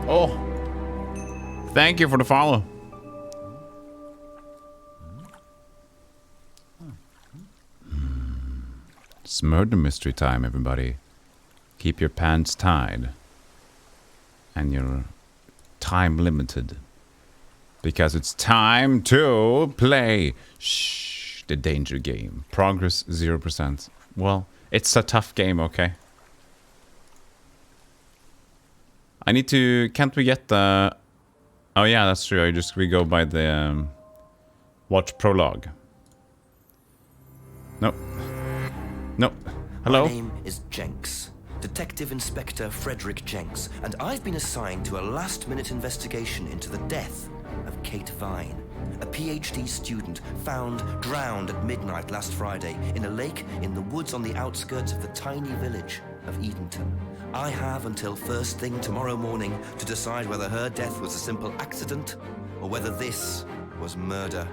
Oh. Thank you for the follow. It's murder mystery time, everybody. Keep your pants tied. And your time limited. Because it's time to play the danger game. Progress 0%. Well, it's a tough game, okay? I need to... Can't we get the... Oh yeah, that's true. We go by the... watch prologue. No. No. Hello? My name is Jenks. Detective Inspector Frederick Jenks, and I've been assigned to a last-minute investigation into the death of Kate Vine, a PhD student found drowned at midnight last Friday in a lake in the woods on the outskirts of the tiny village of Edenton. I have until first thing tomorrow morning to decide whether her death was a simple accident or whether this was murder.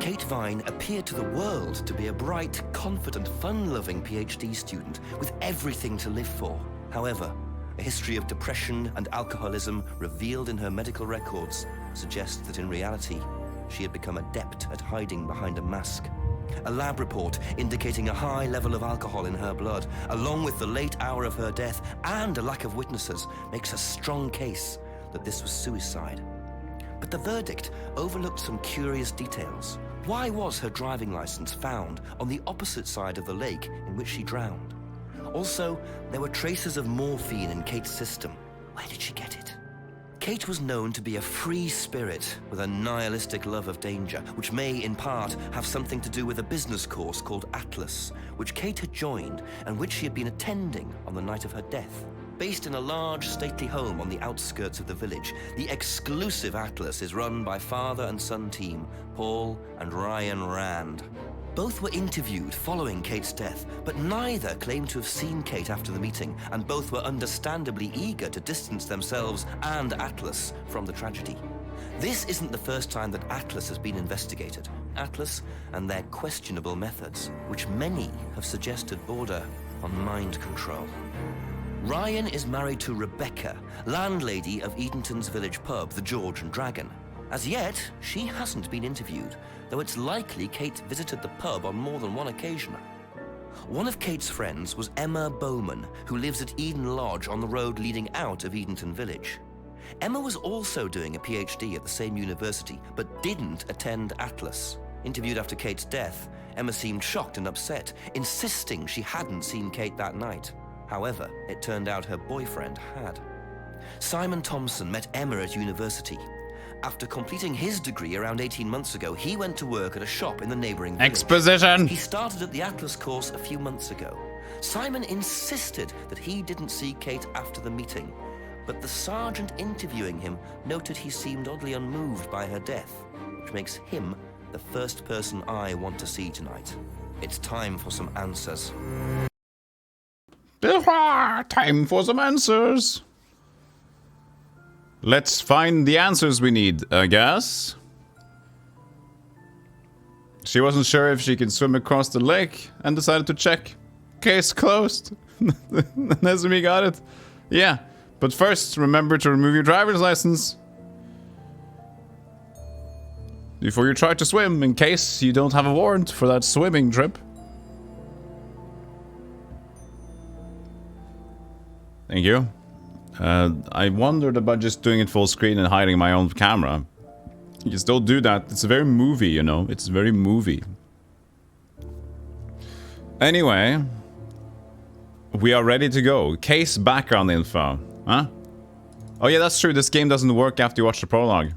Kate Vine appeared to the world to be a bright, confident, fun-loving PhD student with everything to live for. However, a history of depression and alcoholism revealed in her medical records suggests that in reality, she had become adept at hiding behind a mask. A lab report indicating a high level of alcohol in her blood, along with the late hour of her death and a lack of witnesses, makes a strong case that this was suicide. But the verdict overlooked some curious details. Why was her driving license found on the opposite side of the lake in which she drowned? Also, there were traces of morphine in Kate's system. Where did she get it? Kate was known to be a free spirit with a nihilistic love of danger, which may, in part, have something to do with a business course called Atlas, which Kate had joined and which she had been attending on the night of her death. Based in a large, stately home on the outskirts of the village, the exclusive Atlas is run by father and son team, Paul and Ryan Rand. Both were interviewed following Kate's death, but neither claimed to have seen Kate after the meeting, and both were understandably eager to distance themselves and Atlas from the tragedy. This isn't the first time that Atlas has been investigated. Atlas and their questionable methods, which many have suggested border on mind control. Ryan is married to Rebecca, landlady of Edenton's village pub, the George and Dragon. As yet, she hasn't been interviewed, though it's likely Kate visited the pub on more than one occasion. One of Kate's friends was Emma Bowman, who lives at Eden Lodge on the road leading out of Edenton Village. Emma was also doing a PhD at the same university, but didn't attend Atlas. Interviewed after Kate's death, Emma seemed shocked and upset, insisting she hadn't seen Kate that night. However, it turned out her boyfriend had. Simon Thompson met Emma at university. After completing his degree around 18 months ago, he went to work at a shop in the neighboring village. Exposition! He started at the Atlas course a few months ago. Simon insisted that he didn't see Kate after the meeting, but the sergeant interviewing him noted he seemed oddly unmoved by her death, which makes him the first person I want to see tonight. It's time for some answers. Time for some answers. Let's find the answers we need, I guess. She wasn't sure if she could swim across the lake and decided to check. Case closed. Nezumi got it. Yeah, but first, remember to remove your driver's license before you try to swim, in case you don't have a warrant for that swimming trip. Thank you. I wondered about just doing it full screen and hiding my own camera. You can still do that. It's very movie, you know. It's very movie. Anyway. We are ready to go. Case background info. Huh? Oh yeah, that's true. This game doesn't work after you watch the prologue.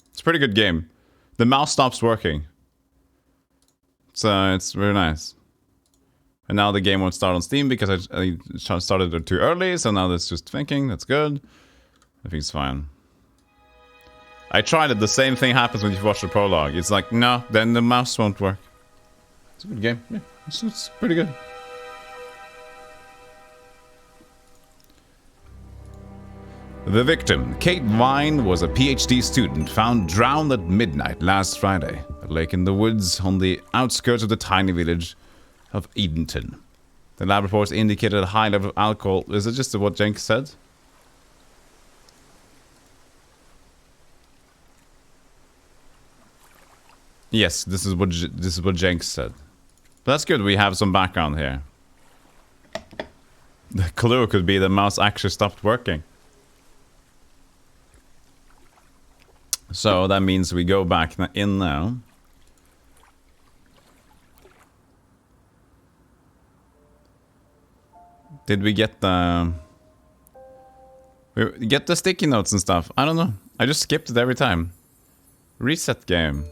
It's a pretty good game. The mouse stops working. It's very nice. And now the game won't start on Steam because I started it too early, so now it's just thinking. That's good. I think it's fine. I tried it. The same thing happens when you watch the prologue. It's like, no, then the mouse won't work. It's a good game. Yeah, it's pretty good. The victim, Kate Vine, was a PhD student found drowned at midnight last Friday. A lake in the woods on the outskirts of the tiny village of Edenton. The lab reports indicated a high level of alcohol. Is it just what Jenks said? Yes, this is what Jenks said. But that's good. We have some background here. The clue could be the mouse actually stopped working. So that means we go back in now. Did we get the... We get the sticky notes and stuff? I don't know. I just skipped it every time. Reset game.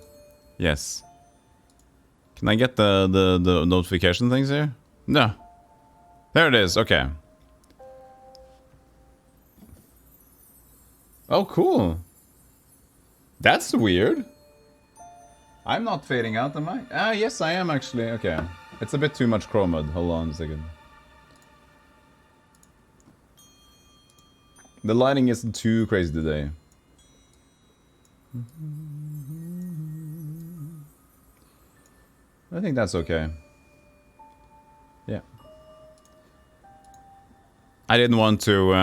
Yes. Can I get the notification things here? No. There it is. Okay. Oh, cool. That's weird. I'm not fading out, am I? Ah, yes, I am actually. Okay. It's a bit too much chroma. Hold on a second. The lighting isn't too crazy today. I think that's okay. Yeah. I didn't want to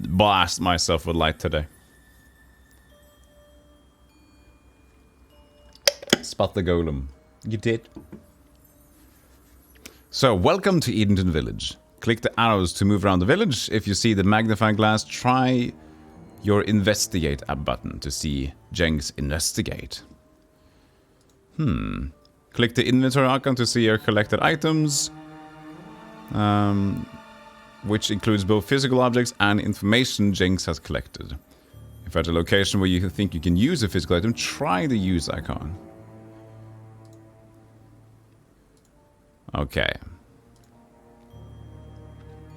blast myself with light today. Spot the golem. You did. So, welcome to Edenton Village. Click the arrows to move around the village. If you see the magnifying glass, try your investigate button to see Jenks investigate. Click the inventory icon to see your collected items, which includes both physical objects and information Jenks has collected. If you're at a location where you think you can use a physical item, try the use icon. Okay.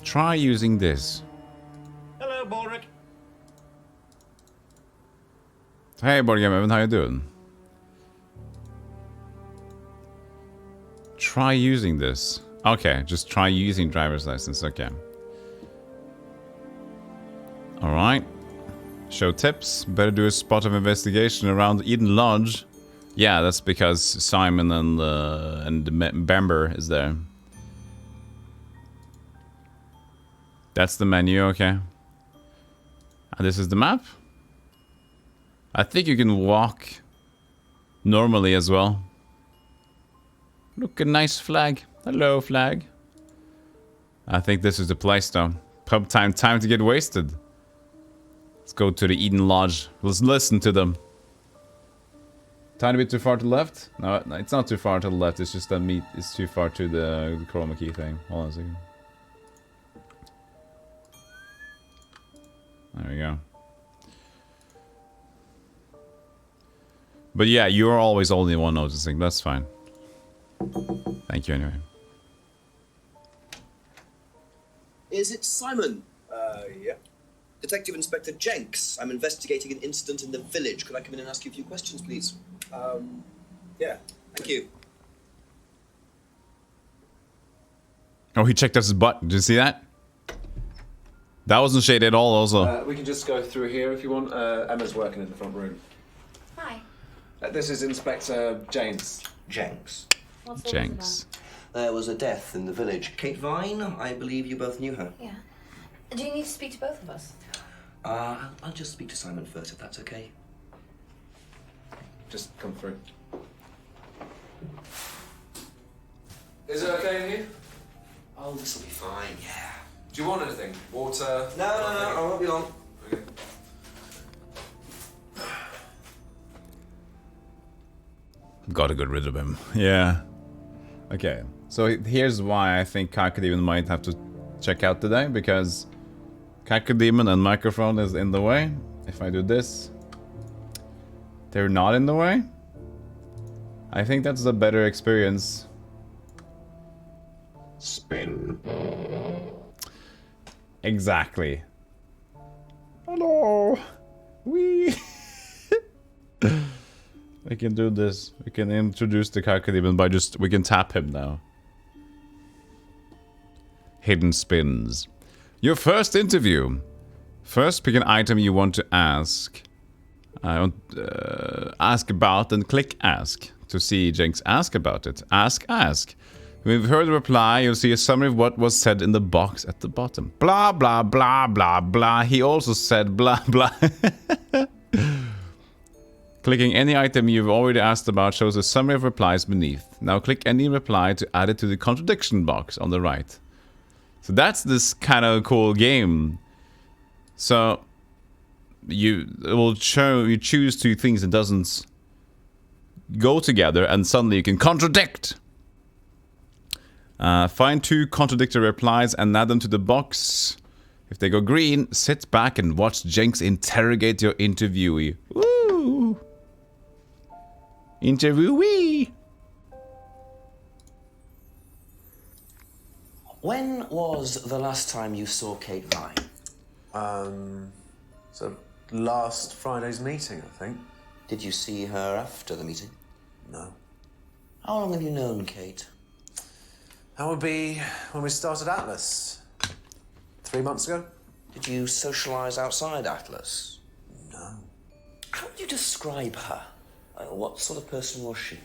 Try using this. Hello, Boric. Hey, board game Evan, how you doing? Try using this. Okay, just try using driver's license. Okay. Alright. Show tips. Better do a spot of investigation around Eden Lodge. Yeah, that's because Simon and Bamber is there. That's the menu, okay. And this is the map. I think you can walk normally as well. Look, a nice flag. Hello, flag. I think this is the place though. Pub time to get wasted. Let's go to the Eden Lodge. Let's listen to them. Tiny bit too far to the left? No, it's not too far to the left. It's just that meat is too far to the chroma key thing. Hold on a second. There we go. But yeah, you're always only one noticing. That's fine. Thank you anyway. Is it Simon? Yeah. Detective Inspector Jenks. I'm investigating an incident in the village. Could I come in and ask you a few questions, please? Yeah. Thank you. Oh, he checked us his butt. Did you see that? That wasn't shady at all, also. We can just go through here if you want. Emma's working in the front room. Hi. This is Inspector James. Jenks. What's all this Jenks. There was a death in the village. Kate Vine, I believe you both knew her. about? Yeah. Do you need to speak to both of us? I'll just speak to Simon first, if that's okay. Just come through. Is it okay in here? Oh, this will be fine, yeah. Do you want anything? Water? No, I won't be long. Okay. Gotta get rid of him. Yeah. Okay. So here's why I think Kakademon might have to check out today, because Kakademon and microphone is in the way. If I do this, they're not in the way. I think that's a better experience. Spin. Exactly. Hello. We we can do this. We can introduce the Kakademon by we can tap him now. Hidden spins. Your first interview. First, pick an item you want to ask. Ask about and click ask to see Jenks ask about it. Ask. When you've heard the reply, you'll see a summary of what was said in the box at the bottom. Blah, blah, blah, blah, blah. He also said blah, blah. Click Clicking any item you've already asked about shows a summary of replies beneath. Now click any reply to add it to the contradiction box on the right. So that's this kind of cool game. So it will show you choose two things that doesn't go together, and suddenly you can contradict. Find two contradictory replies and add them to the box. If they go green, sit back and watch Jenks interrogate your interviewee. Woo! Interviewee! When was the last time you saw Kate Vine? So last Friday's meeting, I think. Did you see her after the meeting? No. How long have you known Kate? That would be when we started Atlas. 3 months ago? Did you socialise outside Atlas? No. How would you describe her? What sort of person was she?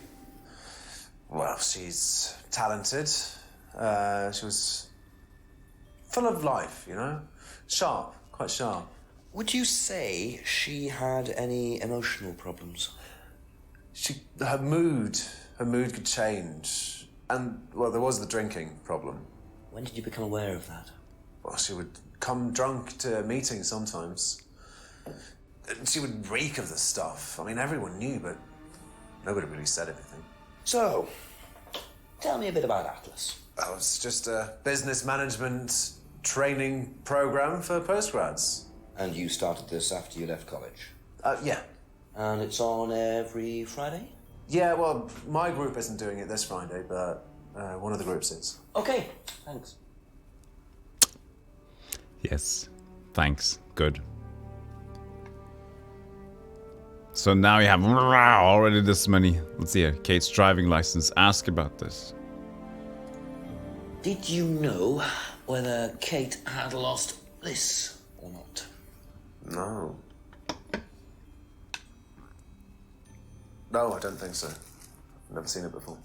Well, she's talented. She was full of life, you know? Sharp, quite sharp. Would you say she had any emotional problems? Her mood could change. And, well, there was the drinking problem. When did you become aware of that? Well, she would come drunk to meetings sometimes. She would reek of the stuff. I mean, everyone knew, but nobody really said anything. So, tell me a bit about Atlas. Oh, it's just a business management training program for postgrads. And you started this after you left college? Yeah. And it's on every Friday? Yeah, well, my group isn't doing it this Friday, but one of the groups is. Okay, thanks. Yes. Thanks. Good. So now you have already this many. Let's see here. Kate's driving license. Ask about this. Did you know whether Kate had lost this or not? No. No, I don't think so. I've never seen it before.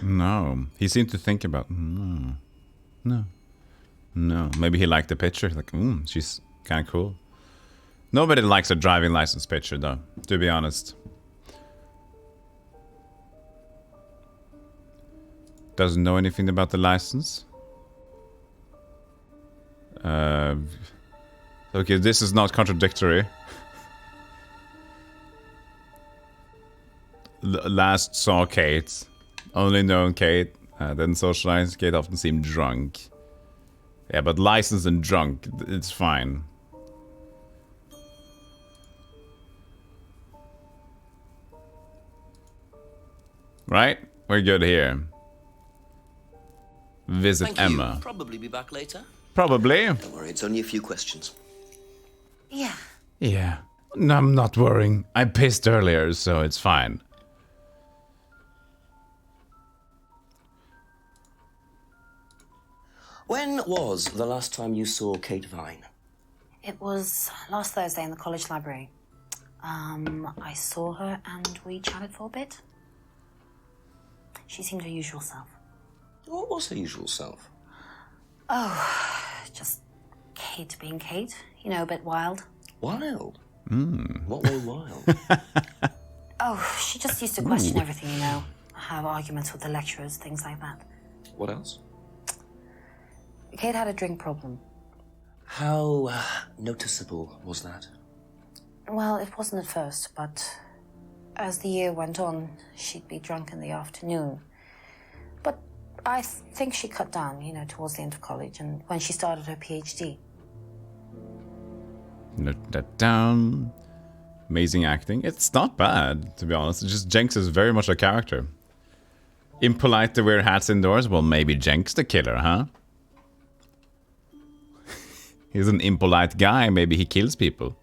No. He seemed to think about... No. Maybe he liked the picture. Like, she's kind of cool. Nobody likes a driving license picture, though, to be honest. Doesn't know anything about the license. Okay, this is not contradictory. Last saw Kate. Only known Kate. Didn't socialize. Kate often seemed drunk. Yeah, but licensed and drunk, it's fine. Right? We're good here. Visit Thank Emma. you. Probably be back later. Probably. Don't worry, it's only a few questions. Yeah. Yeah. No, I'm not worrying. I pissed earlier, so it's fine. When was the last time you saw Kate Vine? It was last Thursday in the college library. I saw her and we chatted for a bit. She seemed her usual self. What was her usual self? Oh, just Kate being Kate. You know, a bit wild. Wild? What way wild? Oh, she just used to question everything, you know. Have arguments with the lecturers, things like that. What else? Kate had a drink problem. How noticeable was that? Well, it wasn't at first, but as the year went on, she'd be drunk in the afternoon. But I think she cut down, you know, towards the end of college and when she started her PhD. Note that down. Amazing acting. It's not bad, to be honest. It's just Jenks is very much a character. Impolite to wear hats indoors? Well, maybe Jenks the killer, huh? He's an impolite guy. Maybe he kills people.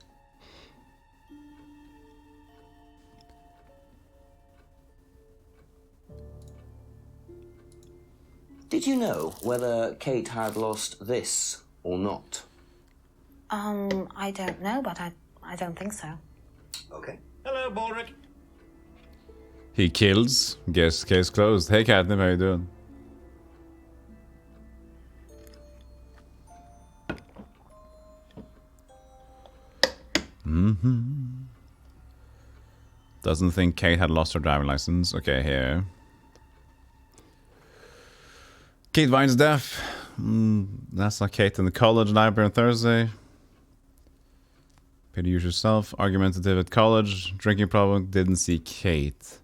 Did you know whether Kate had lost this or not? I don't know, but I don't think so. Okay. Hello, Baldrick. He kills. Guess case closed. Hey, Catnip, how you doing? Doesn't think Kate had lost her driving license. Okay, here. Kate Vine's deaf. That's not Kate in the college library on Thursday. Pay to use yourself. Argumentative at college. Drinking problem. Didn't see Kate.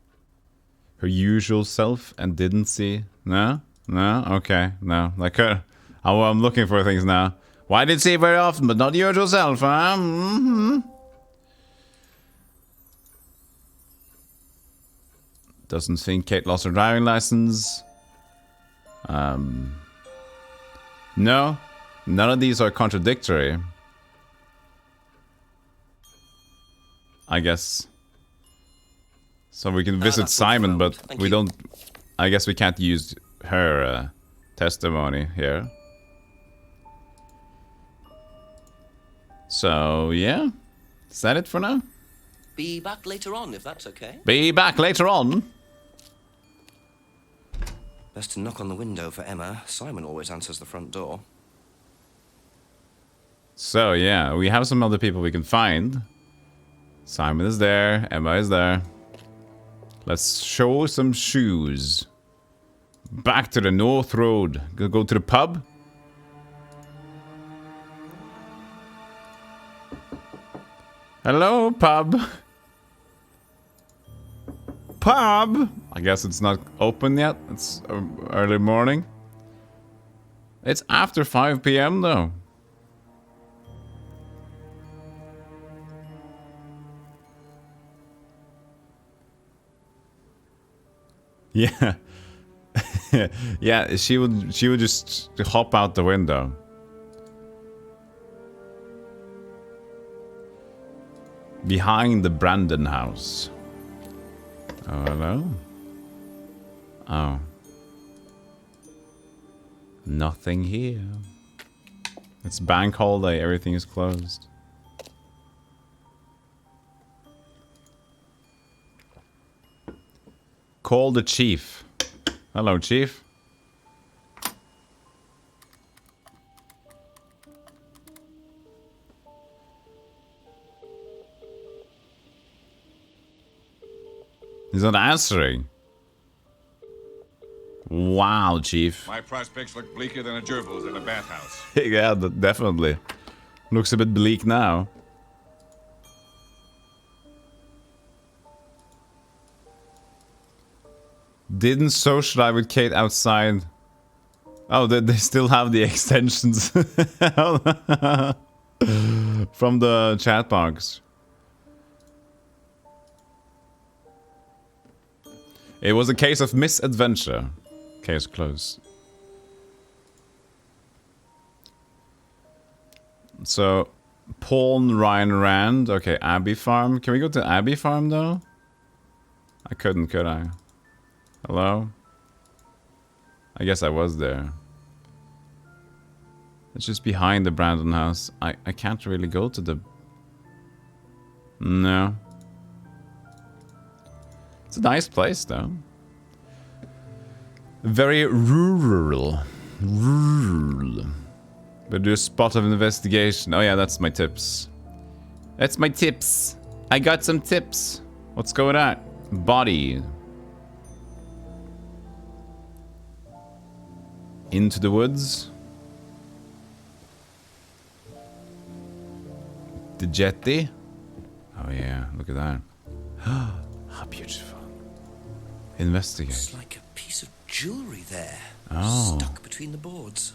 Her usual self and didn't see. No? No? Okay. No. Like her. I'm looking for things now. Why did see very often, but not usual self, huh? Mm-hmm. Doesn't think Kate lost her driving license. No. None of these are contradictory. I guess. So we can visit Simon, but we don't... I guess we can't use her testimony here. So, yeah. Is that it for now? Be back later on, if that's okay. Be back later on. Best to knock on the window for Emma. Simon always answers the front door. So, yeah, we have some other people we can find. Simon is there. Emma is there. Let's show some shoes. Back to the North Road. Go to the pub. Hello, pub. Pub? I guess it's not open yet. It's early morning. It's after 5 p.m. though. Yeah. Yeah, she would just hop out the window. Behind the Brandon house. Oh, hello? Oh. Nothing here. It's bank holiday, everything is closed. Call the chief. Hello, chief. He's not answering. Wow, chief. My prospects look bleaker than a gerbil's in a bathhouse. Yeah, definitely. Looks a bit bleak now. Didn't socialize with Kate outside. Oh, they still have the extensions from the chat box. It was a case of misadventure. Case closed. So, Paul Ryan Rand. Okay, Abbey Farm. Can we go to Abbey Farm though? I couldn't, could I? Hello? I guess I was there. It's just behind the Brandon house. I can't really go to the... No. It's a nice place though. Very rural. Rural. But do a spot of investigation. Oh yeah, that's my tips. That's my tips. I got some tips. What's going on? Body. Into the woods. The jetty. Oh yeah, look at that. How beautiful. Investigate. It's like a piece of jewelry there. Oh. Stuck between the boards.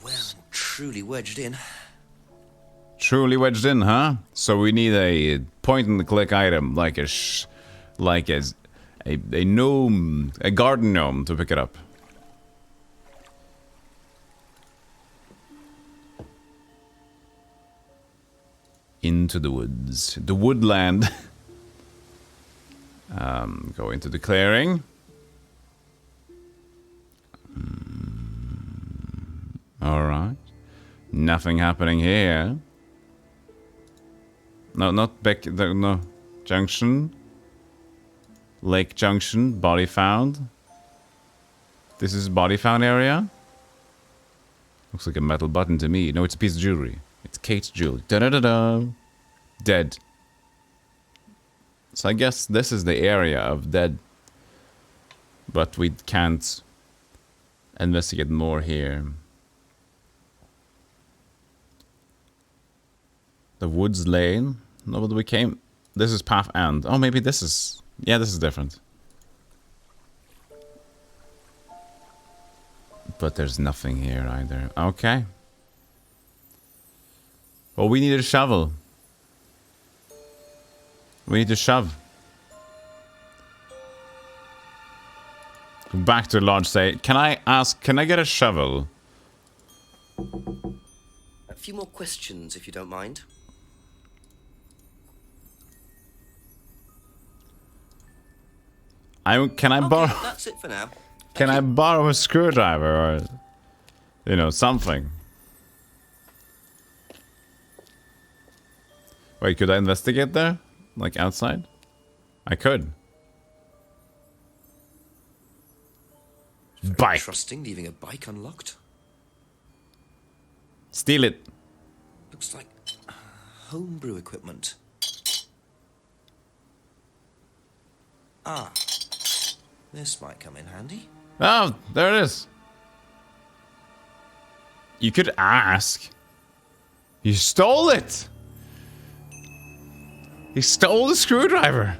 Well, truly wedged in. Truly wedged in, huh? So we need a point-and-click item, like a gnome, a garden gnome to pick it up. Into the woods, the woodland. Go into the clearing. All right. Nothing happening here. No, not back. No, junction. Lake Junction. Body found. This is body found area. Looks like a metal button to me. No, it's a piece of jewelry. It's Kate's jewelry. Da da da da. Dead. So I guess this is the area of dead. But we can't investigate more here. The woods lane. No, but we came. This is path end. Oh, maybe this is. Yeah, this is different. But there's nothing here either. Okay. Well, we need a shovel. We need to shove. Back to lodge. Say, can I ask? Can I get a shovel? A few more questions, if you don't mind. Can I borrow? That's it for now. Can I borrow a screwdriver or, you know, something? Wait, could I investigate there? Like outside? I could. Bike. Trusting, leaving a bike unlocked. Steal it. Looks like homebrew equipment. Ah, this might come in handy. Oh, there it is. You could ask. He stole it. He stole the screwdriver.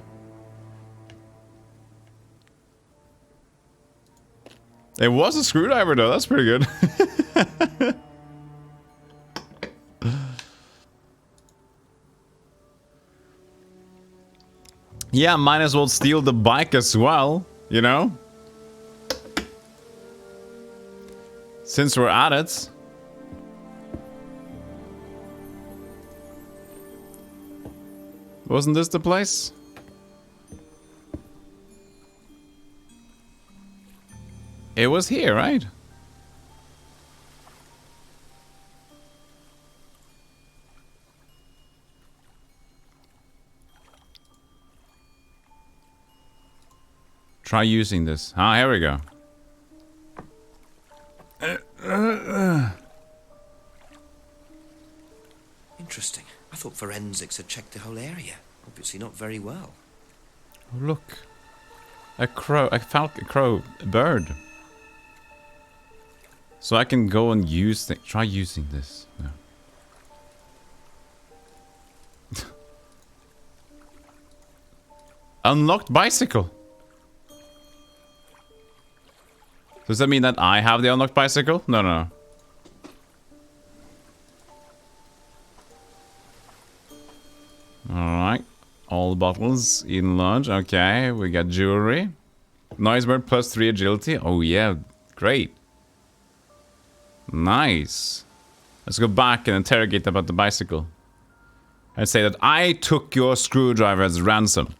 It was a screwdriver though, that's pretty good. Yeah, might as well steal the bike as well, you know? Since we're at it. Wasn't this the place? It was here, right? Try using this. Ah, here we go. Interesting. I thought forensics had checked the whole area. Obviously not very well. Oh, look. A crow. A falcon. A crow. A bird. So I can go and use things. Try using this. No. Unlocked bicycle. Does that mean that I have the unlocked bicycle? No, no. Alright. All bottles in lunch. Okay, we got jewelry. Noisebird plus 3 agility. Oh yeah, great. Nice. Let's go back and interrogate about the bicycle. And say that I took your screwdriver as ransom.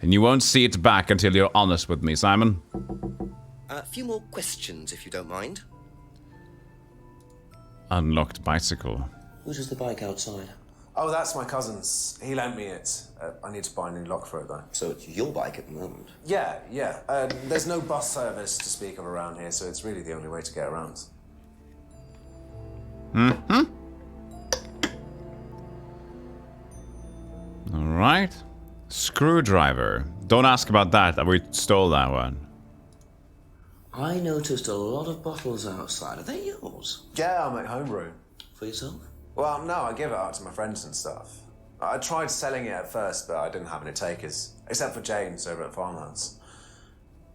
And you won't see it back until you're honest with me, Simon. A few more questions, if you don't mind. Unlocked bicycle. Which is the bike outside? Oh, that's my cousin's. He lent me it. I need to buy a new lock for it, though. So it's your bike at the moment? Yeah. There's no bus service to speak of around here, so it's really the only way to get around. Mm-hmm. Alright. Screwdriver. Don't ask about that. We stole that one. I noticed a lot of bottles outside. Are they yours? Yeah, I make homebrew. For yourself? Well, no, I give it out to my friends and stuff. I tried selling it at first, but I didn't have any takers. Except for James over at Farmhouse.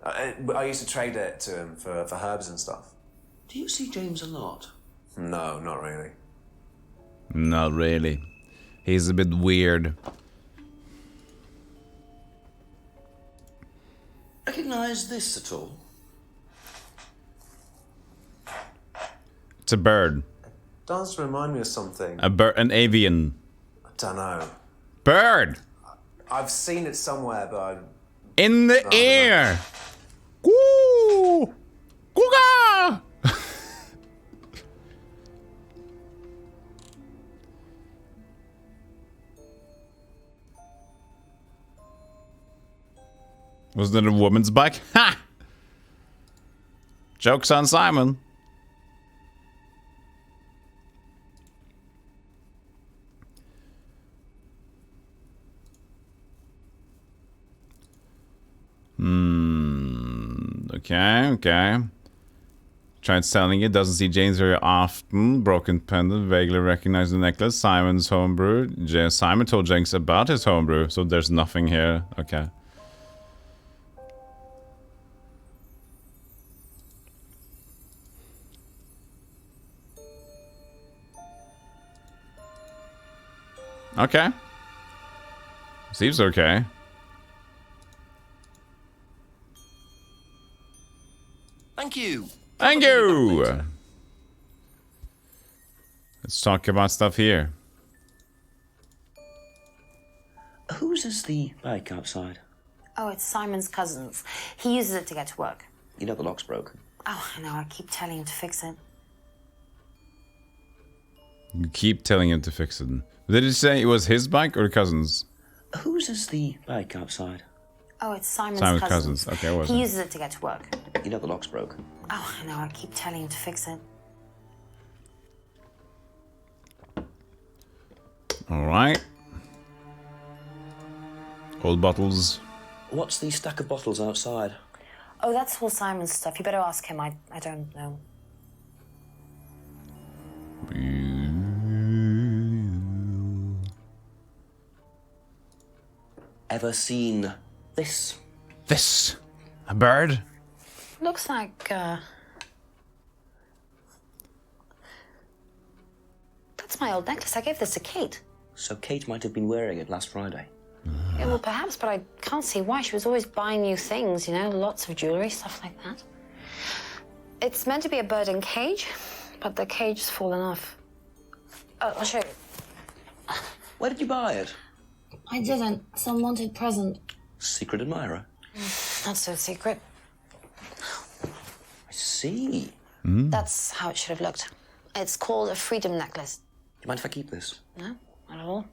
I used to trade it to him for herbs and stuff. Do you see James a lot? No, not really. Not really. He's a bit weird. Recognize this at all? It's a bird. Does remind me of something. A bird, an avian. I don't know. Bird! I've seen it somewhere, but I... In the air! Woo! Googa! Was that a woman's bike? Ha! Joke's on Simon. Okay. Tried selling it. Doesn't see James very often. Broken pendant. Vaguely recognized the necklace. Simon's homebrew. Simon told Jenks about his homebrew. So there's nothing here. Okay. Okay. Seems okay. Thank you. Thank you! Let's talk about stuff here. Whose is the bike outside? Oh, it's Simon's cousin's. He uses it to get to work. You know the lock's broken. Oh, I know. I keep telling him to fix it. You keep telling him to fix it. Did he say it was his bike or cousin's? Whose is the bike outside? Oh, it's Simon's cousin's. Okay, what was He it? uses it to get to work. You know the lock's broken. Oh, I know. I keep telling him to fix it. Alright. Old bottles. What's the stack of bottles outside? Oh, that's all Simon's stuff. You better ask him. I don't know. Ever seen this? This. A bird? Looks like, That's my old necklace. I gave this to Kate. So Kate might have been wearing it last Friday. Yeah, well, perhaps, but I can't see why. She was always buying new things, you know, lots of jewelry, stuff like that. It's meant to be a bird in cage, but the cage's fallen off. Oh, I'll show you. Where did you buy it? I didn't. Some wanted present. Secret admirer. Not so secret. I see. That's how it should have looked. It's called a freedom necklace. Do you mind if I keep this? No, not at all.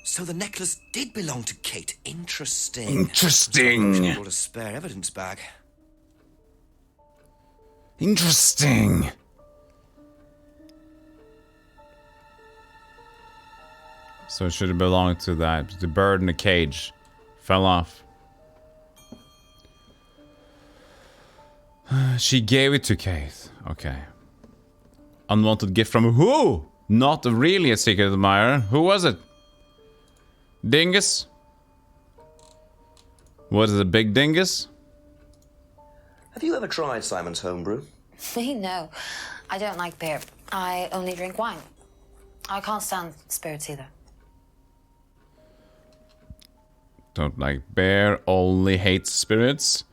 So the necklace did belong to Kate. Interesting. Interesting. She brought a spare evidence bag. Interesting. So it should have belonged to that. The bird in the cage fell off. She gave it to Kate. Okay. Unwanted gift from who? Not really a secret admirer. Who was it? Dingus? Was it a big dingus? Have you ever tried Simon's homebrew? Me, no. I don't like beer. I only drink wine. I can't stand spirits either. Don't like beer, only hates spirits.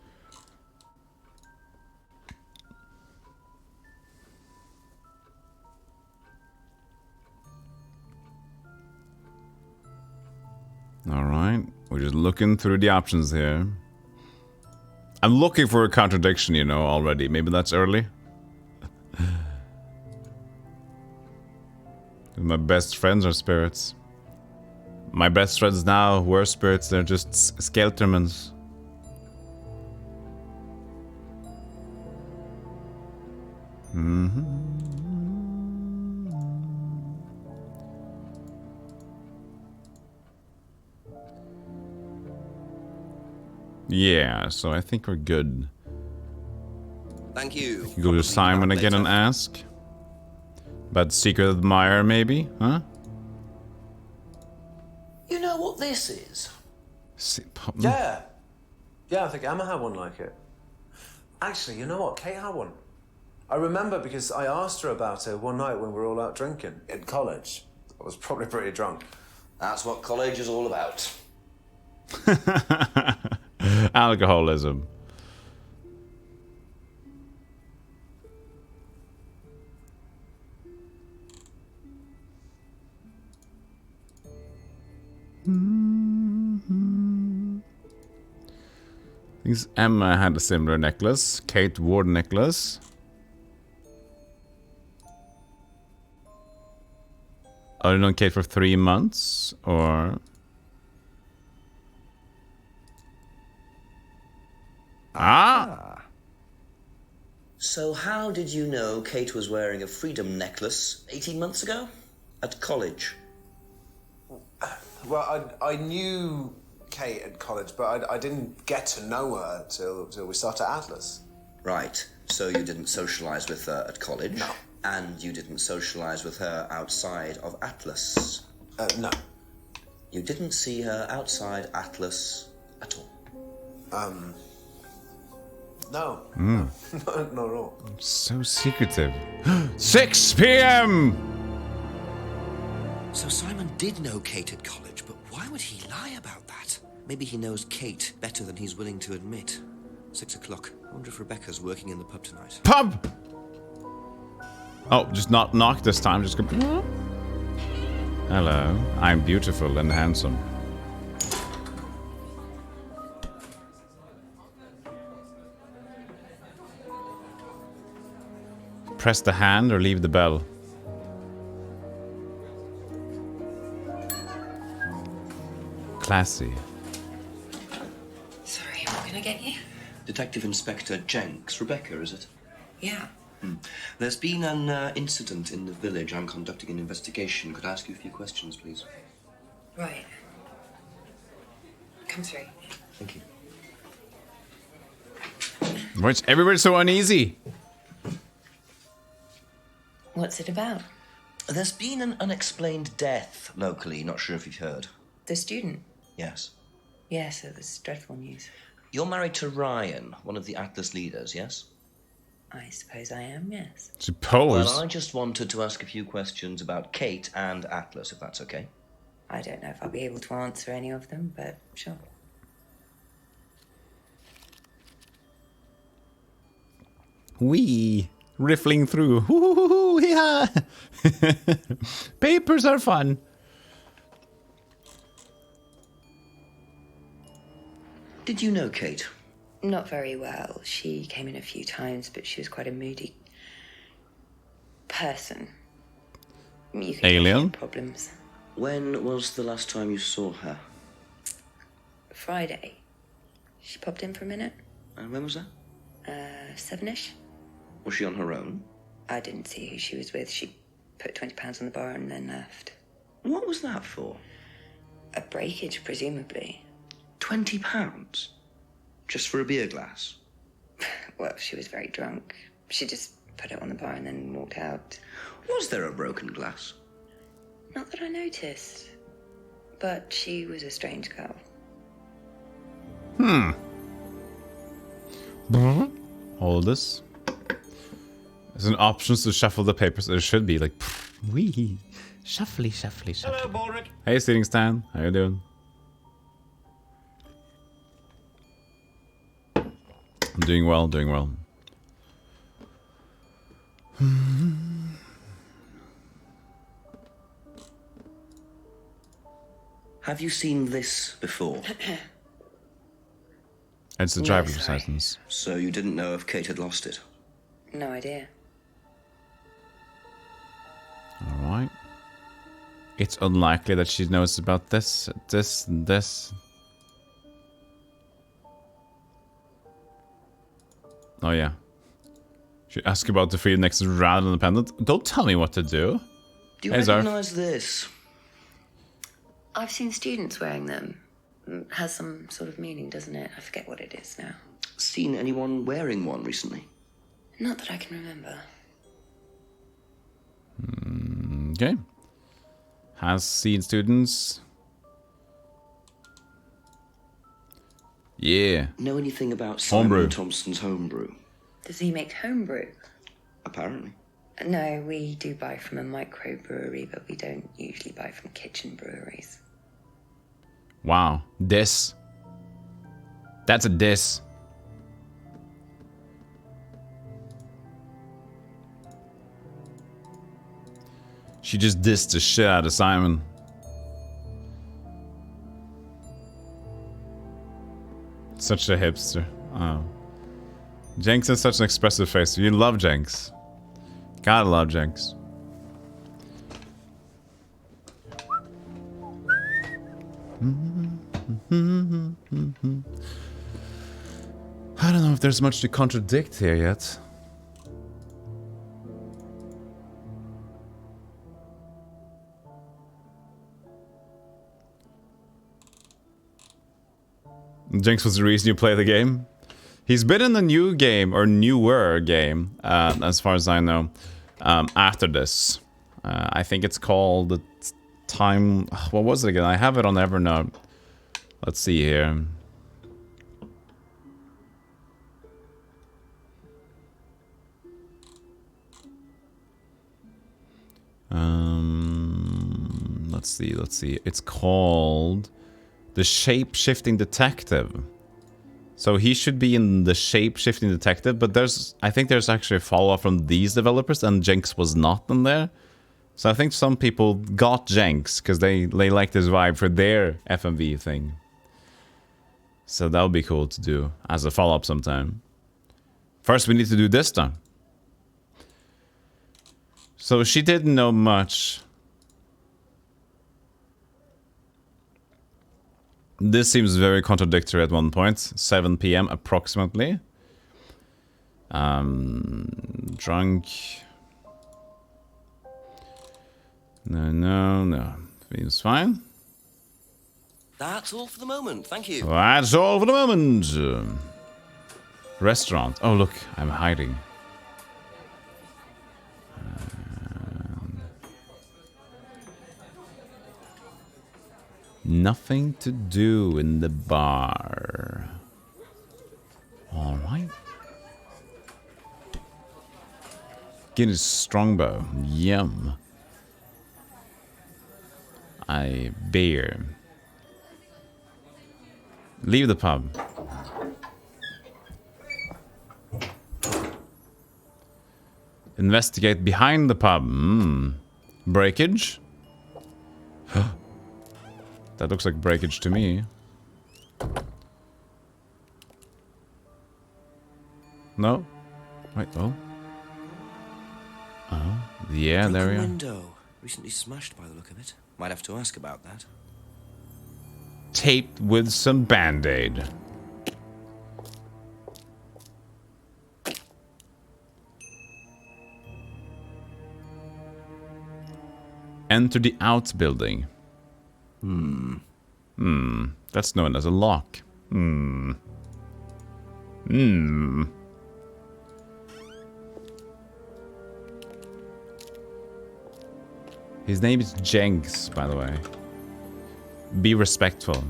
Alright, we're just looking through the options here. I'm looking for a contradiction, you know, already. Maybe that's early. My best friends are spirits. My best friends now were spirits, they're just Skeltermans. Yeah, so I think we're good. Thank you. Go to Simon again and ask. About secret admirer, maybe? Huh? You know what this is? Yeah. Yeah, I think Emma had one like it. Actually, you know what? Kate had one. I remember because I asked her about it one night when we were all out drinking in college. I was probably pretty drunk. That's what college is all about. Alcoholism. I think Emma had a similar necklace. Kate wore the necklace. I've known Kate for 3 months, or... Ah! So how did you know Kate was wearing a freedom necklace 18 months ago? At college? Well, I knew Kate at college, but I didn't get to know her till we started Atlas. Right. So you didn't socialise with her at college? No. And you didn't socialise with her outside of Atlas? No. You didn't see her outside Atlas at all? No. Not at all. So secretive. 6 p.m. So Simon did know Kate at college, but why would he lie about that? Maybe he knows Kate better than he's willing to admit. 6 o'clock. I wonder if Rebecca's working in the pub tonight. Pub! Oh, just not knock this time. Just go. Hello. I'm beautiful and handsome. Press the hand or leave the bell. Classy. Sorry, what can I get you? Detective Inspector Jenks. Rebecca, is it? Yeah. There's been an incident in the village. I'm conducting an investigation. Could I ask you a few questions, please? Right. Come through. Thank you. Why is everybody so uneasy? What's it about? There's been an unexplained death locally. Not sure if you've heard. The student? Yes. Yes, it was dreadful news. You're married to Ryan, one of the Atlas leaders, yes? I suppose I am, yes. Suppose. Well, I just wanted to ask a few questions about Kate and Atlas, if that's okay. I don't know if I'll be able to answer any of them, but sure. Wee. Riffling through. Hoo, yeah. Papers are fun. Did you know Kate? Not very well. She came in a few times, but she was quite a moody person. You can Alien? problems. When was the last time you saw her? Friday. She popped in for a minute. And when was that? 7-ish. Was she on her own? I didn't see who she was with. She put £20 on the bar and then left. What was that for? A breakage, presumably. £20? Just for a beer glass? Well, she was very drunk. She just put it on the bar and then walked out. Was there a broken glass? Not that I noticed. But she was a strange girl. Hold this. There's an option to shuffle the papers. There should be like, wee, shuffly, shuffly, shuffly. Hello, Baldrick. Hey, seating Stan. How you doing? I'm doing well, doing well. Have you seen this before? It's the No, driver's sorry. license. So you didn't know if Kate had lost it? No idea. Alright. It's unlikely that she knows about this, this, and this. Oh yeah. Should ask about the freedom next rather than the pendant. Don't tell me what to do. Do you Hey, Zarf. recognize this? I've seen students wearing them. Has some sort of meaning, doesn't it? I forget what it is now. Seen anyone wearing one recently? Not that I can remember. Okay. Has seen students. Yeah. Know anything about Homebrew. Simon Thompson's homebrew? Does he make homebrew? Apparently. No, we do buy from a microbrewery, but we don't usually buy from kitchen breweries. Wow. Diss. That's a diss. She just dissed the shit out of Simon. Such a hipster. Oh. Jenks has such an expressive face. You love Jenks. Gotta love Jenks. I don't know if there's much to contradict here yet. Jinx was the reason you play the game. He's been in the new game, or newer game, as far as I know, after this. I think it's called Time... What was it again? I have it on Evernote. Let's see here. Let's see. It's called The Shape-Shifting Detective. So he should be in The Shape-Shifting Detective, but I think there's actually a follow-up from these developers, and Jinx was not in there. So I think some people got Jinx because they liked his vibe for their FMV thing. So that would be cool to do as a follow-up sometime. First, we need to do this though. So she didn't know much. This seems very contradictory at one point. 7 p.m. approximately. Drunk. No. Seems fine. That's all for the moment, thank you. That's all for the moment. Restaurant. Oh, look, I'm hiding. Nothing to do in the bar. All right. Guinness Strongbow. Yum. Beer. Leave the pub. Investigate behind the pub. Breakage? That looks like breakage to me. No? Wait, oh. Oh, yeah, there we are. Window. Recently smashed by the look of it. Might have to ask about that. Taped with some Band-Aid. Enter the outbuilding. That's known as a lock. His name is Jenks, by the way. Be respectful.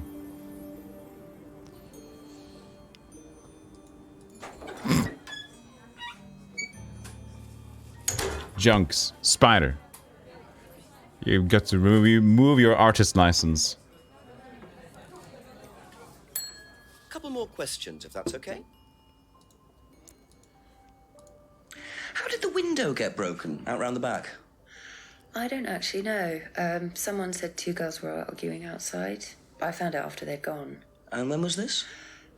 Junks. Spider. You've got to remove your artist license. Couple more questions, if that's okay. How did the window get broken out round the back? I don't actually know. Someone said 2 girls were arguing outside. I found out after they'd gone. And when was this?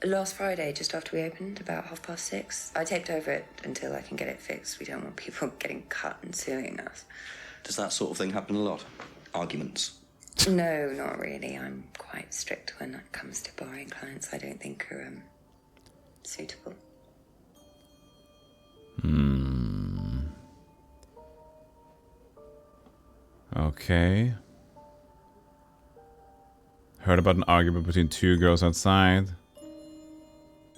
Last Friday, just after we opened, about 6:30. I taped over it until I can get it fixed. We don't want people getting cut and suing us. Does that sort of thing happen a lot? Arguments? No, not really. I'm quite strict when it comes to barring clients I don't think are suitable. Okay. Heard about an argument between 2 girls outside.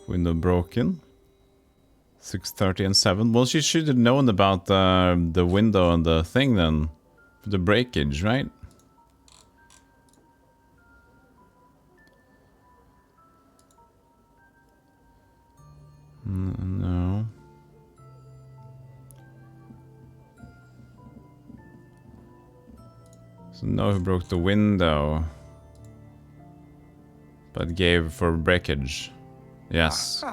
Window broken. 6:30 and 7. Well, she should have known about the window and the thing then. The breakage, right? No. So know who broke the window. But gave for breakage. Yes.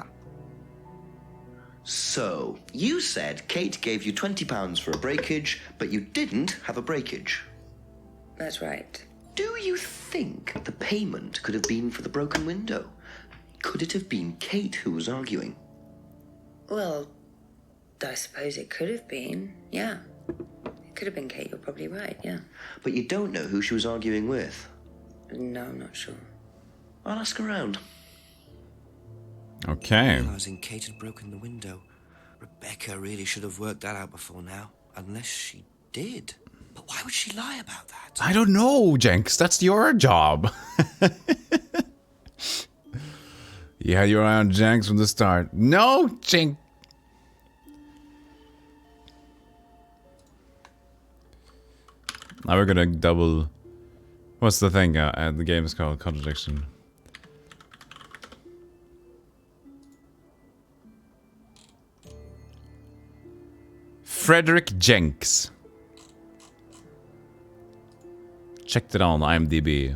So, you said Kate gave you £20 for a breakage, but you didn't have a breakage. That's right. Do you think the payment could have been for the broken window? Could it have been Kate who was arguing? Well, I suppose it could have been, yeah. It could have been Kate, you're probably right, yeah. But you don't know who she was arguing with? No, I'm not sure. I'll ask around. Okay. Realizing Kate had broken the window. Rebecca really should have worked that out before now. Unless she did. But why would she lie about that? I don't know, Jenks. That's your job. You had your eye on Jenks from the start. No, Jenk. Now we're gonna double. What's the thing? The game is called Contradiction. Frederick Jenks. Checked it on IMDb.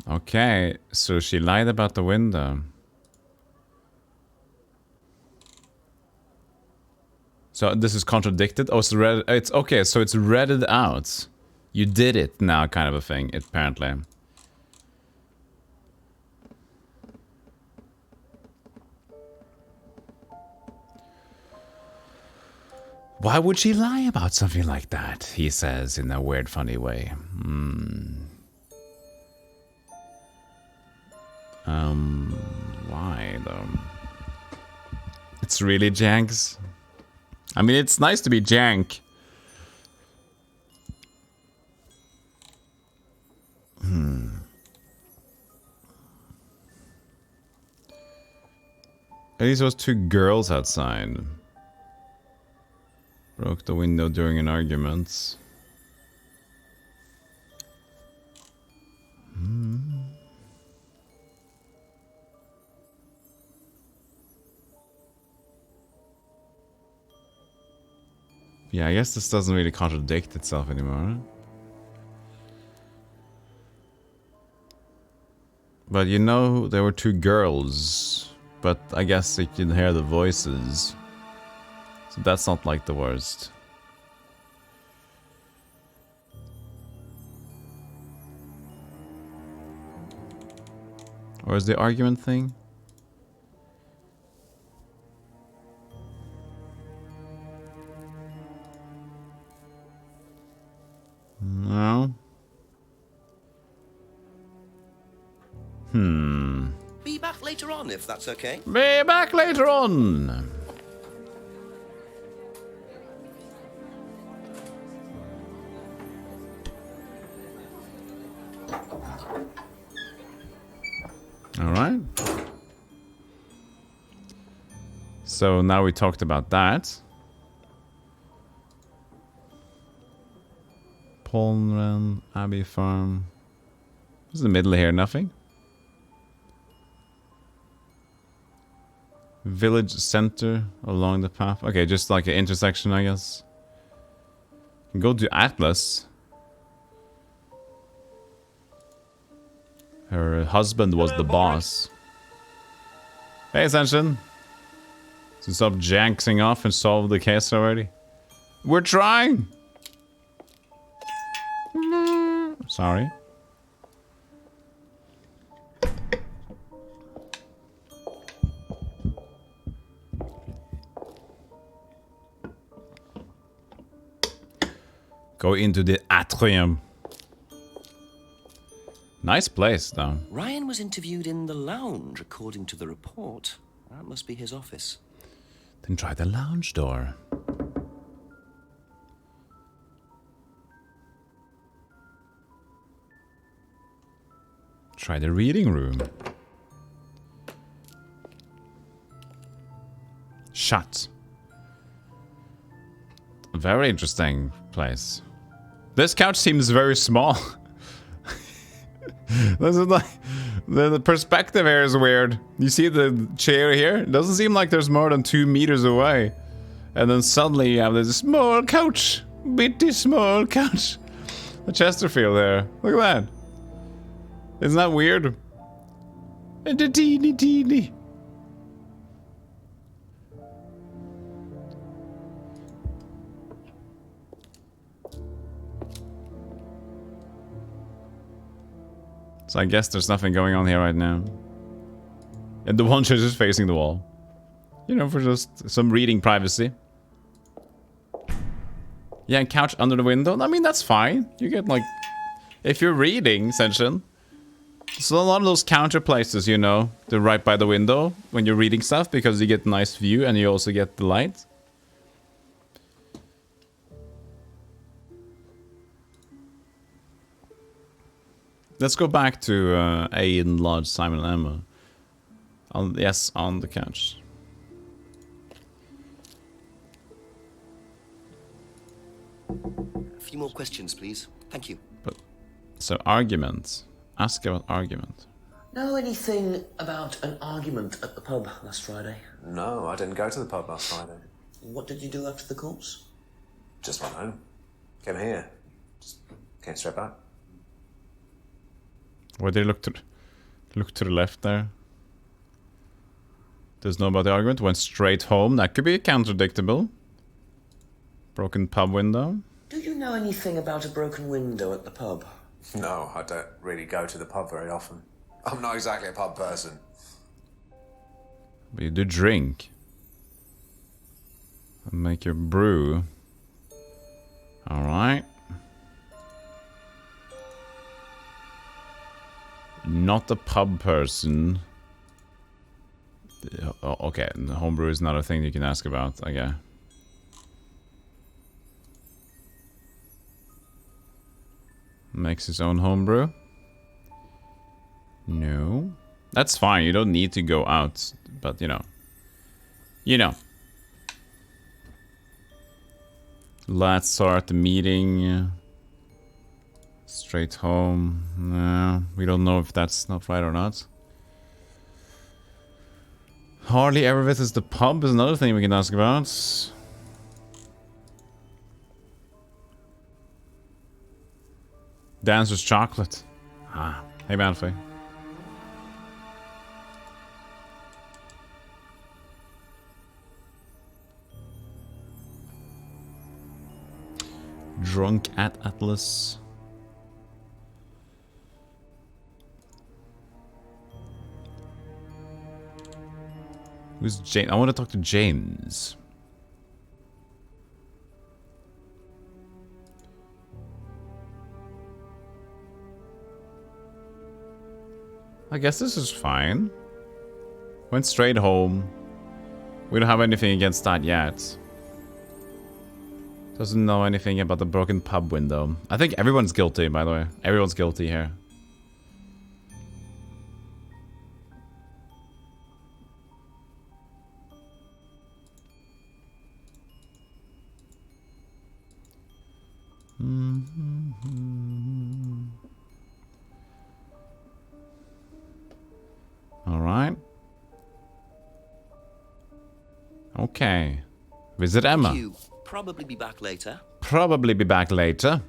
Okay, so she lied about the window. So this is contradicted? Oh, it's okay, so it's read out. You did it now, kind of a thing, apparently. Why would she lie about something like that? He says in a weird, funny way. Why though? It's really Janks. I mean, it's nice to be Jank. At least there was 2 girls outside. Broke the window during an argument. Yeah, I guess this doesn't really contradict itself anymore. But you know, there were 2 girls. But I guess you can hear the voices. So that's not like the worst. Or is the argument thing? No. Be back later on, if that's okay. Be back later on. All right. So now we talked about that. Polnren, Abbey Farm. What's in the middle here? Nothing. Village center along the path. Okay, just like an intersection, I guess. Go to Atlas. Her husband was the boss. Hey, Ascension. So stop janksing off and solve the case already. We're trying. Sorry. Go into the atrium. Nice place, though. Ryan was interviewed in the lounge, according to the report. That must be his office. Then try the lounge door. Try the reading room. Shut. Very interesting place. This couch seems very small. This is like the perspective here is weird. You see the chair here? It doesn't seem like there's more than 2 meters away. And then suddenly you have this small couch. Bitty small couch. The Chesterfield there. Look at that. Isn't that weird? And the teeny teeny. So I guess there's nothing going on here right now. And the one chair is facing the wall. You know, for just some reading privacy. Yeah, and couch under the window. I mean, that's fine. You get like... If you're reading, Senshin, So a lot of those counter places, you know, they're right by the window when you're reading stuff because you get a nice view and you also get the light. Let's go back to A in Lodge, Simon and Emma. Yes, on the couch. A few more questions, please. Thank you. But, so argument. Ask about argument. Know anything about an argument at the pub last Friday? No, I didn't go to the pub last Friday. What did you do after the course? Just went home. Came here. Just came straight back. Where they look to the left there. Doesn't know about the argument. Went straight home. That could be contradictable. Broken pub window. Do you know anything about a broken window at the pub? No, I don't really go to the pub very often. I'm not exactly a pub person. But you do drink. And make your brew. Alright. Not a pub person. Oh, okay, homebrew is not a thing you can ask about, okay. Makes his own homebrew? No. That's fine, you don't need to go out, but you know. You know. Let's start the meeting. Straight home. No, we don't know if that's not right or not. Hardly ever visits the pub is another thing we can ask about. Dancer's chocolate. Ah, hey Manfrey. Drunk at Atlas. Who's James? I want to talk to James. I guess this is fine. Went straight home. We don't have anything against that yet. Doesn't know anything about the broken pub window. I think everyone's guilty, by the way. Everyone's guilty here. All right. Okay. Visit Emma. You probably be back later. Probably be back later.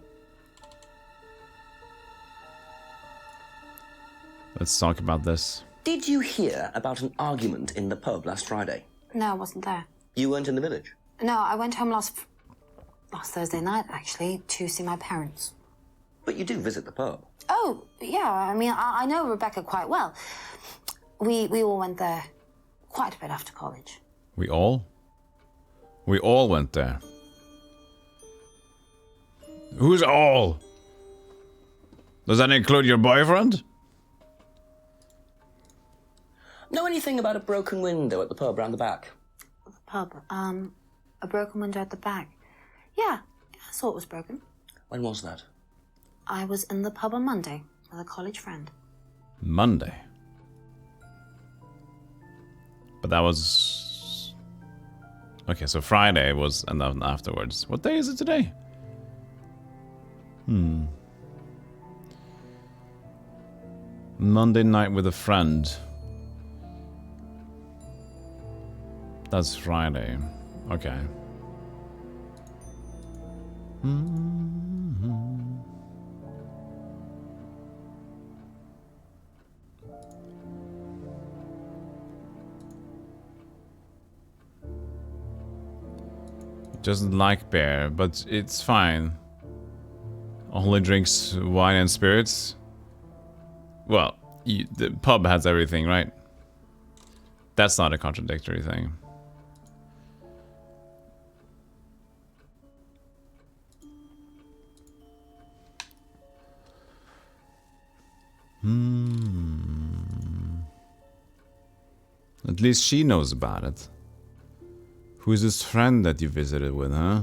Let's talk about this. Did you hear about an argument in the pub last Friday? No, I wasn't there. You weren't in the village? No, I went home last Thursday night, actually, to see my parents. But you do visit the pub. Oh, yeah, I mean, I know Rebecca quite well. We all went there quite a bit after college. We all? We all went there. Who's all? Does that include your boyfriend? Know anything about a broken window at the pub round the back? The pub, a broken window at the back. Yeah, I saw it was broken. When was that? I was in the pub on Monday with a college friend. Monday? But that was... Okay, so Friday was and then afterwards. What day is it today? Monday night with a friend. That's Friday. Okay. Doesn't like beer, but it's fine. Only drinks wine and spirits. Well, the pub has everything, right? That's not a contradictory thing. At least she knows about it. Who's this friend that you visited with, huh?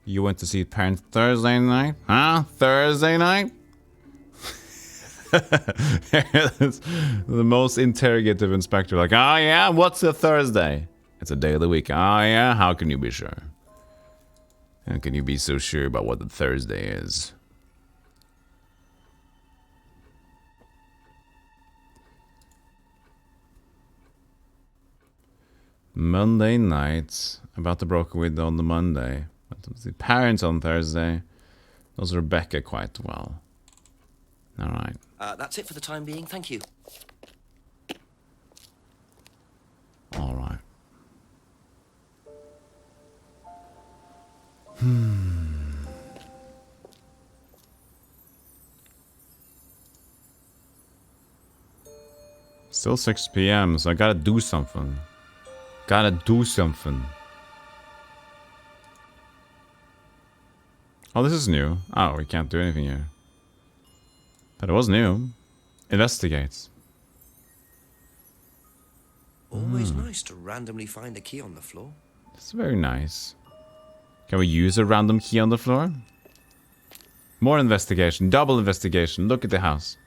You went to see parents Thursday night? Huh? Thursday night? The most interrogative inspector. Like, oh yeah, what's a Thursday? It's a day of the week. Oh yeah, how can you be sure? How can you be so sure about what the Thursday is? Monday night. About to broker with on the Monday. The parents on Thursday. Knows Rebecca quite well. Alright. That's it for the time being, thank you. Alright. Still 6 p.m, so I gotta do something. Gotta do something. Oh, this is new. Oh, we can't do anything here. But it was new. Investigates. Always nice to randomly find a key on the floor. It's very nice. Can we use a random key on the floor? More investigation. Double investigation. Look at the house.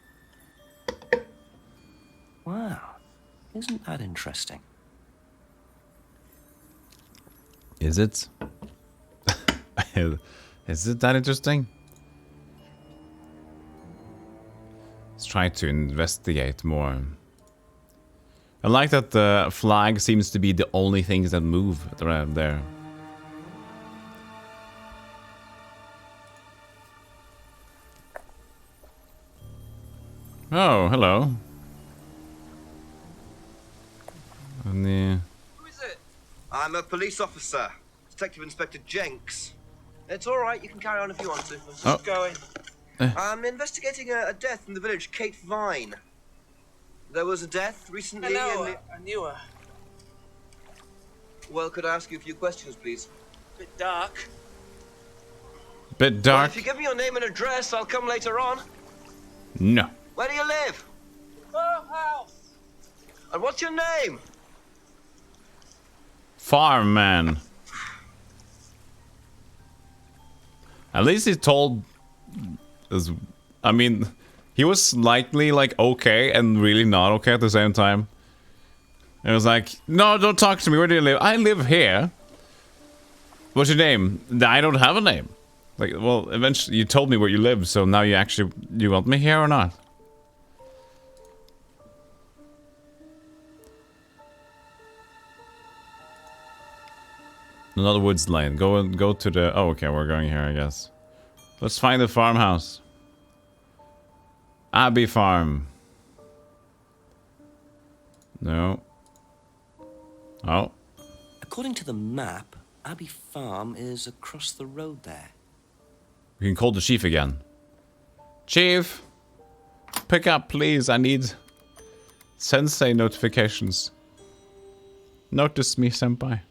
Wow. Isn't that interesting? Is it? Is it that interesting? Let's try to investigate more. I like that the flag seems to be the only things that move around there. Oh, hello. And the... Who is it? I'm a police officer, Detective Inspector Jenks. It's all right, you can carry on if you want to. Let's just going. I'm investigating a death in the village, Kate Vine. There was a death recently. I know, I knew her. Well, could I ask you a few questions, please? Bit dark. Bit dark. Well, if you give me your name and address, I'll come later on. No. Where do you live? Farmhouse. And what's your name? Farm man. At least he told us. I mean, he was likely like okay and really not okay at the same time. It was like, no, don't talk to me. Where do you live? I live here. What's your name? I don't have a name. Like, well, eventually you told me where you live, so now you want me here or not? Another woods lane. Go to the... Oh, okay, we're going here, I guess. Let's find the farmhouse. Abbey Farm. No. Oh. According to the map, Abbey Farm is across the road there. We can call the chief again. Chief! Pick up, please. I need... Sensei notifications. Notice me, senpai.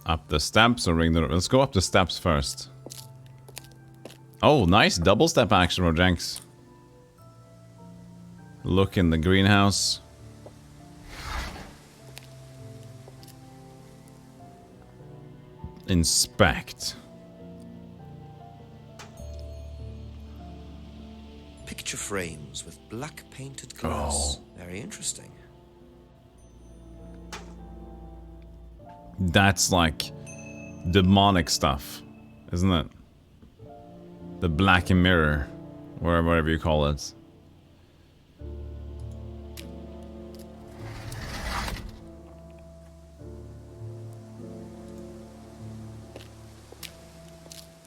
Up the steps or ring the... Let's go up the steps first. Oh, nice double step action for Jenks. Look in the greenhouse. Inspect. Picture frames with black painted glass. Very interesting. That's like demonic stuff, isn't it? The black mirror, or whatever you call it.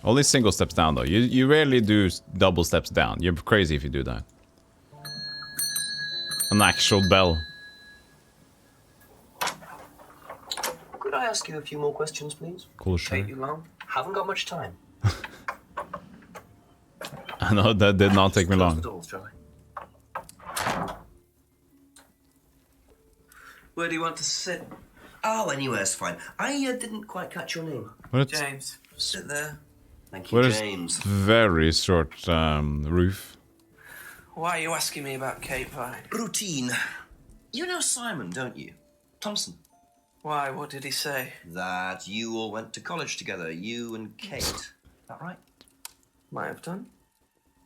Only single steps down though. You rarely do double steps down. You're crazy if you do that. An actual bell. Could I ask you a few more questions, please? Cool, sure. Take you long? Haven't got much time. I know that did not take me long. Close the doors, shall I? Where do you want to sit? Oh, anywhere's fine. I didn't quite catch your name. James, sit there. Thank you, What is James. very short roof. Why are you asking me about Cape Vine? Routine. You know Simon, don't you? Thompson. Why? What did he say? That you all went to college together, you and Kate. Is that right? Might have done.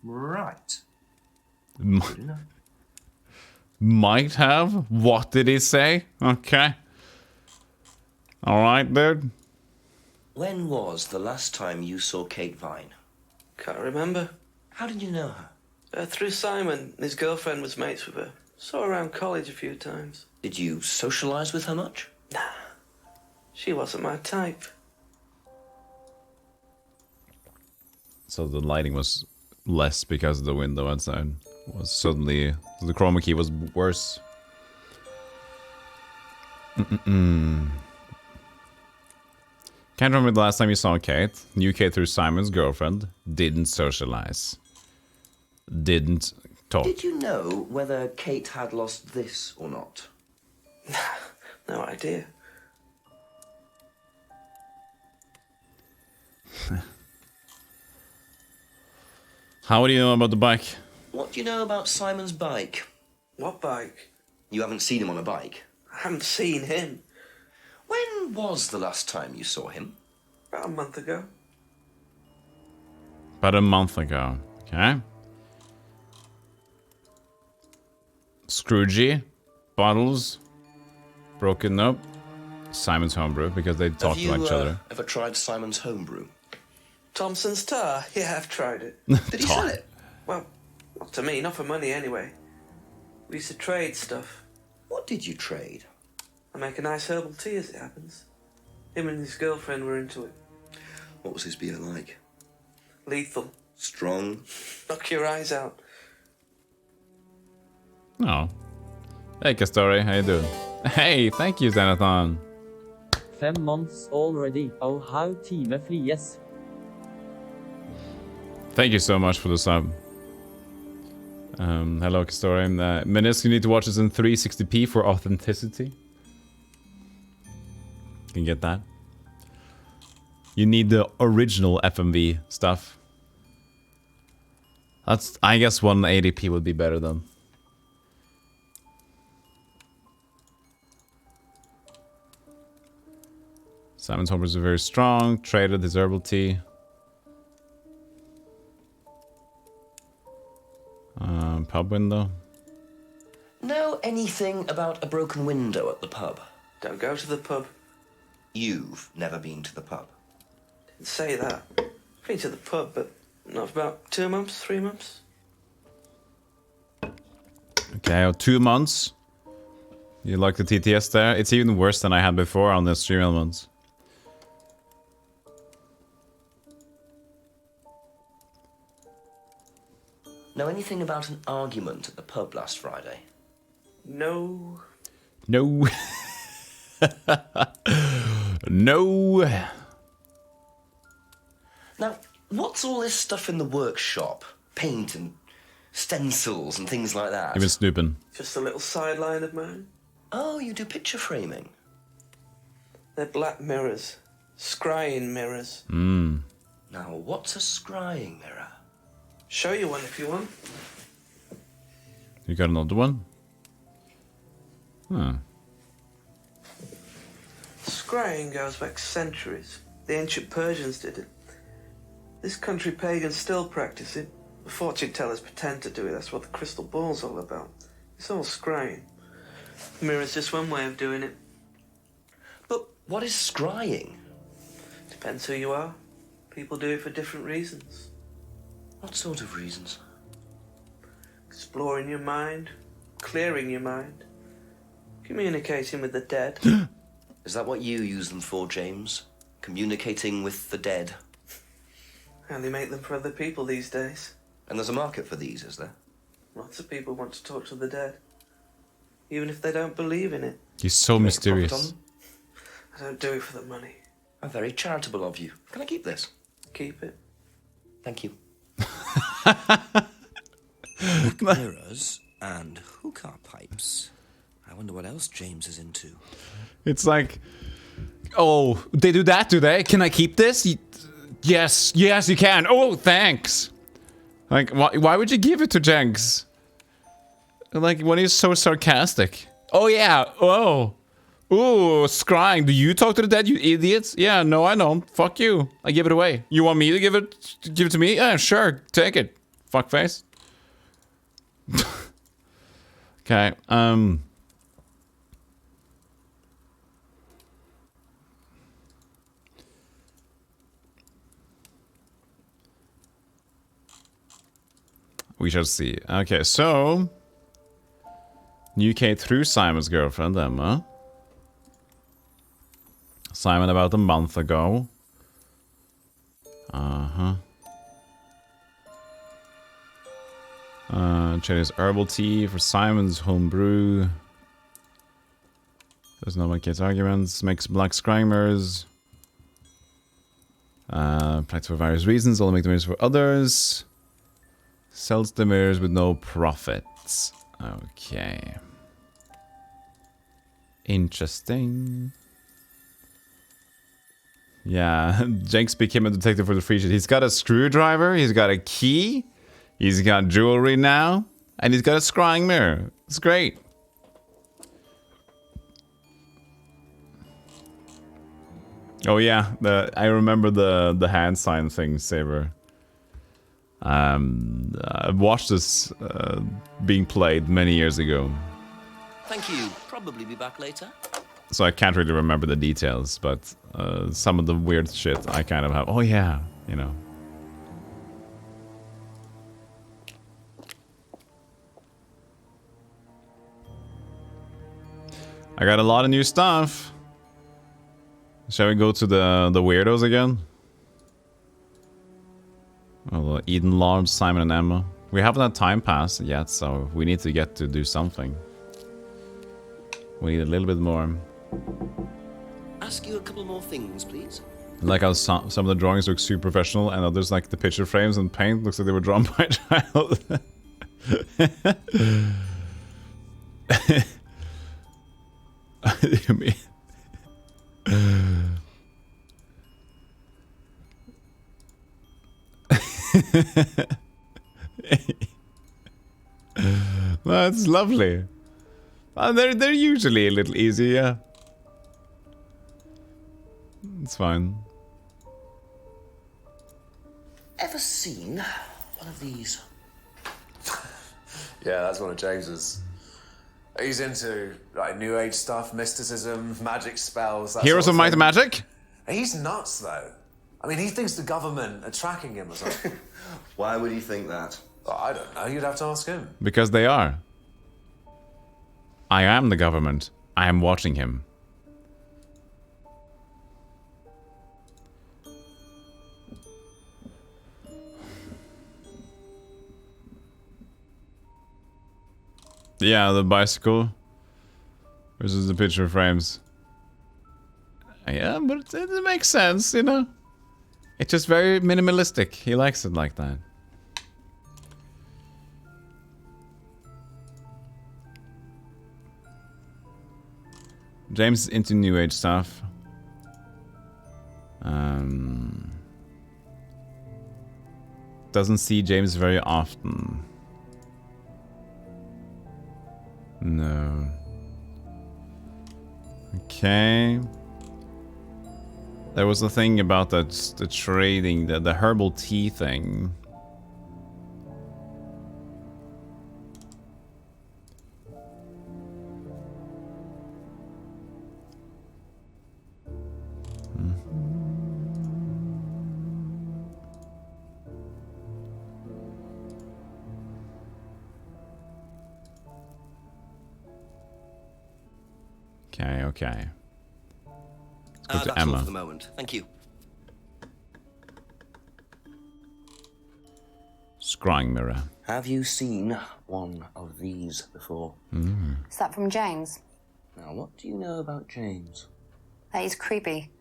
Right. M- enough. Might have? What did he say? Okay. Alright, dude. When was the last time you saw Kate Vine? Can't remember. How did you know her? Through Simon. His girlfriend was mates with her. Saw her around college a few times. Did you socialise with her much? Nah. She wasn't my type. So the lighting was less because of the window outside. Was suddenly the chroma key was worse. Can't remember the last time you saw Kate. Knew Kate through Simon's girlfriend. Didn't socialize. Didn't talk. Did you know whether Kate had lost this or not? No idea. How do you know about the bike? What do you know about Simon's bike? What bike? You haven't seen him on a bike. I haven't seen him. When was the last time you saw him? About a month ago. About a month ago. Okay. Scroogey. Bottles. Broken up. Simon's homebrew because they talked about each other. Ever tried Simon's homebrew? Thompson's tar? Yeah, I've tried it. Did he sell it? Well, not to me, not for money anyway. We used to trade stuff. What did you trade? I make a nice herbal tea as it happens. Him and his girlfriend were into it. What was his beer like? Lethal. Strong? Knock your eyes out. Oh. Hey, Castori, how you doing? Hey, thank you, Xanathon. 5 months already. Oh, how timefri, yes. Thank you so much for the sub. Hello, Castori. Menis, you need to watch this in 360p for authenticity. You can get that. You need the original FMV stuff. That's, I guess 180p would be better then. Simon's homebrews are very strong. Traded his herbal tea. Pub window. Know anything about a broken window at the pub? Don't go to the pub. You've never been to the pub? Didn't say that. I've been to the pub, but not for about 2 months, 3 months. Okay, 2 months. You like the TTS there? It's even worse than I had before on the stream elements. Know anything about an argument at the pub last Friday? No. No. No. Now, what's all this stuff in the workshop? Paint and stencils and things like that? You've been snooping. Just a little sideline of mine. Oh, you do picture framing? They're black mirrors. Scrying mirrors. Now, what's a scrying mirror? Show you one if you want. You got another one? Huh. Scrying goes back centuries. The ancient Persians did it. This country pagans still practice it. The fortune tellers pretend to do it. That's what the crystal ball's all about. It's all scrying. Mirror's just one way of doing it. But what is scrying? Depends who you are. People do it for different reasons. What sort of reasons? Exploring your mind, clearing your mind, communicating with the dead. Is that what you use them for, James? Communicating with the dead? I only make them for other people these days. And there's a market for these, is there? Lots of people want to talk to the dead, even if they don't believe in it. He's so mysterious. I don't do it for the money. How very charitable of you. Can I keep this? Keep it. Thank you. Mirrors and hookah pipes. I wonder what else James is into. It's like, oh, they do that, do they? Can I keep this? Yes, yes, you can. Oh, thanks. Like, why would you give it to Jenks? Like, when he's so sarcastic. Oh, yeah. Oh. Ooh, scrying. Do you talk to the dead, you idiots? Yeah, no, I don't. Fuck you. I give it away. You want me to give it to me? Yeah, sure. Take it. Fuckface. Okay, we shall see. Okay, so UK through Simon's girlfriend, Emma. Simon about a month ago. Cherry's herbal tea for Simon's homebrew. There's no one kids arguments. Makes black scrimers. Practice for various reasons. Only make the mirrors for others. Sells the mirrors with no profits. Okay. Interesting. Yeah, Jenks became a detective for the free shit. He's got a screwdriver. He's got a key. He's got jewelry now. And he's got a scrying mirror. It's great. Oh yeah, I remember the hand sign thing, Saber. I've watched this being played many years ago. Thank you. Probably be back later. So I can't really remember the details, but some of the weird shit I kind of have. Oh yeah, you know. I got a lot of new stuff. Shall we go to the weirdos again? Oh, Eden Lodge, Simon and Emma. We haven't had time pass yet, so we need to get to do something. We need a little bit more. Ask you a couple more things, please. Like how some of the drawings look super professional, and others, like the picture frames and paint, looks like they were drawn by a child. You mean? That's lovely. They're usually a little easy, yeah. It's fine. Ever seen one of these? Yeah, that's one of James's. He's into like new age stuff, mysticism, magic spells. Heroes of Might and Magic? He's nuts though. I mean, he thinks the government are tracking him or something. Why would he think that? I don't know. You'd have to ask him. Because they are. I am the government. I am watching him. Yeah, the bicycle versus the picture frames. Yeah, but it makes sense, you know? It's just very minimalistic. He likes it like that. James is into new age stuff. Doesn't see James very often. No. Okay. There was a thing about that, the trading, the herbal tea thing. Okay. Let's go to that's Emma. all for the moment. Thank you. Scrying mirror. Have you seen one of these before? Is that from James? Now, what do you know about James? That he's creepy.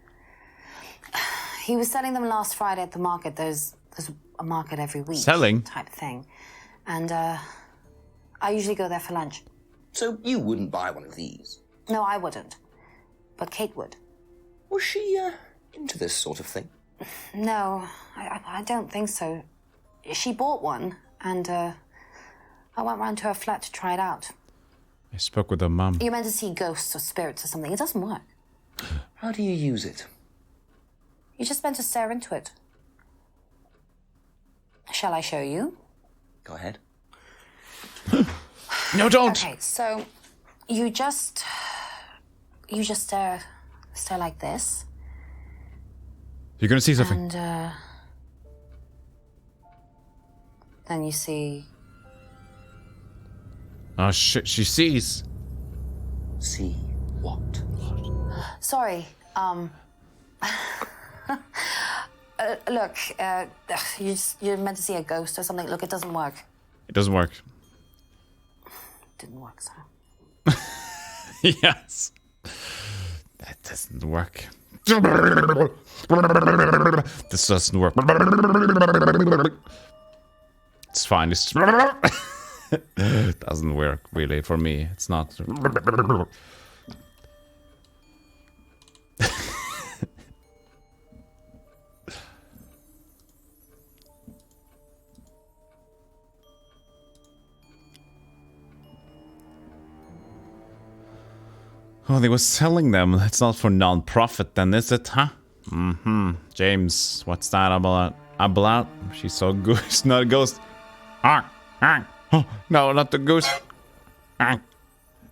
He was selling them last Friday at the market. There's a market every week. Selling? Type thing. And I usually go there for lunch. So you wouldn't buy one of these? No, I wouldn't. But Kate would. Was she, into this sort of thing? No, I don't think so. She bought one, and, I went round to her flat to try it out. I spoke with her mum. You're meant to see ghosts or spirits or something. It doesn't work. How do you use it? You're just meant to stare into it. Shall I show you? Go ahead. No, don't! Okay, so you just stare like this. You're gonna see something. And, then you see... Oh shit, she sees. See what? Sorry, look, you're meant to see a ghost or something. Look, it doesn't work. It doesn't work. Didn't work, so. Yes. That doesn't work. This doesn't work. It's fine. It doesn't work, really, for me. It's not. Oh, they were selling them. It's not for non-profit then, is it, huh? Mm-hmm. James, what's that about? About? She's so good. It's not a ghost. Oh, no, not the goose.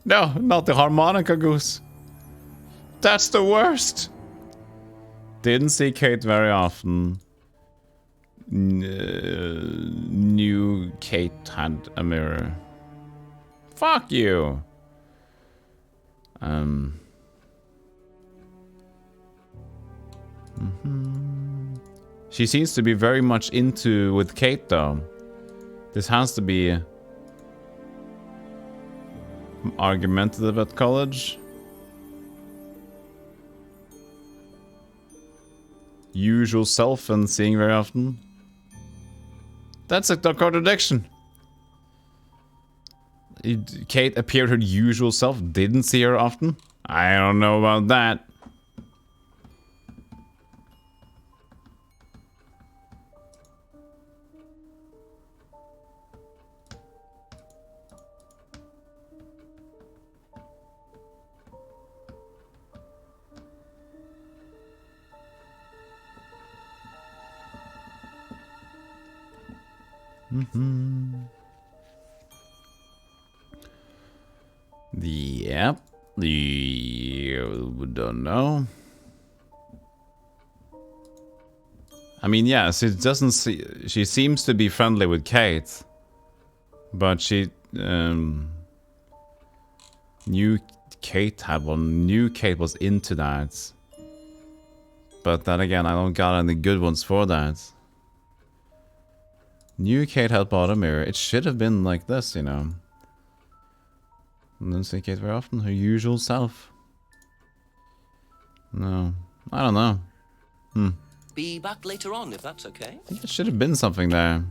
No, not the harmonica goose. That's the worst. Didn't see Kate very often. Knew Kate had a mirror. Fuck you. She seems to be very much into with Kate though. This has to be argumentative at college. Usual self and seeing very often. That's a contradiction. Kate appeared her usual self, didn't see her often? I don't know about that. Yep. Don't know. I mean, yes, it doesn't see. She seems to be friendly with Kate, but she knew Kate had one. Knew Kate was into that. But then again, I don't got any good ones for that. Knew Kate had bought a mirror. It should have been like this, you know. And didn't see Kate very often. Her usual self. No. I don't know. Be back later on, if that's okay. I think it should have been something there.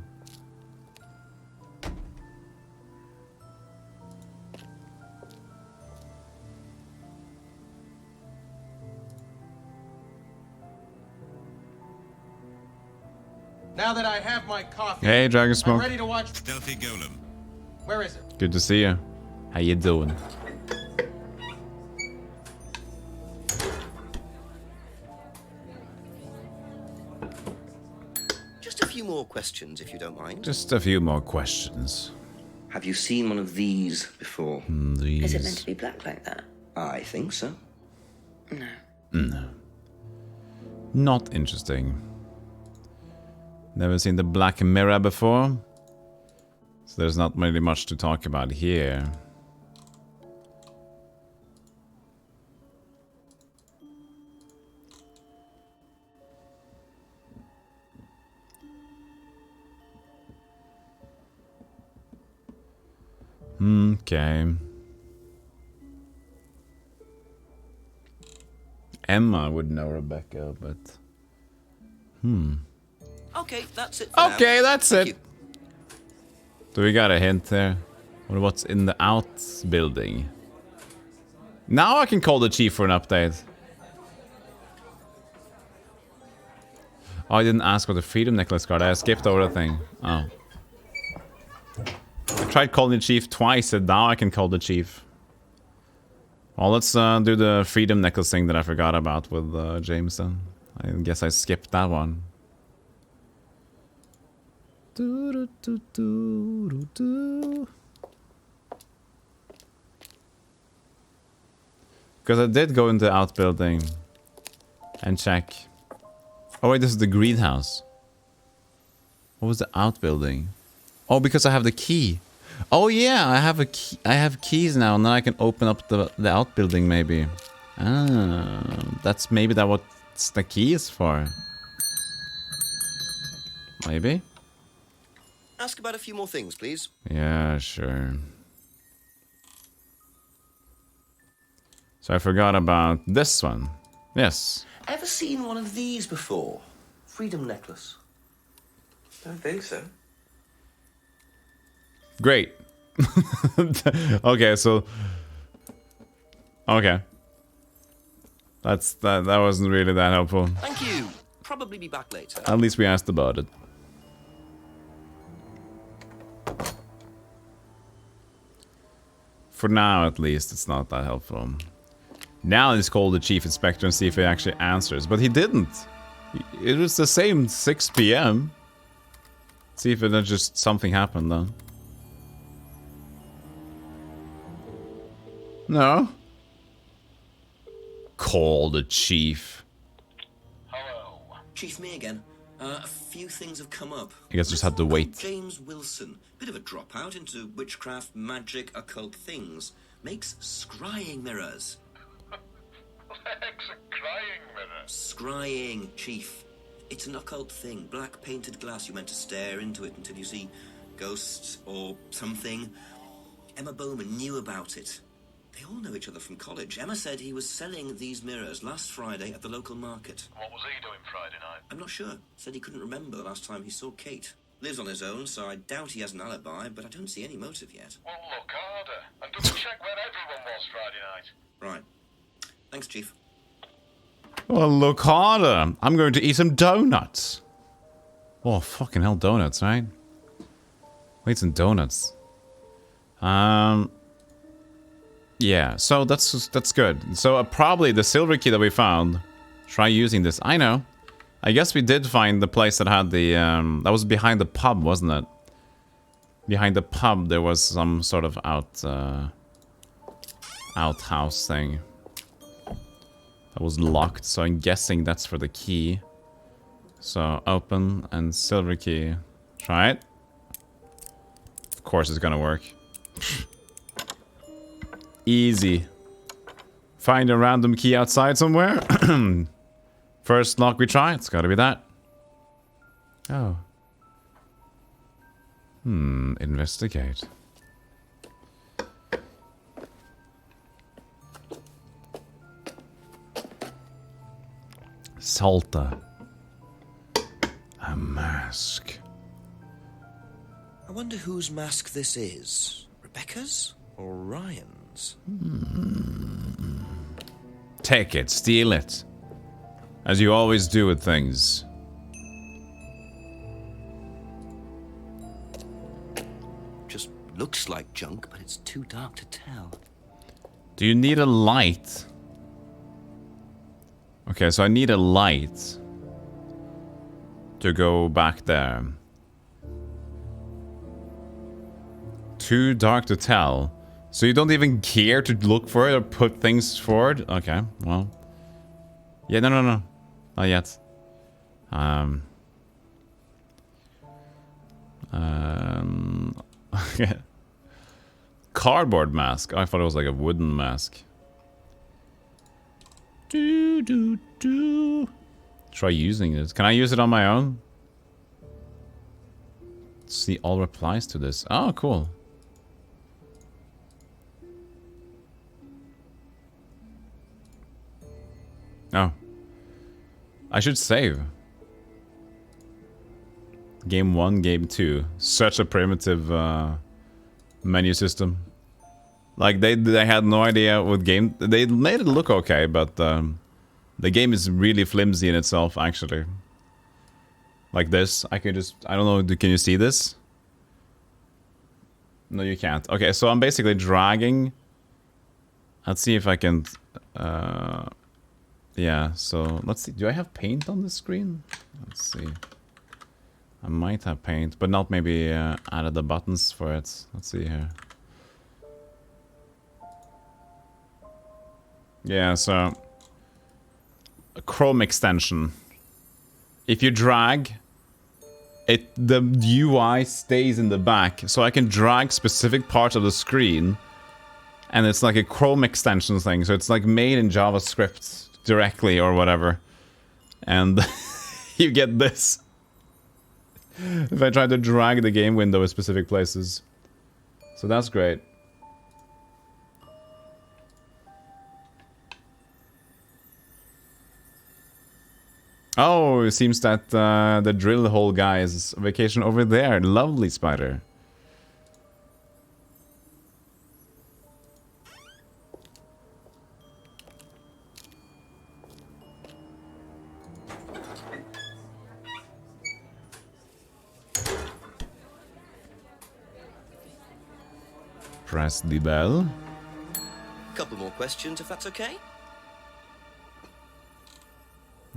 Now that I have my coffee, Hey, Dragon Smoke. I'm ready to watch Stealthygolem. Where is it? Good to see you. How you doing? Just a few more questions, if you don't mind. Just a few more questions. Have you seen one of these before? These. Is it meant to be black like that? I think so. No. No. Not interesting. Never seen the Black Mirror before. So there's not really much to talk about here. Okay. Emma would know Rebecca, but... Okay, that's it for now. Okay, that's Thank it. Do we got a hint there? Or what's in the outbuilding? Now I can call the chief for an update. Oh, I didn't ask for the freedom necklace card. I skipped over the thing. Oh. I tried calling the chief twice, and now I can call the chief. Well, let's do the freedom necklace thing that I forgot about with Jameson. I guess I skipped that one. Because I did go into the outbuilding and check. Oh wait, this is the greenhouse. What was the outbuilding? Oh, because I have the key. Oh yeah, I have a key. I have keys now, and then I can open up the outbuilding maybe. Ah, that's maybe that what the key is for. Maybe. Ask about a few more things, please. Yeah, sure. So I forgot about this one. Yes. Ever seen one of these before? Freedom necklace. Don't think so. Great. Okay, so okay. That wasn't really that helpful. Thank you. Probably be back later. At least we asked about it. For now, at least, it's not that helpful. Now let's call the chief inspector and see if he actually answers. But he didn't. It was the same 6 PM. See if it just something happened then. No. Call the chief. Hello. Chief, me again. A few things have come up. I guess just had to wait. James Wilson, bit of a dropout into witchcraft, magic, occult things, makes scrying mirrors. Scrying mirror. Scrying, Chief. It's an occult thing. Black painted glass. You're meant to stare into it until you see ghosts or something. Emma Bowman knew about it. They all know each other from college. Emma said he was selling these mirrors last Friday at the local market. What was he doing Friday night? I'm not sure. Said he couldn't remember the last time he saw Kate. Lives on his own, so I doubt he has an alibi, but I don't see any motive yet. Well, look harder. And double check where everyone was Friday night. Right. Thanks, Chief. Well, look harder. I'm going to eat some donuts. Oh, fucking hell, donuts, right? Wait, some donuts. Yeah, so that's good. So probably the silver key that we found. Try using this. I know. I guess we did find the place that had the that was behind the pub, wasn't it? Behind the pub there was some sort of outhouse thing. That was locked, so I'm guessing that's for the key. So open and silver key. Try it. Of course it's gonna work. Easy. Find a random key outside somewhere. First lock we try, it's gotta be that. Oh. Investigate. Salta. A mask. I wonder whose mask this is. Rebecca's or Ryan's? Take it, steal it. As you always do with things. Just looks like junk, but it's too dark to tell. Do you need a light? Okay, so I need a light to go back there. Too dark to tell. So you don't even care to look for it or put things forward? Okay, well. Yeah, no. Not yet. Cardboard mask. Oh, I thought it was like a wooden mask. Try using it. Can I use it on my own? See all replies to this. Oh, cool. Oh. I should save. Game 1, game 2. Such a primitive menu system. Like they had no idea what game. They made it look okay, but the game is really flimsy in itself. Actually, like this, I don't know. Can you see this? No, you can't. Okay, so I'm basically dragging. Let's see if I can. Yeah. So let's see. Do I have paint on the screen? Let's see. I might have paint, but not maybe added the buttons for it. Let's see here. Yeah, so a Chrome extension. If you drag, the UI stays in the back, so I can drag specific parts of the screen, and it's like a Chrome extension thing. So it's like made in JavaScript directly or whatever, and you get this. If I try to drag the game window in specific places, so that's great. Oh, it seems that the drill hole guy is on vacation over there. Lovely, Spider. Press the bell. Couple more questions, if that's okay.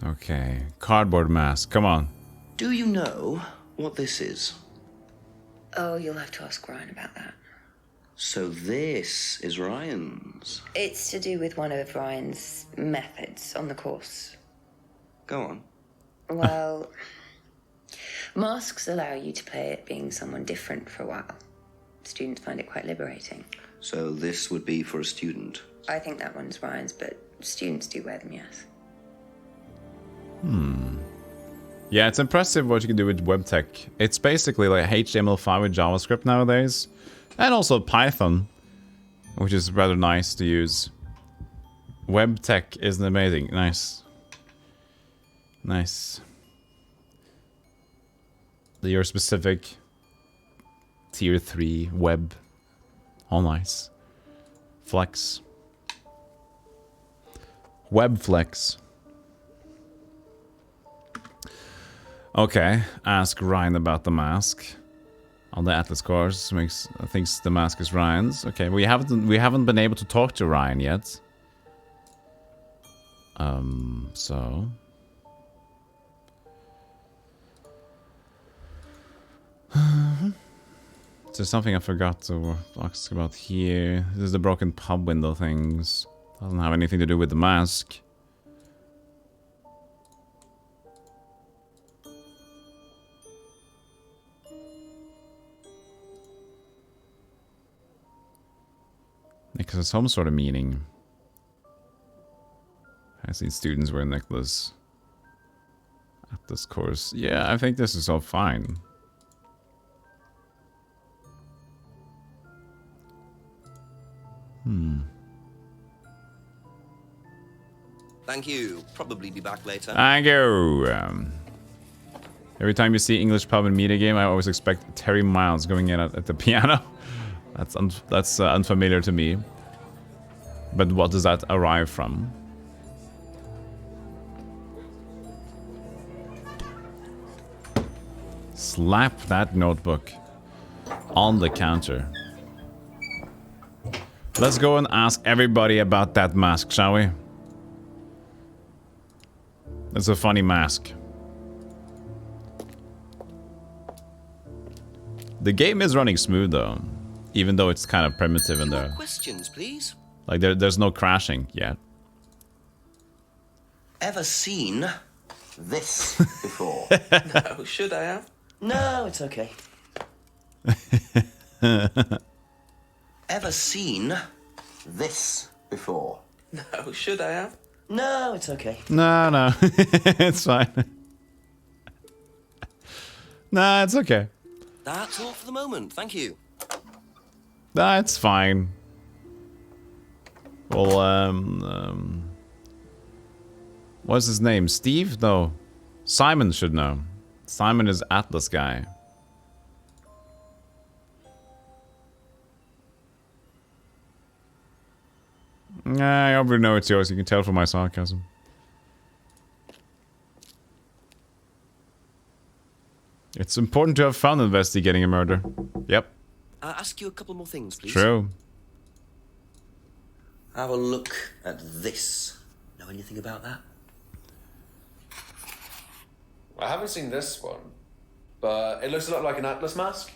Okay, cardboard mask, come on. Do you know what this is? Oh, you'll have to ask Ryan about that. So this is Ryan's. It's to do with one of Ryan's methods on the course. Go on. Well, masks allow you to play at being someone different for a while. Students find it quite liberating. So this would be for a student? I think that one's Ryan's, but students do wear them, yes. Yeah, it's impressive what you can do with web tech. It's basically like HTML5 with JavaScript nowadays. And also Python, which is rather nice to use. Web tech is amazing. Nice. Nice. Your specific tier 3 web. All nice. Flex. Web flex. Okay, ask Ryan about the mask. On the Atlas course, thinks the mask is Ryan's. Okay, we haven't been able to talk to Ryan yet. So is there something I forgot to ask about here? This is the broken pub window things. Doesn't have anything to do with the mask. Because it's some sort of meaning. I see students wear a necklace at this course. Yeah, I think this is all fine. Thank you. Probably be back later. Thank you. Every time you see English pub and media game, I always expect Terry Miles going in at the piano. That's unfamiliar to me. But what does that arrive from? Slap that notebook on the counter. Let's go and ask everybody about that mask, shall we? It's a funny mask. The game is running smooth though, even though it's kind of primitive in there. Questions, please. Like there's no crashing yet. Ever seen this before? No, should I have? No, it's okay. Ever seen this before? No, should I have? No, it's okay. No, it's fine. Nah, it's okay. That's all for the moment. Thank you. Nah, it's fine. Well, what's his name? Steve? No. Simon should know. Simon is Atlas guy. I already know it's yours. You can tell from my sarcasm. It's important to have fun investigating a murder. Yep. Ask you a couple more things, please. True. Have a look at this. Know anything about that? I haven't seen this one, but it looks a lot like an Atlas mask.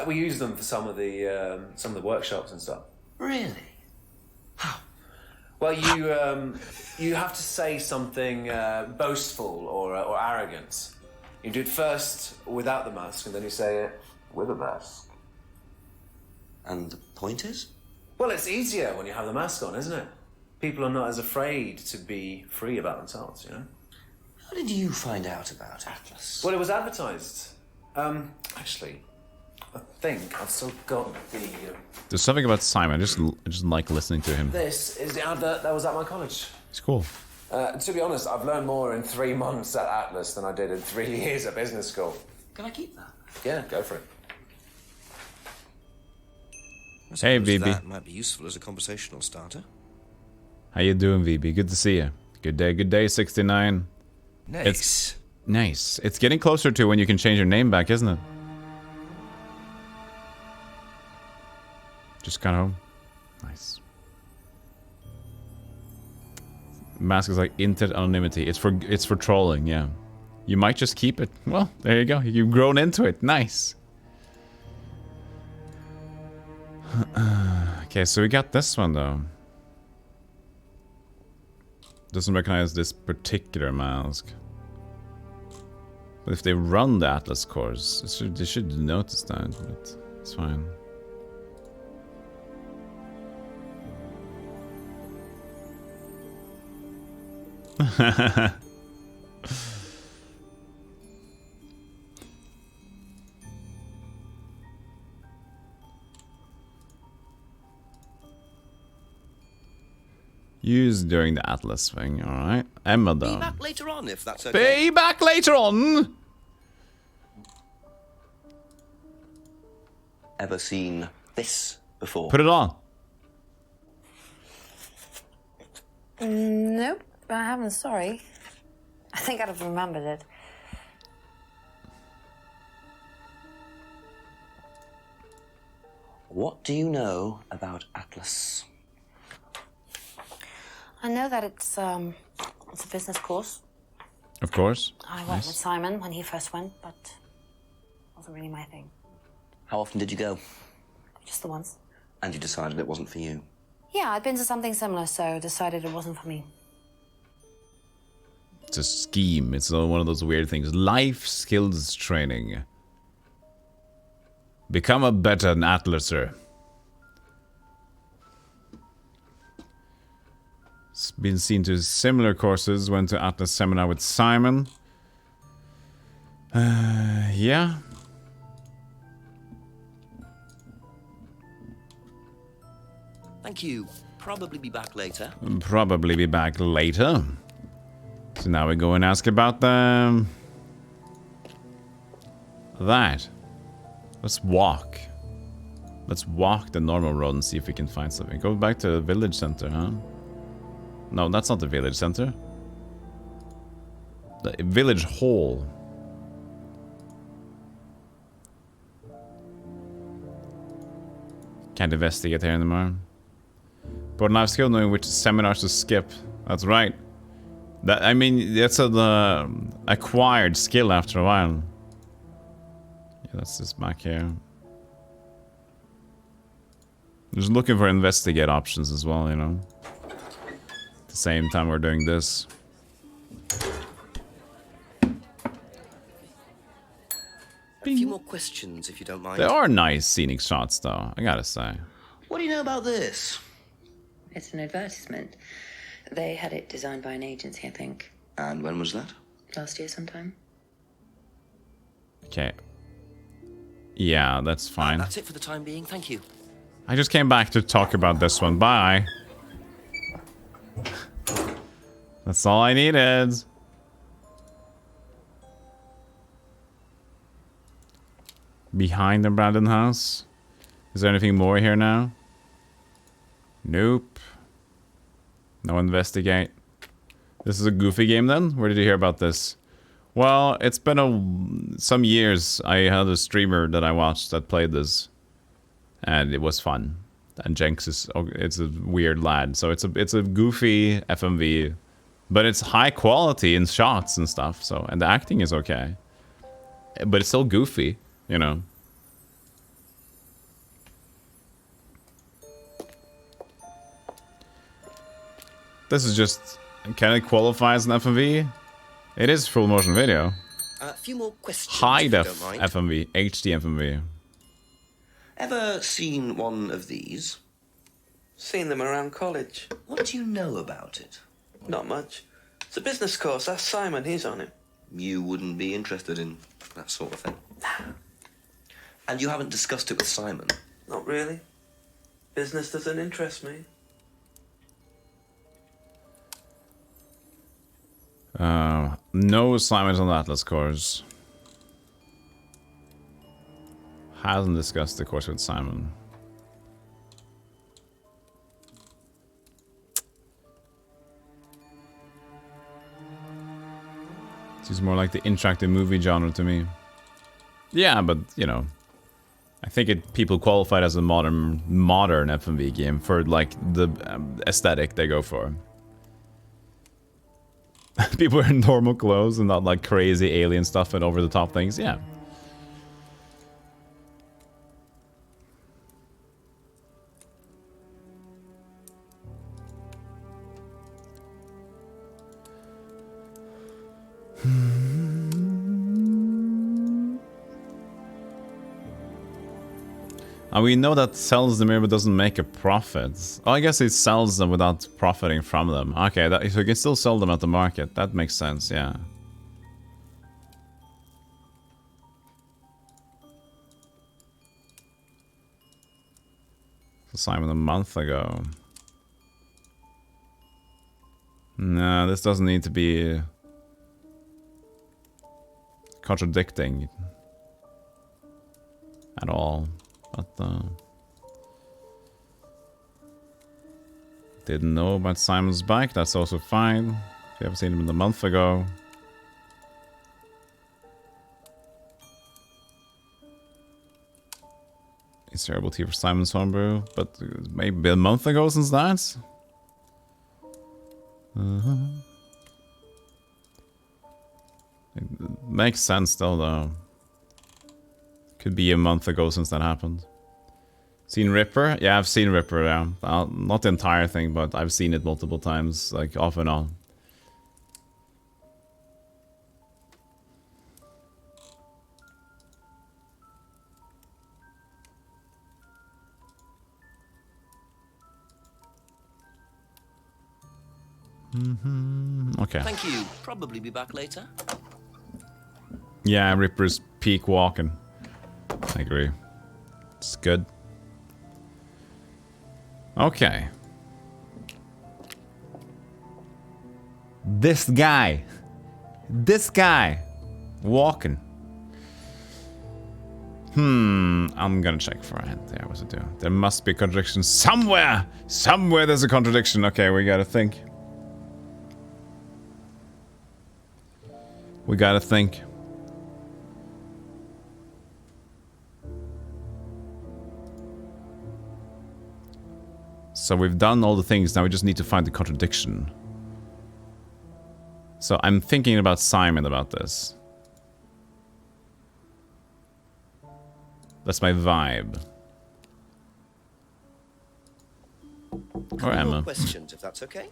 We use them for some of the workshops and stuff. Really? Well, you have to say something boastful or arrogant. You do it first without the mask, and then you say it with a mask. And the point is? Well, it's easier when you have the mask on, isn't it? People are not as afraid to be free about themselves, you know? How did you find out about Atlas? Well, it was advertised. Actually, I think I've still got the... There's something about Simon. I just like listening to him. This is the advert that was at my college. It's cool. To be honest, I've learned more in 3 months at Atlas than I did in 3 years at business school. Can I keep that? Yeah, go for it. Hey, VB. That might be useful as a conversational starter. How you doing, VB? Good to see you. Good day, 69. Nice. It's nice. It's getting closer to when you can change your name back, isn't it? Just got home. Nice. Mask is like internet anonymity. It's for trolling, yeah. You might just keep it. Well, there you go. You've grown into it. Nice. Okay, so we got this one though. Doesn't recognize this particular mask. But if they run the Atlas course, they should notice that, but it's fine. Used during the Atlas thing, alright. Emma though. Be back later on if that's okay. Be back later on! Ever seen this before? Put it on. Nope, I haven't, sorry. I think I'd have remembered it. What do you know about Atlas? I know that it's a business course. Of course. I went with Simon when he first went, but it wasn't really my thing. How often did you go? Just the once. And you decided it wasn't for you? Yeah, I'd been to something similar, so decided it wasn't for me. It's a scheme. It's one of those weird things. Life skills training. Become a better Atlaser. It's been seen to similar courses. Went to Atlas seminar with Simon. Yeah. Thank you. Probably be back later. Probably be back later. So now we go and ask about the... that. Let's walk. Let's walk the normal road and see if we can find something. Go back to the village center, huh? No, that's not the village center. The village hall. Can't investigate here anymore. But now skill knowing which seminars to skip. That's right. That, I mean, that's an acquired skill after a while. Yeah, that's this back here. Just looking for investigate options as well, you know. At the same time we're doing this. A few more questions, if you don't mind. There are nice scenic shots, though, I gotta say. What do you know about this? It's an advertisement. They had it designed by an agency, I think. And when was that? Last year sometime. Okay. Yeah, that's fine. That's it for the time being, thank you. I just came back to talk about this one. Bye. That's all I needed. Behind the Brandon house? Is there anything more here now? Nope. No investigate. This is a goofy game then? Where did you hear about this? Well, it's been some years. I had a streamer that I watched that played this. And it was fun. And Jenks it's a weird lad. So it's a goofy FMV. But it's high quality in shots and stuff. So, and the acting is okay. But it's still goofy, you know. This is just... Can it qualify as an FMV? It is full motion video. A few more questions. High if you def don't mind. FMV. HD FMV. Ever seen one of these? Seen them around college. What do you know about it? Not much. It's a business course. Ask Simon, he's on it. You wouldn't be interested in that sort of thing. And you haven't discussed it with Simon? Not really. Business doesn't interest me. No Simon's on the Atlas course. Hasn't discussed the course with Simon. Seems more like the interactive movie genre to me. Yeah, but you know, I think people qualified as a modern FMV game for like the aesthetic they go for. People wearing normal clothes and not like crazy alien stuff and over the top things. Yeah. And we know that sells them here but doesn't make a profit. Oh, I guess it sells them without profiting from them. Okay, so you can still sell them at the market. That makes sense, yeah. Simon a month ago. No, this doesn't need to be contradicting at all. But didn't know about Simon's bike. That's also fine. If you haven't seen him a month ago. It's terrible tea for Simon's homebrew, but maybe a month ago since that. It makes sense still, though. Could be a month ago since that happened. Seen Ripper? Yeah, I've seen Ripper, yeah. Not the entire thing, but I've seen it multiple times, like off and on. Okay. Thank you. Probably be back later. Yeah, Ripper's peak walking. I agree. It's good. Okay. This guy. Walking. I'm gonna check for it. There, what's it do? There must be a contradiction somewhere! Somewhere there's a contradiction. Okay, we gotta think. So we've done all the things, now we just need to find the contradiction. So I'm thinking about Simon about this. That's my vibe. Or Emma. More questions, if that's okay.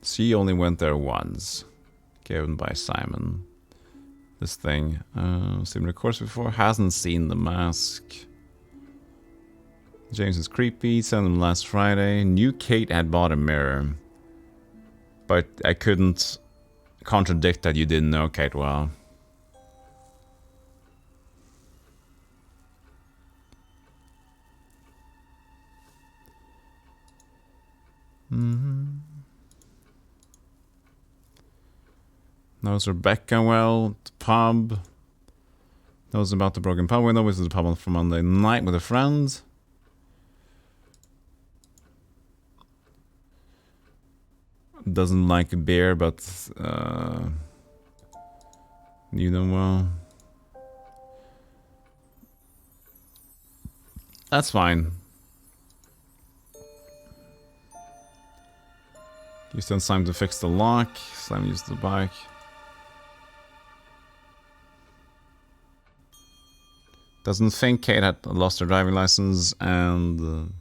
She only went there once. Given by Simon. This thing. Seen the course before. Hasn't seen the mask. James is creepy. Sent him last Friday. Knew Kate had bought a mirror. But I couldn't contradict that you didn't know Kate well. Knows Rebecca well. The pub. Knows about the broken pub window. Visits the pub from Monday night with a friend. Doesn't like beer, but you know well. That's fine. Used time to fix the lock. Slam used the bike. Doesn't think Kate had lost her driving license and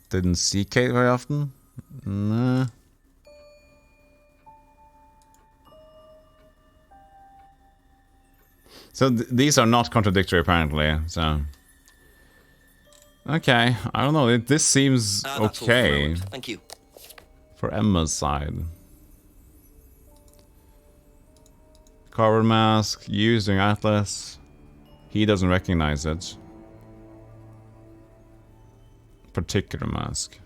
didn't see Kate very often. Nah. So these are not contradictory apparently, so... Okay, I don't know, this seems okay. Thank you. For Emma's side. Carver mask, using Atlas. He doesn't recognize it. Particular mask.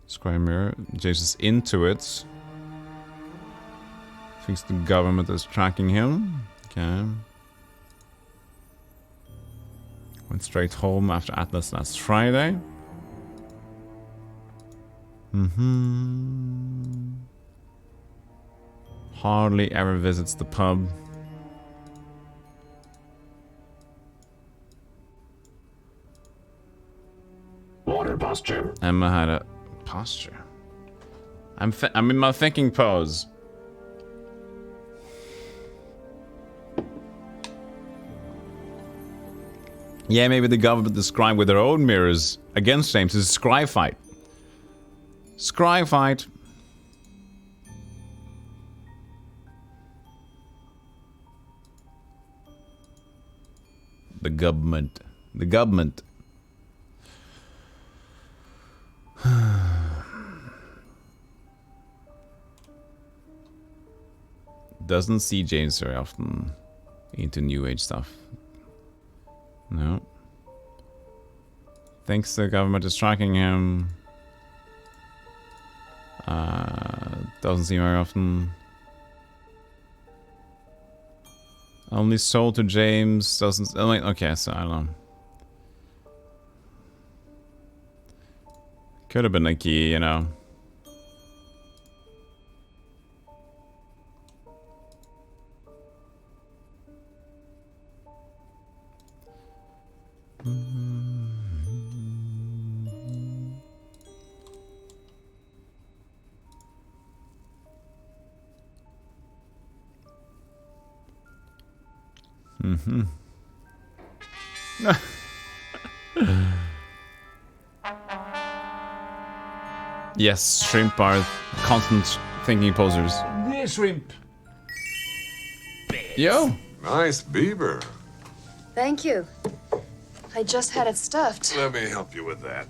Square mirror. James is into it. Thinks the government is tracking him. Okay. Went straight home after Atlas last Friday. Hardly ever visits the pub. Water posture. Emma had a posture. I'm in my thinking pose. Yeah, maybe the government is scrying with their own mirrors against James. It's a scry fight. Scry fight. The government. The government. Doesn't see James very often into New Age stuff. No. Thinks the government is tracking him. Doesn't see very often. Only sold to James. Doesn't. Oh, wait, okay, so I don't know. Could have been a key, you know. Yes, shrimp are constant thinking posers. The shrimp. Yo! Nice beaver. Thank you. I just had it stuffed. Let me help you with that.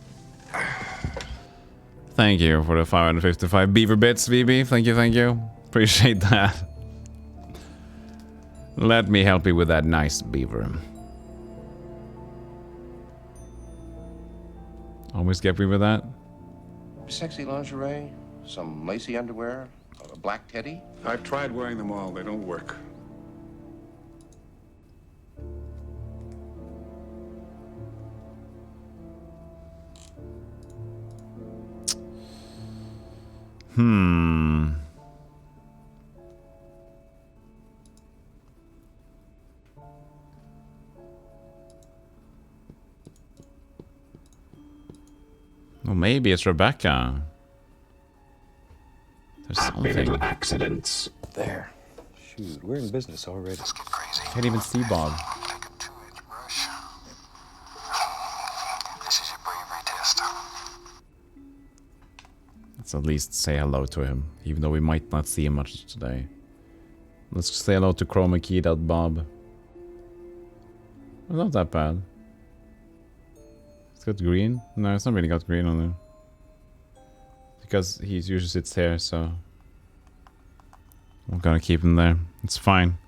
Thank you for the 555 beaver bits, VB. Thank you, thank you. Appreciate that. Let me help you with that nice beaver. Always get me with that. Sexy lingerie, some lacy underwear, a black teddy. I've tried wearing them all. They don't work. Well, maybe it's Rebecca. There's Happy something. little accidents. There. Shoot, we're in business already. Let's get crazy. Can't even see Bob. This is your bravery test. Let's at least say hello to him, even though we might not see him much today. Let's say hello to Chroma Keyed out Bob. Well, not that bad. It's got green? No, it's not really got green on there. Because he usually sits here, so... we're gonna keep him there. It's fine.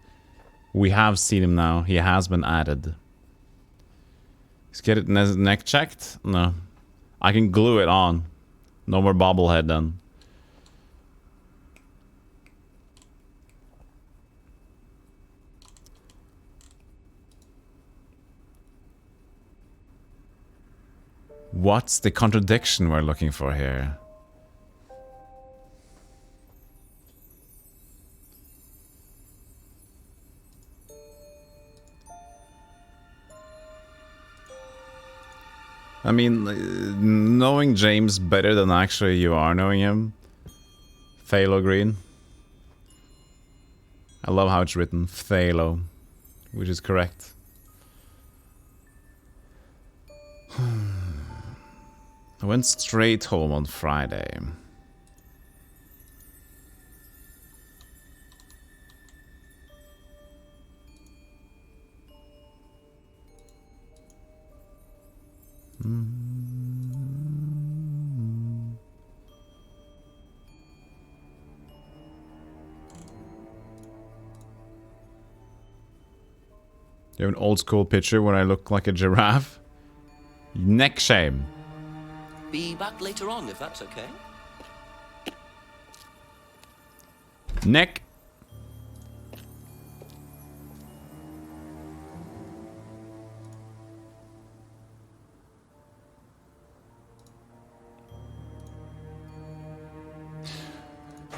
We have seen him now. He has been added. Let's get it neck checked? No. I can glue it on. No more bobblehead then. What's the contradiction we're looking for here? I mean, knowing James better than actually you are knowing him. Phalo Green. I love how it's written. Phalo. Which is correct. I went straight home on Friday. You have an old school picture where I look like a giraffe? Neck shame. Be back later on, if that's okay. Neck.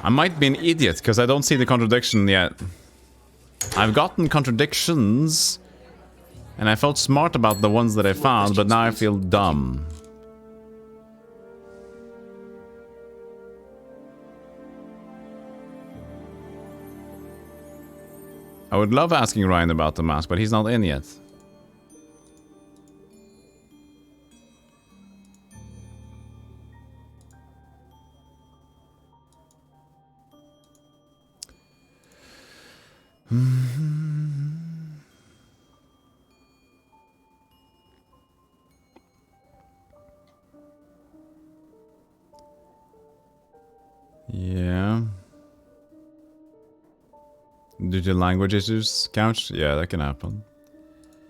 I might be an idiot because I don't see the contradiction yet. I've gotten contradictions and I felt smart about the ones that I found, but now I feel dumb. I would love asking Ryan about the mask, but he's not in yet. Yeah. Did your language issues count? Yeah, that can happen.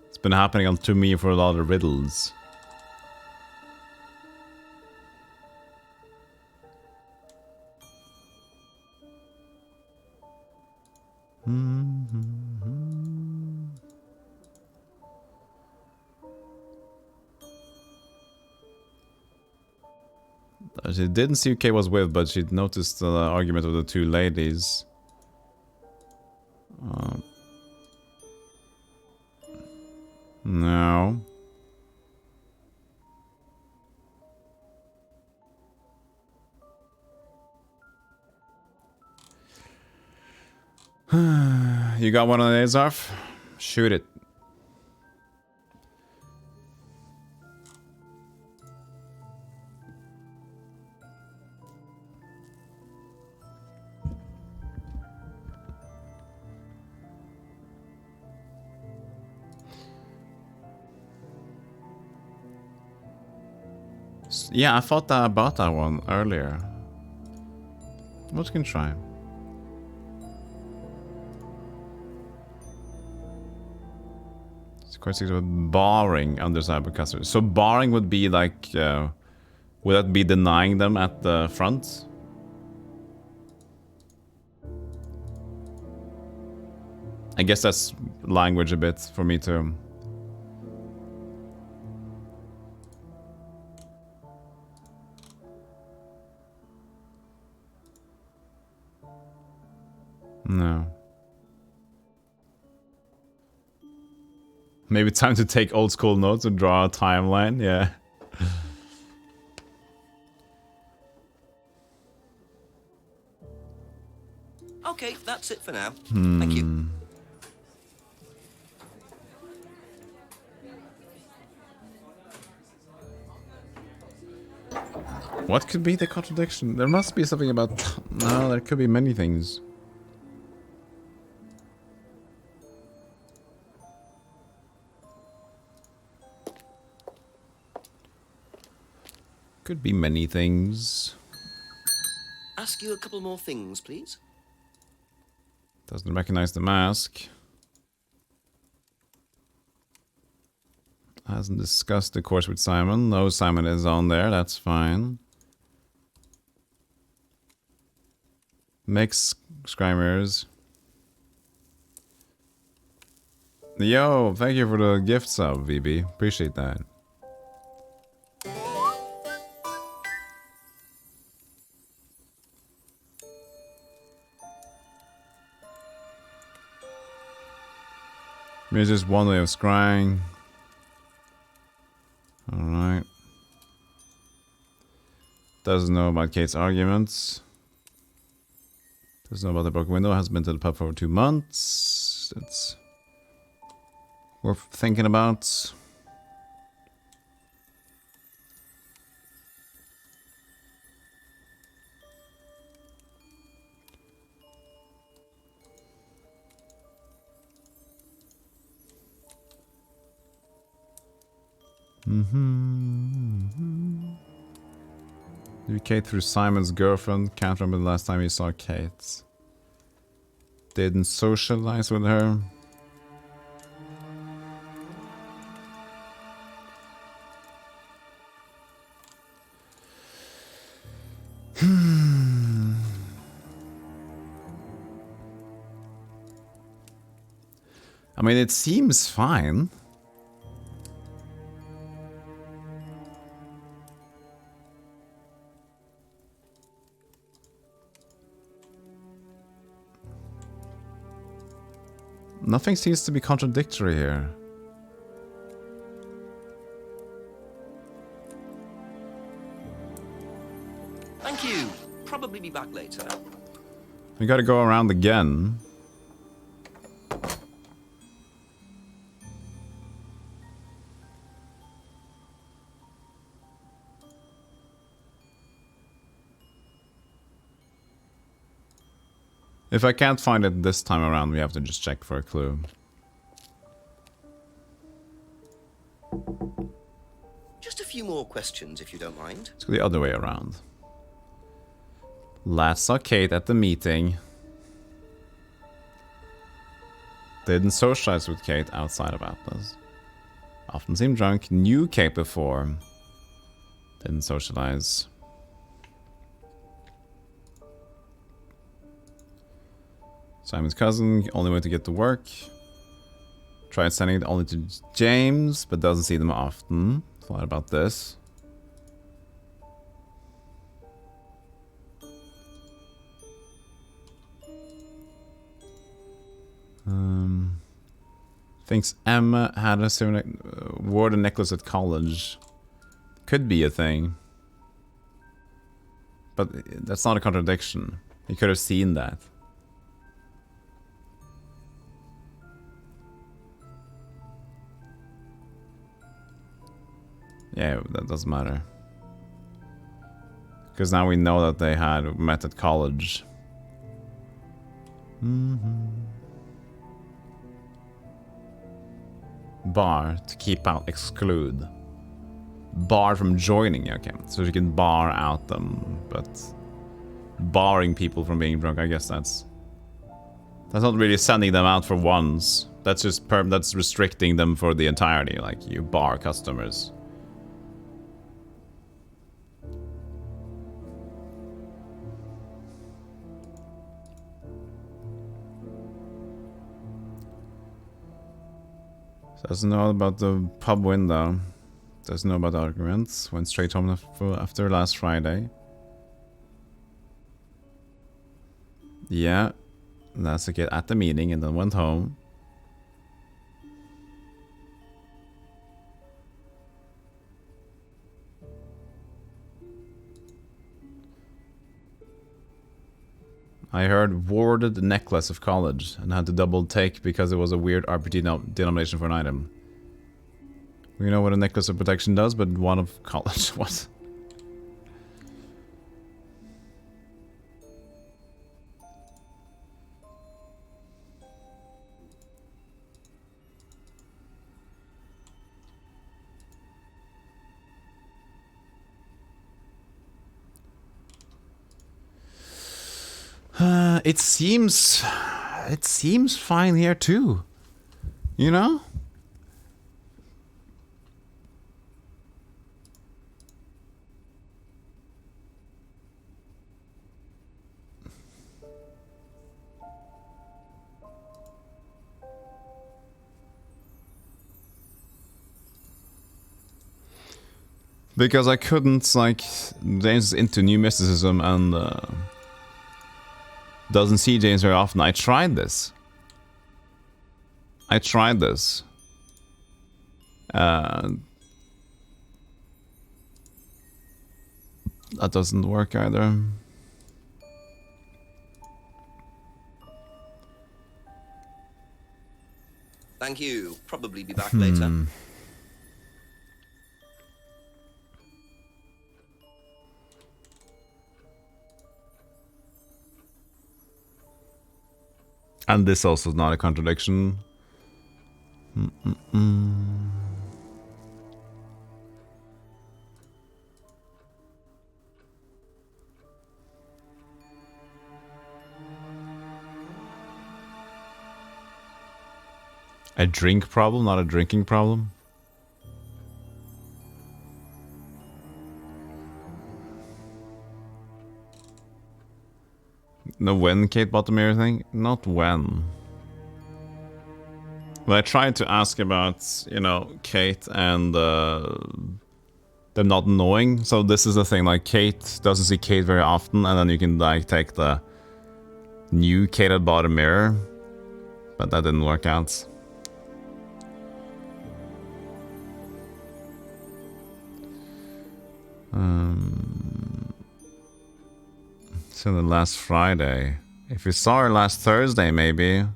It's been happening to me for a lot of riddles. She didn't see who Kay was with, but she noticed the argument of the two ladies. No. You got one of these off? Shoot it. Yeah, I thought about that one earlier. What can try? It's quite six with barring undesirable customers. So barring would be like, would that be denying them at the front? I guess that's language a bit for me to. No. Maybe time to take old school notes and draw a timeline, yeah. Okay, that's it for now. Thank you. What could be the contradiction? There must be something about... No, there could be many things. Could be many things. Ask you a couple more things, please. Doesn't recognize the mask. Hasn't discussed the course with Simon. No, Simon is on there. That's fine. Mix scrimers. Yo, thank you for the gift sub, VB. Appreciate that. There's just one way of scrying. Alright. Doesn't know about Kate's arguments. Doesn't know about the broken window. Hasn't been to the pub for 2 months. It's worth thinking about. Kate through Simon's girlfriend. Can't remember the last time you saw Kate. Didn't socialize with her. I mean, it seems fine. Nothing seems to be contradictory here. Thank you. Probably be back later. We gotta go around again. If I can't find it this time around, we have to just check for a clue. Just a few more questions, if you don't mind. Let's go the other way around. Last saw Kate at the meeting. Didn't socialize with Kate outside of Atlas. Often seemed drunk. Knew Kate before. Didn't socialize. Simon's cousin, only way to get to work. Tried sending it only to James, but doesn't see them often. Thought about this. Thinks Emma had a similar wore the necklace at college. Could be a thing. But that's not a contradiction. He could have seen that. Yeah, that doesn't matter. Because now we know that they had met at college. Bar to keep out, exclude. Bar from joining, okay. So you can bar out them, but barring people from being drunk, I guess that's not really sending them out for once. That's just that's restricting them for the entirety, like you bar customers. Doesn't know about the pub window. Doesn't know about the arguments. Went straight home after last Friday. Yeah. That's a kid at the meeting and then went home. I heard warded the necklace of college and had to double take because it was a weird RPT denomination for an item. We know what a necklace of protection does, but one of college. What? It seems fine here too. You know? Because I couldn't, like, James is into new mysticism and doesn't see James very often. I tried this. I tried this. That doesn't work either. Thank you. Probably be back later. And this also is not a contradiction. A drink problem, not a drinking problem. No, when Kate bought the mirror thing? Not when. Well, I tried to ask about, you know, Kate and them not knowing. So this is the thing, like Kate doesn't see Kate very often, and then you can like take the new Kate that bought a mirror. But that didn't work out. So the last Friday. If we saw her last Thursday, maybe.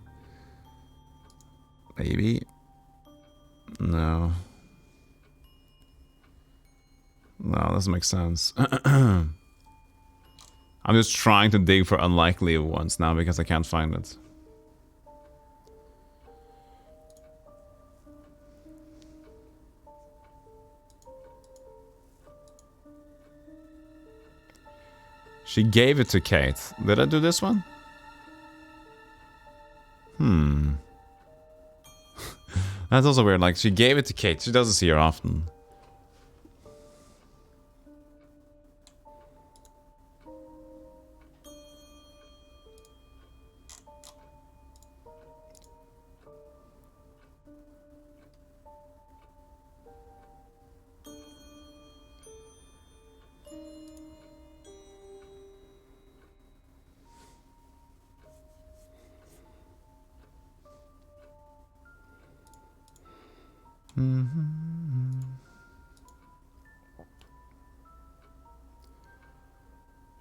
Maybe. No. No, doesn't make sense. I'm just trying to dig for unlikely ones now because I can't find it. She gave it to Kate. Did I do this one? That's also weird. Like, she gave it to Kate. She doesn't see her often.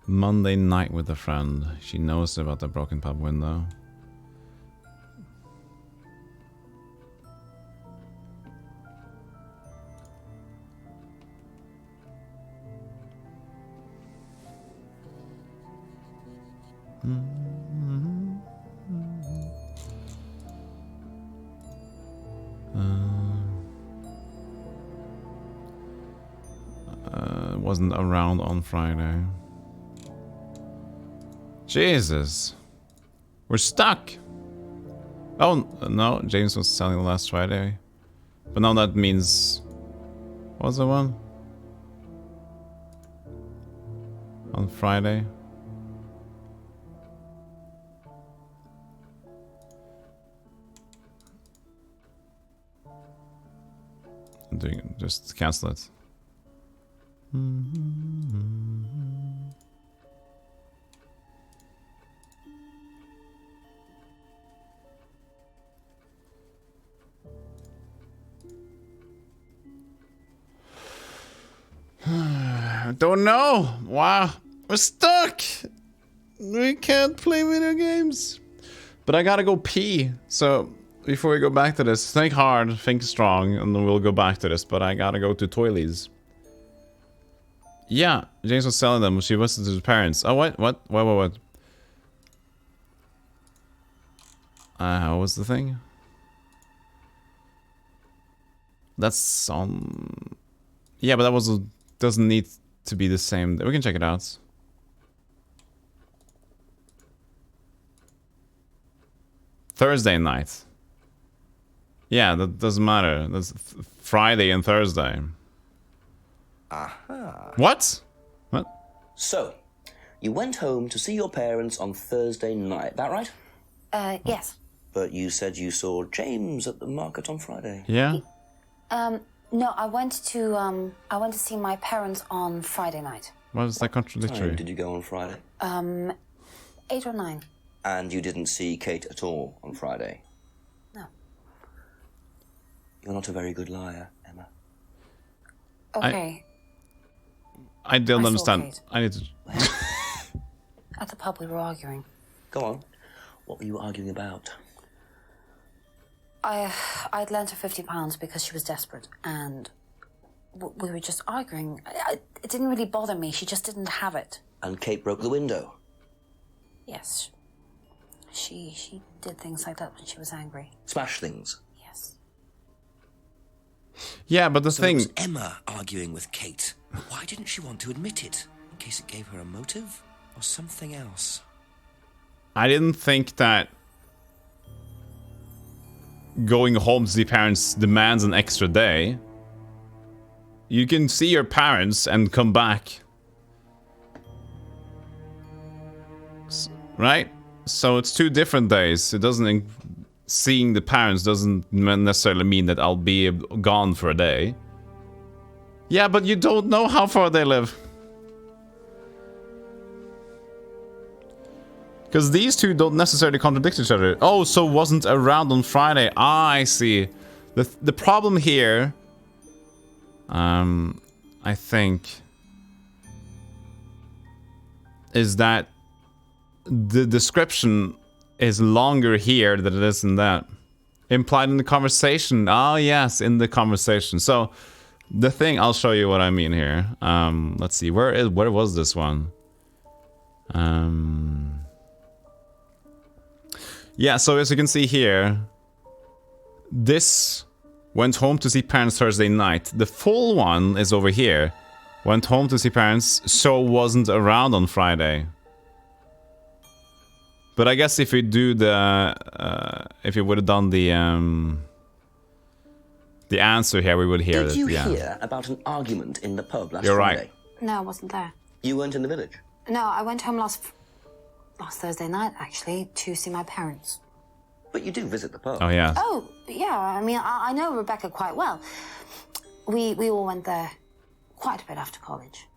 Monday night with a friend. She knows about the broken pub window. Wasn't around on Friday. Jesus. We're stuck. Oh, no. James was selling last Friday. But now that means... What's the one? On Friday. I'm doing... Just cancel it. Don't know. Wow. We're stuck. We can't play video games. But I gotta go pee. So before we go back to this, think hard, think strong, and then we'll go back to this. But I gotta go to toilies. Yeah, James was selling them. She was to his parents. Oh, what? What was the thing? That's on... Yeah, but that was... Doesn't need to be the same. We can check it out. Thursday night. Yeah, that doesn't matter. That's Friday and Thursday. Aha. What? What? So, you went home to see your parents on Thursday night, that right? Yes. But you said you saw James at the market on Friday. Yeah? No, I went to see my parents on Friday night. Why is that contradictory? Time did you go on Friday? 8 or 9. And you didn't see Kate at all on Friday? No. You're not a very good liar, Emma. Okay. I don't I saw understand. Kate. I need to... At the pub, we were arguing. Go on. What were you arguing about? I'd lent her £50 because she was desperate, and we were just arguing. It didn't really bother me. She just didn't have it. And Kate broke the window? Yes. She did things like that when she was angry. Smash things? Yes. Yeah, but the So thing... it was Emma arguing with Kate. Why didn't she want to admit it? In case it gave her a motive? Or something else? I didn't think that going home to see parents demands an extra day. You can see your parents and come back. Right? So it's 2 different days. It doesn't... Seeing the parents doesn't necessarily mean that I'll be gone for a day. Yeah, but you don't know how far they live. Because these two don't necessarily contradict each other. Oh, so wasn't around on Friday. Ah, I see. The problem here... I think... is that the description is longer here than it is in that. Implied in the conversation. Oh, yes, in the conversation. So, the thing... I'll show you what I mean here. Let's see. Where was this one? Yeah, so as you can see here, this went home to see parents Thursday night. The full one is over here. Went home to see parents, so wasn't around on Friday. But I guess if we do the... if you would have done the answer here, we would hear it. Did you hear about an argument in the pub last You're Friday? right. No, I wasn't there. You weren't in the village? No, I went home last Thursday night, actually, to see my parents. But you do visit the pub. Oh, yeah. Oh, yeah, I mean, I know Rebecca quite well. We all went there quite a bit after college.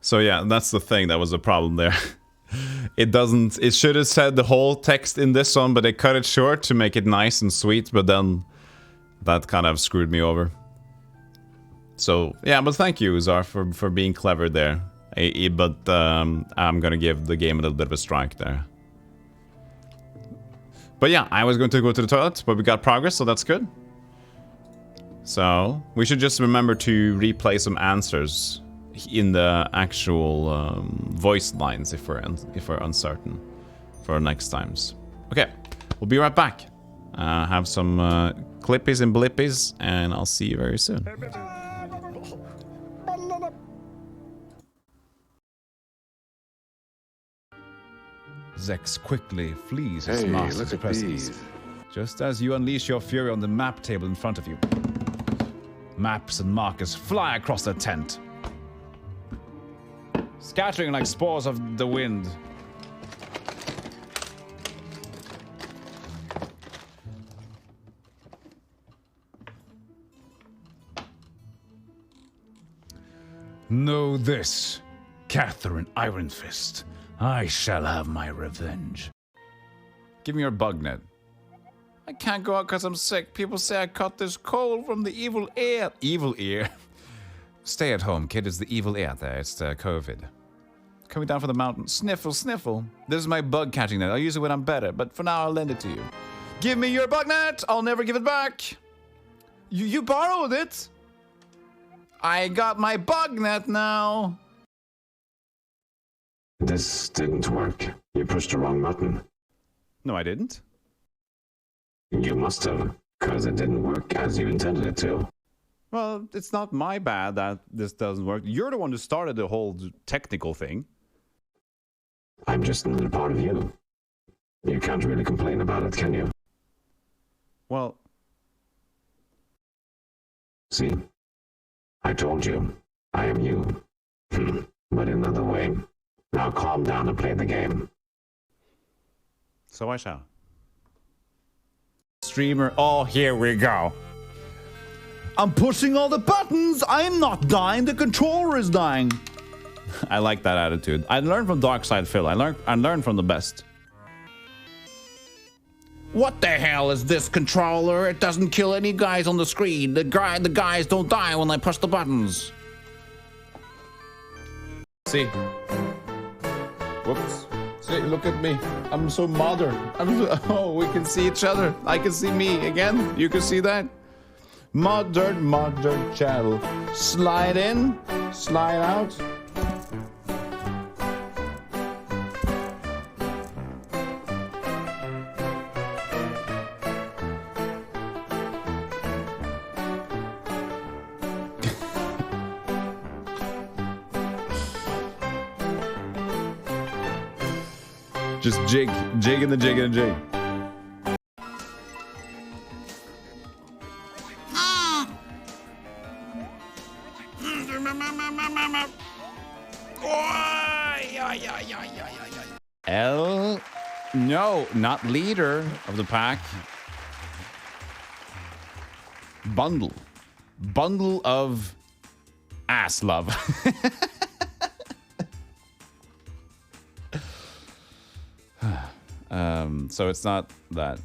So yeah, that's the thing. That was the problem there. It should have said the whole text in this one, but they cut it short to make it nice and sweet, but then that kind of screwed me over. So yeah, but thank you, Uzar, for being clever there. But I'm gonna give the game a little bit of a strike there. But yeah, I was going to go to the toilet, but we got progress, so that's good. So we should just remember to replay some answers in the actual voice lines if we're uncertain for next times. Okay, we'll be right back. Have some clippies and blippies, and I'll see you very soon. Zex quickly flees his master's presence. Just as you unleash your fury on the map table in front of you. Maps and markers fly across the tent, scattering like spores of the wind. Know this, Catherine Ironfist. I shall have my revenge. Give me your bug net. I can't go out because I'm sick. People say I caught this cold from the evil air. Evil ear? Stay at home, kid. It's the evil air there. It's COVID. Coming down from the mountain. Sniffle, sniffle. This is my bug catching net. I'll use it when I'm better, but for now I'll lend it to you. Give me your bug net. I'll never give it back. You borrowed it. I got my bug net now. This didn't work. You pushed the wrong button. No, I didn't. You must have, because it didn't work as you intended it to. Well, it's not my bad that this doesn't work. You're the one who started the whole technical thing. I'm just another part of you. You can't really complain about it, can you? Well... See? I told you. I am you. But in another way. Now calm down and play the game. So I shall. Streamer, oh, here we go. I'm pushing all the buttons. I'm not dying. The controller is dying. I like that attitude. I learned from Darkside Phil. I learned from the best. What the hell is this controller? It doesn't kill any guys on the screen. The guys don't die when I push the buttons. See? Whoops. See, look at me. I'm so modern. Oh, we can see each other. I can see me again. You can see that? Modern channel. Slide in, slide out. Just jig and the jig and the jig. L, no, not leader of the pack. Bundle of ass love. So it's not that.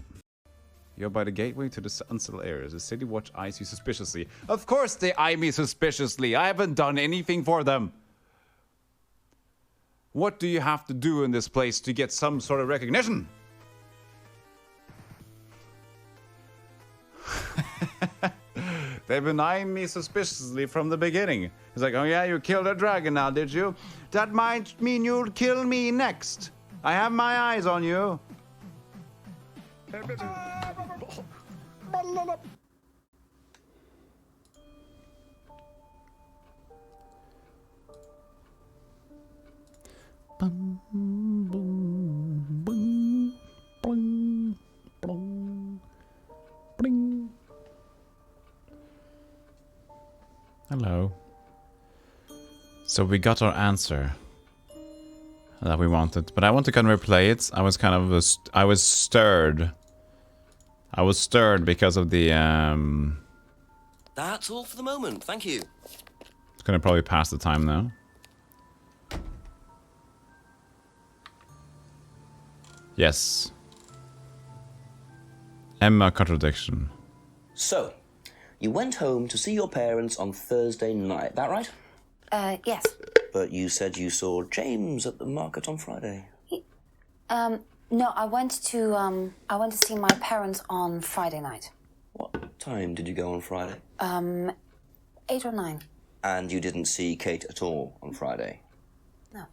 You're by the gateway to the unsettled areas. The city watch eyes you suspiciously. Of course they eye me suspiciously. I haven't done anything for them. What do you have to do in this place to get some sort of recognition? They've been eyeing me suspiciously from the beginning. It's like, oh yeah, you killed a dragon now, did you? That might mean you'll kill me next. I have my eyes on you. Hello. So we got our answer that we wanted, but I want to kind of replay it. I was stirred. I was stirred because of the That's all for the moment, thank you. It's gonna probably pass the time now. Yes. Emma Contradiction. So, you went home to see your parents on Thursday night, that right? Yes. But you said you saw James at the market on Friday. No, I went to see my parents on Friday night. What time did you go on Friday? 8 or 9. And you didn't see Kate at all on Friday? No.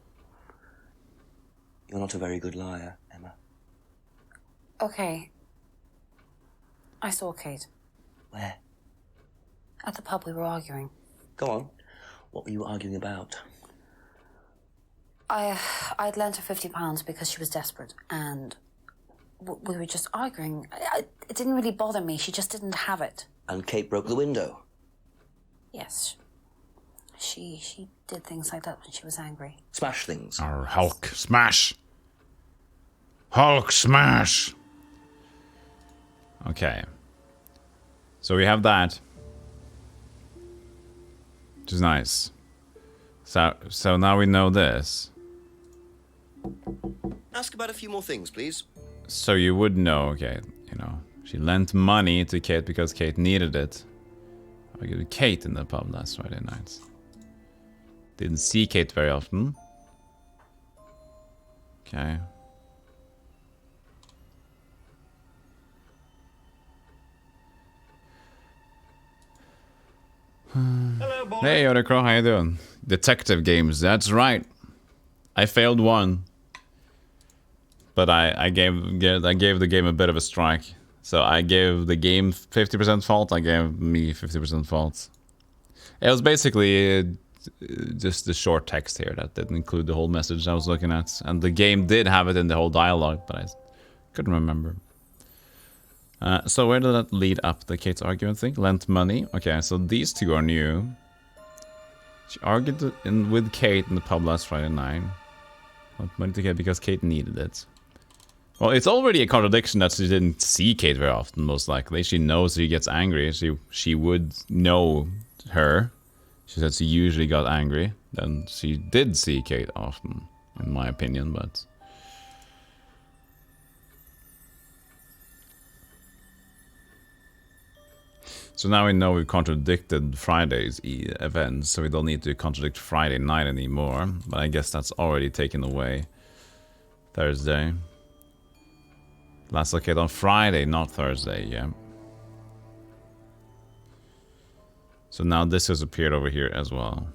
You're not a very good liar, Emma. Okay. I saw Kate. Where? At the pub we were arguing. Go on. What were you arguing about? I'd lent her £50 because she was desperate, and we were just arguing. It didn't really bother me. She just didn't have it. And Kate broke the window? Yes. She did things like that when she was angry. Smash things? Or Hulk smash. Hulk smash. Okay. So we have that. Which is nice. So now we know this. Ask about a few more things, please. So you would know, okay, you know, she lent money to Kate because Kate needed it. I got Kate in the pub last Friday night. Didn't see Kate very often. Okay. Hello, boy. Hey, Otacro, how you doing? Detective games, that's right. I failed one. But I gave the game a bit of a strike. So I gave the game 50% fault, I gave me 50% fault. It was basically just the short text here that didn't include the whole message I was looking at. And the game did have it in the whole dialogue, but I couldn't remember. So where did that lead up, the Kate's argument thing? Lent money. Okay, so these two are new. She argued with Kate in the pub last Friday night. Lent money to Kate because Kate needed it. Well, it's already a contradiction that she didn't see Kate very often, most likely. She knows she gets angry. She would know her. She said she usually got angry. Then she did see Kate often, in my opinion, but... So now we know we've contradicted Friday's events, so we don't need to contradict Friday night anymore. But I guess that's already taken away. Thursday. Last locate on Friday, not Thursday, yeah. So now this has appeared over here as well.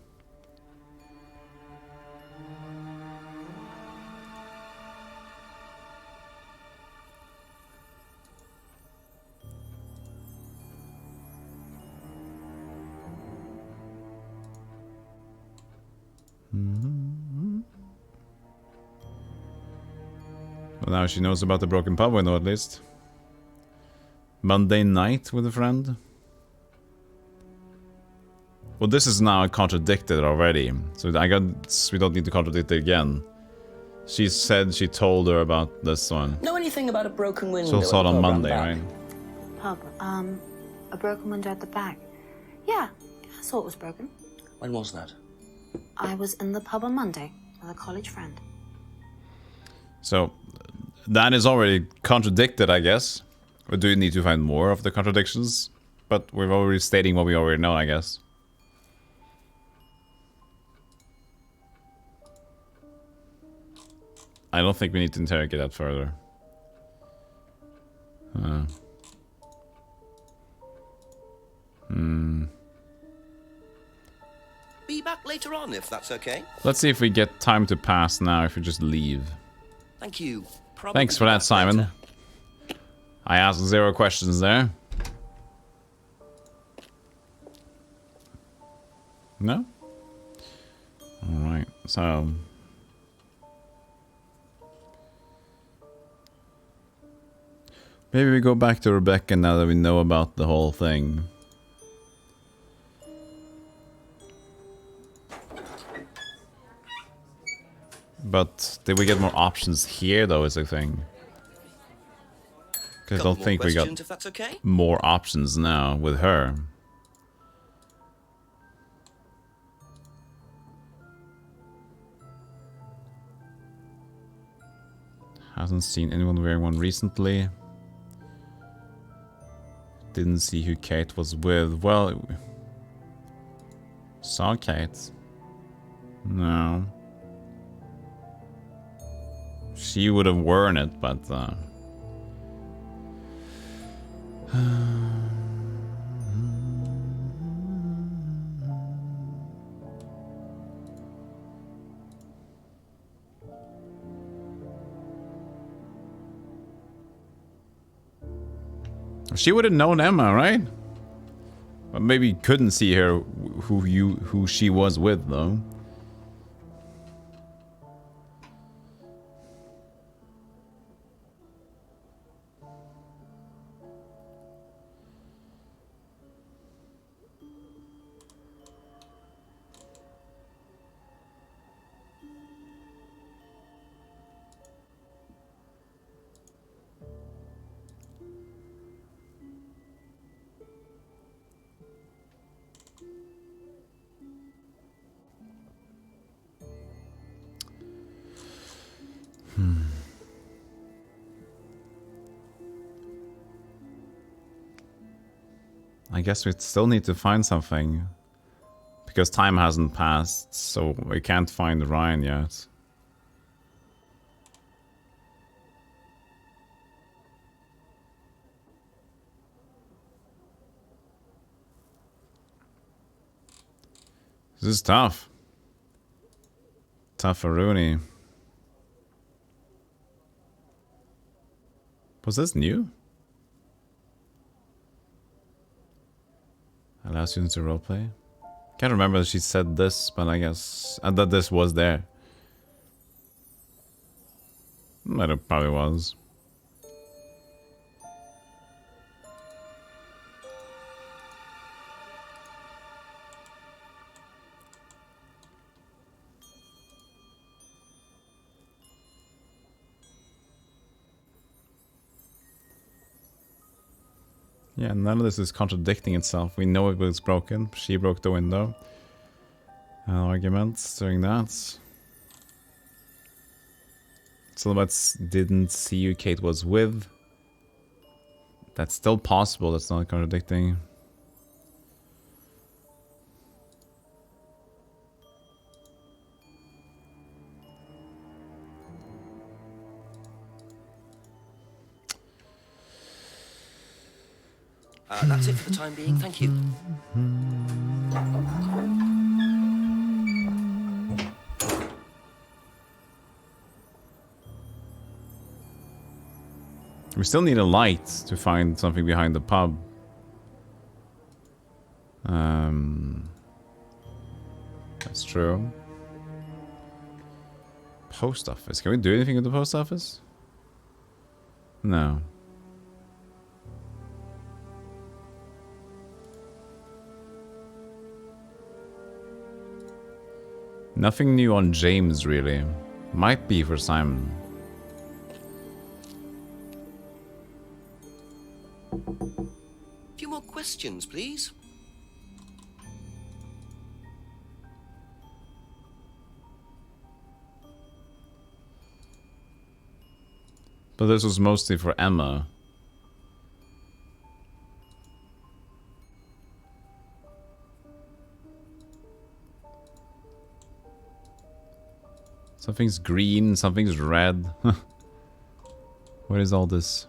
Well, now she knows about the broken pub window at least. Monday night with a friend. Well, this is now contradicted already, so I guess we don't need to contradict it again. She said she told her about this one. Know anything about a broken window? So saw it on Monday, right? Pub, a broken window at the back. Yeah, I saw it was broken. When was that? I was in the pub on Monday with a college friend. So, that is already contradicted, I guess. Or do you need to find more of the contradictions? But we're already stating what we already know, I guess. I don't think we need to interrogate that further. Be back later on, if that's okay. Let's see if we get time to pass now, if we just leave. Thank you. Thanks for that, Simon. Later. I asked 0 questions there. No? Alright, so... maybe we go back to Rebecca now that we know about the whole thing. But did we get more options here though is the thing. Because I don't think we got more options now with her. Hasn't seen anyone wearing one recently. Didn't see who Kate was with. Well, saw Kate. No. She would have worn it, but she would have known Emma, right? But maybe couldn't see her who she was with though. I guess we still need to find something. Because time hasn't passed, so we can't find Ryan yet. This is tough. Tough for Rooney. Was this new? Allow students to roleplay? Can't remember if she said this, but I guess that this was there. But it probably was. Yeah, none of this is contradicting itself. We know it was broken. She broke the window. Arguments during that. Silhouettes didn't see who Kate was with. That's still possible. That's not contradicting. That's it for the time being. Thank you. We still need a light to find something behind the pub. That's true. Post office. Can we do anything with the post office? No. Nothing new on James, really. Might be for Simon. A few more questions, please. But this was mostly for Emma. Something's green, something's red. What is all this?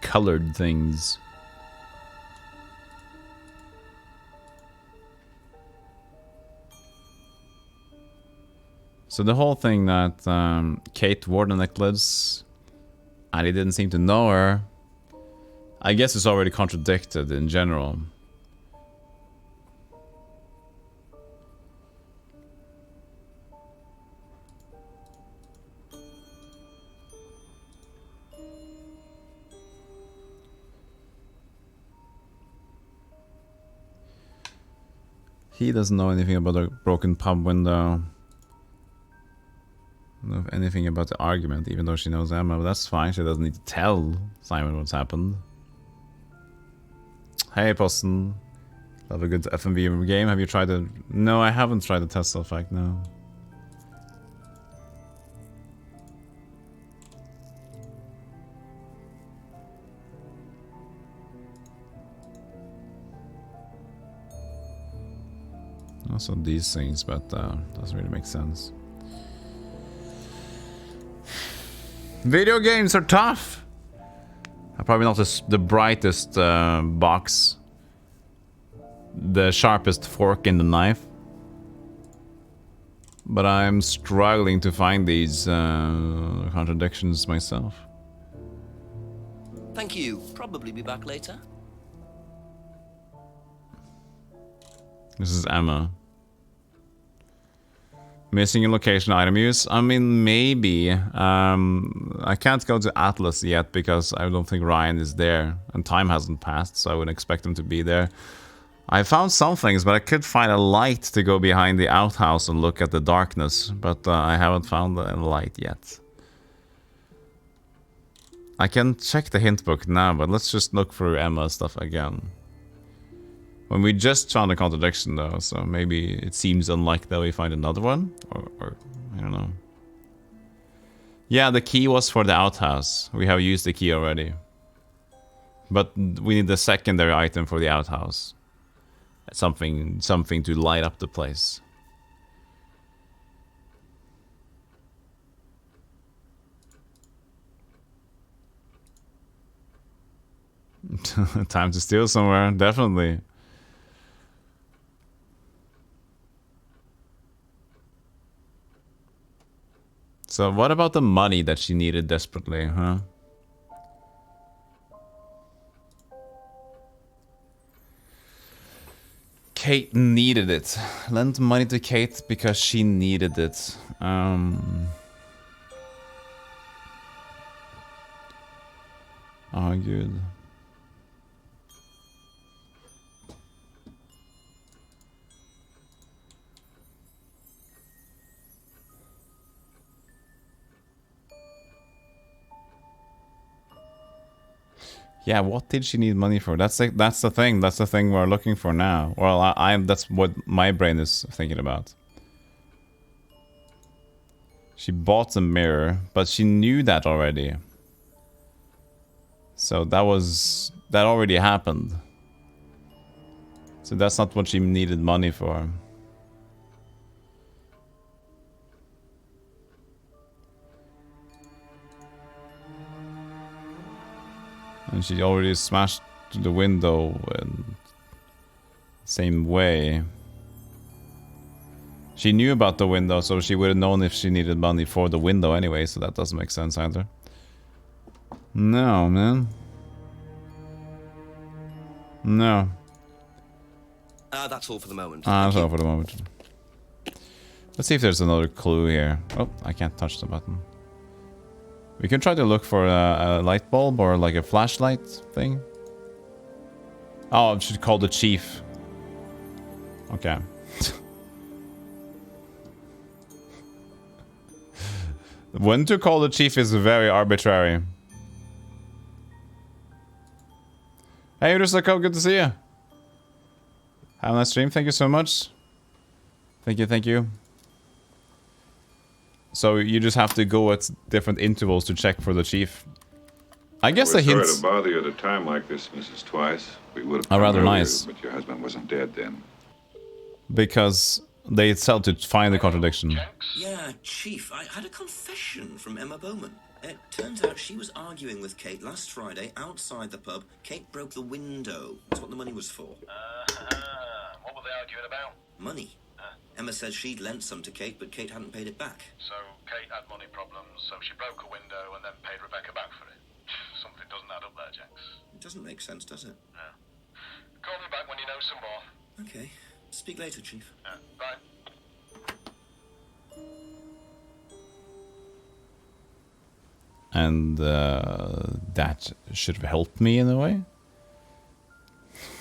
Colored things. So the whole thing that Kate wore the necklace and he didn't seem to know her, I guess it's already contradicted in general. He doesn't know anything about the broken pub window. Know anything about the argument, even though she knows Emma, but that's fine. She doesn't need to tell Simon what's happened. Hey, Poston. Love a good FMV game. Have you tried it? No, I haven't tried the test effect, no. Also these things, but doesn't really make sense. Video games are tough. Probably not the brightest box, the sharpest fork in the knife, but I'm struggling to find these contradictions myself. Thank you. Probably be back later. This is Emma. Missing in location item use? I mean, maybe. I can't go to Atlas yet because I don't think Ryan is there. And time hasn't passed, so I wouldn't expect him to be there. I found some things, but I could find a light to go behind the outhouse and look at the darkness. But I haven't found the light yet. I can check the hint book now, but let's just look through Emma's stuff again. When we just found a contradiction though, so maybe it seems unlikely that we find another one, or I don't know. Yeah, the key was for the outhouse. We have used the key already. But we need the secondary item for the outhouse. Something to light up the place. Time to steal somewhere, definitely. So what about the money that she needed desperately, huh? Kate needed it. Lent money to Kate because she needed it. Oh, good. Yeah, what did she need money for? That's the thing. That's the thing we're looking for now. Well, that's what my brain is thinking about. She bought a mirror, but she knew that already. So that already happened. So that's not what she needed money for. And she already smashed the window in the same way. She knew about the window, so she would have known if she needed money for the window anyway, so that doesn't make sense either. No, man. No. That's all for the moment. That's all for the moment. Let's see if there's another clue here. Oh, I can't touch the button. We can try to look for a light bulb or like a flashlight thing. Oh, I should call the chief. Okay. When to call the chief is very arbitrary. Hey, Rusako, good to see you. Have a nice stream. Thank you so much. Thank you, thank you. So you just have to go at different intervals to check for the chief. I guess the hints... Sorry to bother you at a time like this, Mrs. Twice. We would have are come rather earlier, nice. But your husband wasn't dead then. Because they tell to find the contradiction. Yeah, Chief, I had a confession from Emma Bowman. It turns out she was arguing with Kate last Friday outside the pub. Kate broke the window. That's what the money was for. What were they arguing about? Money. Emma says she'd lent some to Kate, but Kate hadn't paid it back. So Kate had money problems, so she broke a window and then paid Rebecca back for it. Something doesn't add up there, Jenks. It doesn't make sense, does it? Yeah. Call me back when you know some more. Okay. Speak later, Chief. Bye. And that should have helped me in a way.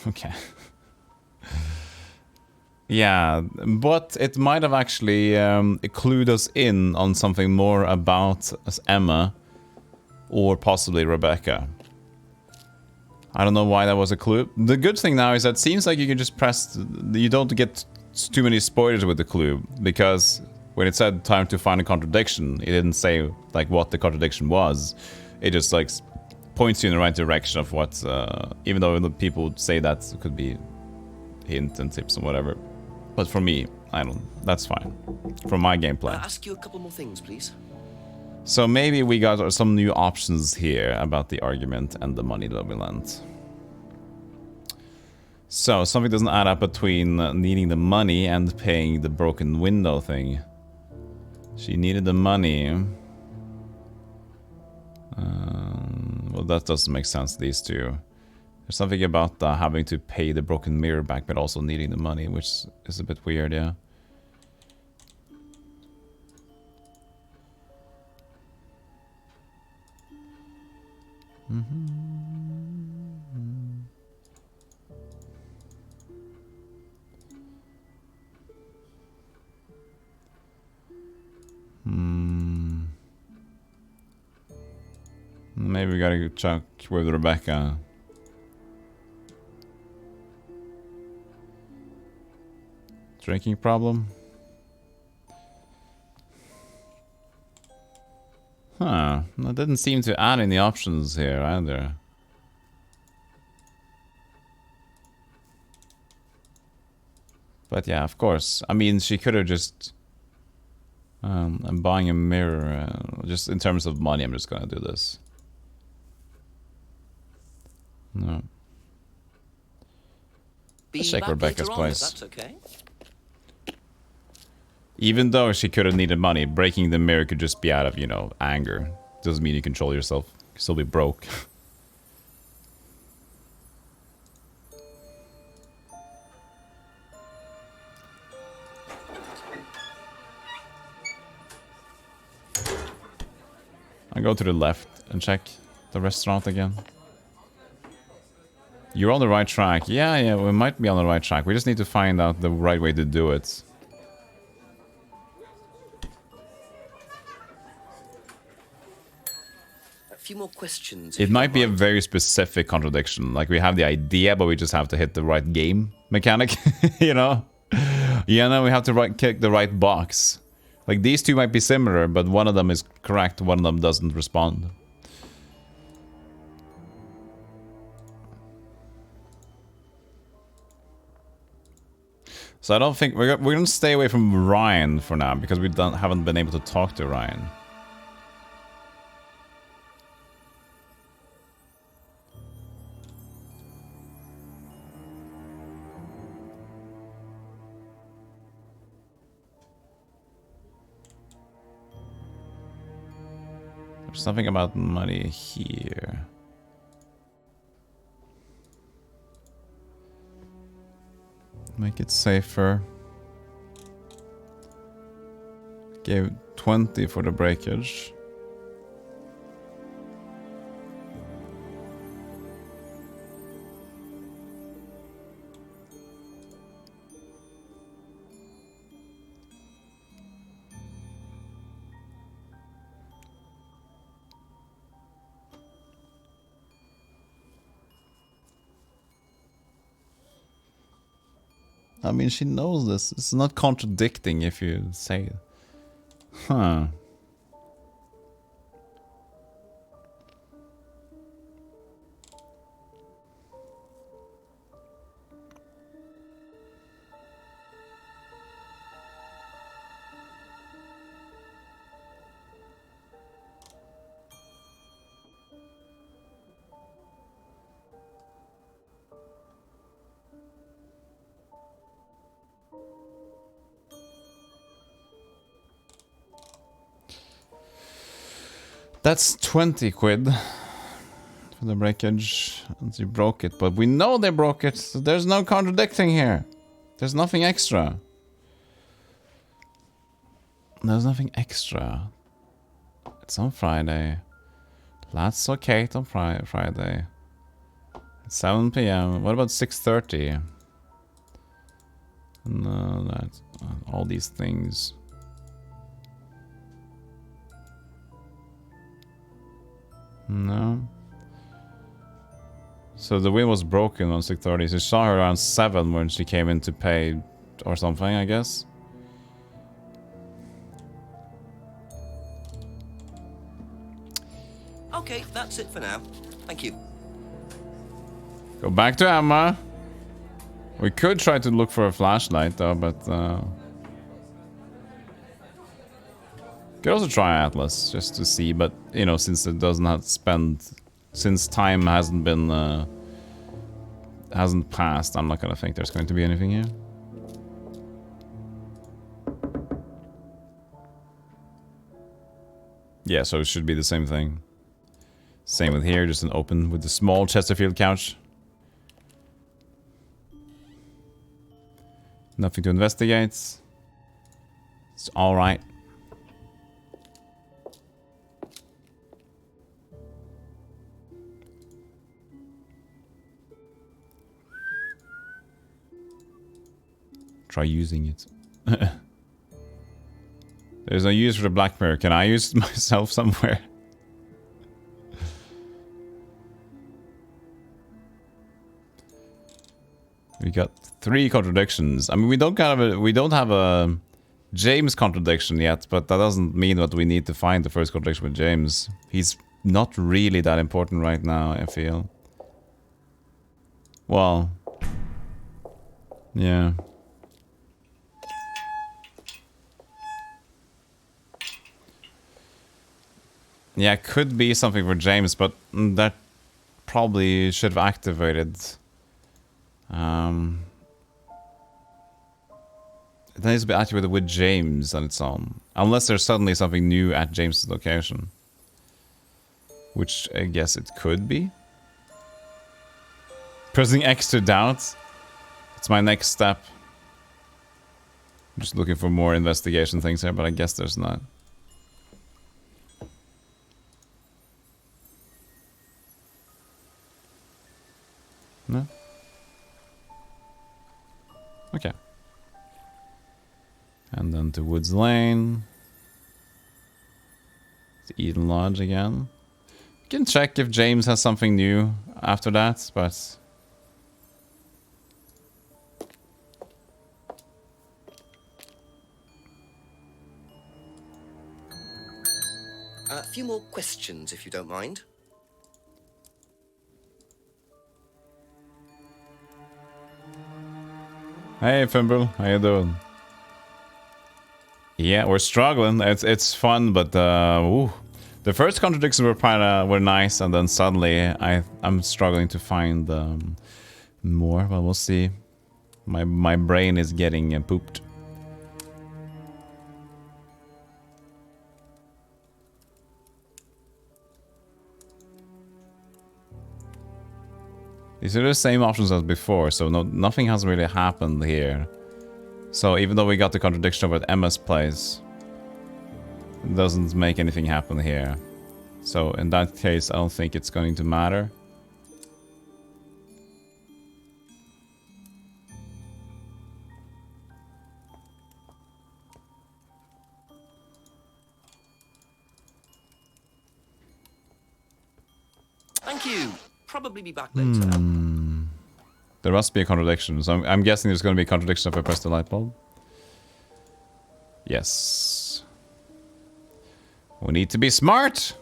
Okay. Yeah, but it might have actually clued us in on something more about Emma or possibly Rebecca. I don't know why that was a clue. The good thing now is that it seems like you can just press... You don't get too many spoilers with the clue, because when it said time to find a contradiction, it didn't say like what the contradiction was. It just like points you in the right direction of what... even though the people say that could be hint and tips and whatever. But for me, I don't... That's fine. From my gameplay. Ask you a couple more things, please. So maybe we got some new options here about the argument and the money that we lent. So, something doesn't add up between needing the money and paying the broken window thing. She needed the money. Well, that doesn't make sense, these two. There's something about having to pay the broken mirror back, but also needing the money, which is a bit weird, yeah. Maybe we gotta go check with Rebecca. Drinking problem? Huh. That didn't seem to add any options here either. But yeah, of course. I mean, she could have just... I'm buying a mirror. Just in terms of money, I'm just gonna do this. No. Let's check Rebecca's place. That's okay. Even though she could have needed money, breaking the mirror could just be out of, you know, anger. Doesn't mean you control yourself. You can still be broke. I go to the left and check the restaurant again. You're on the right track. Yeah, we might be on the right track. We just need to find out the right way to do it. A few more questions. It might be a very specific contradiction. Like, we have the idea, but we just have to hit the right game mechanic, you know? Yeah, no, we have to click the right box. Like, these two might be similar, but one of them is correct, one of them doesn't respond. So I don't think... We're going to stay away from Ryan for now, because we haven't been able to talk to Ryan. Something about money here. Make it safer. Gave 20 for the breakage. I mean, she knows this. It's not contradicting if you say it. Huh. That's 20 quid for the breakage. And you broke it, but we know they broke it, so there's no contradicting here. There's nothing extra. There's nothing extra. It's on Friday. Last saw Kate on Friday. It's 7 PM. What about 6:30? No, that's all these things. No. So the wheel was broken on 6:30. So you saw her around 7 when she came in to pay or something, I guess. Okay, that's it for now. Thank you. Go back to Emma. We could try to look for a flashlight though, but could also try Atlas just to see, but you know, since it does not spend, since time hasn't been hasn't passed, I'm not gonna think there's going to be anything here. Yeah, so it should be the same thing. Same with here, just an open with the small Chesterfield couch. Nothing to investigate. It's all right. Try using it. There's no use for the black mirror. Can I use it myself somewhere? We got 3 contradictions. I mean, we don't have a James contradiction yet, but that doesn't mean that we need to find the first contradiction with James. He's not really that important right now, I feel. Well, yeah. Yeah, it could be something for James, but that probably should have activated. It needs to be activated with James on its own. Unless there's suddenly something new at James's location. Which I guess it could be. Pressing X to doubt. It's my next step. I'm just looking for more investigation things here, but I guess there's not. No? Okay. And then to Woods Lane. To Eden Lodge again. You can check if James has something new after that, but... A few more questions, if you don't mind. Hey Fimble, how you doing? Yeah, we're struggling. It's fun, but ooh. The first contradictions were nice, and then suddenly I'm struggling to find more. But we'll see. My brain is getting pooped. These are the same options as before, so nothing has really happened here. So even though we got the contradiction over at Emma's place, it doesn't make anything happen here. So in that case, I don't think it's going to matter. Thank you. Probably be back later. There must be a contradiction, so I'm guessing there's going to be a contradiction if I press the light bulb. Yes. We need to be smart!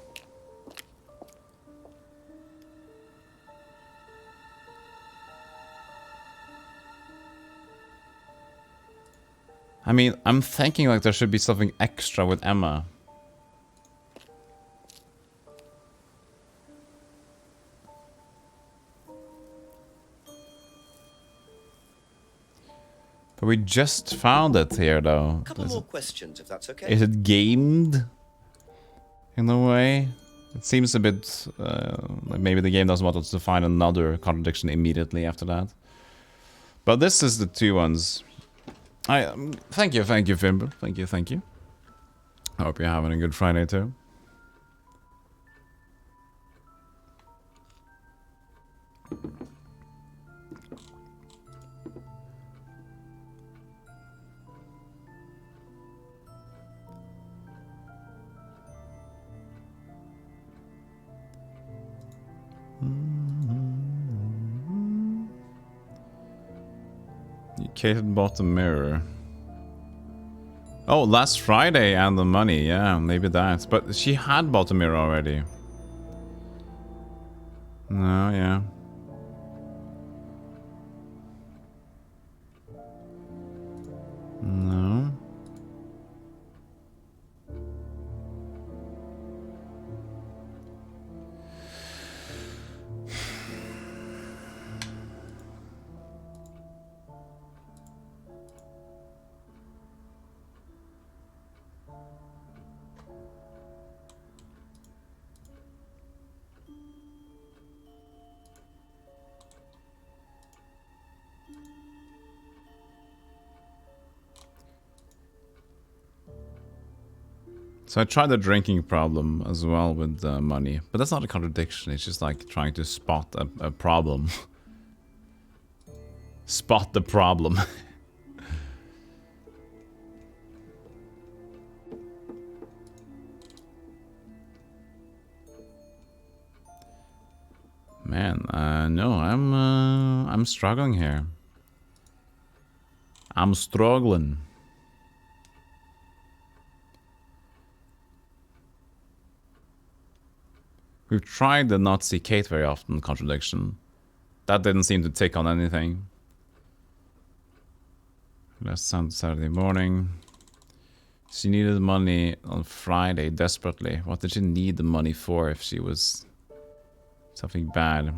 I mean, I'm thinking like there should be something extra with Emma. But we just found it here, though. A couple more questions, if that's okay. Is it gamed? In a way? It seems a bit... like maybe the game doesn't want us to find another contradiction immediately after that. But this is the two ones. Thank you, Fimble. Thank you. I hope you're having a good Friday, too. Kate bought the mirror. Oh, last Friday and the money. Yeah, maybe that. But she had bought the mirror already. No, yeah. No. So I tried the drinking problem as well with money, but that's not a contradiction. It's just like trying to spot a problem. Spot the problem. Man, no, I'm struggling here. I'm struggling. We've tried the not see Kate very often contradiction. That didn't seem to take on anything. Last Saturday morning. She needed money on Friday desperately. What did she need the money for if she was something bad?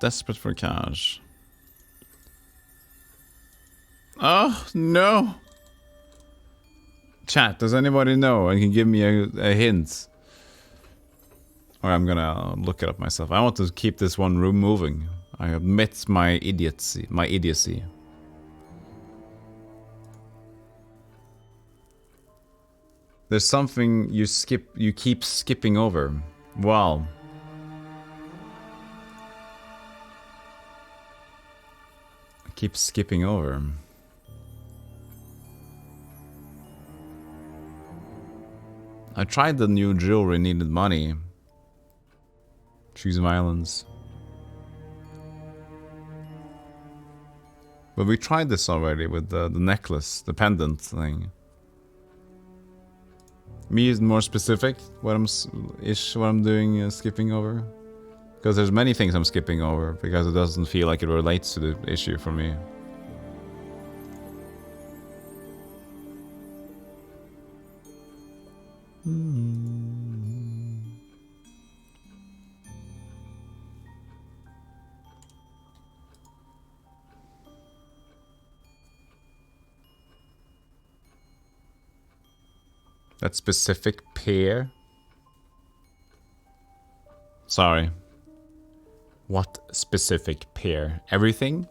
Desperate for cash. Oh, no. Chat, does anybody know and can give me a hint? Or I'm gonna look it up myself. I want to keep this one room moving. I admit my idiocy. There's something you keep skipping over. Wow. I keep skipping over. I tried the new jewelry needed money. Choose violence. But we tried this already with the necklace, the pendant thing. Me is more specific. What I'm doing, skipping over. Because there's many things I'm skipping over because it doesn't feel like it relates to the issue for me. That specific pair? Sorry. What specific pair? Everything?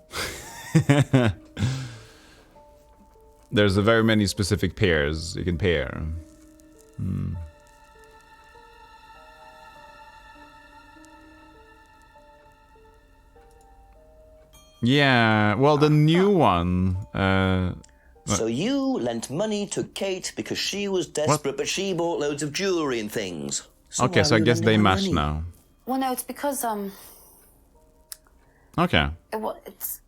There's a very many specific pairs you can pair. Yeah, well, the new one. So you lent money to Kate because she was desperate, but she bought loads of jewelry and things. So okay, so I guess they match now. Well, no, it's because Okay.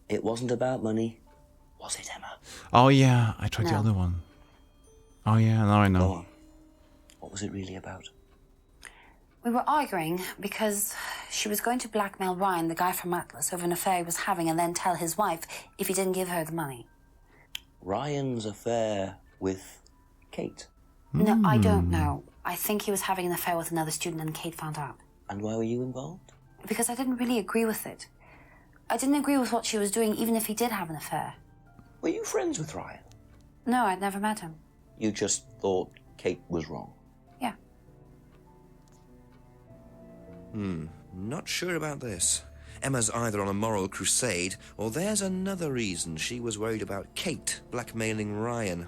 It wasn't about money, was it, Emma? Oh yeah, I tried the other one. Oh yeah, now I know. Go on. What was it really about? we were arguing because she was going to blackmail Ryan, the guy from Atlas, over an affair he was having, and then tell his wife if he didn't give her the money. Ryan's affair with Kate? No, I don't know. I think he was having an affair with another student and Kate found out. And why were you involved? Because I didn't really agree with it. I didn't agree with what she was doing, even if he did have an affair. Were you friends with Ryan? No, I'd never met him. You just thought Kate was wrong? Yeah. Not sure about this. Emma's either on a moral crusade, or there's another reason she was worried about Kate blackmailing Ryan.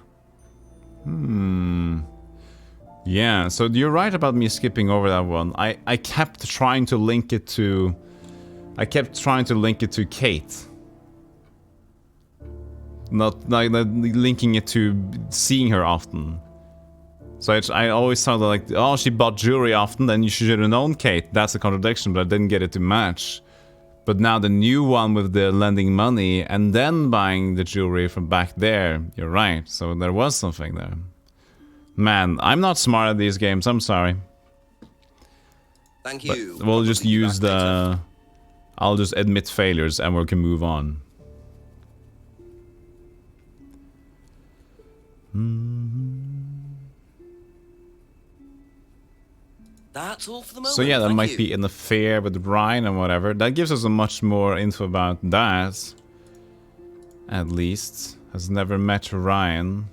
Yeah, so you're right about me skipping over that one. I kept trying to link it to... Kate. Not like linking it to seeing her often. So I always thought like, oh, she bought jewelry often, then you should have known Kate. That's a contradiction, but I didn't get it to match. But now the new one with the lending money and then buying the jewelry from back there, you're right. So there was something there. Man, I'm not smart at these games, I'm sorry. Thank you. But we'll just use the... I'll just admit failures and we can move on. That's all for the moment. So yeah, that Thank might you. be an affair with Ryan and whatever. That gives us a much more info about that. At least. Has never met Ryan.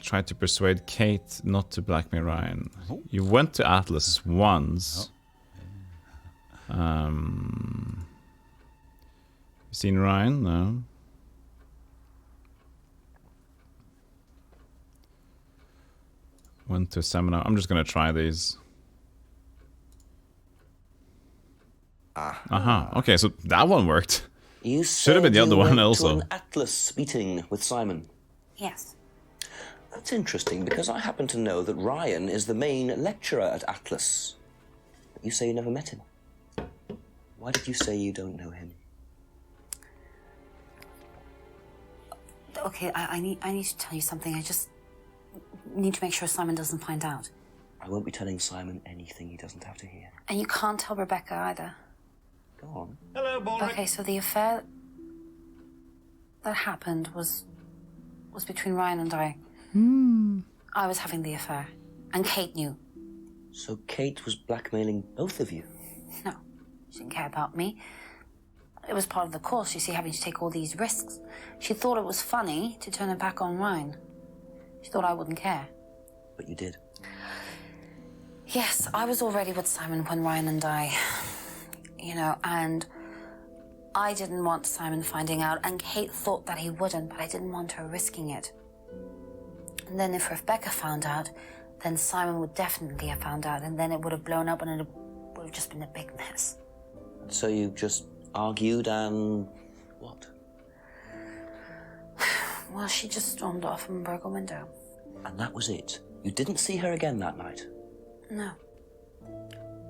Tried to persuade Kate not to blackmail Ryan. You went to Atlas once. You seen Ryan? No. Went to a seminar. I'm just gonna try these. Okay, so that one worked. You Should have been the said other you one went also. to an Atlas meeting with Simon. Yes. That's interesting, because I happen to know that Ryan is the main lecturer at Atlas. But you say you never met him. Why did you say you don't know him? Okay, I need to tell you something. I just need to make sure Simon doesn't find out. I won't be telling Simon anything he doesn't have to hear. And you can't tell Rebecca either. Go on. Hello, Baldrick. Okay, so the affair that happened was between Ryan and I. I was having the affair, and Kate knew. So Kate was blackmailing both of you? No, she didn't care about me. It was part of the course, you see, having to take all these risks. She thought it was funny to turn her back on Ryan. She thought I wouldn't care. But you did. Yes, I was already with Simon when Ryan and I, and I didn't want Simon finding out, and Kate thought that he wouldn't, but I didn't want her risking it. And then if Rebecca found out, then Simon would definitely have found out, and then it would have blown up and it would have just been a big mess. So you just argued and... what? Well, she just stormed off and broke a window. And that was it? You didn't see her again that night? No.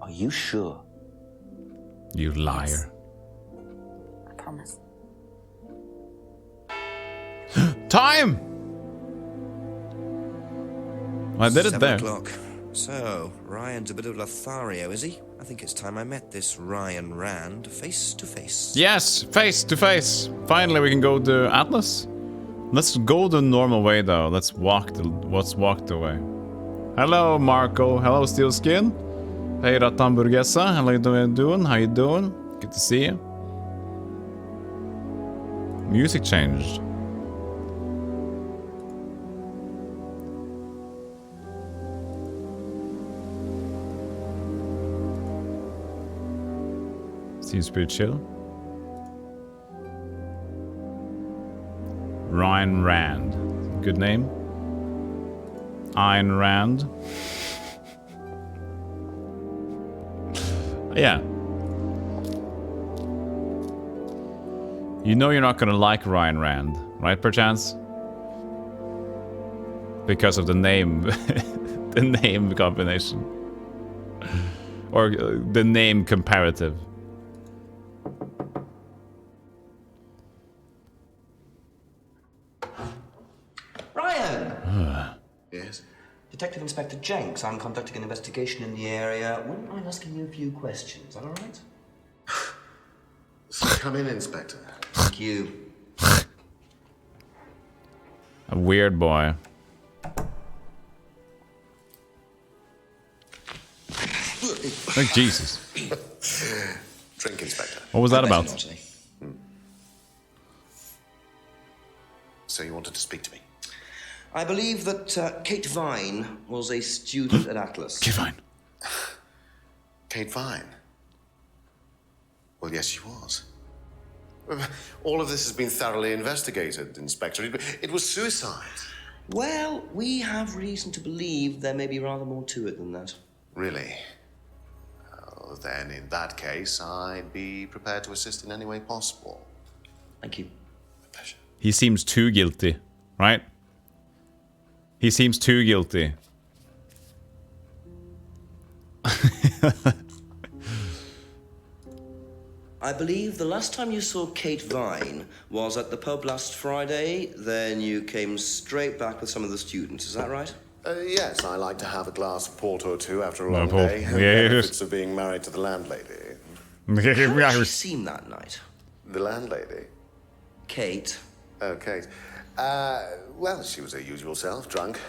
Are you sure? You liar. Yes. I promise. Time! I did it 7 there. o'clock. So, Ryan's a bit of Lothario, is he? I think it's time I met this Ryan Rand face to face. Yes, face to face. Finally, we can go to Atlas. Let's go the normal way, though. Let's walk the way. Hello, Marco. Hello, Steel Skin. Hey, Ratamburgesa. How you doing? How you doing? Good to see you. Music changed. Seems pretty chill. Ryan Rand. Good name. Ayn Rand. Yeah. You know you're not gonna like Ryan Rand, right, perchance? Because of the name. The name combination. Or the name comparative. Yes? Detective Inspector Jenks, I'm conducting an investigation in the area. Wouldn't mind asking you a few questions, is that all right? So come in, Inspector. Thank you. A weird boy. Oh, Jesus. Drink, Inspector. What was that about? So you wanted to speak to me? I believe that Kate Vine was a student at Atlas. Kate Vine. Kate Vine? Well, yes, she was. All of this has been thoroughly investigated, Inspector. It was suicide. Well, we have reason to believe there may be rather more to it than that. Really? Well, then, in that case, I'd be prepared to assist in any way possible. Thank you. My pleasure. He seems too guilty, right? He seems too guilty. I believe the last time you saw Kate Vine was at the pub last Friday. Then you came straight back with some of the students. Is that right? Yes, I like to have a glass of port or two after a No, long Paul. day. Yes. The benefits of being married to the landlady. How did she seem that night? The landlady? Kate. Oh, Kate. Well, she was her usual self, drunk.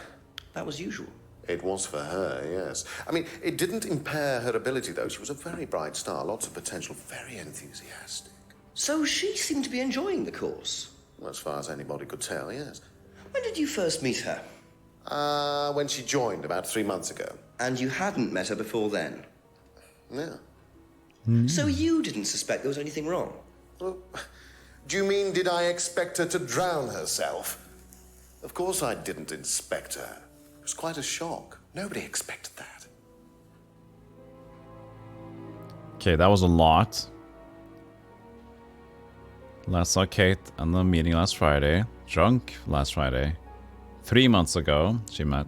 That was usual. It was for her, yes. I mean, it didn't impair her ability, though. She was a very bright star, lots of potential, very enthusiastic. So she seemed to be enjoying the course? As far as anybody could tell, yes. When did you first meet her? When she joined, about 3 months ago. And you hadn't met her before then? No. So you didn't suspect there was anything wrong? Well, do you mean, did I expect her to drown herself? Of course I didn't inspect her. It was quite a shock. Nobody expected that. Okay, that was a lot. Last saw Kate at the meeting last Friday. Drunk last Friday. 3 months ago, she met.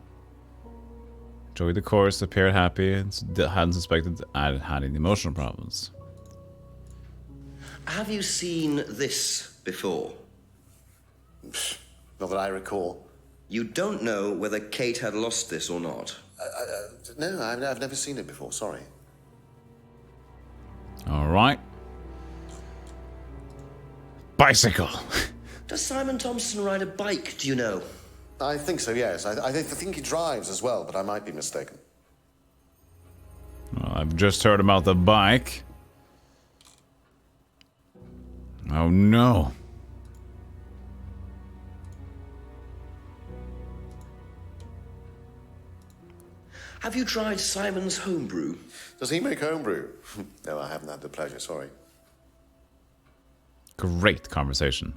Enjoyed the course, appeared happy, and hadn't suspected I had any emotional problems. Have you seen this before? Not that I recall. You don't know whether Kate had lost this or not? No, I've never seen it before, sorry. Alright. Bicycle. Does Simon Thompson ride a bike, do you know? I think so, yes. I think he drives as well, but I might be mistaken. Well, I've just heard about the bike. Oh no. Have you tried Simon's homebrew? Does he make homebrew? No, I haven't had the pleasure, sorry. Great conversation.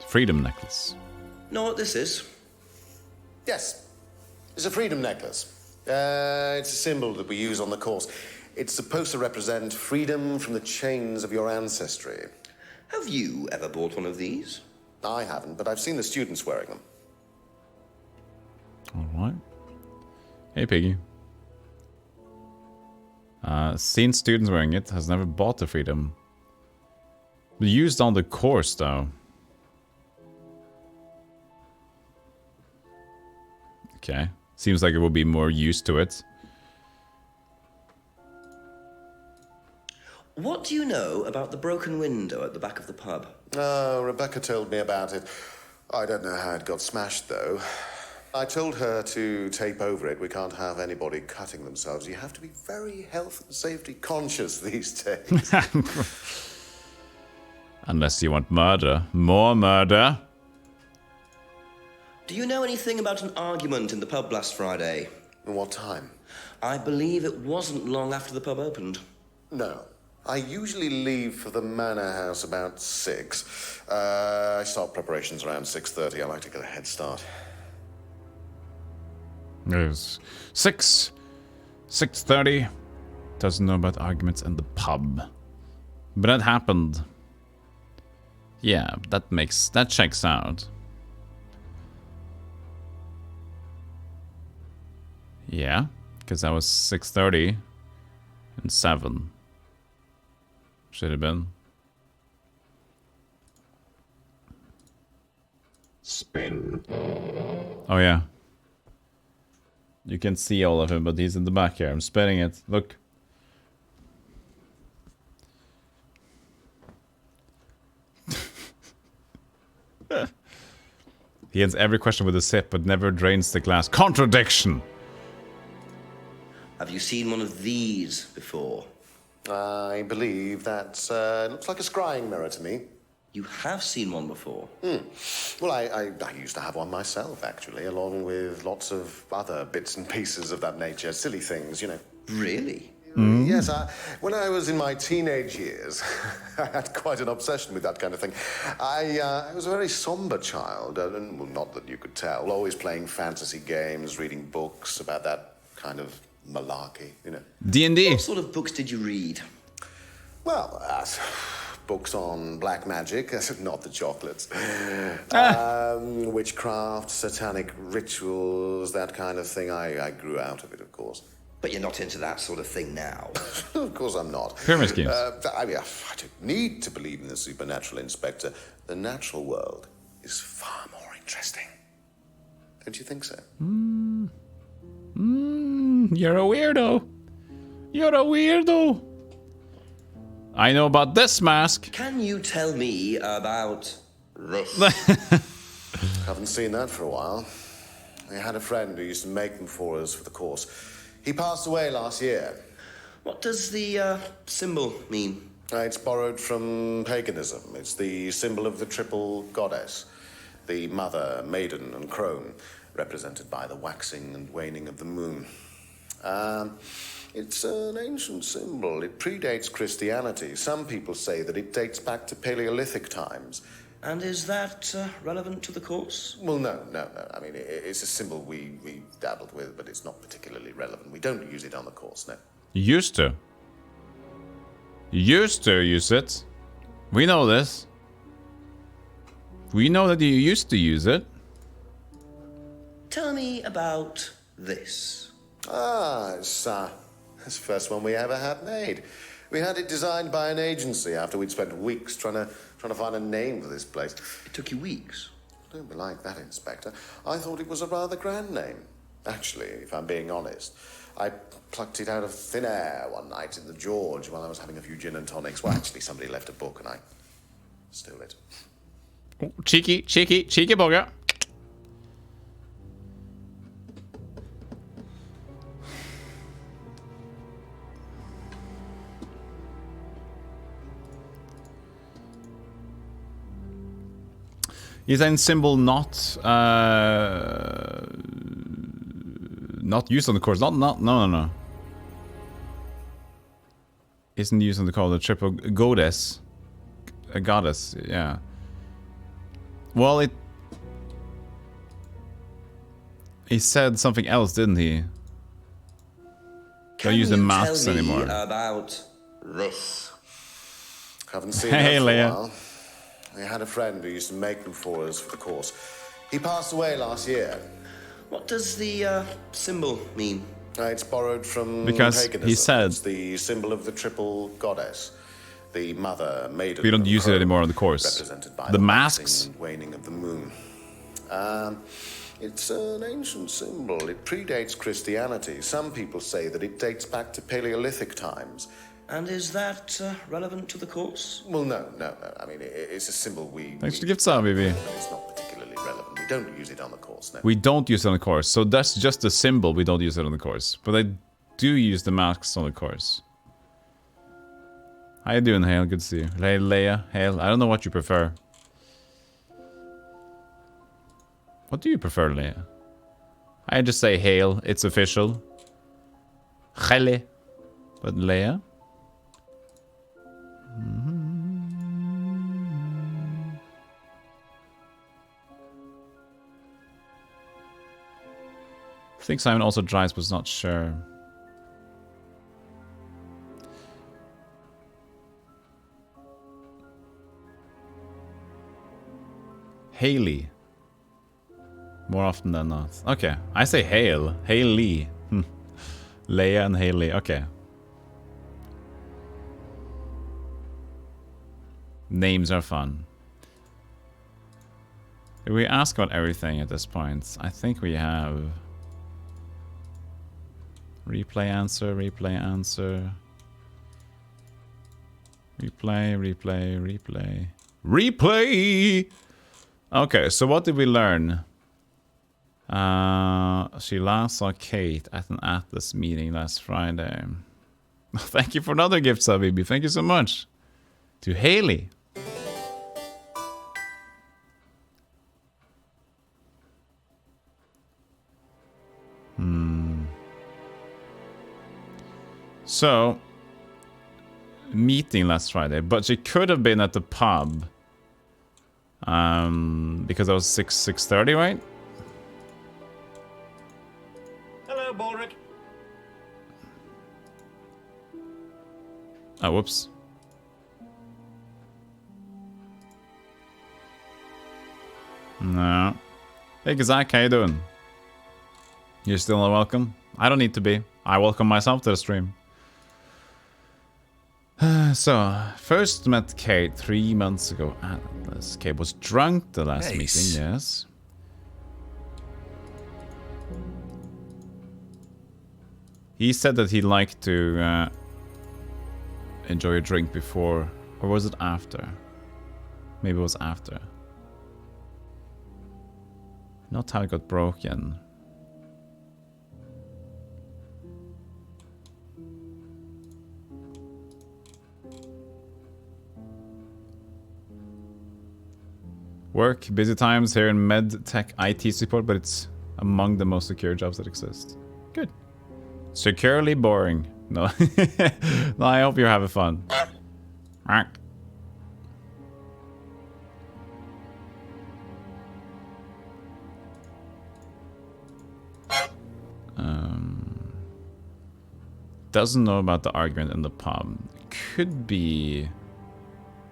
Freedom necklace. Know what this is? Yes. It's a freedom necklace. It's a symbol that we use on the course. It's supposed to represent freedom from the chains of your ancestry. Have you ever bought one of these? I haven't, but I've seen the students wearing them. Alright. Hey, Piggy. Seen students wearing it, has never bought the freedom. Used on the course, though. Okay. Seems like it will be more used to it. What do you know about the broken window at the back of the pub? Oh, Rebecca told me about it. I don't know how it got smashed, though. I told her to tape over it. We can't have anybody cutting themselves. You have to be very health and safety conscious these days. Unless you want murder. More murder. Do you know anything about an argument in the pub last Friday? What time? I believe it wasn't long after the pub opened. No. I usually leave for the manor house about 6. I start preparations around 6:30. I like to get a head start. There's 6:30. Doesn't know about arguments in the pub. But that happened. Yeah, that checks out. Yeah, because that was 6:30 and 7. Should have been. Spin. Oh yeah. You can see all of him, but he's in the back here. I'm spinning it. Look. He ends every question with a sip, but never drains the glass. Contradiction! Have you seen one of these before? I believe that looks like a scrying mirror to me. You have seen one before? Well, I used to have one myself, actually, along with lots of other bits and pieces of that nature. Silly things, you know. Really? Yes, when I was in my teenage years, I had quite an obsession with that kind of thing. I was a very somber child, and well, not that you could tell, always playing fantasy games, reading books about that kind of malarkey, you know. D&D. What sort of books did you read? Well, books on black magic, not the chocolates. Witchcraft, satanic rituals, that kind of thing. I grew out of it, of course. But you're not into that sort of thing now. Of course I'm not. Pyramid schemes. I don't need to believe in the supernatural, Inspector. The natural world is far more interesting. Don't you think so? You're a weirdo. You're a weirdo. I know about this mask. Can you tell me about this? Haven't seen that for a while. I had a friend who used to make them for us for the course. He passed away last year. What does the symbol mean? It's borrowed from paganism. It's the symbol of the triple goddess. The mother, maiden, and crone, represented by the waxing and waning of the moon. It's an ancient symbol. It predates Christianity. Some people say that it dates back to Paleolithic times. And is that relevant to the course? Well, no. I mean, it's a symbol we dabbled with, but it's not particularly relevant. We don't use it on the course, no. Used to. Used to use it. We know this. We know that you used to use it. Tell me about this. It's the first one we ever had made. We had it designed by an agency after we'd spent weeks trying to find a name for this place. It took you weeks? Don't be like that, Inspector. I thought it was a rather grand name. Actually, if I'm being honest, I plucked it out of thin air one night in the George while I was having a few gin and tonics. Well, actually, somebody left a book and I stole it. Cheeky bugger. Is a symbol not used on the course? No. Isn't used on the course. The triple goddess, a goddess. Yeah. Well, he said something else, didn't he? Don't use the masks anymore. About this. Haven't seen that for a while. I had a friend who used to make them for us for the course. He passed away last year. What does the symbol mean? It's borrowed from paganism. He said it's the symbol of the triple goddess, the mother, maiden. We don't use it anymore on the course. Represented by the masks and waning of the moon. It's an ancient symbol. It predates Christianity. Some people say that it dates back to Paleolithic times. And is that relevant to the course? Well, no. I mean, it's a symbol Thanks for the gift, baby. It's not particularly relevant. We don't use it on the course, no. We don't use it on the course, so that's just a symbol. We don't use it on the course, but I do use the masks on the course. How you doing, Hale? Good to see you. Hey, Leia, Hale. I don't know what you prefer. What do you prefer, Leia? I just say Hale. It's official. Hale. But Leia? I think Simon also drives, but not sure. Haley. More often than not. Okay, I say Hale. Haley. Leia and Haley. Okay. Names are fun. Did we ask about everything at this point? I think we have. Replay answer, replay answer. Replay. Replay! Okay, so what did we learn? She last saw Kate at an Atlas meeting last Friday. Thank you for another gift, Sabibi. Thank you so much. To Haley. So, meeting last Friday, but she could have been at the pub. Because I was 6:30, right? Hello, Baldrick. Oh, whoops. No. Hey, Kazak, how you doing? You're still not welcome? I don't need to be. I welcome myself to the stream. So, first met Kate 3 months ago at Atlas. Kate was drunk the last meeting, yes. He said that he liked to enjoy a drink before, or was it after? Maybe it was after. Not how it got broken. Work, busy times here in med tech IT support, but it's among the most secure jobs that exist. Good. Securely boring. No, no, I hope you're having fun. Doesn't know about the argument in the pub. Could be.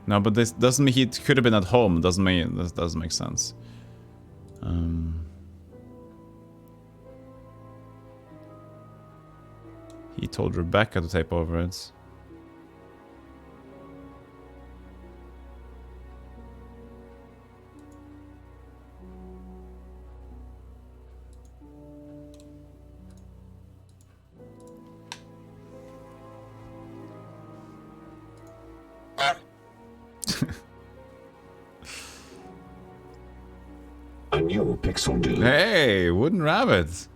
No, but this doesn't mean he could have been at home. Doesn't mean that doesn't make sense. He told Rebecca to tape over it. A new pixel dude. Hey, wooden rabbit.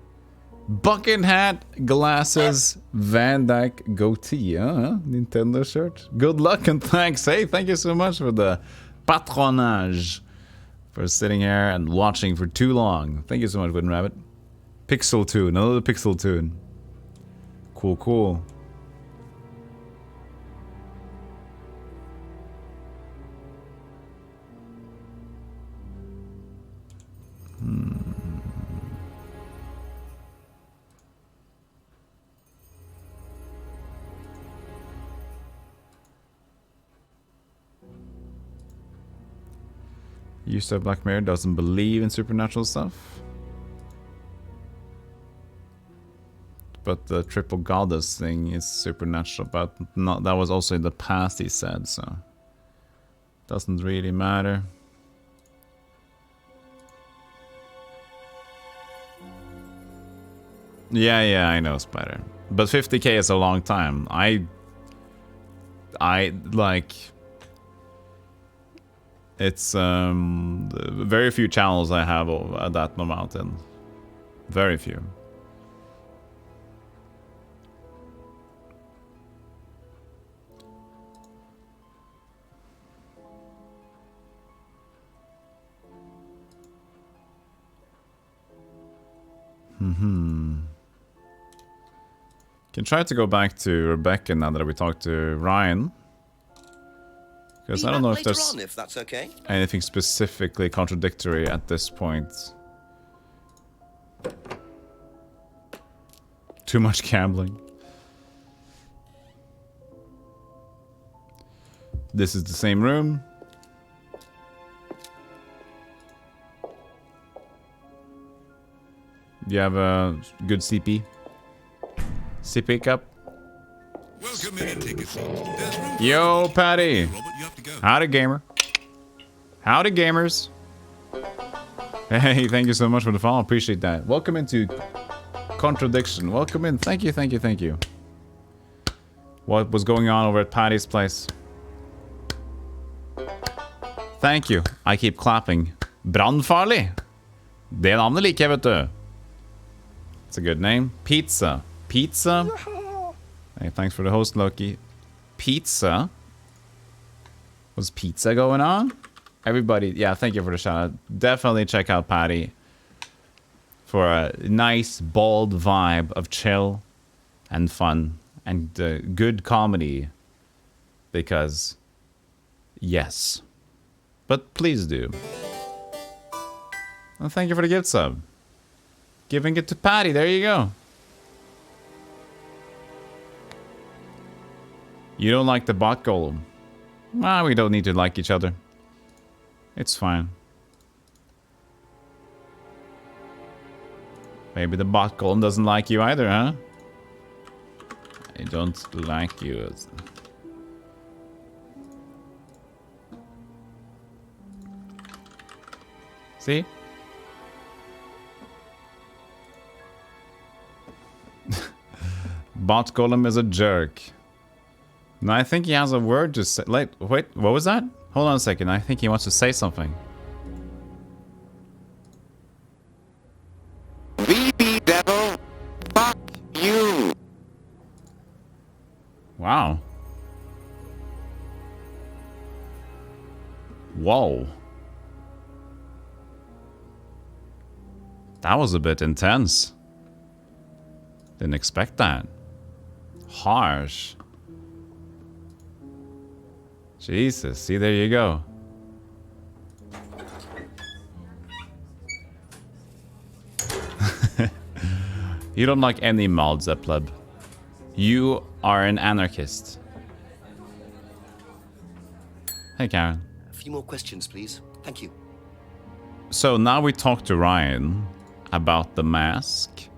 Bucket hat, glasses, Van Dyke goatee. Nintendo shirt. Good luck and thanks. Hey, thank you so much for the patronage. For sitting here and watching for too long. Thank you so much, wooden rabbit. Pixel tune, another pixel tune. Cool, cool. Used to have Black Mirror, doesn't believe in supernatural stuff. But the triple goddess thing is supernatural, but not, that was also in the past, he said, so doesn't really matter. Yeah, I know, Spider. But 50k is a long time. I like... It's very few channels I have at that amount in. Very few. Can try to go back to Rebecca now that we talked to Ryan. Because I don't know if there's if that's okay. anything specifically contradictory at this point. Too much gambling. This is the same room. Do you have a good CP? CP cup? Welcome in and take a seat. Yo, Patty. Howdy, gamer. Howdy, gamers. Hey, thank you so much for the follow. Appreciate that. Welcome into Contradiction. Welcome in. Thank you, thank you, thank you. What was going on over at Patty's place? Thank you. I keep clapping. Brandfarlig. Det navnet liker jeg, vet du. It's a good name. Pizza. Pizza? Hey, thanks for the host, Loki. Pizza? Was pizza going on? Everybody, yeah, thank you for the shout out. Definitely check out Patty for a nice, bold vibe of chill and fun and good comedy. Because, yes. But please do. And thank you for the gift sub. Giving it to Patty, there you go. You don't like the bot golem? Well, we don't need to like each other. It's fine. Maybe the bot golem doesn't like you either, huh? I don't like you. See? Bot golem is a jerk. No, I think he has a word to say. Wait, what was that? Hold on a second. I think he wants to say something. VB devil, fuck you. Wow. Whoa. That was a bit intense. Didn't expect that. Harsh. Jesus, see, there you go. You don't like any mods, pleb. You are an anarchist. Hey, Karen. A few more questions, please. Thank you. So now we talk to Ryan about the mask.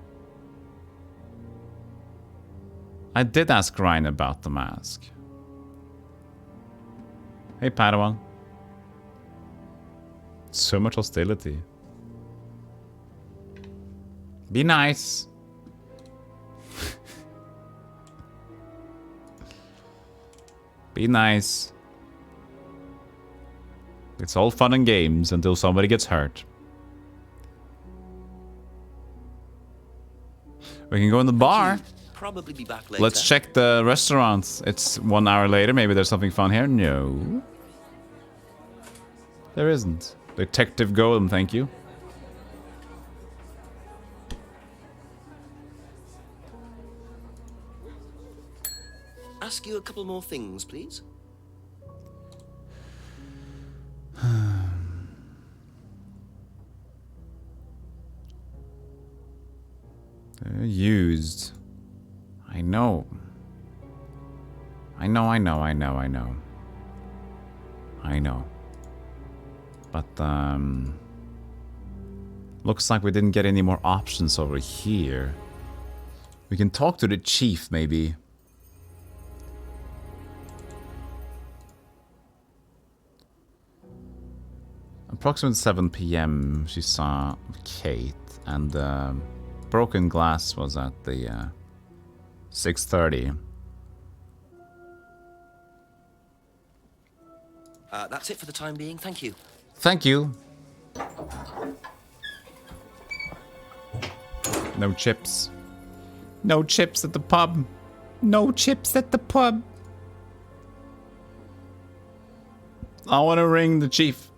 I did ask Ryan about the mask. Hey, Padawan. So much hostility. Be nice. Be nice. It's all fun and games until somebody gets hurt. We can go in the bar. Probably be back later. Let's check the restaurants. It's 1 hour later. Maybe there's something fun here. No. There isn't. Detective Golem, thank you. Ask you a couple more things, please. They're used. I know. I know. But, looks like we didn't get any more options over here. We can talk to the chief, maybe. Approximately 7 p.m. she saw Kate, and broken glass was at the 6:30. That's it for the time being. Thank you. Thank you. No chips. No chips at the pub. No chips at the pub. I want to ring the chief.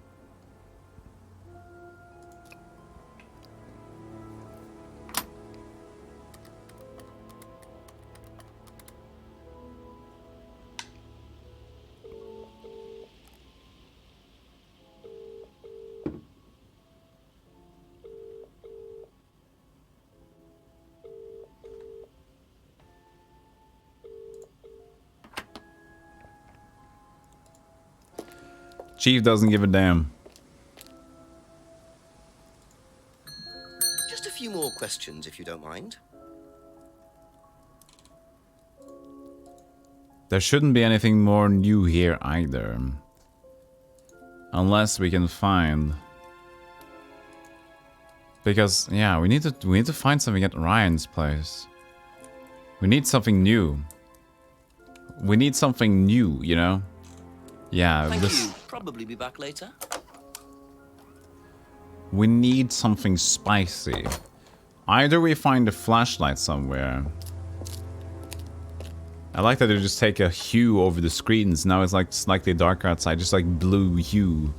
Chief doesn't give a damn. Just a few more questions, if you don't mind. There shouldn't be anything more new here either. Unless we can find... Because, yeah, we need to find something at Ryan's place. We need something new. We need something new, you know? Yeah, Thank you. Probably be back later. We need something spicy. Either we find a flashlight somewhere. I like that they just take a hue over the screens. Now it's like slightly darker outside, just like blue hue.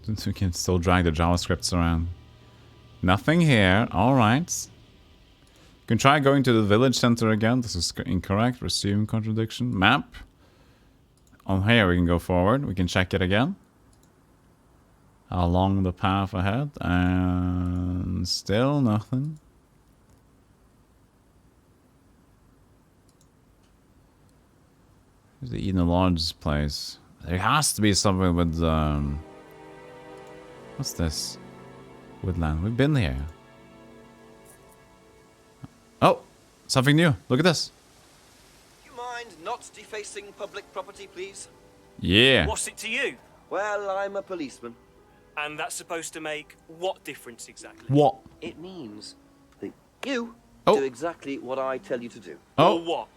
Since we can still drag the JavaScripts around. Nothing here. Alright. You can try going to the village center again. This is incorrect. Resume contradiction. Map. On here we can go forward. We can check it again. Along the path ahead. And still nothing. Here's the Eden Lodge's place. There has to be something with what's this? Woodland. We've been here. Oh! Something new. Look at this. Do you mind not defacing public property, please? Yeah. What's it to you? Well, I'm a policeman. And that's supposed to make what difference exactly? What? It means that you do exactly what I tell you to do. Or what?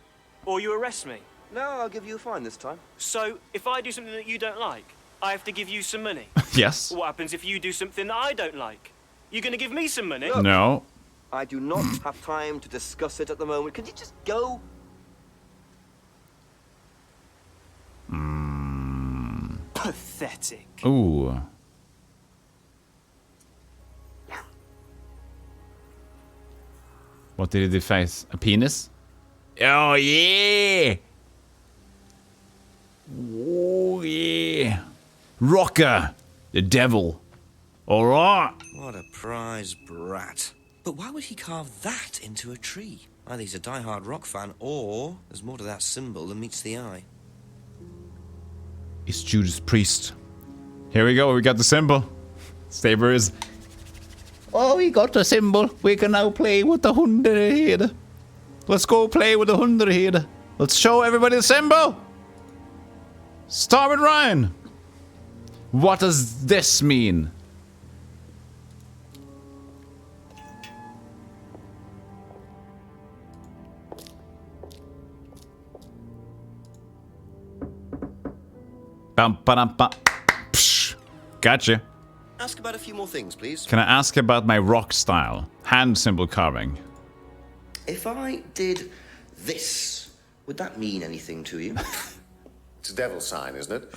Or you arrest me? No, I'll give you a fine this time. So, if I do something that you don't like, I have to give you some money? Yes. What happens if you do something that I don't like? You gonna give me some money? Look, no. I do not have time to discuss it at the moment. Could you just go? Pathetic. Ooh. What did he deface? A penis? Oh yeah! Oh yeah! Rocker! The devil. Alright! What a prize brat. But why would he carve that into a tree? Either he's a die-hard rock fan, or there's more to that symbol than meets the eye. It's Judas Priest. Here we go, we got the symbol. Saber is... Oh, we got the symbol. We can now play with the 100 here. Let's go play with the 100 here. Let's show everybody the symbol. Start with Ryan. What does this mean? Bum, ba-dum, ba. Psh. Gotcha. Ask about a few more things, please. Can I ask about my rock style? Hand symbol carving. If I did this, would that mean anything to you? It's a devil sign, isn't it?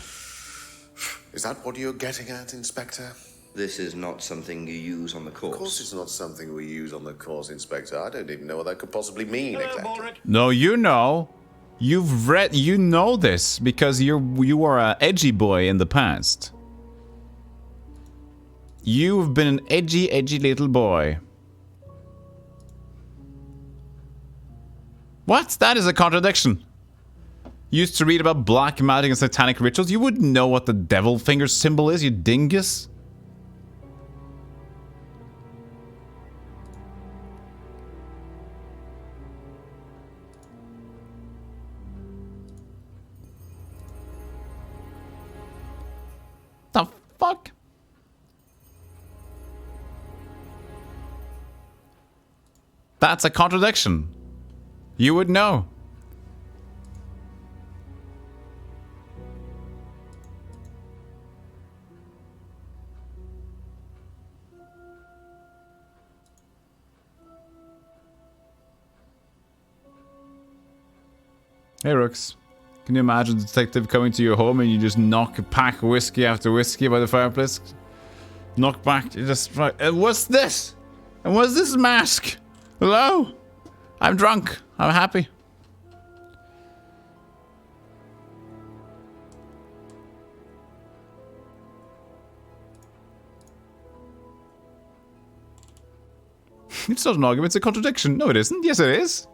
Is that what you're getting at, Inspector? This is not something you use on the course. Of course it's not something we use on the course, Inspector. I don't even know what that could possibly mean exactly. No, you know. You've read... You know this because you were an edgy boy in the past. You've been an edgy little boy. What? That is a contradiction. You used to read about black magic and satanic rituals. You wouldn't know what the devil finger symbol is, you dingus. fuck? That's a contradiction. You would know. Hey, Rooks. Can you imagine a detective coming to your home and you just knock a pack of whiskey after whiskey by the fireplace? Knock back, you just right. And what's this? And what's this mask? Hello? I'm drunk. I'm happy. It's not an argument, it's a contradiction. No, it isn't. Yes, it is.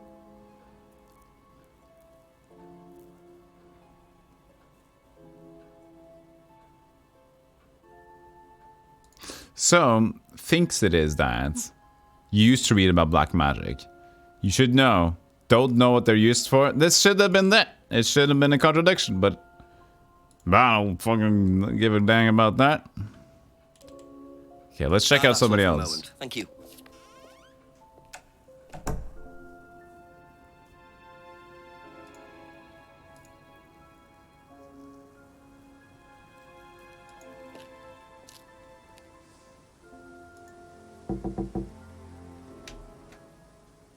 So, thinks it is that. You used to read about black magic. You should know. Don't know what they're used for. This should have been that. It should have been a contradiction, but I don't fucking give a dang about that. Okay, let's check out somebody else. Thank you.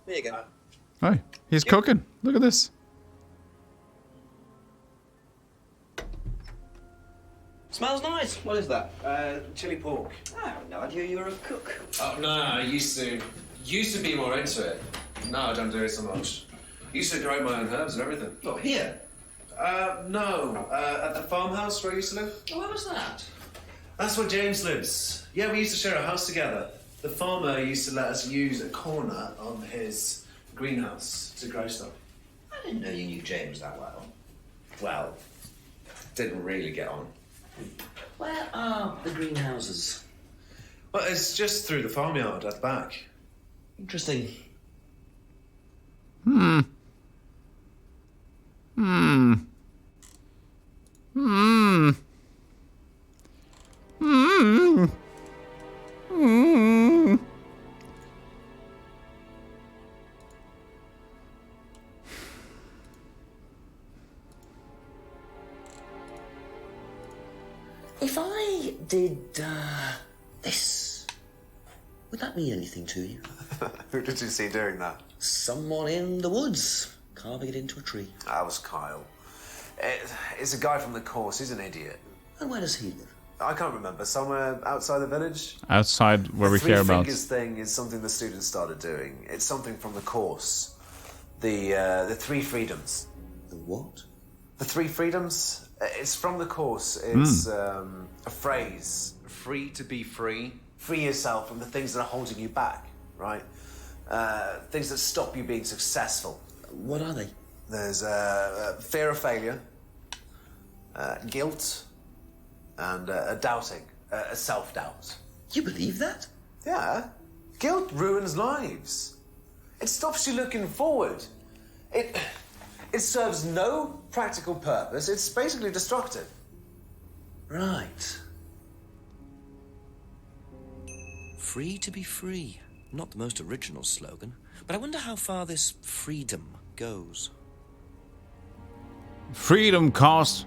There you go. Hi, he's cooking. Look at this. Smells nice. What is that? Chili pork. I have no idea you were a cook. Oh, no, I used to be more into it. No, I don't do it so much. Used to grow my own herbs and everything. Oh, here? No. At the farmhouse where I used to live. Oh, where was that? That's where James lives. Yeah, we used to share a house together. The farmer used to let us use a corner of his greenhouse to grow stuff. I didn't know you knew James that well. Well, didn't really get on. Where are the greenhouses? Well, it's just through the farmyard at the back. Interesting. Hmm. Hmm. Hmm. Hmm. Hmm. If I did this, would that mean anything to you? Who did you see doing that? Someone in the woods, carving it into a tree. That was Kyle. It's a guy from the course. He's an idiot. And where does he live? I can't remember. Somewhere outside the village? Outside where we care about. The 3 fingers thing is something the students started doing. It's something from the course. The 3 freedoms. The what? The 3 freedoms? It's from the course. It's a phrase. Free to be free. Free yourself from the things that are holding you back, right? Things that stop you being successful. What are they? There's fear of failure, guilt, and a doubting, a self-doubt. You believe that? Yeah. Guilt ruins lives. It stops you looking forward. It serves no practical purpose. It's basically destructive. Right. Free to be free. Not the most original slogan, but I wonder how far this freedom goes. Freedom costs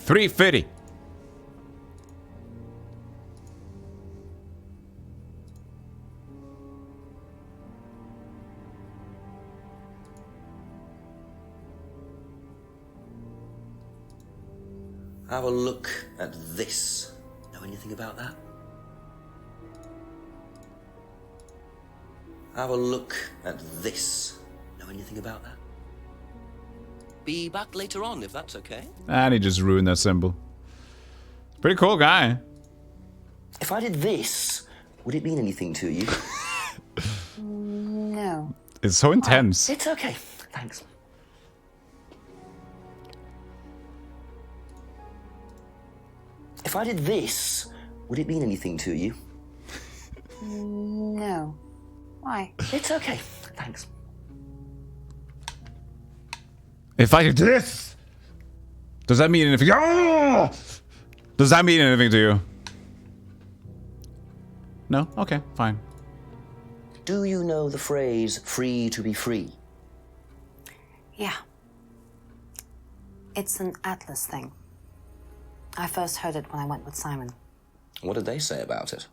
$3.50. Have a look at this. Know anything about that? Have a look at this. Know anything about that? Be back later on, if that's okay. And he just ruined that symbol. Pretty cool guy. If I did this, would it mean anything to you? No. It's so intense. It's okay. Thanks. If I did this, would it mean anything to you? No. Why? It's okay. Thanks. If I did this, does that mean anything? Oh! Does that mean anything to you? No? Okay, fine. Do you know the phrase free to be free? Yeah. It's an Atlas thing. I first heard it when I went with Simon. What did they say about it?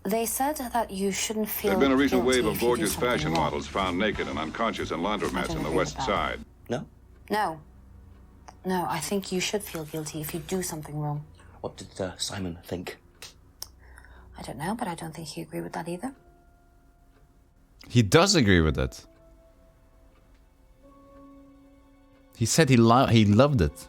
They said that you shouldn't feel There's been a recent guilty wave of if you do gorgeous something fashion wrong. models found naked and unconscious in laundromats in the West Side. No? No. No, I think you should feel guilty if you do something wrong. What did Simon think? I don't know, but I don't think he agreed with that either. He does agree with it. He said he loved it.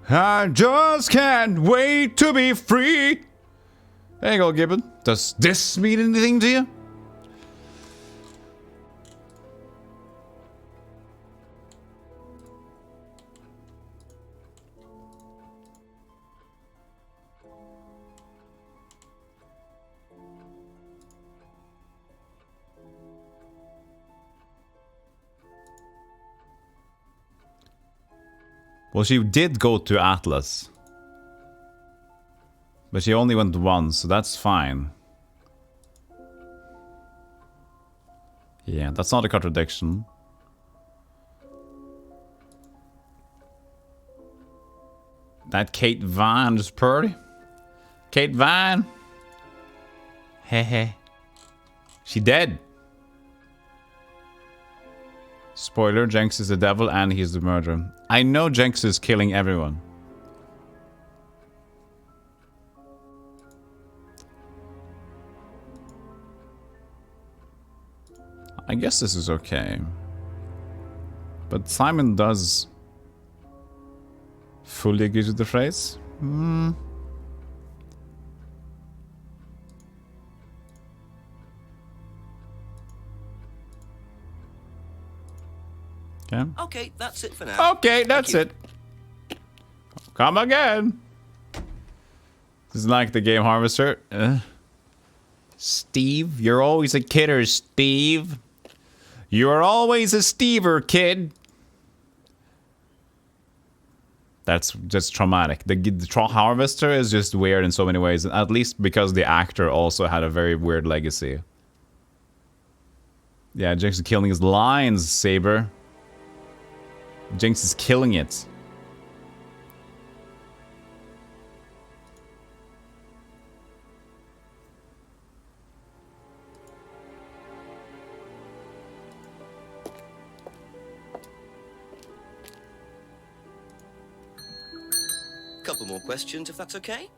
I just can't wait to be free. There you go, Gibbon. Does this mean anything to you? Well, she did go to Atlas. But she only went once, so that's fine. Yeah, that's not a contradiction. That Kate Vine is pretty. Kate Vine. Heh. She dead. Spoiler, Jenks is the devil and he's the murderer. I know Jenks is killing everyone. I guess this is okay. But Simon does fully agree with the phrase. Okay. Okay, that's it for now. Okay, that's it. Come again. This is like the game harvester. Steve, you're always a kidder, Steve. You're always a Stever, kid. That's just traumatic. The harvester is just weird in so many ways, at least because the actor also had a very weird legacy. Yeah, Jinx is killing his lines, Saber. Jinx is killing it. Couple more questions, if that's okay.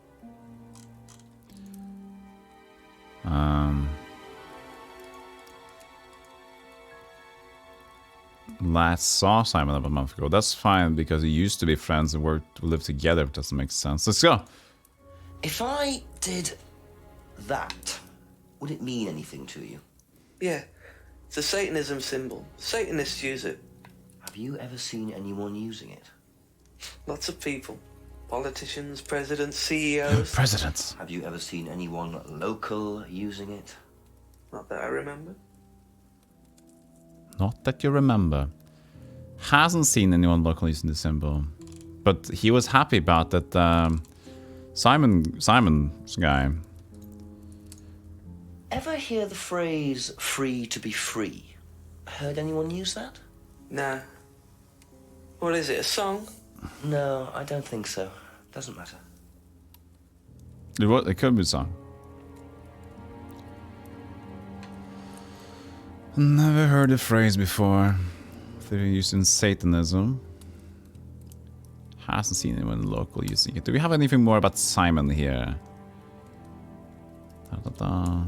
Last saw Simon about a month ago. That's fine because we used to be friends and lived together. It doesn't make sense. Let's go. If I did that, would it mean anything to you? Yeah, it's a Satanism symbol. Satanists use it. Have you ever seen anyone using it? Lots of people. Politicians, presidents, CEOs. Presidents. Have you ever seen anyone local using it? Not that I remember. Not that you remember. Hasn't seen anyone local using the symbol. But he was happy about that Simon's guy. Ever hear the phrase free to be free? Heard anyone use that? Nah. What is it, a song? No, I don't think so. Doesn't matter. It could be a song. Never heard the phrase before. They're used in Satanism. Hasn't seen anyone local using it. Do we have anything more about Simon here? Da-da-da.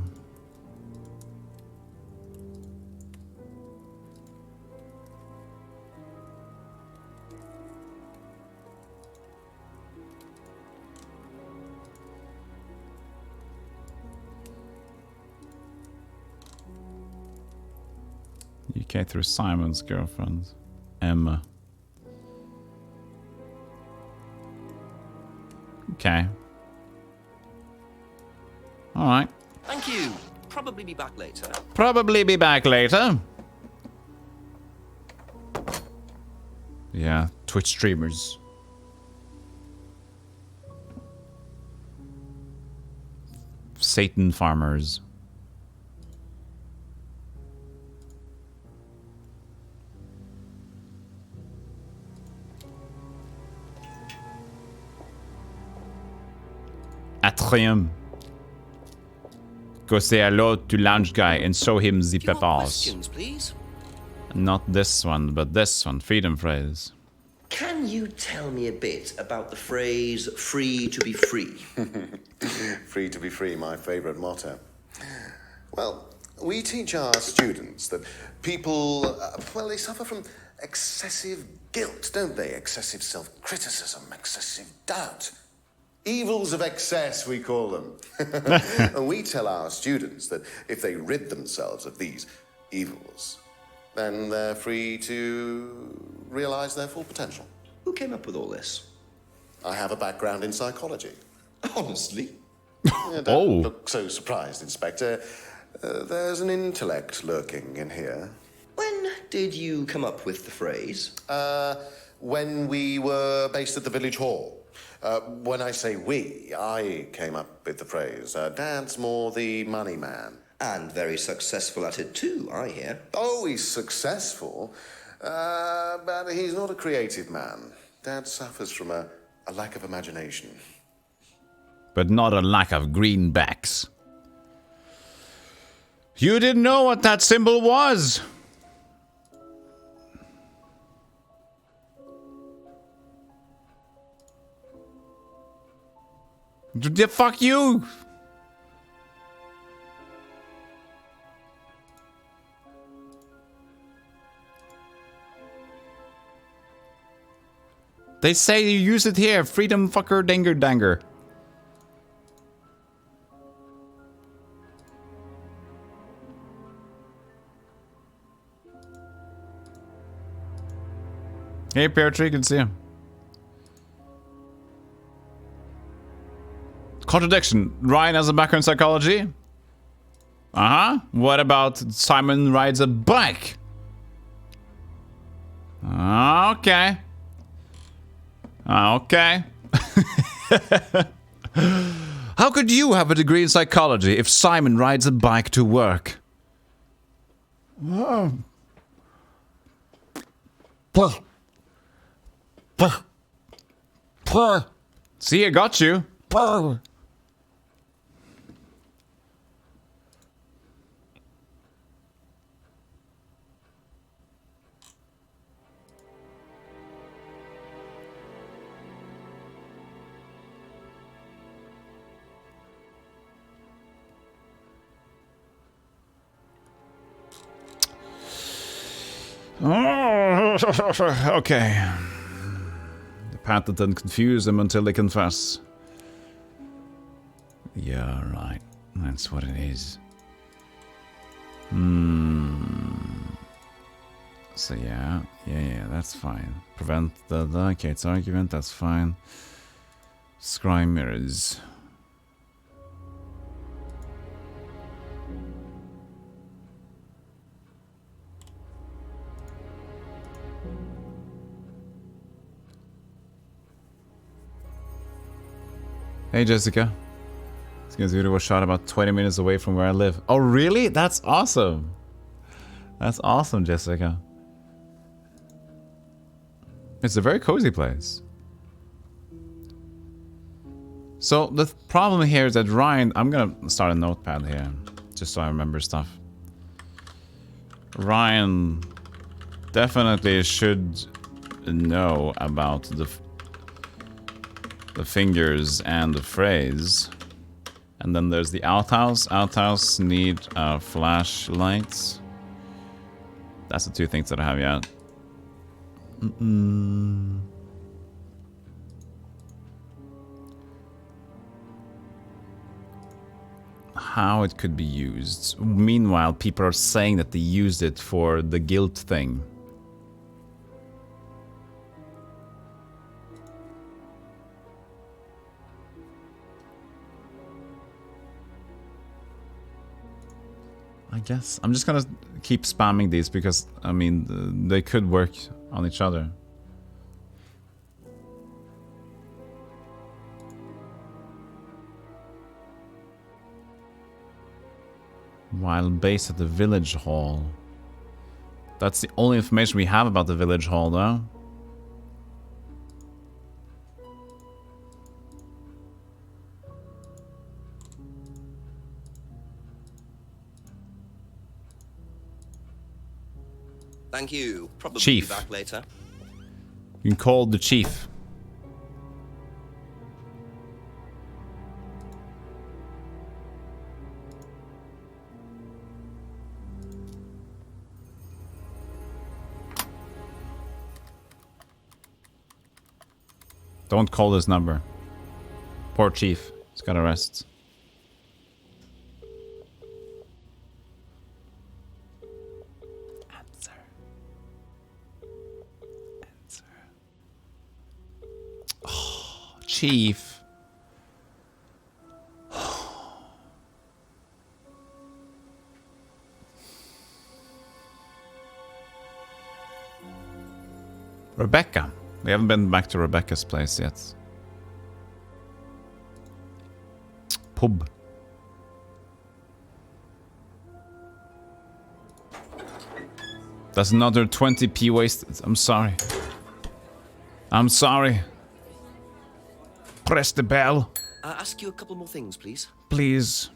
UK through Simon's girlfriend, Emma. Okay. Alright. Thank you. probably be back later. Probably be back later. Yeah, Twitch streamers. Satan farmers. Atrium. Go say hello to lounge guy and show him the peppers. Questions, please. Not this one, but this one. Freedom phrase. Can you tell me a bit about the phrase free to be free? Free to be free, my favorite motto. Well, we teach our students that people, well, they suffer from excessive guilt, don't they? Excessive self-criticism, excessive doubt. Evils of excess, we call them. And we tell our students that if they rid themselves of these evils, then they're free to realize their full potential. Who came up with all this? I have a background in psychology. Honestly? Don't look so surprised, Inspector. There's an intellect lurking in here. When did you come up with the phrase? When we were based at the village hall. When I say we, I came up with the phrase. Dad's more the money man. And very successful at it too, I hear. Oh, he's successful, but he's not a creative man. Dad suffers from a lack of imagination. But not a lack of greenbacks. You didn't know what that symbol was. Fuck you. They say you use it here. Freedom fucker danger danger. Hey, Pear Tree, good to see you. Contradiction. Ryan has a background in psychology. Uh-huh. What about Simon rides a bike? Okay. Okay. How could you have a degree in psychology if Simon rides a bike to work? See, I got you. Okay. The patent and confuse them until they confess. Yeah, right. That's what it is. So yeah, that's fine. Prevent the Kate's argument, that's fine. Scry mirrors. Hey Jessica. This guy's video was shot about 20 minutes away from where I live. Oh really? That's awesome. That's awesome, Jessica. It's a very cozy place. So the problem here is that Ryan, I'm gonna start a notepad here, just so I remember stuff. Ryan definitely should know about the fingers and the phrase. And then there's the outhouse. Outhouse need flashlights. That's the two things that I have yet. How it could be used. Meanwhile, people are saying that they used it for the guilt thing. I guess. I'm just gonna keep spamming these because, I mean, they could work on each other. While based at the village hall. That's the only information we have about the village hall, though. Thank you. Probably Chief. be back later. You can call the chief. Don't call this number. Poor chief. He's got arrests. Answer. Answer. Oh, chief. Rebecca. We haven't been back to Rebecca's place yet. Pub. That's another 20p wasted. I'm sorry. I'm sorry. Press the bell. Ask you a couple more things, please. Please.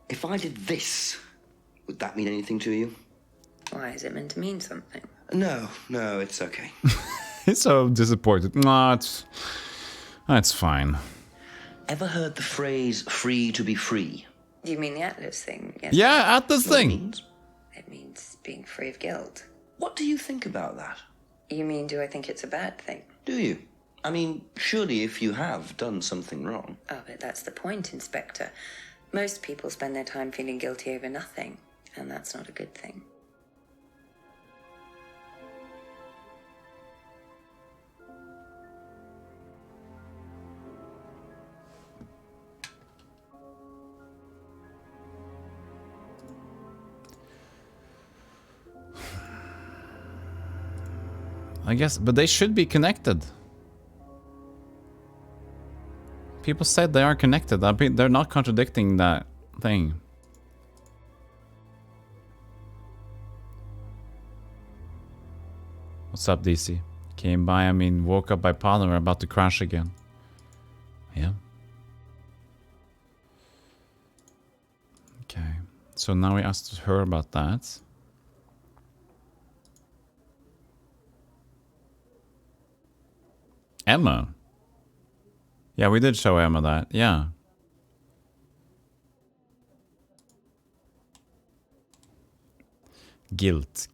If I did this, would that mean anything to you? Why is it meant to mean something? No, it's okay. He's so disappointed. No, it's fine. Ever heard the phrase free to be free? Do you mean the Atlas thing? Yes. Yeah, Atlas thing. It means being free of guilt. What do you think about that? You mean, do I think it's a bad thing? Do you? I mean, surely if you have done something wrong. Oh, but that's the point, Inspector. Most people spend their time feeling guilty over nothing, and that's not a good thing. I guess, but they should be connected. People said they are connected. I mean, they're not contradicting that thing. What's up, DC? Came by, I mean, woke up by pollen. We're about to crash again. Yeah. Okay. So now we asked her about that. Emma. Yeah, we did show Emma that. Yeah. Guilt.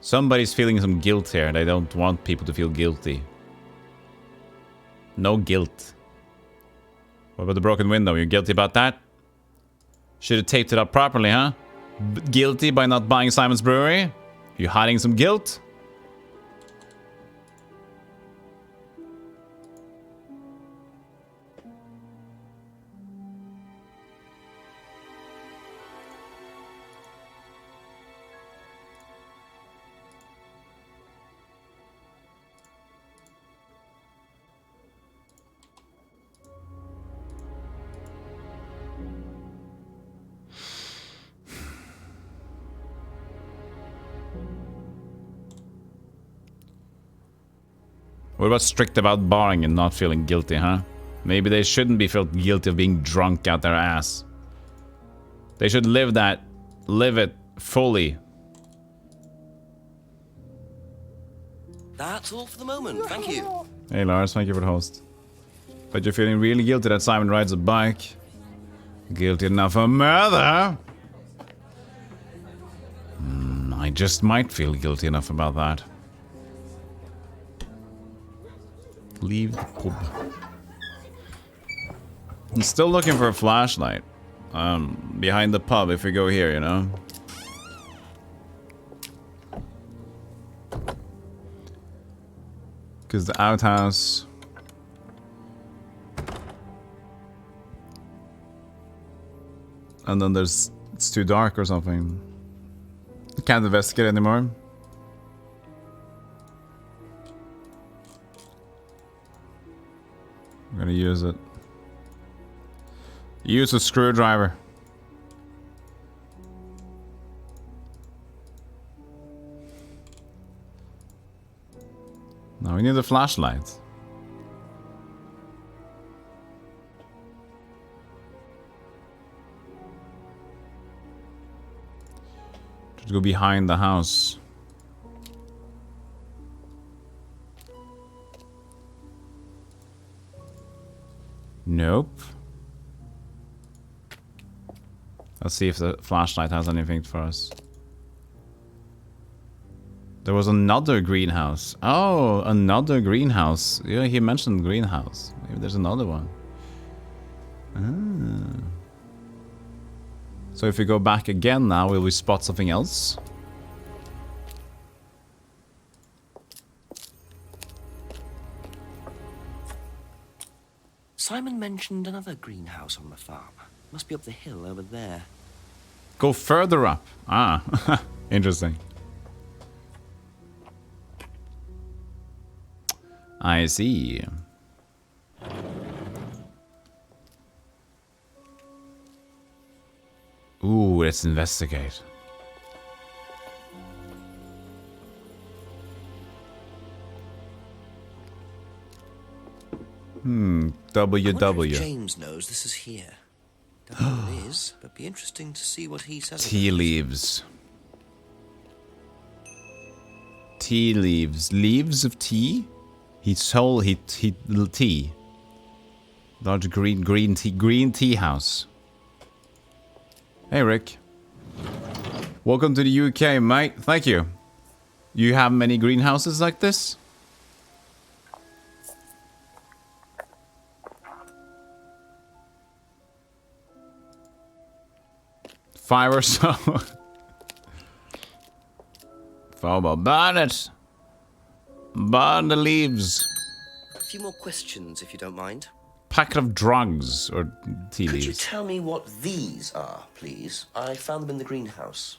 Somebody's feeling some guilt here. They don't want people to feel guilty. No guilt. What about the broken window? You're guilty about that? Should have taped it up properly, huh? Guilty by not buying Simon's Brewery? You hiding some guilt? What about strict about barring and not feeling guilty, huh? Maybe they shouldn't be felt guilty of being drunk out their ass. They should live it fully. That's all for the moment. Thank you. Hey Lars, thank you for the host. But you're feeling really guilty that Simon rides a bike. Guilty enough for murder? I just might feel guilty enough about that. Leave the pub. I'm still looking for a flashlight. Behind the pub if we go here, you know? Because the outhouse... and then it's too dark or something. Can't investigate anymore. I'm gonna use it. Use a screwdriver. Now we need a flashlight. Just go behind the house. Nope. Let's see if the flashlight has anything for us. There was another greenhouse. Oh, another greenhouse. Yeah, he mentioned greenhouse. Maybe there's another one. Ah. So if we go back again now, will we spot something else? Simon mentioned another greenhouse on the farm. Must be up the hill over there. Go further up. Ah, interesting. I see. Ooh, let's investigate. I wonder WW. if James knows this is here. Don't know what it is, but be interesting to see what he says. Tea leaves. Tea leaves. Leaves of tea? He sold tea. Large green tea house. Hey Rick. Welcome to the UK, mate. Thank you. You have many greenhouses like this? Five or so. Burn it. Burn the leaves. A few more questions, if you don't mind. Packet of drugs or tea Could leaves. you tell me what these are, please? I found them in the greenhouse.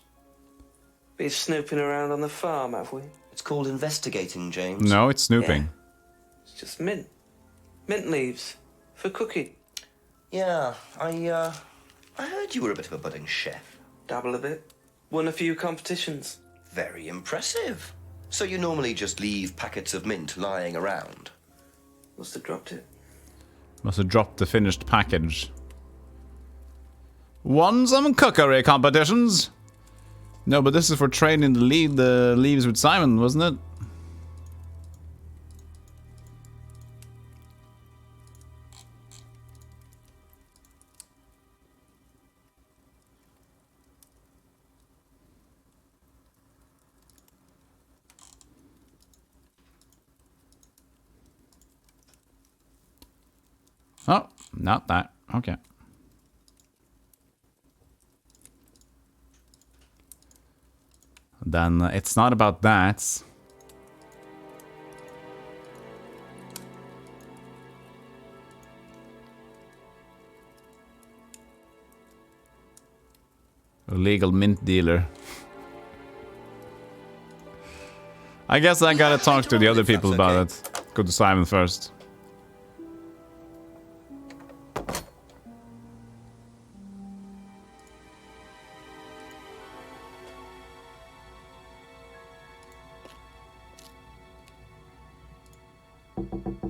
Been snooping around on the farm, have we? It's called investigating, James. No, it's snooping. Yeah. It's just mint. Mint leaves. For cooking. Yeah, I heard you were a bit of a budding chef. Dabble a bit. Won a few competitions. Very impressive. So you normally just leave packets of mint lying around? Must have dropped it. Must have dropped the finished package. Won some cookery competitions. No, but this is for training the leaves with Simon, wasn't it? Oh, not that. Okay. Then it's not about that. Illegal mint dealer. I guess I gotta talk to the other people about it. Go to Simon first.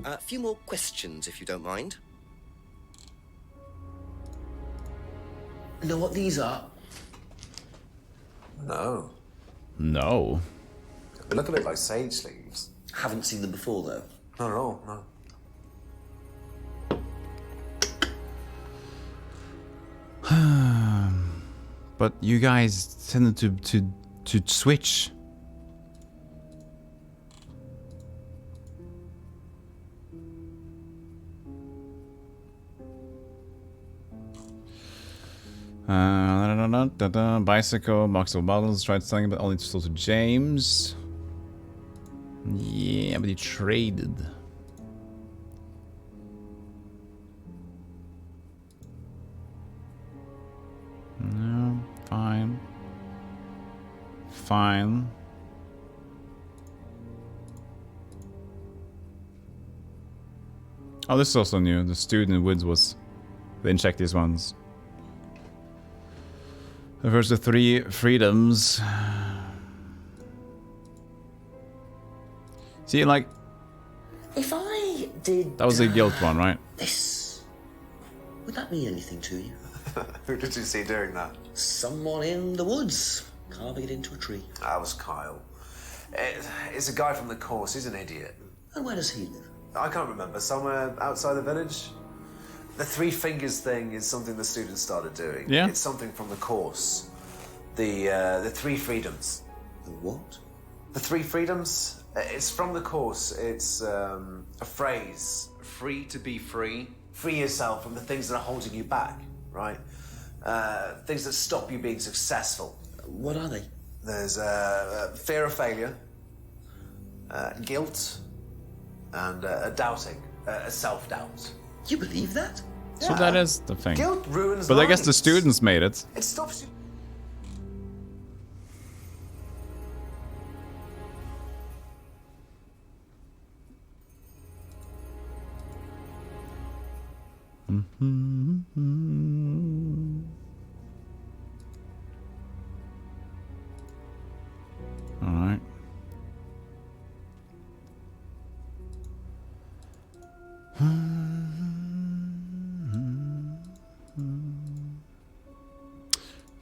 A few more questions, if you don't mind. Know what these are? No. No. They look a bit like sage leaves. Haven't seen them before, though. Not at all, no. But you guys tended to switch. Bicycle, box of bottles, tried selling but only sold to James. Yeah, but he traded. fine. Oh, this is also new. The student in woods was... They didn't check these ones. The first the 3 freedoms. See, like... If I did... That was the guilt one, right? This... Would that mean anything to you? Who did you see doing that? Someone in the woods, carving it into a tree. That was Kyle. It's a guy from the course. He's an idiot. And where does he live? I can't remember. Somewhere outside the village? The 3 fingers thing is something the students started doing. Yeah. It's something from the course. The 3 freedoms. The what? The 3 freedoms? It's from the course. It's a phrase. Free to be free. Free yourself from the things that are holding you back, right? Things that stop you being successful. What are they? There's fear of failure, guilt, and doubting, self-doubt. You believe that? So that is the thing. Guilt ruins But I guess the lives. students made it. It stops you. Alright.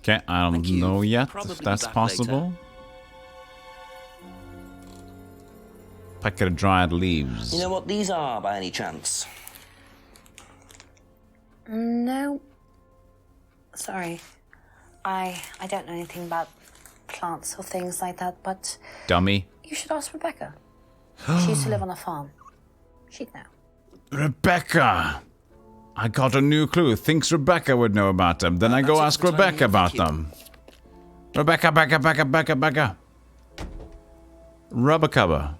Okay, I don't know yet Probably if that's back possible. Packet of dried leaves. You know what these are, by any chance? No. Sorry. I don't know anything about plants or things like that, but Dummy. you should ask Rebecca. She used to live on a farm. She'd know. Rebecca! I got a new clue. Thinks Rebecca would know about them. Then I go ask Rebecca about them. Rebecca. Rubber.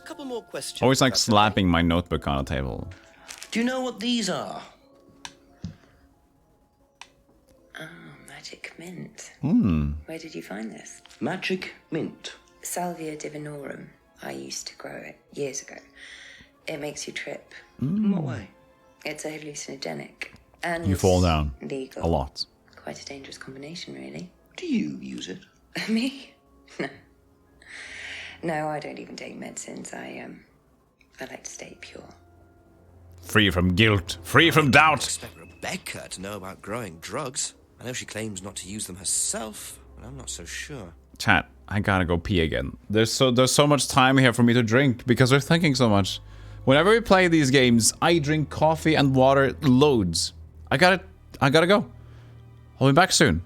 Couple more questions. Always like if that's slapping my notebook on a table. Do you know what these are? Magic mint. Hmm. Where did you find this? Magic mint. Salvia divinorum. I used to grow it years ago. It makes you trip. In what way? It's a hallucinogenic. And You fall down. legal. A lot. Quite a dangerous combination, really. Do you use it? Me? No. No, I don't even take medicines. I like to stay pure. Free from guilt. Free from I doubt. expect Rebecca to know about growing drugs. I know she claims not to use them herself, but I'm not so sure. Chat, I gotta go pee again. There's so much time here for me to drink because we're thinking so much. Whenever we play these games, I drink coffee and water loads. I gotta go. I'll be back soon.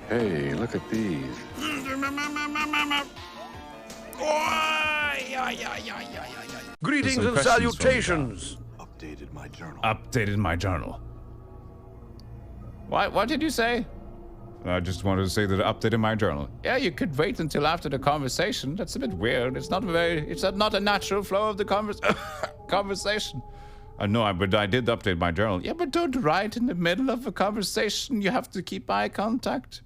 Hey, look at these. Greetings and salutations. Updated my journal. Updated my journal. What did you say? I just wanted to say that I updated my journal. Yeah, you could wait until after the conversation. That's a bit weird. It's not a natural flow of the conversation. No, but I did update my journal. Yeah, but don't write in the middle of a conversation. You have to keep eye contact.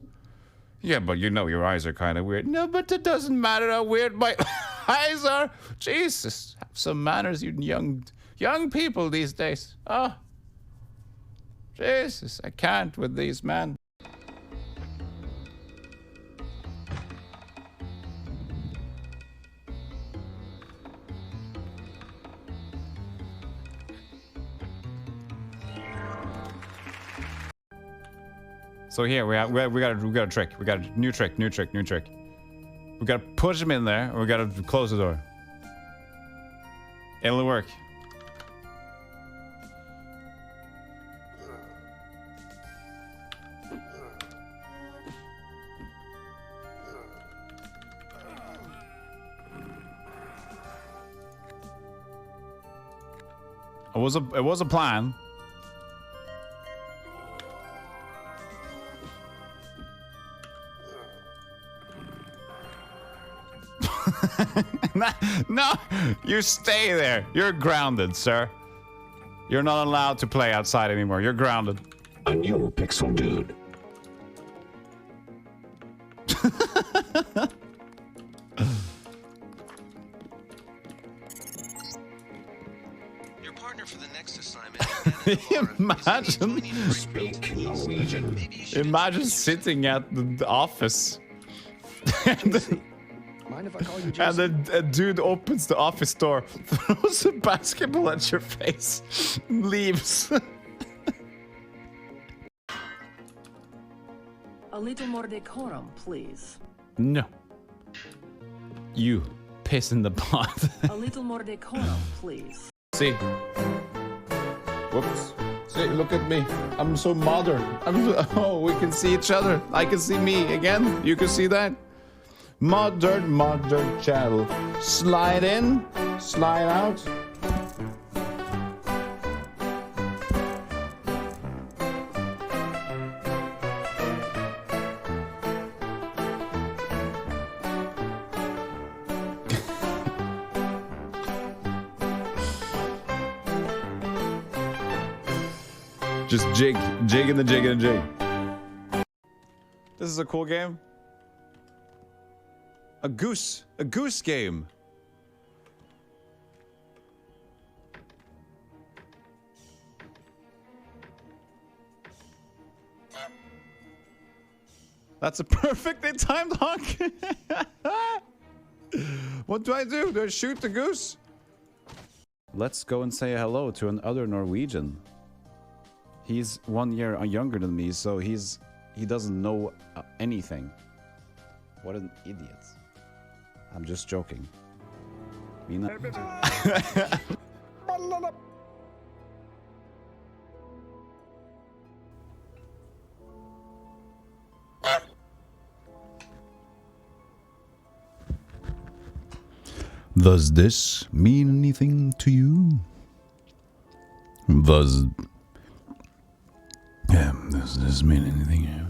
Yeah, but you know your eyes are kind of weird. No, but it doesn't matter how weird my eyes are. Jesus, have some manners, you young people these days. Oh, Jesus, I can't with these men. So here we got a trick. We got a new trick. We gotta push him in there, and we gotta close the door. It'll work. It was a plan. No, you stay there. You're grounded, sir. You're not allowed to play outside anymore. You're grounded. A new pixel dude. Your partner for the next assignment. Imagine. Speak Norwegian. Imagine sitting at the office. Mind if I call you And then a dude opens the office door, throws a basketball at your face, and leaves. A little more decorum, please. No. You piss in the pot. A little more decorum, please. See. Whoops. See, look at me. I'm so modern. Oh, we can see each other. I can see me again. You can see that. Modern channel. Slide in, slide out. Just jig and the jig and the jig. This is a cool game. A goose game. That's a perfectly timed honk. What do I do? Do I shoot the goose? Let's go and say hello to another Norwegian. He's 1 year younger than me, so he doesn't know anything. What an idiot. I'm just joking. Mina. Does this mean anything to you? Does this mean anything to you?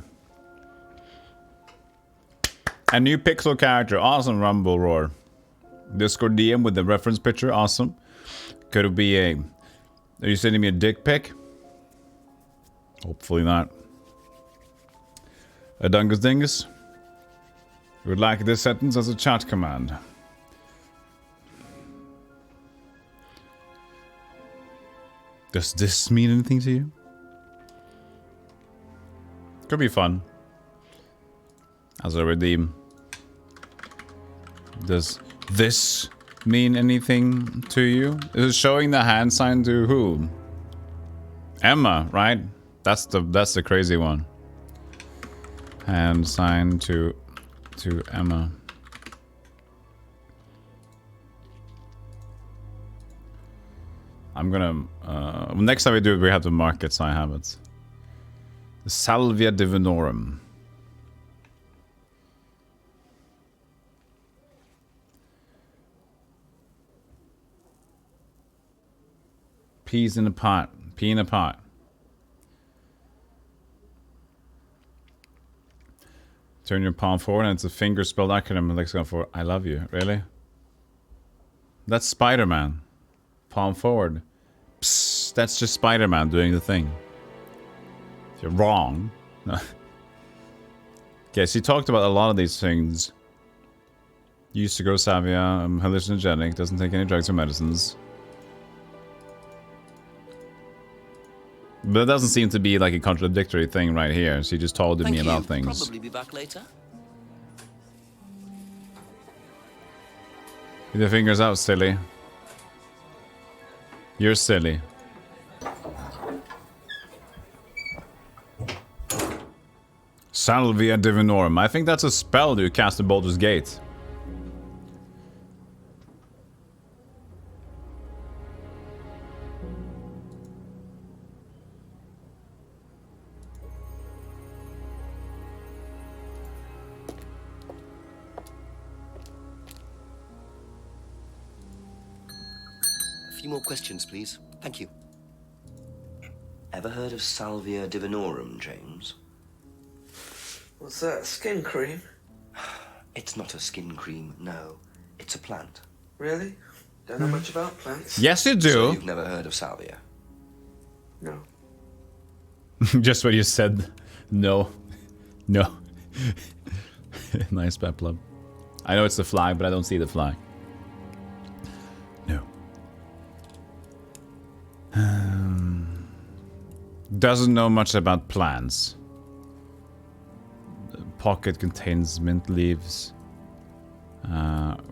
A new pixel character. Awesome, Rumble Roar. Discord DM with the reference picture. Awesome. Could it be a... Are you sending me a dick pic? Hopefully not. A Dungus Dingus. You would like this sentence as a chat command. Does this mean anything to you? Could be fun. As a redeem. Does this mean anything to you? Is it showing the hand sign to who? Emma, right? That's the crazy one. Hand sign to Emma. I'm gonna next time we do it, we have to mark it so I have it. Salvia divinorum. Peas in a pot. Pea in a pot. Turn your palm forward and it's a finger spelled acronym. Let's go for I love you. Really? That's Spider-Man. Palm forward. Psst, that's just Spider-Man doing the thing. You're wrong. No. Okay, so you talked about a lot of these things. Used to grow salvia, hallucinogenic, doesn't take any drugs or medicines. But it doesn't seem to be like a contradictory thing right here. She just told me about things. Probably be back later. Get your fingers out, silly. You're silly. Salvia divinorum. I think that's a spell you cast in Baldur's Gate. A few more questions, please. Thank you. Ever heard of Salvia divinorum, James? What's that, skin cream? It's not a skin cream, no. It's a plant. Really? Don't know much about plants. Yes, you do. So you've never heard of salvia? No. Just what you said. No. No. Nice peplum. I know it's the fly, but I don't see the fly. No. Doesn't know much about plants. The pocket contains mint leaves.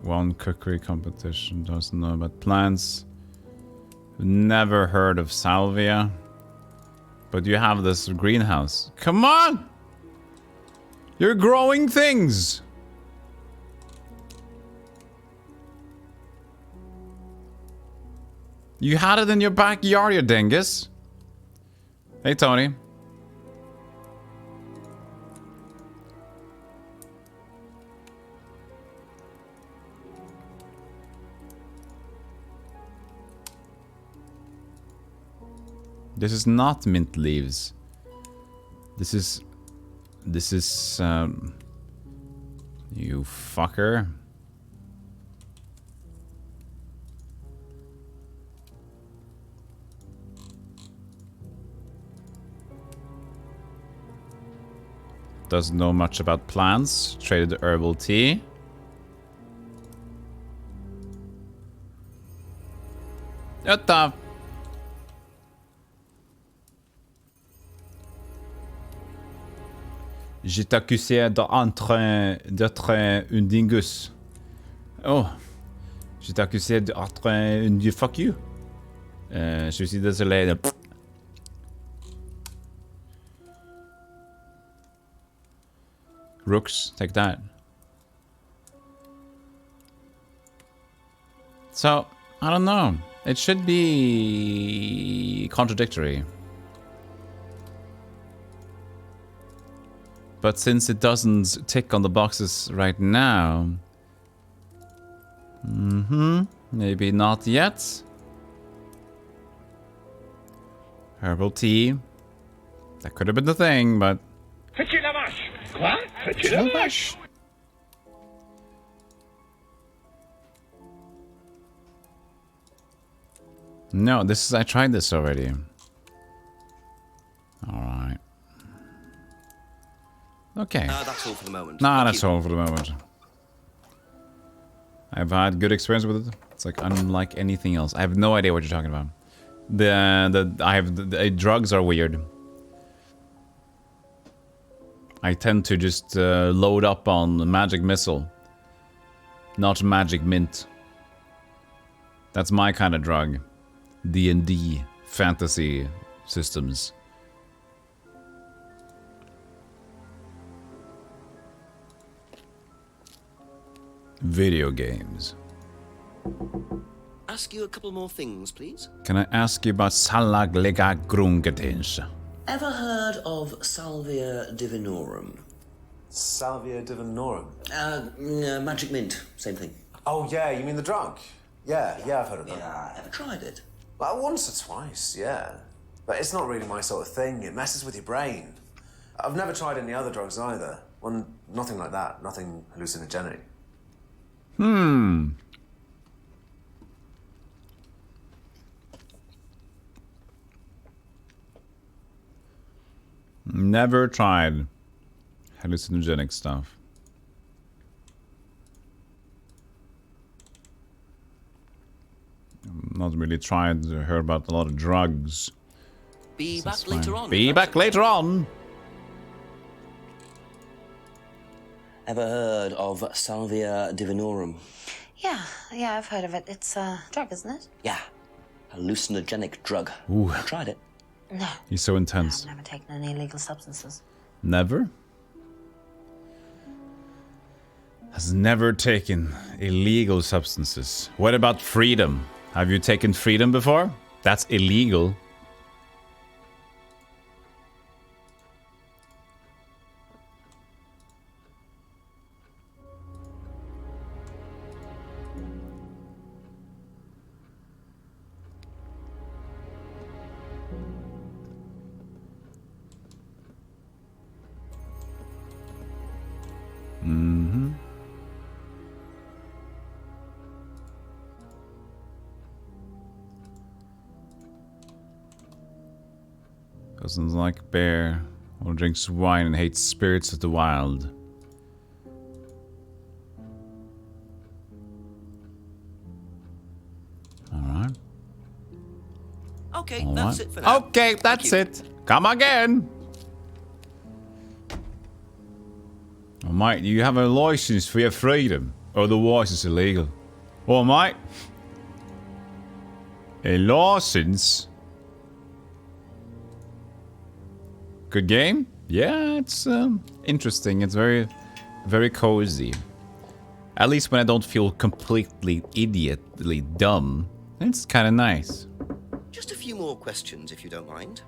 One cookery competition. Doesn't know about plants. Never heard of salvia. But you have this greenhouse. Come on! You're growing things! You had it in your backyard, you dingus. Hey, Tony. This is not mint leaves. This is... you fucker. Doesn't know much about plants. Traded herbal tea. What the... J'étais accusé d'être un dingus. Oh. J'étais accusé d'être un... Fuck you. Je suis désolé. Rooks, take that. So, I don't know. It should be contradictory. But since it doesn't tick on the boxes right now... maybe not yet. Herbal tea. That could have been the thing, but... Fais-tu la vache? Quoi? Fais-tu la vache? No, this is... I tried this already. Alright. Okay. That's all for the moment. Nah, that's all for the moment. I've had good experience with it. It's like unlike anything else. I have no idea what you're talking about. The drugs are weird. I tend to just load up on magic missile, not magic mint. That's my kind of drug. D&D fantasy systems. Video games. Ask you a couple more things, please. Can I ask you about Salaglega Grungadins? Ever heard of Salvia divinorum? Salvia divinorum? Magic mint, same thing. Oh yeah, you mean the drug? Yeah, I've heard of that. Yeah, ever tried it? Like once or twice, yeah. But it's not really my sort of thing. It messes with your brain. I've never tried any other drugs either. Well, nothing like that. Nothing hallucinogenic. Never tried hallucinogenic stuff. Not really tried to hear about a lot of drugs. Be back later on. Be back later on. Ever heard of Salvia divinorum? Yeah, I've heard of it. It's a drug, isn't it? Yeah, hallucinogenic drug. Ooh. I tried it. No. He's so intense. I've never taken any illegal substances. Never? Has never taken illegal substances. What about freedom? Have you taken freedom before? That's illegal. Doesn't like beer. Or drinks wine and hates spirits of the wild. Alright. Okay, All that's right. it for now. Okay, that's it. Come again. Oh, mate, you have a license for your freedom. Otherwise, it's illegal. Oh, mate. A license? Good game? Yeah, it's interesting. It's very, very cozy. At least when I don't feel completely idiotly dumb. It's kind of nice. Just a few more questions, if you don't mind.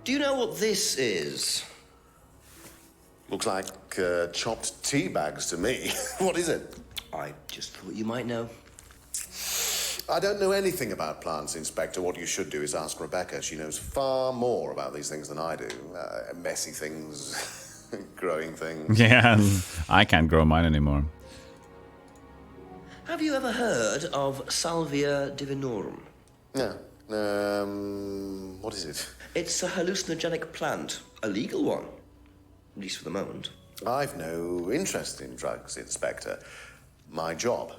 Do you know what this is? Looks like chopped tea bags to me. What is it? I just thought you might know. I don't know anything about plants, Inspector. What you should do is ask Rebecca. She knows far more about these things than I do. Messy things, growing things. Yeah, I can't grow mine anymore. Have you ever heard of Salvia divinorum? No. What is it? It's a hallucinogenic plant. A legal one. At least for the moment. I've no interest in drugs, Inspector. My job.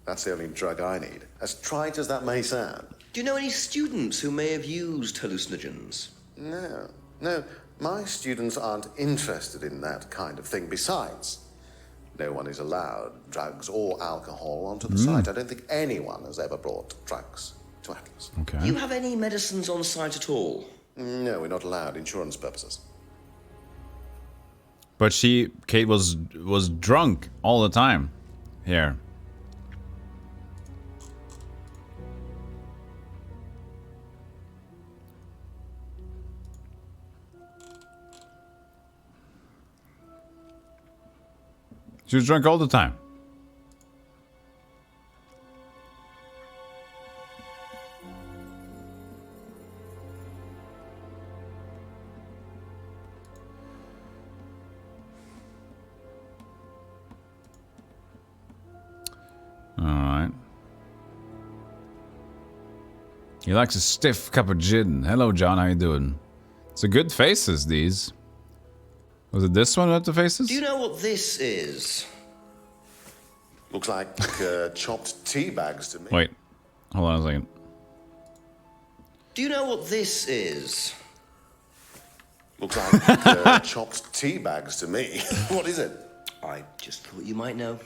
That's the only drug I need. As trite as that may sound. Do you know any students who may have used hallucinogens? No. My students aren't interested in that kind of thing. Besides, no one is allowed drugs or alcohol onto the site. I don't think anyone has ever brought drugs to Atlas. Okay. Do you have any medicines on site at all? No, we're not allowed. Insurance purposes. But Kate was drunk all the time here. She was drunk all the time. Alright. He likes a stiff cup of gin. Hello, John. How you doing? It's a good faces, these. Was it this one with the faces? Do you know what this is? Looks like chopped tea bags to me. Wait. Hold on a second. Do you know what this is? Looks like chopped tea bags to me. What is it? I just thought you might know.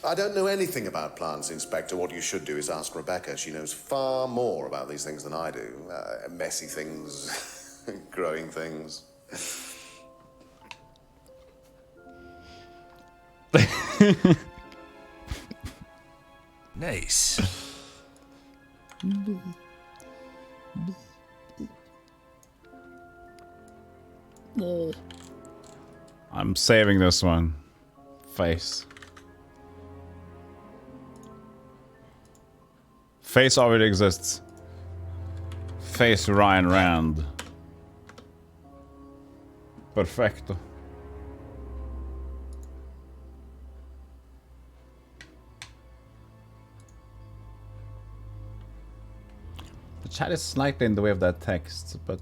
I don't know anything about plants, Inspector. What you should do is ask Rebecca. She knows far more about these things than I do. Messy things, growing things. Nice. I'm saving this one. Face. Face already exists. Face Ryan Rand. Perfecto. The chat is slightly in the way of that text, but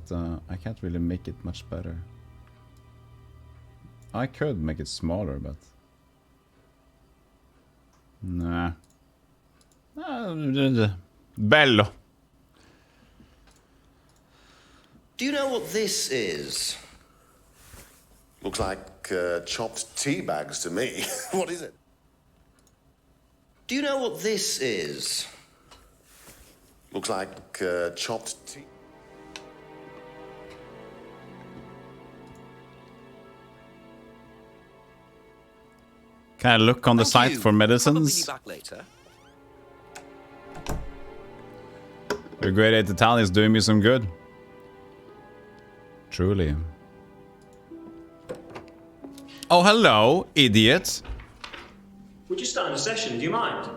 I can't really make it much better. I could make it smaller, but... Nah. Bello. Do you know what this is? Looks like chopped tea bags to me. What is it? Do you know what this is? Looks like chopped tea. Can I look on the site for medicines? Back later. Your great 8 Italian is doing me some good. Truly. Oh, hello, idiot. We're just starting a session, do you mind?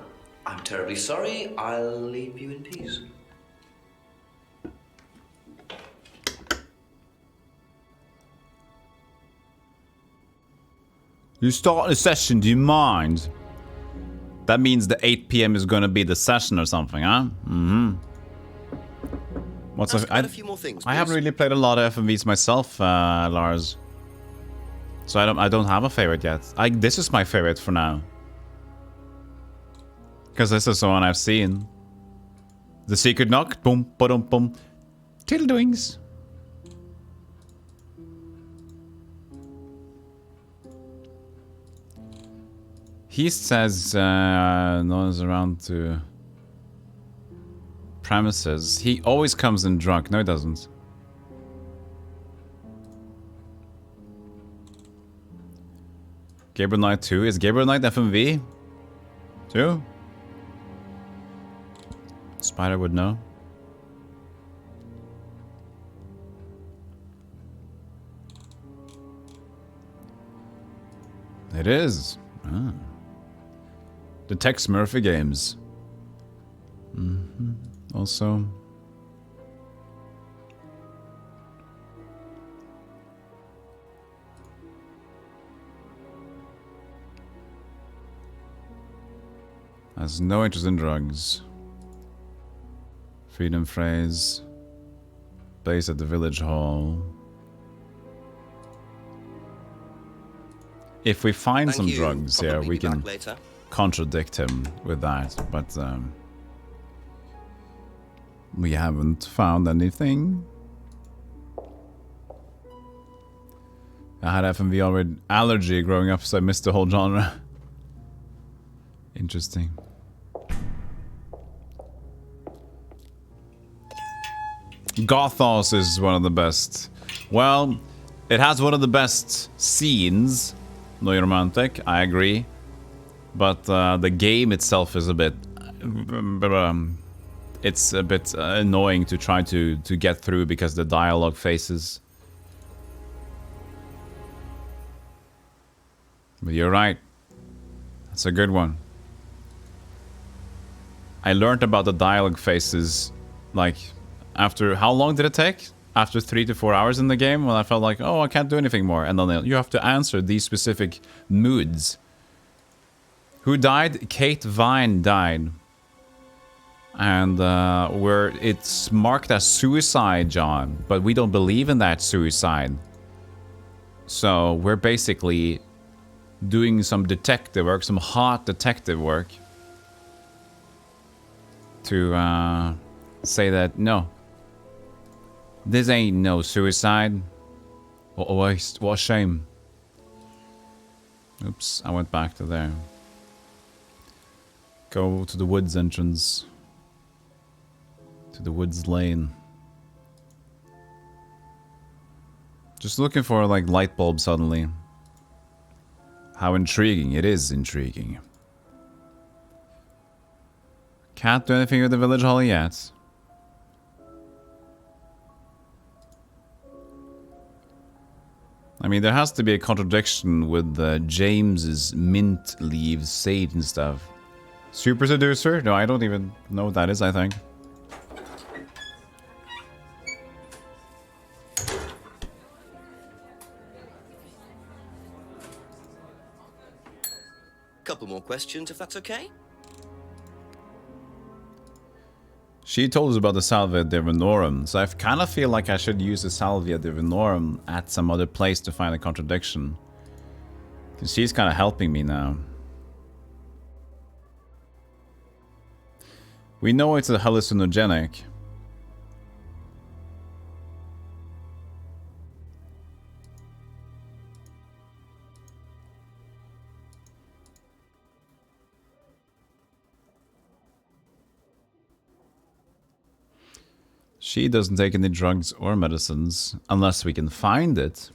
I'm terribly sorry. I'll leave you in peace. You start a session, do you mind? That means the 8 PM is gonna be the session or something, huh? Mm-hmm. What's That's quite a few more things, I haven't please. really played a lot of FMVs myself, Lars. So I don't have a favorite yet. This is my favorite for now. Because this is the one I've seen. The Secret Knock. Boom, ba-dum, boom. Tiddledwings. He says no one's around to premises. He always comes in drunk. No, he doesn't. Gabriel Knight 2. Is Gabriel Knight FMV? 2? Spider would know. It is. Ah. The Tex Murphy games. Also. Has no interest in drugs. Freedom phrase. Base at the village hall. If we find some drugs here, we can contradict him with that, but we haven't found anything. I had FMV already allergy growing up, so I missed the whole genre. Interesting. Gothos is one of the best. Well, it has one of the best scenes. No romantic, I agree. But the game itself is a bit... it's a bit annoying to try to get through because the dialogue faces. But you're right. That's a good one. I learned about the dialogue faces, like, after... How long did it take? After 3 to 4 hours in the game, when I felt like, oh, I can't do anything more. And then you have to answer these specific moods. Who died? Kate Vine died. And where it's marked as suicide, John. But we don't believe in that suicide. So we're basically doing some detective work, some hot detective work. To say that, no. This ain't no suicide. What a waste. What a shame. Oops, I went back to there. Go to the woods entrance. To the woods lane. Just looking for, like, light bulb suddenly. How intriguing. It is intriguing. Can't do anything with the village hall yet. I mean, there has to be a contradiction with James's mint leaves, sage and stuff. Super seducer? No, I don't even know what that is, I think. Couple more questions, if that's okay. She told us about the Salvia Divinorum, so I kind of feel like I should use the Salvia Divinorum at some other place to find a contradiction. Because she's kind of helping me now. We know it's a hallucinogenic. She doesn't take any drugs or medicines unless we can find it.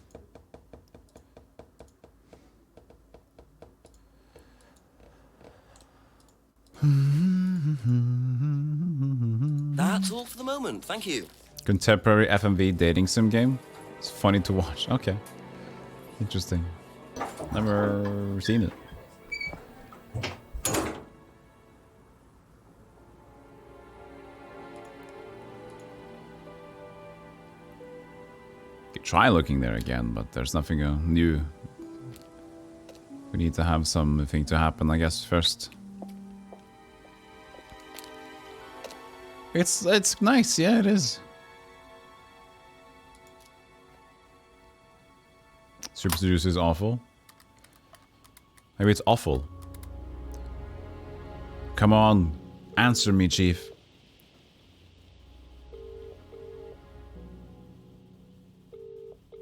That's all for the moment, thank you. Contemporary FMV dating sim game. It's funny to watch. Okay. Interesting. Never seen it. Try looking there again, but there's nothing new. We need to have something to happen, I guess, first. It's nice, yeah, it is. Super seducer is awful. Maybe it's awful. Come on, answer me, Chief.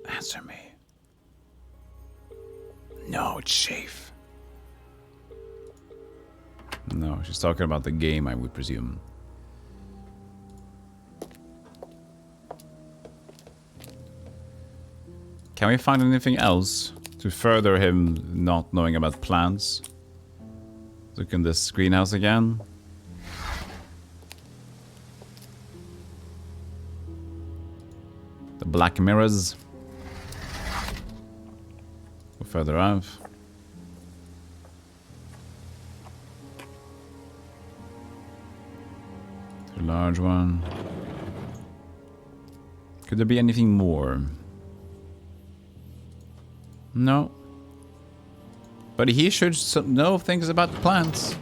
Answer me. No, Chief. No, she's talking about the game, I would presume. Can we find anything else to further him not knowing about plants? Look in this greenhouse again. The black mirrors. Go further up. The large one. Could there be anything more? No. But he should know things about plants.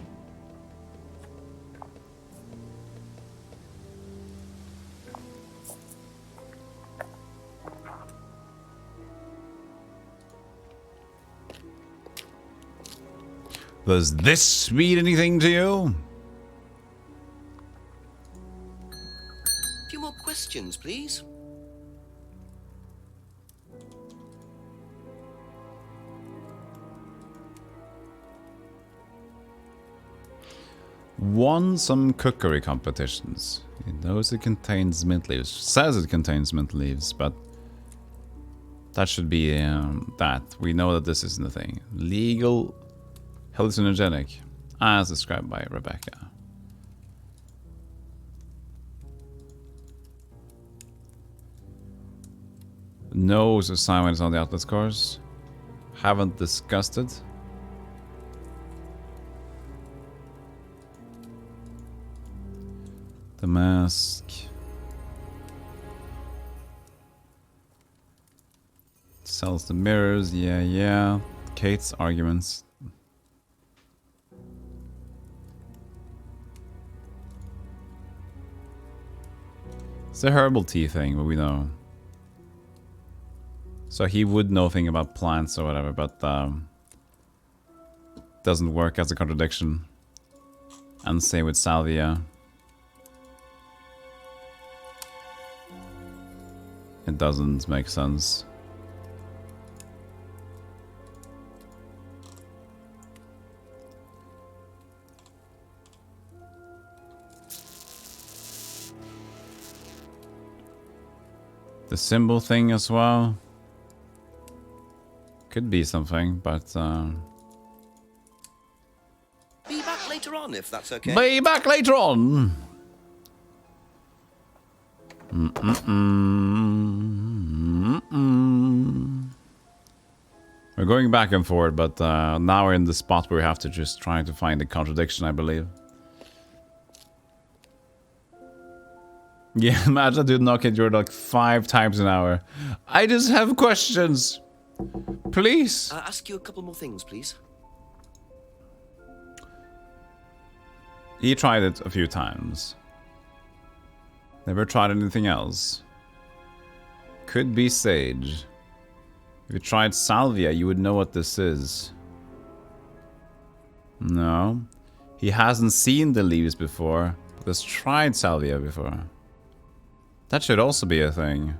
Does this mean anything to you? A few more questions, please. Won some cookery competitions. It knows it contains mint leaves. Says it contains mint leaves, but that should be that. We know that this isn't a thing. Legal hallucinogenic, as described by Rebecca. Knows assignments on the outlet course. Haven't discussed it. The mask. Sells the mirrors, yeah. Kate's arguments. It's a herbal tea thing, but we know. So he would know thing about plants or whatever, but doesn't work as a contradiction. And same with salvia. It doesn't make sense. The symbol thing as well. Could be something, but Be back later on, if that's okay. Be back later on. We're going back and forth, but now we're in the spot where we have to just try to find the contradiction, I believe. Yeah, imagine dude knock at your like 5 times an hour. I just have questions. Please. Ask you a couple more things, please. He tried it a few times. Never tried anything else. Could be sage. If you tried salvia, you would know what this is. No. He hasn't seen the leaves before, but has tried salvia before. That should also be a thing.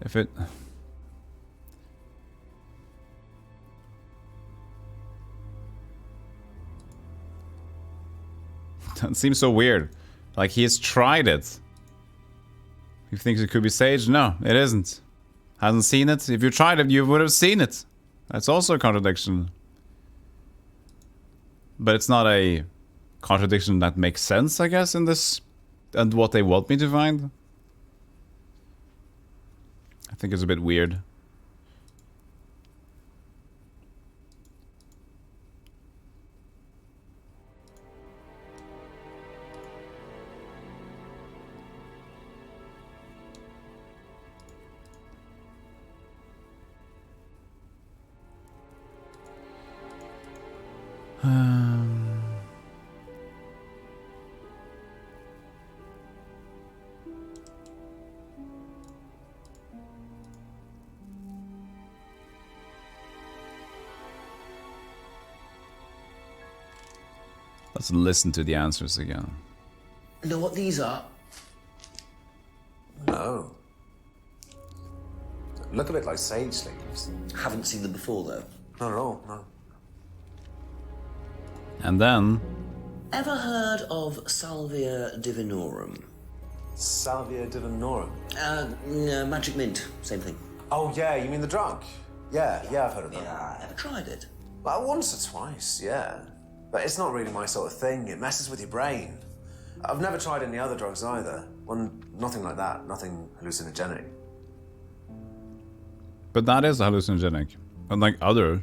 If it... That seems so weird. Like, he has tried it. He thinks it could be sage? No, it isn't. Hasn't seen it? If you tried it, you would have seen it. That's also a contradiction. But it's not a contradiction that makes sense, I guess, in this... and what they want me to find. I think it's a bit weird. Let's listen to the answers again. Know what these are? No. Look a bit like sage leaves. Haven't seen them before, though. Not at all, no. And then... Ever heard of Salvia divinorum? Salvia divinorum? Magic mint, same thing. Oh, yeah, you mean the drug? Yeah, I've heard of that. Yeah, ever tried it? Like once or twice, yeah. But it's not really my sort of thing. It messes with your brain. I've never tried any other drugs either. Nothing like that. Nothing hallucinogenic. But that is hallucinogenic. Unlike other.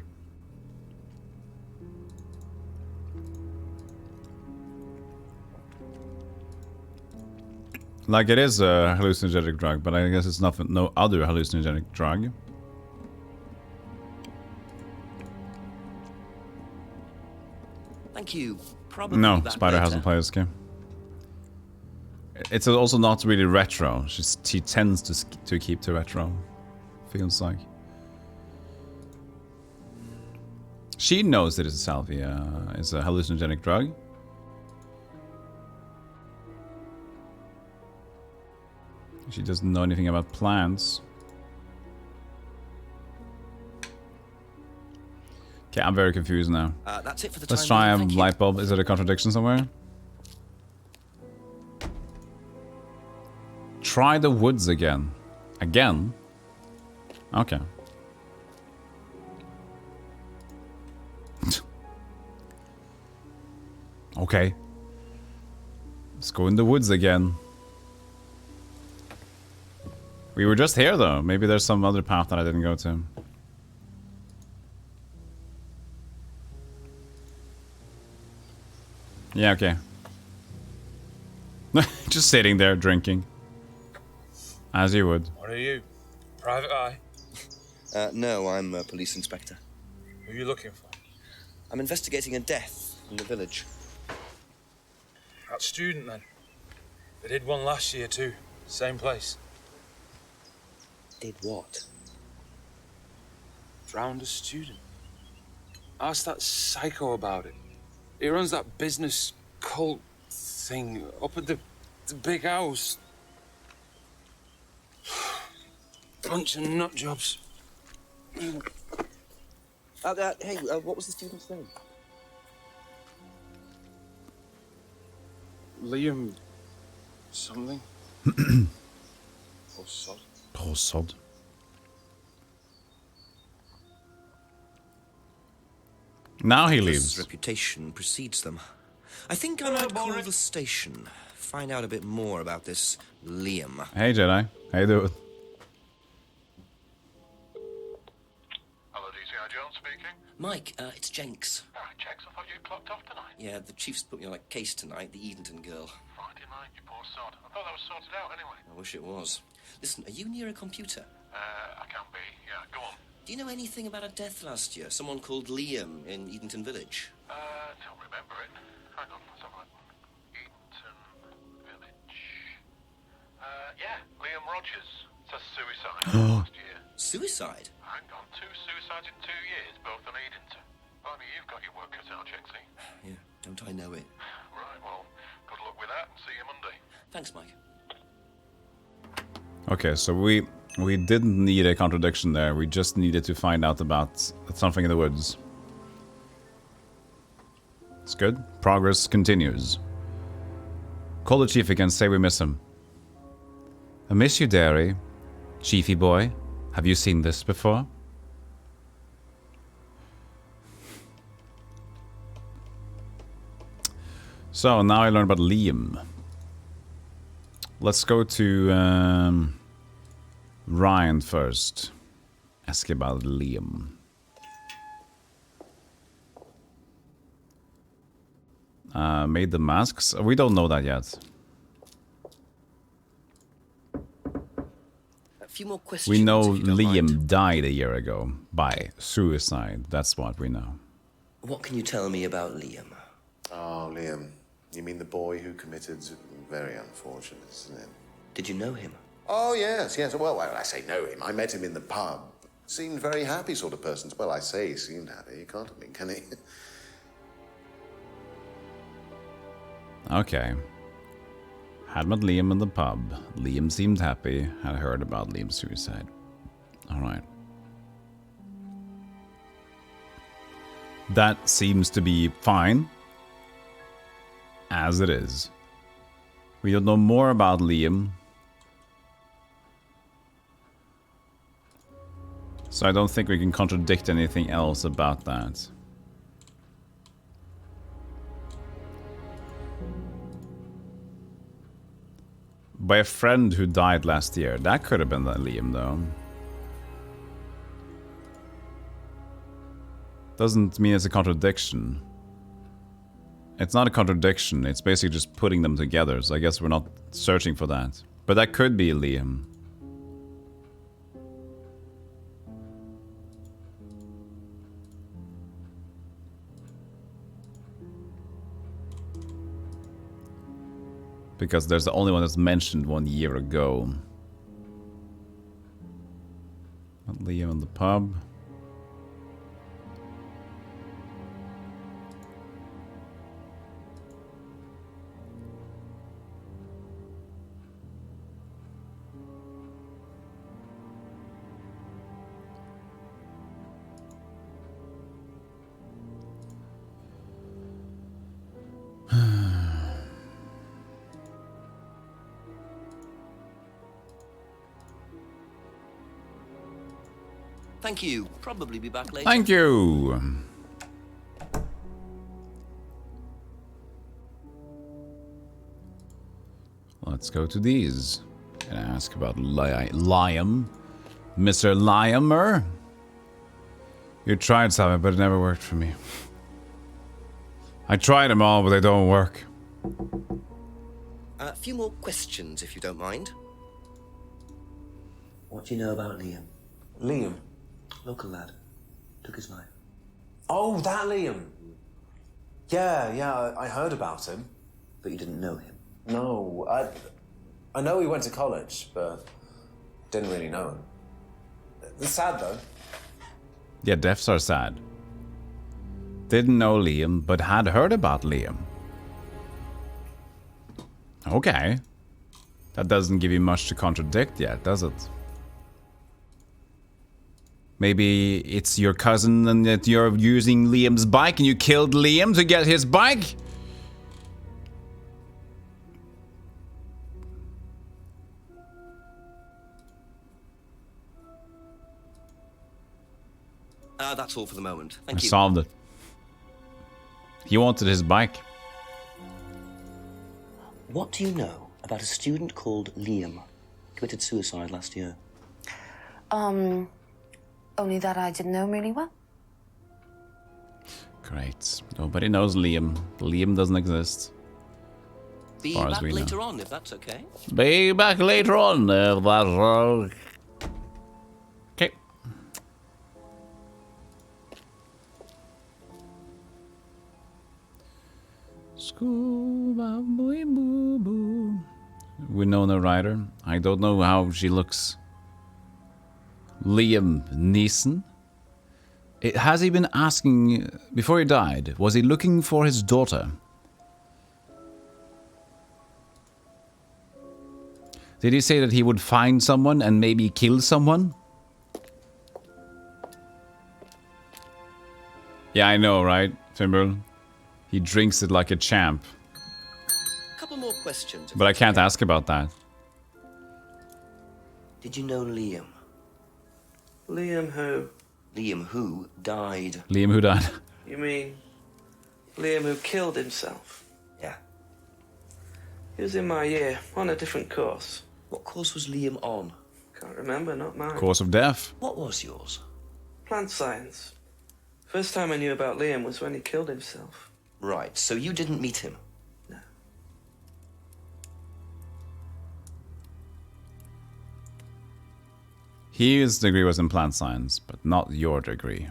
Like it is a hallucinogenic drug, but I guess it's no other hallucinogenic drug. Thank you. Probably No, back Spider later. hasn't played this game. It's also not really retro. She tends to keep to retro. Feels like. She knows that it's a salvia. It's a hallucinogenic drug. She doesn't know anything about plants. Okay, I'm very confused now. That's it for the Let's time try a being, thank you. light bulb. Is it a contradiction somewhere? Try the woods again. Again? Okay. Okay. Let's go in the woods again. We were just here though. Maybe there's some other path that I didn't go to. Yeah, okay. Just sitting there drinking. As you would. What are you? Private eye? No, I'm a police inspector. Who are you looking for? I'm investigating a death in the village. That student, then. They did one last year, too. Same place. Did what? Drowned a student. Ask that psycho about it. He runs that business cult thing up at the big house. Bunch of nut jobs. Hey, what was the student's name? Liam... something? Poor sod. Poor sod. Now he leaves. His reputation precedes them. I think I might call the station. Find out a bit more about this Liam. Hey Jedi, how you doing? Hello, DCI Jones speaking. Mike, it's Jenks. Jenks, I thought you clocked off tonight. Yeah, the chief's put me on a case tonight, the Edenton girl. Friday night, you poor sod. I thought that was sorted out anyway. I wish it was. Listen, are you near a computer? I can be. Yeah, go on. Do you know anything about a death last year? Someone called Liam in Edenton Village? Don't remember it. Hang on, let's have a look. Edenton Village. Yeah, Liam Rogers. Says suicide last year. Suicide? Hang on, 2 suicides in 2 years, both on Edenton. Blimey, you've got your work cut out, Jenksy. Yeah, don't I know it? Right, well, good luck with that and see you Monday. Thanks, Mike. Okay, so we didn't need a contradiction there. We just needed to find out about something in the woods. It's good. Progress continues. Call the chief again, say we miss him. I miss you, Derry. Chiefy boy, have you seen this before? So, now I learned about Liam. Let's go to Ryan first. Ask about Liam. Made the masks? We don't know that yet. A few more questions. We know if you don't Liam mind. died a year ago by suicide. That's what we know. What can you tell me about Liam? Oh, Liam. You mean the boy who committed... Very unfortunate, isn't it? Did you know him? Oh, yes. Well, I say know him. I met him in the pub. Seemed very happy sort of person. Well, I say he seemed happy. You can't, can he? Okay. Had met Liam in the pub. Liam seemed happy. Had heard about Liam's suicide. Alright. That seems to be fine. As it is. We don't know more about Liam. So I don't think we can contradict anything else about that. By a friend who died last year. That could have been Liam, though. Doesn't mean it's a contradiction. It's not a contradiction. It's basically just putting them together. So I guess we're not searching for that. But that could be Liam. Because there's the only one that's mentioned 1 year ago. Liam in the pub. Thank you. Probably be back later. Thank you. Let's go to these and ask about Liam. Mr. Liamer. You tried something, but it never worked for me. I tried them all, but they don't work. A few more questions, if you don't mind. What do you know about Liam? Liam? Local lad. Took his life. Oh, that Liam. Yeah, I heard about him. But you didn't know him? No, I know he went to college, but didn't really know him. It's sad, though. Yeah, deaths are sad. Didn't know Liam, but had heard about Liam. Okay. That doesn't give you much to contradict yet, does it? Maybe it's your cousin and that you're using Liam's bike and you killed Liam to get his bike? That's all for the moment. Thank you. Solved it. He wanted his bike. What do you know about a student called Liam? Committed suicide last year. Only that I didn't know him really well. Great. Nobody knows Liam. Liam doesn't exist. Be back later on, if that's okay. Be back later on, if that's okay. Okay. Winona Ryder. I don't know how she looks. Liam Neeson. Has he been asking, before he died, was he looking for his daughter? Did he say that he would find someone and maybe kill someone? Yeah, I know, right, Timber? He drinks it like a champ. Couple more questions. But I can't ask about that. Did you know Liam? Liam who? Liam who died. Liam who died? You mean Liam who killed himself? Yeah. He was in my year, on a different course. What course was Liam on? Can't remember, not mine. Course of death. What was yours? Plant science. First time I knew about Liam was when he killed himself. Right, so you didn't meet him? No. His degree was in plant science, but not your degree.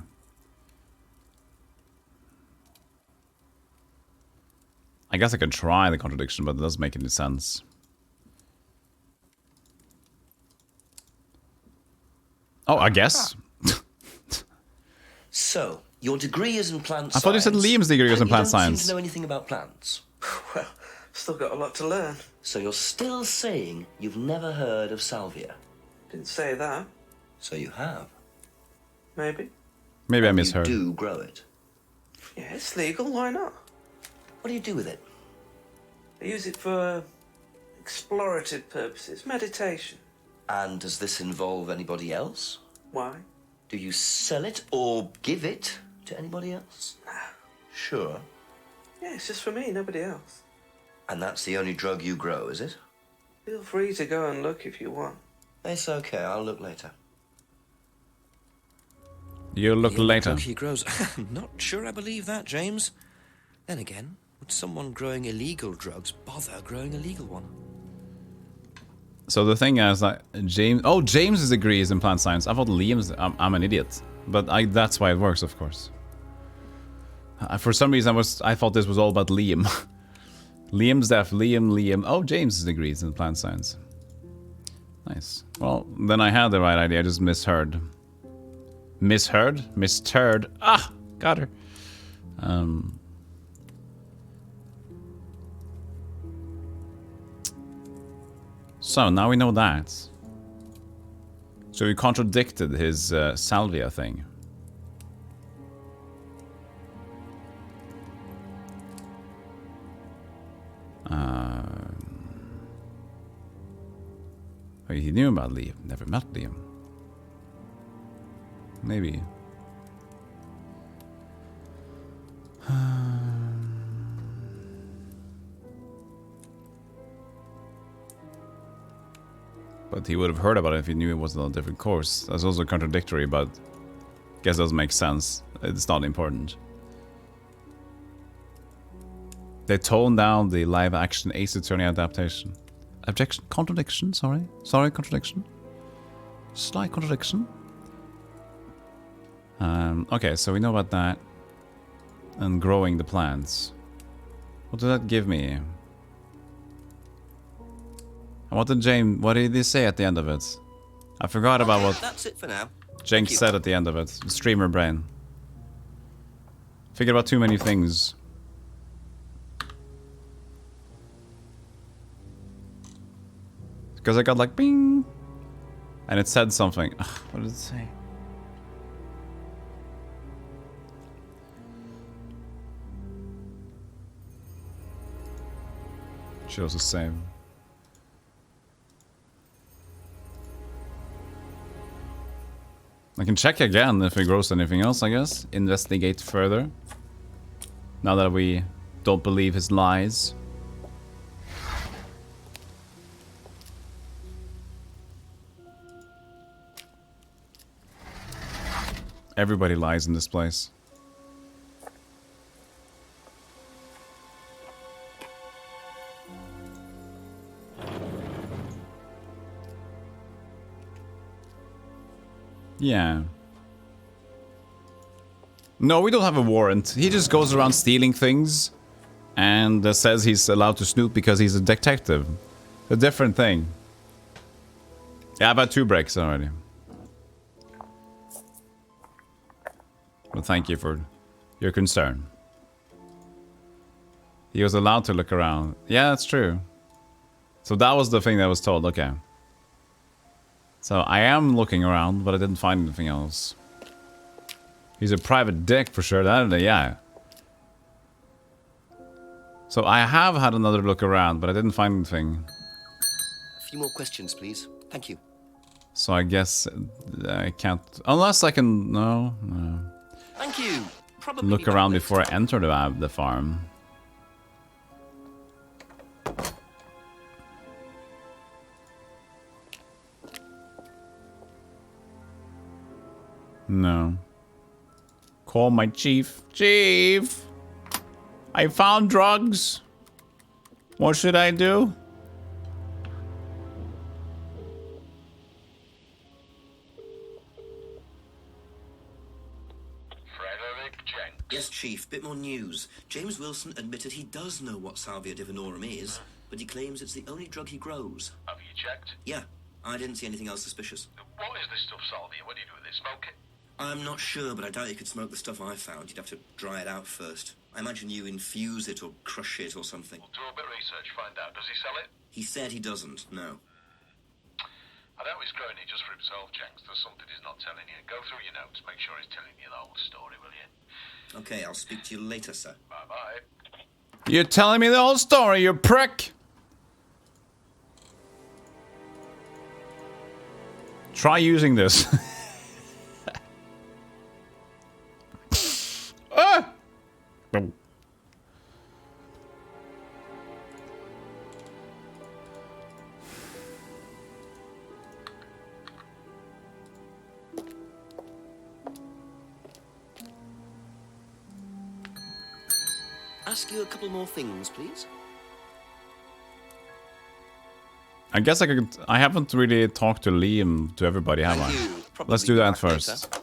I guess I could try the contradiction, but it doesn't make any sense. Oh, I guess. So, your degree is in plant science. I thought you said Liam's degree was in plant You don't science. seem to know anything about plants. Well, Still got a lot to learn. So you're still saying you've never heard of salvia? Didn't say that. So you have? Maybe. Maybe I misheard. You do grow it? Yeah, it's legal. Why not? What do you do with it? I use it for explorative purposes, meditation. And does this involve anybody else? Why? Do you sell it or give it to anybody else? Nah. Sure. Yeah, it's just for me, nobody else. And that's the only drug you grow, is it? Feel free to go and look if you want. It's okay, I'll look later. You look later. Drug he grows. Not sure I believe that, James. Then again, would someone growing illegal drugs bother growing a legal one? So the thing is that James's degree is in plant science. I thought Liam's. I'm an idiot, but that's why it works, of course. For some reason, I thought this was all about Liam. Liam's deaf. Liam. Oh, James's degree is in plant science. Nice. Well, then I had the right idea. I just misheard. Misheard. Ah, got her. So now we know that. So he contradicted his salvia thing. He knew about Liam. Never met Liam. Maybe. But he would have heard about it if he knew it was on a different course. That's also contradictory, but I guess it doesn't make sense. It's not important. They toned down the live-action Ace Attorney adaptation. Objection? Contradiction? Sorry, contradiction. Slight contradiction. Okay, so we know about that. And growing the plants. What did that give me? And what did he say at the end of it? I forgot about what That's it for now. Jenks said at the end of it. Streamer brain. Figured out too many things. Because I got like bing, and it said something. Ugh, what did it say? Shows the same. I can check again if it grows anything else, I guess. Investigate further. Now that we don't believe his lies. Everybody lies in this place. Yeah. No, we don't have a warrant. He just goes around stealing things and says he's allowed to snoop because he's a detective. A different thing. Yeah, I've had 2 breaks already. Well, thank you for your concern. He was allowed to look around. Yeah, that's true. So that was the thing that was told. Okay. So I am looking around, but I didn't find anything else. He's a private dick for sure. That, yeah. So I have had another look around, but I didn't find anything. A few more questions, please. Thank you. So I guess I can't... Unless I can... No. Thank you. Probably Look around before I enter the farm. No. Call my chief. Chief! I found drugs. What should I do? Yes, Chief. Bit more news. James Wilson admitted he does know what Salvia divinorum is, but he claims it's the only drug he grows. Have you checked? Yeah. I didn't see anything else suspicious. What is this stuff, Salvia? What do you do with it? Smoke it? I'm not sure, but I doubt you could smoke the stuff I found. You'd have to dry it out first. I imagine you infuse it or crush it or something. We'll do a bit of research, find out. Does he sell it? He said he doesn't, no. I doubt he's growing it just for himself, Jenks. There's something he's not telling you. Go through your notes, make sure he's telling you the whole story, will you? Okay, I'll speak to you later, sir. Bye-bye. You're telling me the whole story, you prick! Try using this. Ah! Ask you a couple more things, please. I guess I haven't really talked to Liam to everybody, have I? Let's do that first.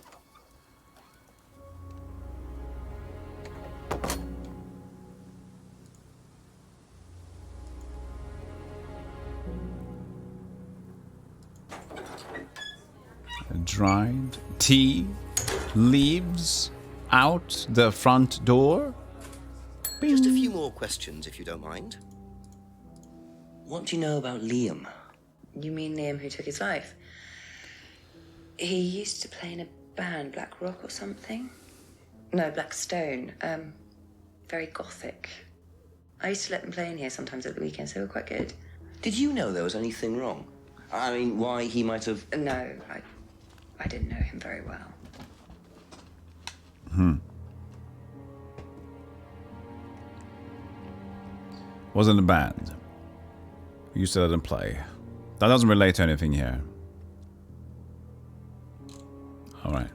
Dried tea leaves out the front door. Just a few more questions, if you don't mind. What do you know about Liam? You mean Liam who took his life? He used to play in a band, Black Rock or something? No, Black Stone. Very gothic. I used to let them play in here sometimes at the weekends. They were quite good. Did you know there was anything wrong? I mean, why he might have... No, I didn't know him very well. Was in a band. We used to let him play. That doesn't relate to anything here. Alright.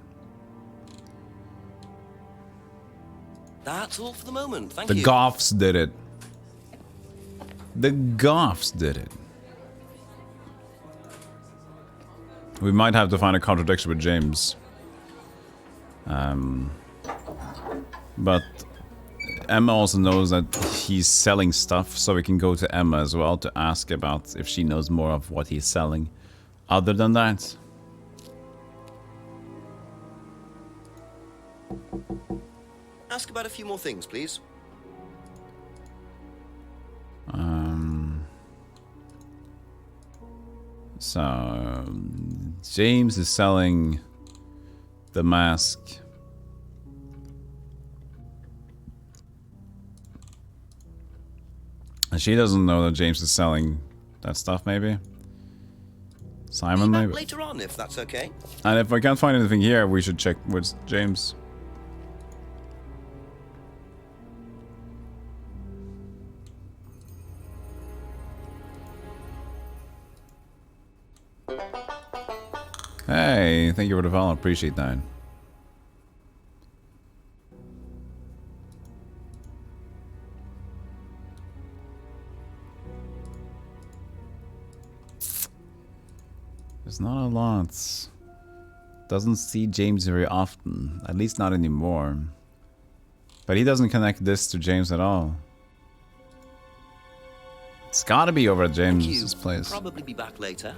That's all for the moment, thank The you. Goths did it. The Goths did it. We might have to find a contradiction with James. But Emma also knows that he's selling stuff, so we can go to Emma as well to ask about if she knows more of what he's selling. Other than that... Ask about a few more things, please. So... James is selling the mask. And she doesn't know that James is selling that stuff, maybe? Simon, maybe? Later on, if that's okay. And if I can't find anything here, we should check with James. Hey, thank you for the follow. Appreciate that. There's not a lot. Doesn't see James very often. At least not anymore. But he doesn't connect this to James at all. It's gotta be over at James's place. Probably be back later.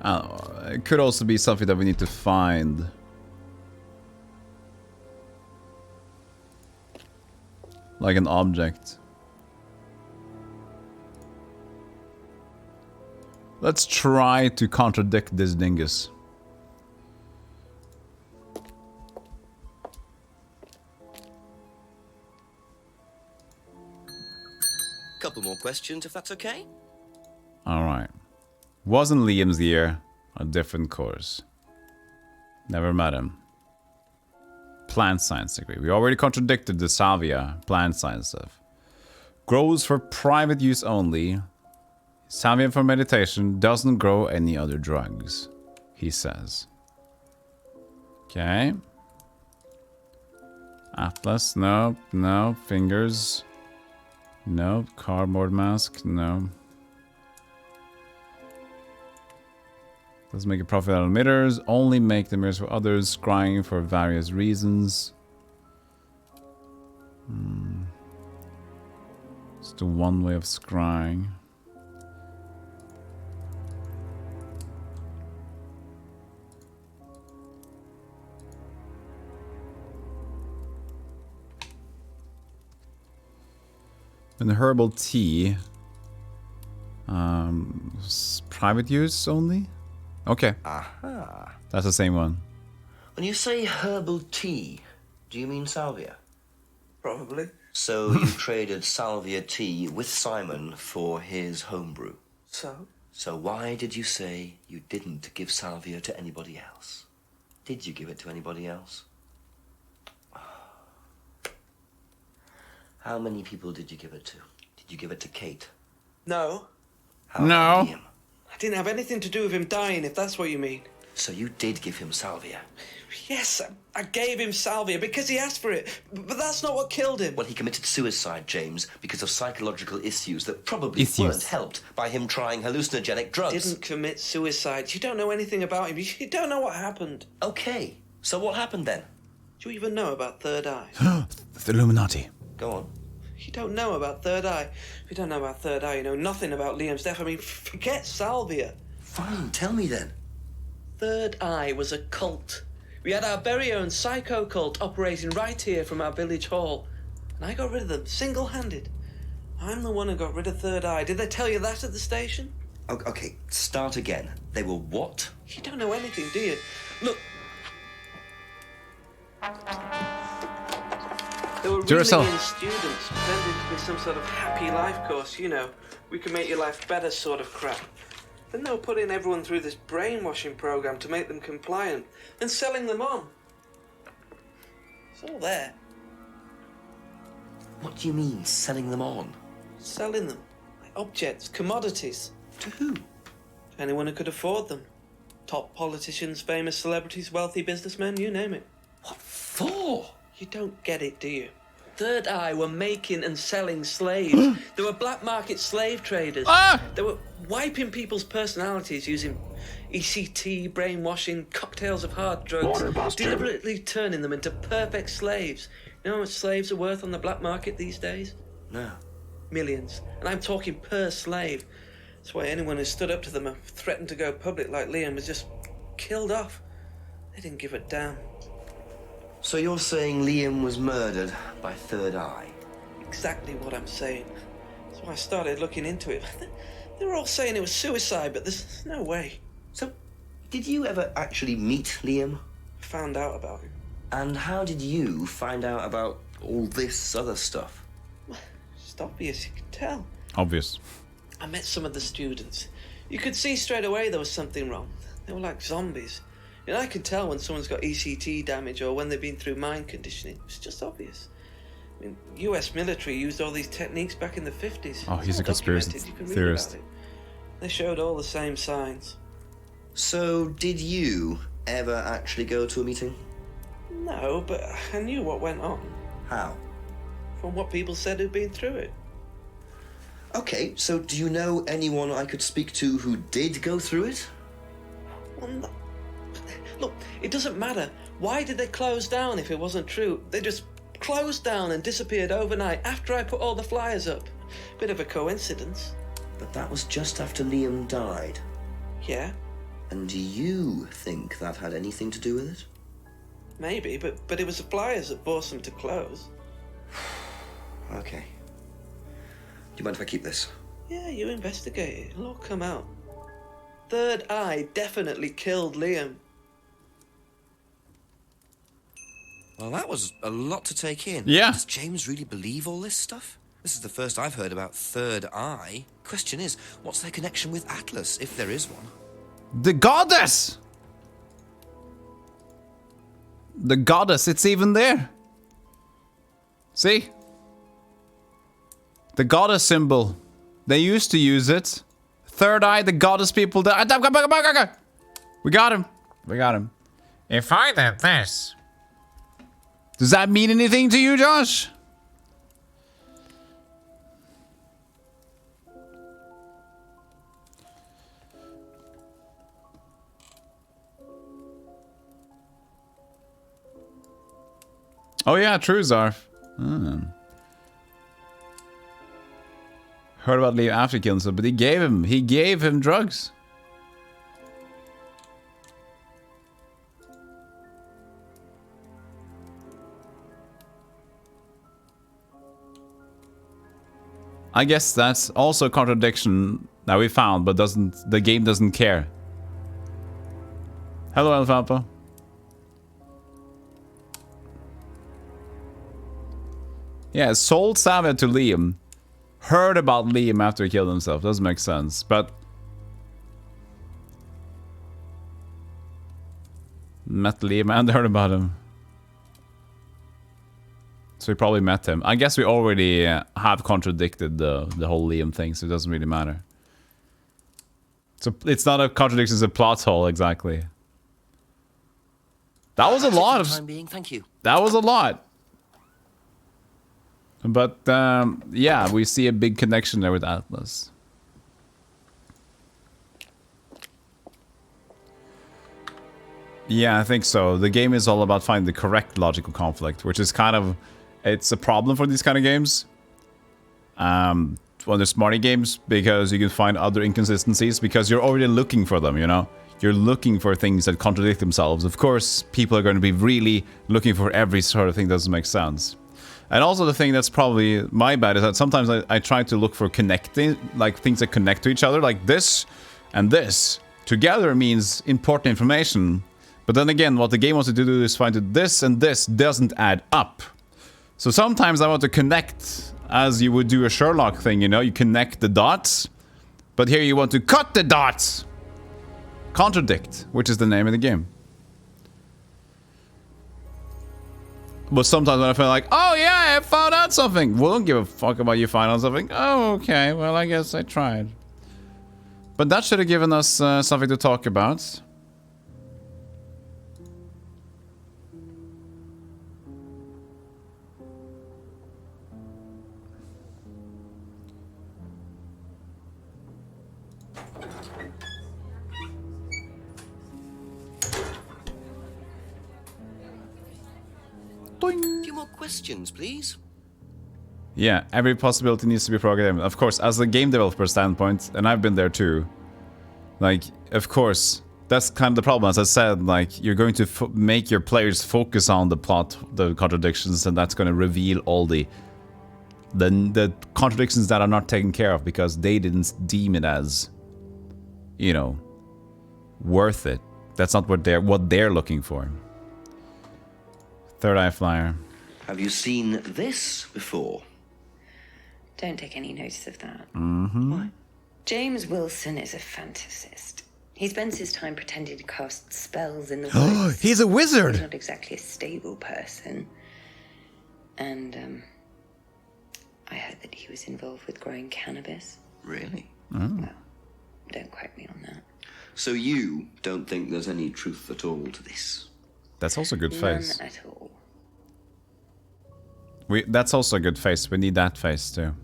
It could also be something that we need to find. Like an object. Let's try to contradict this dingus. Couple more questions, if that's okay. Alright. Wasn't Liam's year a different course? Never met him. Plant science degree. We already contradicted the salvia plant science stuff. Grows for private use only. Salvia for meditation. Doesn't grow any other drugs, he says. Okay. Atlas. Nope. No. Fingers. Nope. Cardboard mask. No. Doesn't make a profit out of mirrors. Only make the mirrors for others. Scrying for various reasons. It's the one way of scrying. And the herbal tea. Private use only? Okay. Aha. That's the same one. When you say herbal tea, do you mean salvia? Probably. So you traded salvia tea with Simon for his homebrew. So? So why did you say you didn't give salvia to anybody else? Did you give it to anybody else? How many people did you give it to? Did you give it to Kate? No. How about Liam? I didn't have anything to do with him dying, if that's what you mean. So you did give him salvia? Yes, I gave him salvia because he asked for it, but that's not what killed him. Well, he committed suicide, James, because of psychological issues that probably weren't helped by him trying hallucinogenic drugs. Didn't commit suicide. You don't know anything about him. You don't know what happened. Okay, so what happened then? Do you even know about Third Eye? The Illuminati. Go on. You don't know about Third Eye. If you don't know about Third Eye, you know nothing about Liam's death. I mean, forget salvia. Fine, tell me then. Third Eye was a cult. We had our very own psycho cult operating right here from our village hall. And I got rid of them, single-handed. I'm the one who got rid of Third Eye. Did they tell you that at the station? Okay, start again. They were what? You don't know anything, do you? Look. They were reeling in students, pretending to be some sort of happy life course, you know. We can make your life better sort of crap. Then they were putting everyone through this brainwashing program to make them compliant and selling them on. It's all there. What do you mean, selling them on? Selling them. Like objects, commodities. To who? Anyone who could afford them. Top politicians, famous celebrities, wealthy businessmen, you name it. What for? You don't get it, do you? Third Eye were making and selling slaves. They were black market slave traders. They were wiping people's personalities using ECT, brainwashing, cocktails of hard drugs, deliberately turning them into perfect slaves. You know how much slaves are worth on the black market these days? No. Millions. And I'm talking per slave. That's why anyone who stood up to them and threatened to go public like Liam was just killed off. They didn't give a damn. So you're saying Liam was murdered by Third Eye? Exactly what I'm saying. That's why I started looking into it. They were all saying it was suicide, but there's no way. So, did you ever actually meet Liam? Found out about him. And how did you find out about all this other stuff? It's obvious, you can tell. Obvious. I met some of the students. You could see straight away there was something wrong. They were like zombies. You know, I can tell when someone's got ECT damage or when they've been through mind conditioning. It's just obvious. I mean, US military used all these techniques back in the 50s. Oh, he's a conspiracy theorist. They showed all the same signs. So, did you ever actually go to a meeting? No, but I knew what went on. How? From what people said who'd been through it. Okay, so do you know anyone I could speak to who did go through it? Well, no. Look, it doesn't matter. Why did they close down if it wasn't true? They just closed down and disappeared overnight after I put all the flyers up. Bit of a coincidence. But that was just after Liam died. Yeah? And do you think that had anything to do with it? Maybe, but it was the flyers that forced them to close. Okay. Do you mind if I keep this? Yeah, you investigate it. It'll all come out. Third Eye definitely killed Liam. Well, that was a lot to take in. Yeah. Does James really believe all this stuff? This is the first I've heard about Third Eye. Question is, what's their connection with Atlas, if there is one? The goddess! The goddess, it's even there. See? The goddess symbol. They used to use it. Third Eye, the goddess people. We got him. We got him. If I did this... Does that mean anything to you, Josh? Oh yeah, true, Zarf. Heard about Liam after killing him, but he gave him drugs. I guess that's also a contradiction that we found, but the game doesn't care. Hello, Alfalfa. Yeah, sold Savia to Liam. Heard about Liam after he killed himself. Doesn't make sense, but... Met Liam and heard about him. So we probably met him. I guess we already have contradicted the whole Liam thing, so it doesn't really matter. So it's not a contradiction, it's a plot hole, exactly. That was a lot of... Time being, thank you. That was a lot. But, yeah, we see a big connection there with Atlas. Yeah, I think so. The game is all about finding the correct logical conflict, which is kind of... It's a problem for these kind of games. When they're smarty games, because you can find other inconsistencies, because you're already looking for them, you know? You're looking for things that contradict themselves. Of course, people are going to be really looking for every sort of thing that doesn't make sense. And also the thing that's probably my bad is that sometimes I try to look for connecting, like things that connect to each other, like this and this. Together means important information. But then again, what the game wants to do is find that this and this doesn't add up. So sometimes I want to connect as you would do a Sherlock thing, you know? You connect the dots. But here you want to cut the dots. Contradict, which is the name of the game. But sometimes when I feel like, oh yeah, I found out something. Well, don't give a fuck about you finding out something. Oh, okay, well, I guess I tried. But that should have given us something to talk about. A few more questions, please. Yeah, every possibility needs to be programmed. Of course, as a game developer standpoint, and I've been there too. Like, of course, that's kind of the problem. As I said, like, you're going to make your players focus on the plot, the contradictions, and that's going to reveal all the contradictions that are not taken care of because they didn't deem it as, you know, worth it. That's not what they're looking for. Third Eye Flyer. Have you seen this before? Don't take any notice of that. Mm-hmm. James Wilson is a fantasist. He spends his time pretending to cast spells in the woods. He's a wizard! He's not exactly a stable person. And, I heard that he was involved with growing cannabis. Really? Oh. Well, don't quote me on that. So you don't think there's any truth at all to this? That's also a good face. None at all. That's also a good face. We need that face too.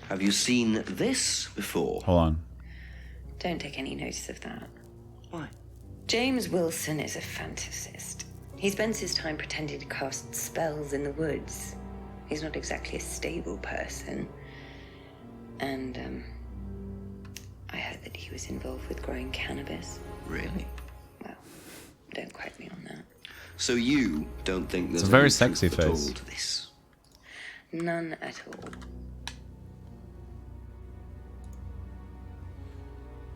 Have you seen this before? Hold on. Don't take any notice of that. Why? James Wilson is a fantasist. He spends his time pretending to cast spells in the woods. He's not exactly a stable person. And, I heard that he was involved with growing cannabis. Really? Well, don't quote me on that. So you don't think there's It's a very any sexy truth at all face. to this? None at all.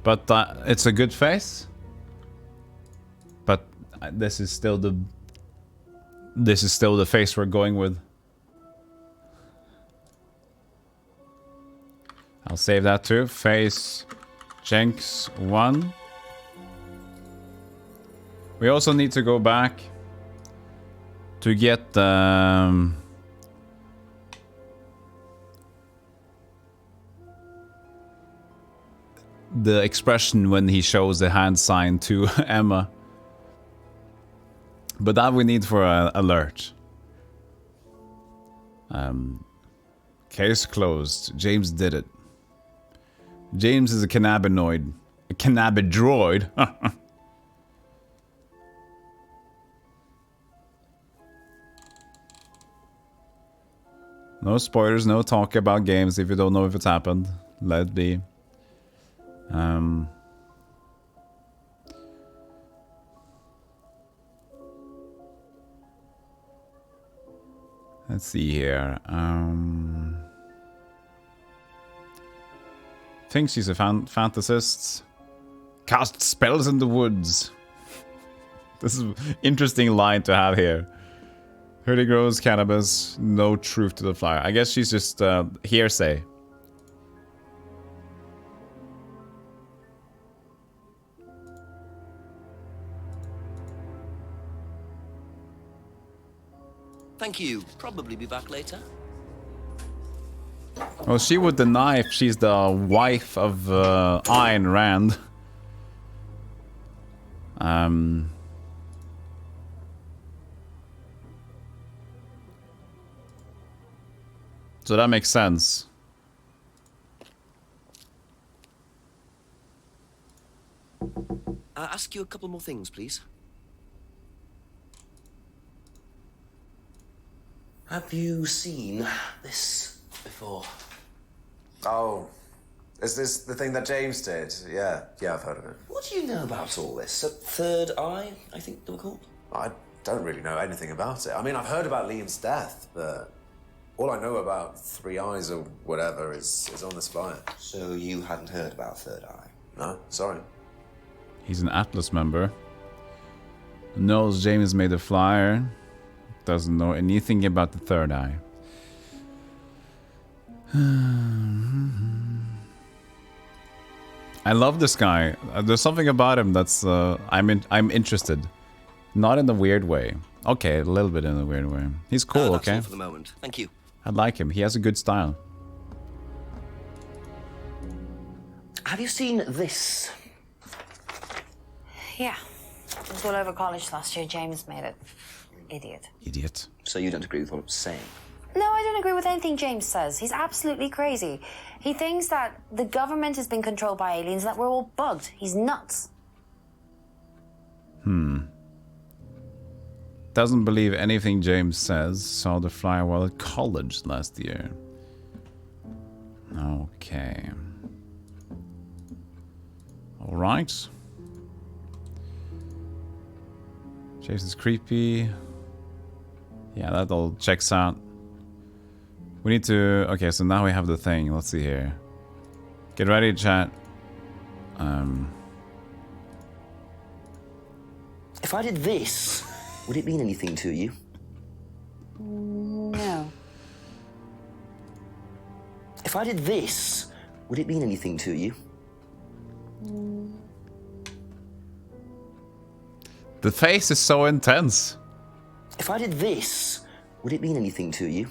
But it's a good face. But this is still the face we're going with. I'll save that too. Face Jenks 1. We also need to go back to get the expression when he shows the hand sign to Emma. But that we need for an alert. Case closed. James did it. James is a cannabinoid. A cannabidroid. No spoilers, no talk about games if you don't know if it's happened. Let it be. Let's see here. Thinks she's a fantasist. Cast spells in the woods. This is an interesting line to have here. Heard he grows cannabis. No truth to the flyer. I guess she's just hearsay. Thank you. Probably be back later. Well, she would deny if she's the wife of Ayn Rand. So that makes sense. Ask you a couple more things, please. Have you seen this before? Oh, is this the thing that James did? Yeah, I've heard of it. What do you know about all this? A third eye, I think they were called? I don't really know anything about it. I mean, I've heard about Liam's death, but all I know about Three Eyes or whatever is on this flyer. So you hadn't heard about Third Eye? No, sorry. He's an Atlas member. Knows James made a flyer. Doesn't know anything about the Third Eye. I love this guy. There's something about him that's I'm interested. Not in the weird way. Okay, a little bit in a weird way. He's cool, That's okay? all for the moment. Thank you. I like him. He has a good style. Have you seen this? Yeah. It was all over college last year. James made it. Idiot. Idiot. So you don't agree with what I'm saying? No, I don't agree with anything James says. He's absolutely crazy. He thinks that the government has been controlled by aliens and that we're all bugged. He's nuts. Doesn't believe anything James says. Saw the flyer while at college last year. Okay. Alright. Jason's creepy. Yeah, that all checks out. We need to... Okay, so now we have the thing. Let's see here. Get ready, chat. If I did this, would it mean anything to you? No. If I did this, would it mean anything to you? The face is so intense. If I did this, would it mean anything to you?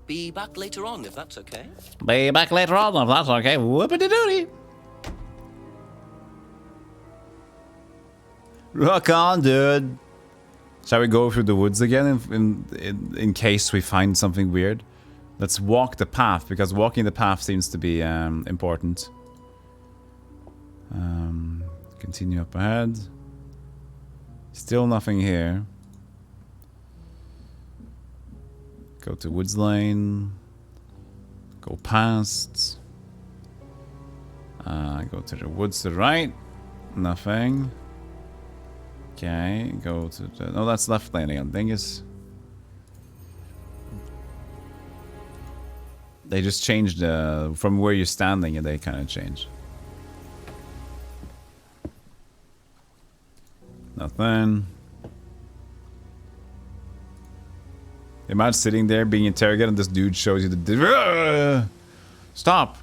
Be back later on, if that's okay. Be back later on if that's okay. Whoopity-doody. Rock on, dude. Shall we go through the woods again in case we find something weird? Let's walk the path, because walking the path seems to be important. Continue up ahead. Still nothing here. Go to Woods Lane. Go past. Go to the woods to the right. Nothing. Okay, go to the... No, that's left lane again. Dingus. They just changed from where you're standing, and they kind of changed. Nothing. Imagine sitting there being interrogated and this dude shows you the... Stop!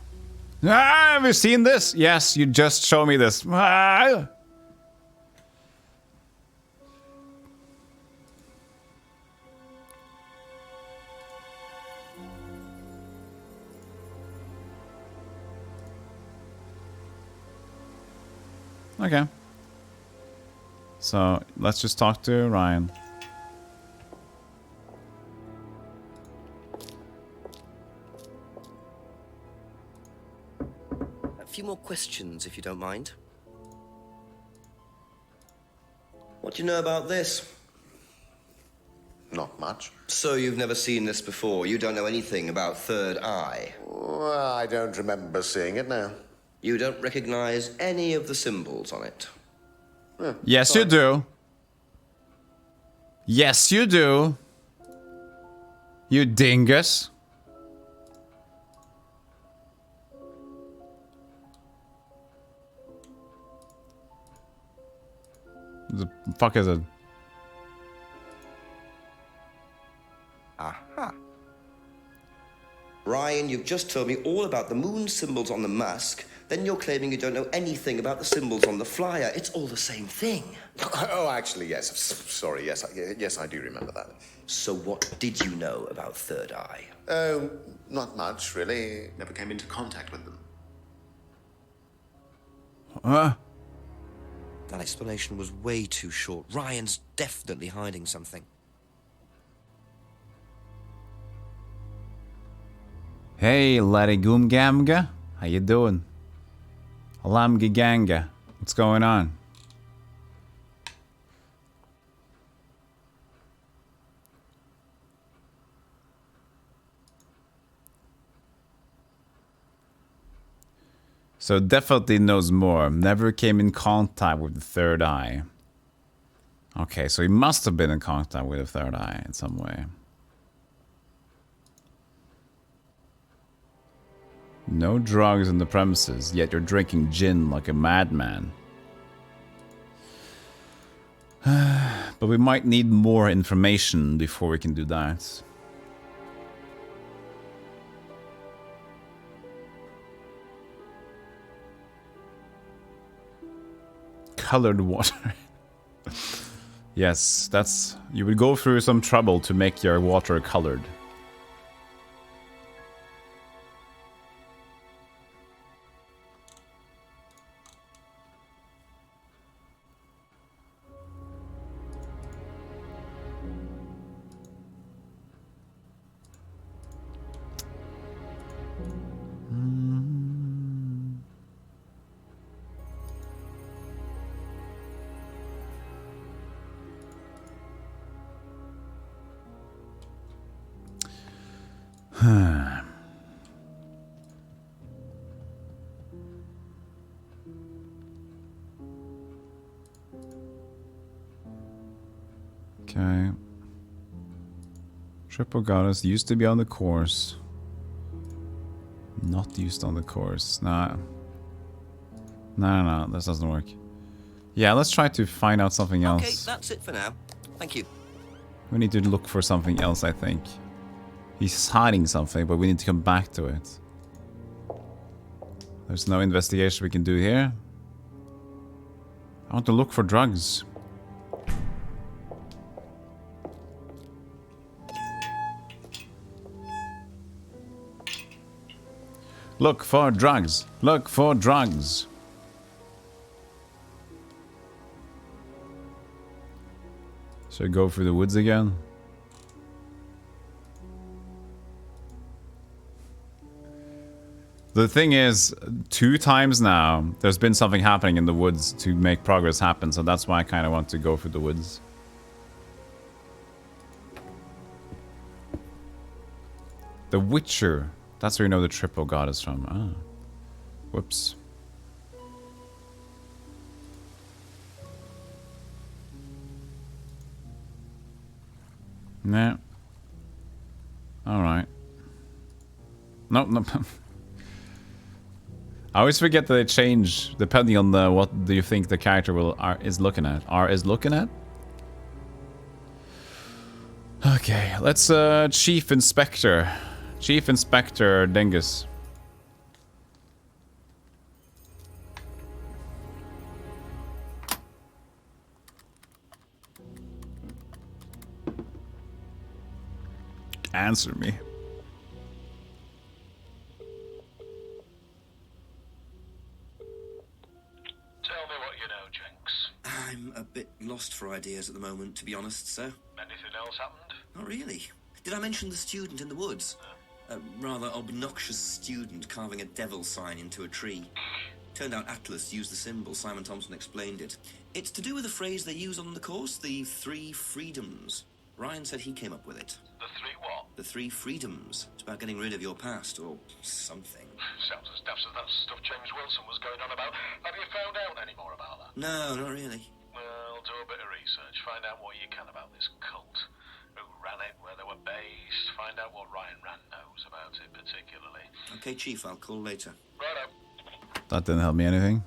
Have you seen this? Yes, you just show me this. Okay. So, let's just talk to Ryan. A few more questions, if you don't mind. What do you know about this? Not much. So you've never seen this before? You don't know anything about Third Eye? Well, I don't remember seeing it now. You don't recognize any of the symbols on it? Yes, you do. Yes, you do. You dingus. The fuck is it? Aha. Ryan, you've just told me all about the moon symbols on the mask. Then you're claiming you don't know anything about the symbols on the flyer. It's all the same thing. Oh, actually, yes. Sorry, yes, I do remember that. So what did you know about Third Eye? Oh, not much, really. Never came into contact with them. That explanation was way too short. Ryan's definitely hiding something. Hey, Larry Goomgamga. How you doing? Alamgiganga. What's going on? So definitely knows more. Never came in contact with the Third Eye. Okay, so he must have been in contact with the Third Eye in some way. No drugs in the premises, yet you're drinking gin like a madman. But we might need more information before we can do that. Colored water. Yes, that's... You would go through some trouble to make your water colored. Okay. Triple Goddess used to be on the course. Not used on the course. Nah. No, this doesn't work. Yeah, let's try to find out something else. Okay, that's it for now. Thank you. We need to look for something else, I think. He's hiding something, but we need to come back to it. There's no investigation we can do here. I want to look for drugs. Look for drugs. Look for drugs. Should I go through the woods again? The thing is, 2 times now, there's been something happening in the woods to make progress happen, so that's why I kind of want to go through the woods. The Witcher. That's where you know the Triple Goddess from. Ah. Whoops. Nah. Alright. Nope. I always forget that they change depending on the what do you think the character is looking at. Is looking at? Okay, let's Chief Inspector. Chief Inspector Dingus. Answer me. Tell me what you know, Jenks. I'm a bit lost for ideas at the moment, to be honest, sir. Anything else happened? Not really. Did I mention the student in the woods? A rather obnoxious student carving a devil sign into a tree. Turned out Atlas used the symbol. Simon Thompson explained it. It's to do with a phrase they use on the course, the 3 freedoms. Ryan said he came up with it. The 3 what? The 3 freedoms. It's about getting rid of your past, or something. Sounds as daft as that stuff James Wilson was going on about. Have you found out any more about that? No, not really. Well, do a bit of research. Find out what you can about this cult. Who ran it, where they were based. Find out what Ryan Rand knows about it particularly. Okay, Chief, I'll call later. Righto. That didn't help me anything.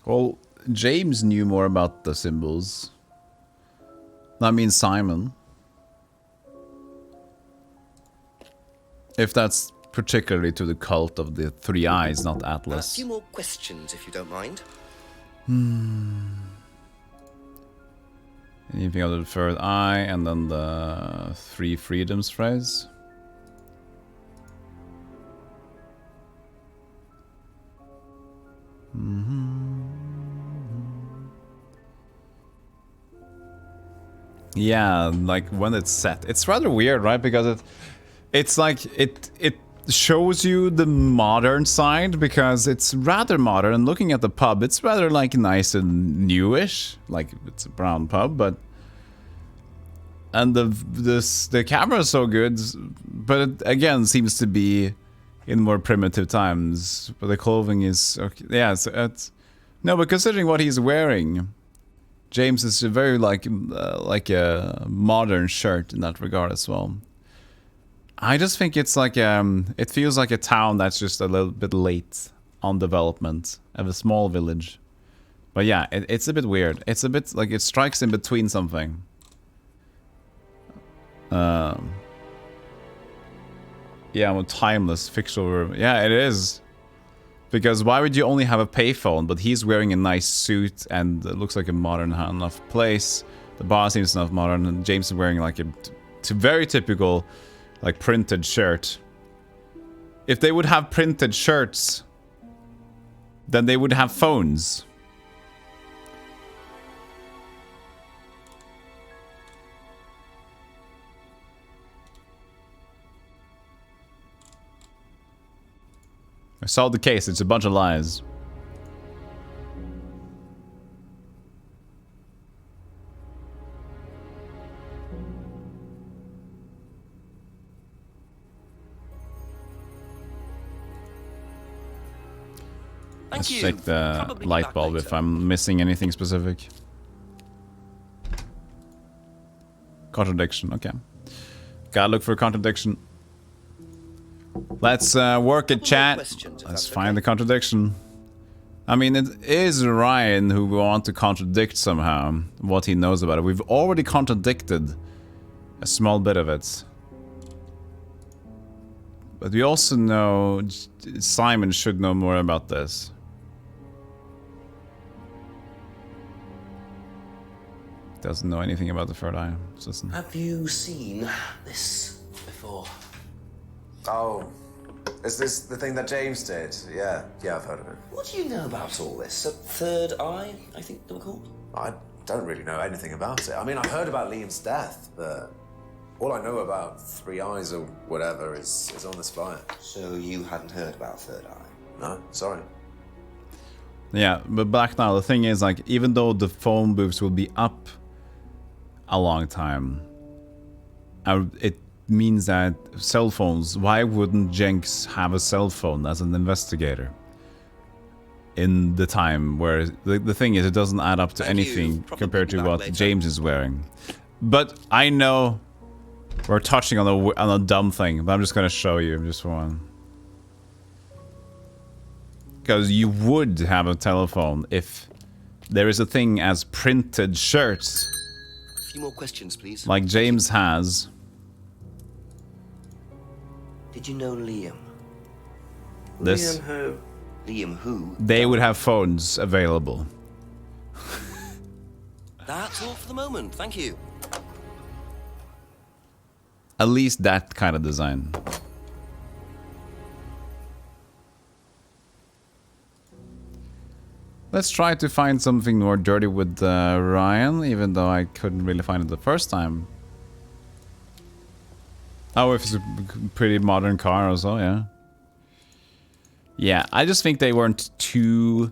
Well, James knew more about the symbols. That means Simon. If that's particularly to the cult of the three eyes, not A Atlas. few more questions, if you don't mind. Anything other than the third eye, and then the three freedoms phrase. Yeah, like when it's set. It's rather weird, right? Because it's like it shows you the modern side because it's rather modern. And looking at the pub, it's rather like nice and newish, like it's a brown pub, but and the camera is so good, but it again seems to be in more primitive times. But the clothing is okay. Yeah, it's no, but considering what he's wearing, James is a very like a modern shirt in that regard as well. I just think it's like it feels like a town that's just a little bit late on development of a small village. But yeah, it's a bit weird. It's a bit like it strikes in between something. Yeah, I'm a timeless fictional. Yeah, it is. Because why would you only have a payphone, but he's wearing a nice suit and it looks like a modern enough place. The bar seems enough modern, and James is wearing like a very typical, like printed shirt. If they would have printed shirts, then they would have phones. I solved the case. It's a bunch of lies. Let's check the light bulb if I'm missing anything specific. Contradiction, okay. Gotta look for a contradiction. Let's work it, chat. Let's find the contradiction. I mean, it is Ryan who we want to contradict somehow what he knows about it. We've already contradicted a small bit of it. But we also know Simon should know more about this. Doesn't know anything about the third eye. Listen. Have you seen this before? Oh, is this the thing that James did? Yeah, I've heard of it. What do you know about all this? A third eye, I think they were called? I don't really know anything about it. I mean, I've heard about Liam's death, but all I know about three eyes or whatever is on this flyer. So you hadn't heard about third eye? No, sorry. Yeah, but back now, the thing is, like, even though the phone booths will be up a long time, it means that cell phones, why wouldn't Jenks have a cell phone as an investigator in the time where the thing is, it doesn't add up to anything compared to what James is wearing. But I know we're touching on a dumb thing, but I'm just gonna show you just for one. Because you would have a telephone if there is a thing as printed shirts. A few more questions, please. Like James has. Did you know Liam? This. Liam who? Liam who? They would have phones available. That's all for the moment, thank you. At least that kind of design. Let's try to find something more dirty with Ryan, even though I couldn't really find it the first time. Oh, if it's a pretty modern car also, yeah. Yeah, I just think they weren't too...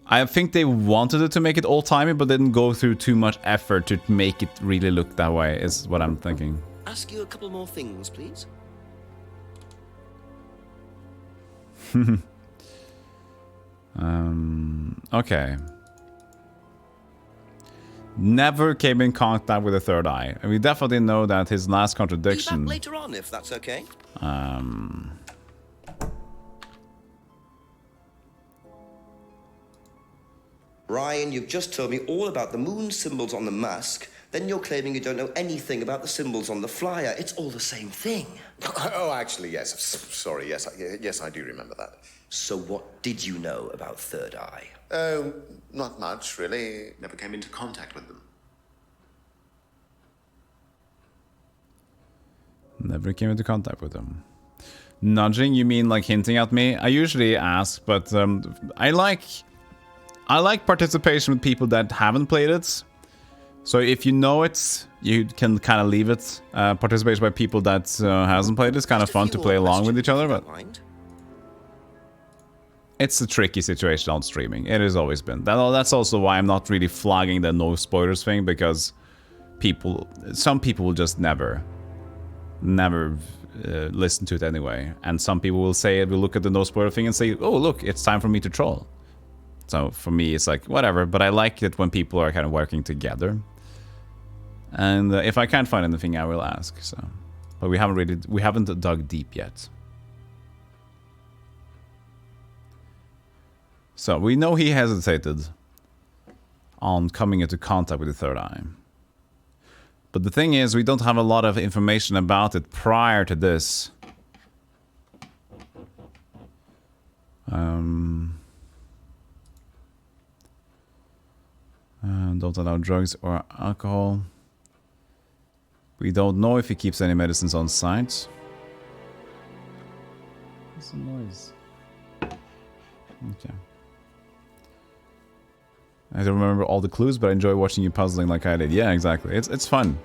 I think they wanted it to make it old-timey, but didn't go through too much effort to make it really look that way, is what I'm thinking. Ask you a couple more things, please. Okay. Never came in contact with the third eye. And we definitely know that his last contradiction... Be back later on, if that's okay. Ryan, you've just told me all about the moon symbols on the mask. Then you're claiming you don't know anything about the symbols on the flyer. It's all the same thing. Oh, actually, yes. Sorry, yes, yes, I do remember that. So what did you know about Third Eye? Not much, really. Never came into contact with them. Never came into contact with them. Nudging, you mean like hinting at me? I usually ask, but I like participation with people that haven't played it. So if you know it, you can kind of leave it. Participation by people that hasn't played it is kind of fun to play along with each other, but it's a tricky situation on streaming. It has always been. That's also why I'm not really flagging the no spoilers thing, because some people will just never listen to it anyway, and some people will say it, will look at the no spoiler thing and say, oh look, it's time for me to troll. So for me it's like whatever, but I like it when people are kind of working together, and if I can't find anything I will ask. So, but we haven't dug deep yet. So we know he hesitated on coming into contact with the third eye. But the thing is, we don't have a lot of information about it prior to this. Don't allow drugs or alcohol. We don't know if he keeps any medicines on site. What's the noise? Okay. I don't remember all the clues, but I enjoy watching you puzzling like I did. Yeah, exactly. It's fun.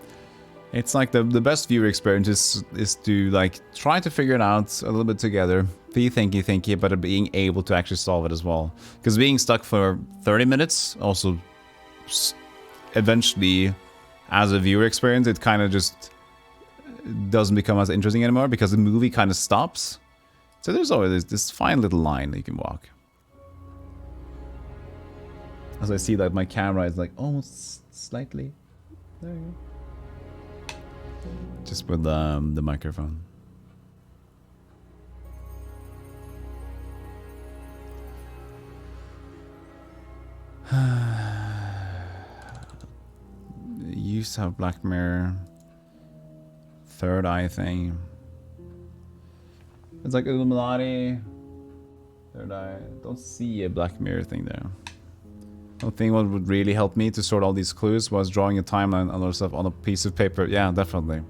It's like the best viewer experience is to like try to figure it out a little bit together. Be thinky, but being able to actually solve it as well. Because being stuck for 30 minutes also eventually, as a viewer experience, it kind of just doesn't become as interesting anymore because the movie kind of stops. So there's always this fine little line that you can walk. As I see that my camera is like almost slightly there you go. Just with the microphone. Used to have Black Mirror. Third eye thing. It's like Illuminati. Third eye. Don't see a Black Mirror thing there. I think what would really help me to sort all these clues was drawing a timeline and other stuff on a piece of paper. Yeah, definitely.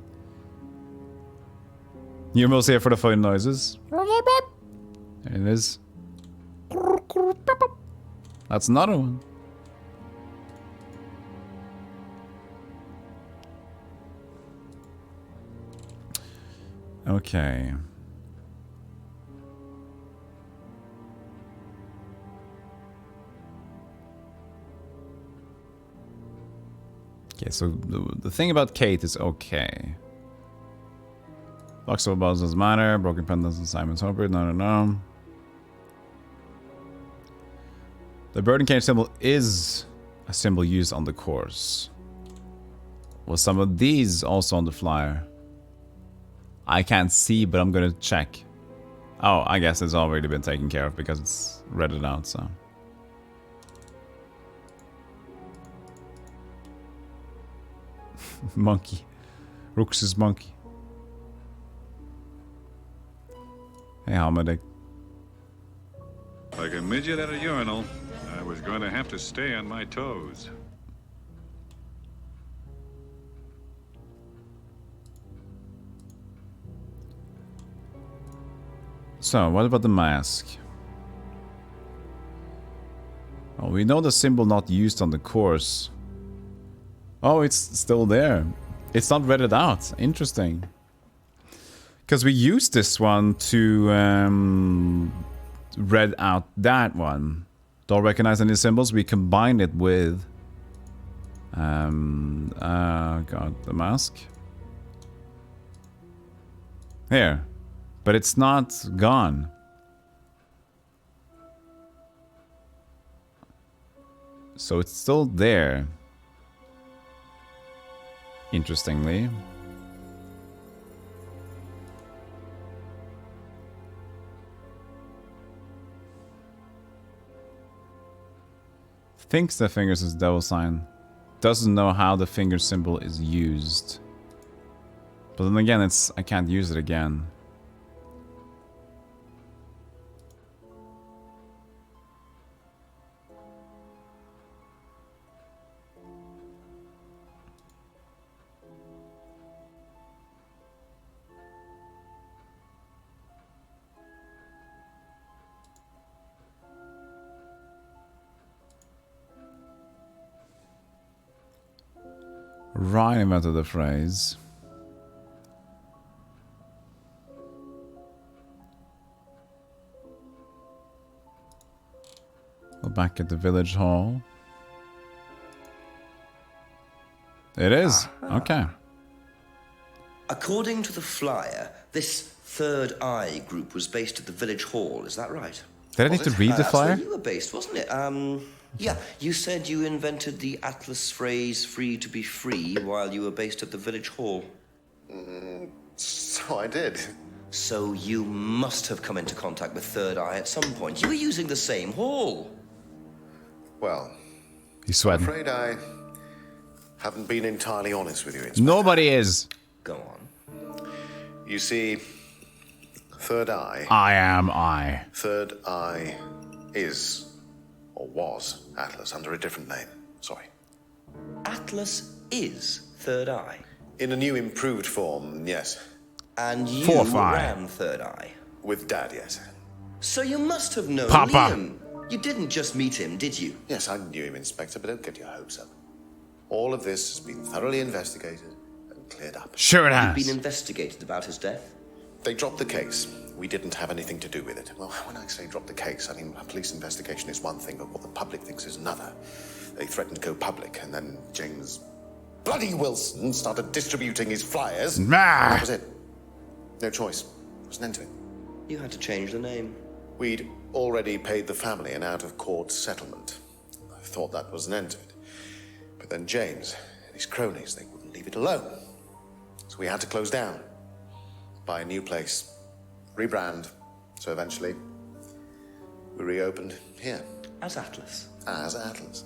You're mostly here for the funny noises. There it is. That's another one. Okay. Okay, so the thing about Kate is okay. Box of balls doesn't matter. Broken pendants and Simon's Hopper. No. The bird and cage symbol is a symbol used on the course. Was some of these also on the flyer? I can't see, but I'm gonna check. Oh, I guess it's already been taken care of because it's read it out, so. Monkey. Rook's monkey. Hey, Hamadic. Like a midget at a urinal, I was going to have to stay on my toes. So, what about the mask? Oh, we know the symbol not used on the course. Oh, it's still there. It's not read it out. Interesting. Because we used this one to read out that one. Don't recognize any symbols. We combined it with God, the mask. Here. But it's not gone. So it's still there. Interestingly. Thinks the fingers is devil sign. Doesn't know how the finger symbol is used. But then again, I can't use it again. Ryan invented the phrase. We're back at the village hall. It is. Okay. According to the flyer, this Third Eye group was based at the village hall. Is that right? Did I need to read the flyer? That's where you were based, wasn't it? Yeah, you said you invented the Atlas phrase "free to be free" while you were based at the village hall. So I did. So you must have come into contact with Third Eye at some point. You were using the same hall. Well, he's sweating. I'm afraid I haven't been entirely honest with you, Inspector. Nobody is. Go on. You see, Third Eye... I am I. Third Eye is, or was, Atlas under a different name. Sorry. Atlas is Third Eye? In a new improved form, yes. And you Fourth Eye. ran Third Eye? With Dad, yes. So you must have known Papa. Liam. You didn't just meet him, did you? Yes, I knew him, Inspector, but don't get your hopes up. All of this has been thoroughly investigated and cleared up. Sure it You've has. been investigated about his death? They dropped the case. We didn't have anything to do with it. Well, when I say drop the case, I mean a police investigation is one thing, but what the public thinks is another. They threatened to go public, and then James bloody Wilson started distributing his flyers. That was it. No choice. There was an end to it. You had to change the name. We'd already paid the family an out-of-court settlement. I thought that was an end to it. But then James and his cronies, they wouldn't leave it alone. So we had to close down, buy a new place, rebrand. So eventually, we reopened here. As Atlas? As Atlas.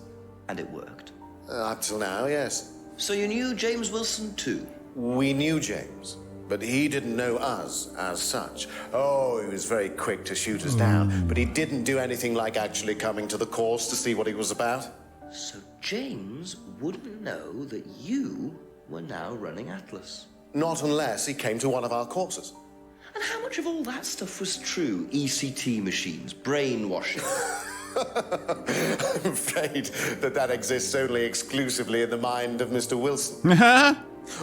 And it worked? Up till now, yes. So you knew James Wilson too? We knew James, but he didn't know us as such. Oh, he was very quick to shoot us down, but he didn't do anything like actually coming to the course to see what he was about. So James wouldn't know that you were now running Atlas? Not unless he came to one of our courses. And how much of all that stuff was true? ECT machines, brainwashing? I'm afraid that exists only exclusively in the mind of Mr. Wilson.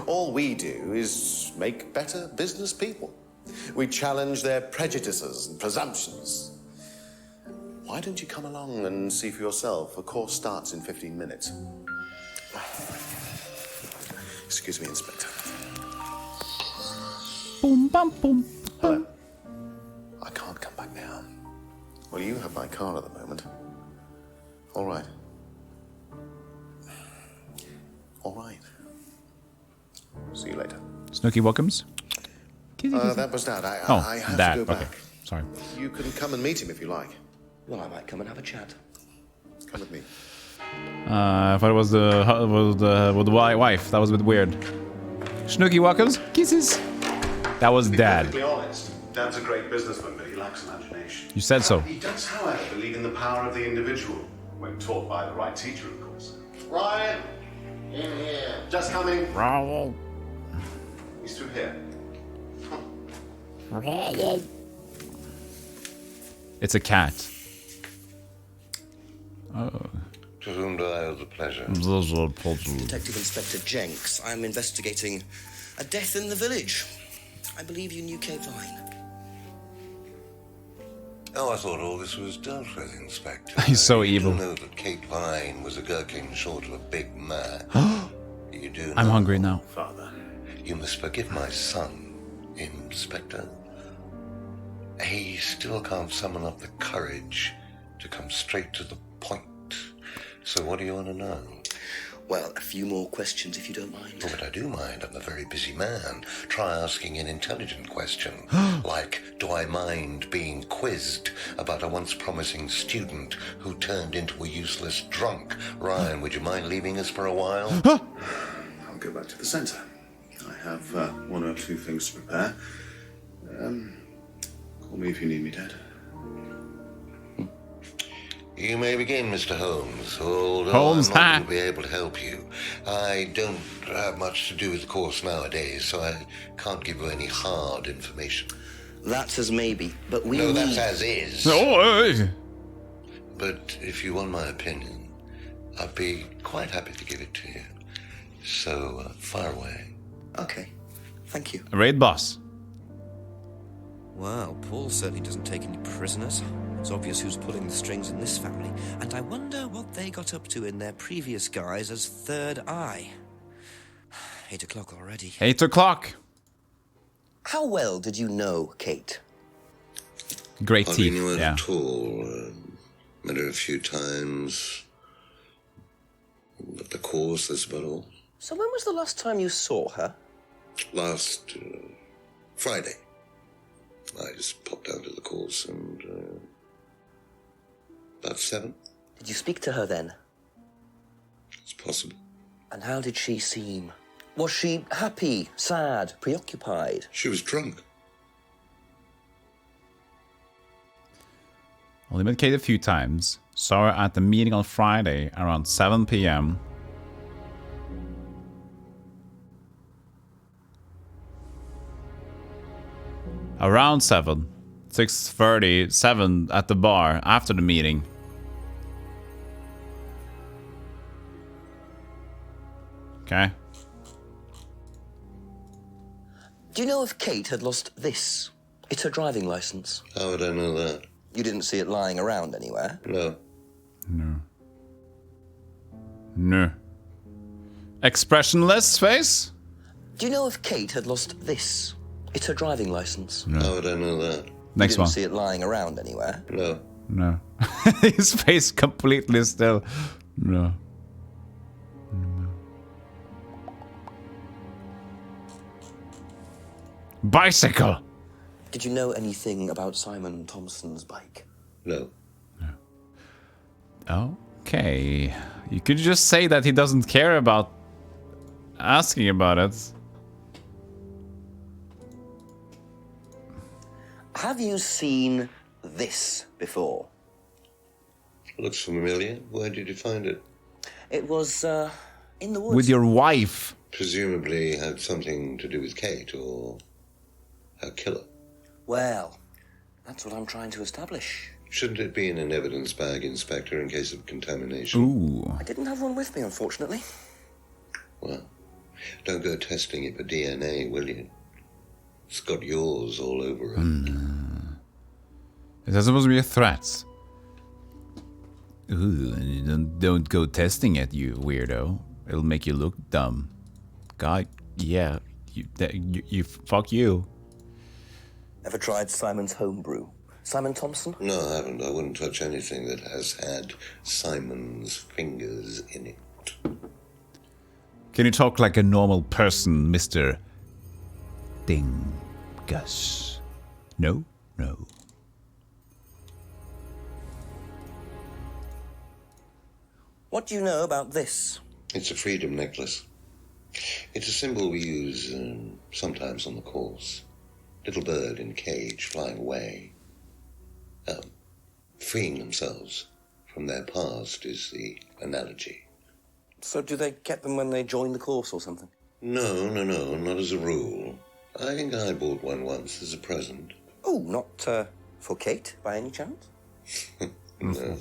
All we do is make better business people. We challenge their prejudices and presumptions. Why don't you come along and see for yourself? A course starts in 15 minutes. Excuse me, Inspector. Boom, bum, boom. Hello. I can't come back now. Well, you have my car at the moment. All right. All right. See you later. Snooky welcomes. That was Dad. I have Dad. to go Okay. back. Sorry. You can come and meet him if you like. Well, I might come and have a chat. Come with me. I thought it was the wife. That was a bit weird. Snooky welcomes. Kisses. That was Dad. To be honest, Dad's a great businessman, but he lacks imagination. You said so. He does, however, believe in the power of the individual, when taught by the right teacher, of course. Ryan! In here. Just coming. Raoul. He's through here. It's a cat. Oh. To whom do I owe the pleasure? Detective Inspector Jenks. I'm investigating a death in the village. I believe you knew Kate Vine. Oh, I thought all this was dealt with, Inspector. He's so you evil. You do know that Kate Vine was a gherkin short of a big man. You do know. I'm hungry now. Father, you must forgive my son, Inspector. He still can't summon up the courage to come straight to the point So what do you want to know? Well, a few more questions if you don't mind. Oh, but I do mind. I'm a very busy man. Try asking an intelligent question. Like, do I mind being quizzed about a once promising student who turned into a useless drunk? Ryan, would you mind leaving us for a while? I'll go back to the centre. I have one or two things to prepare. Call me if you need me, Dad. You may begin, Mr. Holmes, although Holmes, I'm not going to be able to help you. I don't have much to do with the course nowadays, so I can't give you any hard information. That's as maybe, but we No, need... that's as is. Oh, But if you want my opinion, I'd be quite happy to give it to you. So, fire away. Okay, thank you. Raid boss. Wow, Paul certainly doesn't take any prisoners. It's obvious who's pulling the strings in this family, and I wonder what they got up to in their previous guise as Third Eye. 8 o'clock already. 8 o'clock. How well did you know Kate? Great Hardly teeth, knew her yeah. at all. Met her a few times. At the course, that's about all. So when was the last time you saw her? Last Friday. I just popped down to the course and about 7. Did you speak to her then? It's possible. And how did she seem? Was she happy, sad, preoccupied? She was drunk. Only met Kate a few times. Saw her at the meeting on Friday around 7 p.m. Around 7. 6:30, 7 at the bar after the meeting. Okay. Do you know if Kate had lost this? It's her driving license. How would I know that? You didn't see it lying around anywhere? No. No. No. Expressionless face? Do you know if Kate had lost this? It's her driving license. No. How would I know that? Next you didn't one. see it lying around anywhere? No. No. His face completely still. No. Bicycle! Did you know anything about Simon Thompson's bike? No. Okay. You could just say that he doesn't care about asking about it. Have you seen this before? Looks familiar. Where did you find it? It was, in the woods. With your wife. Presumably had something to do with Kate or her killer. Well, that's what I'm trying to establish. Shouldn't it be in an evidence bag, Inspector, in case of contamination? Ooh. I didn't have one with me, unfortunately. Well, don't go testing it for DNA, will you? It's got yours all over it. Is that supposed to be a threat? Ooh, don't go testing it, you weirdo. It'll make you look dumb. God, yeah. You fuck you. Ever tried Simon's homebrew? Simon Thompson? No, I haven't. I wouldn't touch anything that has had Simon's fingers in it. Can you talk like a normal person, Mr. Dingus? No? No. What do you know about this? It's a freedom necklace. It's a symbol we use sometimes on the course. Little bird in cage flying away. Freeing themselves from their past is the analogy. So do they get them when they join the course or something? No, not as a rule. I think I bought one once as a present. Oh, not for Kate, by any chance? No,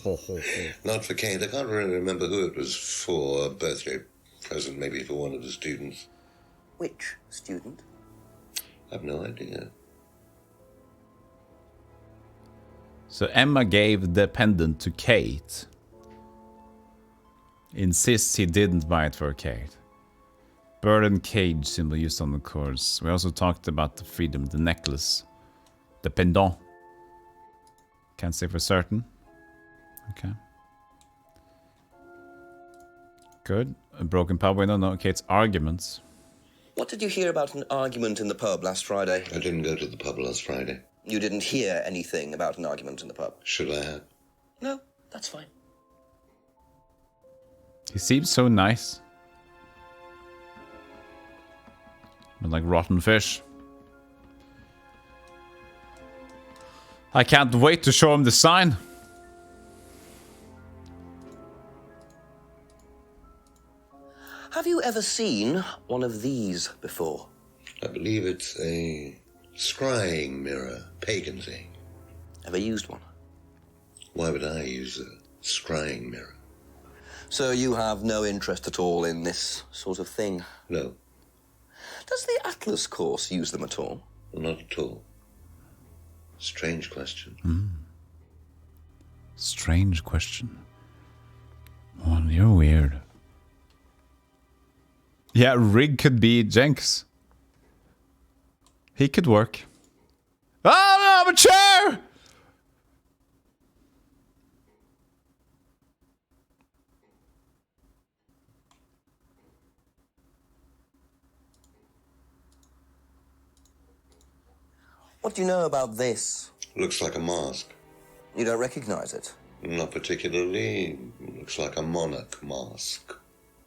not for Kate. I can't really remember who it was for. A birthday present, maybe for one of the students. Which student? I've no idea. So Emma gave the pendant to Kate. Insists he didn't buy it for Kate. Bird and cage symbol used on the course. We also talked about the freedom, the necklace. The pendant. Can't say for certain. Okay. Good. A broken pub window notates arguments. What did you hear about an argument in the pub last Friday? I didn't go to the pub last Friday. You didn't hear anything about an argument in the pub? Should I have? No, that's fine. He seems so nice. But like rotten fish. I can't wait to show him the sign. Have you ever seen one of these before? I believe it's a scrying mirror, pagan thing. Ever used one? Why would I use a scrying mirror? So you have no interest at all in this sort of thing? No. Does the Atlas course use them at all? Not at all. Strange question. Strange question. Well, you're weird. Yeah, Rig could be Jenks. He could work. Oh no, I'm a chair! What do you know about this? Looks like a mask. You don't recognize it? Not particularly. Looks like a monarch mask.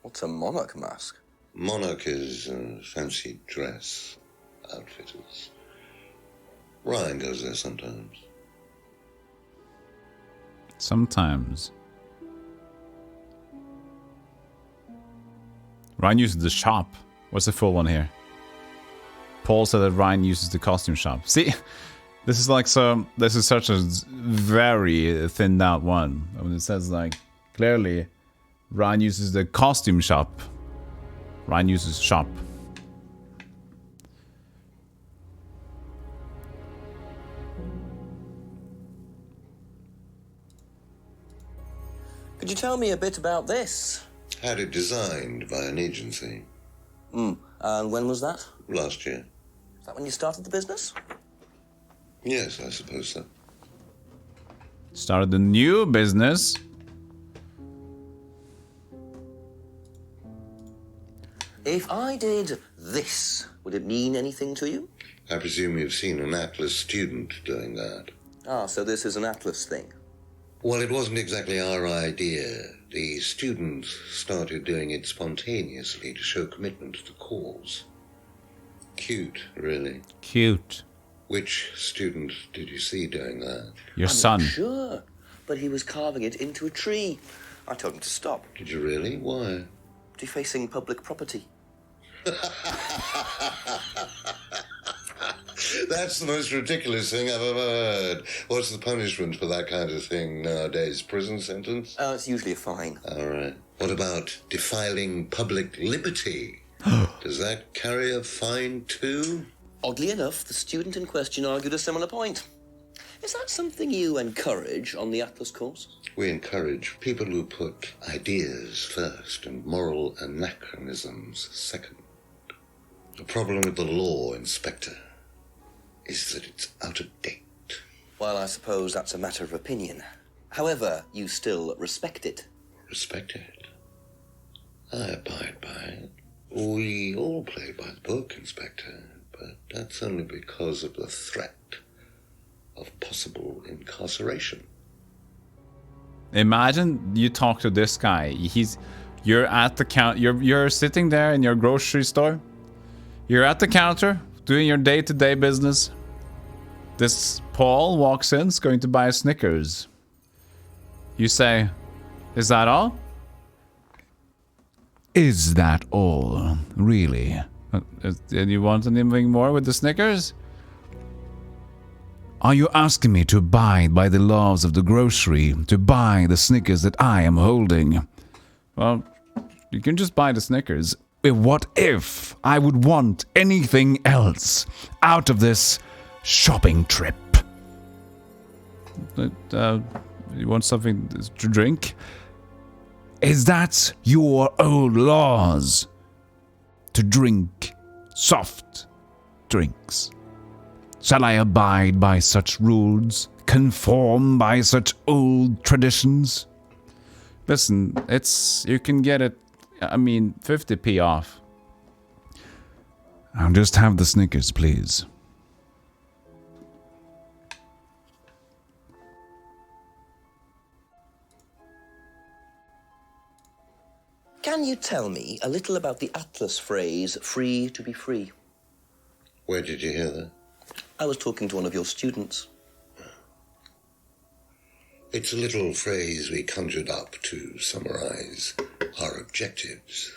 What's a monarch mask? Monarch is fancy dress outfitters. Ryan goes there sometimes. Sometimes. Ryan uses the shop. What's the full one here? Paul said that Ryan uses the costume shop. See, this is like so. This is such a very thinned out one. When it says like clearly, Ryan uses the costume shop. Ryan uses shop. Could you tell me a bit about this? Had it designed by an agency. And when was that? Last year. Is that when you started the business? Yes, I suppose so. Started a new business. If I did this, would it mean anything to you? I presume you've seen an Atlas student doing that. Ah, so this is an Atlas thing. Well, it wasn't exactly our idea. The students started doing it spontaneously to show commitment to the cause. Cute, really. Cute. Which student did you see doing that? Your I'm son. not sure, but he was carving it into a tree. I told him to stop. Did you really? Why? Defacing public property. That's the most ridiculous thing I've ever heard. What's the punishment for that kind of thing nowadays? Prison sentence? Oh, it's usually a fine. All right. What about defiling public liberty? Does that carry a fine too? Oddly enough, the student in question argued a similar point. Is that something you encourage on the Atlas course? We encourage people who put ideas first and moral anachronisms second. The problem with the law, Inspector, is that it's out of date. Well, I suppose that's a matter of opinion. However, you still respect it. Respect it? I abide by it. We all play by the book, Inspector, but that's only because of the threat of possible incarceration. Imagine you talk to this guy. You're at the count. You're sitting there in your grocery store. You're at the counter doing your day-to-day business. This Paul walks in, is going to buy a Snickers. You say, "Is that all?" Is that all? Really? Do you want anything more with the Snickers? Are you asking me to abide by the laws of the grocery, to buy the Snickers that I am holding? Well, you can just buy the Snickers. What if I would want anything else out of this shopping trip? You want something to drink? Is that your old laws? To drink soft drinks? Shall I abide by such rules? Conform by such old traditions? Listen, you can get it I mean, 50p off. I'll just have the Snickers, please. Can you tell me a little about the Atlas phrase, free to be free? Where did you hear that? I was talking to one of your students. It's a little phrase we conjured up to summarize our objectives.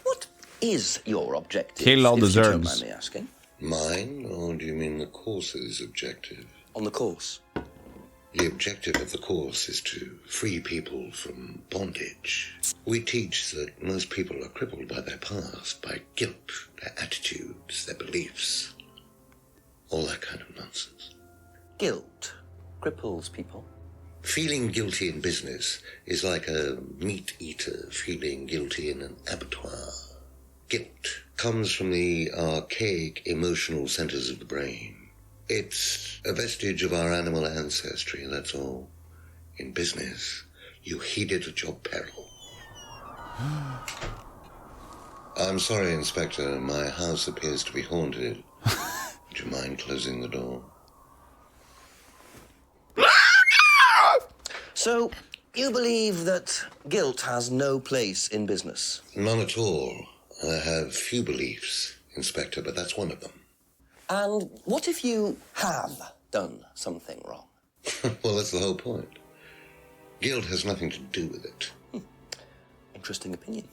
What is your objective? Kill all the if you don't Zergs. mind me asking. Mine, or do you mean the course's objective? On the course. The objective of the course is to free people from bondage. We teach that most people are crippled by their past, by guilt, their attitudes, their beliefs. All that kind of nonsense. Guilt cripples people. Feeling guilty in business is like a meat eater feeling guilty in an abattoir. Guilt comes from the archaic emotional centers of the brain. It's a vestige of our animal ancestry, that's all. In business, you heed it at your peril. I'm sorry, Inspector. My house appears to be haunted. Would you mind closing the door? So, you believe that guilt has no place in business? None at all. I have few beliefs, Inspector, but that's one of them. And what if you have done something wrong? Well, that's the whole point. Guilt has nothing to do with it. Interesting opinion.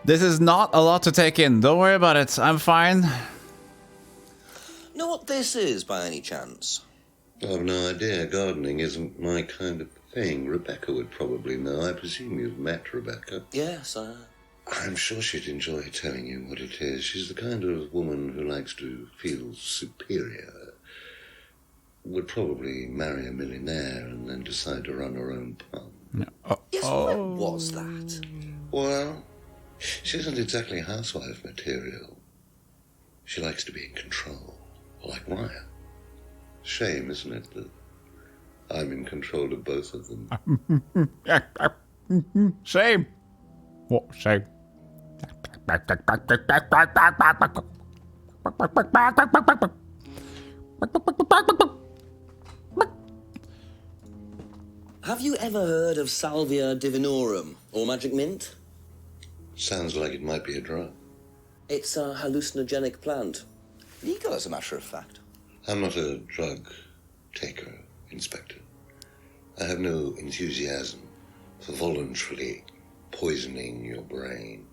This is not a lot to take in. Don't worry about it. I'm fine. Know what this is, by any chance? I've no idea. Gardening isn't my kind of thing. Rebecca would probably know. I presume you've met Rebecca. Yes, I'm sure she'd enjoy telling you what it is. She's the kind of woman who likes to feel superior. Would probably marry a millionaire and then decide to run her own pub. Yes, what was that? Well, she isn't exactly housewife material. She likes to be in control, like Ryan. Shame, isn't it, that I'm in control of both of them? Shame. What shame? Have you ever heard of Salvia divinorum, or magic mint? Sounds like it might be a drug. It's a hallucinogenic plant. Legal, as a matter of fact. I'm not a drug taker, Inspector. I have no enthusiasm for voluntarily poisoning your brain.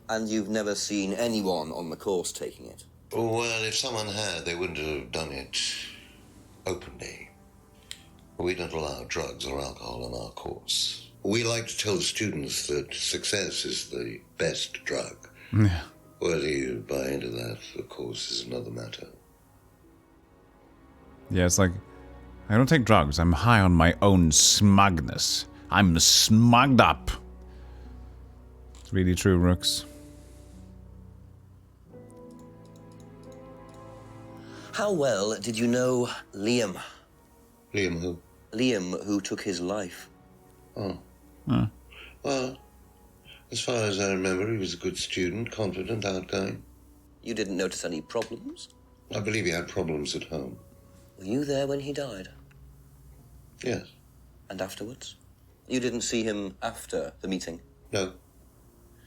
And you've never seen anyone on the course taking it? Well, if someone had, they wouldn't have done it openly. We don't allow drugs or alcohol on our course. We like to tell the students that success is the best drug. Yeah. Whether you buy into that, of course, is another matter. Yeah, it's like, I don't take drugs. I'm high on my own smugness. I'm smugged up. It's really true, Rooks. How well did you know Liam? Liam who? Liam, who took his life. Oh. Huh. Well, as far as I remember, he was a good student, confident, outgoing. You didn't notice any problems? I believe he had problems at home. Were you there when he died? Yes. And afterwards? You didn't see him after the meeting? No.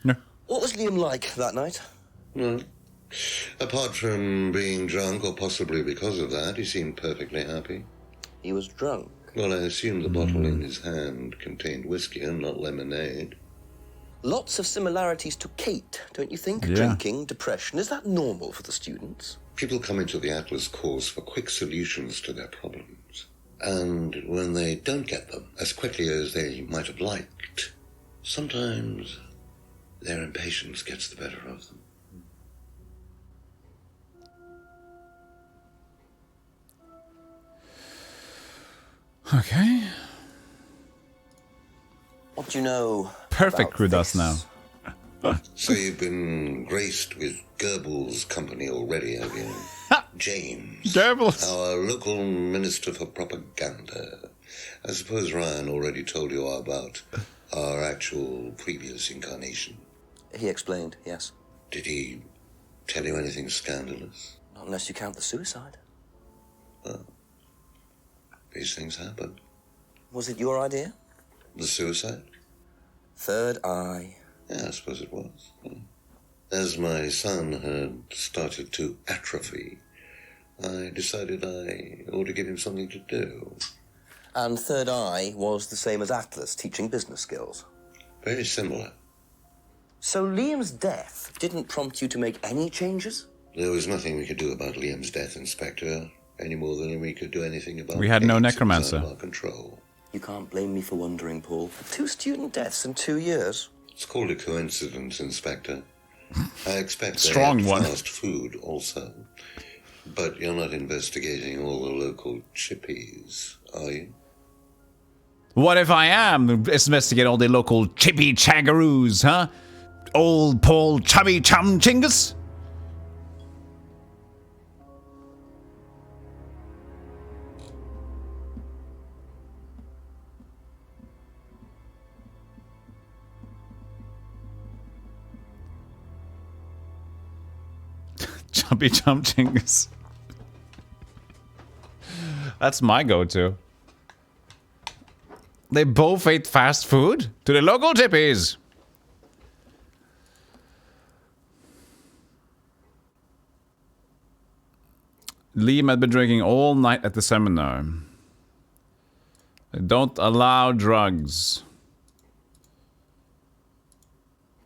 No. What was Liam like that night? No. Apart from being drunk, or possibly because of that, he seemed perfectly happy. He was drunk? Well, I assume the bottle in his hand contained whiskey and not lemonade. Lots of similarities to Kate, don't you think? Yeah. Drinking, depression. Is that normal for the students? People come into the Atlas course for quick solutions to their problems. And when they don't get them as quickly as they might have liked, sometimes their impatience gets the better of them. Okay. What do you know? Perfect about crew does now. So you've been graced with Goebbels' company already, have you? James. Goebbels. Our local minister for propaganda. I suppose Ryan already told you about our actual previous incarnation. He explained, yes. Did he tell you anything scandalous? Not unless you count the suicide. Well, these things happen. Was it your idea? The suicide? Third eye. Yeah, I suppose it was. As my son had started to atrophy, I decided I ought to give him something to do. And Third Eye was the same as Atlas, teaching business skills. Very similar. So Liam's death didn't prompt you to make any changes? There was nothing we could do about Liam's death, Inspector, any more than we could do anything about We had no AIDS necromancer. outside of our control. You can't blame me for wondering, Paul. 2 student deaths in 2 years. It's called a coincidence, Inspector. I expect they Strong had one. fast food also. But you're not investigating all the local chippies, are you? What if I am? Investigate all the local chippy chagaroos, huh? Old Paul Chubby Chum Chingus? Chubby Chum Chingus. That's my go-to. They both ate fast food? To the local chippies! Liam had been drinking all night at the seminar. They don't allow drugs.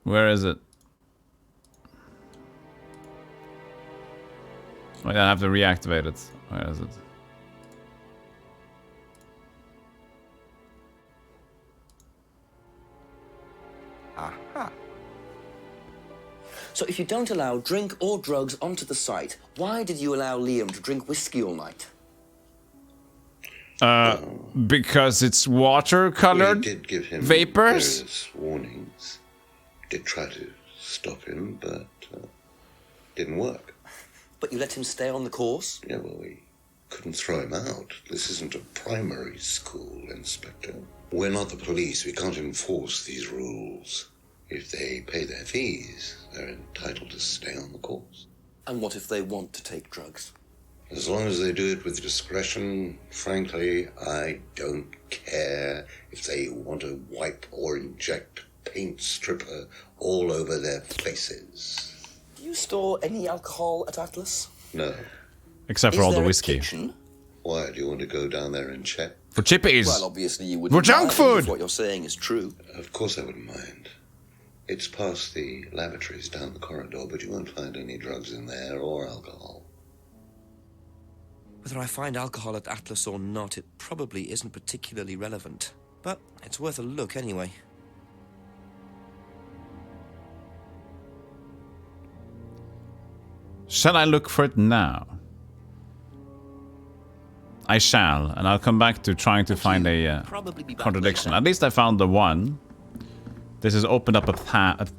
Where is it? Oh, yeah, I have to reactivate it. Where is it? Aha. So if you don't allow drink or drugs onto the site, why did you allow Liam to drink whiskey all night? Because it's watercolored We did give him vapors? various warnings. Did try to stop him, but didn't work. But you let him stay on the course? Yeah, well, we couldn't throw him out. This isn't a primary school, Inspector. We're not the police. We can't enforce these rules. If they pay their fees, they're entitled to stay on the course. And what if they want to take drugs? As long as they do it with discretion, frankly, I don't care if they want to wipe or inject paint stripper all over their faces. Do you store any alcohol at Atlas? No. Except for all the whiskey. Why, do you want to go down there and check? For chippies. Well, obviously you wouldn't For junk mind food. if what you're saying is true. Of course I wouldn't mind. It's past the lavatories down the corridor, but you won't find any drugs in there or alcohol. Whether I find alcohol at Atlas or not, it probably isn't particularly relevant. But it's worth a look anyway. Shall I look for it now? I shall, and I'll come back to trying to find a contradiction. At least I found the one. This has opened up a I have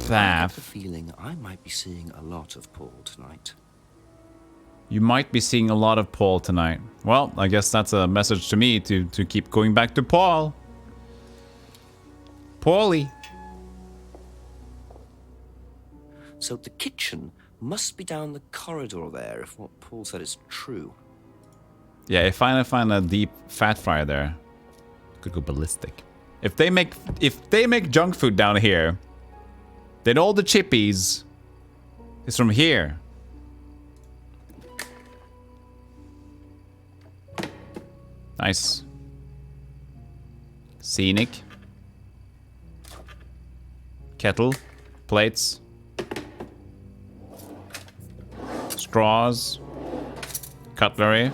path. the feeling I might be seeing a lot of Paul tonight. You might be seeing a lot of Paul tonight. Well, I guess that's a message to me to keep going back to Paul. Paulie. So the kitchen must be down the corridor there, if what Paul said is true. Yeah, if I find a deep fat fryer there, could go ballistic. If they make junk food down here, then all the chippies is from here. Nice. Scenic. Kettle. Plates. Straws. Cutlery.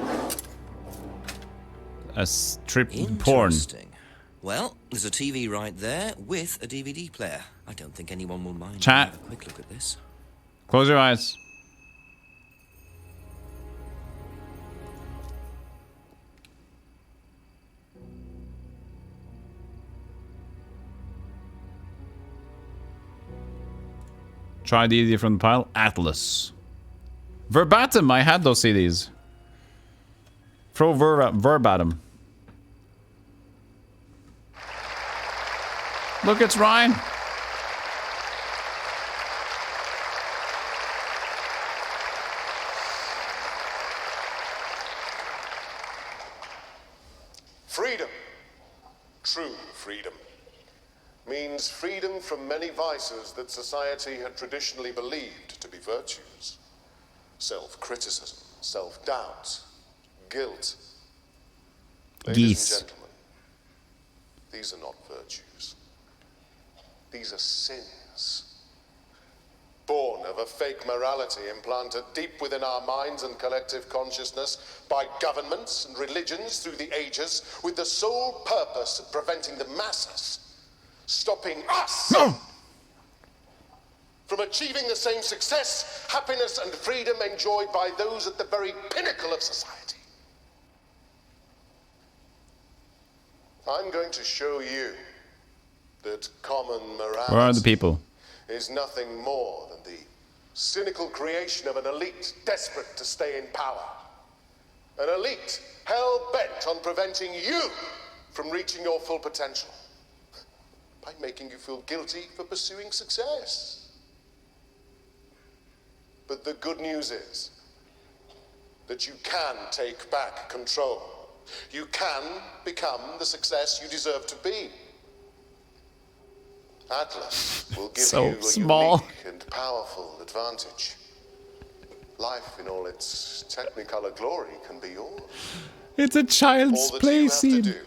A strip porn. Interesting. Well, there's a TV right there with a DVD player. I don't think anyone will mind. Chat. Have a quick look at this. Close your eyes. Try the easier from the pile. Atlas. Verbatim, I had those CDs. Throw verbatim. Look, it's Ryan. Freedom, true freedom, means freedom from many vices that society had traditionally believed to be virtues. Self-criticism, self-doubt, guilt. Ladies and gentlemen, these are not virtues. These are sins. Born of a fake morality implanted deep within our minds and collective consciousness by governments and religions through the ages with the sole purpose of preventing the masses, stopping us from achieving the same success, happiness, and freedom enjoyed by those at the very pinnacle of society. I'm going to show you that common morality Where are the people? is nothing more than the cynical creation of an elite desperate to stay in power. An elite hell-bent on preventing you from reaching your full potential by making you feel guilty for pursuing success. But the good news is that you can take back control. You can become the success you deserve to be. Atlas will give So you a small. unique and powerful advantage. Life in all its technicolor glory can be yours. It's a child's All that play you have scene. to do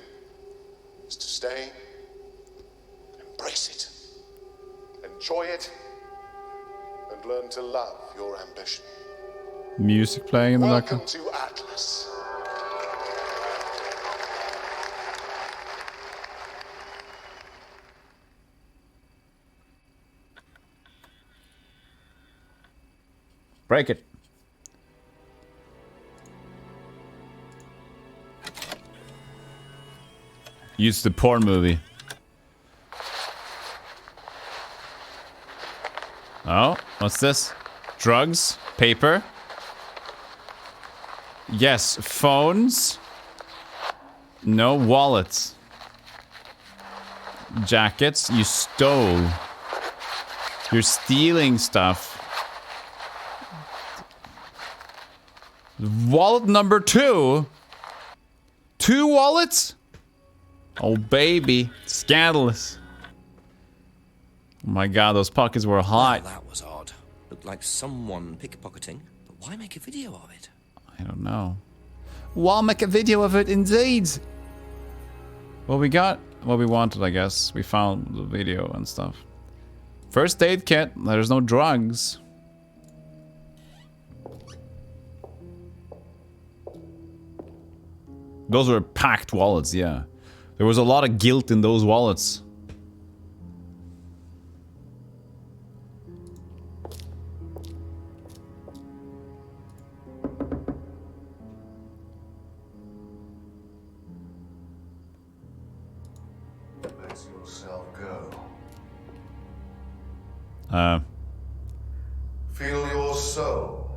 is to stay, embrace it, enjoy it, and learn to love your ambition. Music playing in the Welcome background. to Atlas. Break it. Use the porn movie. Oh, what's this? Drugs? Paper? Yes, phones? No, wallets. Jackets? You stole. You're stealing stuff. Wallet number 2? 2 wallets? Oh, baby. Scandalous. Oh my god, those pockets were hot. Well, that was odd. Looked like someone pickpocketing, but why make a video of it? I don't know. Why make a video of it, indeed? Well, we got what we wanted, I guess. We found the video and stuff. First aid kit. There's no drugs. Those were packed wallets, yeah. There was a lot of guilt in those wallets. Let yourself go. Feel your soul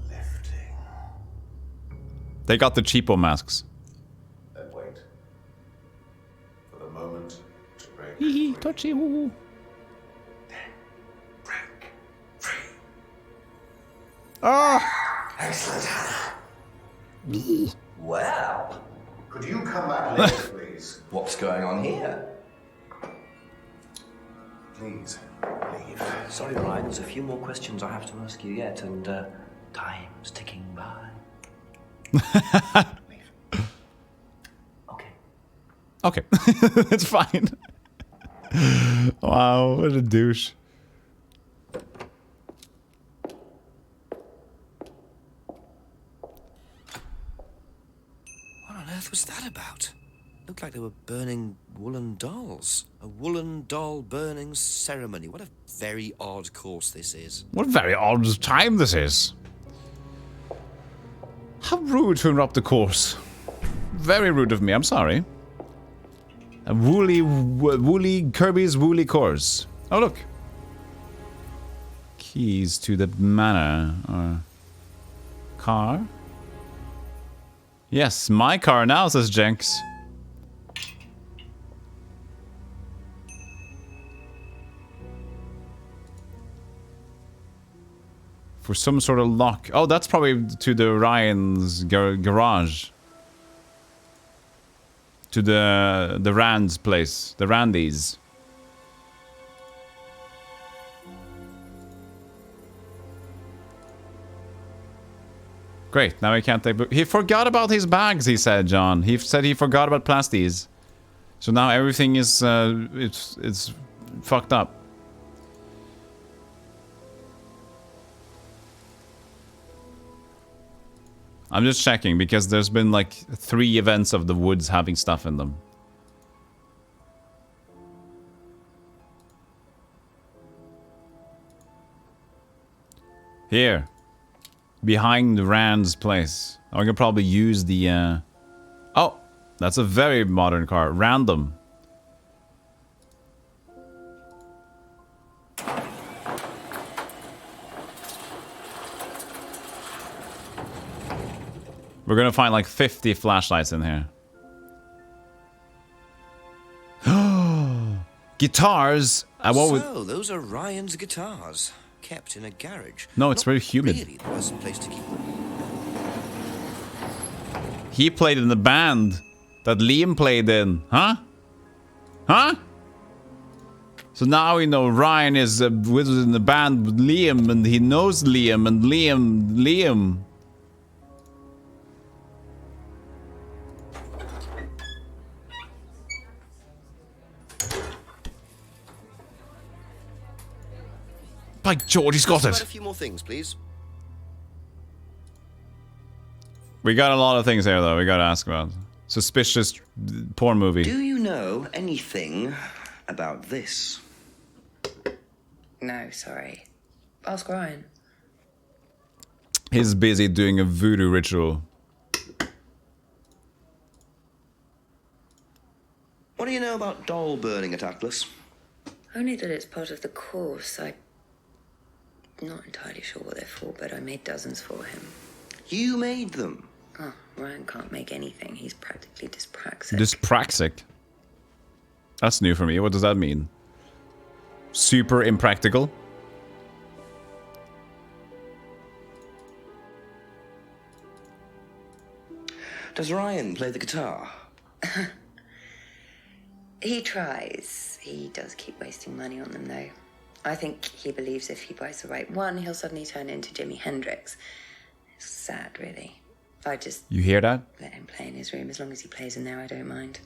lifting. They got the cheapo masks. Then wait for the moment to break Hee hee, free. touchy woo. Ah! Excellent, Hannah. Me. Well, could you come back later, please? What's going on here? Please, leave. Sorry, Ryan, there's a few more questions I have to ask you yet, and time's ticking by. Okay. It's fine. Wow, what a douche. What on earth was that about? Looked like they were burning woolen dolls. A woolen doll burning ceremony. What a very odd course this is. What a very odd time this is. How rude to interrupt the course. Very rude of me, I'm sorry. A woolly Kirby's woolly course. Oh, look. Keys to the manor. Or car? Yes, my car now, says Jenks. For some sort of lock. Oh, that's probably to the Ryan's garage. To the Rand's place. The Randy's. Great, now he can't take... He forgot about his bags, he said, John. He said he forgot about plasties. So now everything is... it's fucked up. I'm just checking, because there's been like 3 events of the woods having stuff in them. Here. Behind Rand's place. I can probably use the... Oh! That's a very modern car. Random. We're gonna find like 50 flashlights in here. Guitars! So, those are Ryan's guitars, kept in a garage. No, it's very humid. Really the best place to keep them. He played in the band that Liam played in, huh? Huh? So now we know Ryan is in the band with Liam, and he knows Liam, and Liam. By George, he's got it. A few more things, please. We got a lot of things here, though. We got to ask about suspicious porn movie. Do you know anything about this? No, sorry. Ask Ryan. He's busy doing a voodoo ritual. What do you know about doll burning at Atlas? Only that it's part of the course. I'm not entirely sure what they're for, but I made dozens for him. You made them? Oh, Ryan can't make anything. He's practically dyspraxic. Dyspraxic? That's new for me. What does that mean? Super impractical? Does Ryan play the guitar? He tries. He does keep wasting money on them, though. I think he believes if he buys the right one, he'll suddenly turn into Jimi Hendrix. It's sad, really. I just... You hear that? Let him play in his room. As long as he plays in there, I don't mind.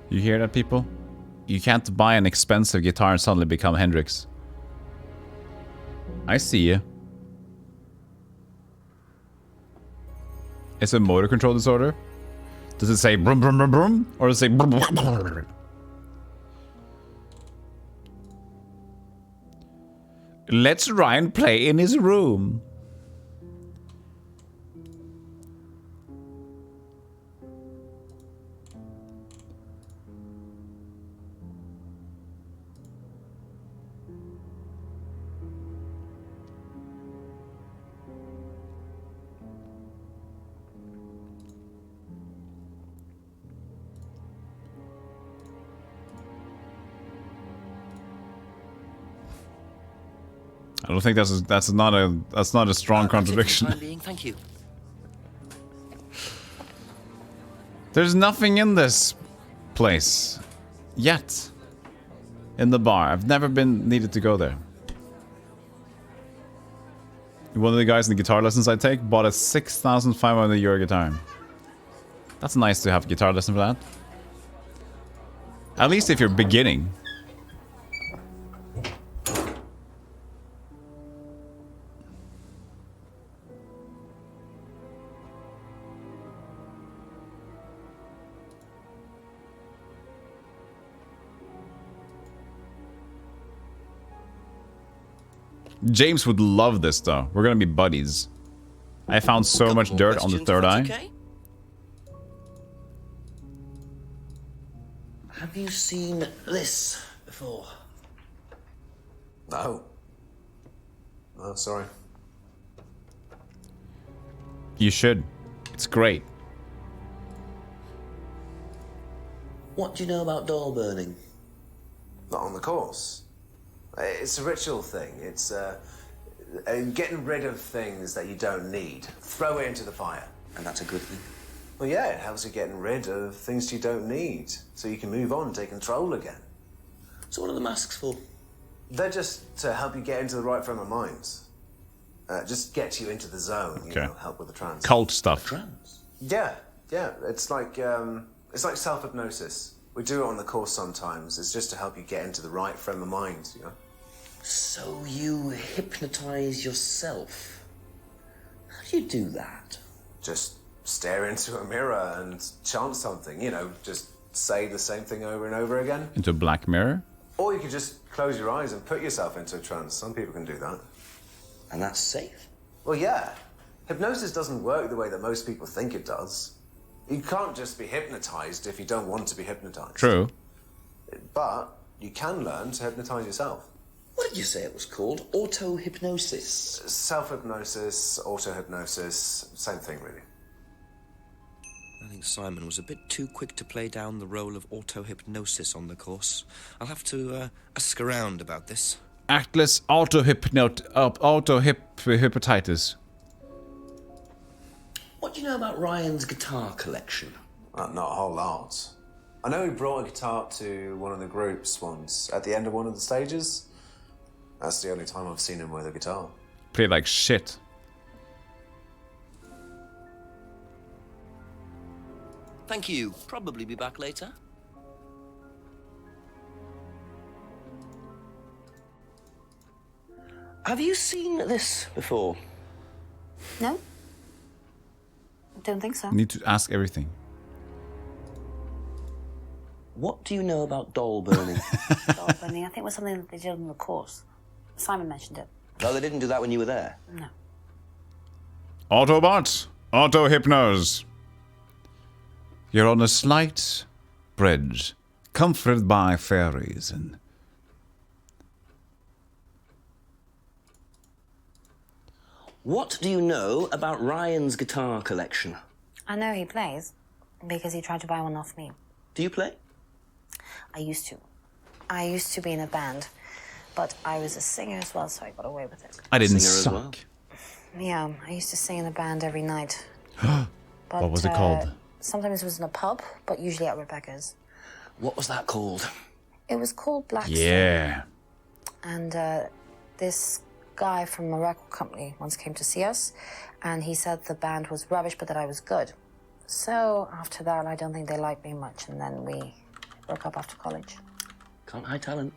You hear that, people? You can't buy an expensive guitar and suddenly become Hendrix. I see you. It's a motor control disorder? Does it say brum brum brum brum? Or does it say brum brum brum brum? Let's Ryan play in his room. I don't think that's not a strong contradiction. Thank you. There's nothing in this place yet. In the bar. I've never been needed to go there. One of the guys in the guitar lessons I take bought a 6,500 euro guitar. That's nice to have a guitar lesson for that. At least if you're beginning. James would love this, though. We're gonna be buddies. I found so much dirt on the third eye. Okay? Have you seen this before? No. No, sorry. You should. It's great. What do you know about doll burning? Not on the course. It's a ritual thing. It's getting rid of things that you don't need. Throw it into the fire. And that's a good thing? Well, yeah, it helps you getting rid of things you don't need, so you can move on and take control again. So what are the masks for? They're just to help you get into the right frame of mind. Just get you into the zone, you know, help with the trance. Cult stuff. Yeah. It's like self-hypnosis. We do it on the course sometimes. It's just to help you get into the right frame of mind, you know. So you hypnotize yourself? How do you do that? Just stare into a mirror and chant something, you know, just say the same thing over and over again. Into Black Mirror? Or you could just close your eyes and put yourself into a trance. Some people can do that. And that's safe? Well, yeah. Hypnosis doesn't work the way that most people think it does. You can't just be hypnotized if you don't want to be hypnotized. True. But you can learn to hypnotize yourself. What did you say it was called? Auto-hypnosis? Self-hypnosis, auto-hypnosis, same thing, really. I think Simon was a bit too quick to play down the role of auto-hypnosis on the course. I'll have to ask around about this. Atlas auto-hypnotitis. What do you know about Ryan's guitar collection? Not a whole lot. I know he brought a guitar to one of the groups once, at the end of one of the stages. That's the only time I've seen him with a guitar. Play like shit. Thank you. Probably be back later. Have you seen this before? No. Don't think so. Need to ask everything. What do you know about doll burning? Doll burning, I think it was something that they did on the course. Simon mentioned it. No, they didn't do that when you were there? No. Autobot, auto-hypnose. You're on a slight bridge, comforted by fairies and... What do you know about Ryan's guitar collection? I know he plays, because he tried to buy one off me. Do you play? I used to. I used to be in a band, but I was a singer as well, so I got away with it. I didn't Singer suck. as well? Yeah, I used to sing in a band every night. But, what was it called? Sometimes it was in a pub, but usually at Rebecca's. What was that called? It was called Black Stone. Yeah. And this guy from a record company once came to see us, and he said the band was rubbish, but that I was good. So after that, I don't think they liked me much, and then we broke up after college. Can't hide talent.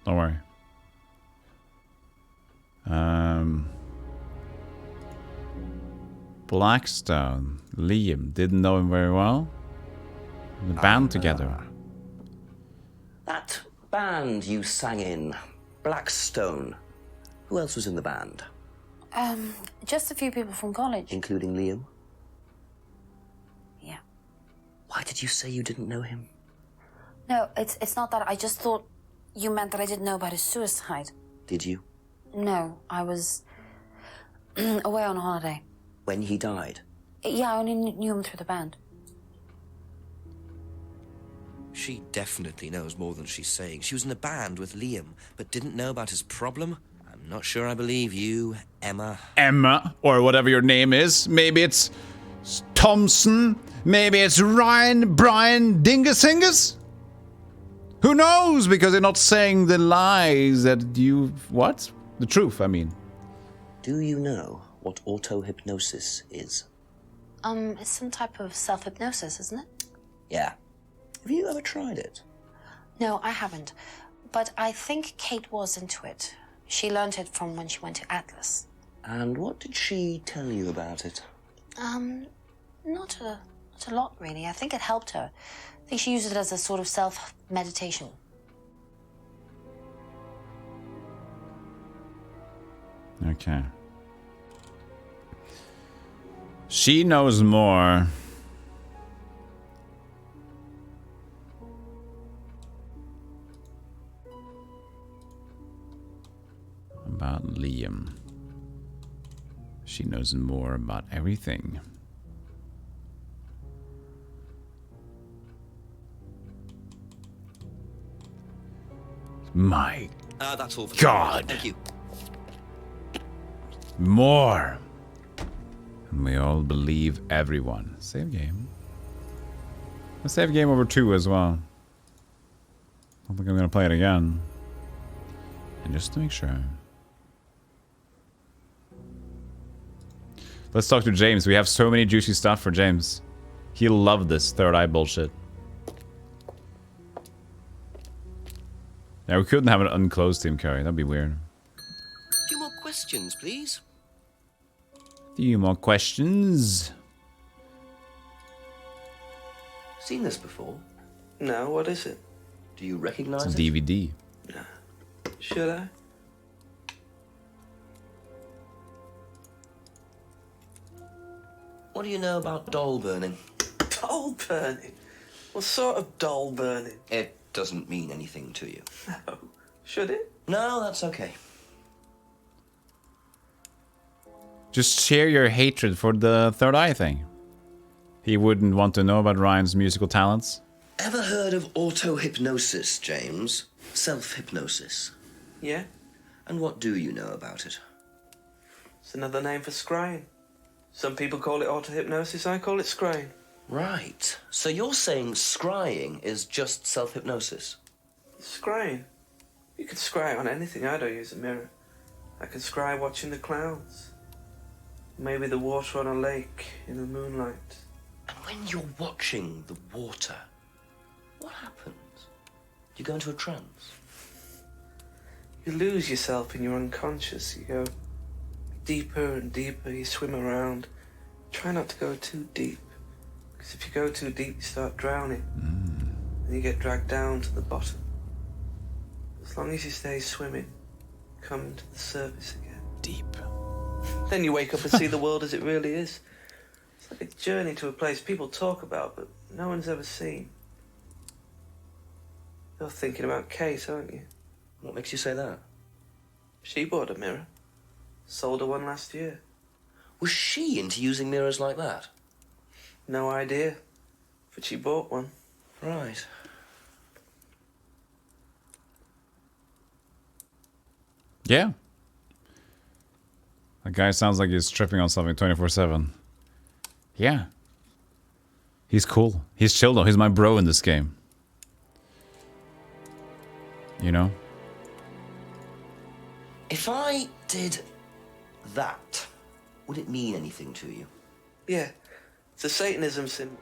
Don't worry. Blackstone. Liam didn't know him very well. The band together. That band you sang in, Blackstone. Who else was in the band? Just a few people from college. Including Liam? Yeah. Why did you say you didn't know him? No, it's not that. I just thought you meant that I didn't know about his suicide. Did you? No, I was away on holiday. When he died? Yeah, I only knew him through the band. She definitely knows more than she's saying. She was in a band with Liam, but didn't know about his problem. I'm not sure I believe you, Emma. Emma, or whatever your name is. Maybe it's Thompson. Maybe it's Ryan, Brian, Dingusingus. Who knows? Because you're not saying the lies that you... What? The truth, I mean. Do you know what auto-hypnosis is? It's some type of self-hypnosis, isn't it? Yeah. Have you ever tried it? No, I haven't. But I think Kate was into it. She learned it from when she went to Atlas. And what did she tell you about it? Not a lot, really. I think it helped her. I think she used it as a sort of self-meditation. Okay. She knows more knows more about everything. My that's all for God. Thank you. More. And we all believe everyone. Save game. Let's save game over 2 as well. I don't think I'm gonna play it again. And just to make sure. Let's talk to James. We have so many juicy stuff for James. He'll love this third eye bullshit. Yeah, we couldn't have an unclosed team carry. That'd be weird. A few more questions, please. Few more questions. Seen this before? No, what is it? Do you recognize It's a DVD. No. Should I? What do you know about doll burning? Doll burning? What sort of doll burning? It doesn't mean anything to you. No. Should it? No, that's okay. Just share your hatred for the third eye thing. He wouldn't want to know about Ryan's musical talents. Ever heard of auto-hypnosis, James? Self-hypnosis. Yeah? And what do you know about it? It's another name for scrying. Some people call it auto-hypnosis, I call it scrying. Right. So you're saying scrying is just self-hypnosis? Scrying? You can scry on anything. I don't use a mirror. I can scry watching the clouds. Maybe the water on a lake in the moonlight. And when you're watching the water, what happens? You go into a trance? You lose yourself in your unconscious. You go deeper and deeper. You swim around. Try not to go too deep. Because if you go too deep, you start drowning. And you get dragged down to the bottom. As long as you stay swimming, come to the surface again. Deep. Then you wake up and see the world as it really is. It's like a journey to a place people talk about, but no one's ever seen. You're thinking about Kate, aren't you? What makes you say that? She bought a mirror. Sold her one last year. Was she into using mirrors like that? No idea. But she bought one. Right. Yeah. That guy sounds like he's tripping on something 24/7. Yeah. He's cool. He's chill though. He's my bro in this game. You know? If I did that, would it mean anything to you? Yeah. It's a Satanism symbol.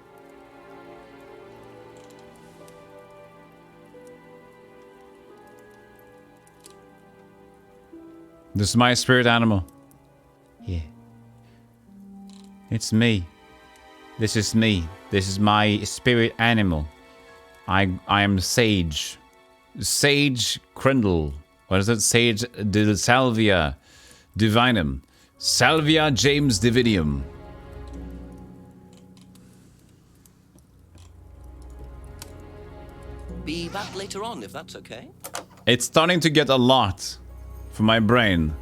This is my spirit animal. Yeah. It's me. This is me. This is my spirit animal. I am Sage. Sage Crindle. What is it? Sage de Salvia Divinum. Salvia James Dividium. Be back later on, if that's okay. It's starting to get a lot for my brain.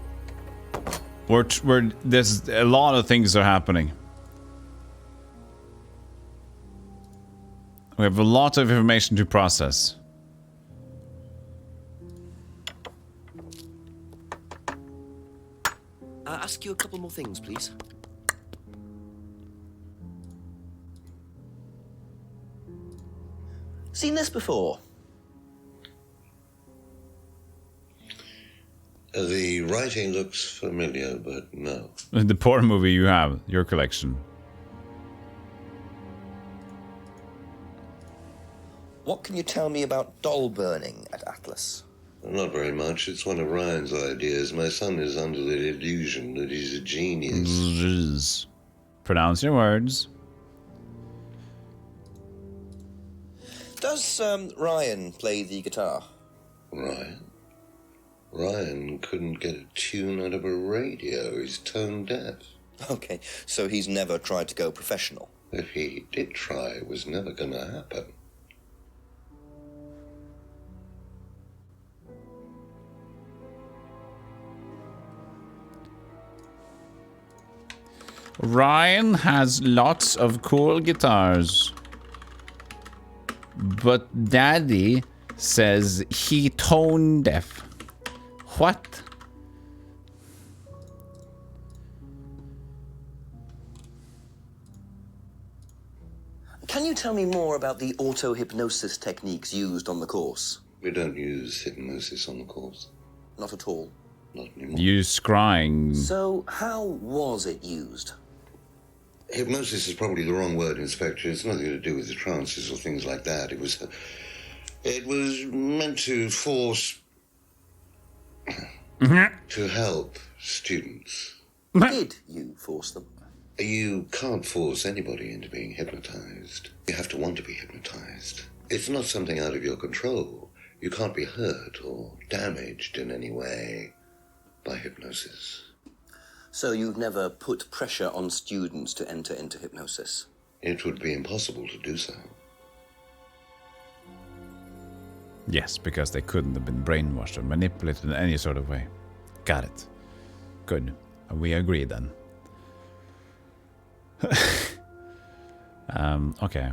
Where there's a lot of things are happening. We have a lot of information to process. Ask you a couple more things, please. Seen this before? The writing looks familiar, but no. The porn movie you have, your collection. What can you tell me about doll burning at Atlas? Not very much. It's one of Ryan's ideas. My son is under the illusion that he's a genius. Pronounce your words. Does Ryan play the guitar? Ryan? Ryan couldn't get a tune out of a radio. He's tone deaf. Okay, so he's never tried to go professional. If he did try, it was never going to happen. Ryan has lots of cool guitars. But Daddy says he tone deaf. What? Can you tell me more about the auto-hypnosis techniques used on the course? We don't use hypnosis on the course. Not at all. Not anymore. Use scrying. So, how was it used? Hypnosis is probably the wrong word, Inspector. It's nothing to do with the trances or things like that. It was meant to force... to help students. Did you force them? You can't force anybody into being hypnotized. You have to want to be hypnotized. It's not something out of your control. You can't be hurt or damaged in any way by hypnosis. So you've never put pressure on students to enter into hypnosis? It would be impossible to do so. Yes, because they couldn't have been brainwashed or manipulated in any sort of way. Got it. Good. We agree then. Okay.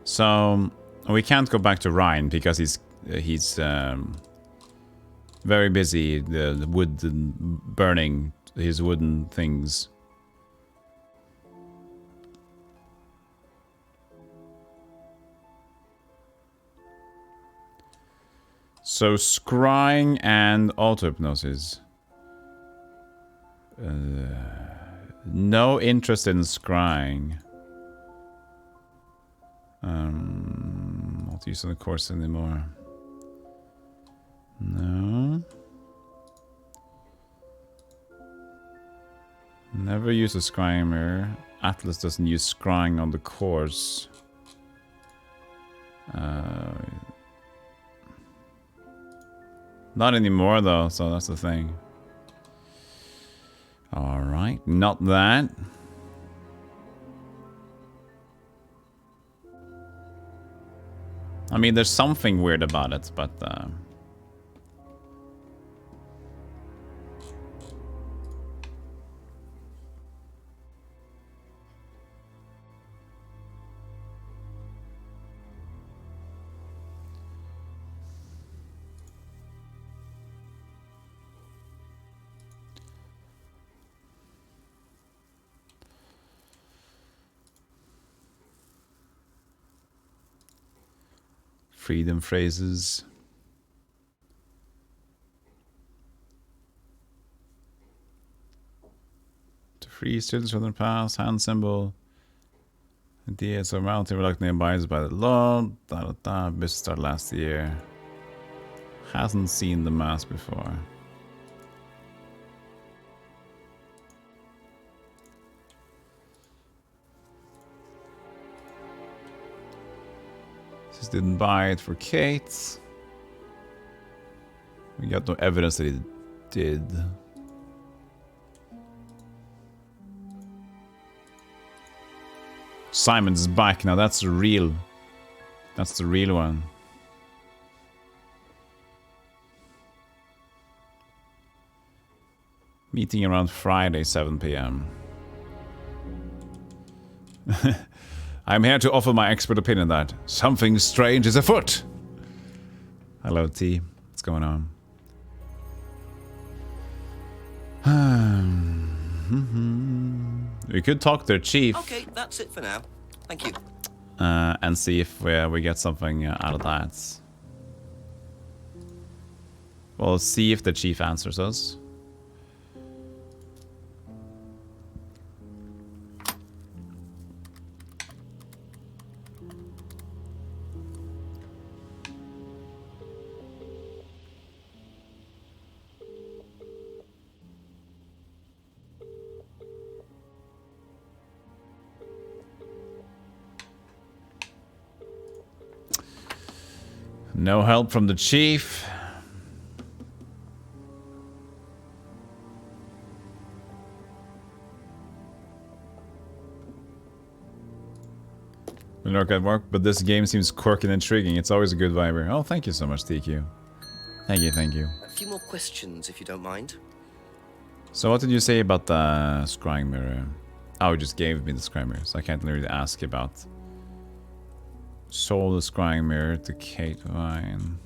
So we can't go back to Ryan because he's very busy. The wood burning his wooden things. So scrying and auto-hypnosis. No interest in scrying. Not using the course anymore. No. Never use a scrying mirror. Atlas doesn't use scrying on the course. Not anymore though, so that's the thing. Alright, not that. I mean, there's something weird about it, but... freedom phrases. To free students from their past, hand symbol. Ideas are mounted reluctantly abides by the law. Business started last year. Hasn't seen the mask before. Just didn't buy it for Kate. We got no evidence that he did. Simon's back now. That's the real. That's the real one. Meeting around Friday, 7 p.m. I'm here to offer my expert opinion that something strange is afoot. Hello, T. What's going on? We could talk to their chief. Okay, that's it for now. Thank you. And see if we get something out of that. We'll see if the chief answers us. No help from the chief. Been work at work, but this game seems quirky and intriguing. It's always a good viber. Oh, thank you so much, TQ. Thank you, thank you. A few more questions, if you don't mind. So what did you say about the scrying mirror? Oh, you just gave me the scrying mirror, so I can't really ask about. Sold the scrying mirror to Kate Vine.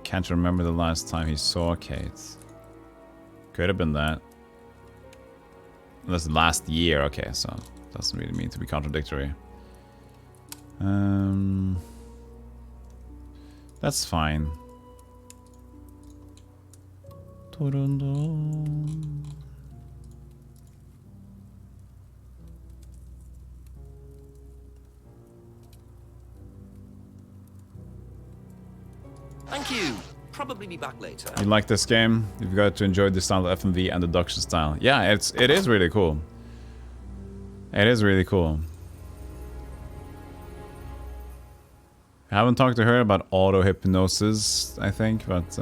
Can't remember the last time he saw Kate. Could have been that. That's last year, okay, so doesn't really mean to be contradictory. That's fine. Thank you. Probably be back later. You like this game? You've got to enjoy the style of FMV and deduction style. Yeah, it is really cool. It is really cool. I haven't talked to her about auto hypnosis, I think, but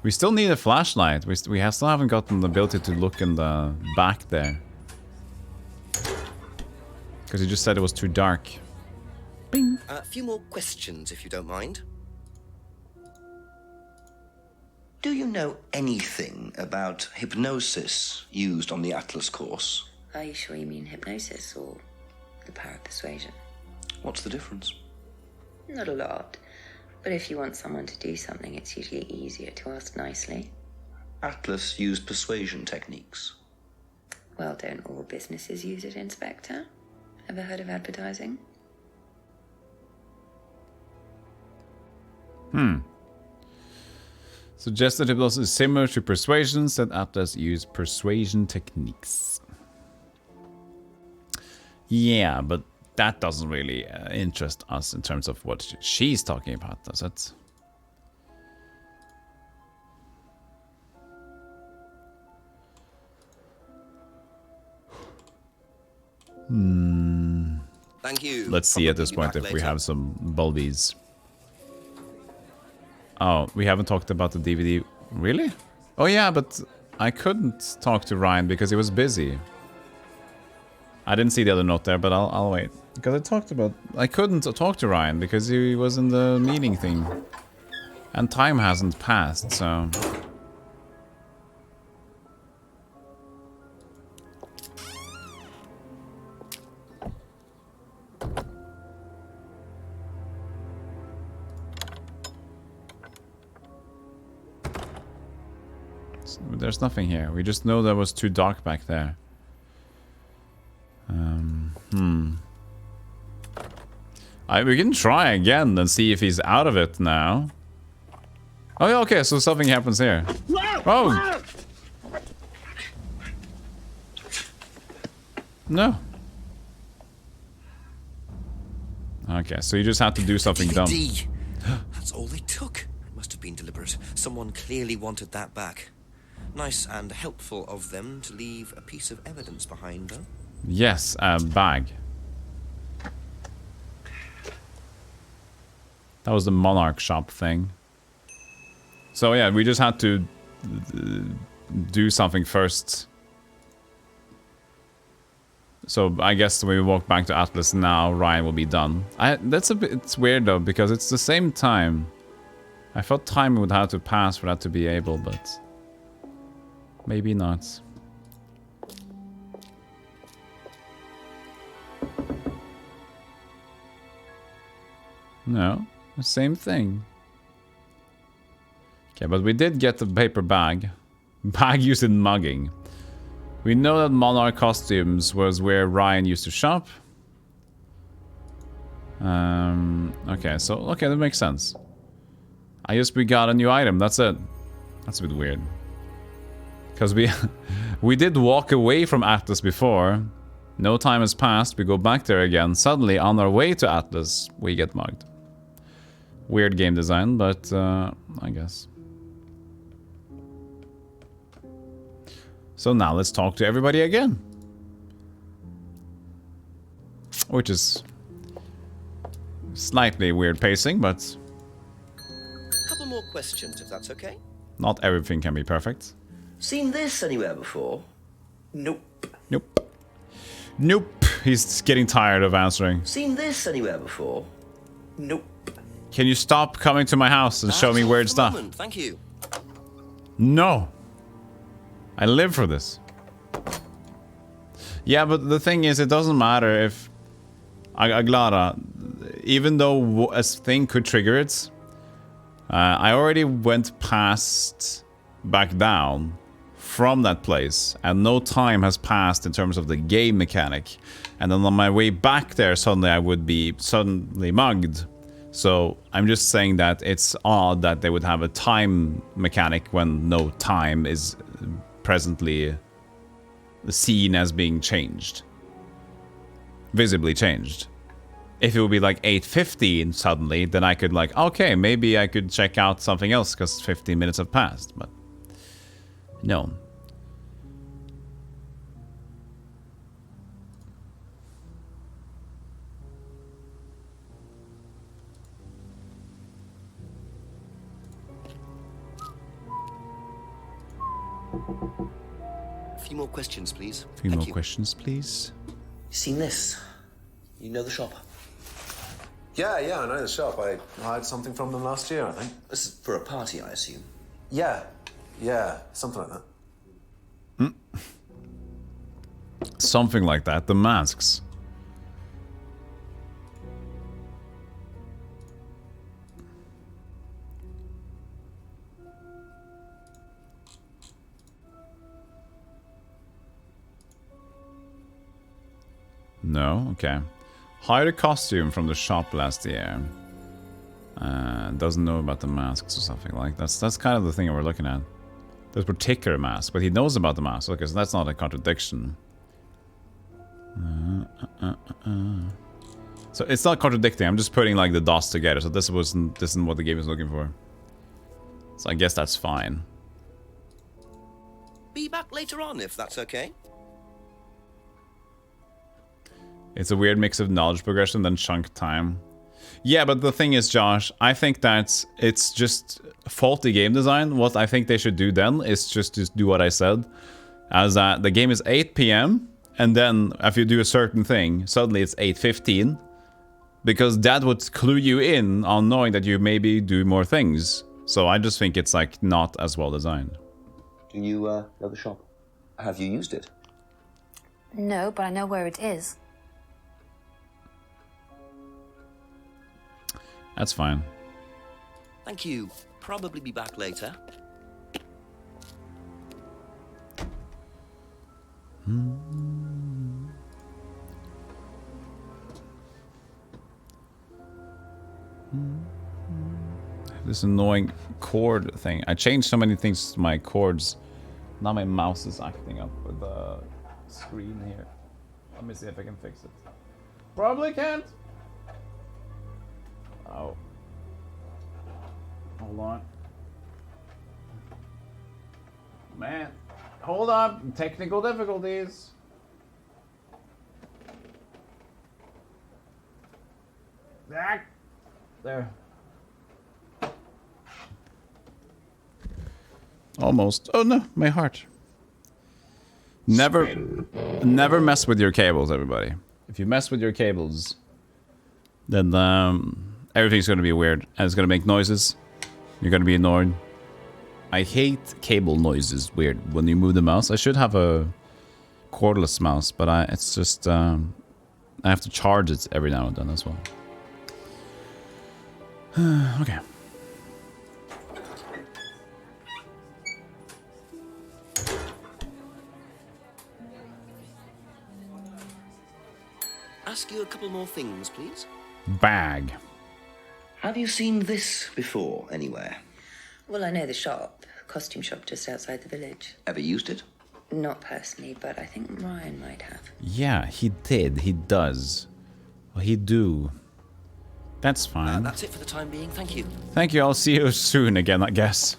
we still need a flashlight. We still haven't gotten the ability to look in the back there. Because you just said it was too dark. Bing. A few more questions, if you don't mind. Do you know anything about hypnosis used on the Atlas course? Are you sure you mean hypnosis or the power of persuasion? What's the difference? Not a lot. But if you want someone to do something, it's usually easier to ask nicely. Atlas used persuasion techniques. Well, don't all businesses use it, Inspector? Ever heard of advertising? Suggested hypnosis is similar to persuasion, said Atlas used persuasion techniques. Yeah, but that doesn't really interest us in terms of what she's talking about, does it? Thank you. Let's see at this point if we have some bulbies. Oh, we haven't talked about the DVD. Really? Oh yeah, but I couldn't talk to Ryan because he was busy. I didn't see the other note there, but I'll wait. Because I couldn't talk to Ryan because he was in the meeting thing. And time hasn't passed, so... There's nothing here. We just know that it was too dark back there. We can try again and see if he's out of it now. Oh yeah, okay, so something happens here. Oh! No. Okay, so you just have to do something dumb. That's all they took. It must have been deliberate. Someone clearly wanted that back. Nice and helpful of them to leave a piece of evidence behind, though. Yes, a bag. That was the Monarch shop thing. So yeah, we just had to do something first. So I guess when we walk back to Atlas now, Ryan will be done. It's weird though, because it's the same time. I thought time would have to pass for that to be able, but maybe not. No, the same thing. Okay, but we did get the paper bag. Bag used in mugging. We know that Monarch Costumes was where Ryan used to shop. Okay, so, okay, that makes sense. I guess we got a new item, that's it. That's a bit weird. Because we did walk away from Atlas before. No time has passed, we go back there again. Suddenly, on our way to Atlas, we get mugged. Weird game design, but I guess. So now let's talk to everybody again. Which is slightly weird pacing, but... Couple more questions, if that's okay. Not everything can be perfect. Seen this anywhere before? Nope. Nope. Nope. He's getting tired of answering. Seen this anywhere before? Nope. Can you stop coming to my house and show me weird stuff? Thank you. No. I live for this. Yeah, but the thing is, it doesn't matter if... Aglara, even though a thing could trigger it, I already went past back down from that place, and no time has passed in terms of the game mechanic. And then on my way back there, suddenly I would be suddenly mugged. So I'm just saying that it's odd that they would have a time mechanic when no time is presently seen as being changed. Visibly changed. If it would be like 8:15 suddenly, then I could like, okay, maybe I could check out something else because 15 minutes have passed, but no. A few more questions, please. A few more questions, please. Seen this? You know the shop? Yeah, I know the shop. I hired something from them last year, I think. This is for a party, I assume. Yeah, something like that. Something like that. The masks. No? Okay. Hired a costume from the shop last year. Doesn't know about the masks or something like that. That's kind of the thing we're looking at. There's a particular mask, but he knows about the mask. Okay, so that's not a contradiction. So it's not contradicting. I'm just putting like the dots together. So this isn't what the game is looking for. So I guess that's fine. Be back later on, if that's okay. It's a weird mix of knowledge progression than chunk time. Yeah, but the thing is, Josh, I think that it's just faulty game design. What I think they should do then is just do what I said. As the game is 8 PM, and then if you do a certain thing, suddenly it's 8:15. Because that would clue you in on knowing that you maybe do more things. So I just think it's like not as well designed. Do you know the shop? Have you used it? No, but I know where it is. That's fine. Thank you. Probably be back later. This annoying chord thing. I changed so many things to my chords. Now my mouse is acting up with the screen here. Let me see if I can fix it. Probably can't. Oh. Hold on. Man. Hold on. Technical difficulties. There. Almost. Oh no, my heart. Never mess with your cables, everybody. If you mess with your cables, then everything's gonna be weird and it's gonna make noises. You're gonna be annoyed. I hate cable noises. Weird. When you move the mouse, I should have a cordless mouse, but it's just I have to charge it every now and then as well. Okay. Ask you a couple more things, please. Bag. Have you seen this before anywhere? Well, I know the shop, costume shop just outside the village. Ever used it? Not personally, but I think Ryan might have. Yeah, he did. He does. Well, he do. That's fine. That's it for the time being. Thank you. Thank you. I'll see you soon again, I guess.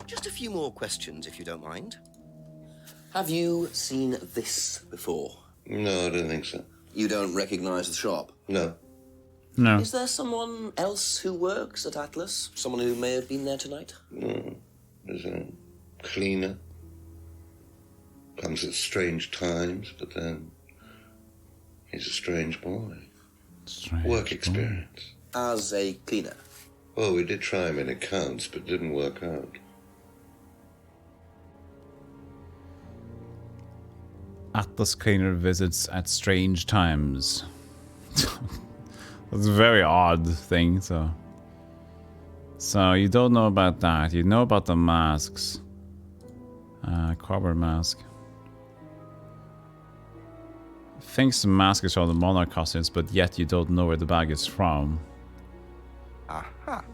Just a few more questions, if you don't mind. Have you seen this before? No, I don't think so. You don't recognize the shop? No. No. Is there someone else who works at Atlas? Someone who may have been there tonight? No. There's a cleaner. Comes at strange times, but then He's a strange boy. Strange Work experience. As a cleaner. Well, we did try him in accounts, but didn't work out. Atlas cleaner visits at strange times. That's a very odd thing, so you don't know about that. You know about the masks. Cobber mask. Thinks the mask is from the monarch costumes, but yet you don't know where the bag is from. Aha.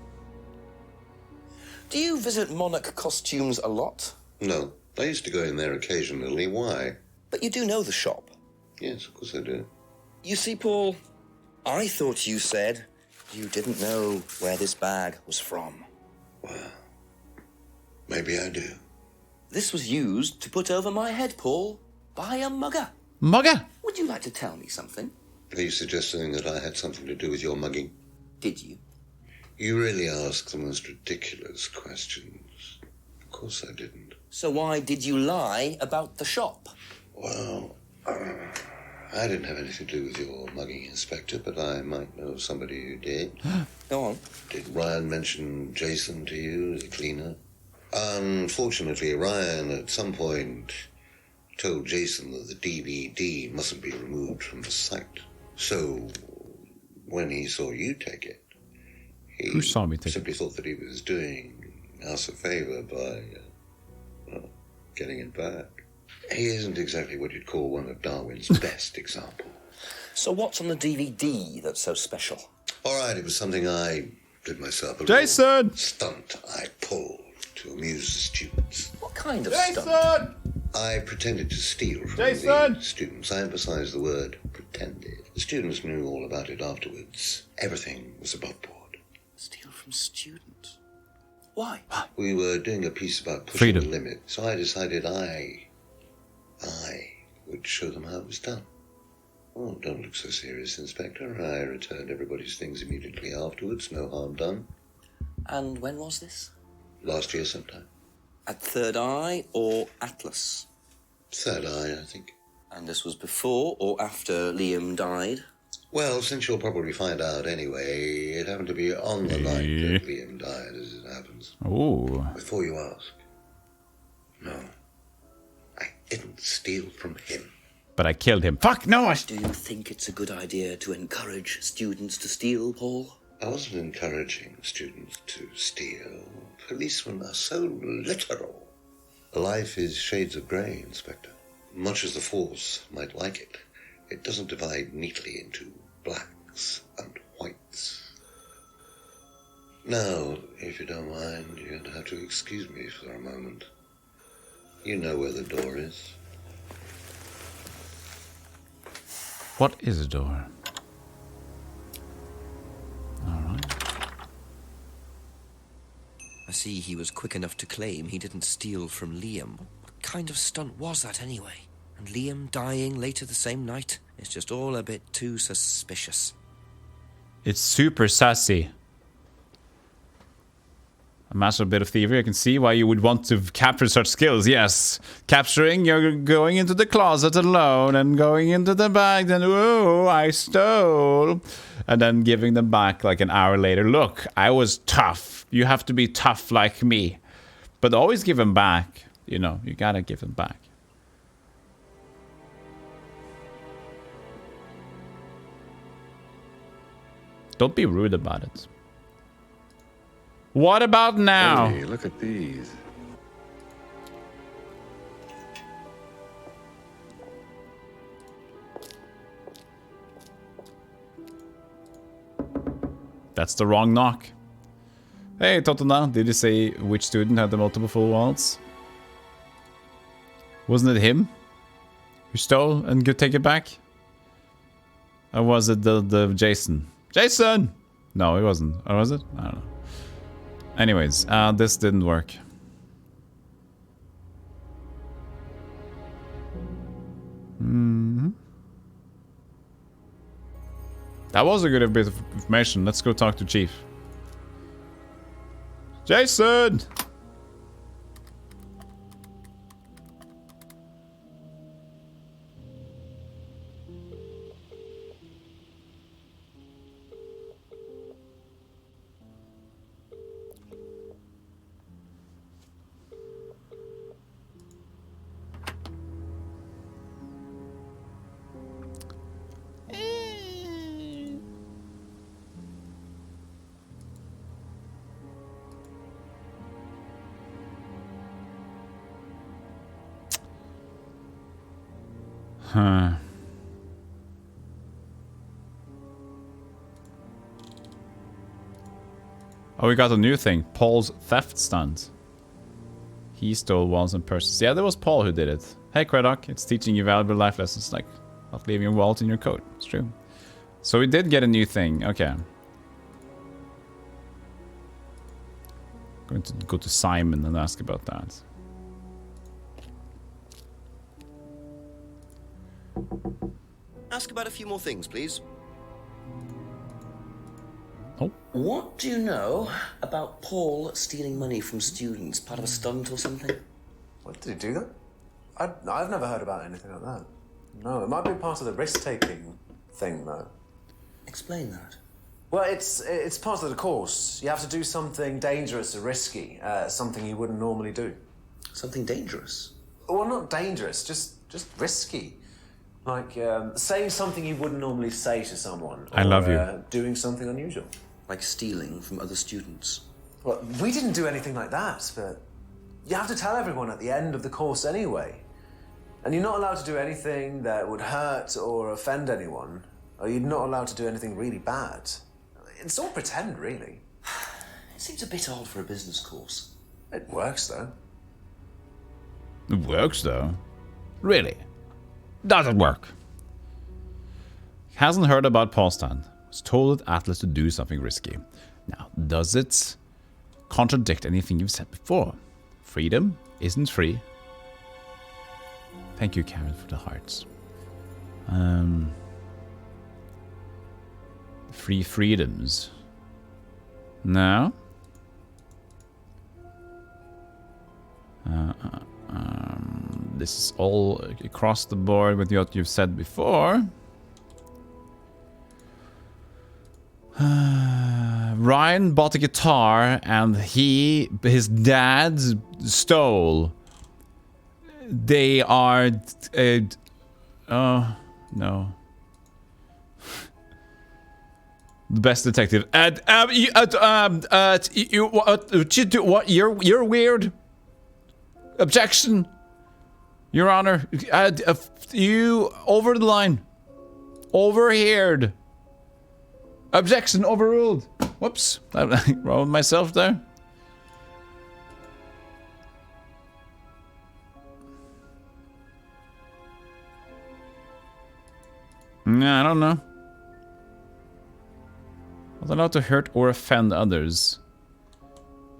Do you visit monarch costumes a lot? No. I used to go in there occasionally. Why? But you do know the shop. Yes, of course I do. You see, Paul, I thought you said you didn't know where this bag was from. Well, maybe I do. This was used to put over my head, Paul, by a mugger. Mugger? Would you like to tell me something? Are you suggesting that I had something to do with your mugging? Did you? You really ask the most ridiculous questions. Of course I didn't. So why did you lie about the shop? Well, I didn't have anything to do with your mugging, Inspector, but I might know somebody who did. Go on. Did Ryan mention Jason to you as a cleaner? Unfortunately, Ryan at some point told Jason that the DVD mustn't be removed from the site. So, when he saw you take it, he simply thought that he was doing us a favor by, getting it back. He isn't exactly what you'd call one of Darwin's best examples. So what's on the DVD that's so special? All right, it was something I did myself. Jason! Stunt I pulled to amuse the students. What kind of stunt? I pretended to steal from Jason! the students. I emphasize the word pretended. The students knew all about it afterwards. Everything was above board. Steal from students? Why? We were doing a piece about pushing Freedom. the limit, so I decided I would show them how it was done. Oh, don't look so serious, Inspector. I returned everybody's things immediately afterwards. No harm done. And when was this? Last year sometime. At Third Eye or Atlas? Third Eye, I think. And this was before or after Liam died? Well, since you'll probably find out anyway, it happened to be on the night that Liam died, as it happens. Ooh. Before you ask, no, I didn't steal from him. But I killed him. Fuck, no! Do you think it's a good idea to encourage students to steal, Paul? I wasn't encouraging students to steal. Policemen are so literal. Life is shades of grey, Inspector. Much as the Force might like it, it doesn't divide neatly into blacks and whites. Now, if you don't mind, you're going to have to excuse me for a moment. You know where the door is. What is a door? Alright. I see he was quick enough to claim he didn't steal from Liam. What kind of stunt was that anyway? And Liam dying later the same night? It's just all a bit too suspicious. It's super sassy. A master bit of thievery. I can see why you would want to capture such skills. Yes, capturing, you're going into the closet alone and going into the bag, and whoa, I stole. And then giving them back like an hour later. Look, I was tough. You have to be tough like me. But always give them back. You know, you gotta give them back. Don't be rude about it. What about now? Hey, look at these. That's the wrong knock. Hey, Totona, did you say which student had the multiple full walls? Wasn't it him who stole and could take it back? Or was it the Jason? Jason! No, it wasn't. Or was it? I don't know. Anyways, this didn't work. That was a good bit of information. Let's go talk to Chief. Jason! Huh. Oh, we got a new thing. Paul's theft stunt. He stole wallets and purses. Yeah, that was Paul who did it. Hey, Craddock, it's teaching you valuable life lessons like not leaving your wallet in your coat. It's true. So we did get a new thing. Okay. Going to go to Simon and ask about that. Ask about a few more things, please. Oh. What do you know about Paul stealing money from students? Part of a stunt or something? What, did he do that? I've never heard about anything like that. No, it might be part of the risk-taking thing, though. Explain that. Well, it's part of the course. You have to do something dangerous or risky, something you wouldn't normally do. Something dangerous? Well, not dangerous, just risky. Like saying something you wouldn't normally say to someone. I love you. Doing something unusual. Like stealing from other students? Well, we didn't do anything like that, but you have to tell everyone at the end of the course anyway. And you're not allowed to do anything that would hurt or offend anyone, or you're not allowed to do anything really bad. It's all pretend, really. It seems a bit odd for a business course. It works, though. It works, though. Really? Does it work? Hasn't heard about Paul Stan. Was told Atlas to do something risky. Now, does it contradict anything you've said before? Freedom isn't free. Thank you, Karen, for the hearts. Free freedoms. No? This is all across the board with what you've said before. Ryan bought a guitar and his dad stole. They are... oh, no. The best detective. You're weird. Objection. Your Honor. You over the line. Overheard. Objection overruled. Whoops. I wrong with myself there. Nah, I don't know. Was allowed to hurt or offend others.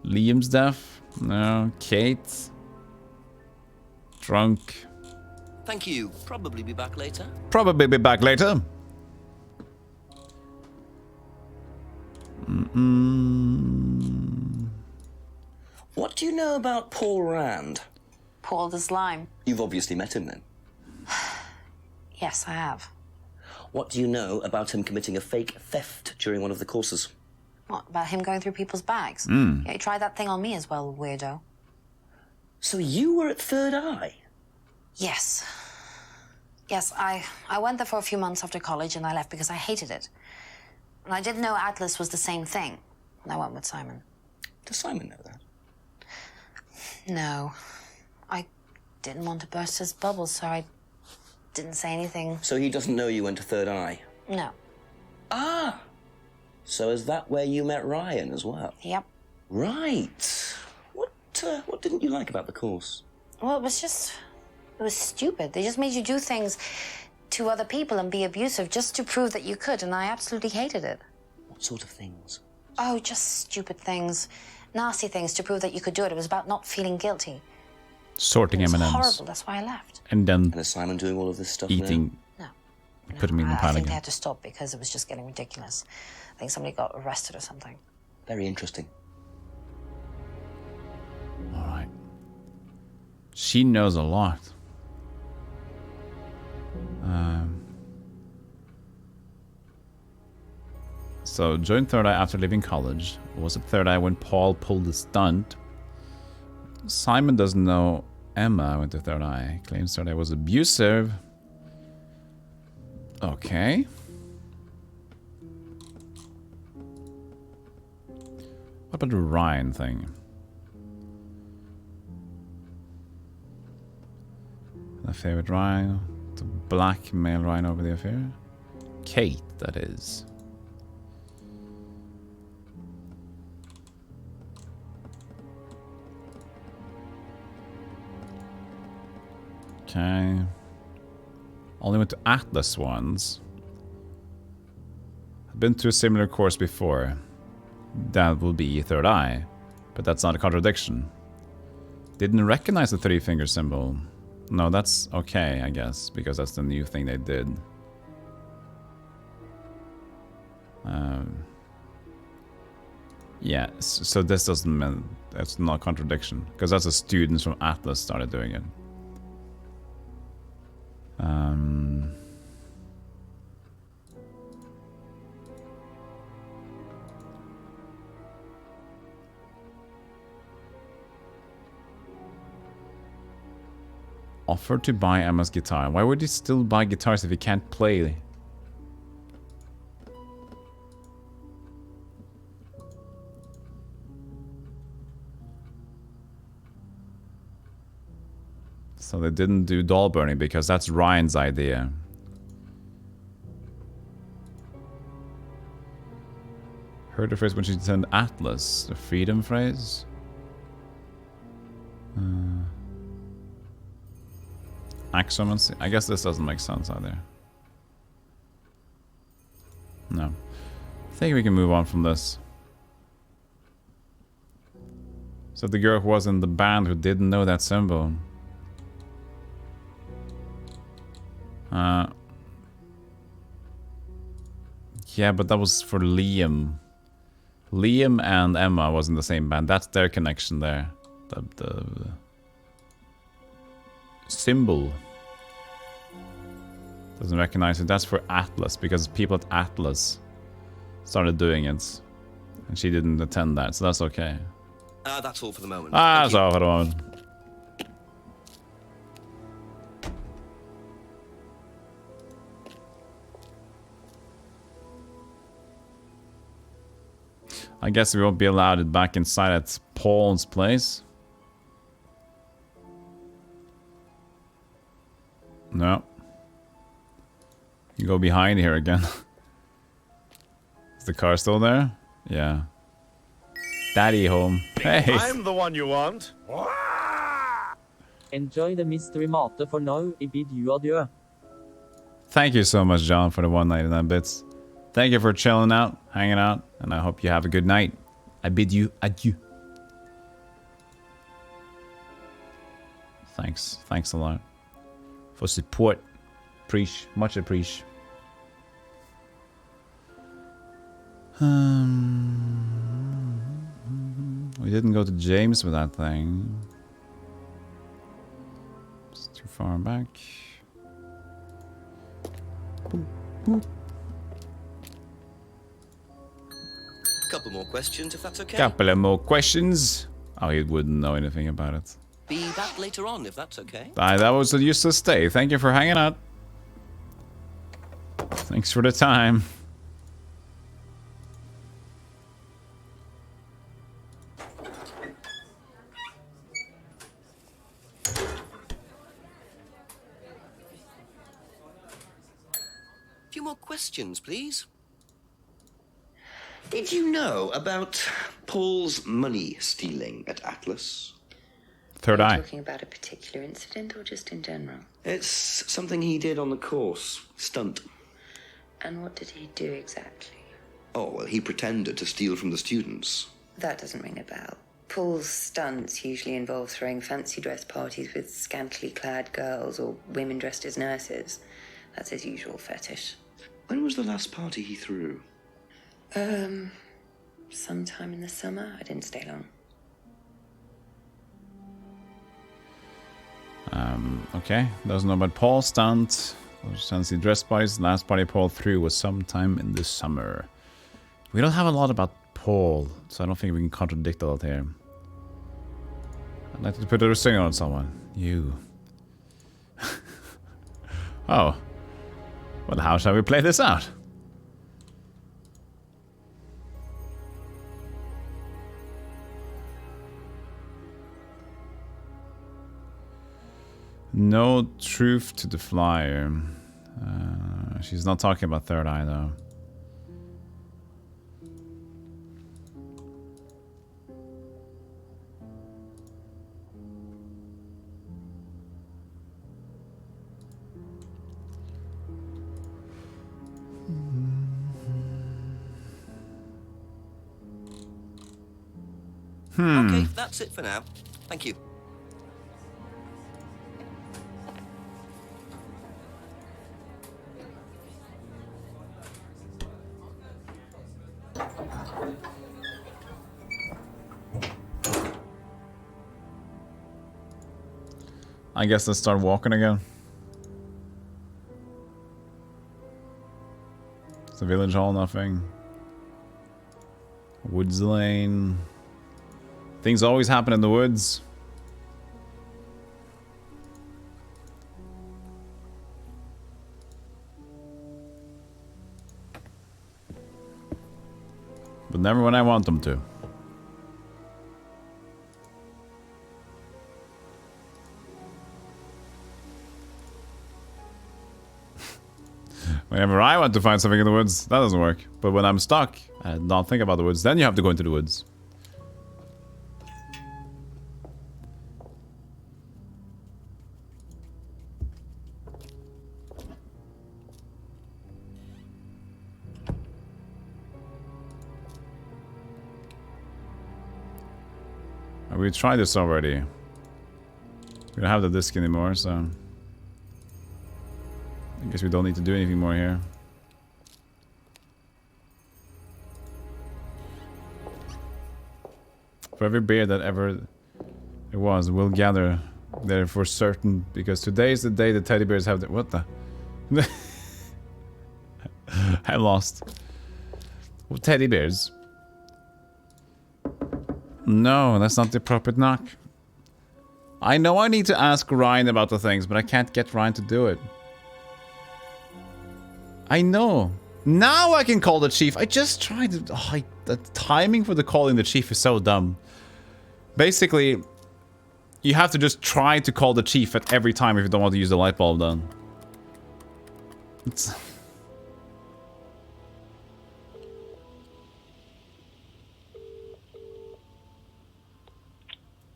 Liam's deaf? No. Kate? Drunk? Thank you. Probably be back later. Probably be back later. What do you know about Paul Rand? Paul the Slime. You've obviously met him then. Yes, I have. What do you know about him committing a fake theft during one of the courses? What, about him going through people's bags? Mm. Yeah, he tried that thing on me as well, weirdo. So you were at Third Eye? Yes. Yes, I went there for a few months after college and I left because I hated it. And I didn't know Atlas was the same thing. And I went with Simon. Does Simon know that? No. I didn't want to burst his bubble, so I didn't say anything. So he doesn't know you went to Third Eye? No. Ah! So is that where you met Ryan as well? Yep. Right. What didn't you like about the course? Well, it was stupid. They just made you do things to other people and be abusive just to prove that you could, and I absolutely hated it. What sort of things? Oh, just stupid things. Nasty things to prove that you could do it. It was about not feeling guilty. Sorting M&Ms. M&Ms. Horrible, that's why I left. And then... And is Simon doing all of this stuff eating... No. Put him in the I pile think they again. had to stop because it was just getting ridiculous. I think somebody got arrested or something. Very interesting. Alright. She knows a lot. So, joined Third Eye after leaving college. Was at Third Eye when Paul pulled the stunt. Simon doesn't know Emma went to Third Eye. Claims Third Eye was abusive. Okay. What about the Ryan thing? My favorite Ryan. To blackmail Ryan over the affair? Kate, that is. Okay. Only went to Atlas once. I've been to a similar course before. That will be Third Eye. But that's not a contradiction. Didn't recognize the three-finger symbol. No, that's okay, I guess, because that's the new thing they did. Yeah, so this doesn't mean that's not a contradiction, because that's the students from Atlas started doing it. Offer to buy Emma's guitar. Why would he still buy guitars if he can't play? So they didn't do doll burning because that's Ryan's idea. Heard the phrase when she said Atlas, the freedom phrase. Axomancy. I guess this doesn't make sense either. No. I think we can move on from this. So the girl who was in the band who didn't know that symbol. Yeah, but that was for Liam. Liam and Emma was in the same band. That's their connection there. The symbol. Doesn't recognize it. That's for Atlas, because people at Atlas started doing it. And she didn't attend that, so that's okay. That's all for the moment. That's all for the moment. I guess we won't be allowed back inside at Paul's place. No. You go behind here again. Is the car still there? Yeah. Daddy home. Hey! I'm the one you want. Enjoy the mystery mate for now. I bid you adieu. Thank you so much, John, for the 199 bits. Thank you for chilling out, hanging out, and I hope you have a good night. I bid you adieu. Thanks. Thanks a lot for support. Much appreciate. We didn't go to James with that thing. It's too far back. Boop, boop. Couple more questions, if that's okay. Couple of more questions. Oh, he wouldn't know anything about it. Be back later on, if that's okay. That was a useless stay. Thank you for hanging out. Thanks for the time. A few more questions, please. Did you know about Paul's money stealing at Atlas? Third Are Eye. you talking about a particular incident or just in general? It's something he did on the course. Stunt. And what did he do exactly? Oh, well, he pretended to steal from the students. That doesn't ring a bell. Paul's stunts usually involve throwing fancy dress parties with scantily clad girls or women dressed as nurses. That's his usual fetish. When was the last party he threw? Sometime in the summer. I didn't stay long. Okay. Doesn't know about Paul's stunt. Fancy dress parties. Last party Paul threw was sometime in the summer. We don't have a lot about Paul, so I don't think we can contradict a lot here. I'd like to put a restraint on someone. You. Oh. Well, how shall we play this out? No truth to the flyer. She's not talking about Third Eye though. Okay, that's it for now. Thank you. I guess let's start walking again. It's the village hall, nothing. Woods Lane. Things always happen in the woods. But never when I want them to. Whenever I want to find something in the woods, that doesn't work. But when I'm stuck and don't think about the woods, then you have to go into the woods. We tried this already. We don't have the disc anymore, so I guess we don't need to do anything more here. For every bear that ever it was, we'll gather there for certain, because today is the day the teddy bears have the... What the? I lost. What teddy bears? No, that's not the appropriate knock. I know I need to ask Ryan about the things, but I can't get Ryan to do it. I know. Now I can call the chief. I just tried to... Oh, the timing for the calling the chief is so dumb. Basically, you have to just try to call the chief at every time if you don't want to use the light bulb then. It's...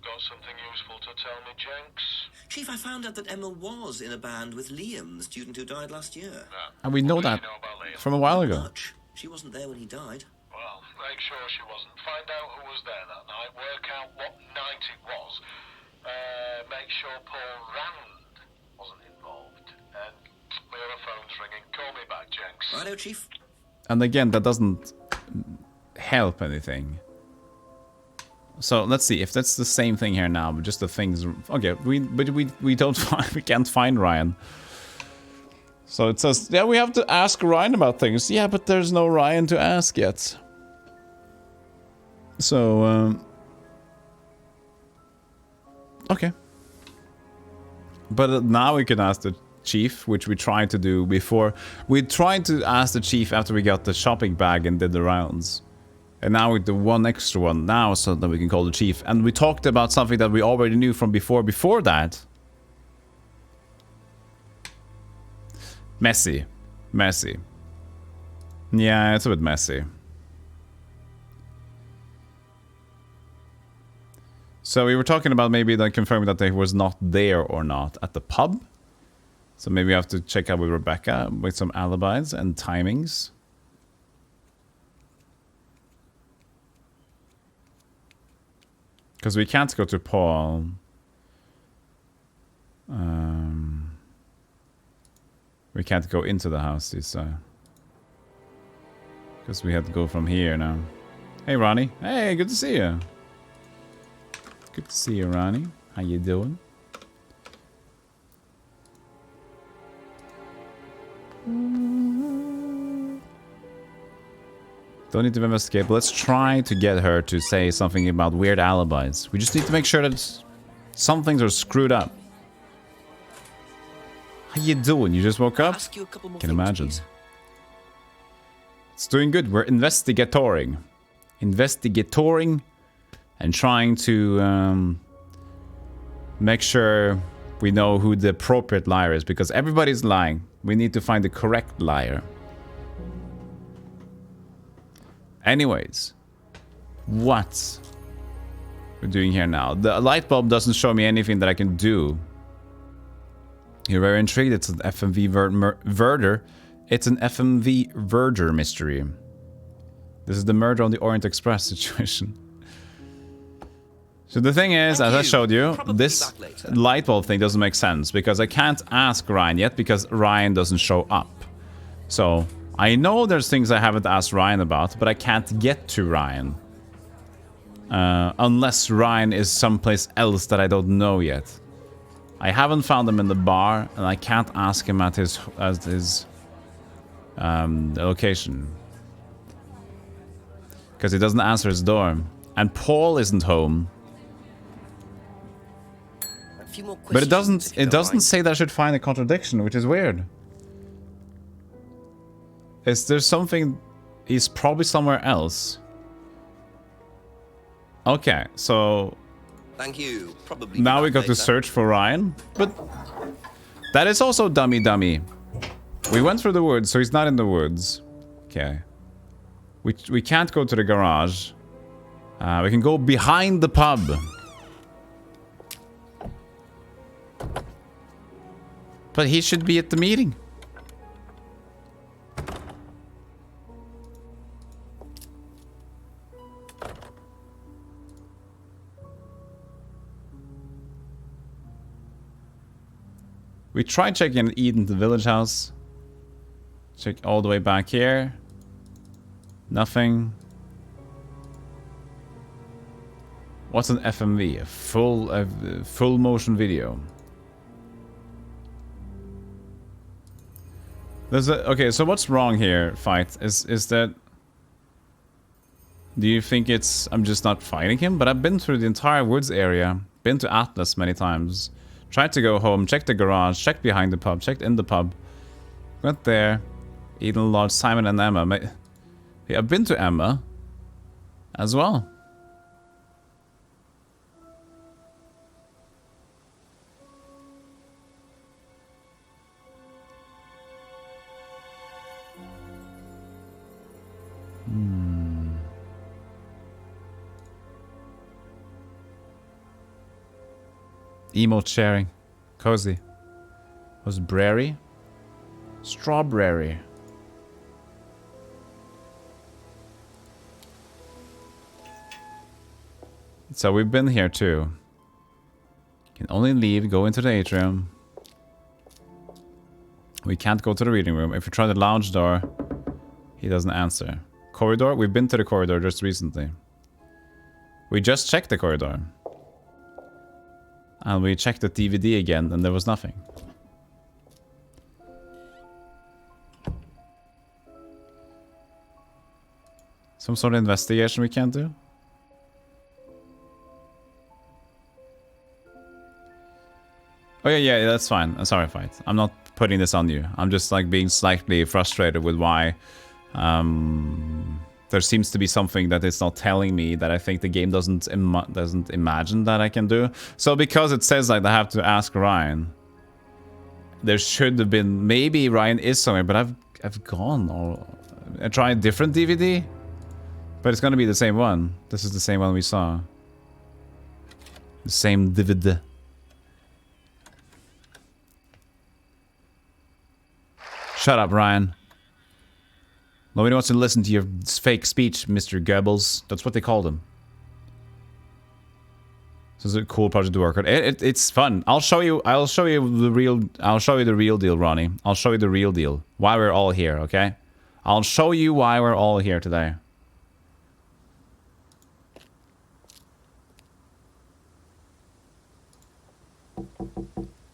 Got something useful to tell me, Jenks? Chief, I found out that Emma was in a band with Liam, the student who died last year. And we know that from a while ago. Much. She wasn't there when he died. Well, make sure she wasn't. Find out who was there that night. Work out what night it was. Make sure Paul Rand wasn't involved. And my other phone's ringing. Call me back, Jenks. Righto, Chief. And again, that doesn't help anything. So let's see if that's the same thing here now, but just the things. Okay, we don't find, we can't find Ryan. So it says, yeah, we have to ask Ryan about things. Yeah, but there's no Ryan to ask yet. So okay. But now we can ask the chief, which we tried to do before. We tried to ask the chief after we got the shopping bag and did the rounds. And now we do one extra one now so that we can call the chief. And we talked about something that we already knew from before that. Messy. Messy. Yeah, it's a bit messy. So we were talking about maybe like confirming that they was not there or not at the pub. So maybe we have to check out with Rebecca with some alibis and timings. Because we can't go to Paul. We can't go into the house, because we had to go from here now. Hey, Ronnie. Hey, good to see you. Good to see you, Ronnie. How you doing? Don't need to investigate, but let's try to get her to say something about weird alibis. We just need to make sure that some things are screwed up. How you doing? You just woke up? Can imagine. It's doing good. We're investigatoring. Investigating and trying to make sure we know who the appropriate liar is, because everybody's lying. We need to find the correct liar. Anyways, what we're doing here now. The light bulb doesn't show me anything that I can do. You're very intrigued. It's an FMV murder. It's an FMV murder mystery. This is the murder on the Orient Express situation. So the thing is, as I showed you, this light bulb thing doesn't make sense because I can't ask Ryan yet because Ryan doesn't show up. So I know there's things I haven't asked Ryan about, but I can't get to Ryan. Unless Ryan is someplace else that I don't know yet. I haven't found him in the bar, and I can't ask him at his location. Because he doesn't answer his door. And Paul isn't home. But it doesn't say that I should find a contradiction, which is weird. Is there something... He's probably somewhere else. Okay, so... Thank you. Probably now we got to search for Ryan. But... that is also dummy. We went through the woods, so he's not in the woods. Okay. We can't go to the garage. We can go behind the pub. But he should be at the meeting. We tried checking Eden, the village house. Check all the way back here. Nothing. What's an FMV? A full motion video. There's a, okay, so what's wrong here, Fight? Is that... Do you think it's... I'm just not fighting him? But I've been through the entire woods area. Been to Atlas many times. Tried to go home, checked the garage, checked behind the pub, checked in the pub. Went there. Eden Lodge, Simon and Emma. Yeah, I've been to Emma as well. Emote sharing. Cozy. Was Brary? Strawberry. So we've been here too. Can only leave, go into the atrium. We can't go to the reading room. If we try the lounge door, he doesn't answer. Corridor? We've been to the corridor just recently. We just checked the corridor. And we checked the DVD again, and there was nothing. Some sort of investigation we can't do? Oh yeah, that's fine. I'm sorry, Fight. I'm not putting this on you. I'm just like being slightly frustrated with why there seems to be something that it's not telling me that I think the game doesn't imagine that I can do. So because it says like I have to ask Ryan, there should have been, maybe Ryan is somewhere, but I've gone or I tried a different DVD, but it's gonna be the same one. This is the same one we saw. The same DVD. Shut up, Ryan. Nobody wants to listen to your fake speech, Mr. Goebbels. That's what they called him. This is a cool project to work on. It's fun. I'll show you the real deal, Ronnie. I'll show you the real deal. Why we're all here, okay? I'll show you why we're all here today.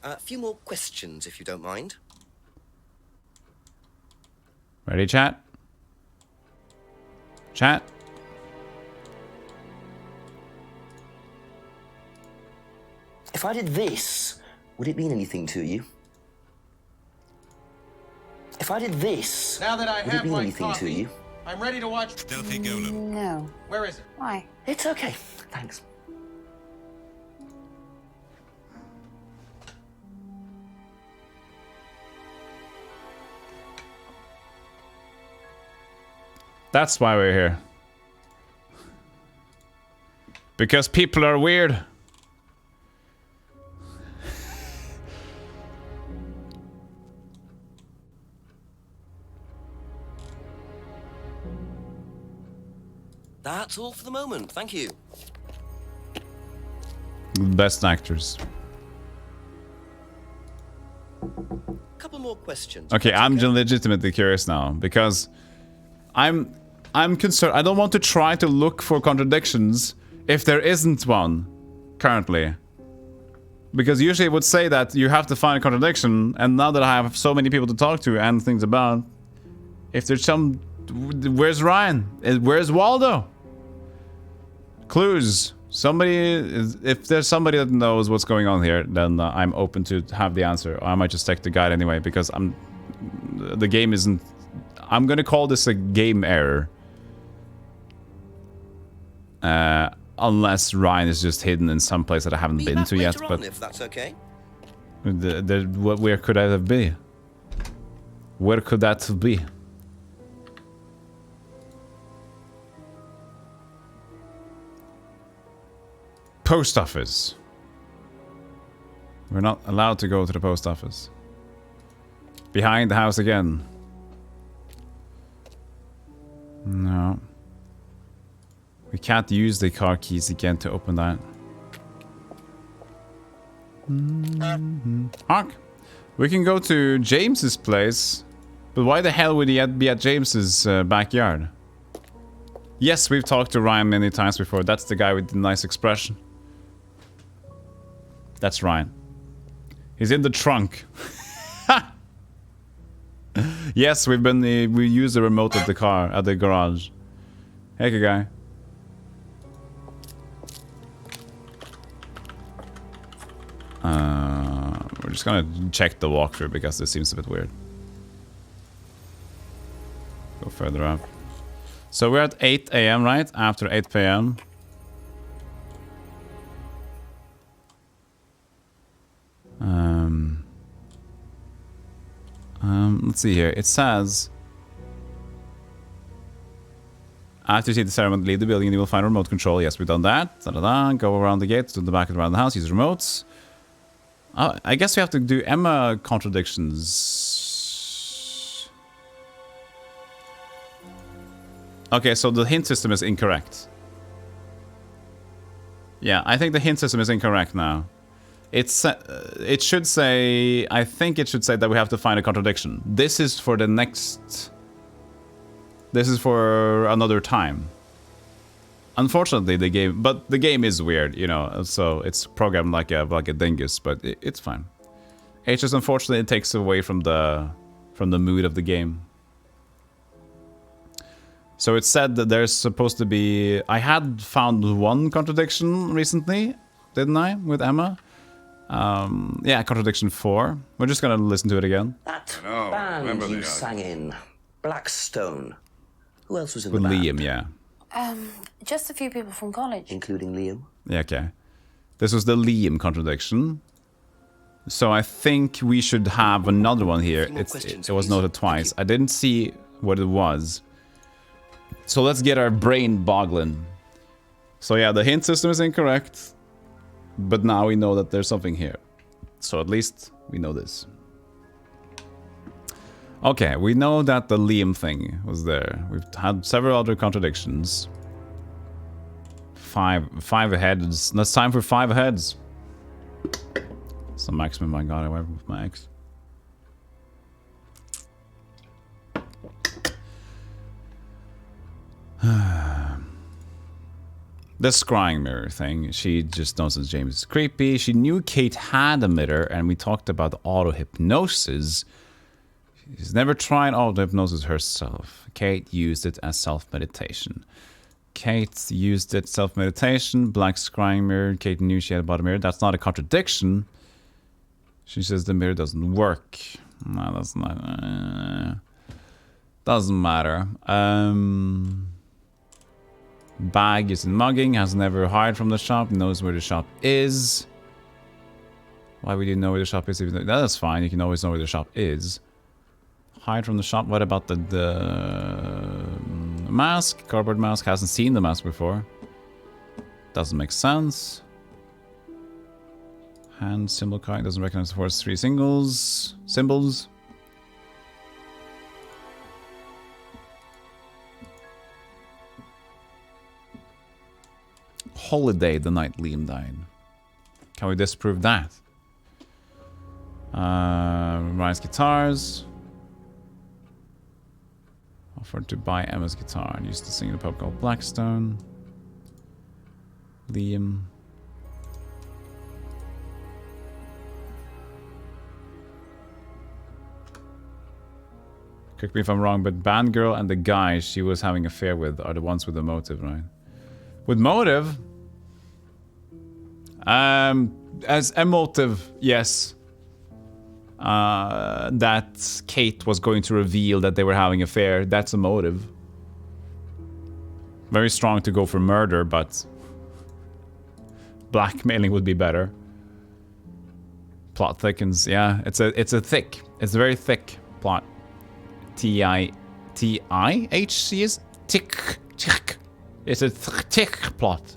A few more questions, if you don't mind. Ready, chat? Chat? If I did this, would it mean anything to you? If I did this, now that I would have it mean my anything coffee, to you? I'm ready to watch Stealthygolem. No. Where is it? Why? It's okay. Thanks. That's why we're here. Because people are weird. That's all for the moment. Thank you. Best actors. Couple more questions. Okay, I'm legitimately curious now because I'm concerned. I don't want to try to look for contradictions if there isn't one currently. Because usually it would say that you have to find a contradiction, and now that I have so many people to talk to and things about, if there's some... Where's Ryan? Where's Waldo? Clues. Somebody... If there's somebody that knows what's going on here, then I'm open to have the answer. Or I might just take the guide anyway, because the game isn't... I'm gonna call this a game error. Unless Ryan is just hidden in some place that I haven't been to yet, but... if that's okay. Where could that be? Where could that be? Post office. We're not allowed to go to the post office. Behind the house again. No. We can't use the car keys again to open that. Honk. We can go to James's place. But why the hell would he be at James's backyard? Yes, we've talked to Ryan many times before. That's the guy with the nice expression. That's Ryan. He's in the trunk. Yes, we use the remote of the car at the garage. Hey, good guy. We're just gonna check the walkthrough because this seems a bit weird. Go further up. So we're at 8 AM, right? After 8 PM. Let's see here. It says... After you see the ceremony, leave the building and you will find a remote control. Yes, we've done that. Da-da-da. Go around the gate to the back and around the house. Use remotes. I guess we have to do Emma contradictions. Okay, so the hint system is incorrect. Yeah, I think the hint system is incorrect now. It should say... I think it should say that we have to find a contradiction. This is for the next... This is for another time. Unfortunately, the game... But the game is weird, you know, so it's programmed like a dingus, but it's fine. It's just unfortunately it takes away from the mood of the game. So it said that there's supposed to be... I had found one contradiction recently, didn't I, with Emma? Yeah, contradiction 4. We're just gonna listen to it again. That band you sang in, Blackstone. Who else was in with the band? Liam, yeah. Just a few people from college. Including Liam? Yeah, okay. This was the Liam contradiction. So I think we should have another one here. It was noted twice. I didn't see what it was. So let's get our brain boggling. So yeah, the hint system is incorrect. But now we know that there's something here. So at least we know this. Okay, we know that the Liam thing was there. We've had several other contradictions. Five heads. That's time for 5 heads. It's the maximum I got away with my ex. The scrying mirror thing. She just knows that James is creepy. She knew Kate had a mirror, and we talked about auto-hypnosis. She's never tried auto-hypnosis herself. Kate used it as self-meditation. Kate used it self-meditation. Black scrying mirror. Kate knew she had a bottom mirror. That's not a contradiction. She says the mirror doesn't work. No, that's not... doesn't matter. Bag is in mugging. Has never hired from the shop. Knows where the shop is. Why would you know where the shop is? Even that's fine. You can always know where the shop is. Hide from the shop. What about the A mask. Cardboard mask. Hasn't seen the mask before. Doesn't make sense. Hand symbol card. Doesn't recognize the first three symbols. Holiday the night Liam died. Can we disprove that? Ryan's guitars. Offered to buy Emma's guitar and used to sing in a pub called Blackstone. Liam. Correct me if I'm wrong, but Band Girl and the guy she was having an affair with are the ones with the motive, right? With motive? As a motive, yes. That Kate was going to reveal that they were having an affair. That's a motive. Very strong to go for murder, but blackmailing would be better. Plot thickens, yeah. It's a very thick plot. T-I-H-C is tick. It's a thick plot.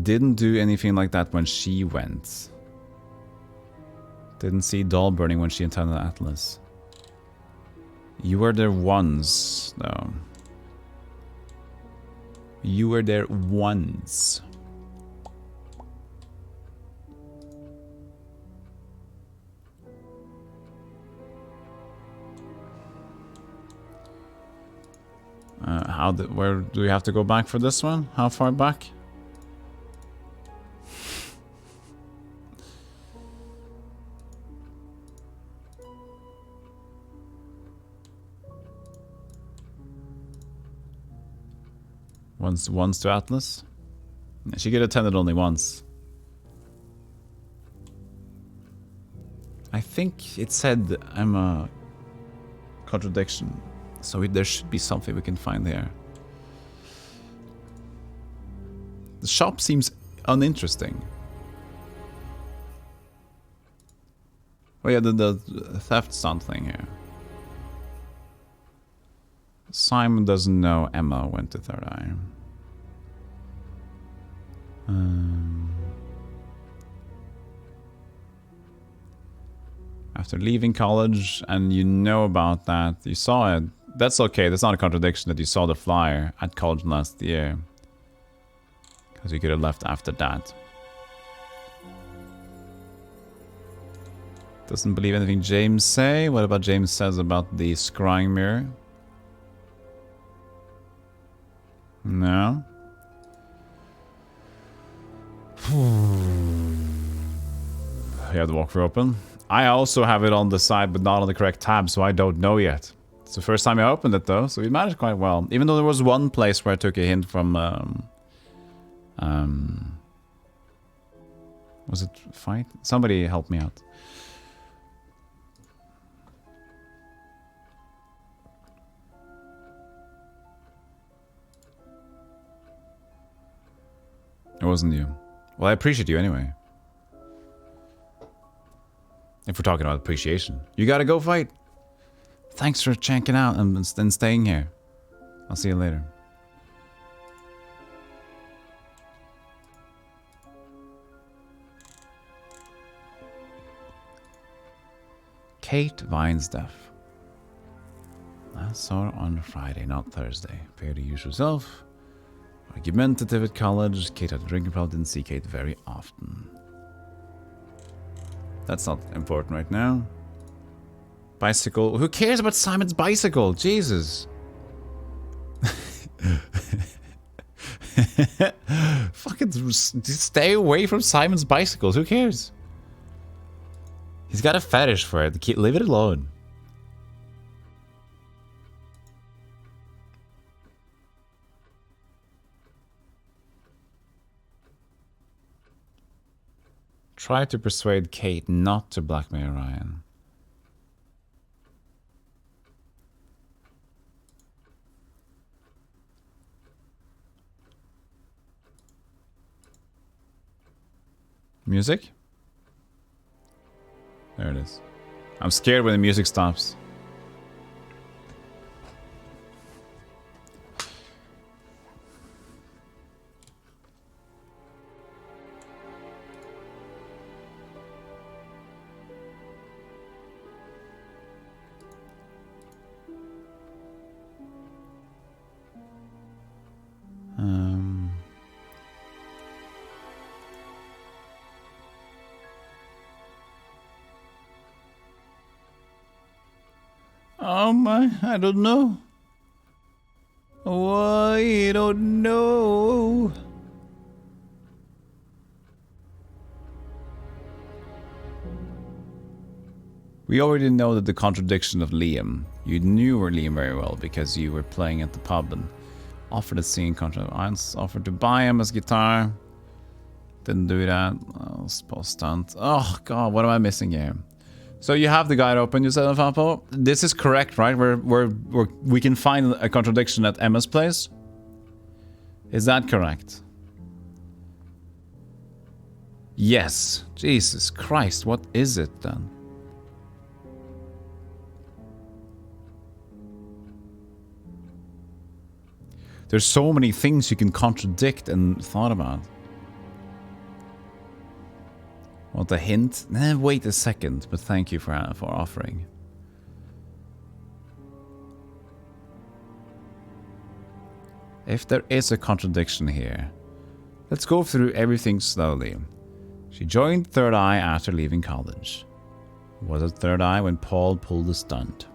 Didn't do anything like that when she went. Didn't see doll burning when she attended Atlas. You were there once, though. You were there once. Where do we have to go back for this one? How far back? Once to Atlas? She get attended only once. I think it said I'm a contradiction. So there should be something we can find there. The shop seems uninteresting. Oh yeah, the theft stunt thing here. Simon doesn't know Emma went to Third Eye. After leaving college, and you know about that, you saw it. That's okay, that's not a contradiction that you saw the flyer at college last year. Because you could have left after that. Doesn't believe anything James say. What about James says about the scrying mirror? No. You have the walkthrough open. I also have it on the side, but not on the correct tab, so I don't know yet. It's the first time I opened it, though, so we managed quite well. Even though there was one place where I took a hint from... was it Fight? Somebody help me out. It wasn't you. Well, I appreciate you anyway. If we're talking about appreciation. You gotta go fight. Thanks for checking out and staying here. I'll see you later. Kate Vine's death. I saw her on Friday, not Thursday. Appeared the usual self. Argumentative at college. Kate had a drinking problem. Didn't see Kate very often. That's not important right now. Bicycle. Who cares about Simon's bicycle? Jesus. Fucking stay away from Simon's bicycles. Who cares? He's got a fetish for it. Leave it alone. Try to persuade Kate not to blackmail Ryan. Music? There it is. I'm scared when the music stops. Oh my, I don't know. Oh, I don't know. We already know that the contradiction of Liam. You knew Liam very well because you were playing at the pub and offered a singing contract. I offered to buy him his guitar. Didn't do that. Oh, stunt. Oh god, what am I missing here? So you have the guide open, you said, Fapo. This is correct, right? We can find a contradiction at Emma's place. Is that correct? Yes. Jesus Christ, what is it then? There's so many things you can contradict and thought about. Want a hint? Wait a second, but thank you for offering. If there is a contradiction here, let's go through everything slowly. She joined Third Eye after leaving college. Was it Third Eye when Paul pulled the stunt?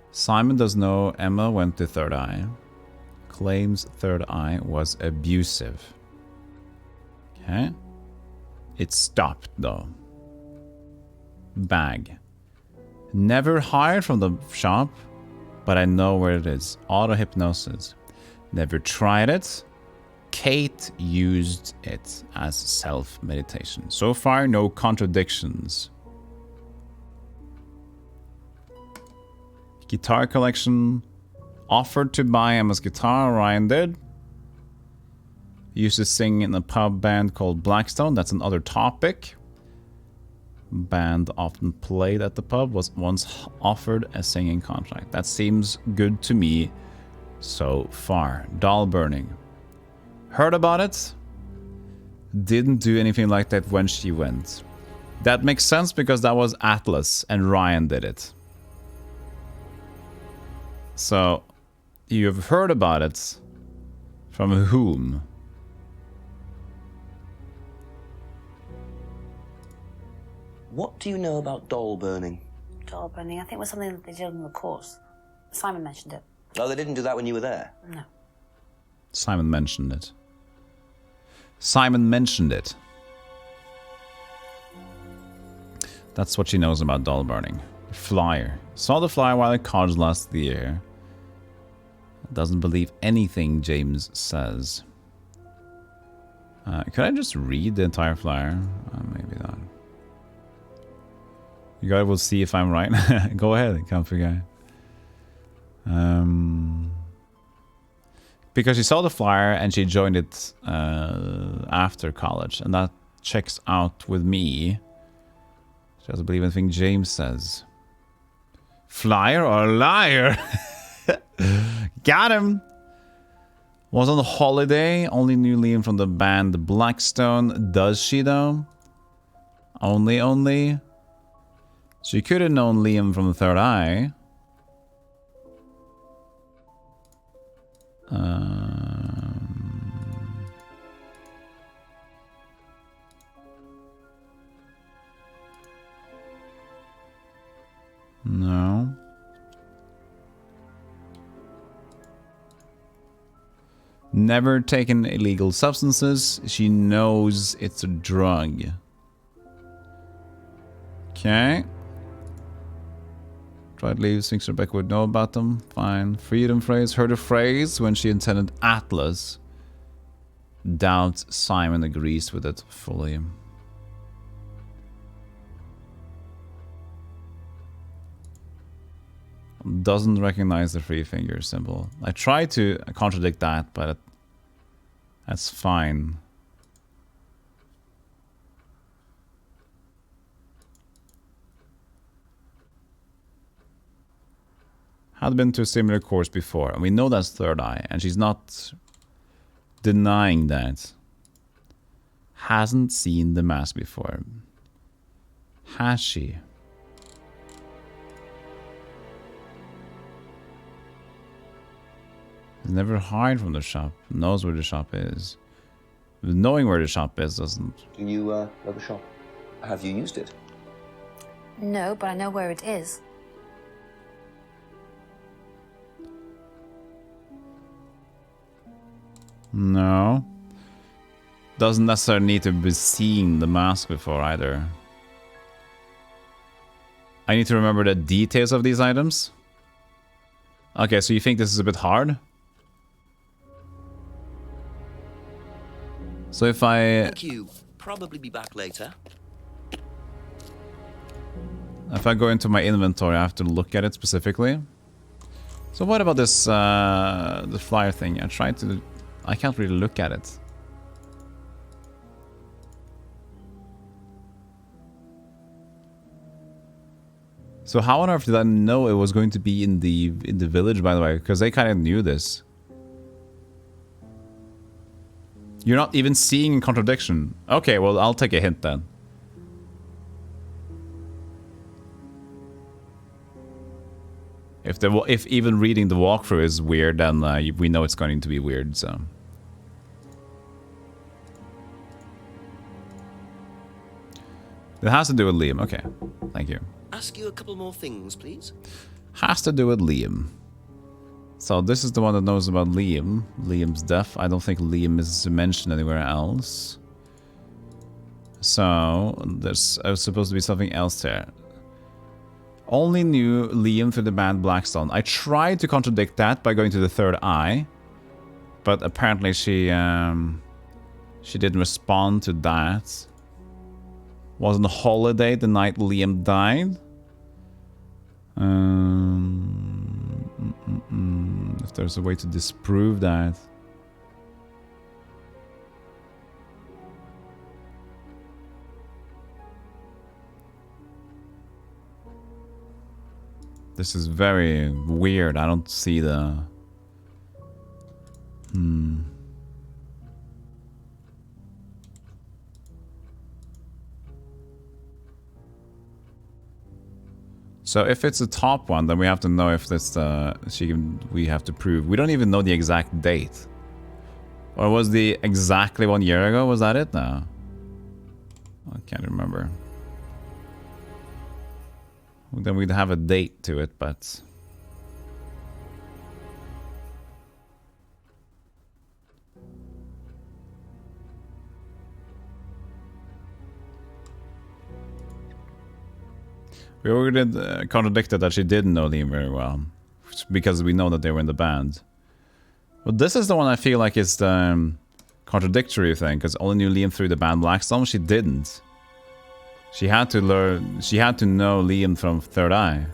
Simon does know Emma went to Third Eye. Claims Third Eye was abusive. Okay. It stopped though. Bag. Never hired from the shop, but I know where it is. Auto hypnosis. Never tried it. Kate used it as self-meditation. So far, no contradictions. Guitar collection. Offered to buy Emma's guitar. Ryan did. Used to sing in a pub band called Blackstone. That's another topic. Band often played at the pub. Was once offered a singing contract. That seems good to me so far. Doll burning. Heard about it. Didn't do anything like that when she went. That makes sense because that was Atlas and Ryan did it. So, you've heard about it. From whom? What do you know about doll burning? Doll burning, I think it was something that they did on the course. Simon mentioned it. Oh, they didn't do that when you were there? No. Simon mentioned it. Simon mentioned it. That's what she knows about doll burning. The flyer. Saw the flyer while at college last year. Doesn't believe anything James says. Could I just read the entire flyer? Maybe not. You guys will see if I'm right. Go ahead, comfy guy. Because she saw the flyer and she joined it after college, and that checks out with me. She doesn't believe anything James says. Flyer or liar? Got him! Was on holiday. Only knew Liam from the band Blackstone. Does she though? Only. She could have known Liam from the Third Eye. No. Never taken illegal substances. She knows it's a drug. Okay. Tried leaves, thinks Rebecca would know about them. Fine. Freedom phrase. Heard a phrase when she intended Atlas. Doubts Simon agrees with it fully. Doesn't recognize the three finger symbol. I tried to contradict that, but that's fine. Had been to a similar course before. And we know that's third eye. And she's not denying that. Hasn't seen the mask before. Has she? Never hide from the shop. Knows where the shop is. But knowing where the shop is doesn't. Do you know the shop? Have you used it? No, but I know where it is. No. Doesn't necessarily need to be seeing the mask before either. I need to remember the details of these items. Okay, so you think this is a bit hard? So if I... Thank you. Probably be back later. If I go into my inventory, I have to look at it specifically. So what about this, the flyer thing? I can't really look at it. So how on earth did I know it was going to be in the village, by the way? Because they kind of knew this. You're not even seeing contradiction. Okay, well, I'll take a hint then. If even reading the walkthrough is weird, then we know it's going to be weird, so... It has to do with Liam. Okay, thank you. Ask you a couple more things, please. Has to do with Liam. So this is the one that knows about Liam. Liam's death. I don't think Liam is mentioned anywhere else. So there's supposed to be something else there. Only knew Liam through the band Blackstone. I tried to contradict that by going to the third eye, but apparently she didn't respond to that. Was on holiday the night Liam died. If there's a way to disprove that. This is very weird. I don't see the... So if it's the top one, then we have to know if this we have to prove. We don't even know the exact date. Or was the exactly 1 year ago? Was that it? No. I can't remember. Then we'd have a date to it, but... We already contradicted that she didn't know Liam very well. Because we know that they were in the band. But this is the one I feel like is the contradictory thing. Because only knew Liam through the band Blackstone. She didn't. She had to learn... She had to know Liam from Third Eye.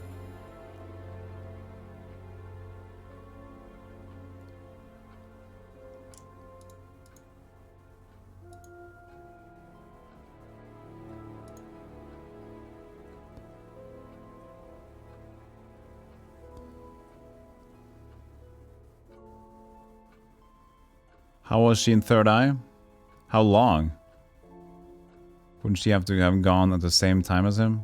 How was she in Third Eye? How long? Wouldn't she have to have gone at the same time as him?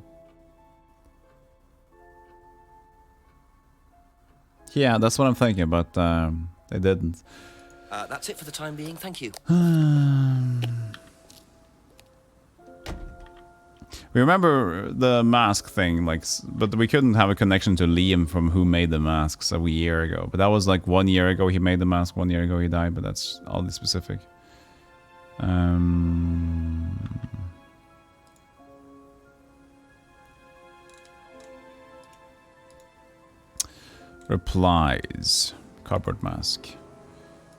Yeah, that's what I'm thinking, but they didn't. That's it for the time being, thank you. We remember the mask thing, like, but we couldn't have a connection to Liam from who made the masks a year ago. But that was like 1 year ago he made the mask, 1 year ago he died, but that's oddly specific. Replies. Cardboard mask.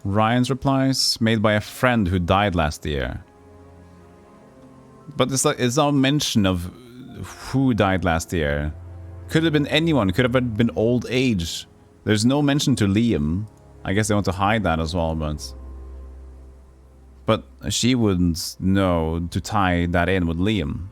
Ryan's replies, made by a friend who died last year. But it's no mention of who died last year. Could have been anyone. Could have been old age. There's no mention to Liam. I guess they want to hide that as well, but she wouldn't know to tie that in with Liam.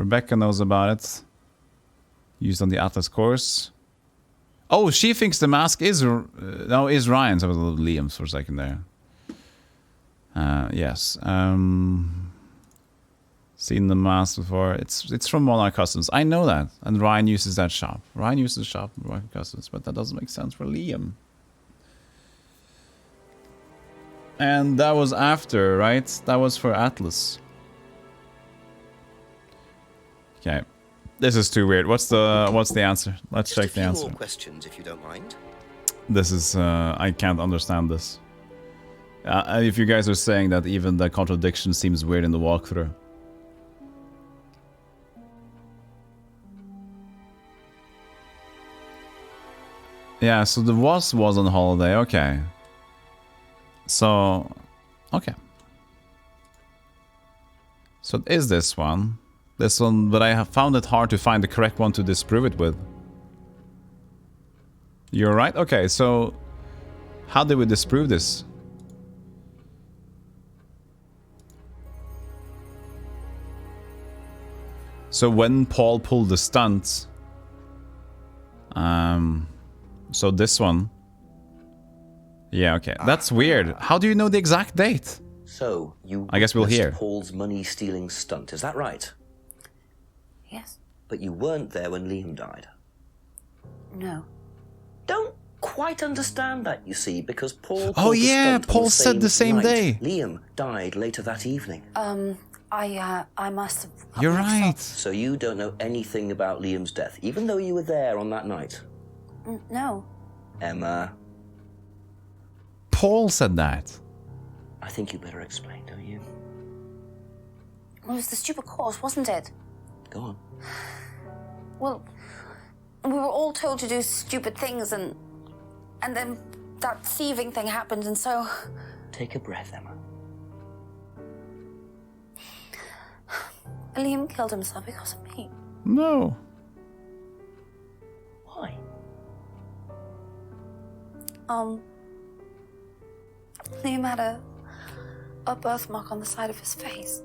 Rebecca knows about it. Used on the Atlas course. Oh, she thinks the mask is is Ryan's. I was a little Liam's for a second there. Yes. Seen the mask before. It's from Monarch Customs. I know that. And Ryan uses that shop. Ryan uses the shop from Monarch Customs, but that doesn't make sense for Liam. And that was after, right? That was for Atlas. Okay. This is too weird. What's the answer? Let's check the answer. More questions, if you don't mind. This is I can't understand this. If you guys are saying that even the contradiction seems weird in the walkthrough. Yeah, so the was on holiday. Okay. So, okay. So it is this one. This one, but I have found it hard to find the correct one to disprove it with. You're right? Okay, so how did we disprove this? So when Paul pulled the stunt, so this one. Yeah, okay. That's weird. How do you know the exact date? So, you I guess we'll hear. Paul's money-stealing stunt, is that right? Yes. But you weren't there when Liam died. No. Don't quite understand that, you see, because Paul... Oh yeah, Paul said the same night. day. Liam died later that evening. I must have... You're right. So you don't know anything about Liam's death, even though you were there on that night? No. Emma... Paul said that. I think you better explain, don't you? Well, it was the stupid course, wasn't it? Go on. Well, we were all told to do stupid things, and then that thieving thing happened, and so... Take a breath, Emma. Liam killed himself because of me. No. Why? Liam had a birthmark on the side of his face.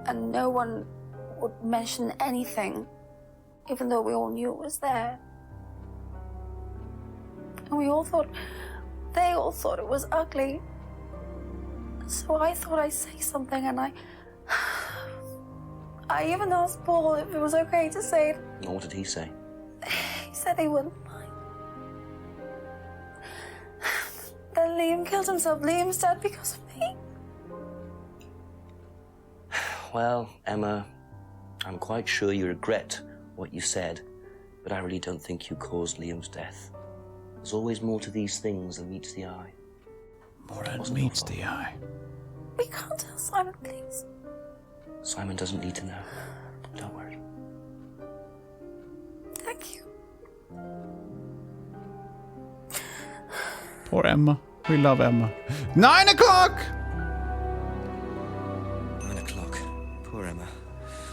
And no one would mention anything, even though we all knew it was there. And they all thought it was ugly. So I thought I'd say something, and I even asked Paul if it was okay to say it. What did he say? He said he wouldn't mind. Then Liam killed himself. Liam's dead because of me. Well, Emma, I'm quite sure you regret what you said, but I really don't think you caused Liam's death. There's always more to these things than meets the eye. More than meets the eye. We can't tell Simon, please. Simon doesn't need to know. Don't worry. Thank you. Poor Emma. We love Emma. 9 o'clock! 9 o'clock. Poor Emma.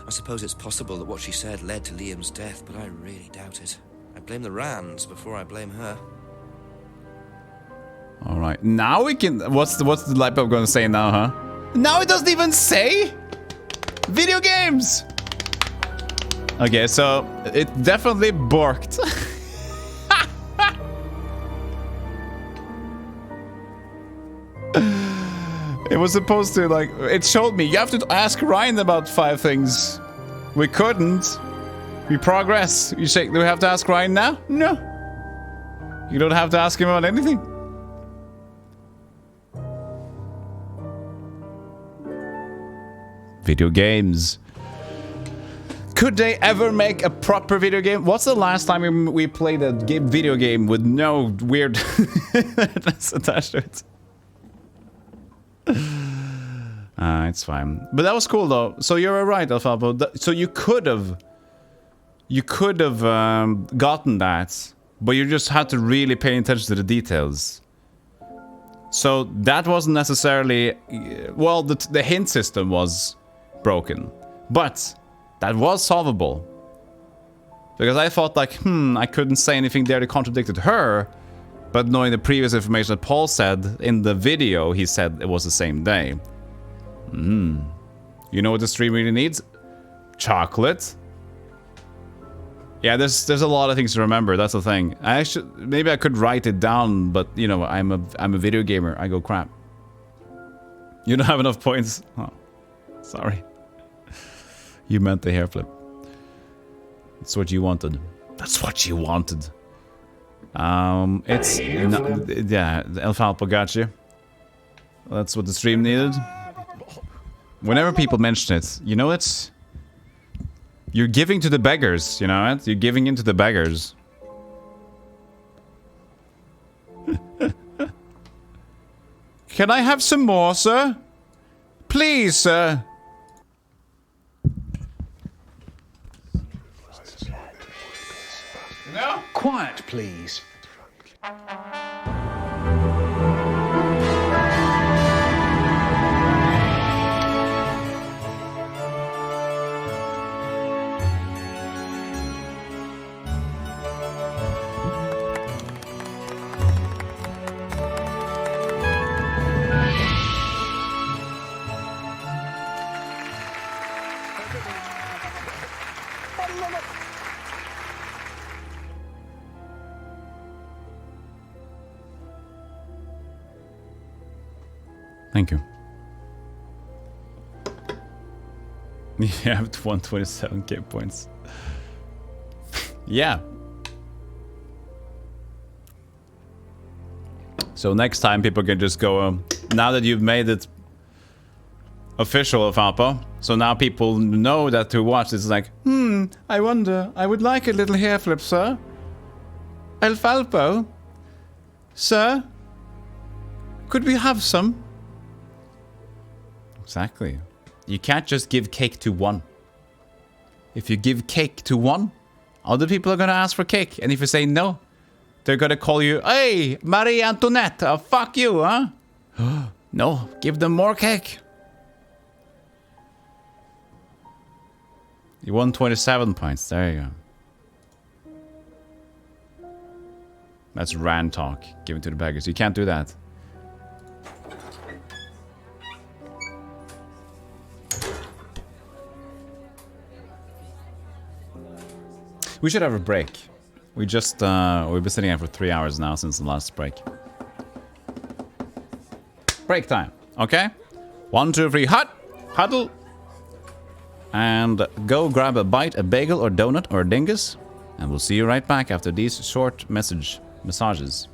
I suppose it's possible that what she said led to Liam's death, but I really doubt it. I blame the Rands before I blame her. All right, now we can. What's the light bulb going to say now, huh? Now it doesn't even say video games. Okay, so it definitely barked. It was supposed to, like, it showed me you have to ask Ryan about 5 things. We couldn't. We progress. You say, do we have to ask Ryan now? No. You don't have to ask him about anything. Video games. Could they ever make a proper video game? What's the last time we played a video game with no weird attached to it? It's fine. But that was cool though. So you're right, Alfalfa. So you could have gotten that, but you just had to really pay attention to the details. So that wasn't necessarily, well, the hint system was broken, but that was solvable. Because I thought like, I couldn't say anything there that contradicted her, but knowing the previous information that Paul said in the video, he said it was the same day. You know what the stream really needs? Chocolate. Yeah, there's a lot of things to remember. That's the thing. Maybe I could write it down, but you know, I'm a video gamer. I go crap. You don't have enough points. Oh, sorry. You meant the hair flip. That's what you wanted. That's what you wanted. It's yeah. El Falpo got you. That's what the stream needed. Whenever people mention it, you know it's. You're giving to the beggars, you know it? You're giving in to the beggars. Can I have some more, sir? Please, sir. No? Quiet, please. Thank you. You have 127k points. Yeah. So next time people can just go, now that you've made it official of Alpo, so now people know that to watch this is like, I wonder, I would like a little hair flip, sir. El Falpo? Sir? Could we have some? Exactly. You can't just give cake to one. If you give cake to one, other people are gonna ask for cake. And if you say no, they're gonna call you, hey, Marie Antoinette, fuck you, huh? No, give them more cake. You won 27 points. There you go. That's Rand talk. Give it to the beggars. You can't do that. We should have a break. We just, we've been sitting here for 3 hours now since the last break. Break time, okay? 1, 2, 3, huddle. And go grab a bite, a bagel or donut or a dingus. And we'll see you right back after these short massages.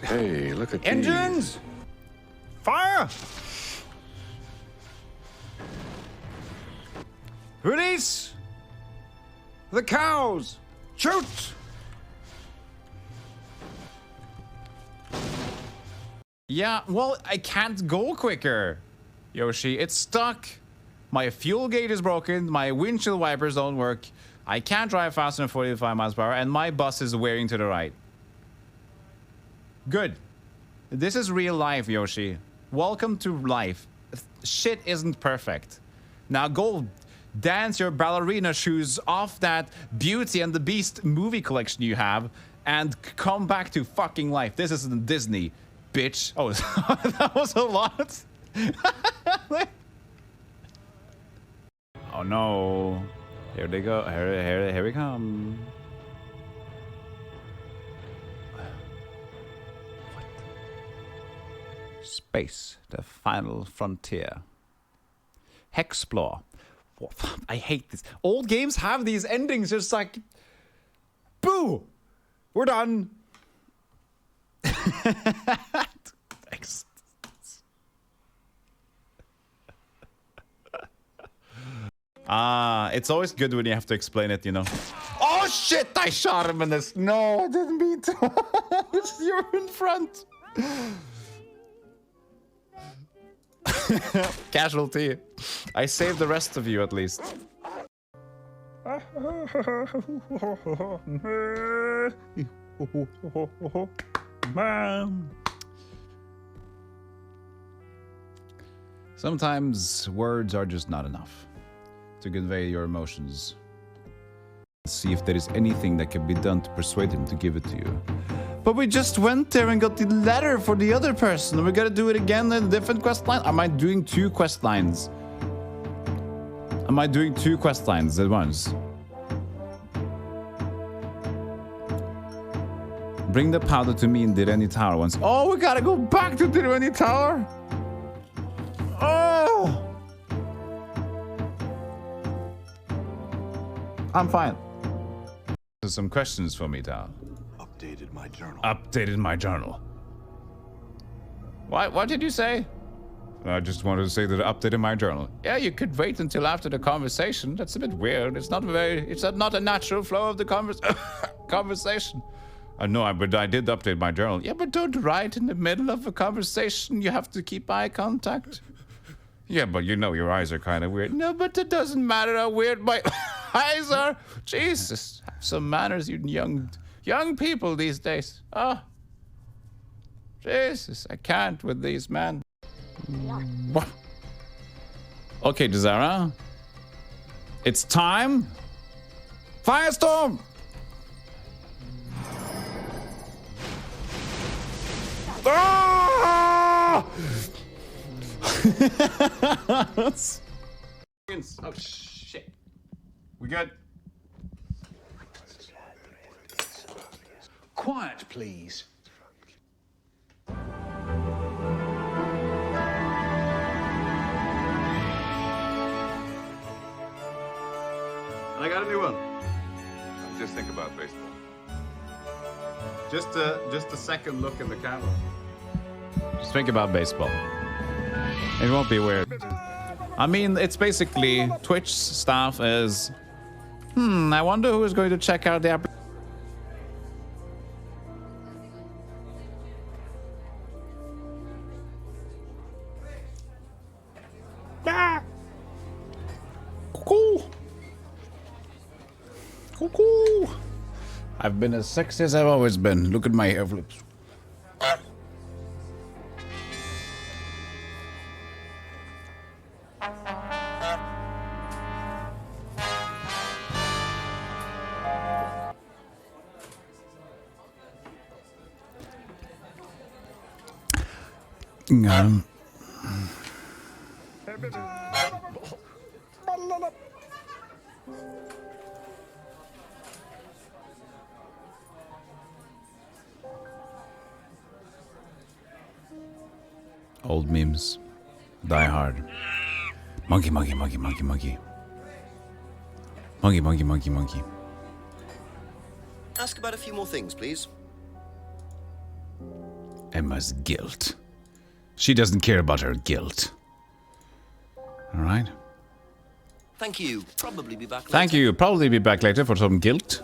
Hey, look at engines! These. Fire! Release! The cows! Shoot! Yeah, well, I can't go quicker. Yoshi, it's stuck. My fuel gauge is broken, my windshield wipers don't work, I can't drive faster than 45 miles per hour, and my bus is wearing to the right. Good. This is real life, Yoshi. Welcome to life. Shit isn't perfect. Now go dance your ballerina shoes off that Beauty and the Beast movie collection you have and come back to fucking life. This isn't Disney, bitch. Oh, that was a lot. Oh no. Here they go. Here we come. Space, the final frontier. Hexplore. I hate this. Old games have these endings just like, boo! We're done. Thanks. It's always good when you have to explain it, you know. Oh shit, I shot him in this. No, I didn't mean to. You're in front. Casualty. I saved the rest of you at least. Sometimes words are just not enough to convey your emotions. See if there is anything that can be done to persuade him to give it to you. But we just went there and got the letter for the other person. We gotta do it again in a different quest line. Am I doing 2 quest lines? Am I doing 2 quest lines at once? Bring the powder to me in Direni Tower once. Oh, we gotta go back to Direni Tower. Oh! I'm fine. There's some questions for me, Tal. Updated my journal. Updated my journal. What did you say? I just wanted to say that I updated my journal. Yeah, you could wait until after the conversation. That's a bit weird. It's not a natural flow of the conversation. No, but I did update my journal. Yeah, but don't write in the middle of a conversation. You have to keep eye contact. Yeah, but you know your eyes are kind of weird. No, but it doesn't matter how weird my eyes are. Jesus, have some manners, you young people these days. Oh, Jesus, I can't with these men. Okay, Desara. It's time. Firestorm! Ah! Oh shit. We good? Quiet, please. I got a new one. Just think about baseball. Just a second look in the camera. Just think about baseball. It won't be weird. I mean, it's basically Twitch staff is... I wonder who is going to check out the app. Cuckoo! Cuckoo! I've been as sexy as I've always been. Look at my hair flips. Old memes. Die Hard. Monkey, monkey, monkey, monkey, monkey. Monkey, monkey, monkey, monkey. Ask about a few more things, please. Emma's guilt. She doesn't care about her guilt. Alright. Thank you. Probably be back later. Thank you. Probably be back later for some guilt.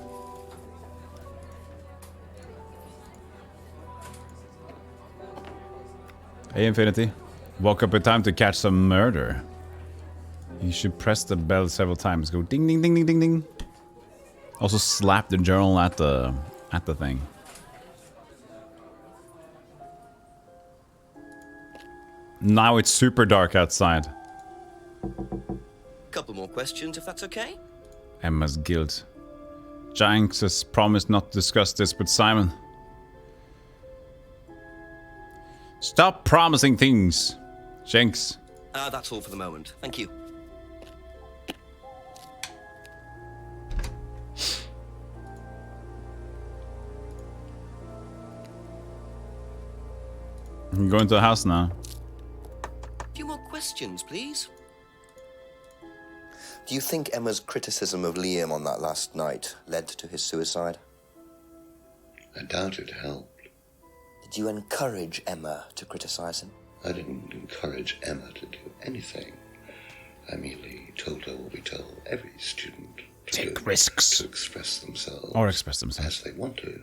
Hey, Infinity. Woke up in time to catch some murder. You should press the bell several times. Go ding, ding, ding, ding, ding, ding. Also slap the journal at the thing. Now it's super dark outside. Couple more questions, if that's okay. Emma's guilt. Jinx has promised not to discuss this with Simon. Stop promising things, Jinx. That's all for the moment. Thank you. I'm going to the house now. A few more questions, please. Do you think Emma's criticism of Liam on that last night led to his suicide? I doubt it helped. Did you encourage Emma to criticize him? I didn't encourage Emma to do anything. I merely told her what we tell every student to take do, risks. To express themselves. Or express themselves. As they want to.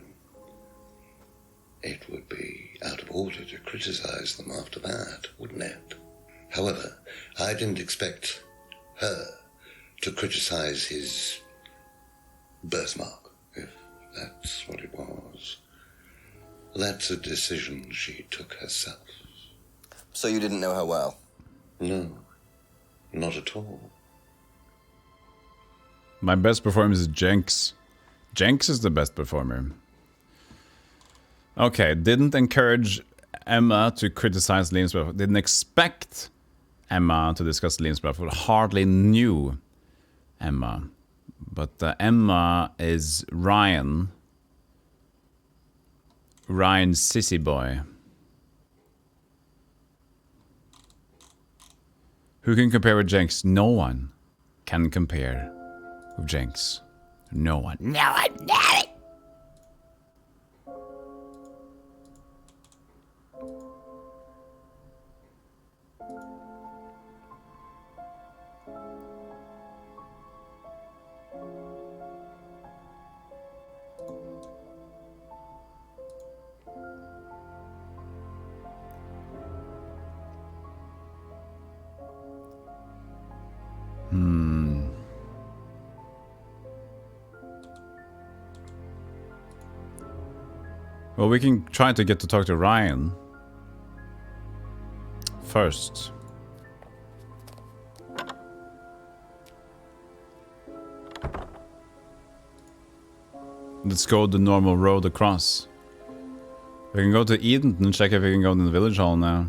It would be out of order to criticize them after that, wouldn't it? However, I didn't expect her to criticize his birthmark, if that's what it was. That's a decision she took herself. So you didn't know her well? No, not at all. My best performance is Jinx. Jinx is the best performer. Okay, didn't encourage Emma to criticize Liam's birthday. Didn't expect Emma to discuss Liam's birthday. Hardly knew Emma. But Emma is Ryan. Ryan's sissy boy. Who can compare with Jenks? No one can compare with Jenks. No one. No one. No one. Well, we can try to get to talk to Ryan first. Let's go the normal road across. We can go to Eden and check if we can go to the village hall now.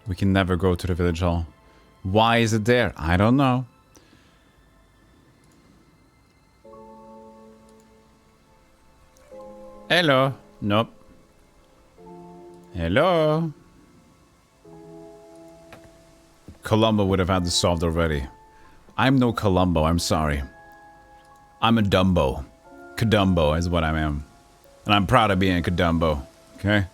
We can never go to the village hall. Why is it there? I don't know. Hello. Nope. Hello. Columbo would have had this solved already. I'm no Columbo, I'm sorry. I'm a Dumbo. Kadumbo is what I am. And I'm proud of being a Kadumbo. Okay?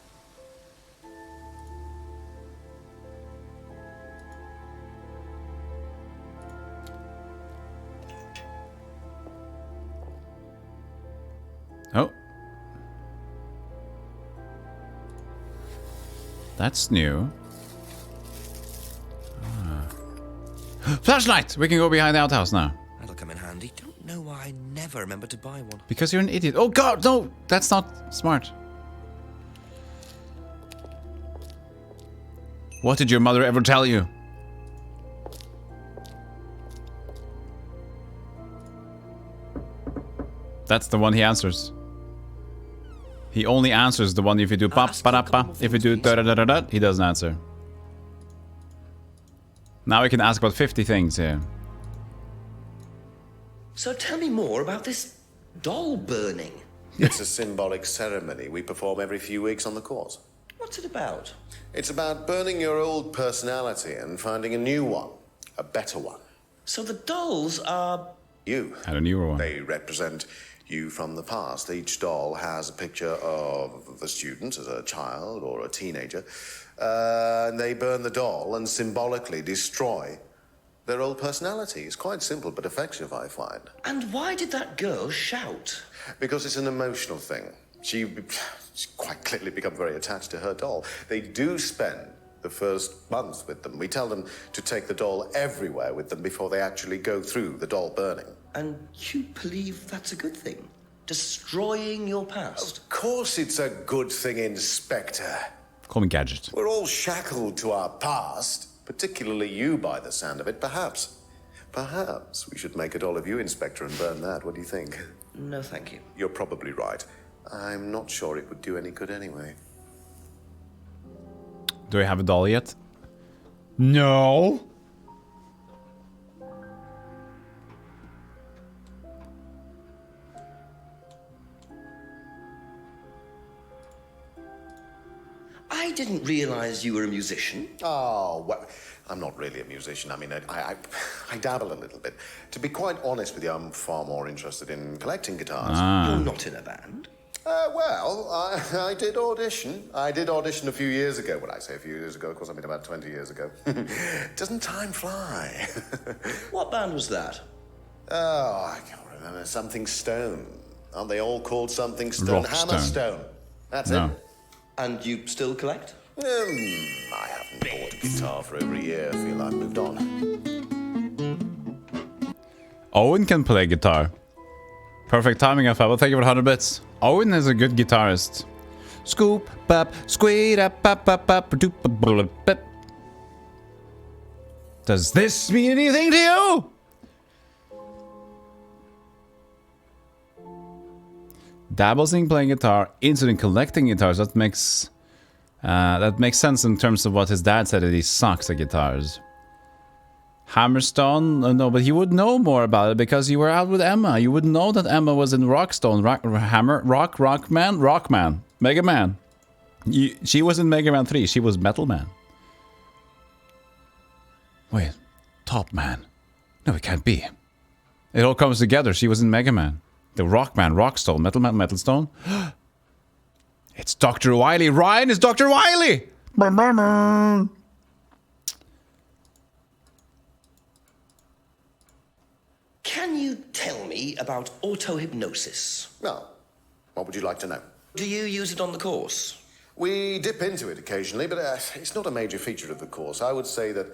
Oh. That's new. Flashlight! We can go behind the outhouse now. That'll come in handy. Don't know why I never remember to buy one. Because you're an idiot. Oh god, no! That's not smart. What did your mother ever tell you? That's the one he answers. He only answers the one if you do pa pa pa. If you do da da da da da, he doesn't answer. Now we can ask about 50 things here. So tell me more about this doll burning. It's a symbolic ceremony we perform every few weeks on the course. What's it about? It's about burning your old personality and finding a new one. A better one. So the dolls are... You. And a newer one. They represent you from the past. Each doll has a picture of the student as a child or a teenager. And they burn the doll and symbolically destroy their old personality. It's quite simple but effective, I find. And why did that girl shout? Because it's an emotional thing. She's quite clearly become very attached to her doll. They do spend the first month with them. We tell them to take the doll everywhere with them before they actually go through the doll burning. And you believe that's a good thing? Destroying your past? Of course it's a good thing, Inspector. Call me Gadget. We're all shackled to our past, particularly you by the sound of it. Perhaps we should make a doll of you, Inspector, and burn that. What do you think? No, thank you. You're probably right. I'm not sure it would do any good anyway. Do I have a doll yet? No. I didn't realize you were a musician. Oh, well, I'm not really a musician. I mean, I dabble a little bit. To be quite honest with you, I'm far more interested in collecting guitars. You're not in a band? Well, I did audition. I did audition a few years ago. When I say a few years ago, of course, I mean about 20 years ago. Doesn't time fly? What band was that? Oh, I can't remember. Something Stone. Aren't they all called Something Stone? Rockstone. Hammerstone. That's No. it. And you still collect? I haven't bought a guitar for over a year. I feel I've moved on. Owen can play guitar. Perfect timing, Alpha. Thank you for 100 bits. Owen is a good guitarist. Scoop, bop, squeed up, bop, bop, bop, doop, bop, bop. Does this mean anything to you? Dabbles in playing guitar, interested in collecting guitars. That makes sense in terms of what his dad said, that he sucks at guitars. Hammerstone? No, but you would know more about it because you were out with Emma. You would know that Emma was in Rockstone, Rockman, Mega Man. She was in Mega Man 3. She was Metal Man. Wait, Top Man? No, it can't be. It all comes together. She was in Mega Man. The Rockman, Rockstone, Metal Man, Metalstone. It's Dr. Wily. Ryan is Dr. Wily! Can you tell me about auto-hypnosis? Well, what would you like to know? Do you use it on the course? We dip into it occasionally, but it's not a major feature of the course. I would say that,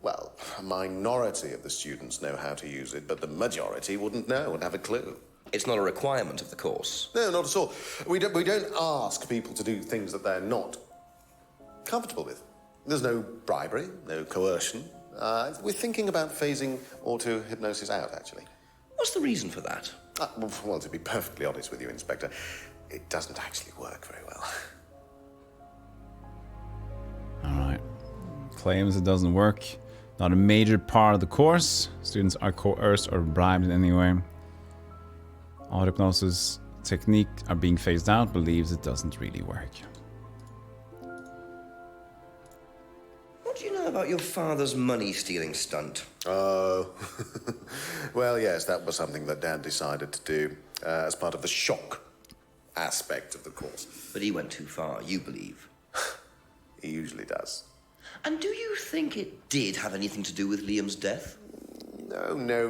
well, a minority of the students know how to use it, but the majority wouldn't know and have a clue. It's not a requirement of the course? No, not at all. We don't ask people to do things that they're not comfortable with. There's no bribery, no coercion. We're thinking about phasing auto-hypnosis out, actually. What's the reason for that? Well, to be perfectly honest with you, Inspector, it doesn't actually work very well. Alright. Claims it doesn't work. Not a major part of the course. Students are coerced or bribed in any way. Auto-hypnosis technique are being phased out. Believes it doesn't really work. What do you know about your father's money-stealing stunt? Oh, well, yes, that was something that Dad decided to do as part of the shock aspect of the course. But he went too far, you believe? He usually does. And do you think it did have anything to do with Liam's death? No. No.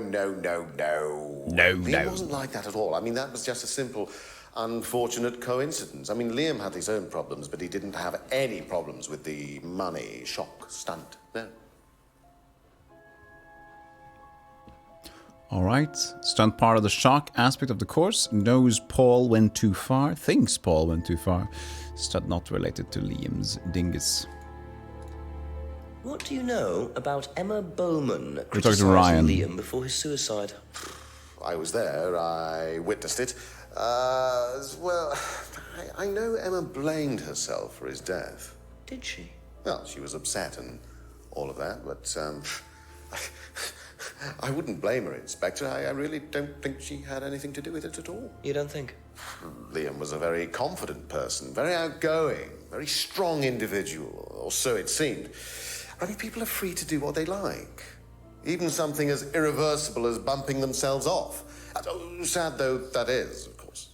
Liam wasn't like that at all. I mean, that was just a simple, unfortunate coincidence. I mean, Liam had his own problems, but he didn't have any problems with the money shock stunt. No. Alright. Stunt part of the shock aspect of the course. Knows Paul went too far. Thinks Paul went too far. Stunt not related to Liam's dingus. What do you know about Emma Bowman talking to criticizing Ryan. Liam before his suicide? I was there. I witnessed it. Well, I know Emma blamed herself for his death. Did she? Well, she was upset and all of that, but I wouldn't blame her, Inspector. I really don't think she had anything to do with it at all. You don't think? Liam was a very confident person, very outgoing, very strong individual, or so it seemed. I mean, people are free to do what they like. Even something as irreversible as bumping themselves off. Sad though that is, of course.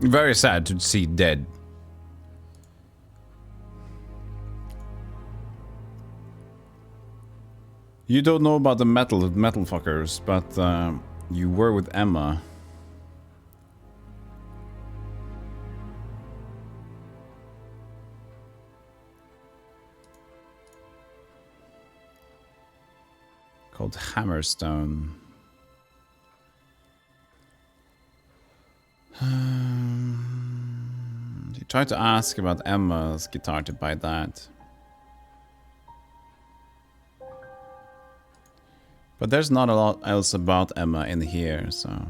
Very sad to see dead. You don't know about the metal fuckers, but you were with Emma. Called Hammerstone. You tried to ask about Emma's guitar to buy that. But there's not a lot else about Emma in here, so...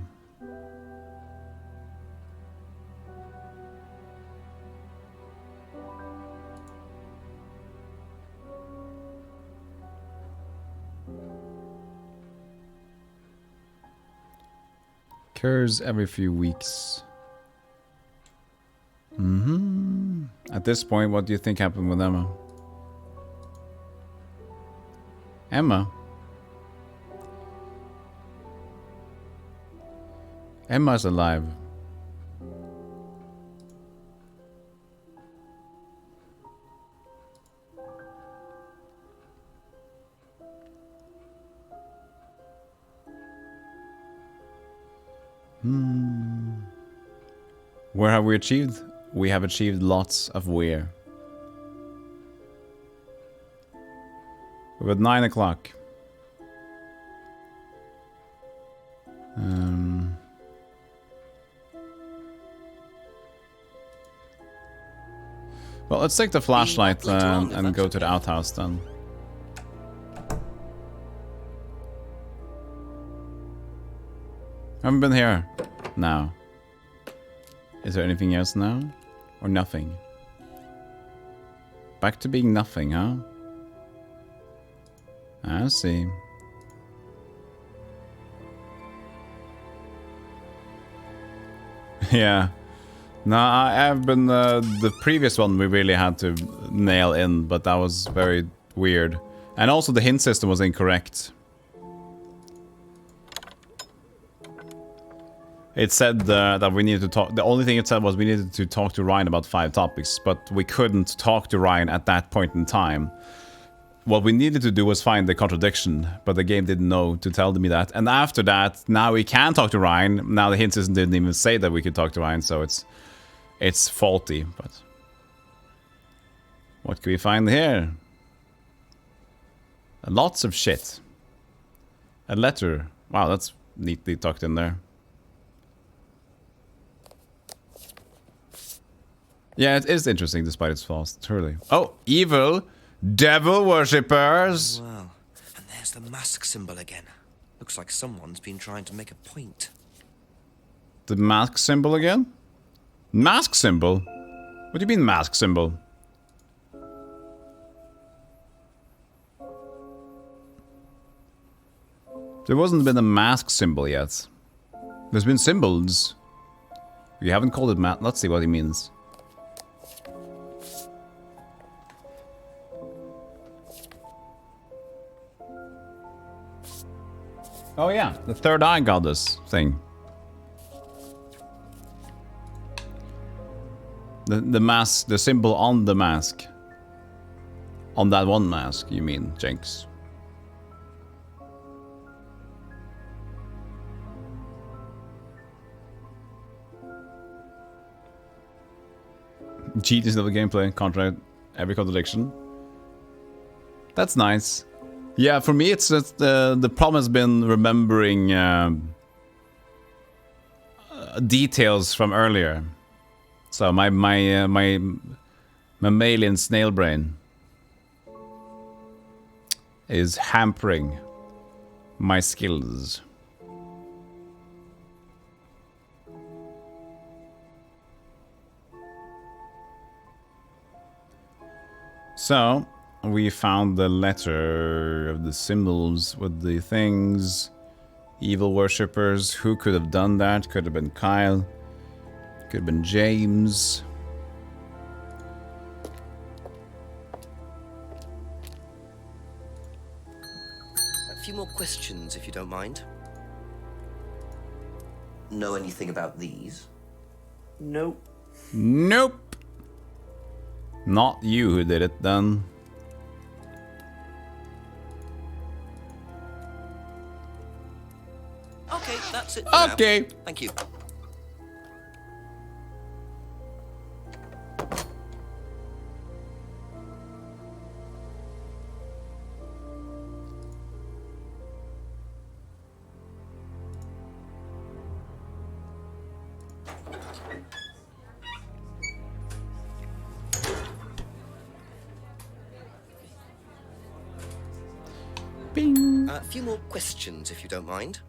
Occurs every few weeks. At this point, what do you think happened with Emma? Emma? Emma's alive. Where have we achieved? We have achieved lots of where. We're at 9 o'clock. Well, let's take the flashlight and go to the outhouse then. Haven't been here. now. Is there anything else now? Or nothing? Back to being nothing, huh? I see. Yeah. No, I've been... the previous one we really had to nail in, but that was very weird. And also the hint system was incorrect. It said that we needed to talk... The only thing it said was we needed to talk to Ryan about 5 topics, but we couldn't talk to Ryan at that point in time. What we needed to do was find the contradiction, but the game didn't know to tell me that. And after that, now we can talk to Ryan. Now the hint system didn't even say that we could talk to Ryan, so it's faulty. But what can we find here? Lots of shit. A letter. Wow, that's neatly tucked in there. Yeah, it is interesting despite its flaws, truly. Oh, evil devil worshippers! Wow, and there's the mask symbol again. Looks like someone's been trying to make a point. The mask symbol again? Mask symbol? What do you mean mask symbol? There wasn't been a mask symbol yet. There's been symbols. We haven't called it mask. Let's see what he means. Oh yeah, the third eye goddess thing. The mask, the symbol on the mask. On that one mask, you mean, Jenks? Cheat is not the gameplay, contrary every contradiction. That's nice. Yeah, for me, it's just the problem has been remembering details from earlier. So my mammalian snail brain is hampering my skills. So we found the letter of the symbols with the things. Evil worshippers. Who could have done that? Could have been Kyle. Could have been James. A few more questions, if you don't mind. Know anything about these? Nope. Nope. Not you who did it, then. Okay, that's it for okay. Now. Thank you. Bing. A few more questions, if you don't mind.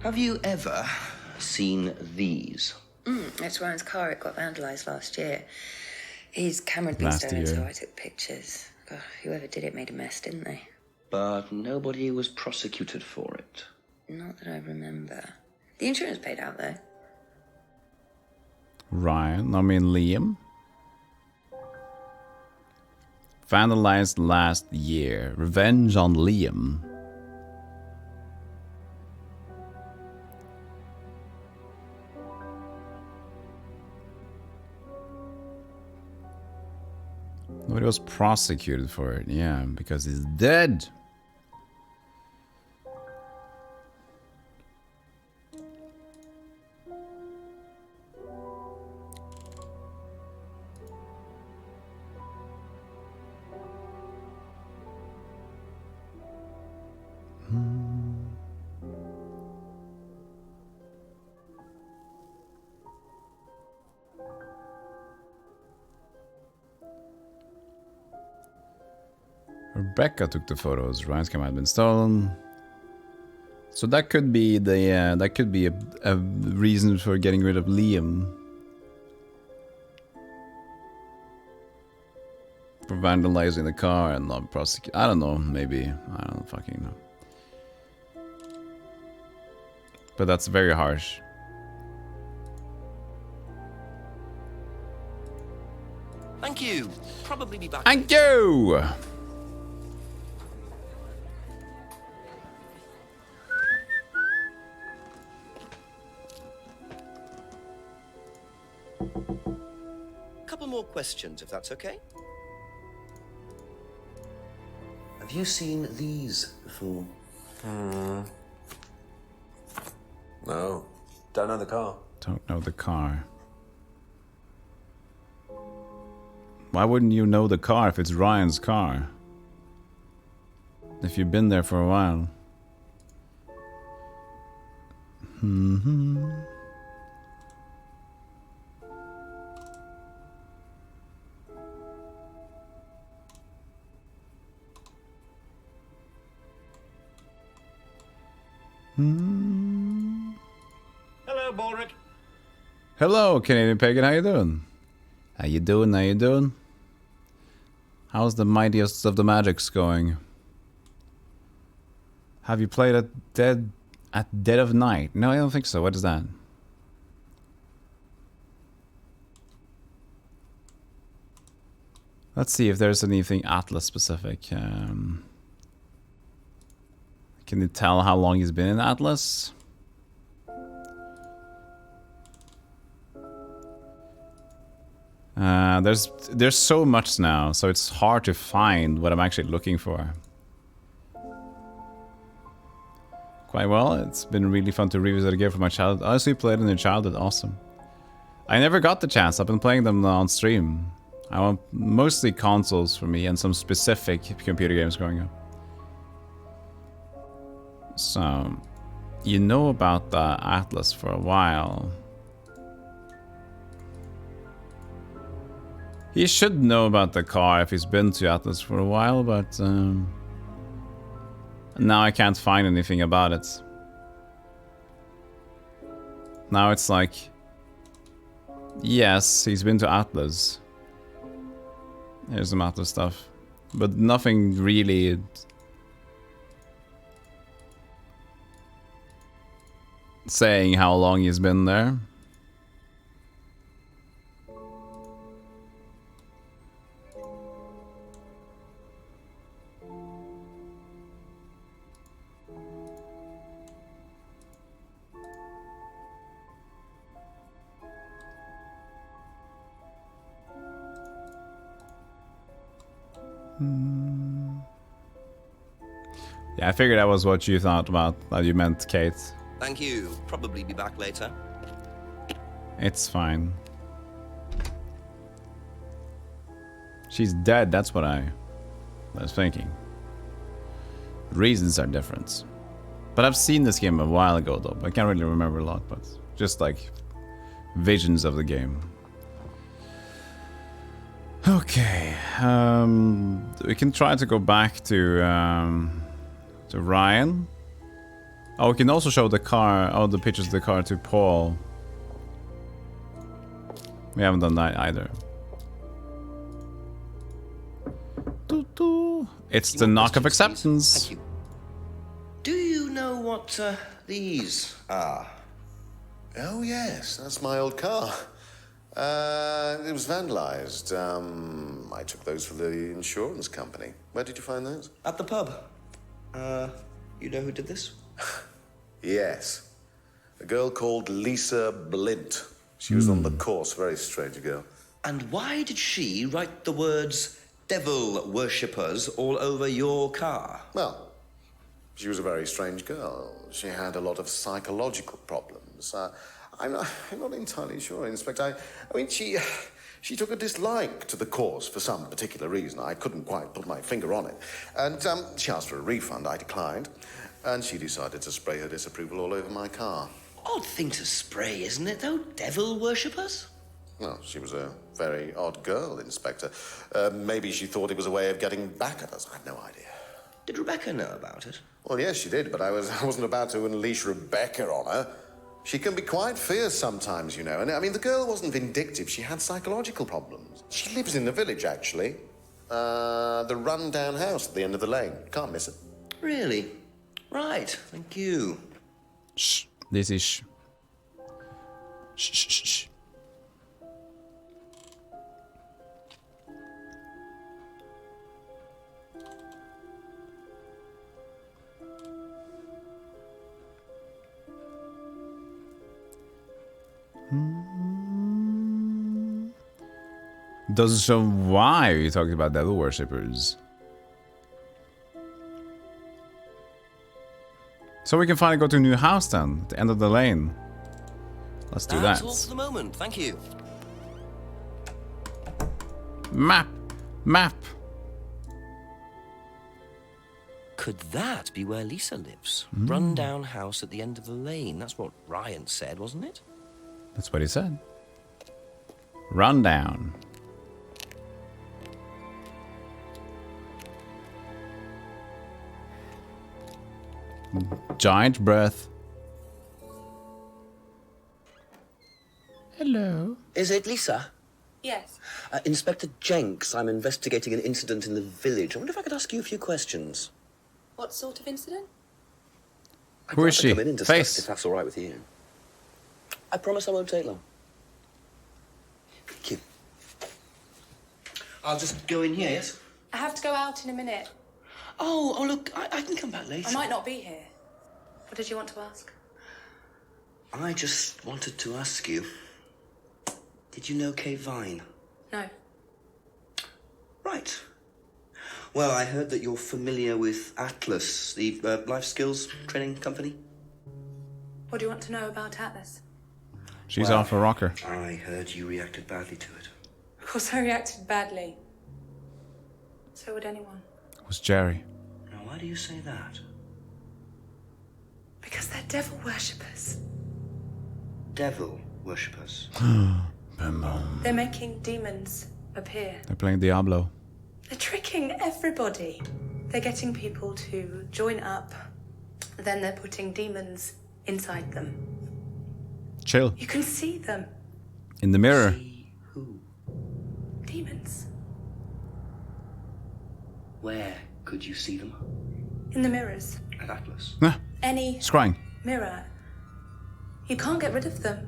Have you ever seen these? It's Ryan's car. It got vandalised last year. His camera had been stolen, so I took pictures. God, whoever did it made a mess, didn't they? But nobody was prosecuted for it. Not that I remember. The insurance paid out, though. Ryan, I mean Liam. Vandalized last year. Revenge on Liam. Nobody was prosecuted for it, yeah, because he's dead. Rebecca took the photos. Ryan's camera had been stolen. So that could be a reason for getting rid of Liam. For vandalizing the car and not prosecute. I don't know, maybe. I don't fucking know. But that's very harsh. Thank you. Probably be back. Thank you! Couple more questions, if that's okay. Have you seen these before? No. Don't know the car. Don't know the car. Why wouldn't you know the car if it's Ryan's car? If you've been there for a while. Hello, Baldrick. Hello, Canadian Pagan. How you doing? How you doing? How you doing? How's the mightiest of the magics going? Have you played at Dead of Night? No, I don't think so. What is that? Let's see if there's anything Atlas specific. Can you tell how long he's been in Atlas? There's so much now, so it's hard to find what I'm actually looking for. Quite well. It's been really fun to revisit a game from my childhood. I honestly played in your childhood. Awesome. I never got the chance. I've been playing them on stream. I want mostly consoles for me and some specific computer games growing up. So, you know about the Atlas for a while. He should know about the car if he's been to Atlas for a while, but now I can't find anything about it. Now it's like, yes, he's been to Atlas. Here's some Atlas stuff, but nothing really saying how long he's been there. Yeah, I figured that was what you thought about, that you meant Kate. Thank you. Probably be back later. It's fine. She's dead, that's what I was thinking. Reasons are different. But I've seen this game a while ago though, I can't really remember a lot, but just like visions of the game. Okay, we can try to go back to Ryan. Oh, we can also show the car, the pictures of the car to Paul. We haven't done that either. It's the knock of acceptance. Thank you. Do you know what these are? Oh yes, that's my old car. It was vandalized. I took those for the insurance company. Where did you find those? At the pub. You know who did this? Yes. A girl called Lisa Blint. She was on the course, very strange girl. And why did she write the words devil worshippers all over your car? Well, she was a very strange girl. She had a lot of psychological problems. I'm not entirely sure, Inspector. I mean, she took a dislike to the course for some particular reason. I couldn't quite put my finger on it. And she asked for a refund. I declined. And she decided to spray her disapproval all over my car. Odd thing to spray, isn't it, though? Devil worshippers? Well, she was a very odd girl, Inspector. Maybe she thought it was a way of getting back at us. I have no idea. Did Rebecca know about it? Well, yes, she did, but I wasn't about to unleash Rebecca on her. She can be quite fierce sometimes, you know. And I mean, the girl wasn't vindictive. She had psychological problems. She lives in the village, actually. The run-down house at the end of the lane. Can't miss it. Really? Right, thank you. Shh. This is shh. Shh, shh, shh, shh. Doesn't show why you're talking about devil worshippers. So we can finally go to a new house then, at the end of the lane. Let's do That's that. all for the moment, thank you. Map! Map! Could that be where Lisa lives? Mm. Run-down house at the end of the lane. That's what Ryan said, wasn't it? That's what he said. Rundown. Giant breath. Hello. Is it Lisa? Yes. Inspector Jenks, I'm investigating an incident in the village. I wonder if I could ask you a few questions. What sort of incident? Who is she? Come in and discuss Face. if that's all right with you. I promise I won't take long. Thank you. I'll just go in here, yes? I have to go out in a minute. Oh, look, I can come back later. I might not be here. What did you want to ask? I just wanted to ask you, did you know Kay Vine? No. Right. Well, I heard that you're familiar with Atlas, the life skills training company. What do you want to know about Atlas? She's off a rocker. I heard you reacted badly to it. Of course I reacted badly. So would anyone. It was Jerry. Now, why do you say that? Because they're devil worshippers. Devil worshippers. Bam, bam. They're making demons appear. They're playing Diablo. They're tricking everybody. They're getting people to join up. Then they're putting demons inside them. Chill. You can see them. In the mirror. See who? Demons. Where could you see them? In the mirrors. At Atlas. Ah, Any scrying. mirror. You can't get rid of them.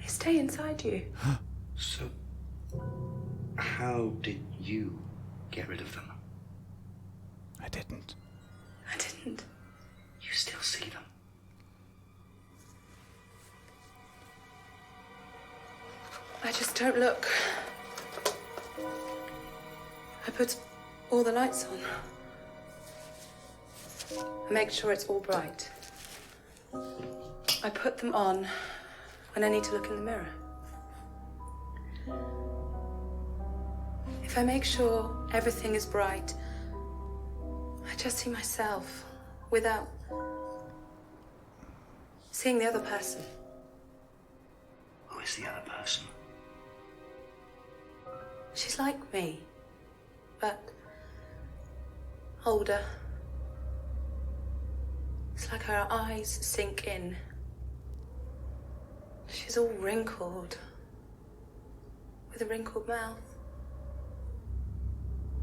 They stay inside you. So, how did you get rid of them? I didn't. I didn't. You still see them? I just don't look. I put all the lights on. I make sure it's all bright. I put them on when I need to look in the mirror. If I make sure everything is bright, I just see myself without seeing the other person. Who is the other person? She's like me, but older. It's like her eyes sink in. She's all wrinkled, with a wrinkled mouth.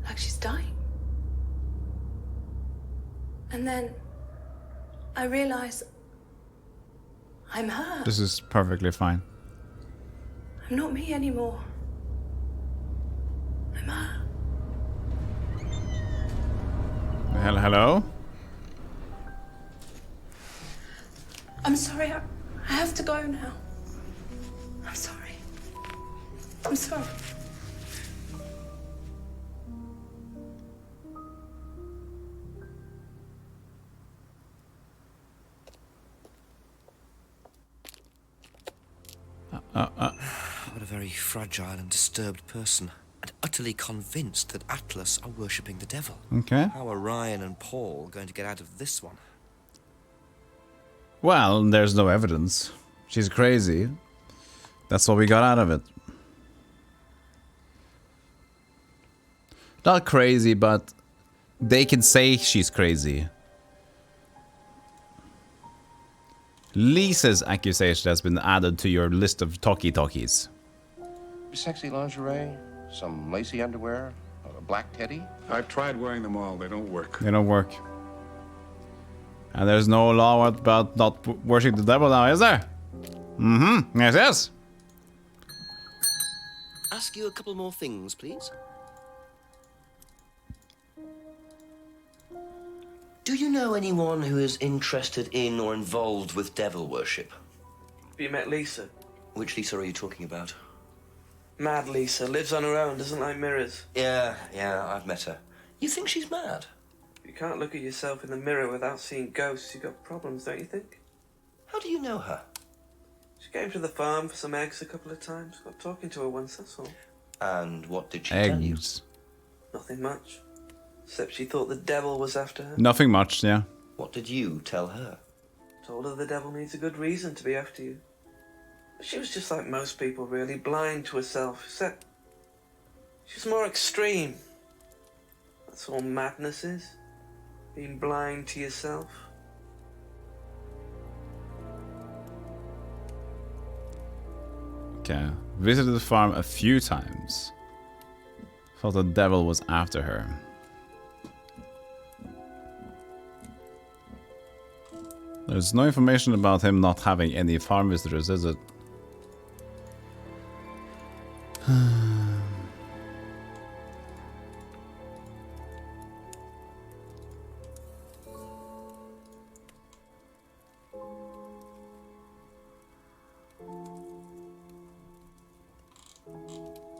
Like she's dying. And then I realize I'm her. This is perfectly fine. I'm not me anymore. I'm her. Hello? I'm sorry, I have to go now. I'm sorry. I'm sorry. What a very fragile and disturbed person. And utterly convinced that Atlas are worshipping the devil. Okay. How are Ryan and Paul going to get out of this one? Well, there's no evidence. She's crazy. That's what we got out of it. Not crazy, but They can say she's crazy. Lisa's accusation has been added to your list of talkies. Sexy lingerie, some lacy underwear, a black teddy. I've tried wearing them all. They don't work. They don't work. And there's no law about not worshiping the devil now, is there? Mm-hmm. Yes, yes. Ask you a couple more things, please. Do you know anyone who is interested in or involved with devil worship? Have you met Lisa? Which Lisa are you talking about? Mad Lisa, lives on her own, doesn't like mirrors. Yeah, I've met her. You think she's mad? You can't look at yourself in the mirror without seeing ghosts. You've got problems, don't you think? How do you know her? She came to the farm for some eggs a couple of times. Got talking to her once, that's all. And what did she tell you? Nothing much. Except she thought the devil was after her. Nothing much, yeah. What did you tell her? Told her the devil needs a good reason to be after you. But she was just like most people, really, blind to herself. Except she's more extreme. That's all madness is. Being blind to yourself. Okay. Visited the farm a few times. Thought the devil was after her. There's no information about him not having any farm visitors, is it?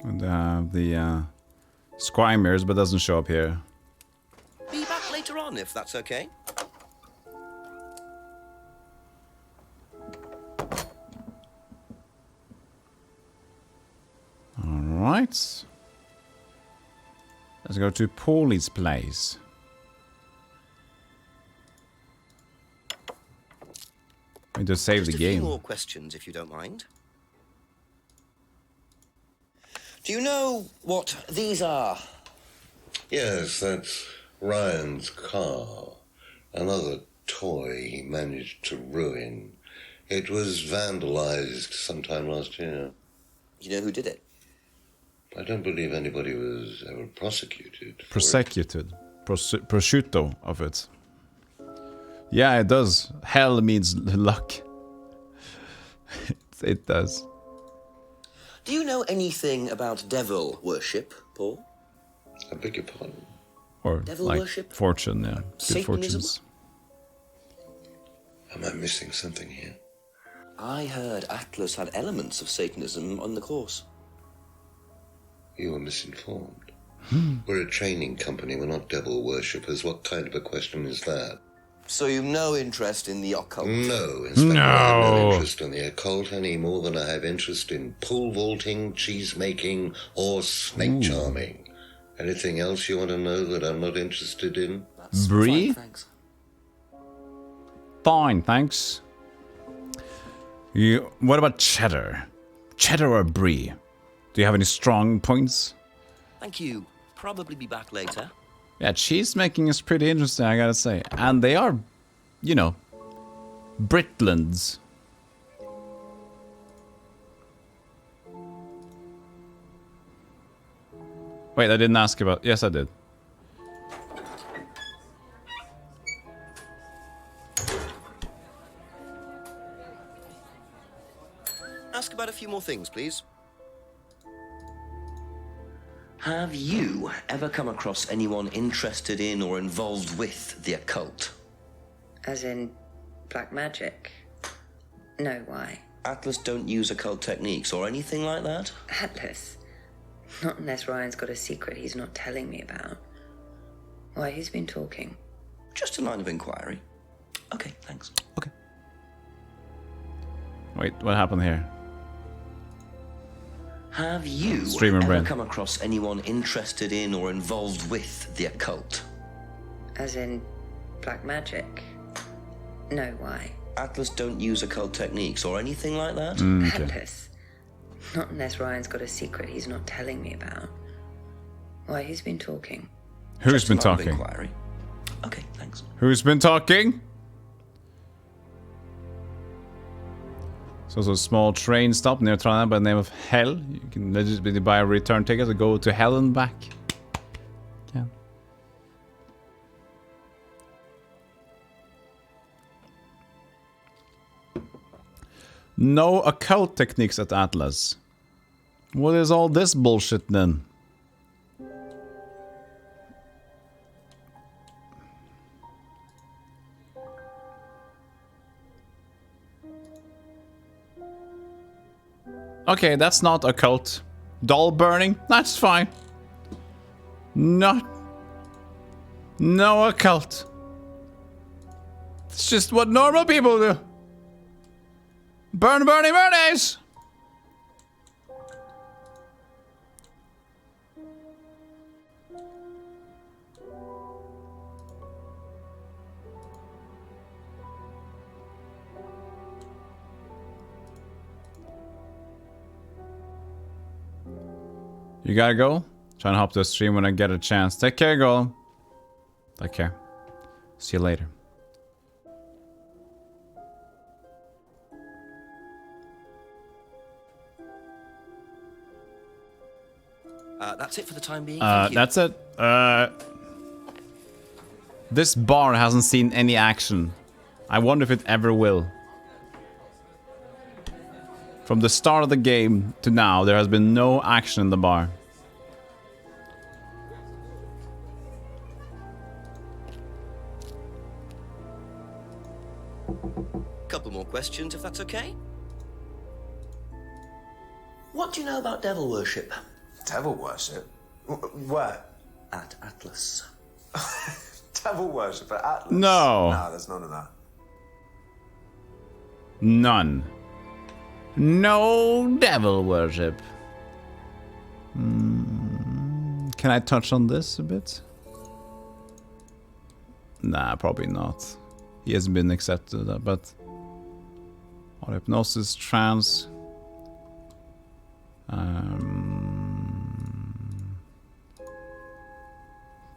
And the Squimers, but doesn't show up here. Be back later on, if that's okay. Alright. Let's go to Paulie's place. We just save the Just a game. few more questions, if you don't mind. Do you know what these are? Yes, that's Ryan's car. Another toy he managed to ruin. It was vandalized sometime last year. You know who did it? I don't believe anybody was ever prosecuted. Prosecuted. Prosciutto of it. Yeah, it does. Hell means luck. It does. Do you know anything about devil worship, Paul? I beg your pardon? Or Devil like worship? fortune, yeah. Good Satanism? fortunes. Am I missing something here? I heard Atlas had elements of Satanism on the course. You were misinformed. We're a training company, we're not devil worshippers. What kind of a question is that? So you've no interest in the occult? No, Inspector. I have no interest in the occult any more than I have interest in pole vaulting, cheese making, or snake charming. Anything else you want to know that I'm not interested in? Brie? Fine, thanks. Fine, thanks. What about Cheddar? Cheddar or Brie? Do you have any strong points? Thank you. Probably be back later. Yeah, cheese making is pretty interesting, I gotta say. And they are, you know, Britlands. Wait, I didn't ask about... Yes, I did. Ask about a few more things, please. Have you ever come across anyone interested in or involved with the occult? As in black magic? No, why? Atlas don't use occult techniques or anything like that? Atlas? Not unless Ryan's got a secret he's not telling me about. Why, who's been talking? Just a line of inquiry. Okay, thanks. Okay. Wait, what happened here? Have you Streamer ever brain. come across anyone interested in or involved with the occult? As in black magic? No, why? Atlas don't use occult techniques or anything like that? Okay. Atlas? Not unless Ryan's got a secret he's not telling me about. Why, who's been talking? Who's been talking? Inquiry. Okay, thanks. Who's been talking? So, a small train stop near Trondheim by the name of Hell. You can legitimately buy a return ticket to go to Hell and back. Yeah. No occult techniques at Atlas. What is all this bullshit then? Okay, that's not occult. Doll burning? That's fine. No occult. It's just what normal people do. Burn, burning, burnies! You gotta go? Try and hop to the stream when I get a chance. Take care, Golem. Take care. See you later. That's it for the time being. Thank you. That's it. This bar hasn't seen any action. I wonder if it ever will. From the start of the game to now, there has been no action in the bar. Couple more questions, if that's okay. What do you know about devil worship? Devil worship? Where? At Atlas. Devil worship at Atlas? No. No, there's none of that. None. No devil worship. Can I touch on this a bit? Nah, probably not. He hasn't been accepted, but... Or hypnosis, trance...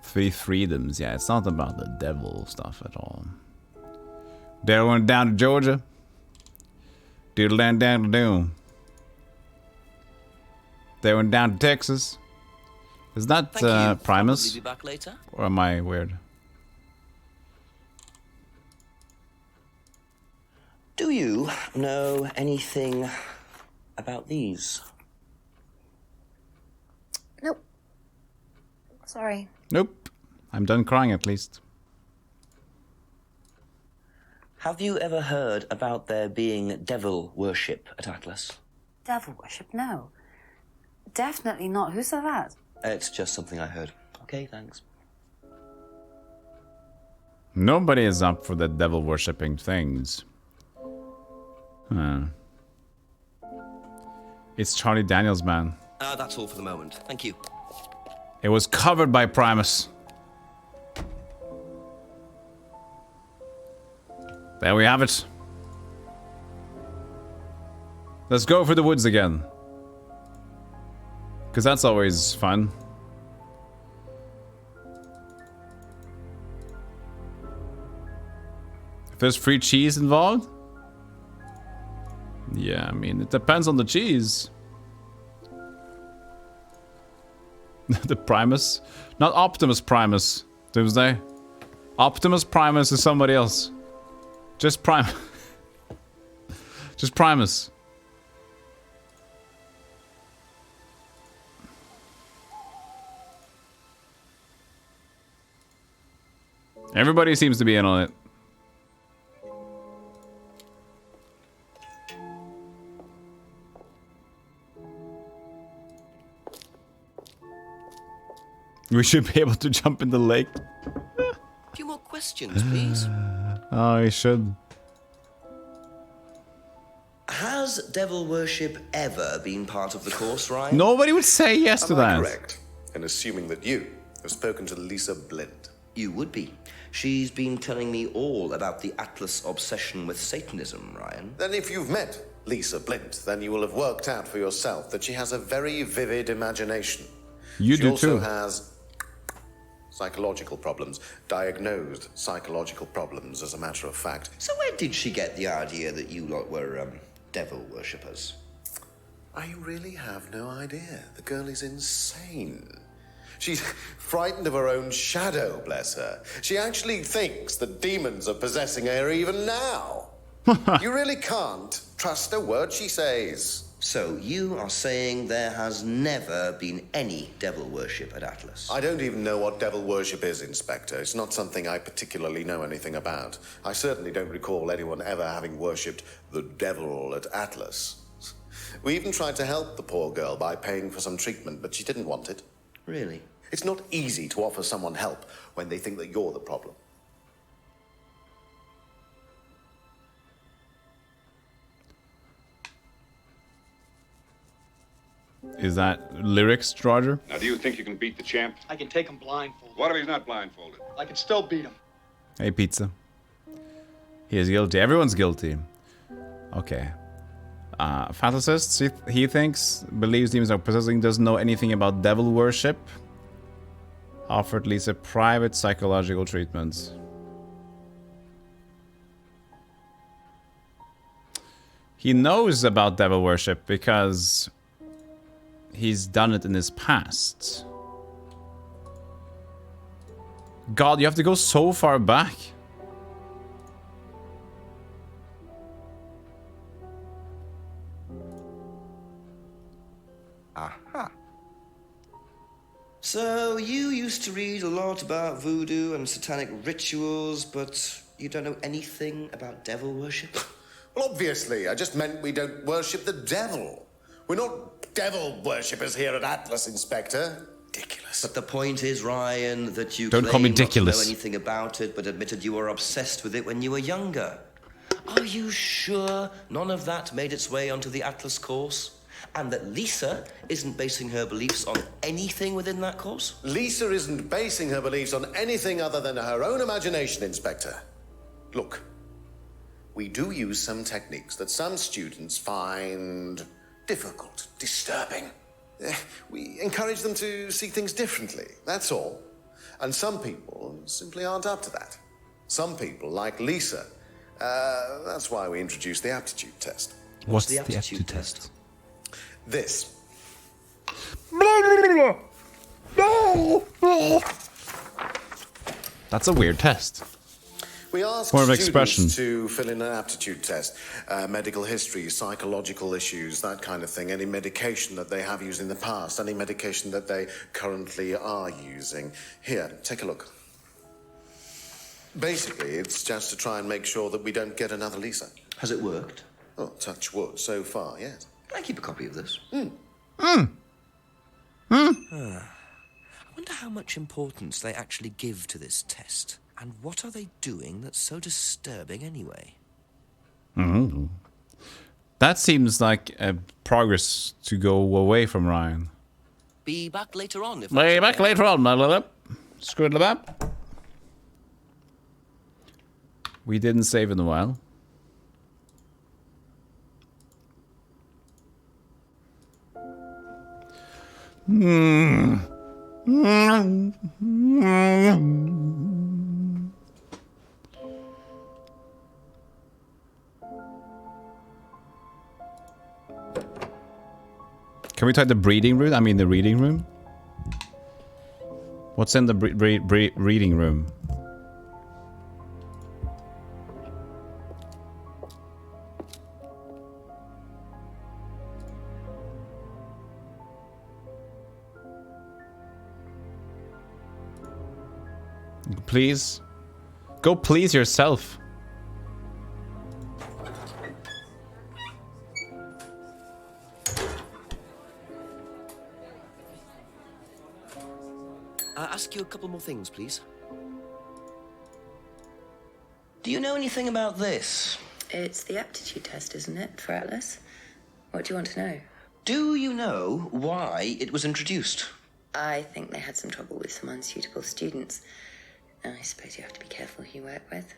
Three freedoms, yeah, it's not about the devil stuff at all. They went down to Georgia. Doodle down down to doom. They went down to Texas. Is that Primus? Be back later. Or am I weird? Do you know anything about these? Nope. Sorry. Nope. I'm done crying at least. Have you ever heard about there being devil worship at Atlas? Devil worship? No. Definitely not. Who said that? It's just something I heard. Okay, thanks. Nobody is up for the devil worshipping things. Huh. It's Charlie Daniels, man. That's all for the moment. Thank you. It was covered by Primus. There we have it. Let's go for the woods again. Because that's always fun. If there's free cheese involved? Yeah, I mean, it depends on the cheese. The Primus? Not Optimus Primus, Doomsday. Optimus Primus is somebody else. Just Just Primus. Everybody seems to be in on it. We should be able to jump in the lake. A few more questions, please. Oh, he should. Has devil worship ever been part of the course, Ryan? Nobody would say yes to Am I that. correct in assuming that you have spoken to Lisa Blind? You would be. She's been telling me all about the Atlas obsession with Satanism, Ryan. Then if you've met Lisa Blind, then you will have worked out for yourself that she has a very vivid imagination. You she do also too. has Psychological problems. Diagnosed psychological problems, as a matter of fact. So where did she get the idea that you lot were, devil worshippers? I really have no idea. The girl is insane. She's frightened of her own shadow, bless her. She actually thinks that demons are possessing her even now. You really can't trust a word she says. So you are saying there has never been any devil worship at Atlas? I don't even know what devil worship is, Inspector. It's not something I particularly know anything about. I certainly don't recall anyone ever having worshipped the devil at Atlas. We even tried to help the poor girl by paying for some treatment, but she didn't want it. Really? It's not easy to offer someone help when they think that you're the problem. Is that lyrics, Roger? Now, do you think you can beat the champ? I can take him blindfolded. What if he's not blindfolded? I can still beat him. Hey, pizza. He is guilty. Everyone's guilty. Okay. Fantasist, he thinks, believes demons are possessing, doesn't know anything about devil worship. Offered Lisa private psychological treatment. He knows about devil worship because he's done it in his past. God, you have to go so far back. Aha. So you used to read a lot about voodoo and satanic rituals, but you don't know anything about devil worship? Well, obviously, I just meant we don't worship the devil. We're not devil worshippers here at Atlas, Inspector. Ridiculous. But the point is, Ryan, that you Don't call me claim not to ridiculous. know anything about it, but admitted you were obsessed with it when you were younger. Are you sure none of that made its way onto the Atlas course? And that Lisa isn't basing her beliefs on anything within that course? Lisa isn't basing her beliefs on anything other than her own imagination, Inspector. Look, we do use some techniques that some students find difficult, disturbing. We encourage them to see things differently, that's all. And some people simply aren't up to that. Some people, like Lisa, that's why we introduced the aptitude test. What's the aptitude test? This. That's a weird test. We ask Form of students expression. to fill in an aptitude test, medical history, psychological issues, that kind of thing, any medication that they have used in the past, any medication that they currently are using. Here, take a look. Basically, it's just to try and make sure that we don't get another Lisa. Has it worked? Oh, touch wood, so far, yes. Can I keep a copy of this? Hmm. I wonder how much importance they actually give to this test. And what are they doing that's so disturbing anyway? Mm. That seems like a progress to go away from Ryan. Be back later on. If Way back later on, my little. Screw it up. We didn't save in a while. Can we try the breeding room? I mean the reading room? What's in the reading room? Please. Go please yourself. Ask you a couple more things, please. Do you know anything about this? It's the aptitude test, isn't it, for Atlas? What do you want to know? Do you know why it was introduced? I think they had some trouble with some unsuitable students. I suppose you have to be careful who you work with.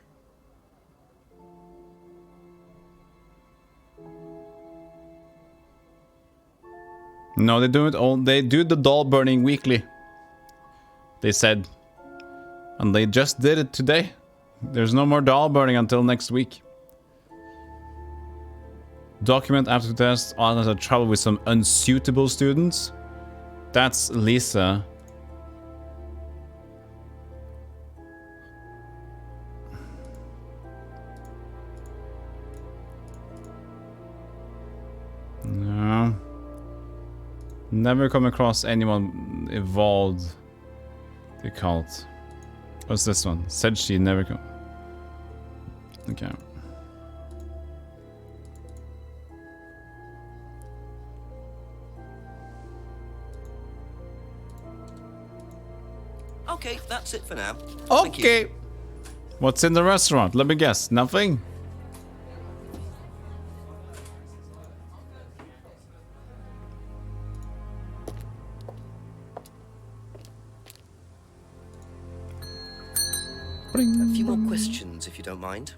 No, they do it all. They do the doll burning weekly. They said And they just did it today. There's no more doll burning until next week. Document after test. I had trouble with some unsuitable students. That's Lisa. No. Never come across anyone involved. The cult. What's this one? Said she never come. Okay. Okay, that's it for now. Okay. What's in the restaurant? Let me guess. Nothing? A few more questions, if you don't mind.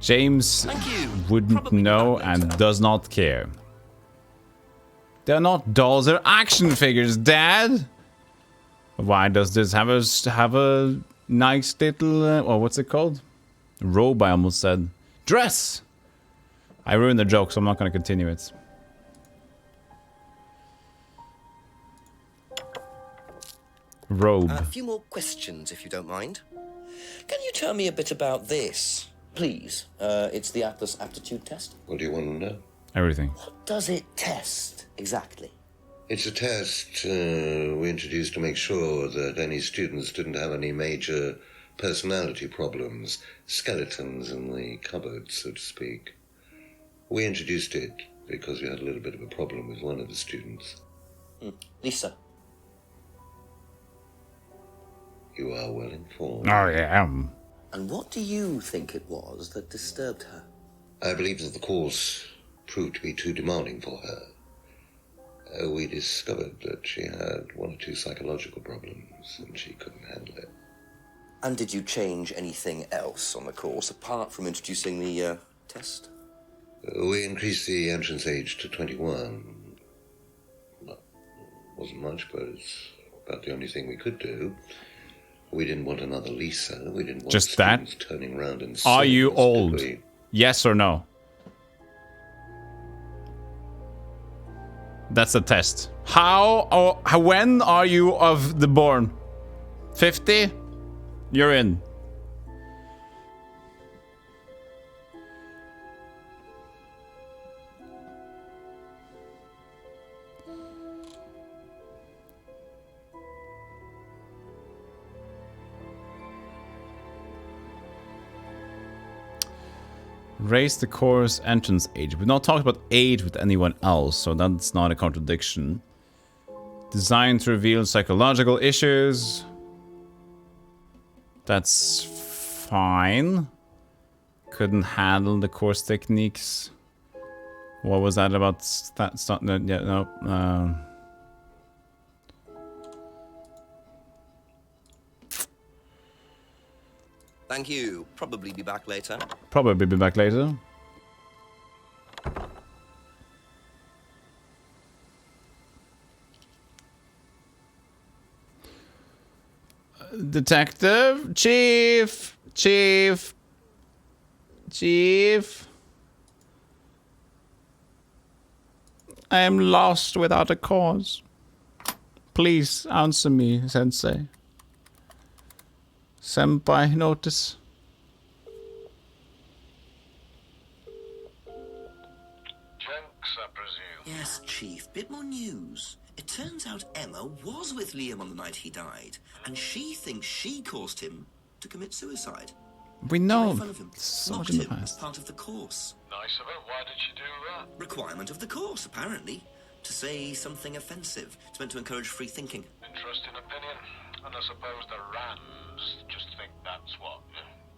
James wouldn't know and does not care. They're not dolls, they're action figures, Dad! Why does this have a nice little... oh, what's it called? Robe, I almost said. Dress! I ruined the joke, so I'm not going to continue it. Robe. A few more questions, if you don't mind. Can you tell me a bit about this, please? It's the Atlas aptitude test. What do you want to know? Everything. What does it test, exactly? It's a test we introduced to make sure that any students didn't have any major personality problems, skeletons in the cupboard, so to speak. We introduced it because we had a little bit of a problem with one of the students. Lisa. You are well informed. Oh, yeah. And what do you think it was that disturbed her? I believe that the course proved to be too demanding for her. We discovered that she had one or two psychological problems and she couldn't handle it. And did you change anything else on the course apart from introducing the test? We increased the entrance age to 21. Well, wasn't much, but it's about the only thing we could do. We didn't want another Lisa. We didn't want just that. Turning around and are you old? Yes or no? That's the test. When are you of the born? 50? You're in. Raise the course entrance age. We've not talked about age with anyone else, so that's not a contradiction. Designed to reveal psychological issues. That's fine. Couldn't handle the course techniques. What was that about? That's not... yeah, no. Thank you. Probably be back later. Probably be back later. Detective? Chief! Chief! Chief! I am lost without a cause. Please answer me, Sensei. Senpai, notice. Jenks, I presume. Yes, Chief. Bit more news. It turns out Emma was with Liam on the night he died, and she thinks she caused him to commit suicide. We know. Made fun of him. Mocked him as part of the course. Nice of her. Why did she do that? Requirement of the course, apparently. To say something offensive. It's meant to encourage free thinking. Interesting opinion. And I suppose the Rams just think that's what,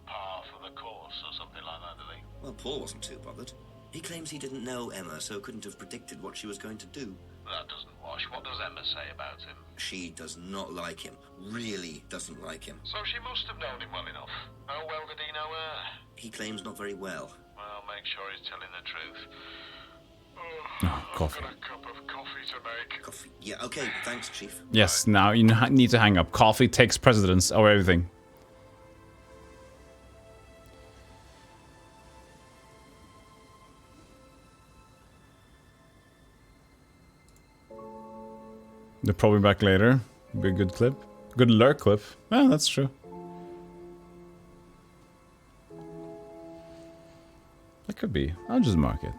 par for the course or something like that, do they? Well, Paul wasn't too bothered. He claims he didn't know Emma, so couldn't have predicted what she was going to do. That doesn't wash. What does Emma say about him? She does not like him. Really doesn't like him. So she must have known him well enough. How well did he know her? He claims not very well. Well, make sure he's telling the truth. Oh, coffee. Coffee. Yeah, okay, thanks, Chief. Yes, now you need to hang up. Coffee takes precedence over everything. They're probably back later. Be a good clip. Good lurk clip. Well, that's true. That could be. I'll just mark it.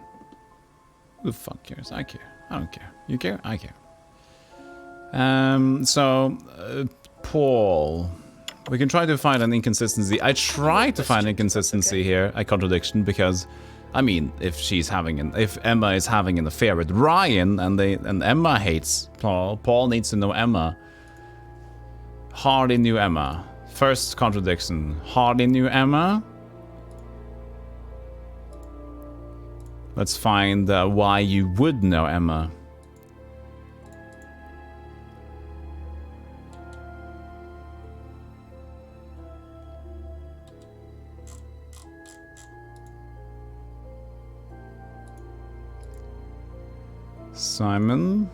Who the fuck cares? I care. I don't care. You care? I care. Paul. We can try to find an inconsistency. I tried to find an inconsistency here, a contradiction, because, I mean, if Emma is having an affair with Ryan and Emma hates Paul needs to know Emma. Hardly knew Emma. First contradiction. Hardly knew Emma. Let's find why you would know Emma. Simon?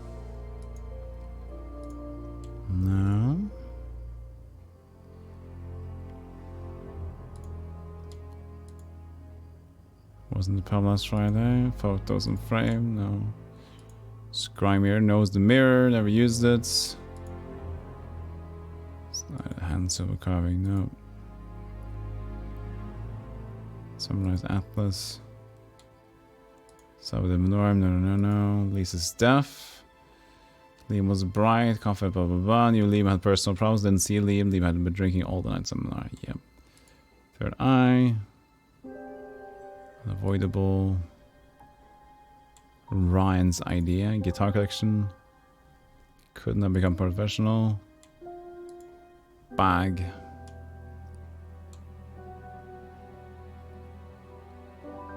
No. Wasn't the pub last Friday? Photos in frame? No. Scrimier knows the mirror, never used it. Hand silver carving, no. Summarized Atlas. Sabbath Norm, no. Lisa's deaf. Liam was bright, confident, blah blah blah. Knew Liam had personal problems, didn't see Liam. Liam had been drinking all the night seminar. Yep. Third eye. Unavoidable. Ryan's idea. Guitar collection. Couldn't have become professional. Bag.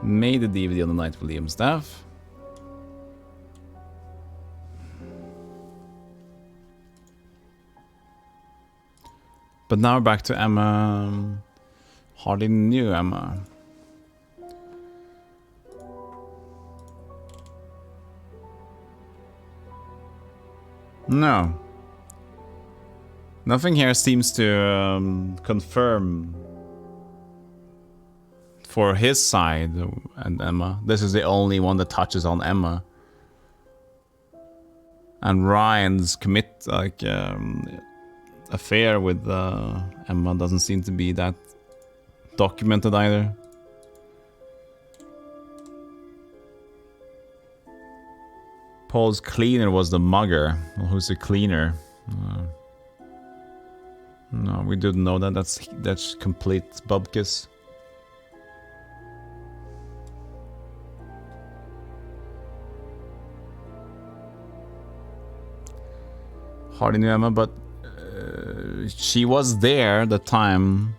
Made the DVD on the night with Liam's death. But now we're back to Emma. Hardly knew Emma. No. Nothing here seems to confirm for his side and Emma. This is the only one that touches on Emma. And Ryan's affair with Emma doesn't seem to be that documented either. Paul's cleaner was the mugger. Well, who's the cleaner? No, we didn't know that. That's complete bubkiss. Hardly knew Emma, but she was there at the time.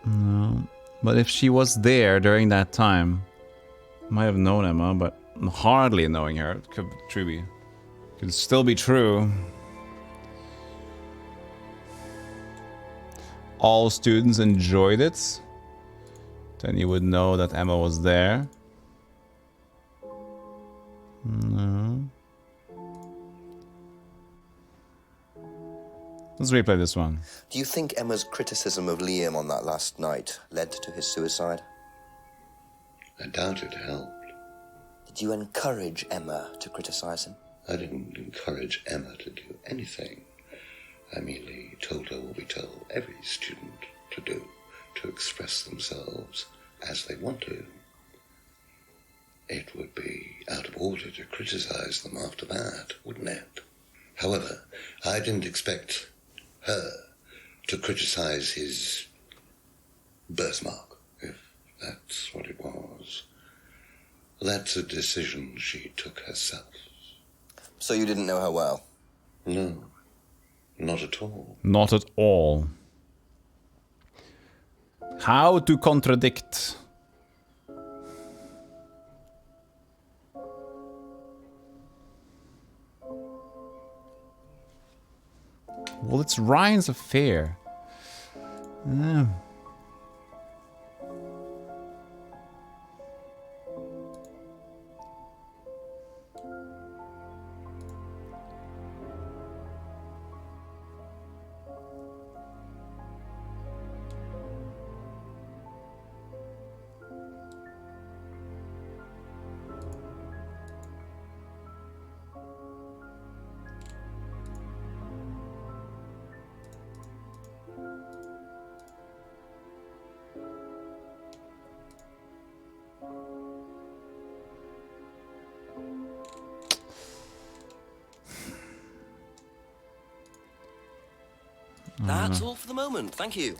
No, but if she was there during that time, might have known Emma, but hardly knowing her. It could still be true. All students enjoyed it. Then you would know that Emma was there. No. Let's replay this one. Do you think Emma's criticism of Liam on that last night led to his suicide? I doubt it helped. Did you encourage Emma to criticize him? I didn't encourage Emma to do anything. I merely told her what we tell every student to do, to express themselves as they want to. It would be out of order to criticize them after that, wouldn't it? However, I didn't expect her to criticize his birthmark, if that's what it was. That's a decision she took herself. So you didn't know her well? No, not at all. Not at all. How to contradict? Well, it's Ryan's affair. That's all for the moment. Thank you.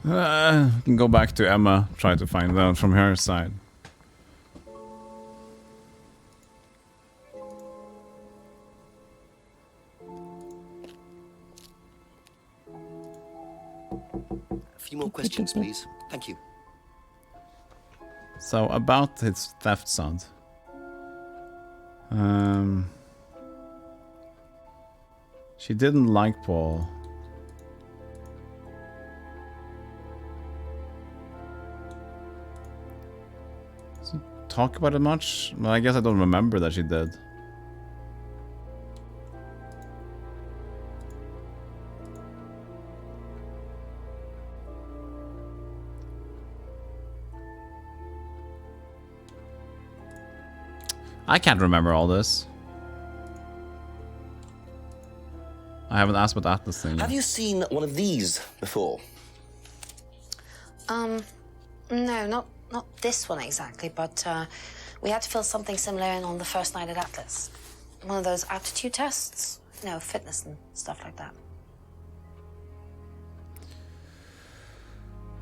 We can go back to Emma, try to find out from her side. A few more questions, please. Thank you. So, about his theft son. She didn't like Paul. Doesn't talk about it much? Well, I guess I don't remember that she did. I can't remember all this. I haven't asked about Atlas thing yet. Have you seen one of these before? No, not this one exactly, but we had to fill something similar in on the first night at Atlas. One of those aptitude tests, fitness and stuff like that.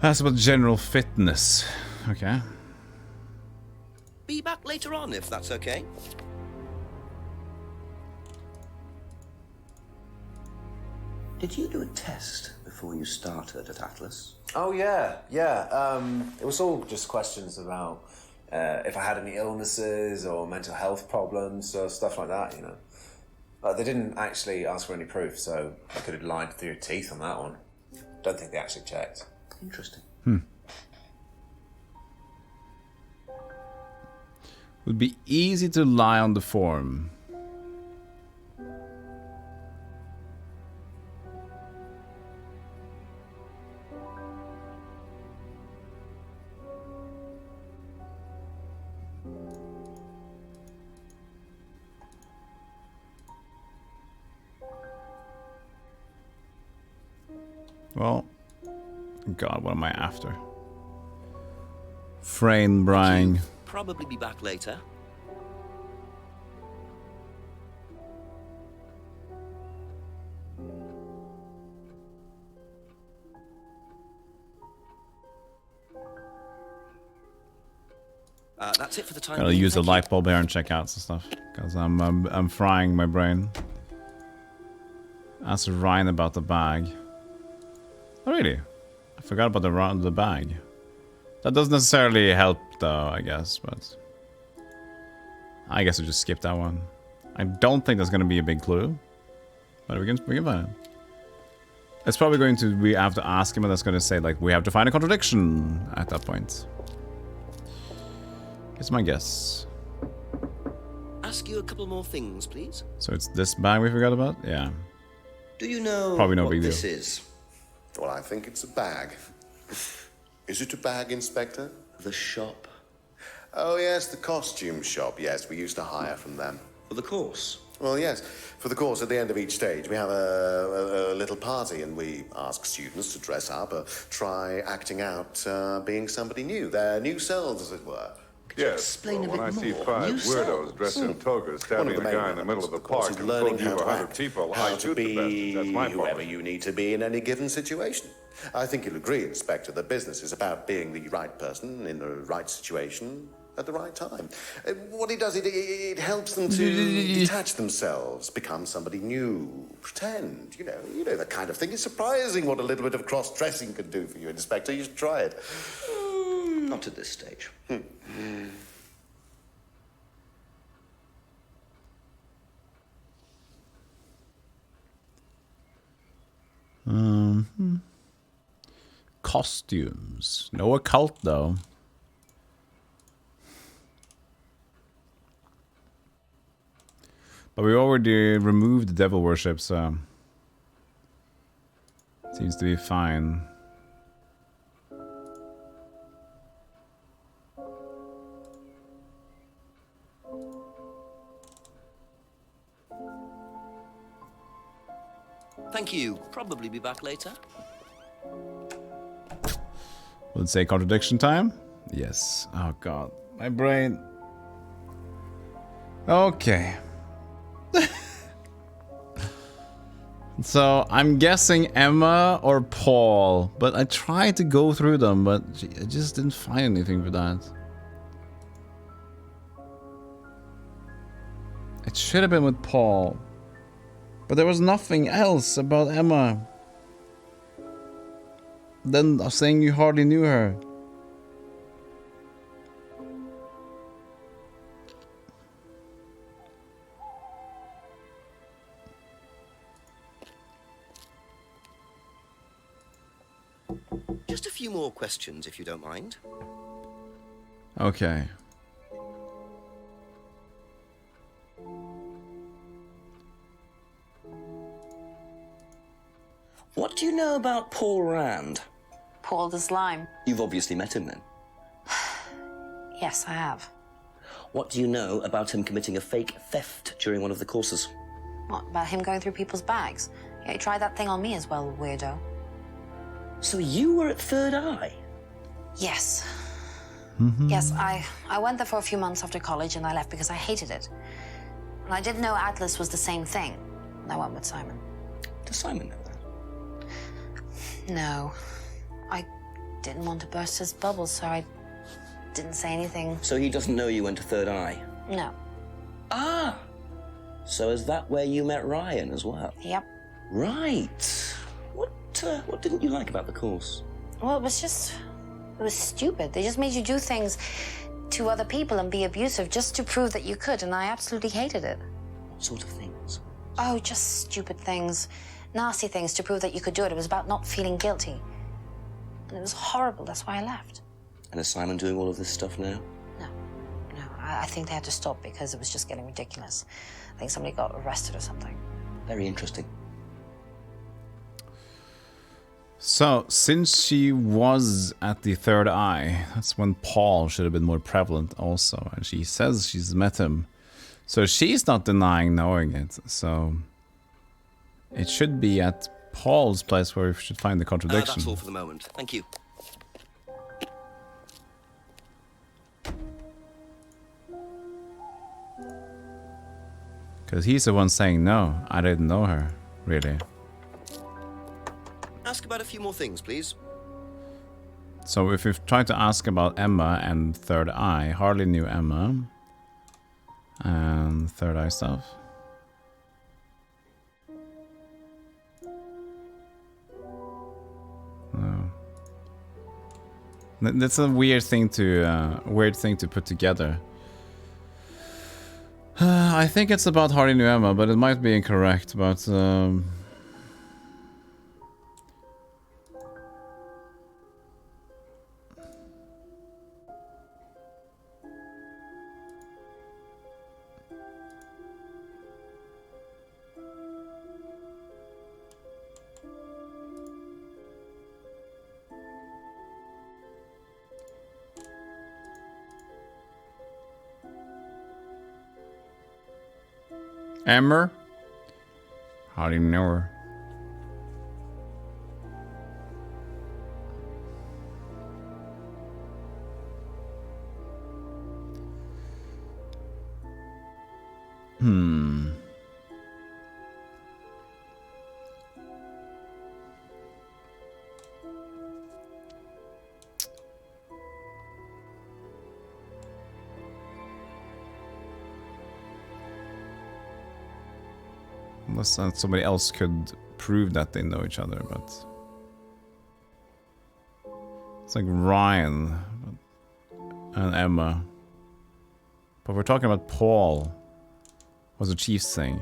That's about general fitness. Okay. Be back later on, if that's okay. Did you do a test before you started at Atlas? Oh, yeah. It was all just questions about if I had any illnesses or mental health problems or stuff like that, you know. But they didn't actually ask for any proof, so I could have lied through your teeth on that one. Don't think they actually checked. Interesting. Would be easy to lie on the form. Well, God, what am I after? Frame Brang. Probably be back later. That's it for the time. I'll use the light bulb here and check out some stuff because I'm frying my brain. Ask Ryan about the bag. Oh really? I forgot about the bag. That doesn't necessarily help though, I guess, but I guess we'll just skip that one. I don't think that's gonna be a big clue, but we can find it. It's probably going to we have to ask him, and that's gonna say like we have to find a contradiction at that point. It's my guess. Ask you a couple more things, please. So it's this bag we forgot about? Yeah. Do you know probably no what big this deal. is? Well, I think it's a bag. Is it a bag, Inspector? The shop. Oh, yes, the costume shop. Yes, we used to hire from them. For the course? Well, yes. For the course, at the end of each stage, we have a little party, and we ask students to dress up or try acting out being somebody new, their new selves, as it were. Yes, explain a when bit I see more? five You weirdos said- dressed in togas stabbing a guy in the middle of the park and learning told you how to 100 act, people, how I to shoot the best. be That's my whoever part. you need to be in any given situation. I think you'll agree, Inspector, that business is about being the right person in the right situation at the right time. What it does, it helps them to detach themselves, become somebody new, pretend, you know, that kind of thing. It's surprising what a little bit of cross-dressing can do for you, Inspector. You should try it. Not at this stage. Costumes. No occult though. But we already removed the devil worship, so seems to be fine. Thank you. Probably be back later. Will it say contradiction time? Yes. Oh god. My brain. So I'm guessing Emma or Paul, but I tried to go through them, but I just didn't find anything for that. It should have been with Paul, but there was nothing else about Emma. Then saying you hardly knew her. Just a few more questions, if you don't mind. Okay. What do you know about Paul Rand? Paul the Slime. You've obviously met him then. Yes, I have. What do you know about him committing a fake theft during one of the courses? What, about him going through people's bags? Yeah, he tried that thing on me as well, weirdo. So you were at Third Eye? Yes. Yes, I went there for a few months after college and I left because I hated it. And I didn't know Atlas was the same thing. And I went with Simon. Does Simon know that? No. I didn't want to burst his bubble, so I didn't say anything. So he doesn't know you went to Third Eye? No. Ah! So is that where you met Ryan as well? Yep. Right. What didn't you like about the course? Well, it was stupid. They just made you do things to other people and be abusive just to prove that you could, and I absolutely hated it. What sort of things? Oh, just stupid things. Nasty things to prove that you could do it. It was about not feeling guilty. And it was horrible. That's why I left. And is Simon doing all of this stuff now? No. I think they had to stop because it was just getting ridiculous. I think somebody got arrested or something. Very interesting. So, since she was at the Third Eye, that's when Paul should have been more prevalent also. And she says she's met him. So she's not denying knowing it. So it should be at Paul's place where we should find the contradiction. That's all for the moment. Thank you. Because he's the one saying, no, I didn't know her, really. Ask about a few more things, please. So if we've tried to ask about Emma and Third Eye, hardly knew Emma. And Third Eye stuff. No. That's a weird thing to put together. I think it's about hardly knew Emma, but it might be incorrect. But Emmer? How do you know her? Unless somebody else could prove that they know each other, but it's like Ryan and Emma. But we're talking about Paul. What's the chief saying?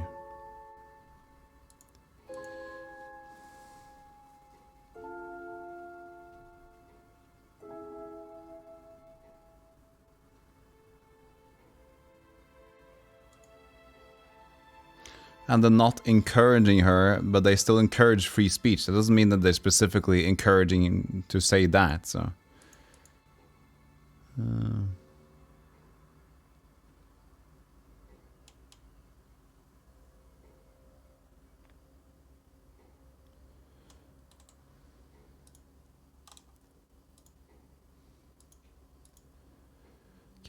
And they're not encouraging her, but they still encourage free speech. That doesn't mean that they're specifically encouraging him to say that. So,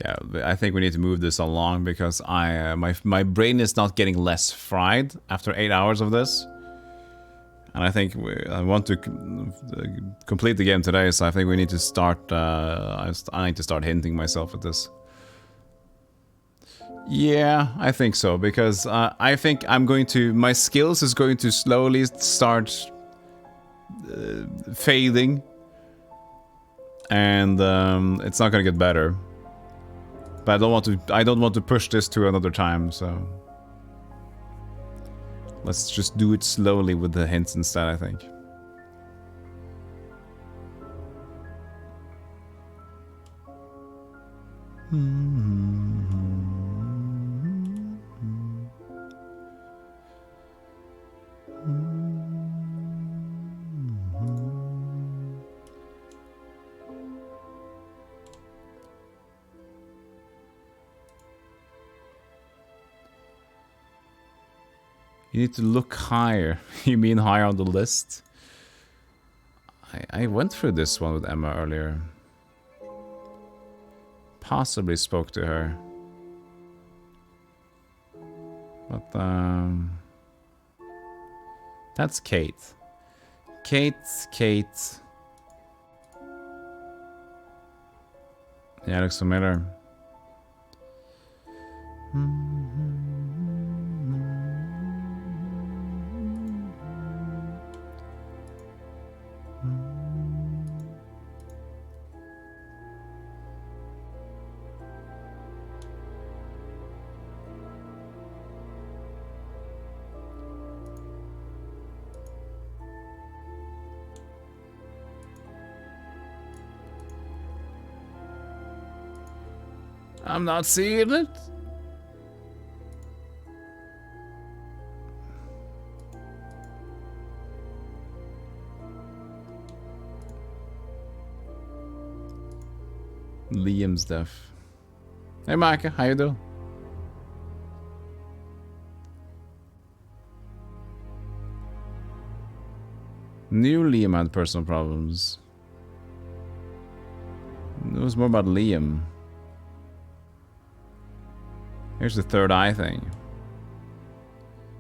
yeah, I think we need to move this along because my brain is not getting less fried after 8 hours of this. And I think I want to complete the game today, so I think we need to start... I need to start hinting myself at this. Yeah, I think so, because I think I'm going to... My skills is going to slowly start fading. And it's not going to get better. But I don't want to push this to another time, so... Let's just do it slowly with the hints instead, I think. You need to look higher. You mean higher on the list? I went through this one with Emma earlier. Possibly spoke to her. But, that's Kate. Kate. Yeah, looks familiar. I'm not seeing it. Liam's deaf. Hey Micah, how you doing? New Liam had personal problems. It was more about Liam. Here's the third eye thing.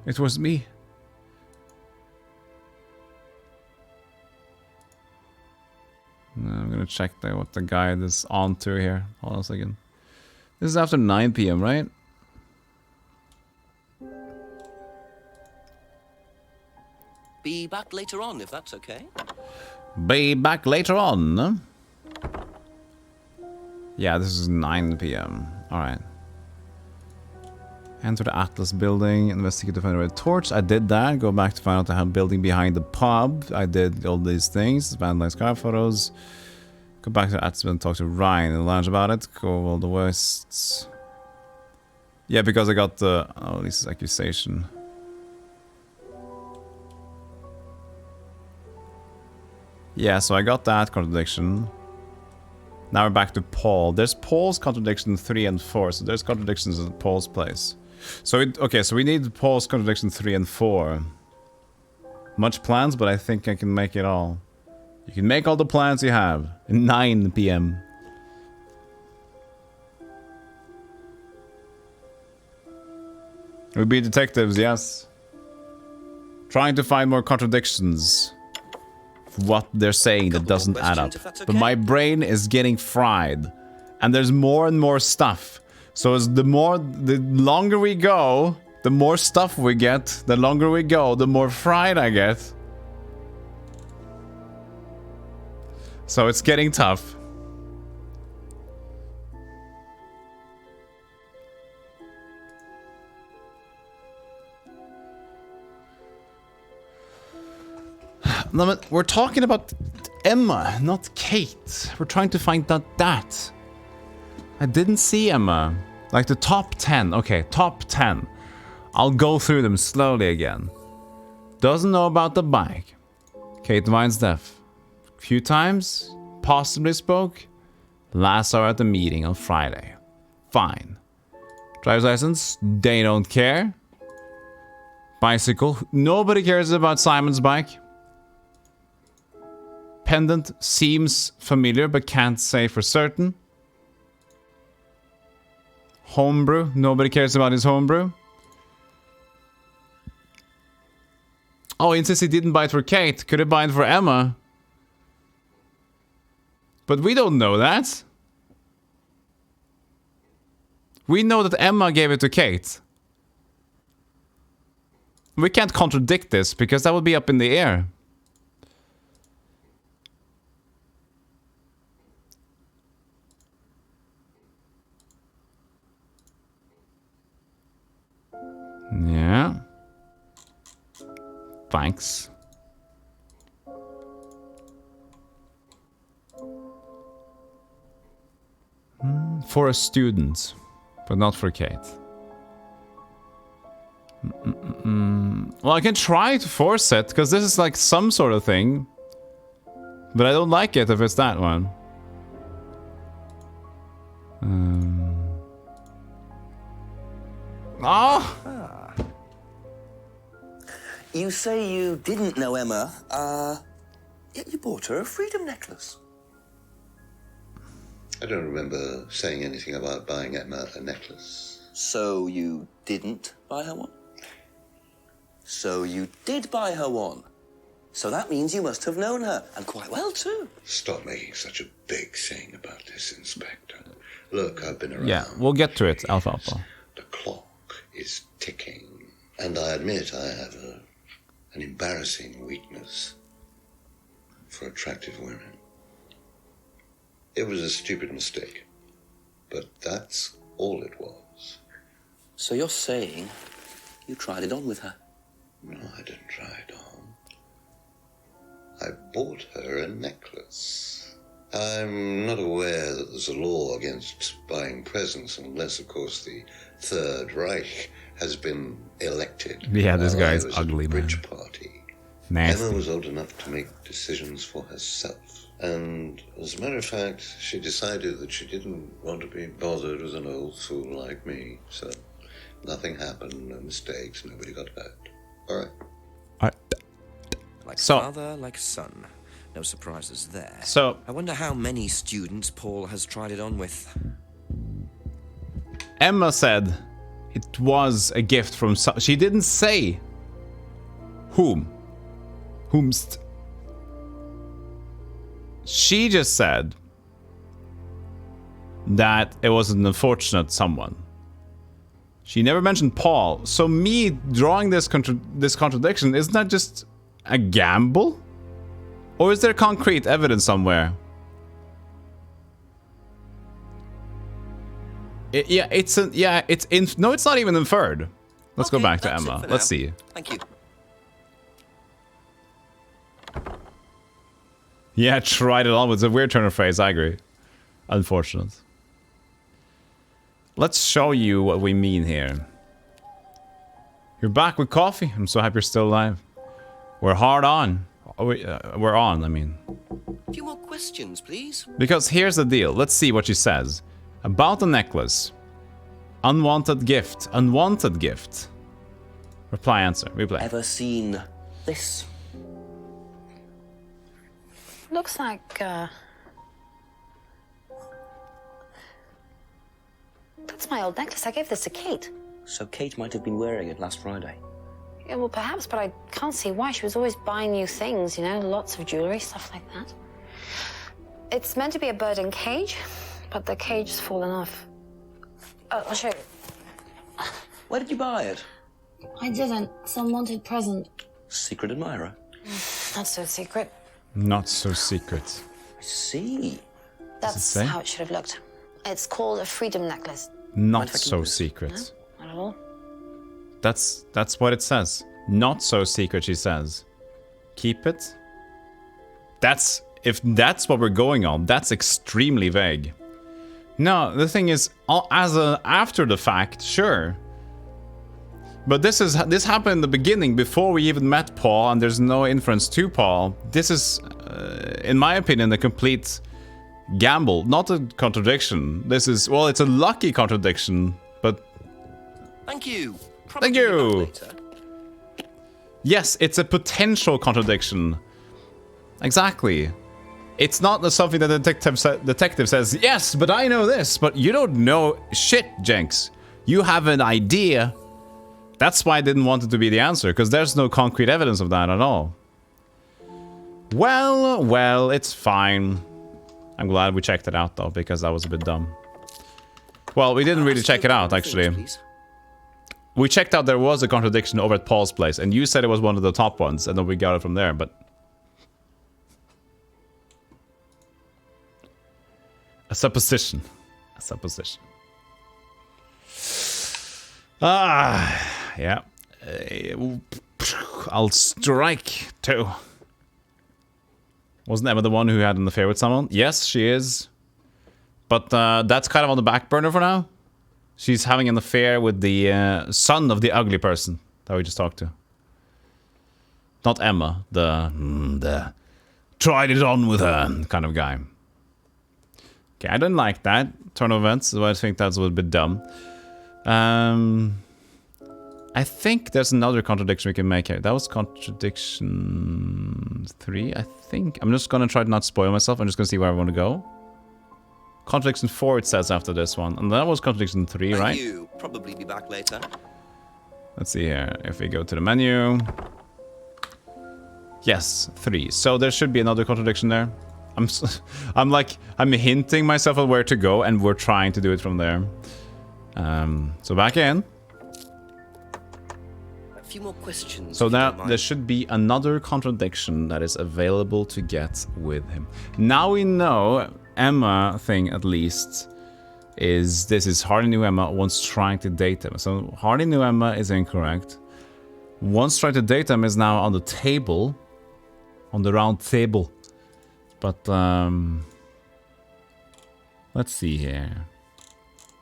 It was me. I'm gonna check what the guide is on to here. Hold on a second. This is after 9 PM, right? Be back later on, if that's okay. Be back later on. Yeah, this is 9 PM. Alright. Enter the Atlas building, investigate the red torch. I did that. Go back to find out the building behind the pub. I did all these things. Vandalize car photos. Go back to the Atlas and talk to Ryan in the lounge about it. Go all the Wests. Yeah, because I got the... Oh, this is accusation. Yeah, so I got that contradiction. Now we're back to Paul. There's Paul's contradiction 3 and 4. So there's contradictions at Paul's place. So okay, so we need Paul's contradiction 3 and 4. Much plans, but I think I can make it all. You can make all the plans you have. 9 PM. We'll be detectives, yes. Trying to find more contradictions. What they're saying that doesn't add up. Okay. But my brain is getting fried. And there's more and more stuff. So as the longer we go, the more stuff we get. The longer we go, the more fried I get. So it's getting tough. No, but we're talking about Emma, not Kate. We're trying to find out that. I didn't see Emma. Like the top 10. Okay, top 10. I'll go through them slowly again. Doesn't know about the bike. Kate Vine's deaf. Few times. Possibly spoke. Last hour at the meeting on Friday. Fine. Driver's license. They don't care. Bicycle. Nobody cares about Simon's bike. Pendant seems familiar but can't say for certain. Homebrew. Nobody cares about his homebrew. Oh, and since he didn't buy it for Kate, could he buy it for Emma? But we don't know that. We know that Emma gave it to Kate. We can't contradict this because that would be up in the air. Yeah. Thanks. For a student, but not for Kate. Well, I can try to force it, because this is like some sort of thing. But I don't like it if it's that one. Oh! You say you didn't know Emma, yet you bought her a freedom necklace. I don't remember saying anything about buying Emma a necklace. So you didn't buy her one? So you did buy her one. So that means you must have known her, and quite well too. Stop making such a big thing about this, Inspector. Look, I've been around. Yeah, we'll get to it, Alfalfa. The clock is ticking. And I admit I have an embarrassing weakness for attractive women. It was a stupid mistake, but that's all it was. So you're saying you tried it on with her? No, I didn't try it on. I bought her a necklace. I'm not aware that there's a law against buying presents unless, of course, the Third Reich has been elected. Yeah, this while I guy's was at ugly, a man. bridge party. Nasty. Emma was old enough to make decisions for herself. And as a matter of fact, she decided that she didn't want to be bothered with an old fool like me. So nothing happened, no mistakes, nobody got hurt. All right. Like So- father, like son. No surprises there. So- I wonder how many students Paul has tried it on with. Emma said it was a gift from she didn't say whomst. She just said that it was an unfortunate someone. She never mentioned Paul. So me drawing this contradiction, isn't that just a gamble? Or is there concrete evidence somewhere? No, it's not even inferred. Let's go back to that's it Emma. for Let's now. see. Thank you. Yeah, tried it on with a weird turn of phrase. I agree. Unfortunate. Let's show you what we mean here. You're back with coffee. I'm so happy you're still alive. We're hard on. We're on, I mean. A few more questions, please. Because here's the deal. Let's see what she says. About the necklace. Unwanted gift. Unwanted gift. Reply, answer. Replay. Ever seen this? Looks like, that's my old necklace. I gave this to Kate. So Kate might have been wearing it last Friday. Yeah, well, perhaps, but I can't see why. She was always buying new things, you know, lots of jewelry, stuff like that. It's meant to be a bird in cage, but the cage has fallen off. Oh, I'll show you. Where did you buy it? I didn't. Some wanted present. Secret admirer. Not so secret. Not so secret. I see. That's say? how it should have looked. It's called a freedom necklace. Not so secret. Not at all. That's what it says. Not so secret, she says. Keep it. If that's what we're going on, that's extremely vague. No, the thing is, after the fact, sure. But this happened in the beginning, before we even met Paul, and there's no inference to Paul. This is, in my opinion, a complete gamble, not a contradiction. This is, well, it's a lucky contradiction, but... Thank you. Thank you! Yes, it's a potential contradiction. Exactly. It's not something that the detective says, yes, but I know this, but you don't know shit, Jenks. You have an idea. That's why I didn't want it to be the answer, because there's no concrete evidence of that at all. Well, it's fine. I'm glad we checked it out, though, because that was a bit dumb. Well, we didn't really check it out, actually. We checked out there was a contradiction over at Paul's place, and you said it was one of the top ones, and then we got it from there, but... A supposition. A supposition. Yeah. I'll strike, too. Wasn't Emma the one who had an affair with someone? Yes, she is. But that's kind of on the back burner for now. She's having an affair with the son of the ugly person that we just talked to. Not Emma, the tried it on with her kind of guy. Okay, I don't like that turn of events, so I think that's a little bit dumb. I think there's another contradiction we can make here. That was contradiction 3, I think. I'm just gonna try to not spoil myself. I'm just gonna see where I want to go. Contradiction 4 it says after this one. And that was contradiction 3, right? You probably be back later. Let's see here. If we go to the menu. Yes, 3. So there should be another contradiction there. I'm hinting myself on where to go, and we're trying to do it from there. So back in. A few more questions. So now there should be another contradiction that is available to get with him. Now we know Emma thing at least is this is Hardy knew Emma once trying to date him. So Hardy knew Emma is incorrect. Once tried to date him is now on the table, on the round table. But let's see here.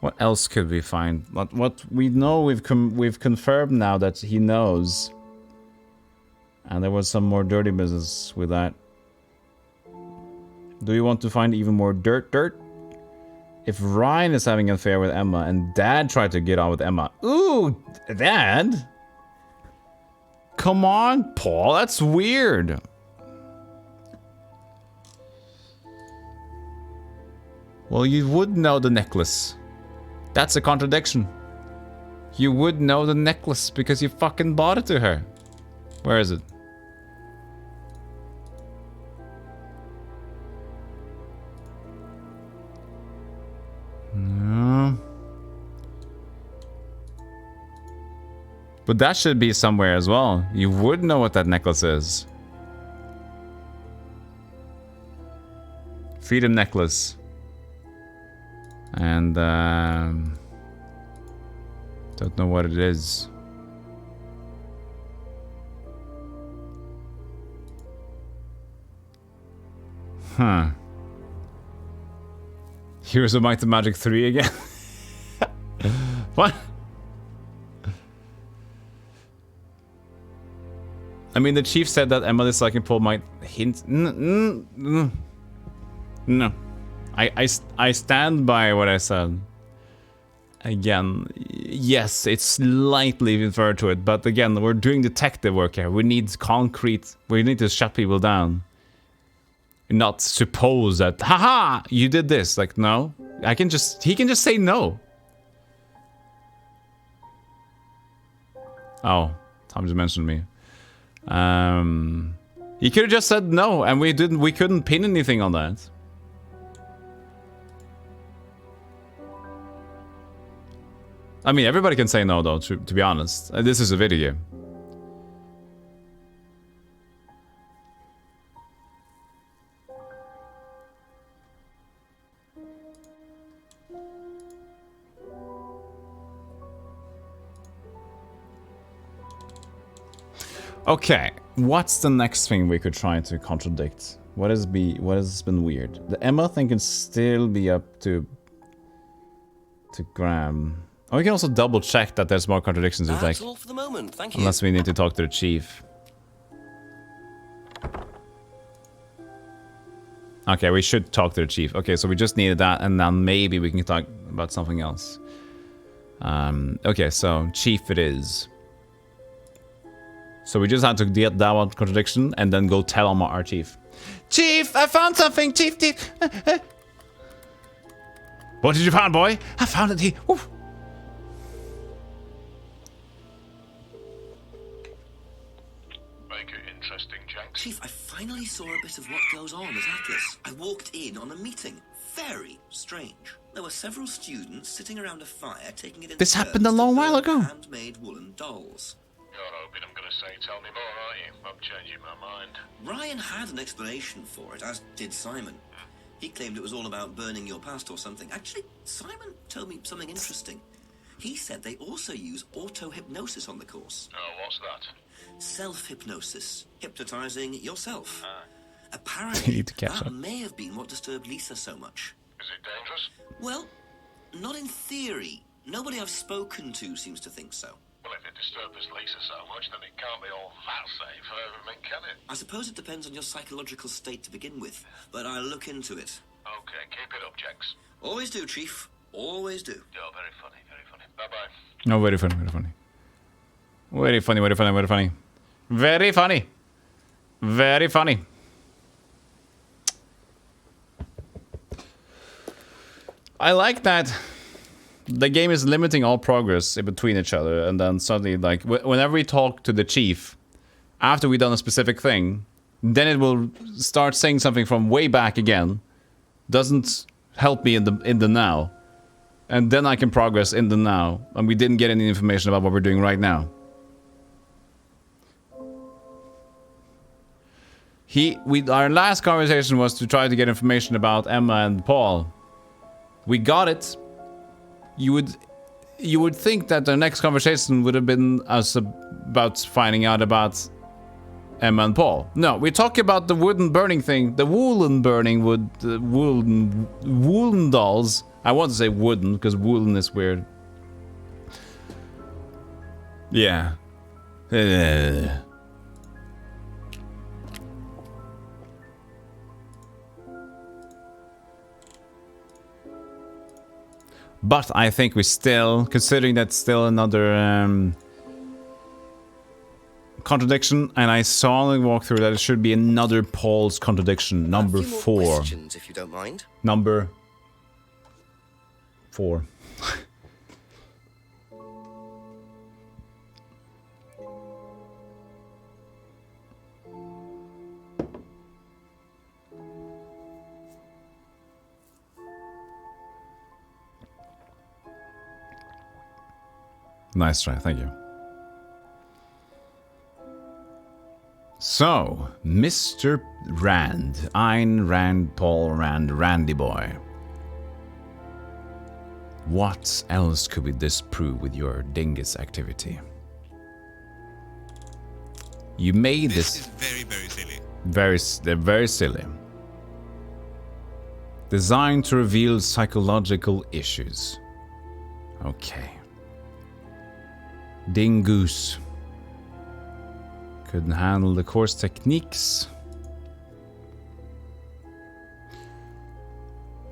What else could we find? What we know, we've confirmed now that he knows. And there was some more dirty business with that. Do we want to find even more dirt? If Ryan is having an affair with Emma and Dad tried to get on with Emma. Ooh, Dad? Come on, Paul, that's weird. Well, you would know the necklace. That's a contradiction. You would know the necklace because you fucking bought it to her. Where is it? No. But that should be somewhere as well. You would know what that necklace is. Freedom necklace. And don't know what it is. Huh. Heroes of Might and Magic 3 again? What? I mean, the chief said that Emma disliking Paul might hint... No. I stand by what I said. Again, yes, it's slightly referred to it, but again, we're doing detective work here. We need concrete. We need to shut people down. Not suppose that, haha, you did this. Like, no. He can just say no. Oh, Tom just mentioned me. He could have just said no, and we couldn't pin anything on that. I mean, everybody can say no, though, to be honest. This is a video game. Okay, what's the next thing we could try to contradict? What has been weird? The Emma thing can still be up to Graham. Oh, we can also double check that there's more contradictions. That's all for the moment. Thank you. Unless we need to talk to the chief. Okay, we should talk to the chief. Okay, so we just needed that, and now maybe we can talk about something else. Okay, so chief it is. So we just had to get that one contradiction and then go tell our chief. Chief, I found something, chief. What did you find, boy? I found it here. Chief, I finally saw a bit of what goes on at Atlas. I walked in on a meeting. Very strange. There were several students sitting around a fire taking it in This turns happened a to long burn while ago. handmade woolen dolls. You're hoping I'm going to say tell me more, aren't you? I'm changing my mind. Ryan had an explanation for it, as did Simon. He claimed it was all about burning your past or something. Actually, Simon told me something interesting. He said they also use auto-hypnosis on the course. Oh, what's that? Self-hypnosis. Hypnotizing yourself. You Apparently, need to catch that up. may have been what disturbed Lisa so much. Is it dangerous? Well, not in theory. Nobody I've spoken to seems to think so. Well, if it disturbs Lisa so much, then it can't be all that safe, I mean, can it? I suppose it depends on your psychological state to begin with, but I'll look into it. Okay, keep it up, Jenks. Always do, Chief. Always do. You're very funny, very funny. Bye-bye. No, very funny, very funny. Very funny, very funny, very funny. Very funny. Very funny. I like that the game is limiting all progress in between each other, and then suddenly, like, whenever we talk to the chief, after we've done a specific thing, then it will start saying something from way back again. Doesn't help me in the now. And then I can progress in the now, and we didn't get any information about what we're doing right now. Our last conversation was to try to get information about Emma and Paul. We got it. You would think that the next conversation would have been us about finding out about Emma and Paul. No, we're talking about the wooden burning thing, the woolen burning wood, woolen dolls. I want to say wooden because woolen is weird. Yeah. But I think we still, considering that's still another contradiction, and I saw in the walkthrough that it should be another Paul's contradiction, number 4. Questions, if you don't mind. Number 4. Nice try, thank you. So, Mr. Rand, Ayn Rand, Paul Rand, Randy boy. What else could we disprove with your dingus activity? You made this. This is very, very silly. They're very silly. Designed to reveal psychological issues. Okay. Dingoose. Couldn't handle the course techniques.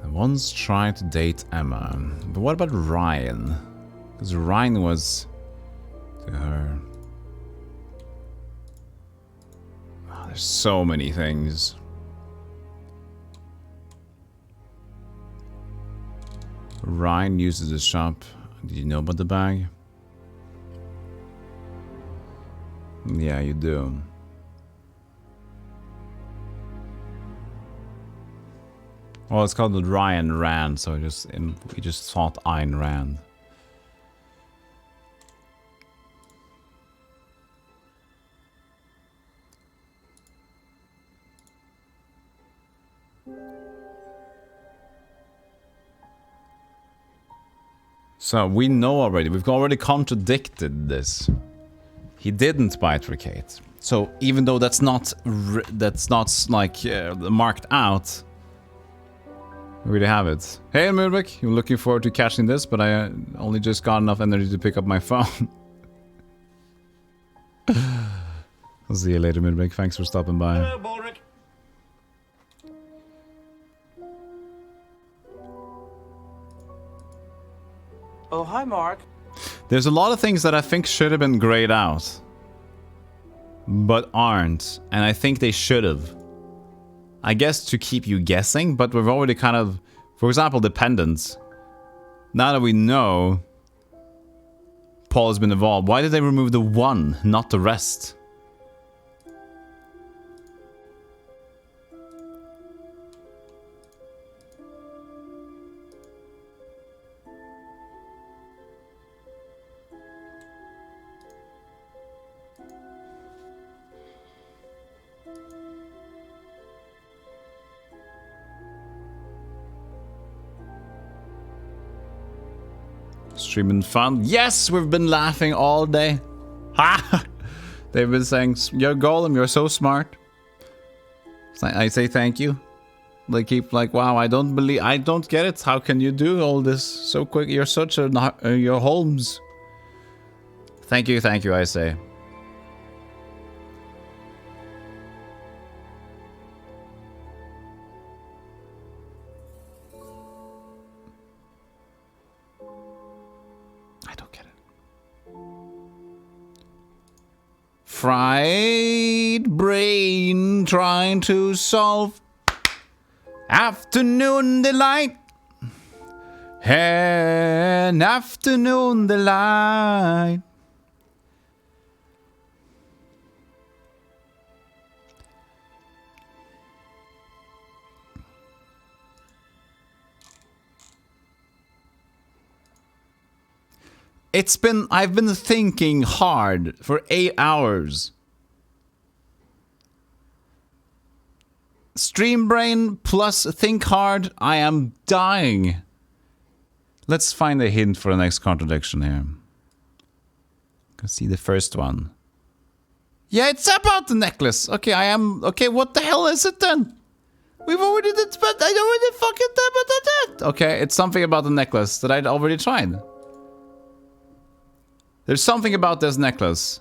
I once tried to date Emma. But what about Ryan? Because Ryan was to her. Oh, there's so many things. Ryan uses the shop. Did you know about the bag? Yeah, you do. Well, it's called the Ryan Rand, so we just thought Ayn Rand. So we know already. We've already contradicted this. He didn't bifurcate. So even though that's not like marked out, we already have it. Hey, Moonbeck, I'm looking forward to catching this, but I only just got enough energy to pick up my phone. I'll see you later, Moonbeck. Thanks for stopping by. Hello, Baldrick. Oh, hi, Mark. There's a lot of things that I think should have been grayed out, but aren't, and I think they should have. I guess to keep you guessing, but we've already kind of, for example, dependence. Now that we know Paul has been involved, why did they remove the one, not the rest? Streaming fun. Yes, we've been laughing all day. Ha! They've been saying, "Yo, Golem, you're so smart." I say thank you. They keep like, "Wow, I don't get it. How can you do all this so quick? You're such a you're Holmes." Thank you, I say. I don't get it. Fried brain trying to solve afternoon delight. An afternoon delight. I've been thinking hard for 8 hours. Stream brain plus think hard, I am dying. Let's find a hint for the next contradiction here. Let's see the first one. Yeah, it's about the necklace. Okay, okay, what the hell is it then? We've already did, but I already fucking did. Okay, it's something about the necklace that I'd already tried. There's something about this necklace.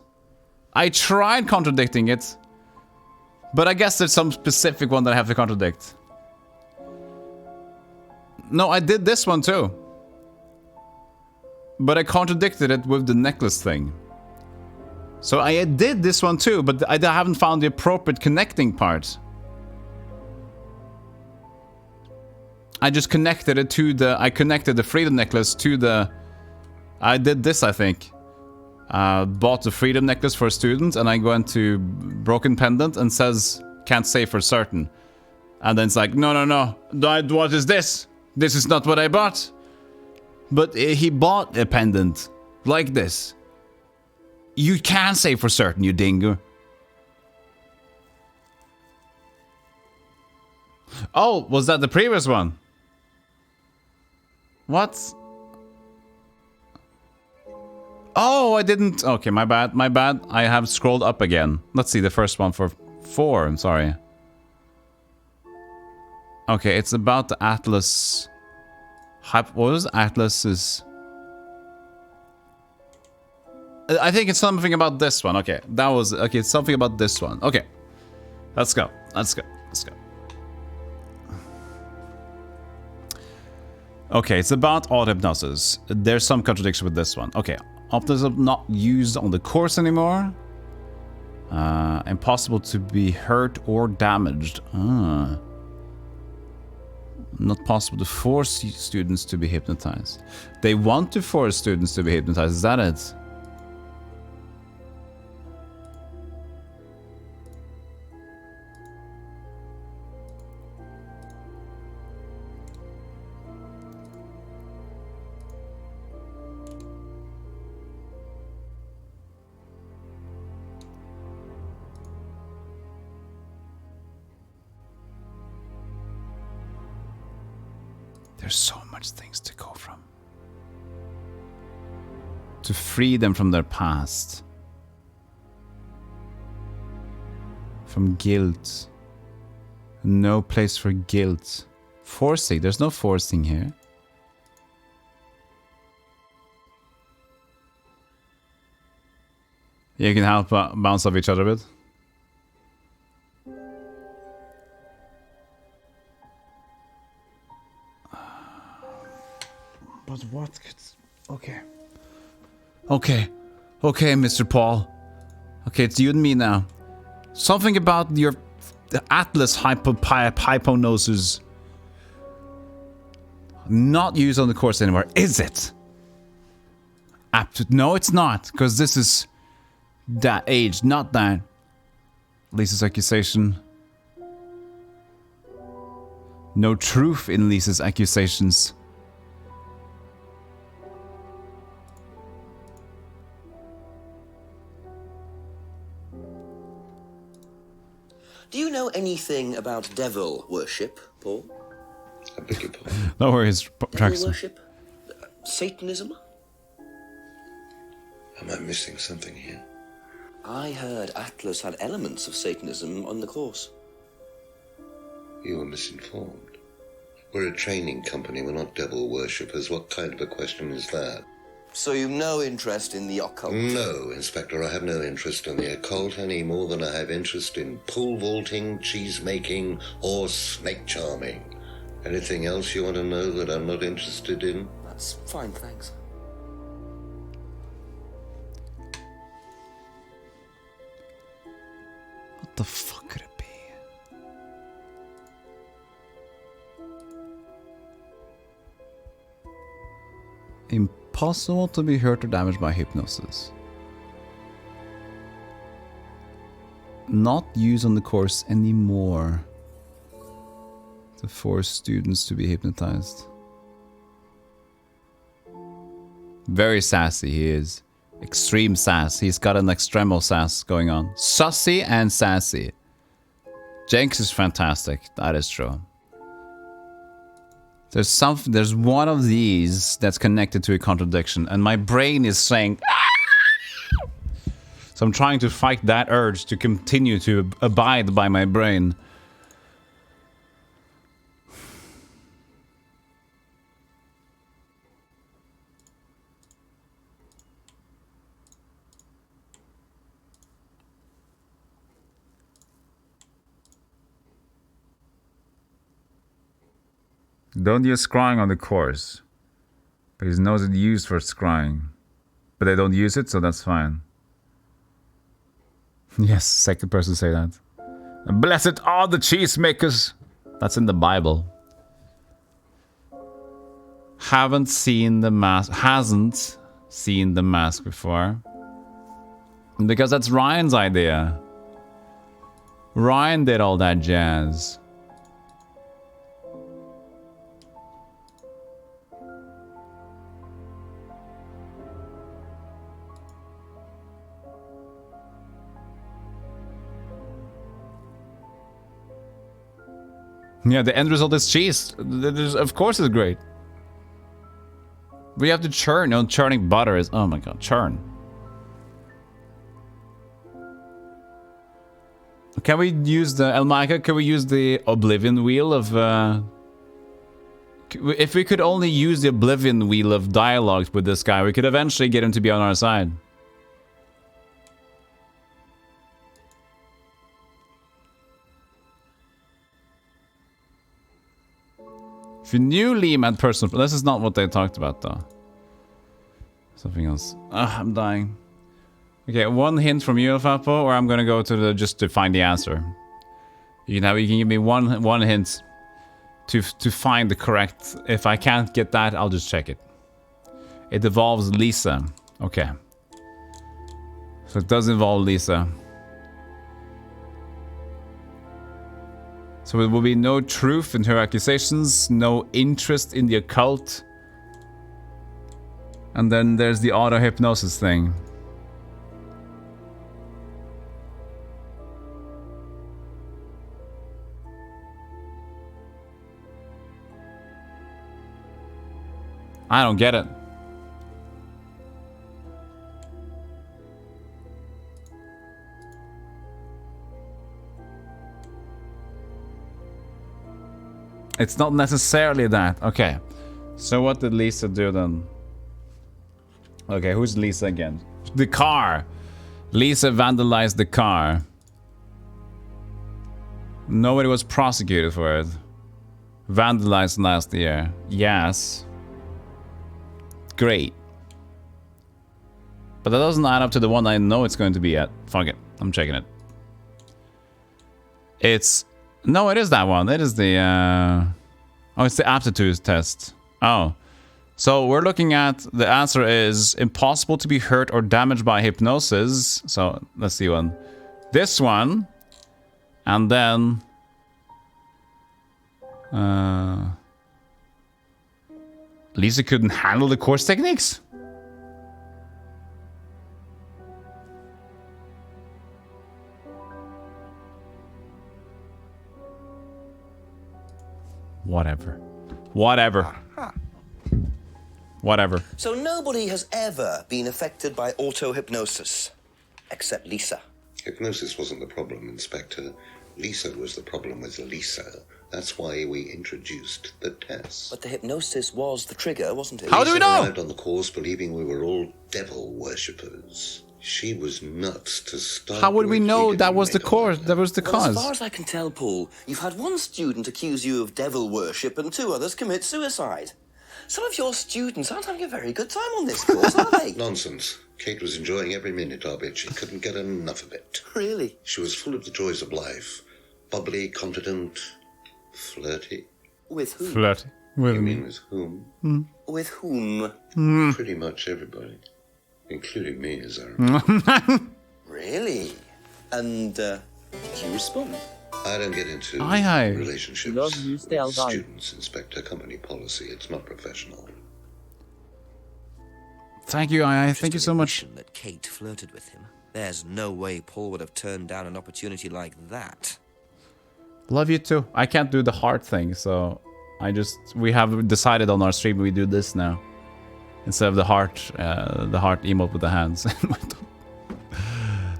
I tried contradicting it, but I guess there's some specific one that I have to contradict. No, I did this one too. But I contradicted it with the necklace thing. So I did this one too, but I haven't found the appropriate connecting part. I just connected it to I connected the freedom necklace to the... I did this, I think. Bought the freedom necklace for a student, and I go into broken pendant and says, can't say for certain. And then it's like, no, what is this? This is not what I bought. But he bought a pendant like this. You can say for certain, you dingo. Oh, was that the previous one? What? Oh, I didn't. Okay, my bad. I have scrolled up again. Let's see the first one for 4. I'm sorry. Okay, it's about the Atlas. What was Atlas's? I think it's something about this one. Okay, that was okay. It's something about this one. Okay, let's go. Okay, it's about auto-hypnosis. There's some contradiction with this one. Okay, optimism not used on the course anymore. Impossible to be hurt or damaged. Not possible to force students to be hypnotized. They want to force students to be hypnotized. Is that it? There's so much things to go from. To free them from their past. From guilt. No place for guilt. Forcing. There's no forcing here. You can help bounce off each other a bit. But what could... Okay. Okay, Mr. Paul. Okay, it's you and me now. Something about the Atlas hypnosis not used on the course anymore, is it? No, it's not, because this is that age, not that. Lisa's accusation. No truth in Lisa's accusations. Do you know anything about devil worship, Paul? I beg your pardon. No worries, Devil Jackson. worship? Satanism? Am I missing something here? I heard Atlas had elements of Satanism on the course. You were misinformed. We're a training company, we're not devil worshippers. What kind of a question is that? So you've no interest in the occult? No, Inspector, I have no interest in the occult any more than I have interest in pole vaulting, cheese making, or snake charming. Anything else you want to know that I'm not interested in? That's fine, thanks. What the fuck could it be? Impossible to be hurt or damaged by hypnosis. Not used on the course anymore to force students to be hypnotized. Very sassy he is. Extreme sass. He's got an extremo sass going on. Sussy and sassy. Jenks is fantastic. That is true. There's one of these that's connected to a contradiction, and my brain is saying "Ah!" So I'm trying to fight that urge to continue to abide by my brain. Don't use scrying on the course. But he knows it's used for scrying. But they don't use it, so that's fine. Yes, second person say that. Blessed are the cheesemakers. That's in the Bible. Hasn't seen the mask before. Because that's Ryan's idea. Ryan did all that jazz. Yeah, the end result is cheese. Of course it's great. We have to churn. No, churning butter is... Oh my god, churn. Can we use the... Elmika, can we use the Oblivion Wheel of... If we could only use the Oblivion Wheel of dialogues with this guy, we could eventually get him to be on our side. If you knew Liam had personal... This is not what they talked about, though. Something else. I'm dying. Okay, one hint from you, Fapo, or I'm gonna go to the... Just to find the answer. You can give me one hint to find the correct... If I can't get that, I'll just check it. It involves Lisa. Okay. So it does involve Lisa. So it will be no truth in her accusations, no interest in the occult. And then there's the auto-hypnosis thing. I don't get it. It's not necessarily that. Okay. So what did Lisa do then? Okay, who's Lisa again? The car. Lisa vandalized the car. Nobody was prosecuted for it. Vandalized last year. Yes. Great. But that doesn't add up to the one I know it's going to be at. Fuck it. I'm checking it. It's... No, it is that one. It is the... Oh, it's the aptitude test. Oh. So we're looking at... The answer is impossible to be hurt or damaged by hypnosis. So, let's see one. This one. And then... Lisa couldn't handle the course techniques? Whatever. Whatever. Whatever. So nobody has ever been affected by auto-hypnosis, except Lisa. Hypnosis wasn't the problem, Inspector. Lisa was the problem with Lisa. That's why we introduced the test. But the hypnosis was the trigger, wasn't it? How do we know? Lisa arrived on the course believing we were all devil worshippers. She was nuts to start. How would we with. know We that didn't was the make cause? That was the Well, as cause. far as I can tell, Paul, you've had one student accuse you of devil worship and 2 others commit suicide. Some of your students aren't having a very good time on this course, are they? Nonsense. Kate was enjoying every minute of it. She couldn't get enough of it. Really? She was full of the joys of life. Bubbly, confident, flirty. With whom? Flirty. With You me. mean with whom? With whom? Pretty much everybody. Including me, as I remember. Really? And, do you respond? I don't get into Aye, aye. relationships Love you, with Stealthygolem. students, Inspector. Company policy. It's not professional. Thank you, I thank you so much. That Kate flirted with him. There's no way Paul would have turned down an opportunity like that. Love you too. I can't do the heart thing, so we have decided on our stream we do this now instead of the heart emote with the hands.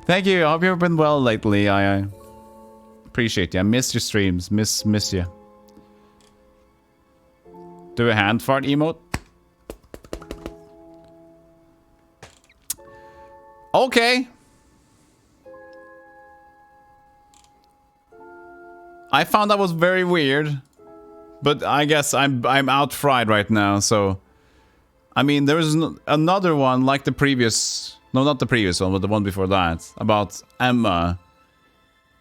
Thank you. I hope you've been well lately. I appreciate you. I miss your streams. Miss you. Do a hand fart emote. Okay. I found that was very weird, but I guess I'm out fried right now. So, I mean, there is another one like the previous. No, not the previous one, but the one before that about Emma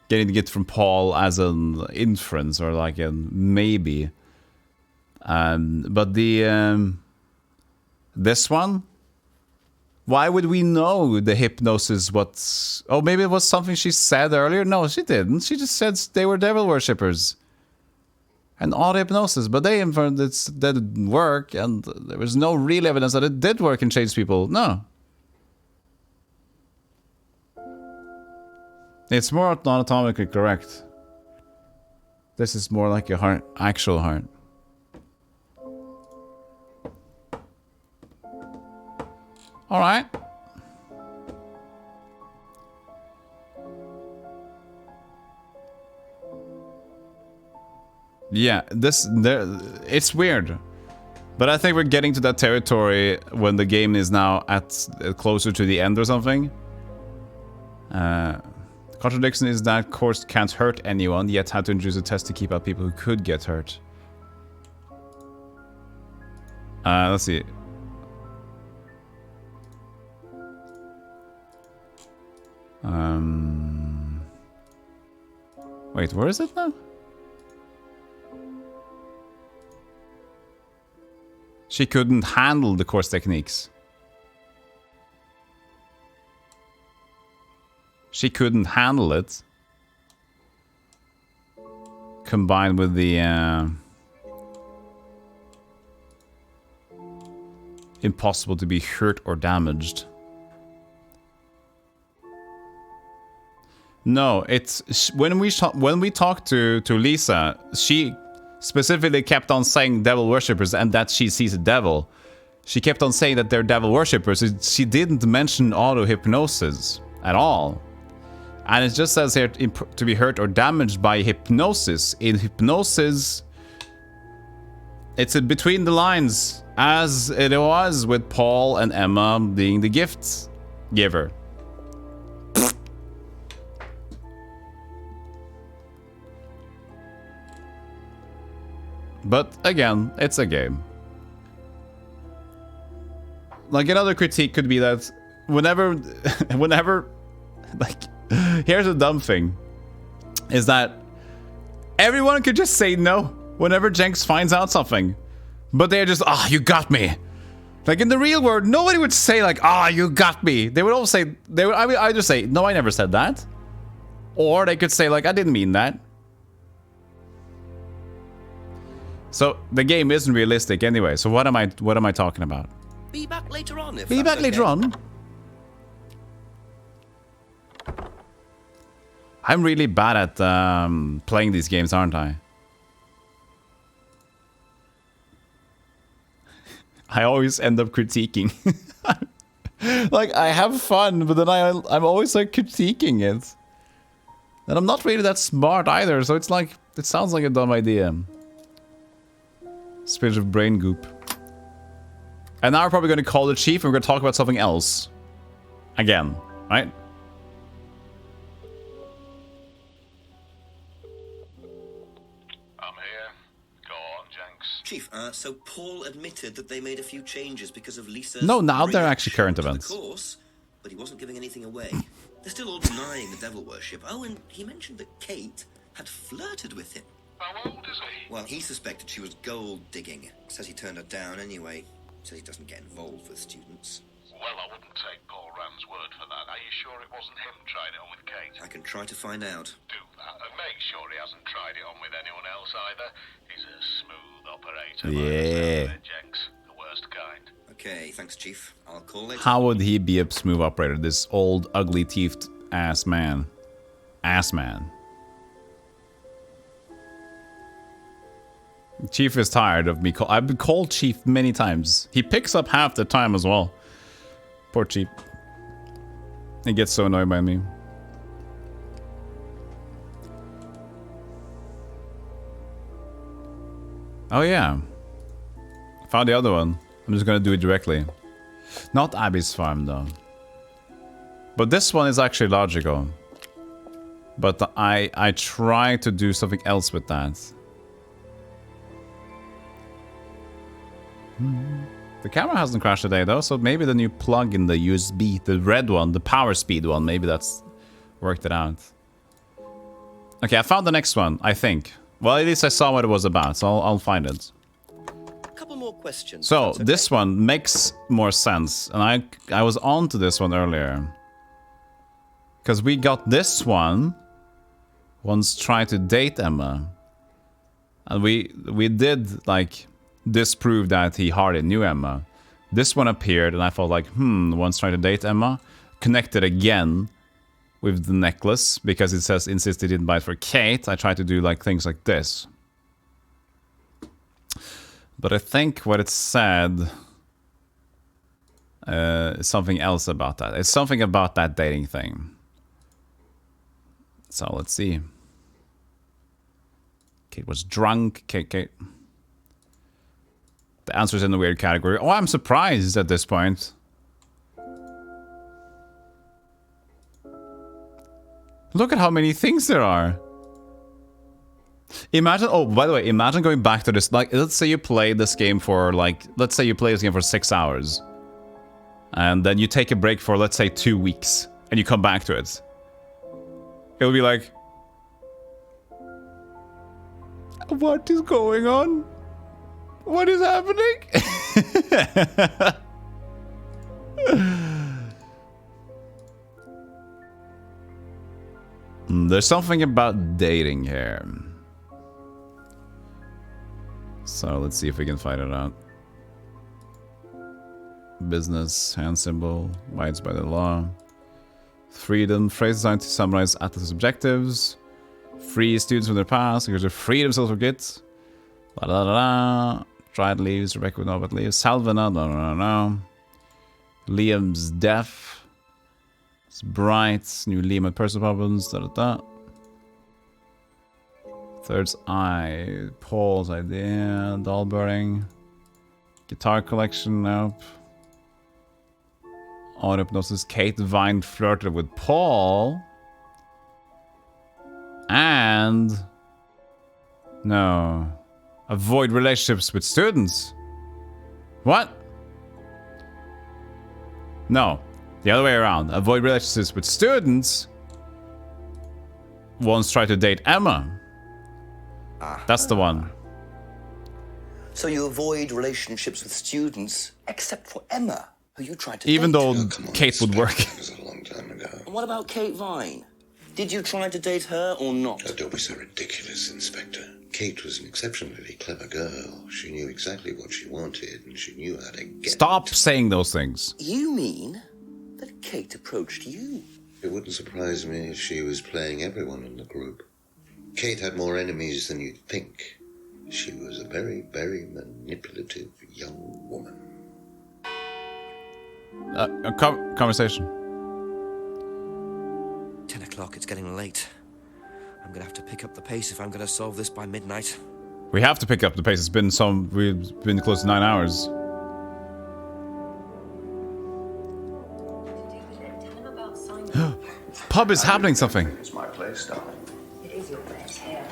getting the gift from Paul as an inference or like a maybe. But the this one. Why would we know the hypnosis? What's... Oh, maybe it was something she said earlier? No, she didn't. She just said they were devil worshippers. And auto hypnosis. But they inferred that didn't work. And there was no real evidence that it did work and change people. No. It's more anatomically correct. This is more like a heart, actual heart. All right. Yeah, it's weird. But I think we're getting to that territory when the game is now at closer to the end or something. Contradiction is that course can't hurt anyone, yet had to introduce a test to keep out people who could get hurt. Let's see. Wait, where is it now? She couldn't handle the course techniques. She couldn't handle it. Combined with the impossible to be hurt or damaged. No, it's when we talked to Lisa, she specifically kept on saying devil worshippers and that she sees a devil. She kept on saying that they're devil worshippers. She didn't mention auto hypnosis at all. And it just says here to be hurt or damaged by hypnosis. In hypnosis, it's between the lines, as it was with Paul and Emma being the gift giver. But again, it's a game. Like another critique could be that whenever, like, here's a dumb thing, is that everyone could just say no whenever Jenks finds out something, but they're just, you got me. Like in the real world, nobody would say like, you got me. They would all say, I would either say, no, I never said that, or they could say like, I didn't mean that. So the game isn't realistic anyway. So what am I talking about? Be back later on. Be back later on. I'm really bad at playing these games, aren't I? I always end up critiquing. Like, I have fun, but then I'm always like critiquing it. And I'm not really that smart either, so it's like, it sounds like a dumb idea. Spirit of brain goop. And now we're probably going to call the chief and we're going to talk about something else. Again, right? Chief, so Paul admitted that they made a few changes because of Lisa's... No, now they're actually current events. Course, but he wasn't giving anything away. They're still all denying the devil worship. Oh, and he mentioned that Kate had flirted with him. How old is he? Well, he suspected she was gold digging. Says he turned her down anyway. Says he doesn't get involved with students. Well, I wouldn't take Paul Rand's word for that. Are you sure it wasn't him trying it on with Kate? I can try to find out. Do that, and make sure he hasn't tried it on with anyone else either. He's a smooth operator. Yeah. Jenks, the worst kind. Okay, thanks, Chief. I'll call later. How would he be a smooth operator? This old, ugly teethed ass man. Ass man. Chief is tired of me. I've been called Chief many times. He picks up half the time as well. Poor Chief. He gets so annoyed by me. Oh yeah. Found the other one. I'm just gonna do it directly. Not Abby's farm though. But this one is actually logical. But I try to do something else with that. The camera hasn't crashed today though, so maybe the new plug in the USB, the red one, the power speed one, maybe that's worked it out. Okay, I found the next one, I think. Well, at least I saw what it was about, so I'll find it. A couple more questions. So, this one makes more sense, and I was on to this one earlier. Because we got this one once tried to date Emma. And we did, like, disprove that he hardly knew Emma. This one appeared, and I felt like, once tried to date Emma. Connected again with the necklace, because it says insist he didn't buy it for Kate. I tried to do, like, things like this. But I think what it said is something else about that. It's something about that dating thing. So let's see. Kate was drunk. Kate. The answer's in the weird category. Oh, I'm surprised at this point. Look at how many things there are. Imagine, oh, by the way, imagine going back to this. Like, let's say you play this game for, like, let's say you play this game for 6 hours. And then you take a break for, let's say, 2 weeks. And you come back to it. It'll be like, what is going on? What is happening? There's something about dating here. So let's see if we can find it out. Business, hand symbol, abides by the law. Freedom, phrase designed to summarize Atlas' objectives. Free students from their past, because they're free themselves from gifts. La la la la. Tried leaves, Rebecca would know about leaves. Salvina, no. Liam's deaf. It's bright. New Liam had personal problems. Third's eye. Paul's idea. Doll burning. Guitar collection, nope. Auto hypnosis. Kate Vine flirted with Paul. And... no. Avoid relationships with students. What? No. The other way around. Avoid relationships with students. Once try to date Emma. That's the one. So you avoid relationships with students, except for Emma, who you tried to Even date. though Kate would work. And what about Kate Vine? Did you try to date her or not? Oh, don't be so ridiculous, Inspector. Kate was an exceptionally clever girl. She knew exactly what she wanted, and she knew how to get Stop saying those things. You mean that Kate approached you? It wouldn't surprise me if she was playing everyone in the group. Kate had more enemies than you'd think. She was a very, very manipulative young woman. A conversation. 10 o'clock, it's getting late. I'm gonna have to pick up the pace if I'm gonna solve this by midnight. We have to pick up the pace. We've been close to 9 hours. Pub is happening something. It's my place, darling. It is your place here.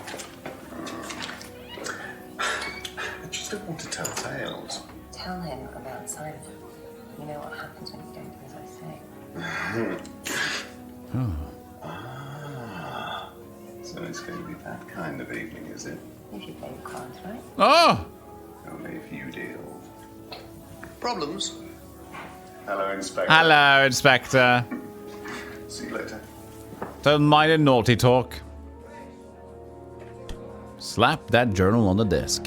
I just don't want to tell tales. Tell him about Simon. You know what happens when you don't do as I say. Ah, so it's going to be that kind of evening, is it? If you play your cards right. Oh! Only if you deal. Problems? Hello, Inspector. Hello, Inspector. See you later. Don't mind a naughty talk. Slap that journal on the desk.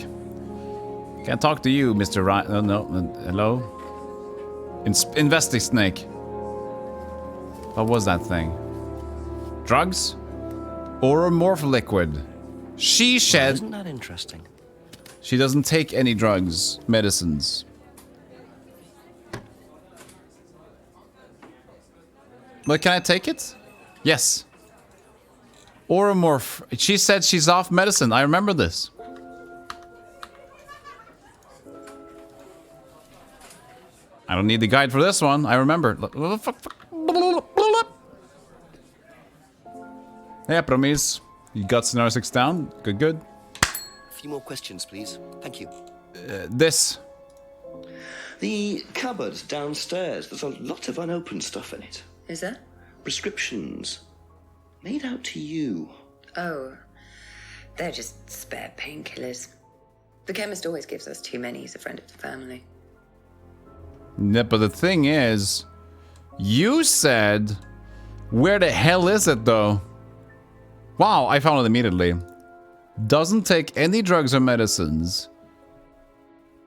Can't talk to you, Mr. Ryan. No, hello? Investing snake. What was that thing? Drugs? Or a morph liquid? She shed. Isn't that interesting? She doesn't take any drugs, medicines. But can I take it? Yes. Oromorph. She said she's off medicine. I remember this. I don't need the guide for this one. I remember. Yeah, promise. You got scenario 6 down. Good, good. A few more questions, please. Thank you. This. The cupboard downstairs, there's a lot of unopened stuff in it. Is there? Prescriptions. Made out to you. Oh, they're just spare painkillers. The chemist always gives us too many. He's a friend of the family. Yeah, but the thing is, you said, where the hell is it though? Wow, I found it immediately. Doesn't take any drugs or medicines.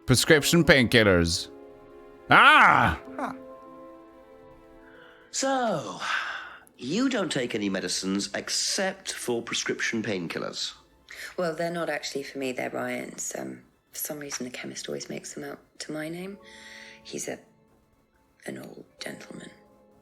Prescription painkillers. Ah! So, you don't take any medicines except for prescription painkillers. Well, they're not actually for me. They're Ryan's. For some reason, the chemist always makes them out to my name. He's an old gentleman.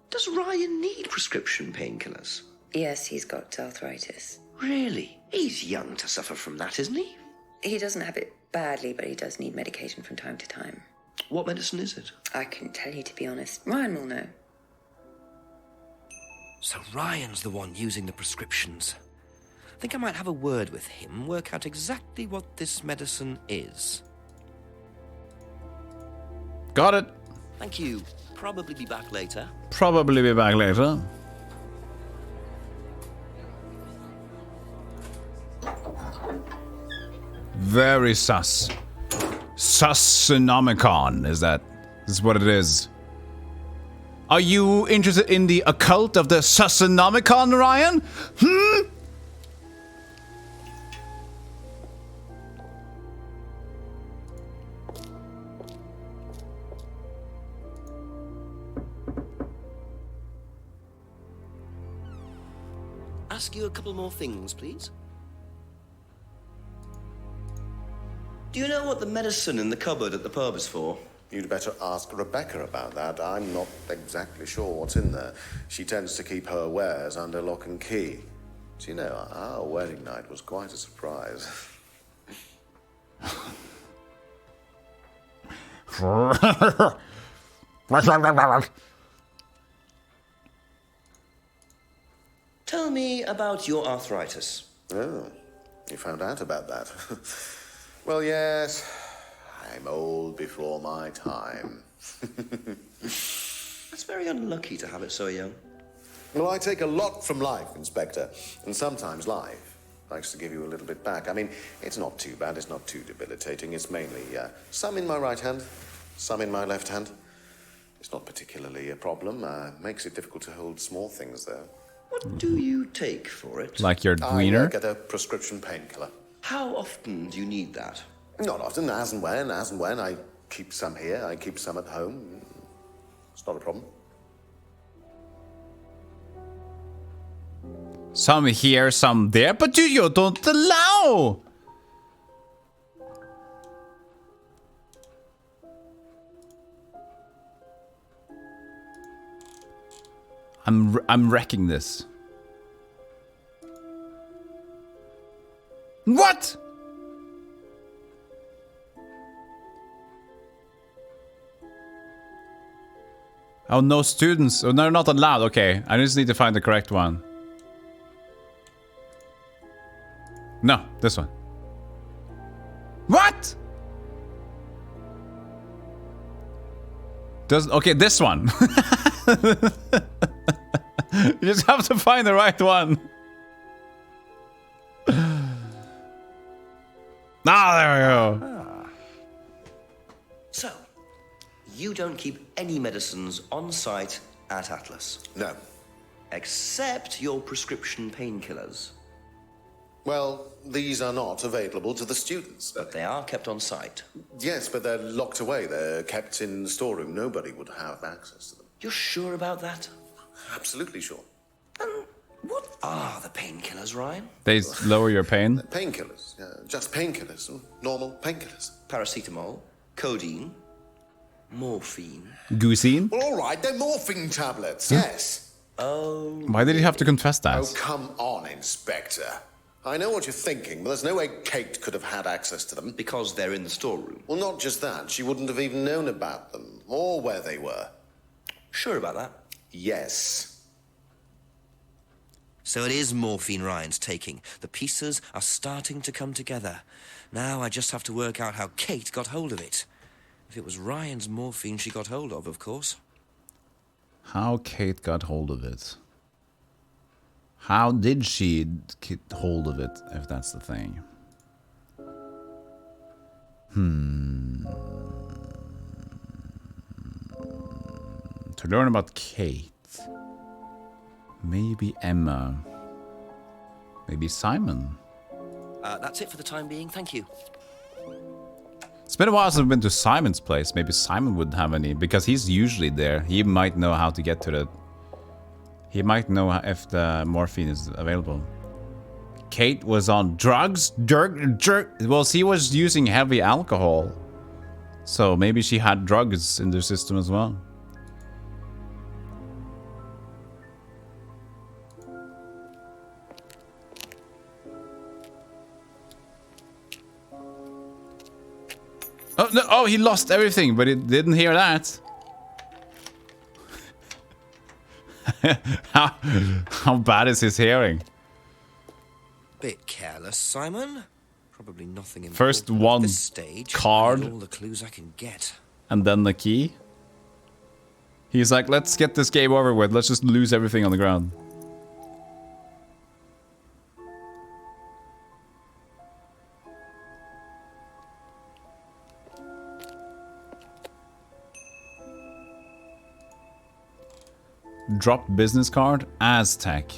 Does Ryan need prescription painkillers? Yes, he's got arthritis. Really? He's young to suffer from that, isn't he? He doesn't have it badly, but he does need medication from time to time. What medicine is it? I couldn't tell you, to be honest. Ryan will know. So Ryan's the one using the prescriptions. I think I might have a word with him, work out exactly what this medicine is. Got it. Thank you. Probably be back later. Probably be back later. Very sus. Susonomicon, is that? This is what it is. Are you interested in the occult of the Susonomicon, Ryan? Hmm? Ask you a couple more things, please. Do you know what the medicine in the cupboard at the pub is for? You'd better ask Rebecca about that. I'm not exactly sure what's in there. She tends to keep her wares under lock and key. Do you know, our wedding night was quite a surprise. Tell me about your arthritis. Oh, you found out about that. Well, yes, I'm old before my time. That's very unlucky to have it so young. Well, I take a lot from life, Inspector, and sometimes life likes to give you a little bit back. I mean, it's not too bad, it's not too debilitating. It's mainly some in my right hand, some in my left hand. It's not particularly a problem. Makes it difficult to hold small things, though. What do you take for it? Like your wiener? I get a prescription painkiller. How often do you need that? Not often, as and when. I keep some here, I keep some at home. It's not a problem. Some here, some there, but you don't allow! I'm wrecking this. What? Oh, no students. Oh, they're not allowed. Okay, I just need to find the correct one. No, this one. What? Okay, this one. You just have to find the right one. There we go. So, you don't keep any medicines on site at Atlas? No. Except your prescription painkillers? Well, these are not available to the students. But they are kept on site? Yes, but they're locked away. They're kept in the storeroom. Nobody would have access to them. You're sure about that? Absolutely sure. What are the painkillers, Ryan? They lower your pain? Painkillers. Just painkillers. Normal painkillers. Paracetamol, codeine, morphine. Goosine? Well, all right, they're morphine tablets, yes. Oh. Why did you have to confess that? Oh, come on, Inspector. I know what you're thinking, but there's no way Kate could have had access to them. Because they're in the storeroom? Well, not just that. She wouldn't have even known about them, or where they were. Sure about that? Yes. So it is morphine Ryan's taking. The pieces are starting to come together. Now I just have to work out how Kate got hold of it. If it was Ryan's morphine she got hold of course. How Kate got hold of it? How did she get hold of it, if that's the thing? To learn about Kate. Maybe Emma. Maybe Simon. That's it for the time being, thank you. It's been a while since I've been to Simon's place. Maybe Simon wouldn't have any, because he's usually there. He might know how to get to the... He might know if the morphine is available. Kate was on drugs? Well, she was using heavy alcohol. So maybe she had drugs in the system as well. Oh, no, oh, he lost everything, but he didn't hear that. How bad is his hearing? Bit careless, Simon. Probably nothing important. First one at this stage. card. I need all the clues I can get. And then the key. He's like, let's get this game over with. Let's just lose everything on the ground. Dropped business card, Aztec.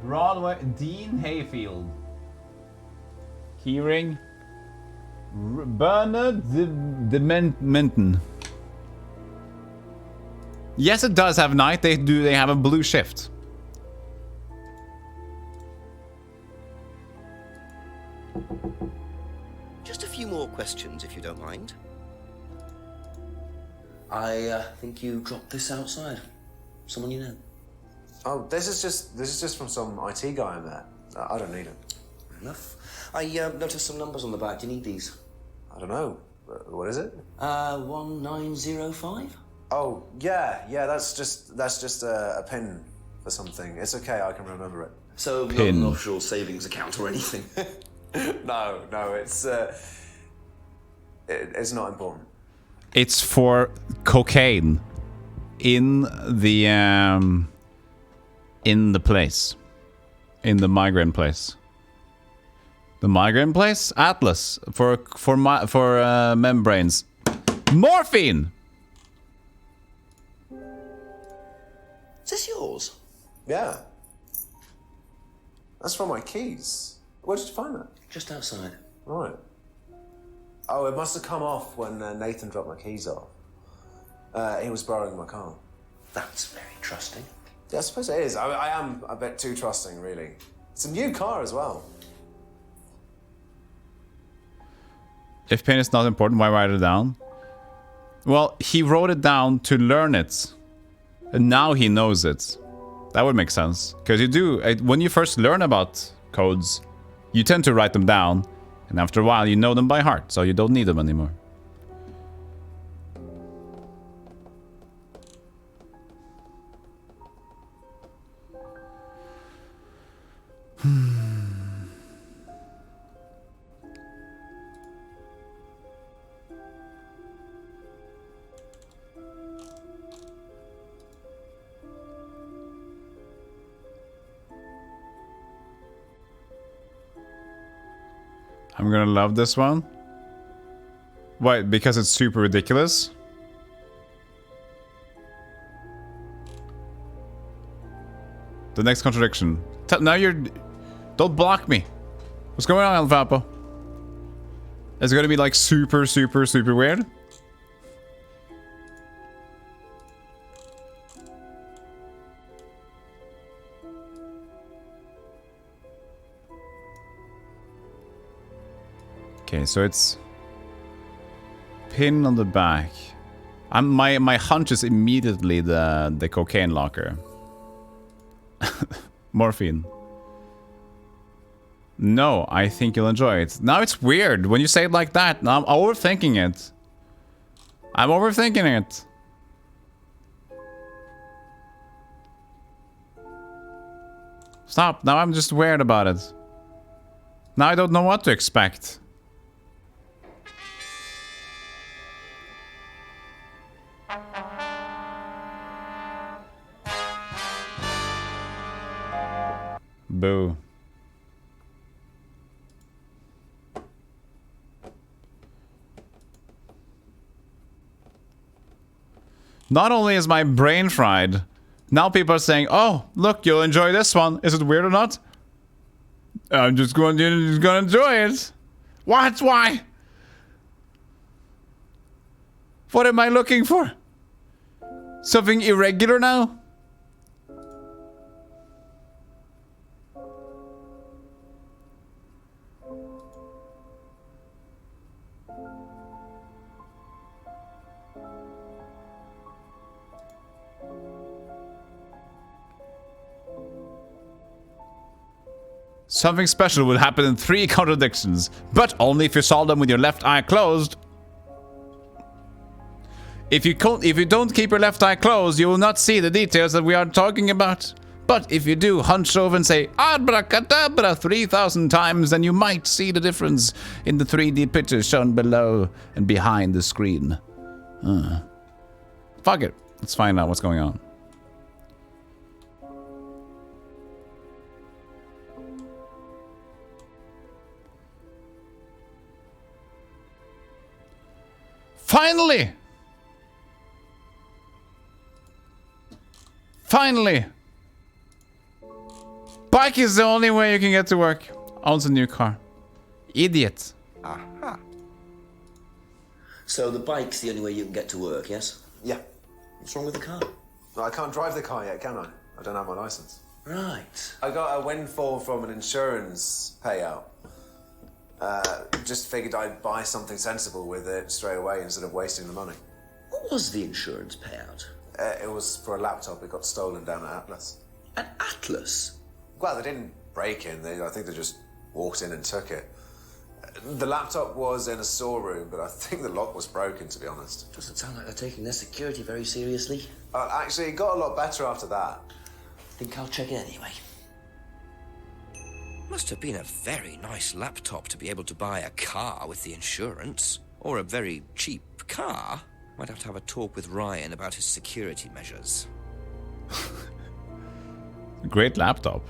Broadway, Dean Hayfield. Keyring. Bernard de Menton. Yes, it does have night. They have a blue shift. Just a few more questions, if you don't mind. I think you dropped this outside. Someone you know. Oh, this is just from some IT guy I met. I don't need it. Fair enough. I noticed some numbers on the back. Do you need these? I don't know. What is it? 1905? Oh, yeah, that's just a pin for something. It's okay, I can remember it. So not an offshore savings account or anything? No, it's not important. It's for cocaine in the place, in the migrant place. The migrant place, Atlas for membranes, morphine. Is this yours? Yeah. That's from my keys. Where did you find that? Just outside. Right. Oh, it must have come off when Nathan dropped my keys off. He was borrowing my car. That's very trusting. Yeah, I suppose it is. I am a bit too trusting, really. It's a new car as well. If pain is not important, why write it down? Well, he wrote it down to learn it. And now he knows it. That would make sense. Because you do, when you first learn about codes, you tend to write them down. And after a while, you know them by heart. So you don't need them anymore. I'm gonna love this one. Why? Because it's super ridiculous? The next contradiction. Now you're... Don't block me. What's going on, Alvapo? Is it gonna be like super weird? Okay, so it's pin on the back. My hunch is immediately the cocaine locker. Morphine. No, I think you'll enjoy it. Now it's weird when you say it like that. Now I'm overthinking it. I'm overthinking it. Stop. Now I'm just weird about it. Now I don't know what to expect. Boo. Not only is my brain fried, now people are saying, oh, look, you'll enjoy this one. Is it weird or not? I'm just going to enjoy it. What? Why? What am I looking for? Something irregular now? Something special will happen in 3 contradictions, but only if you solve them with your left eye closed. If you don't keep your left eye closed, you will not see the details that we are talking about. But if you do hunch over and say abracadabra 3,000 times, then you might see the difference in the 3D pictures shown below and behind the screen. Fuck it. Let's find out what's going on. Finally! Finally! Bike is the only way you can get to work. Owns a new car. Idiot. Aha. So the bike's the only way you can get to work, yes? Yeah. What's wrong with the car? No, I can't drive the car yet, can I? I don't have my license. Right. I got a windfall from an insurance payout. Just figured I'd buy something sensible with it straight away instead of wasting the money. What was the insurance payout? It was for a laptop. It got stolen down at Atlas. At Atlas? Well, they didn't break in. I think they just walked in and took it. The laptop was in a storeroom, but I think the lock was broken, to be honest. Doesn't sound like they're taking their security very seriously. Actually, it got a lot better after that. Think I'll check it anyway. Must have been a very nice laptop to be able to buy a car with the insurance. Or a very cheap car. Might have to have a talk with Ryan about his security measures. Great laptop.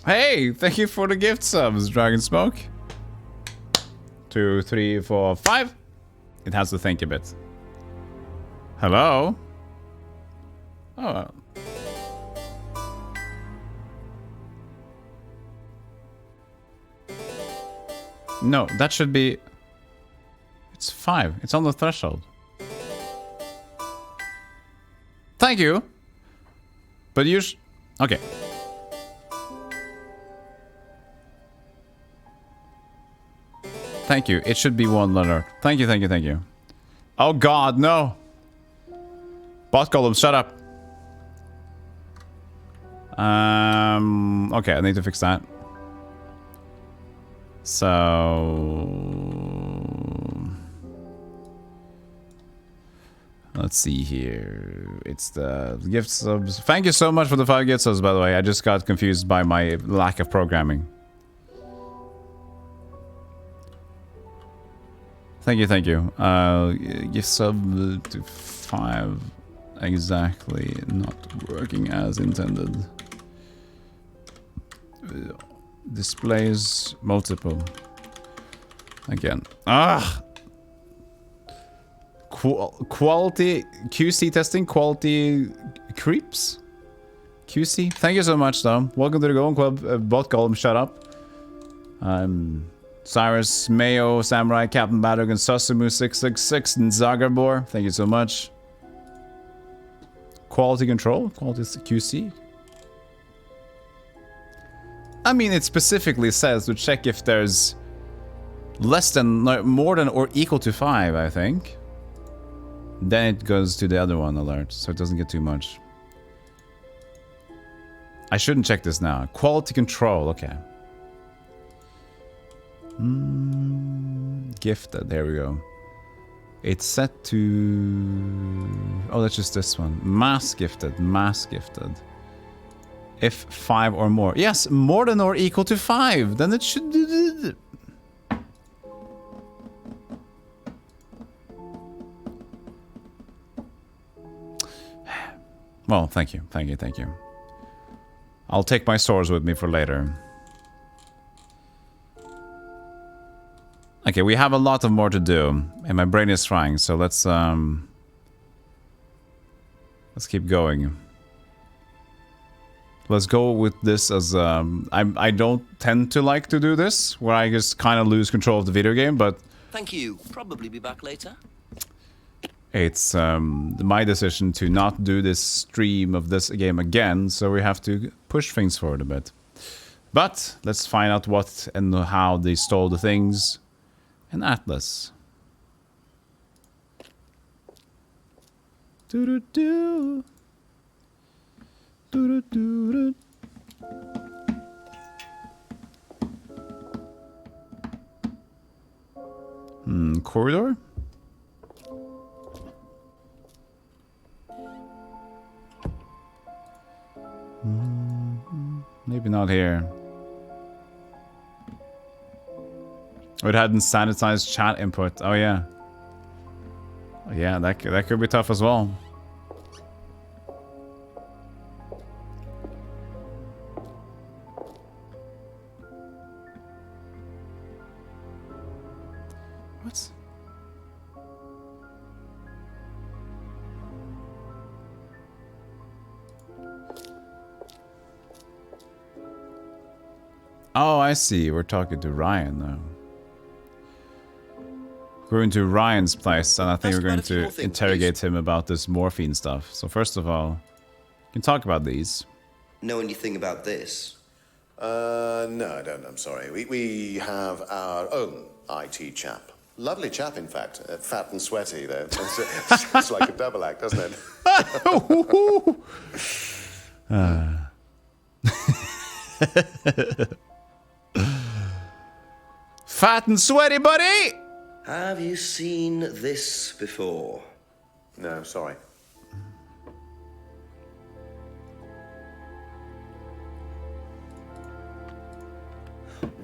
Hey, thank you for the gift subs, Dragon Smoke. 2, 3, 4, 5. It has to think a bit. Hello? Oh. No, that should be... It's 5. It's on the threshold. Thank you. But you okay. Thank you. It should be one letter. Thank you, thank you, thank you. Oh god, no! Bot-golem, shut up! Okay, I need to fix that. So... let's see here. It's the gift subs. Thank you so much for the 5 gift subs, by the way. I just got confused by my lack of programming. Thank you, thank you. Gift sub to 5. Exactly. Not working as intended. Displays multiple. Again. Ah! Quality QC testing, quality creeps. QC. Thank you so much, though. Welcome to the Golem Club. Bot-golem, shut up. Cyrus, Mayo, Samurai, Captain Badog, and Susumu666, and Zagarbor. Thank you so much. Quality control, quality QC. I mean, it specifically says to check if there's less than, more than, or equal to 5, I think. Then it goes to the other one alert, so it doesn't get too much. I shouldn't check this now. Quality control, okay. Gifted, there we go. It's set to... oh, that's just this one. Mass gifted, mass gifted. If 5 or more. Yes, more than or equal to 5. Then it should... well, thank you, thank you, thank you. I'll take my swords with me for later. Okay, we have a lot of more to do, and my brain is frying, so let's keep going. Let's go with this as I don't tend to like to do this, where I just kind of lose control of the video game, but Thank you. Probably be back later. it's my decision to not do this stream of this game again, so we have to push things forward a bit. But let's find out what and how they stole the things in Atlas. Do-do-do. Do-do-do-do. Corridor? Maybe not here. It hadn't sanitized chat input. Oh yeah. Yeah, that could be tough as well. What? Oh, I see. We're talking to Ryan now. We're going to Ryan's place, and I think we're going to interrogate him about this morphine stuff. So first of all, you can talk about these. Know anything about this? No, I don't. I'm sorry. We have our own IT chap. Lovely chap, in fact. Fat and sweaty, though. It's like a double act, doesn't it? Fat and sweaty, buddy! Have you seen this before? No, sorry.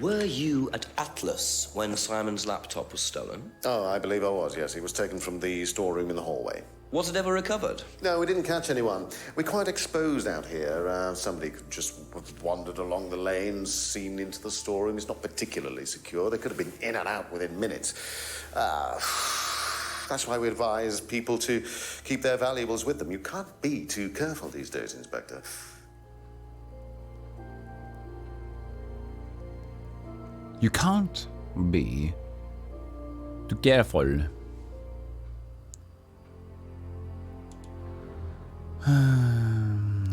Were you at Atlas when Simon's laptop was stolen? Oh, I believe I was, yes. It was taken from the storeroom in the hallway. Was it ever recovered? No, we didn't catch anyone. We're quite exposed out here. Somebody could just wandered along the lanes, seen into the storeroom. It's not particularly secure. They could have been in and out within minutes. That's why we advise people to keep their valuables with them. You can't be too careful these days, Inspector. You can't be too careful.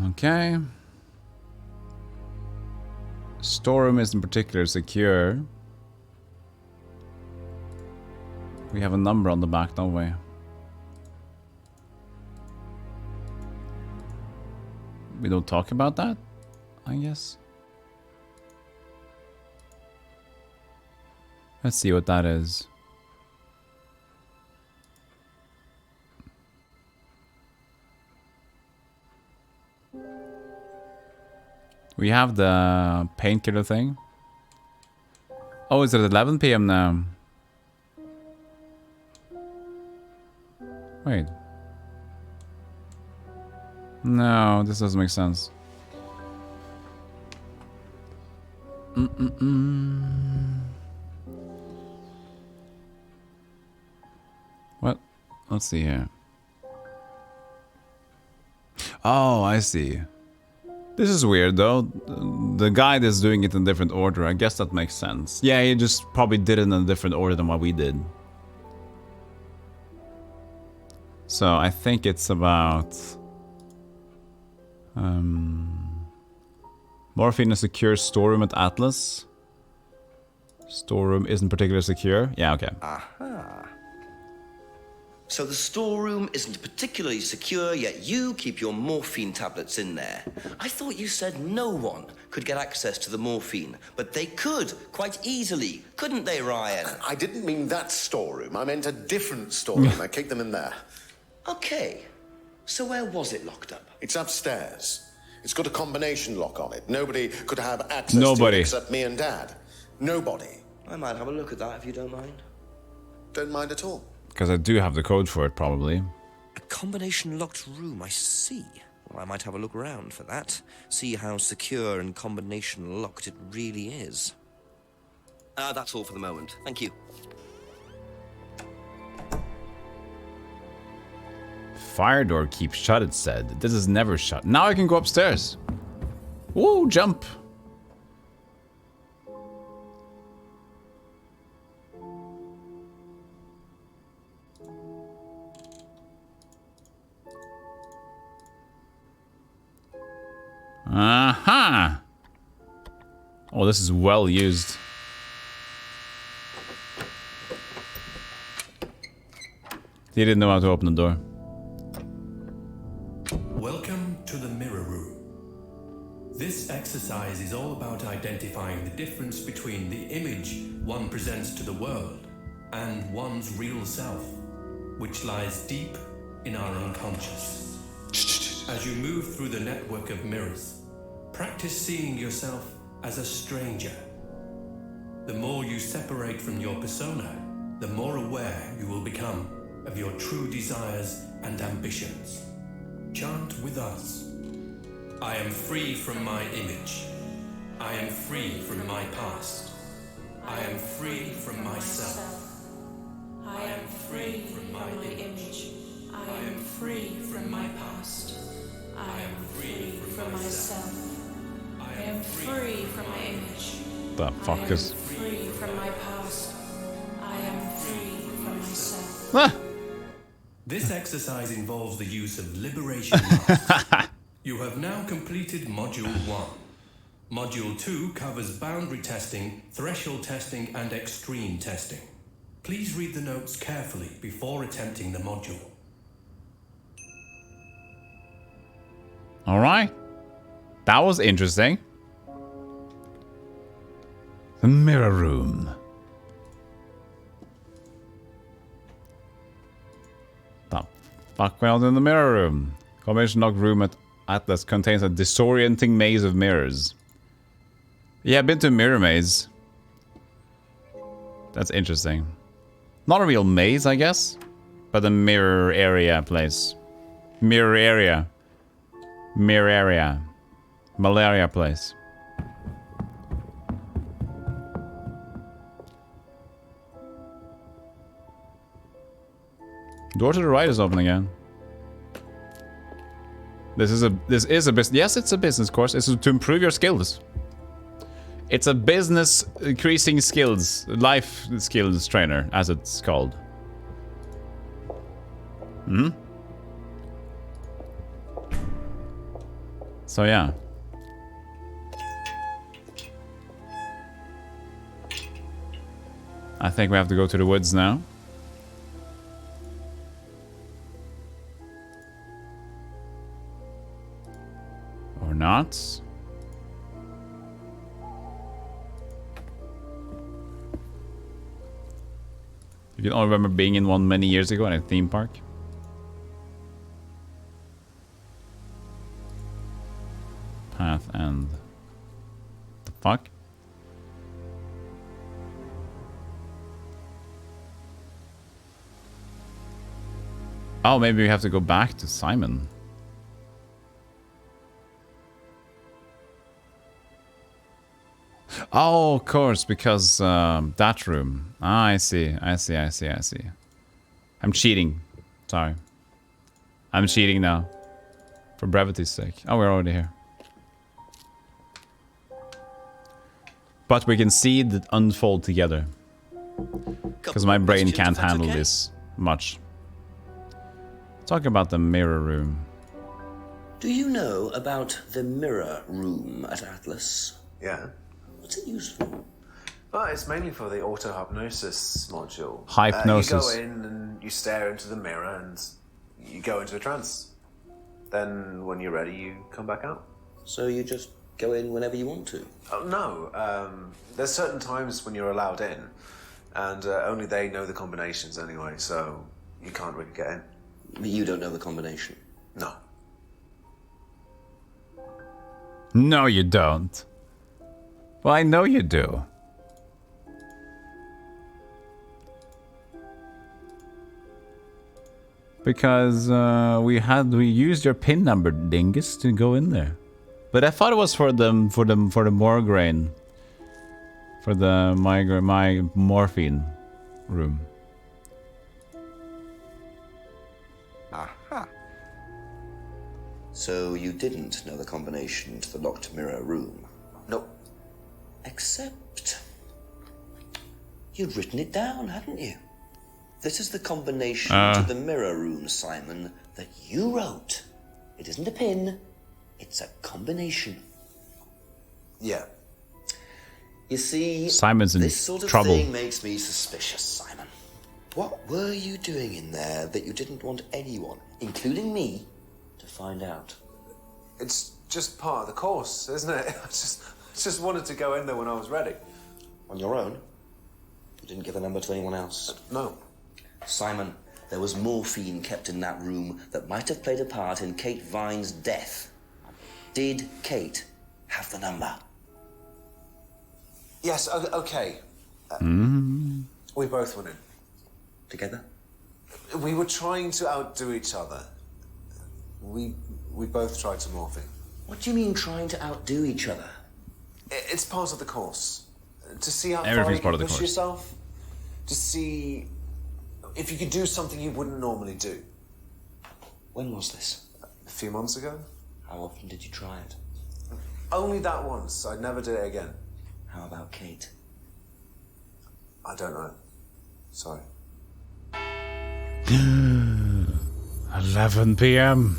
Okay. Storeroom isn't particularly secure. We have a number on the back, don't we? We don't talk about that, I guess. Let's see what that is. We have the painkiller thing. Oh, is it 11 PM now? Wait. No, this doesn't make sense. What? Let's see here. Oh, I see. This is weird though. The guide is doing it in a different order. I guess that makes sense. Yeah, he just probably did it in a different order than what we did. So I think it's about morphine is secure storeroom at Atlas. Storeroom isn't particularly secure. Yeah, okay. Aha. So the storeroom isn't particularly secure, yet you keep your morphine tablets in there. I thought you said no one could get access to the morphine, but they could, quite easily, couldn't they, Ryan? I didn't mean that storeroom. I meant a different storeroom. I kicked them in there. Okay. So where was it locked up? It's upstairs. It's got a combination lock on it. Nobody could have access to it except me and Dad. Nobody. I might have a look at that if you don't mind. Don't mind at all. Because I do have the code for it, probably. A combination locked room, I see. Well, I might have a look around for that. See how secure and combination locked it really is. That's all for the moment. Thank you. Fire door keeps shut, it said. This is never shut. Now I can go upstairs. Woo, jump. Aha! Oh, this is well used. He didn't know how to open the door. Welcome to the mirror room. This exercise is all about identifying the difference between the image one presents to the world and one's real self, which lies deep in our unconscious. As you move through the network of mirrors, practice seeing yourself as a stranger. The more you separate from your persona, the more aware you will become of your true desires and ambitions. Chant with us. I am free from my image. I am free from my past. I am free from myself. I am free from my image. I am free from my past. I am free from myself. I am free from my image. The fuck is... Free from my past. I am free from myself. Ah. This exercise involves the use of liberation marks. You have now completed Module 1. Module 2 covers boundary testing, threshold testing, and extreme testing. Please read the notes carefully before attempting the module. Alright. That was interesting. The mirror room. The fuck went on in the mirror room? Combination locked room at Atlas contains a disorienting maze of mirrors. Yeah, I've been to a mirror maze. That's interesting. Not a real maze, I guess, but a mirror area place. Mirror area. Mirror area. Malaria place. Door to the right is open again. This is a business. Yes, it's a business course. It's to improve your skills. It's a business increasing skills, life skills trainer, as it's called. Hmm. So yeah. I think we have to go to the woods now. not? You can all remember being in one many years ago in a theme park. Path and... the fuck? Oh, maybe we have to go back to Simon. Oh, of course, because that room. Ah, I see. I'm cheating. Sorry. I'm cheating now. For brevity's sake. Oh, we're already here. But we can see it unfold together. Because my brain can't handle this much. Talk about the mirror room. Do you know about the mirror room at Atlas? Yeah. What's it used for? Well, it's mainly for the auto-hypnosis module. Hypnosis. You go in and you stare into the mirror and you go into a trance. Then when you're ready, you come back out. So you just go in whenever you want to? Oh, no. There's certain times when you're allowed in, and only they know the combinations anyway, so you can't really get in. But you don't know the combination? No. No, you don't. Well, I know you do. Because we used your pin number, dingus, to go in there. But I thought it was for the Morgraine. For the my morphine room. Aha. So you didn't know the combination to the locked mirror room? Nope. Except you'd written it down, hadn't you? This is the combination to the mirror room, Simon, that you wrote. It isn't a pin, it's a combination. Yeah. You see, Simon's in this sort of trouble. thing makes me suspicious, Simon. What were you doing in there that you didn't want anyone, including me, to find out? It's just part of the course, isn't it? I just wanted to go in there when I was ready. On your own? You didn't give the number to anyone else? No. Simon, there was morphine kept in that room that might have played a part in Kate Vine's death. Did Kate have the number? Yes, okay. We both went in. Together? We were trying to outdo each other. We both tried to morph in. What do you mean trying to outdo each other? It's part of the course. To see how far Everything's you part can of the push course. yourself. To see if you could do something you wouldn't normally do. When was this? A few months ago. How often did you try it? Only that once. I'd never do it again. How about Kate? I don't know. Sorry. 11 p.m.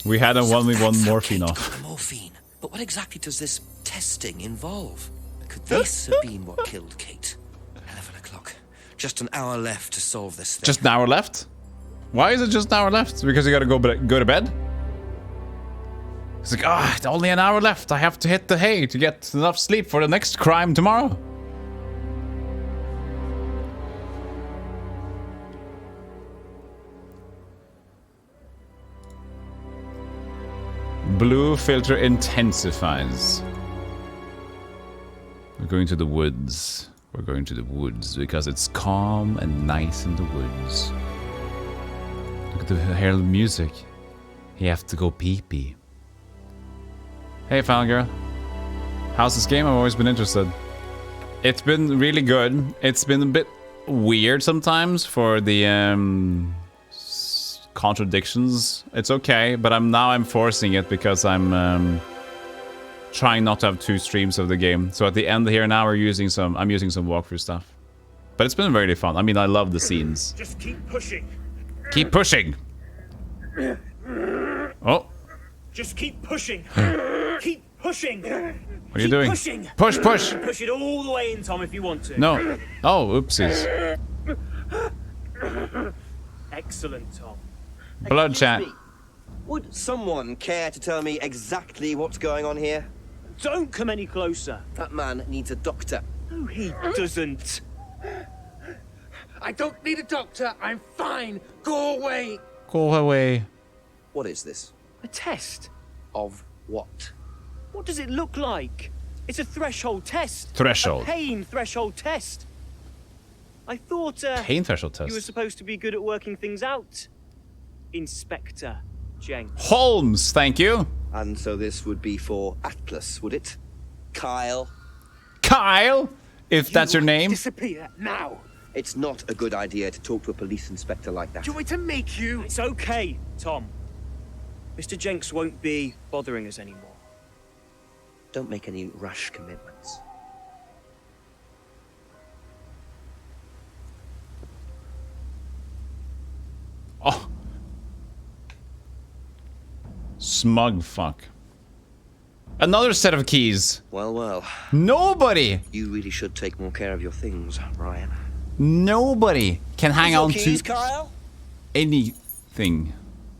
We had a 1v1 morphine off. The morphine. But what exactly does this testing involve? Could this have been what killed Kate? 11 o'clock. Just an hour left to solve this thing. Just an hour left? Why is it just an hour left? Because you gotta go to bed? It's like, it's only an hour left. I have to hit the hay to get enough sleep for the next crime tomorrow. Blue filter intensifies. We're going to the woods. We're going to the woods because it's calm and nice in the woods. Look at the herald music. You have to go pee-pee. Hey, Final Girl. How's this game? I've always been interested. It's been really good. It's been a bit weird sometimes for the contradictions. It's okay, but I'm forcing it because I'm trying not to have 2 streams of the game. So at the end here now I'm using some walkthrough stuff. But it's been really fun. I mean, I love the scenes. Just keep pushing. Keep pushing. Oh. Just keep pushing. Keep pushing. What are you doing? Pushing. Push, push. Push it all the way in, Tom, if you want to. No. Oh, oopsies. Excellent, Tom. Blood chat. Would someone care to tell me exactly what's going on here? Don't come any closer. That man needs a doctor. No, he doesn't. I don't need a doctor. I'm fine. Go away. Go away. What is this? A test. Of what? What does it look like? It's a threshold test. Threshold. A pain threshold test. I thought Pain threshold test. you were supposed to be good at working things out. Inspector Jenks. Holmes, thank you. And so this would be for Atlas, would it? Kyle? Kyle, if that's your name. Disappear now. It's not a good idea to talk to a police inspector like that. Do you want me to make you? It's okay, Tom. Mr. Jenks won't be bothering us anymore. Don't make any rash commitments. Oh. Smug fuck. Another set of keys. Well, well. Nobody. You really should take more care of your things, Ryan. Nobody can hang on keys, to Kyle? anything.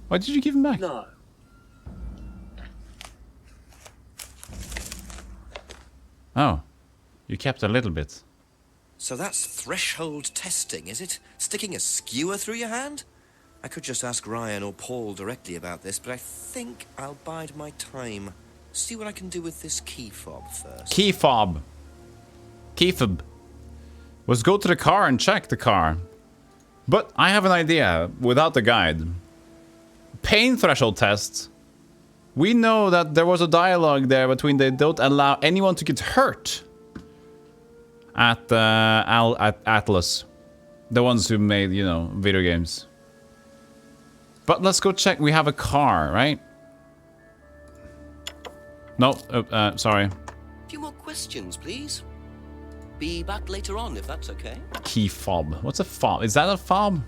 Why did you give him back? No. Oh, you kept a little bit. So that's threshold testing, is it? Sticking a skewer through your hand? I could just ask Ryan or Paul directly about this, but I think I'll bide my time. See what I can do with this key fob first. Key fob. Key fob. Let's go to the car and check the car. But I have an idea without the guide. Pain threshold test. We know that there was a dialogue there between they don't allow anyone to get hurt at Atlas. The ones who made, you know, video games. But let's go check. We have a car, right? No, sorry. A few more questions, please. Be back later on, if that's okay. Key fob. What's a fob? Is that a fob?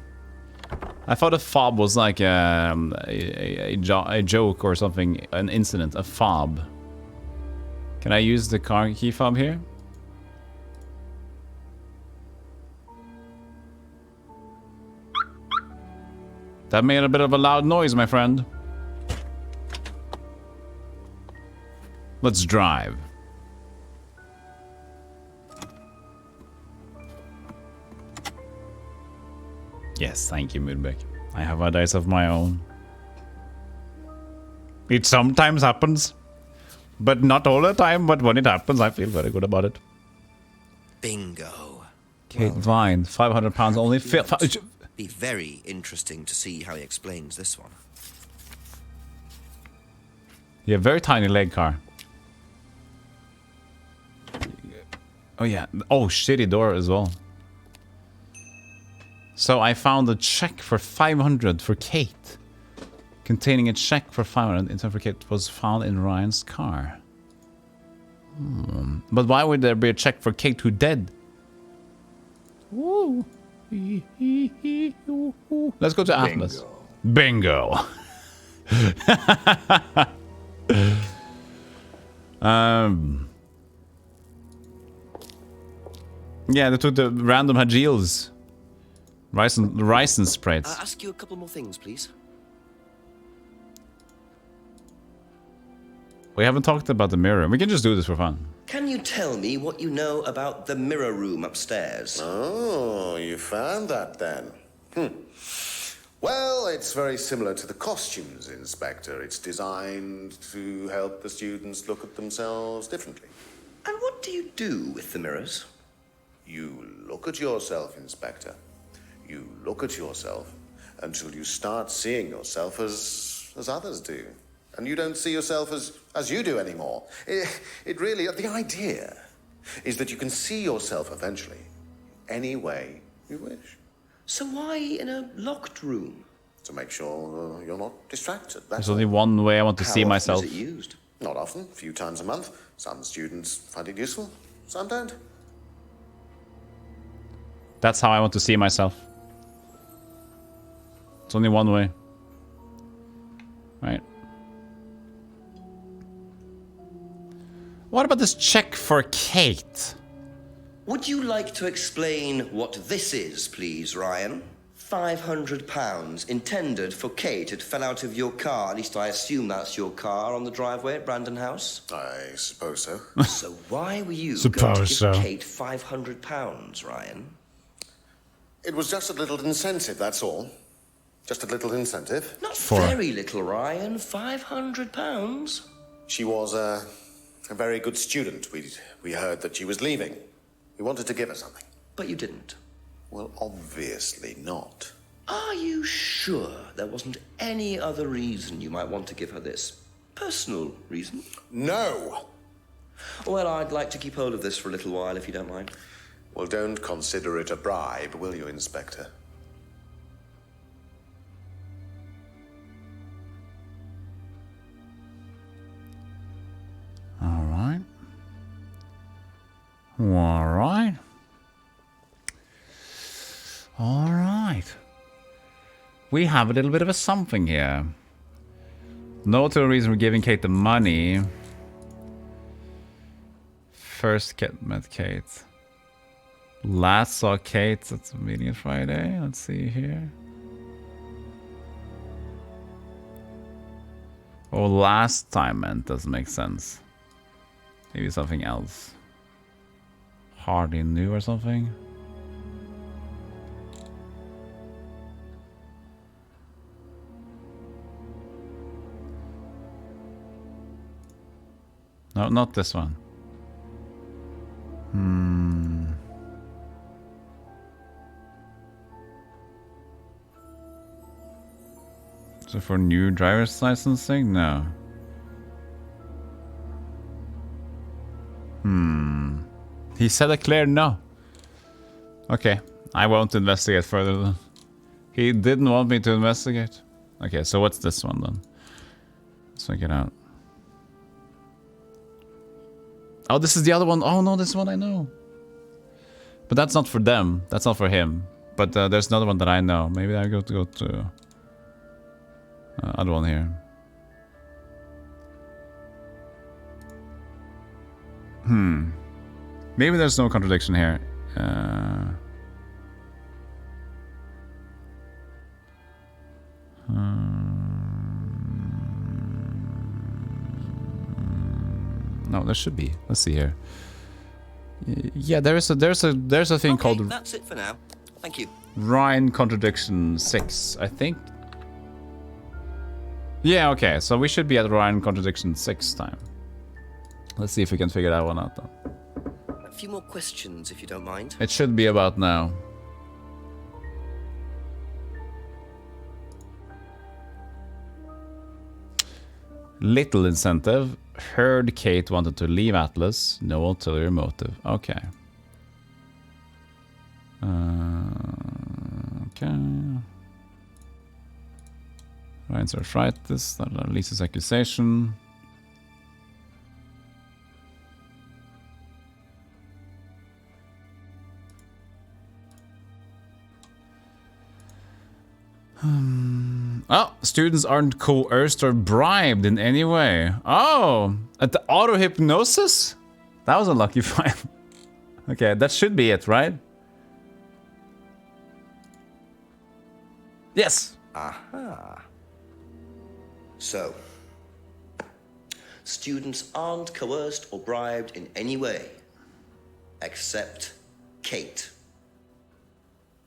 I thought a fob was like a joke or something, an incident, a fob. Can I use the car key fob here? That made a bit of a loud noise, my friend. Let's drive. Yes, thank you, Moonbeck. I have ideas of my own. It sometimes happens, but not all the time. But when it happens, I feel very good about it. Bingo. Kate Vine, 500 pounds only. Be very interesting to see how he explains this one. Yeah, very tiny leg car. Oh yeah. Oh, shitty door as well. So I found a check for 500 for Kate. Containing a check for 500 in time for Kate was found in Ryan's car. But why would there be a check for Kate who dead? Woo. Let's go to Atlas. Bingo. Yeah, they took the random Hagils. Rice and spreads. Ask you a couple more things, please. We haven't talked about the mirror. We can just do this for fun. Can you tell me what you know about the mirror room upstairs? Oh, you found that then. Well, it's very similar to the costumes, Inspector. It's designed to help the students look at themselves differently. And what do you do with the mirrors? You look at yourself, Inspector. You look at yourself until you start seeing yourself as others do. And you don't see yourself as you do anymore. It really, the idea is that you can see yourself eventually any way you wish. So why in a locked room? To make sure you're not distracted. There's only one way I want to see myself. How often is it used? Not often, a few times a month. Some students find it useful, some don't. That's how I want to see myself. It's only one way. Right. What about this check for Kate? Would you like to explain what this is, please, Ryan? £500 intended for Kate. It fell out of your car. At least I assume that's your car on the driveway at Brandon House. I suppose so. So why were you going to give Kate £500, Ryan? It was just a little incentive, that's all. Just a little incentive. Not very little, Ryan. £500. She was a very good student. We heard that she was leaving. We wanted to give her something. But you didn't. Well, obviously not. Are you sure there wasn't any other reason you might want to give her this? Personal reason? No! Well, I'd like to keep hold of this for a little while, if you don't mind. Well, don't consider it a bribe, will you, Inspector? All right. All right. All right. We have a little bit of a something here. No to the reason we're giving Kate the money. First met Kate. Last saw Kate at the meeting on Friday. Let's see here. Oh, last time meant doesn't make sense. Maybe something else. Hardly knew or something. No, not this one. So for new driver's licensing? No. He said a clear no. Okay, I won't investigate further then. He didn't want me to investigate. Okay, so what's this one then? Let's check it out. Oh, this is the other one. Oh no, this one I know. But that's not for them. That's not for him. But there's another one that I know. Maybe I go to other one here. Maybe there's no contradiction here. No, there should be. Let's see here. Yeah, there's a thing called. That's it for now. Thank you. Ryan Contradiction 6, I think. Yeah, okay. So we should be at Ryan Contradiction 6 time. Let's see if we can figure that one out then. A few more questions, if you don't mind. It should be about now. Little incentive. Heard Kate wanted to leave Atlas. No ulterior motive. Okay. Okay. Ryan's arthritis. That releases accusation. Oh, students aren't coerced or bribed in any way. Oh, at the auto hypnosis? That was a lucky find. Okay, that should be it, right? Yes. Aha. So, students aren't coerced or bribed in any way, except Kate.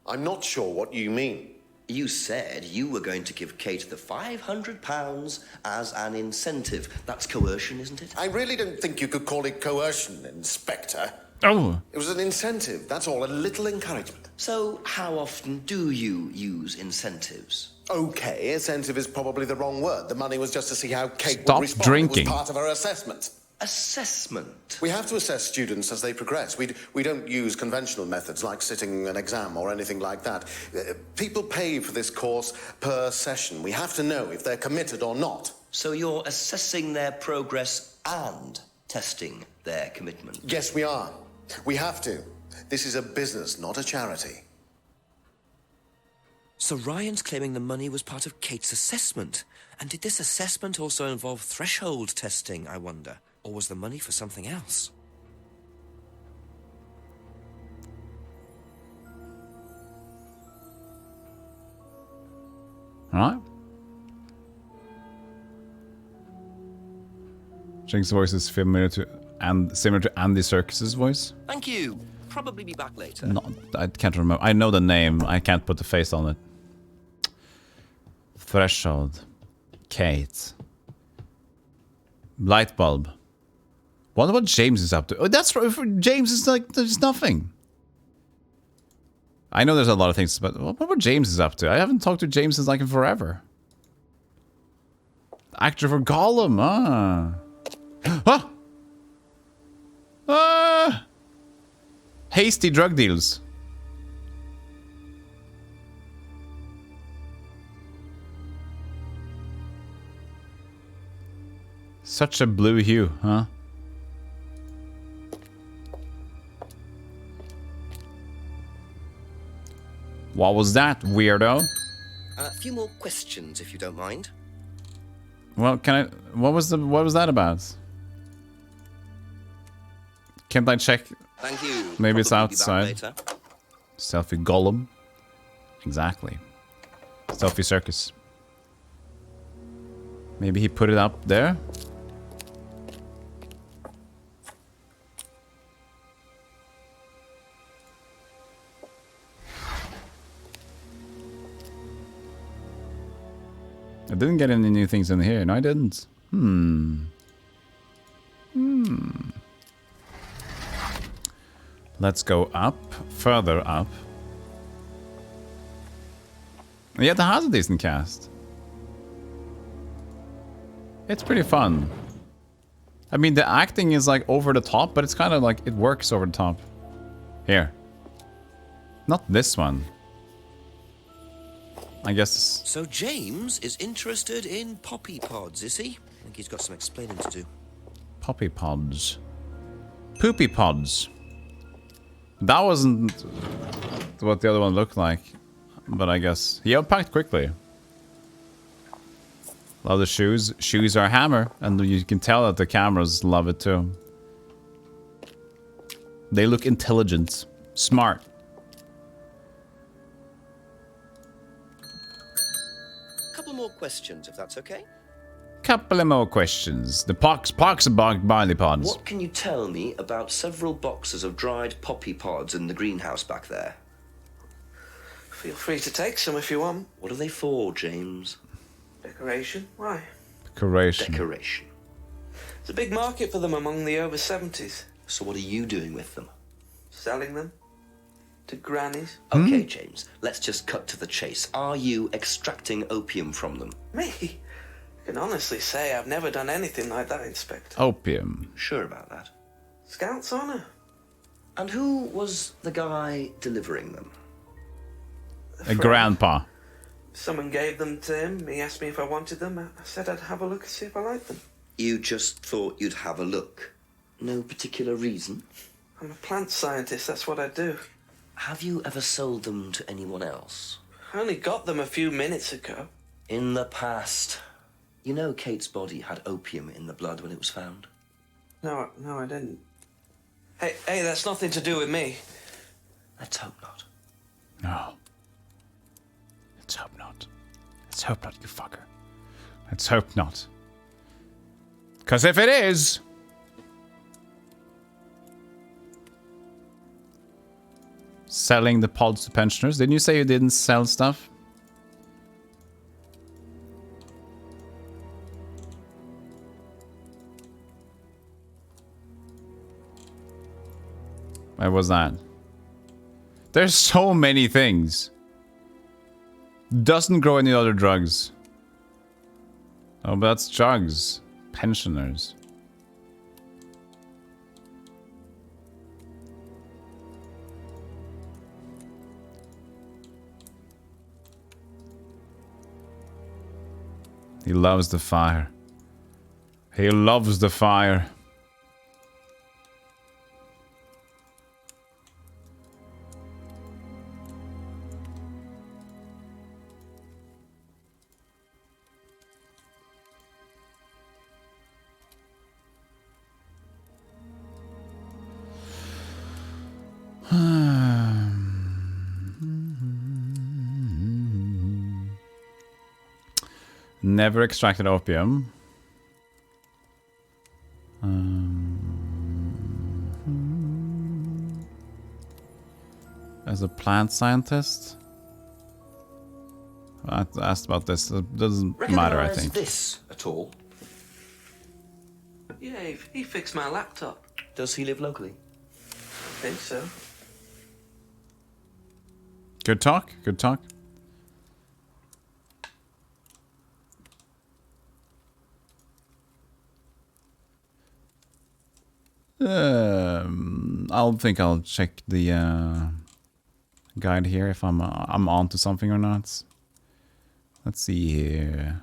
I'm not sure what you mean. You said you were going to give Kate the £500 as an incentive. That's coercion, isn't it? I really don't think you could call it coercion, Inspector. Oh. It was an incentive, that's all, a little encouragement. So, how often do you use incentives? Okay, incentive is probably the wrong word. The money was just to see how Kate Stop would respond. drinking. It was part of her assessment. Assessment? We have to assess students as they progress. We don't use conventional methods like sitting an exam or anything like that. People pay for this course per session. We have to know if they're committed or not. So you're assessing their progress and testing their commitment? Yes, we are. We have to. This is a business, not a charity. So Ryan's claiming the money was part of Kate's assessment. And did this assessment also involve threshold testing, I wonder? Or was the money for something else? Alright. Jenks' voice is similar to Andy Serkis's voice. Thank you. Probably be back later. No, I can't remember. I know the name. I can't put the face on it. Threshold. Kate. Light bulb. Wonder what James is up to. Oh, that's right. James is like, there's nothing. I know there's a lot of things, but what James is up to? I haven't talked to James since like in forever. Actor for Gollum. Ah. Ah! Ah! Hasty drug deals. Such a blue hue, huh? What was that, weirdo? A few more questions, if you don't mind. Well, can I... What was that about? Can't I check? Thank you. Maybe it's Probably be back outside. later. Stealthygolem. Exactly. Stealthy Circus. Maybe he put it up there? I didn't get any new things in here. No, I didn't. Let's go up. Further up. Yeah, that has a decent cast. It's pretty fun. I mean, the acting is like over the top, but it's kind of like it works over the top. Here. Not this one. I guess. So James is interested in poppy pods, is he? I think he's got some explaining to do. Poppy pods. Poopy pods. That wasn't what the other one looked like. But I guess he unpacked quickly. Love the shoes. Shoes are a hammer. And you can tell that the cameras love it too. They look intelligent. Smart. Couple more questions, if that's okay. Couple of more questions. The pox barley pods. What can you tell me about several boxes of dried poppy pods in the greenhouse back there? Feel free to take some if you want. What are they for, James? Decoration? Why? Decoration. Decoration. There's a big market for them among the over 70s. So what are you doing with them? Selling them to grannies. Okay, James, let's just cut to the chase. Are you extracting opium from them? Me? I can honestly say I've never done anything like that, Inspector. Opium. Sure about that? Scout's honor. And who was the guy delivering them? A grandpa. Someone gave them to him. He asked me if I wanted them. I said I'd have a look and see if I liked them. You just thought you'd have a look? No particular reason? I'm a plant scientist, that's what I do. Have you ever sold them to anyone else? I only got them a few minutes ago. In the past. You know Kate's body had opium in the blood when it was found? No, I didn't. Hey, that's nothing to do with me. Let's hope not. No. Let's hope not. Let's hope not, you fucker. Let's hope not. Because if it is... Selling the pods to pensioners. Didn't you say you didn't sell stuff? Where was that? There's so many things. Doesn't grow any other drugs. Oh, but that's drugs. Pensioners. He loves the fire. He loves the fire. Never extracted opium. As a plant scientist? I asked about this. It doesn't matter, I think. This at all? Yeah, he fixed my laptop. Does he live locally? I think so. Good talk, good talk. I'll check the guide here if I'm on to something or not. Let's see here.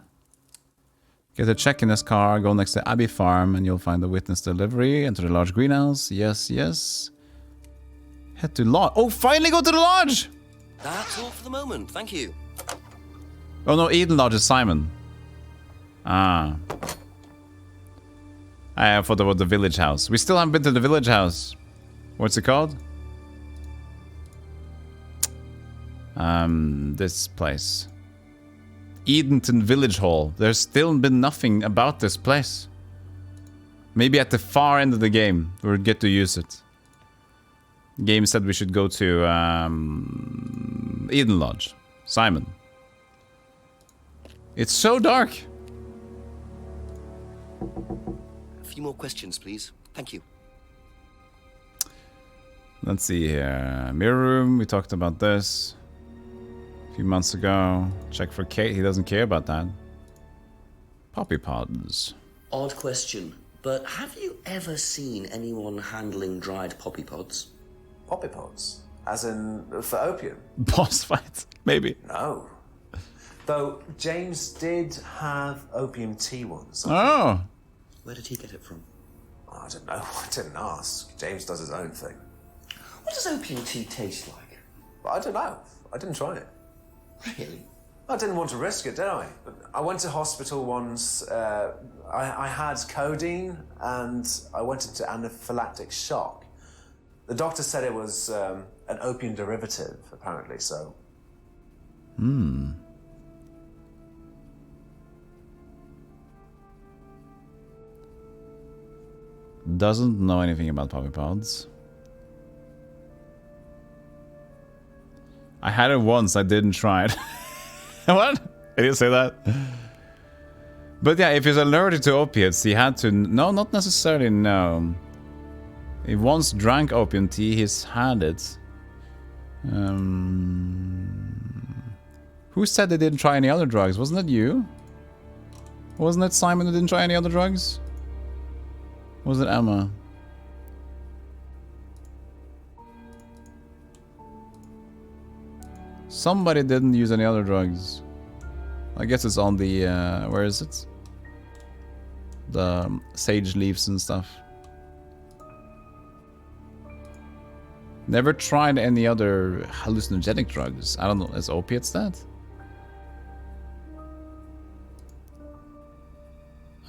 Get a check in this car, go next to Abbey Farm, and you'll find the witness delivery. Enter the large greenhouse. Yes, yes. Head to lodge. Oh, finally go to the lodge! That's all for the moment, thank you. Oh no, Eden Lodge is Simon. Ah. I thought about the village house. We still haven't been to the village house. What's it called? This place. Edenton Village Hall. There's still been nothing about this place. Maybe at the far end of the game we'll get to use it. Game said we should go to Eden Lodge. Simon. It's so dark. A few more questions, please. Thank you. Let's see here. Mirror room. We talked about this a few months ago. Check for Kate. He doesn't care about that. Poppy pods. Odd question, but have you ever seen anyone handling dried poppy pods? Poppy pods? As in, for opium? Boss fight, maybe. No. Though, James did have opium tea once. Oh. Where did he get it from? Oh, I don't know. I didn't ask. James does his own thing. What does opium tea taste like? I don't know. I didn't try it. Really? I didn't want to risk it, did I? But I went to hospital once. I had codeine and I went into anaphylactic shock. The doctor said it was an opium derivative, apparently, so... Hmm. Doesn't know anything about poppy pods. I had it once, I didn't try it. What? I didn't say that. But yeah, if he's allergic to opiates, he had to... No, not necessarily, no. He once drank opium tea, he's had it. Who said they didn't try any other drugs? Wasn't it you? Wasn't it Simon who didn't try any other drugs? Was it Emma? Somebody didn't use any other drugs. I guess it's on the... where is it? The sage leaves and stuff. Never tried any other hallucinogenic drugs. I don't know. Is opiates that?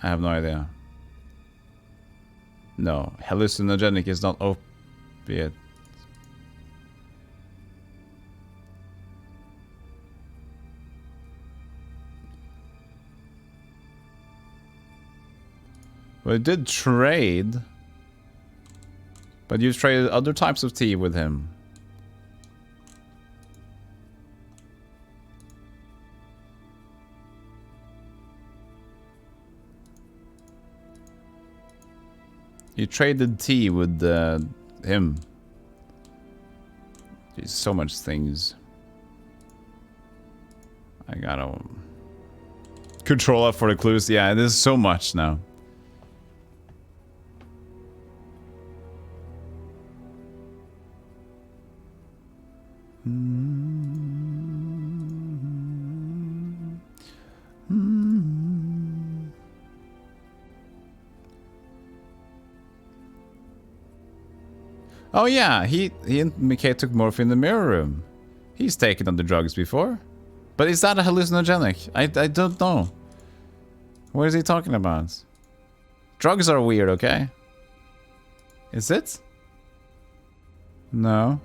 I have no idea. No, hallucinogenic is not opiate. Well, it did trade. But you've traded other types of tea with him. You traded tea with him. Jeez, so much things. I gotta control F for the clues. Yeah, there's so much now. Oh yeah, he and McKay took morphine in the mirror room. He's taken on the drugs before. But is that a hallucinogenic? I don't know. What is he talking about? Drugs are weird, okay? Is it? No.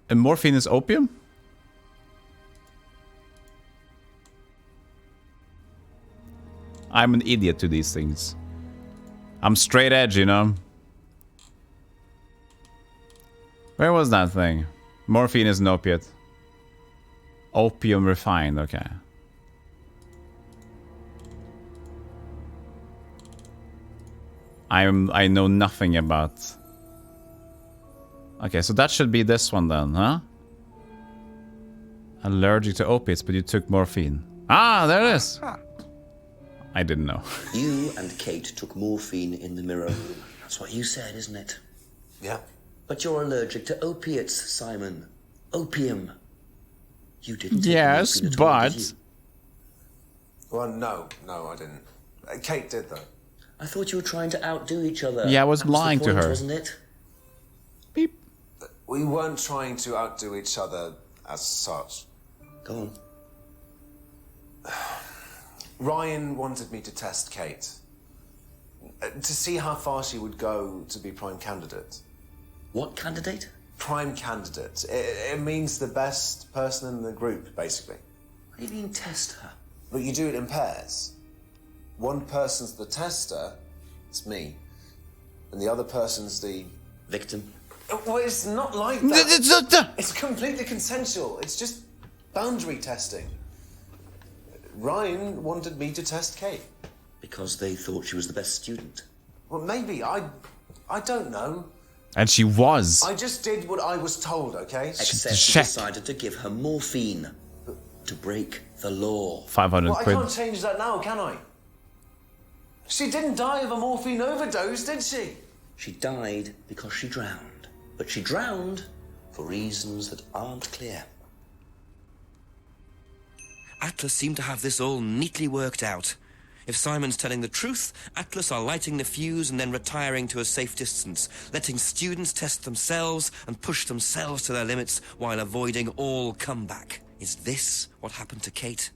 And morphine is opium? I'm an idiot to these things. I'm straight edge, you know? Where was that thing? Morphine is an opiate. Opium refined, okay. I know nothing about... Okay, so that should be this one then, huh? Allergic to opiates, but you took morphine. Ah, there it is! I didn't know. You and Kate took morphine in the mirror room. That's what you said, isn't it? Yeah. But you're allergic to opiates, Simon. Opium. You didn't take yes, morphine at all, but... did you? Well, no, I didn't. Kate did, though. I thought you were trying to outdo each other. Yeah, I was That lying the point, to her. Wasn't it? Beep. We weren't trying to outdo each other as such. Go on. Ryan wanted me to test Kate. To see how far she would go to be prime candidate. What candidate? Prime candidate. It means the best person in the group, basically. What do you mean test her? But you do it in pairs. One person's the tester, it's me, and the other person's the... victim. Well, it's not like that. It's completely consensual. It's just boundary testing. Ryan wanted me to test Kate. Because they thought she was the best student. Well, maybe. I don't know. And she was. I just did what I was told, okay? Except you decided to give her morphine. To break the law. 500 well, quid. I can't change that now, can I? She didn't die of a morphine overdose, did she? She died because she drowned. But she drowned for reasons that aren't clear. Atlas seemed to have this all neatly worked out. If Simon's telling the truth, Atlas are lighting the fuse and then retiring to a safe distance, letting students test themselves and push themselves to their limits while avoiding all comeback. Is this what happened to Kate?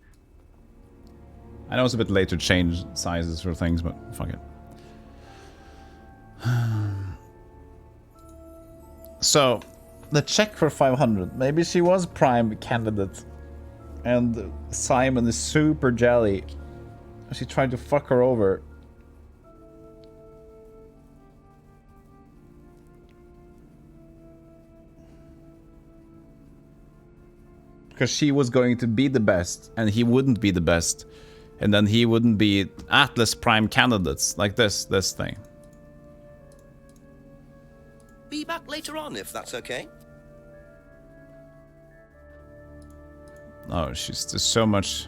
I know it's a bit late to change sizes for things, but fuck it. So, the check for 500. Maybe she was prime candidate. And Simon is super jelly. She tried to fuck her over. Because she was going to be the best, and he wouldn't be the best. And then he wouldn't be Atlas prime candidates, like this thing. Be back later on, if that's okay. Oh, there's so much.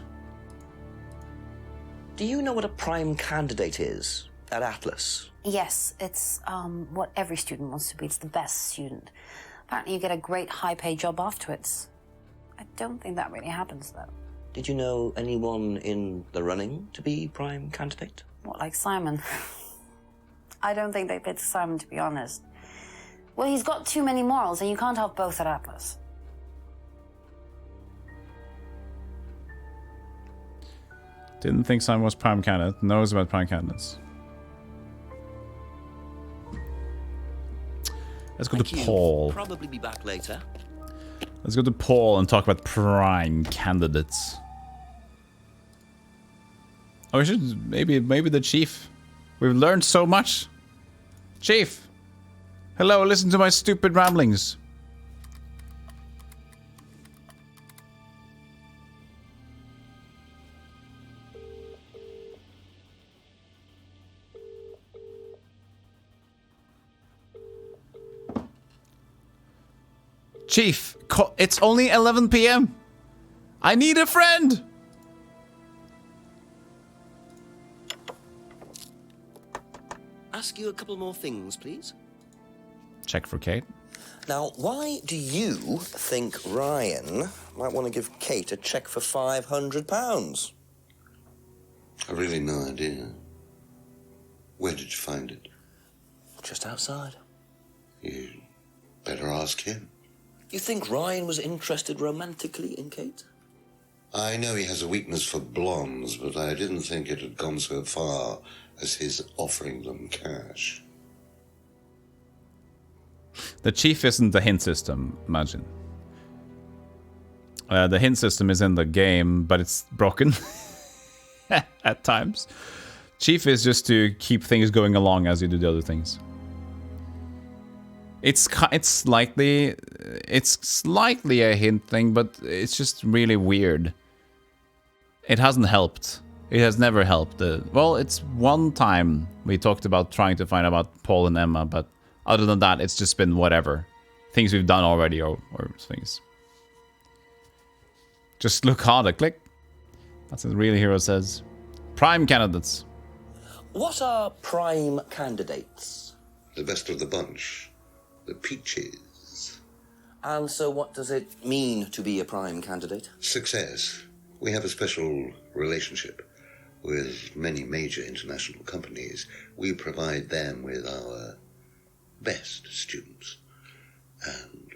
Do you know what a prime candidate is at Atlas? Yes, it's what every student wants to be. It's the best student. Apparently you get a great high-paid job afterwards. I don't think that really happens, though. Did you know anyone in the running to be prime candidate? What, like Simon? I don't think they picked Simon, to be honest. Well, he's got too many morals, and you can't have both at Atlas. Didn't think Simon was prime candidate. Knows about prime candidates. Let's go to Paul. Probably be back later. Let's go to Paul and talk about prime candidates. Oh, we should maybe the chief. We've learned so much. Chief. Hello, listen to my stupid ramblings. Chief, it's only 11 p.m. I need a friend. Ask you a couple more things, please. Check for Kate. Now, why do you think Ryan might want to give Kate a cheque for £500? I've really no idea. Where did you find it? Just outside. You better ask him. You think Ryan was interested romantically in Kate? I know he has a weakness for blondes, but I didn't think it had gone so far as his offering them cash. The chief isn't the hint system, imagine. The hint system is in the game, but it's broken at times. Chief is just to keep things going along as you do the other things. It's slightly a hint thing, but it's just really weird. It hasn't helped. It has never helped. Well, it's one time we talked about trying to find out about Paul and Emma, but other than that, it's just been whatever. Things we've done already or things. Just look harder. Click. That's what the real hero says. Prime candidates. What are prime candidates? The best of the bunch. The peaches. And so what does it mean to be a prime candidate? Success. We have a special relationship with many major international companies. We provide them with our best students. And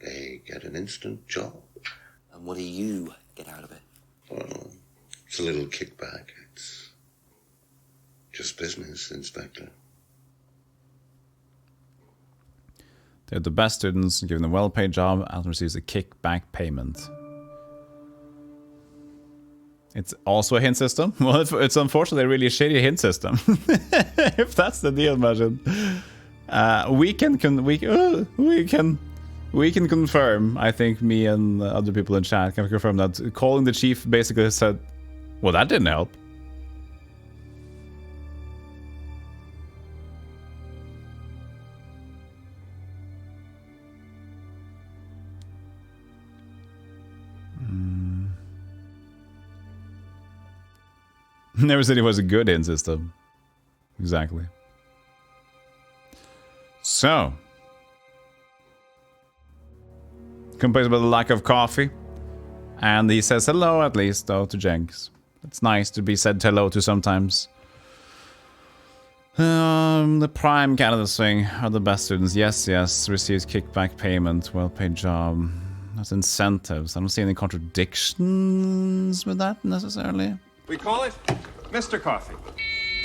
they get an instant job. And what do you get out of it? Well, it's a little kickback. It's just business, Inspector. They're the best students, given a well-paid job, and receives a kickback payment. It's also a hint system. Well, it's unfortunately a really shitty hint system. If that's the deal, imagine. We can confirm. I think me and other people in chat can confirm that calling the chief basically said, "Well, that didn't help." Never said it was a good hint system. Exactly. So. Complains about the lack of coffee. And he says hello at least, though, to Jenks. It's nice to be said hello to sometimes. The prime candidates thing are the best students. Yes, receives kickback payment, well-paid job. That's incentives. I don't see any contradictions with that necessarily. We call it Mr. Coffee.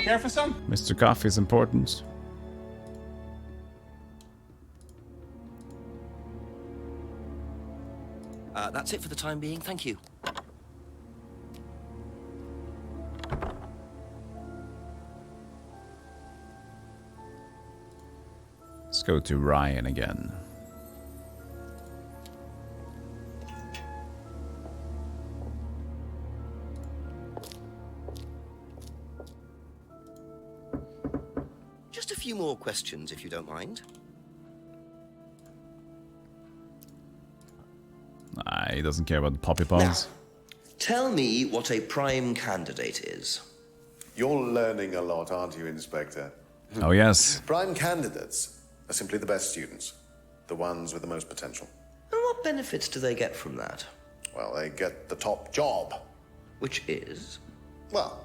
Care for some? Mr. Coffee is important. That's it for the time being. Thank you. Let's go to Ryan again. Just a few more questions, if you don't mind. He doesn't care about the poppy balls. Tell me what a prime candidate is. You're learning a lot, aren't you, Inspector? Oh, yes. Prime candidates are simply the best students. The ones with the most potential. And what benefits do they get from that? Well, they get the top job. Which is? Well,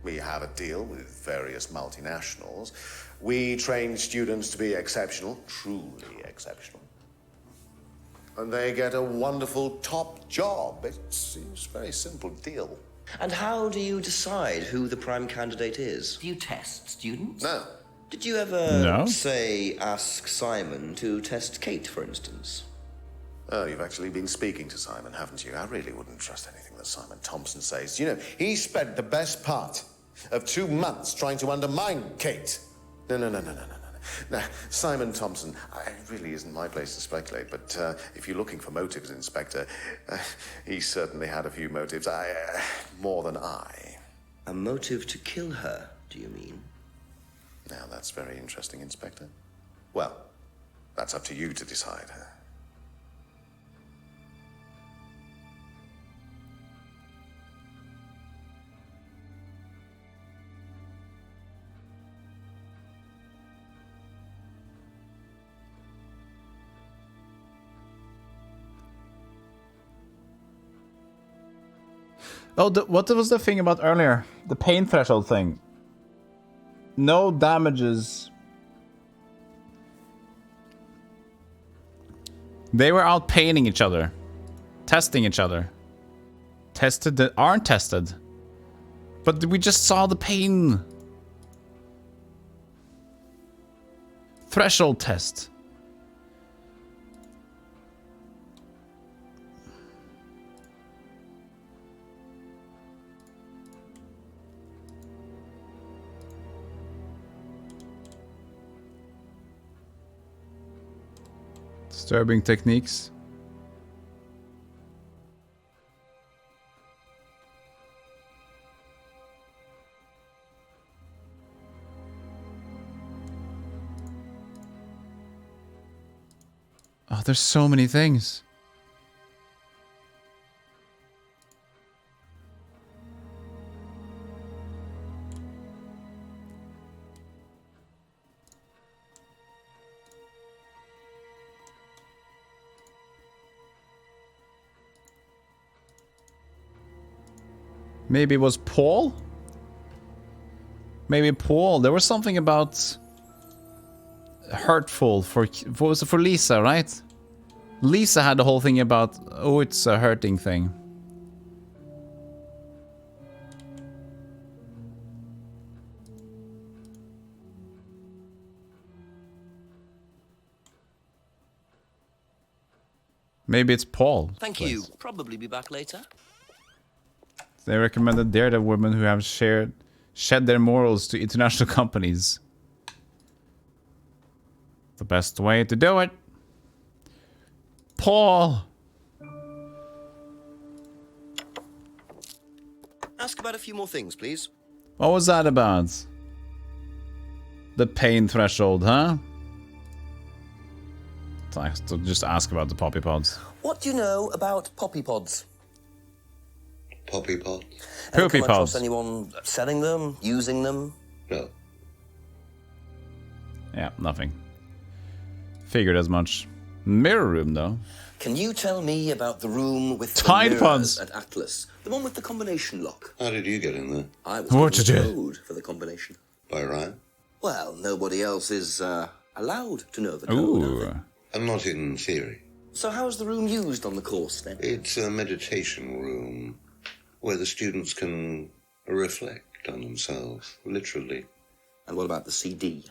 we have a deal with various multinationals. We train students to be exceptional, truly exceptional. And they get a wonderful top job. It's a very simple deal. And how do you decide who the prime candidate is? Do you test students? No. Did you ever, No. say, ask Simon to test Kate, for instance? Oh, you've actually been speaking to Simon, haven't you? I really wouldn't trust anything that Simon Thompson says. You know, he spent the best part of 2 months trying to undermine Kate. No. Now, Simon Thompson, it really isn't my place to speculate, but if you're looking for motives, Inspector, he certainly had a few motives. More than I. A motive to kill her, do you mean? Now, that's very interesting, Inspector. Well, that's up to you to decide. Oh, what was the thing about earlier? The pain threshold thing. No damages. They were out painting each other. Testing each other. Tested that aren't tested. But we just saw the pain. Threshold test. Disturbing techniques. Oh, there's so many things. Maybe it was Paul? Maybe Paul. There was something about hurtful for was it for Lisa, right? Lisa had the whole thing about, oh, it's a hurting thing. Maybe it's Paul. Thank you. Probably be back later. They recommended they're the women who have shed their morals to international companies. The best way to do it. Paul! Ask about a few more things, please. What was that about? The pain threshold, huh? So just ask about the poppy pods. What do you know about poppy pods? Poppy pods? Poopy come across pods. anyone selling them, using them? No. Yeah, nothing. Figured as much. Mirror room, though. Can you tell me about the room with the Tide mirrors pods. at Atlas? The one with the combination lock. How did you get in there? I was What given you the did? code for the combination. By Ryan? Well, nobody else is allowed to know the code. Ooh. And not in theory. So how is the room used on the course, then? It's a meditation room where the students can reflect on themselves, literally. And what about the CD?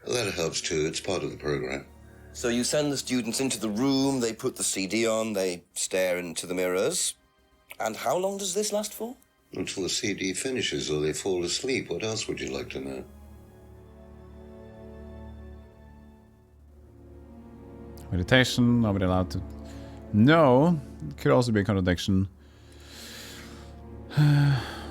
That helps too. It's part of the program. So you send the students into the room, they put the CD on, they stare into the mirrors. And how long does this last for? Until the CD finishes or they fall asleep. What else would you like to know? Meditation, nobody allowed to. No, it could also be a contradiction.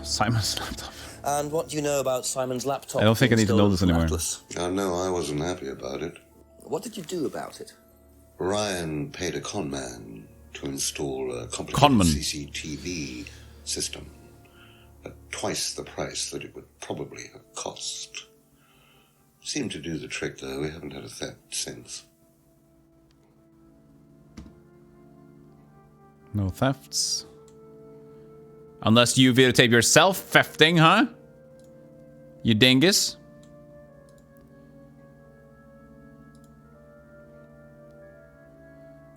Simon's laptop. And what do you know about Simon's laptop? I don't think I need to know this stolen from anymore. Atlas? No, I wasn't happy about it. What did you do about it? Ryan paid a con man to install a complicated Conman. CCTV system at twice the price that it would probably have cost. Seemed to do the trick, though. We haven't had a theft since. No thefts. Unless you videotape yourself thefting, huh? You dingus.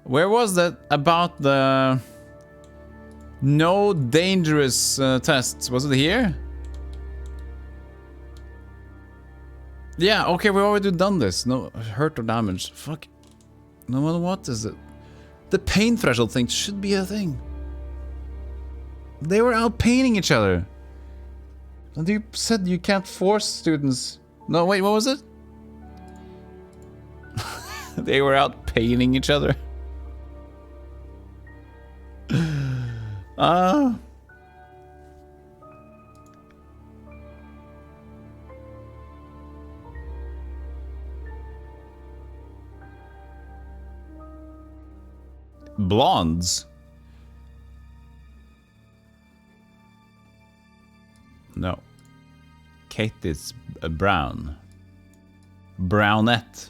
Where was that about the no dangerous tests? Was it here? Yeah, okay, we've already done this. No hurt or damage. Fuck. No, what is it? The pain threshold thing should be a thing. They were out painting each other. And you said you can't force students. No, wait, what was it? They were out painting each other. Blondes? No. Kate is a brown. Brownette.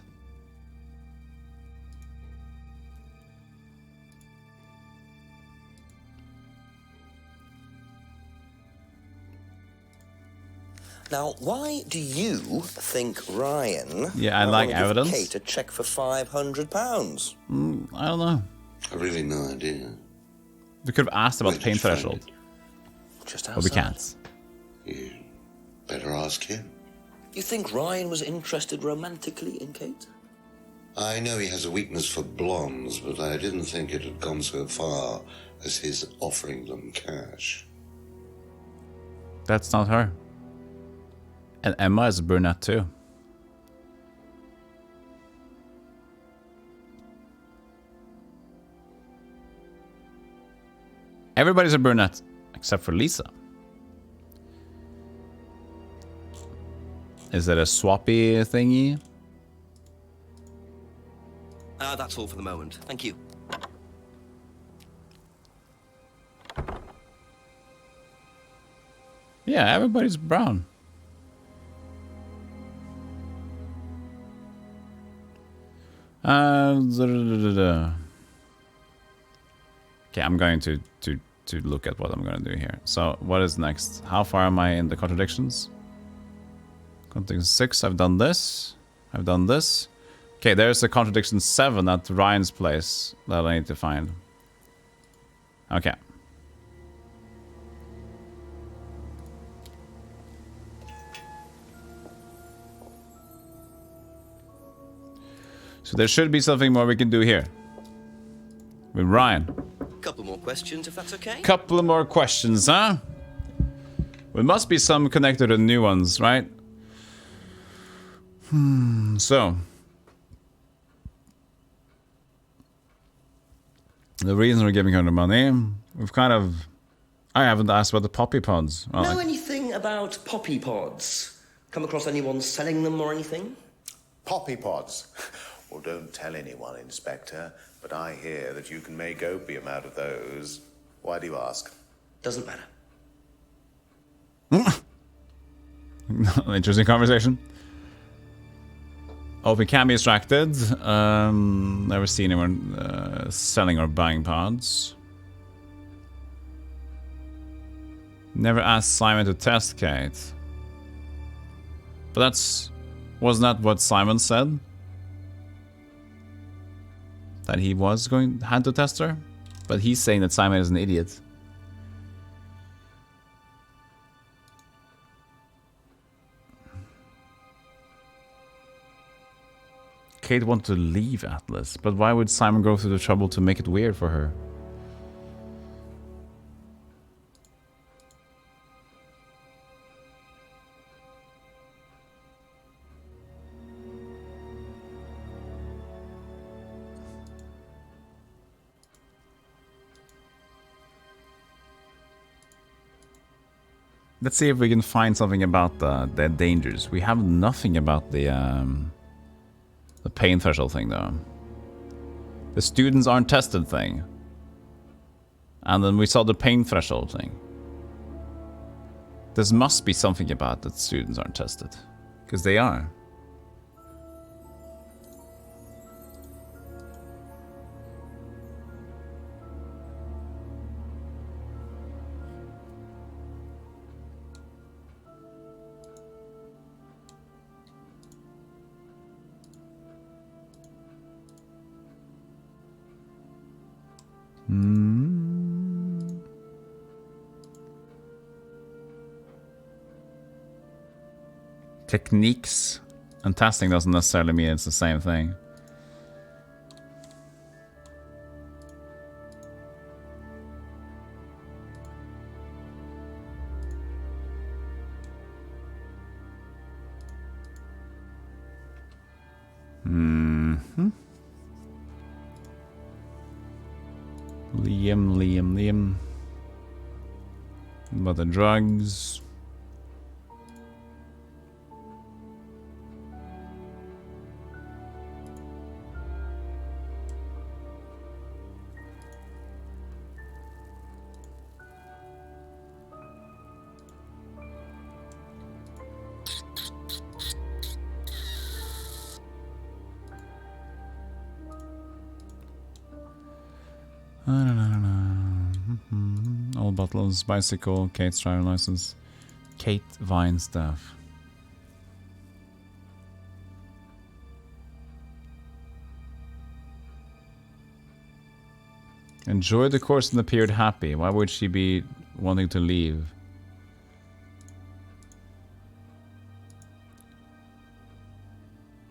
Now, why do you think Ryan... Yeah, I like wanted to give evidence. Kate a cheque for £500? I don't know. I've really no idea. We could have asked about the pain find threshold. Just But we can't. You better ask him. You think Ryan was interested romantically in Kate? I know he has a weakness for blondes, but I didn't think it had gone so far as his offering them cash. That's not her. And Emma is a brunette too. Everybody's a brunette except for Lisa. Is it a swappy thingy? That's all for the moment. Thank you. Yeah, everybody's brown. Okay, I'm going to look at what I'm going to do here. So, what is next? How far am I in the contradictions? Contradiction 6, I've done this. I've done this. Okay, there's a contradiction 7 at Ryan's place that I need to find. Okay. So there should be something more we can do here. With Ryan. Couple more questions, if that's okay? Couple of more questions, huh? There must be some connected to new ones, right? So. The reason we're giving her the money, we've kind of... I haven't asked about the poppy pods. Well, Know anything about poppy pods? Come across anyone selling them or anything? Poppy pods? Well, don't tell anyone, Inspector, but I hear that you can make opium out of those. Why do you ask? Doesn't matter. Interesting conversation. Opium can be extracted. Never seen anyone selling or buying pods. Never asked Simon to test Kate. But wasn't that what Simon said? That he had to test her? But he's saying that Simon is an idiot. Kate wanted to leave Atlas, but why would Simon go through the trouble to make it weird for her? Let's see if we can find something about the dangers. We have nothing about the pain threshold thing, though. The students aren't tested thing. And then we saw the pain threshold thing. There must be something about that students aren't tested. Because they are. Techniques and testing doesn't necessarily mean it's the same thing. Liam. About the drugs. All bottles, bicycle, Kate's driver license, Kate Vine stuff. Enjoy the course and appeared happy. Why would she be wanting to leave?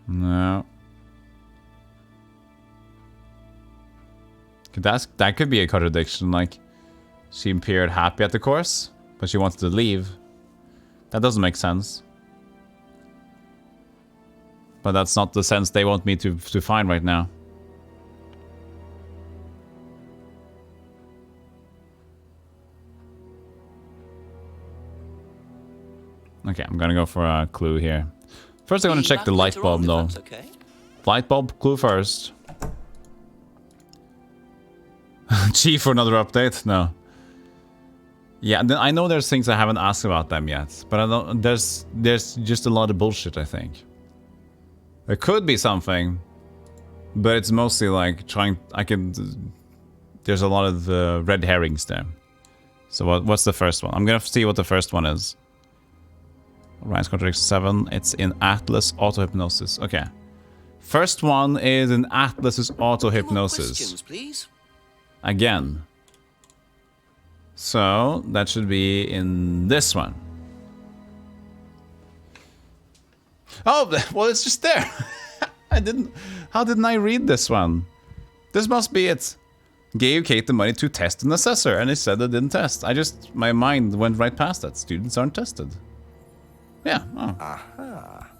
No. That could be a contradiction, like she appeared happy at the course, but she wanted to leave. That doesn't make sense. But that's not the sense they want me to find right now. Okay, I'm gonna go for a clue here. First, I'm gonna check the light bulb, though. Okay. Light bulb clue first. Chief for another update? No. Yeah, I know there's things I haven't asked about them yet, but I don't. There's just a lot of bullshit. I think there could be something, but it's mostly like trying. There's a lot of red herrings there. So what's the first one? I'm gonna see what the first one is. Ryan's Contradiction 7. It's in Atlas Auto Hypnosis. Okay. First one is in Atlas's Auto Hypnosis. Questions, please. Again. So that should be in this one. Oh, well, it's just there. How didn't I read this one? This must be it. Gave Kate the money to test an assessor, and he said they didn't test. My mind went right past that. Students aren't tested. Yeah. Oh. Aha.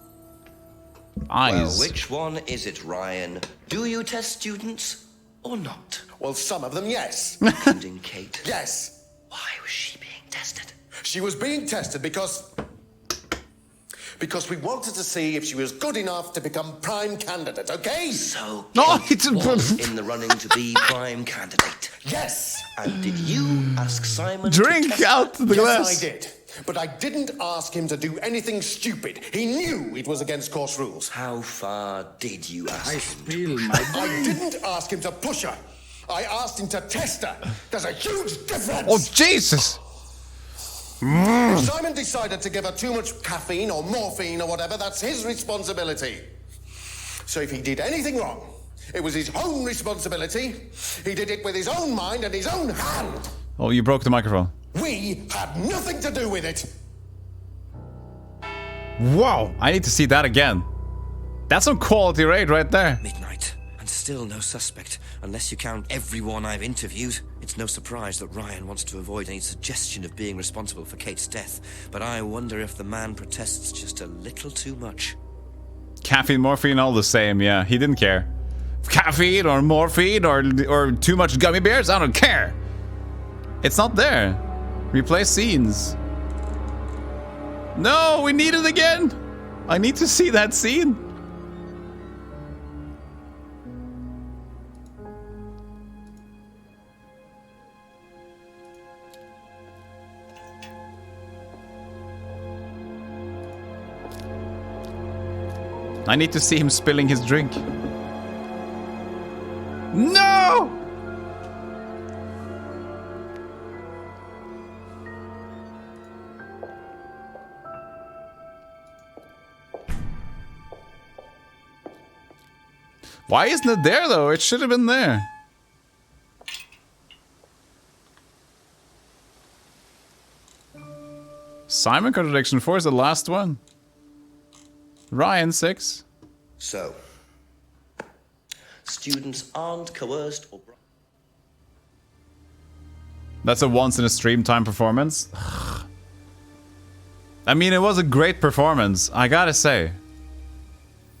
Eyes. Well, which one is it, Ryan? Do you test students or not? Well, some of them, yes. Including Kate. Yes. Why was she being tested? She was being tested because we wanted to see if she was good enough to become prime candidate, okay? So Kate was in the running to be prime candidate. Yes. And did you ask Simon Drink to test out her? the yes, glass. I did. But I didn't ask him to do anything stupid. He knew it was against course rules. How far did you ask him? I didn't ask him to push her. I asked him to test her. There's a huge difference. Oh, Jesus. If Simon decided to give her too much caffeine or morphine or whatever, that's his responsibility. So if he did anything wrong, it was his own responsibility. He did it with his own mind and his own hand. Oh, you broke the microphone. We had nothing to do with it. Wow, I need to see that again. That's some quality raid right there. Midnight, and still no suspect, unless you count everyone I've interviewed. It's no surprise that Ryan wants to avoid any suggestion of being responsible for Kate's death, but I wonder if the man protests just a little too much. Caffeine, morphine, all the same, yeah. He didn't care. Caffeine or morphine or too much gummy bears, I don't care. It's not there. Replay scenes. No, we need it again. I need to see that scene. I need to see him spilling his drink. No! Why isn't it there though? It should have been there. Simon Contradiction 4 is the last one. Ryan 6. So, students aren't coerced or... That's a once in a stream time performance. I mean, it was a great performance, I gotta say.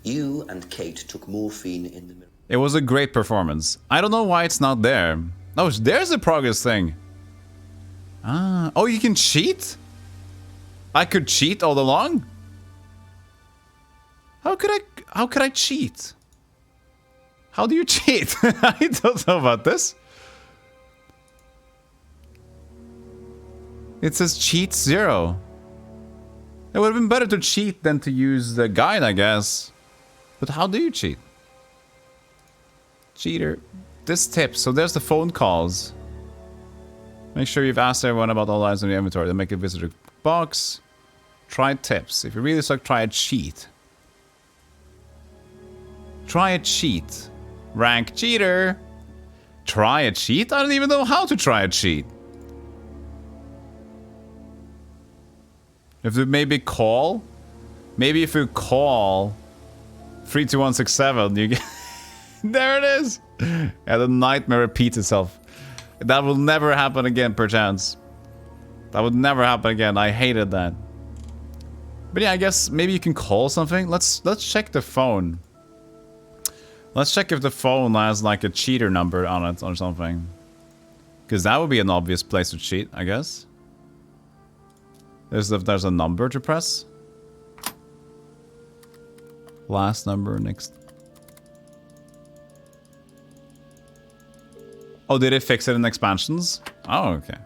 You and Kate took morphine in the mirror. It was a great performance. I don't know why it's not there. Oh, there's a progress thing. Ah, oh, you can cheat? I could cheat all along? How could I cheat? How do you cheat? I don't know about this. It says cheat 0. It would have been better to cheat than to use the guide, I guess. But how do you cheat? Cheater. This tip. So there's the phone calls. Make sure you've asked everyone about all items in the inventory. Then make a visitor box. Try tips. If you really suck, try a cheat. Try a cheat. Rank cheater. Try a cheat? I don't even know how to try a cheat. If you maybe call? Maybe if you call 32167, you get... There it is! Yeah, the nightmare repeats itself. That will never happen again, perchance. That would never happen again. I hated that. But yeah, I guess maybe you can call something. Let's check the phone. Let's check if the phone has like a cheater number on it or something. Because that would be an obvious place to cheat, I guess. There's a number to press. Last number next. Oh, did it fix it in expansions? Oh, okay.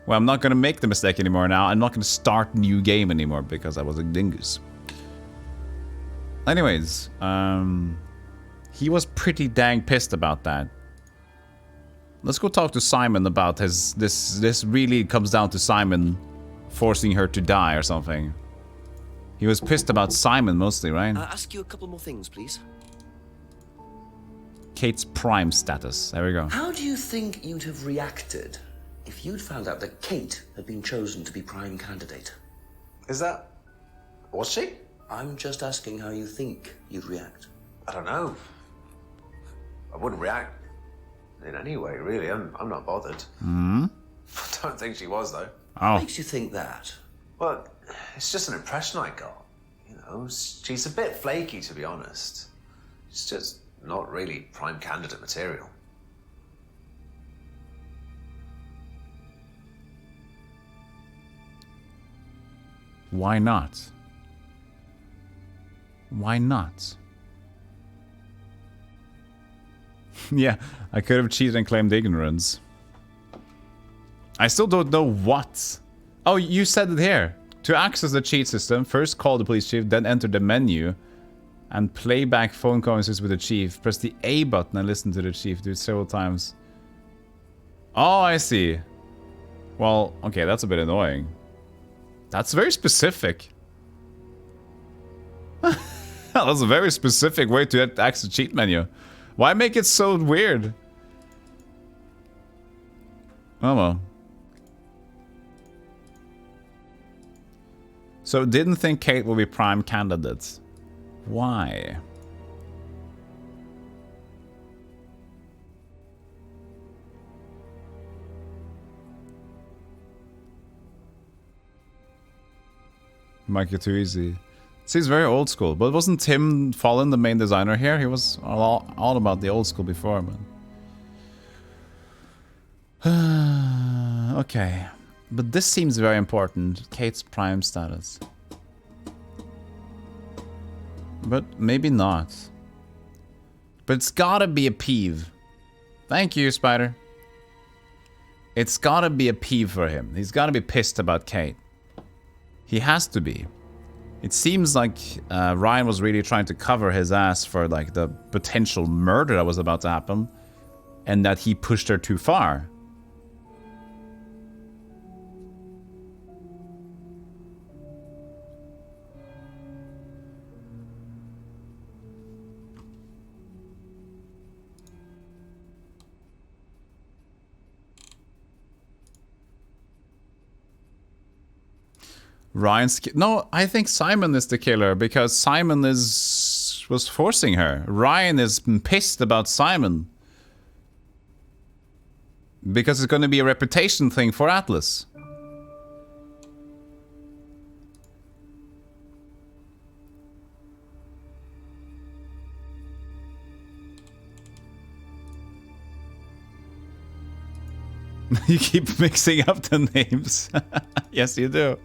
Well, I'm not gonna make the mistake anymore now. I'm not gonna start new game anymore because I was a dingus. Anyways, he was pretty dang pissed about that. Let's go talk to Simon about his... This really comes down to Simon forcing her to die or something. He was pissed about Simon mostly, right? Ask you a couple more things, please. Kate's prime status. There we go. How do you think you'd have reacted if you'd found out that Kate had been chosen to be prime candidate? Is that... Was she? I'm just asking how you think you'd react. I don't know. I wouldn't react in any way, really. I'm not bothered. Hmm? I don't think she was, though. Oh. What makes you think that? Well, it's just an impression I got. You know, she's a bit flaky, to be honest. She's just not really prime candidate material. Why not? Why not? Yeah, I could have cheated and claimed ignorance. I still don't know what. Oh, you said it here. To access the cheat system, first call the police chief, then enter the menu and play back phone conversations with the chief. Press the A button and listen to the chief. Do it several times. Oh, I see. Well, okay, that's a bit annoying. That's very specific. That's a very specific way to access the cheat menu. Why make it so weird? Oh well. So didn't think Kate will be prime candidate. Why? Make it too easy. Seems very old school, but wasn't Tim Follen the main designer here? He was all about the old school before, but... okay. But this seems very important. Kate's prime status. But maybe not. But it's gotta be a peeve. Thank you, Spider. It's gotta be a peeve for him. He's gotta be pissed about Kate. He has to be. It seems like Ryan was really trying to cover his ass for like the potential murder that was about to happen, and that he pushed her too far. No, I think Simon is the killer because Simon was forcing her. Ryan is pissed about Simon because it's going to be a reputation thing for Atlas. You keep mixing up the names. Yes, you do.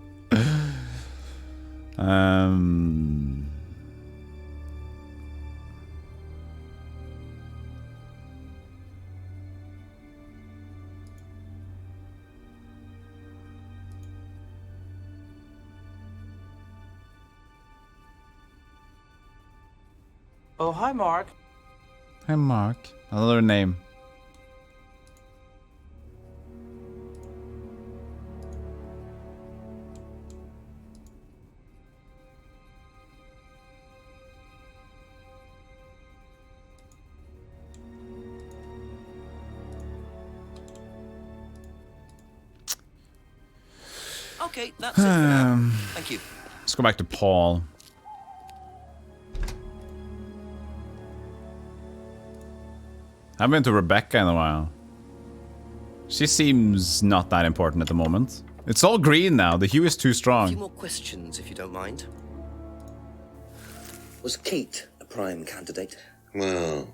Oh, hi, Mark. Hi, Mark. Another name. Okay, that's it for now. Thank you. Let's go back to Paul. Haven't been to Rebecca in a while. She seems not that important at the moment. It's all green now. The hue is too A strong. few more questions, if you don't mind. Was Kate a prime candidate? Well,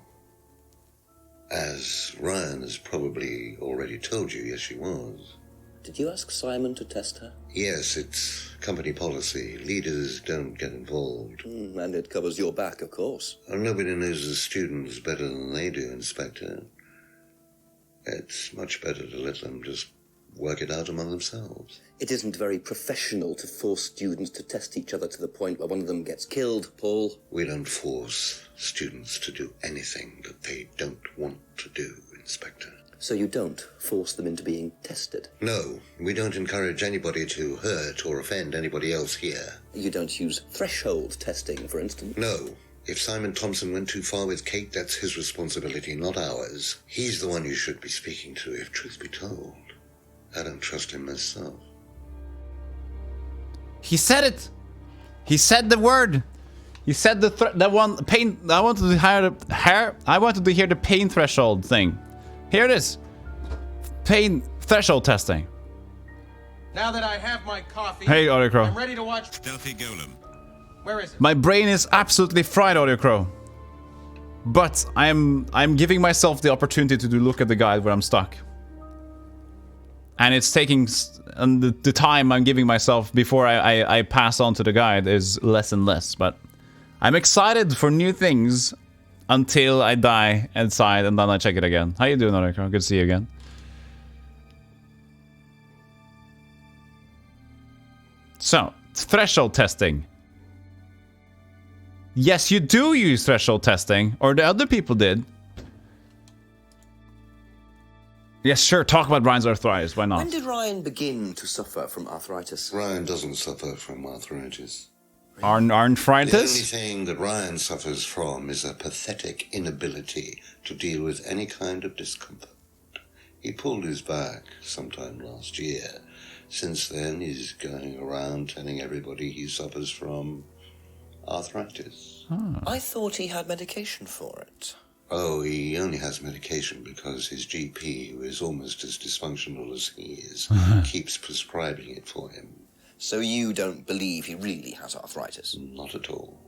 as Ryan has probably already told you, yes, she was. Did you ask Simon to test her? Yes, it's company policy. Leaders don't get involved. And it covers your back, of course. Nobody knows the students better than they do, Inspector. It's much better to let them just work it out among themselves. It isn't very professional to force students to test each other to the point where one of them gets killed, Paul. We don't force students to do anything that they don't want to do, Inspector. So you don't force them into being tested? No, we don't encourage anybody to hurt or offend anybody else here. You don't use threshold testing, for instance? No. If Simon Thompson went too far with Kate, that's his responsibility, not ours. He's the one you should be speaking to, if truth be told. I don't trust him myself. He said it! He said the word! He said the one pain. I wanted to hear the pain threshold thing. Here it is. Pain threshold testing. Now that I have my coffee, Hey, Audio Crow. I'm ready to watch Stealthygolem. Where is it? My brain is absolutely fried, Audio Crow. But I'm giving myself the opportunity to look at the guide where I'm stuck. And it's taking, and the time I'm giving myself before I pass on to the guide is less and less. But I'm excited for new things until I die inside, and then I check it again. How you doing, Audio Crow? Good to see you again. So, threshold testing. Yes, you do use threshold testing, or the other people did. Yes, sure, talk about Ryan's arthritis, why not? When did Ryan begin to suffer from arthritis? Ryan doesn't suffer from arthritis. Arthritis? The only thing that Ryan suffers from is a pathetic inability to deal with any kind of discomfort. He pulled his back sometime last year. Since then, he's going around telling everybody he suffers from arthritis. I thought he had medication for it. Oh, he only has medication because his GP, who is almost as dysfunctional as he is, keeps prescribing it for him. So you don't believe he really has arthritis? Not at all.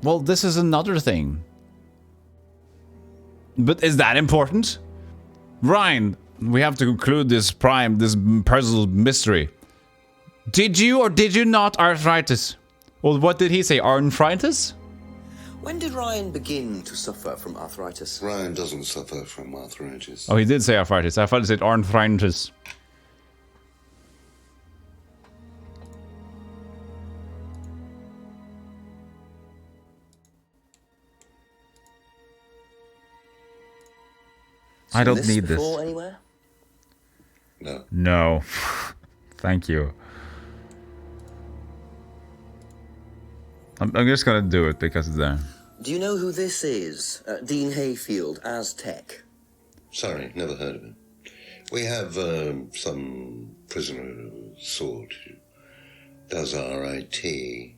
Well, this is another thing. But is that important? Ryan, we have to conclude this puzzle mystery. Did you or did you not arthritis? Well, what did he say? Arthritis? When did Ryan begin to suffer from arthritis? Ryan doesn't suffer from arthritis. Oh, he did say arthritis. I thought he said arthritis. I don't need this. Anywhere? No. No. Thank you. I'm just gonna do it because it's there. Do you know who this is? Dean Hayfield, Aztec. Sorry, never heard of him. We have some prisoner sort who does our IT.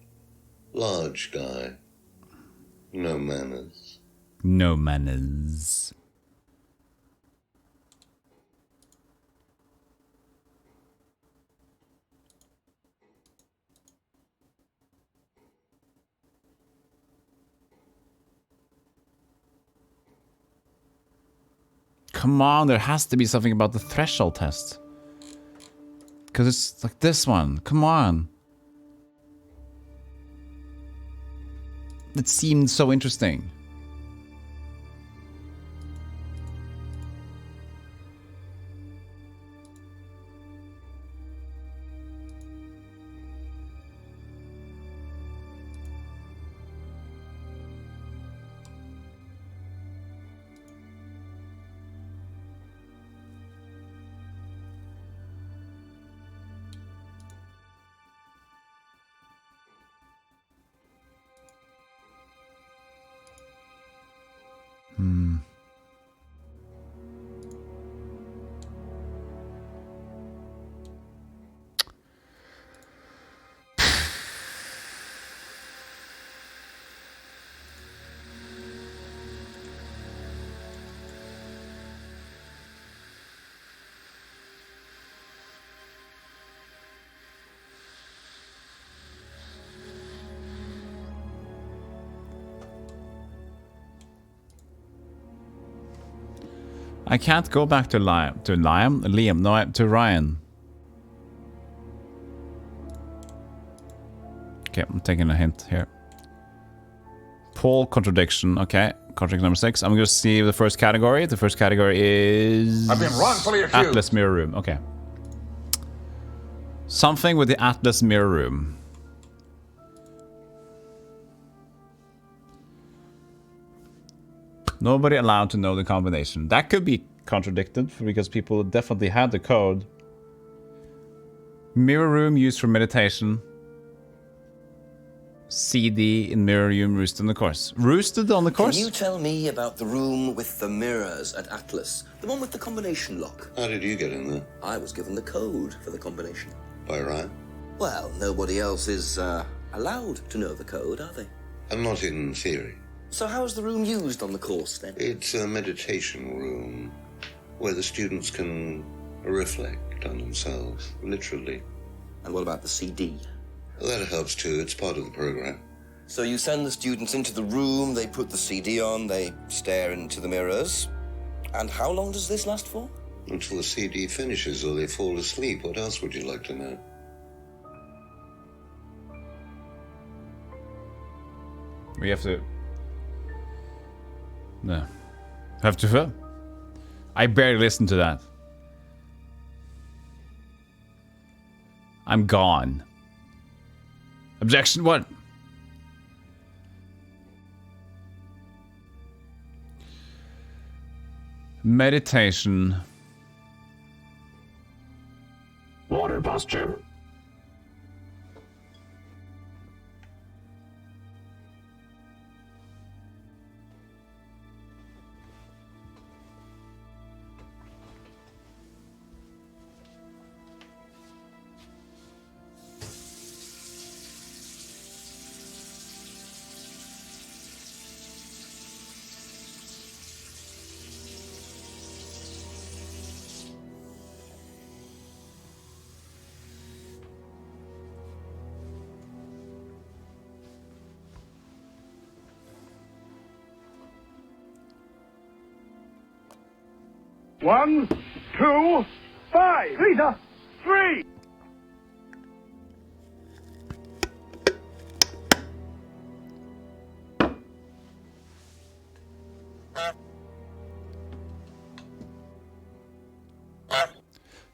Large guy. No manners. No manners. Come on, there has to be something about the threshold test. Because it's like this one. Come on. It seemed so interesting. I can't go back to Liam, no, to Ryan. Okay, I'm taking a hint here. Paul, contradiction, okay. Contradiction number 6. I'm going to see the first category. The first category is... I've been wrongfully accused. Atlas Mirror Room, okay. Something with the Atlas Mirror Room. Nobody allowed to know the combination. That could be contradicted because people definitely had the code. Mirror room used for meditation. CD in mirror room roosted on the course. Roosted on the course? Can you tell me about the room with the mirrors at Atlas? The one with the combination lock. How did you get in there? I was given the code for the combination. By Ryan? Well, nobody else is allowed to know the code, are they? And not in theory. So how is the room used on the course, then? It's a meditation room where the students can reflect on themselves, literally. And what about the CD? That helps too. It's part of the program. So you send the students into the room, they put the CD on, they stare into the mirrors. And how long does this last for? Until the CD finishes or they fall asleep. What else would you like to know? We have to... No. Have to... I barely listened to that. I'm gone. Objection, what? Meditation. Water posture. One, two, five. Lisa, 3.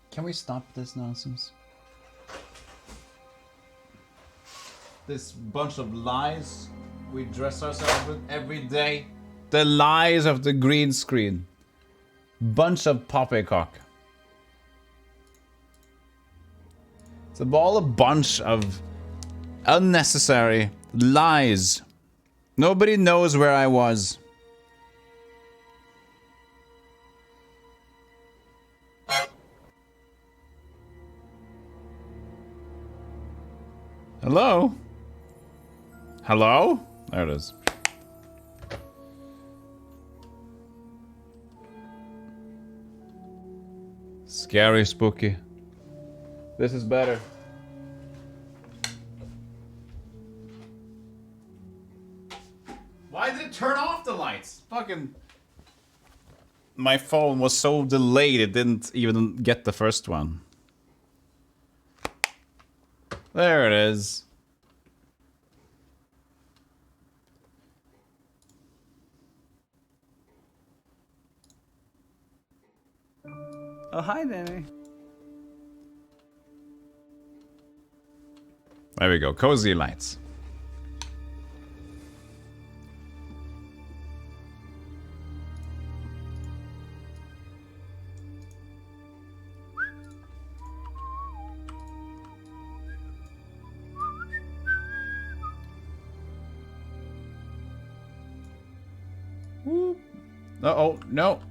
Can we stop this nonsense? This bunch of lies we dress ourselves with every day. The lies of the green screen. Bunch of poppycock. It's all a bunch of unnecessary lies. Nobody knows where I was. Hello? Hello? There it is. Scary, spooky. This is better. Why did it turn off the lights? Fucking... My phone was so delayed it didn't even get the first one. There it is. Oh, hi, Danny. There we go. Cozy lights. Uh-oh, no.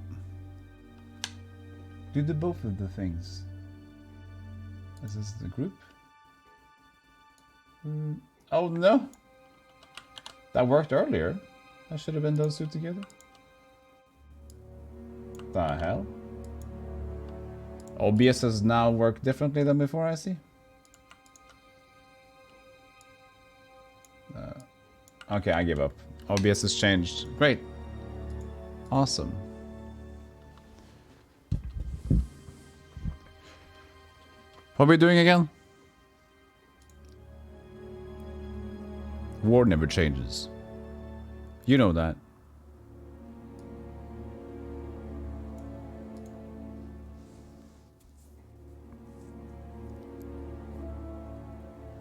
Do the both of the things. Is this the group? Oh no. That worked earlier. That should have been those two together. The hell? OBS has now worked differently than before, I see. Okay, I give up. OBS has changed. Great. Awesome. What are we doing again? War never changes. You know that.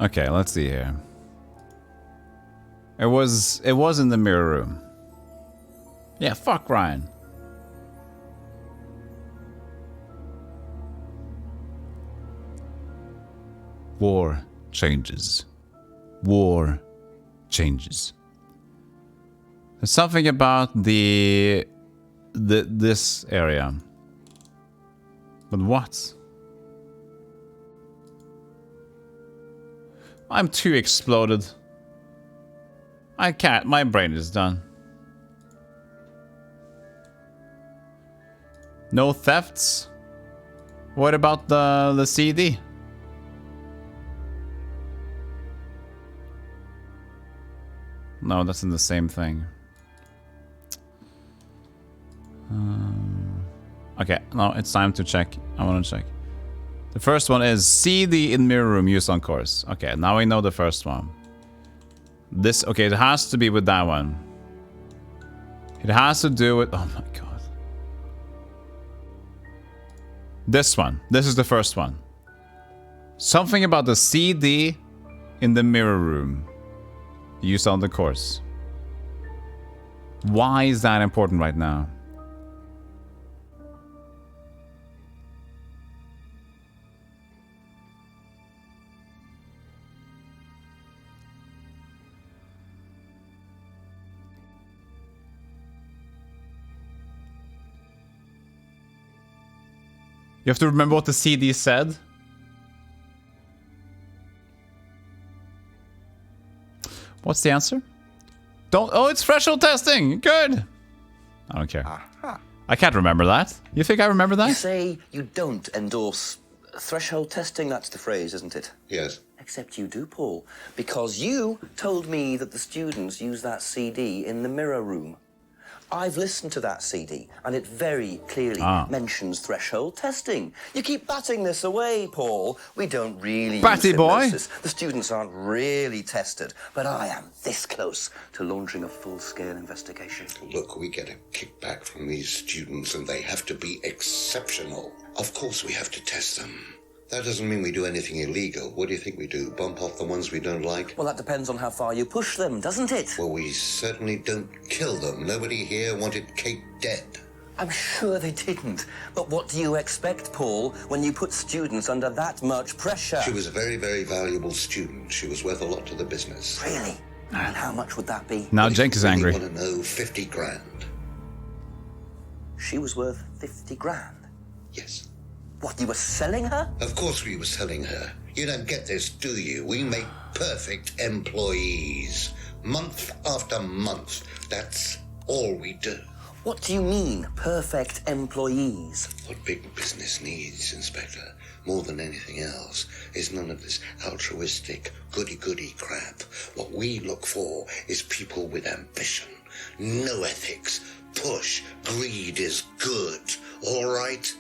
Okay, let's see here. It was in the mirror room. Yeah, fuck Ryan. War changes. War changes. There's something about this area. But what? I'm too exploded. I can't. My brain is done. No thefts? What about the CD? No, that's in the same thing. Okay, no, it's time to check. I want to check. The first one is CD in mirror room used on course. Okay, now we know the first one. This, okay, it has to be with that one. It has to do with, oh my god. This one. This is the first one. Something about the CD in the mirror room used on the course. Why is that important right now? You have to remember what the CD said. What's the answer? Don't. Oh, it's threshold testing. Good. I don't care. Aha. I can't remember that. You think I remember that? You say you don't endorse threshold testing. That's the phrase, isn't it? Yes. Except you do, Paul. Because you told me that the students use that CD in the mirror room. I've listened to that CD, and it very clearly mentions threshold testing. You keep batting this away, Paul. We don't really Batty use boy. hypnosis. The students aren't really tested, but I am this close to launching a full-scale investigation. Look, we get a kickback from these students, and they have to be exceptional. Of course we have to test them. That doesn't mean we do anything illegal. What do you think we do? Bump off the ones we don't like? Well, that depends on how far you push them, doesn't it? Well, we certainly don't kill them. Nobody here wanted Kate dead. I'm sure they didn't. But what do you expect, Paul, when you put students under that much pressure? She was a very, very valuable student. She was worth a lot to the business. Really? And how much would that be? Now Jenk is angry. I want to know 50 grand. She was worth 50 grand? Yes. What, you were selling her? Of course we were selling her. You don't get this, do you? We make perfect employees. Month after month. That's all we do. What do you mean, perfect employees? What big business needs, Inspector, more than anything else, is none of this altruistic, goody-goody crap. What we look for is people with ambition, no ethics, push, greed is good, all right?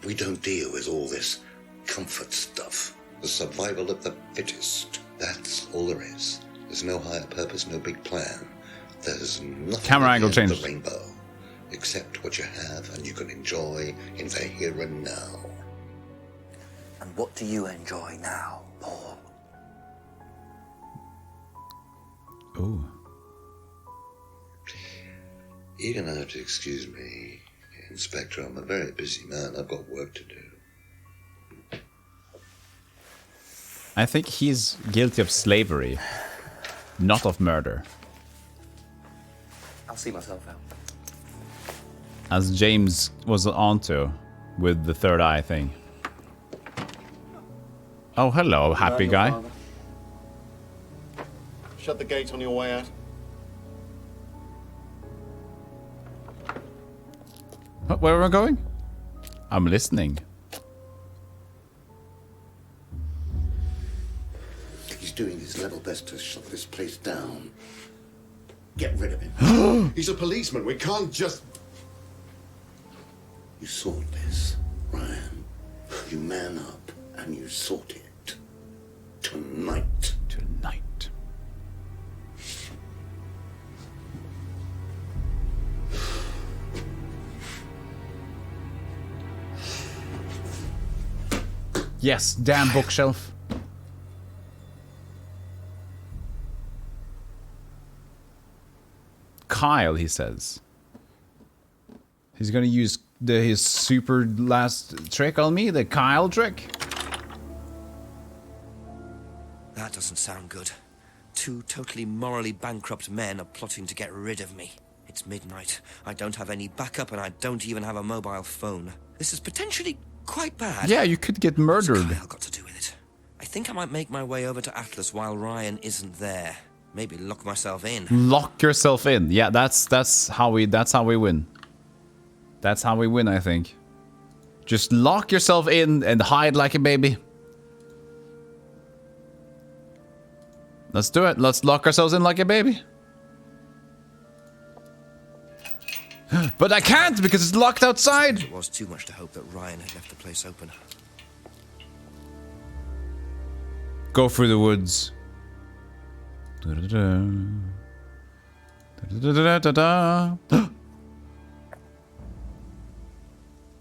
We don't deal with all this comfort stuff. The survival of the fittest. That's all there is. There's no higher purpose, no big plan. There's nothing Camera angle at the end change. of the rainbow, except what you have and you can enjoy in the here and now. And what do you enjoy now, Paul? Ooh. You're gonna have to excuse me, Inspector. I'm a very busy man. I've got work to do. I think he's guilty of slavery, not of murder. I'll see myself out. As James was onto with the third eye thing. Oh, hello, happy guy. Father. Shut the gate on your way out. Where am I going? I'm listening. He's doing his level best to shut this place down. Get rid of him. He's a policeman. We can't just... You saw this, Ryan. You man up and can you sort it? Tonight. Tonight. Yes, damn bookshelf. Kyle, he says. He's gonna use his super last trick on me, the Kyle trick. That doesn't sound good. Two totally morally bankrupt men are plotting to get rid of me. It's midnight. I don't have any backup and I don't even have a mobile phone. This is potentially quite bad. Yeah, you could get murdered. What's Kyle got to do with it? I think I might make my way over to Atlas while Ryan isn't there. Maybe lock myself in. Lock yourself in. Yeah, that's how we win. That's how we win, I think. Just lock yourself in and hide like a baby. Let's do it. Let's lock ourselves in like a baby. But I can't because it's locked outside. It was too much to hope that Ryan had left the place open. Go through the woods.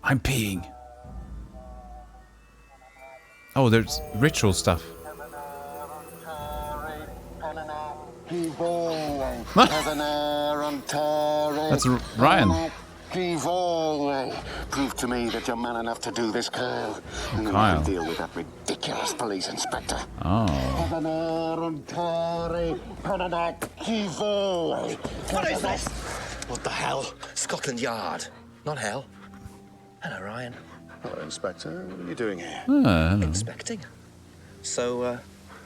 I'm peeing. Oh, there's ritual stuff. That's Ryan. Prove to me that you're man enough to do this, Kyle. And then Kyle. I'll deal with that ridiculous police inspector. Oh. What is this? What the hell? Scotland Yard. Not hell. Hello, Ryan. Hello, Inspector. What are you doing here? Hello. Inspecting. So,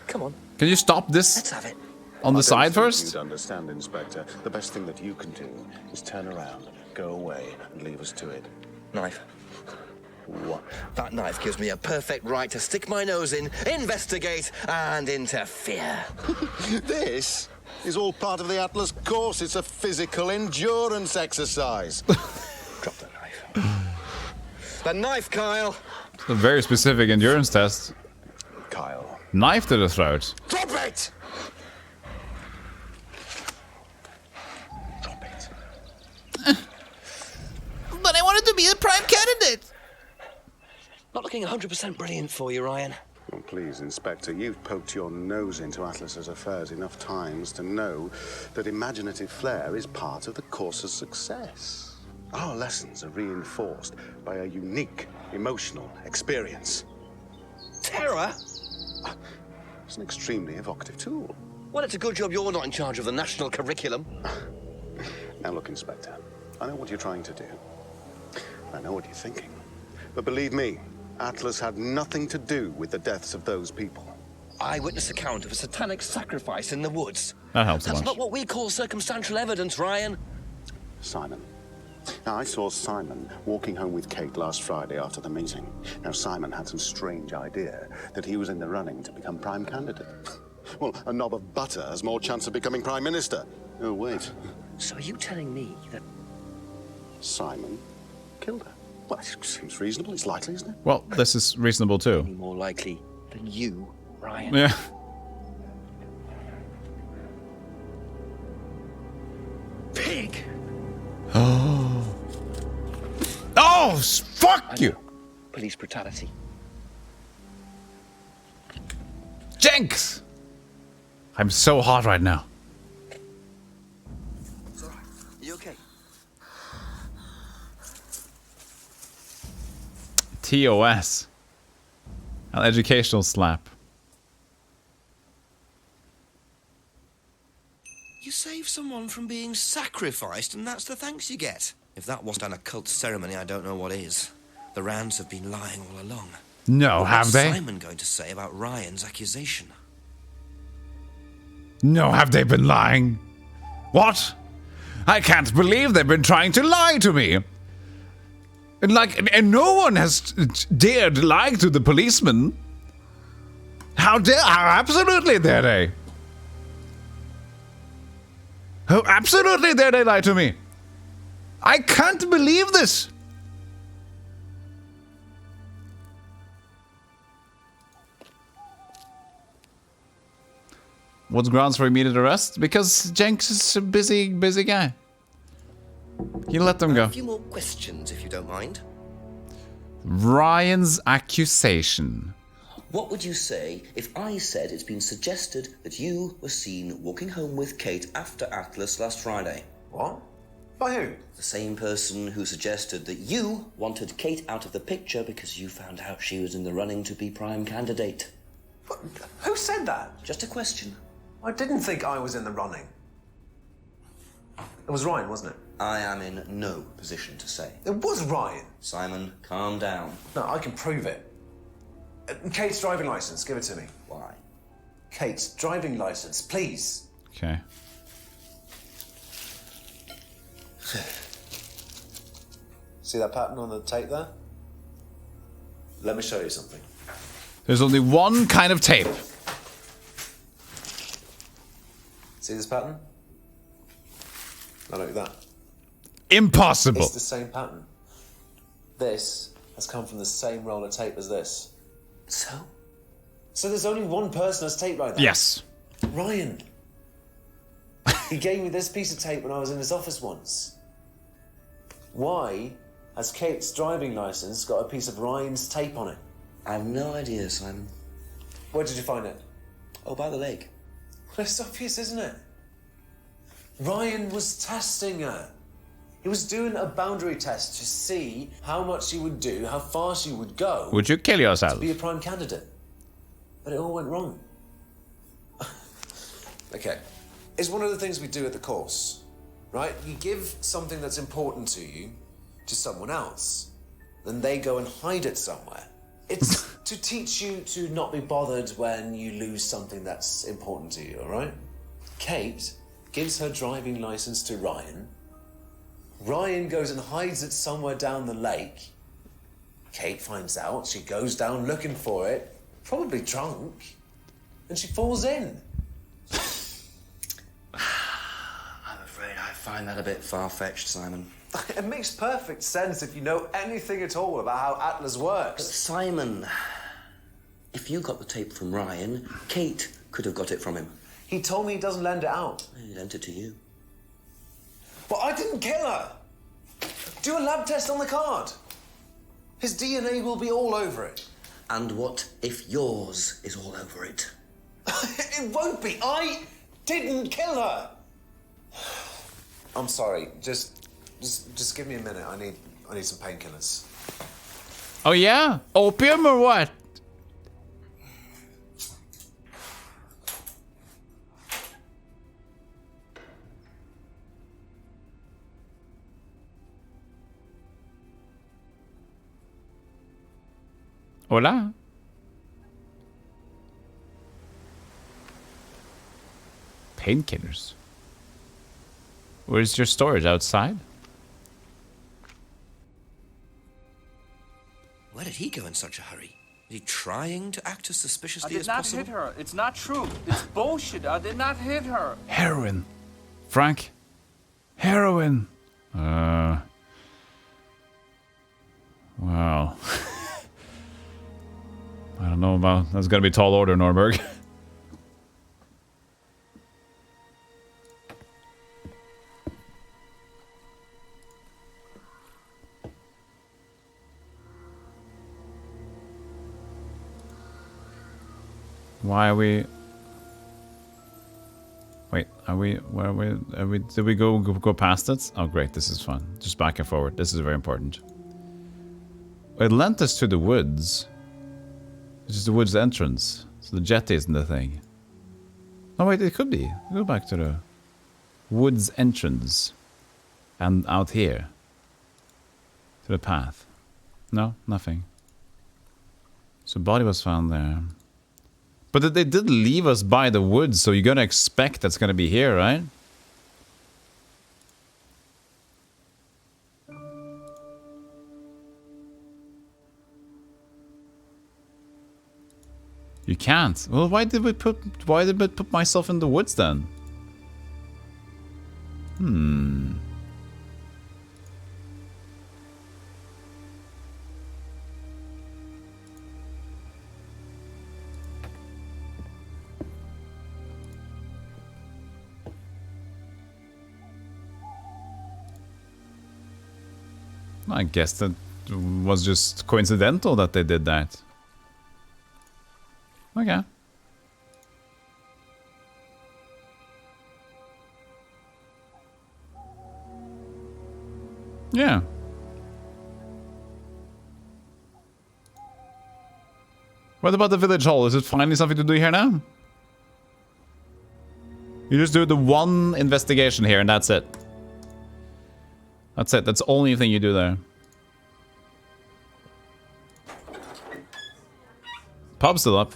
come on. Can you stop this? Let's have it. On the side I don't first? think you'd understand, Inspector. The best thing that you can do is turn around, go away, and leave us to it. Knife. What? That knife gives me a perfect right to stick my nose in, investigate, and interfere. This is all part of the Atlas course. It's a physical endurance exercise. Drop the knife. The knife, Kyle! It's a very specific endurance test. Kyle. Knife to the throat. Drop it! But I wanted to be a prime candidate. Not looking 100% brilliant for you, Ryan. Well, please, Inspector, you've poked your nose into Atlas's affairs enough times to know that imaginative flair is part of the course's success. Our lessons are reinforced by a unique emotional experience. Terror? It's an extremely evocative tool. Well, it's a good job you're not in charge of the national curriculum. Now look, Inspector, I know what you're trying to do. I know what you're thinking. But believe me, Atlas had nothing to do with the deaths of those people. Eyewitness account of a satanic sacrifice in the woods. That helps a That's bunch. not what we call circumstantial evidence, Ryan. Simon. Now, I saw Simon walking home with Kate last Friday after the meeting. Now, Simon had some strange idea that he was in the running to become prime candidate. Well, a knob of butter has more chance of becoming prime minister. Oh, wait. So are you telling me that Simon killed her? Well, it seems reasonable. It's likely, isn't it? Well, this is reasonable too. any more likely than you, Ryan? Yeah. Pig! Oh. Oh, fuck you! Police brutality. Jenks! I'm so hot right now. You okay? TOS. An educational slap. You save someone from being sacrificed, and that's the thanks you get. If that wasn't an occult ceremony, I don't know what is. The Rands have been lying all along. No, have What's they? Simon going to say about Ryan's accusation? No, have they been lying? What? I can't believe they've been trying to lie to me. And no one has dared lie to the policeman. How absolutely dare they? How absolutely dare they lie to me? I can't believe this. What's grounds for immediate arrest? Because Jenks is a busy guy. You let them go. A few more questions, if you don't mind. Ryan's accusation. What would you say if I said it's been suggested that you were seen walking home with Kate after Atlas last Friday? What? By who? The same person who suggested that you wanted Kate out of the picture because you found out she was in the running to be prime candidate. What? Who said that? Just a question. I didn't think I was in the running. It was Ryan, wasn't it? I am in no position to say. It was Ryan. Simon, calm down. No, I can prove it. Kate's driving license, give it to me. Why? Kate's driving license, please. Okay. See that pattern on the tape there? Let me show you something. There's only one kind of tape. See this pattern? Now look at that. Impossible. It's the same pattern. This has come from the same roll of tape as this. So? So there's only one person that's tape like that? Yes. Ryan. He gave me this piece of tape when I was in his office once. Why has Kate's driving license got a piece of Ryan's tape on it? I have no idea, Simon. Where did you find it? Oh, by the lake. Well, it's obvious, isn't it? Ryan was testing her. He was doing a boundary test to see how much she would do, how far she would go. Would you kill yourself? To be a prime candidate. But it all went wrong. Okay. It's one of the things we do at the course, right? You give something that's important to you to someone else, then they go and hide it somewhere. It's to teach you to not be bothered when you lose something that's important to you, all right? Kate gives her driving license to Ryan. Ryan goes and hides it somewhere down the lake. Kate finds out, she goes down looking for it, probably drunk, and she falls in. I'm afraid I find that a bit far-fetched, Simon. It makes perfect sense if you know anything at all about how Atlas works. But Simon, if you got the tape from Ryan, Kate could have got it from him. He told me he doesn't lend it out. He lent it to you. But I didn't kill her. Do a lab test on the card. His DNA will be all over it. And what if yours is all over it? It won't be. I didn't kill her. I'm sorry. Just give me a minute. I need some painkillers. Oh yeah? Opium or what? Hola. Painkillers. Where's your storage? Outside? Where did he go in such a hurry? Is he trying to act as suspiciously I did as not possible? hit her. It's not true. It's bullshit. I did not hit her. Heroin. Frank. Heroin. Wow. I don't know about... That's gonna be tall order, Norberg. Why are we... Wait, are we... Where are we... Did we go past it? Oh great, this is fun. Just back and forward. This is very important. It lent us to the woods. It's just the woods entrance. So the jetty isn't the thing. Oh wait, it could be. Go back to the woods entrance. And out here. To the path. No, nothing. So body was found there. But they did leave us by the woods, so you're gonna expect that's gonna be here, right? You can't. Well, why did I put myself in the woods then? I guess that was just coincidental that they did that. Okay. Yeah. What about the village hall? Is it finally something to do here now? You just do the one investigation here and that's it. That's it. That's the only thing you do there. Pub's still up.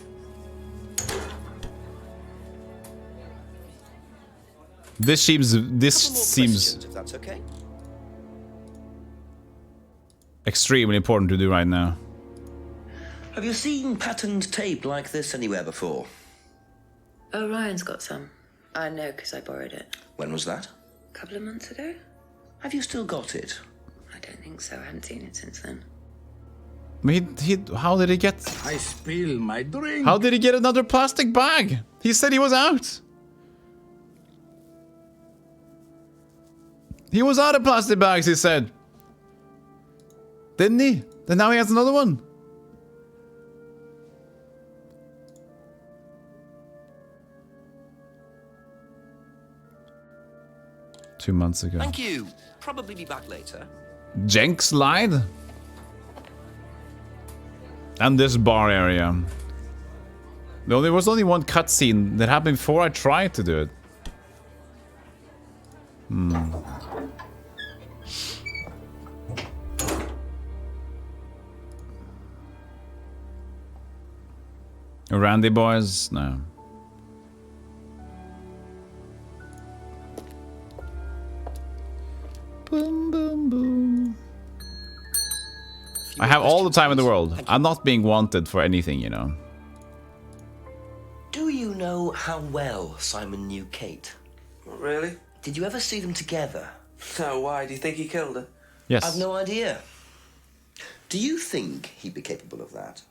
This seems If that's okay. extremely important to do right now. Have you seen patterned tape like this anywhere before? Oh, Ryan's got some. I know because I borrowed it. When was that? A couple of months ago? Have you still got it? I don't think so. I haven't seen it since then. How did he get... I spill my drink. How did he get another plastic bag? He said he was out. He was out of plastic bags, he said. Didn't he? Then now he has another one. Two months ago. Thank you. Probably be back later. Jenks lied. And this bar area. There was only one cutscene that happened before I tried to do it. Randy boys? No. Boom, boom, boom. I have all the time in the world. I'm not being wanted for anything, you know. Do you know how well Simon knew Kate? Not really. Did you ever see them together? No, why? Do you think he killed her? Yes. I've no idea. Do you think he'd be capable of that?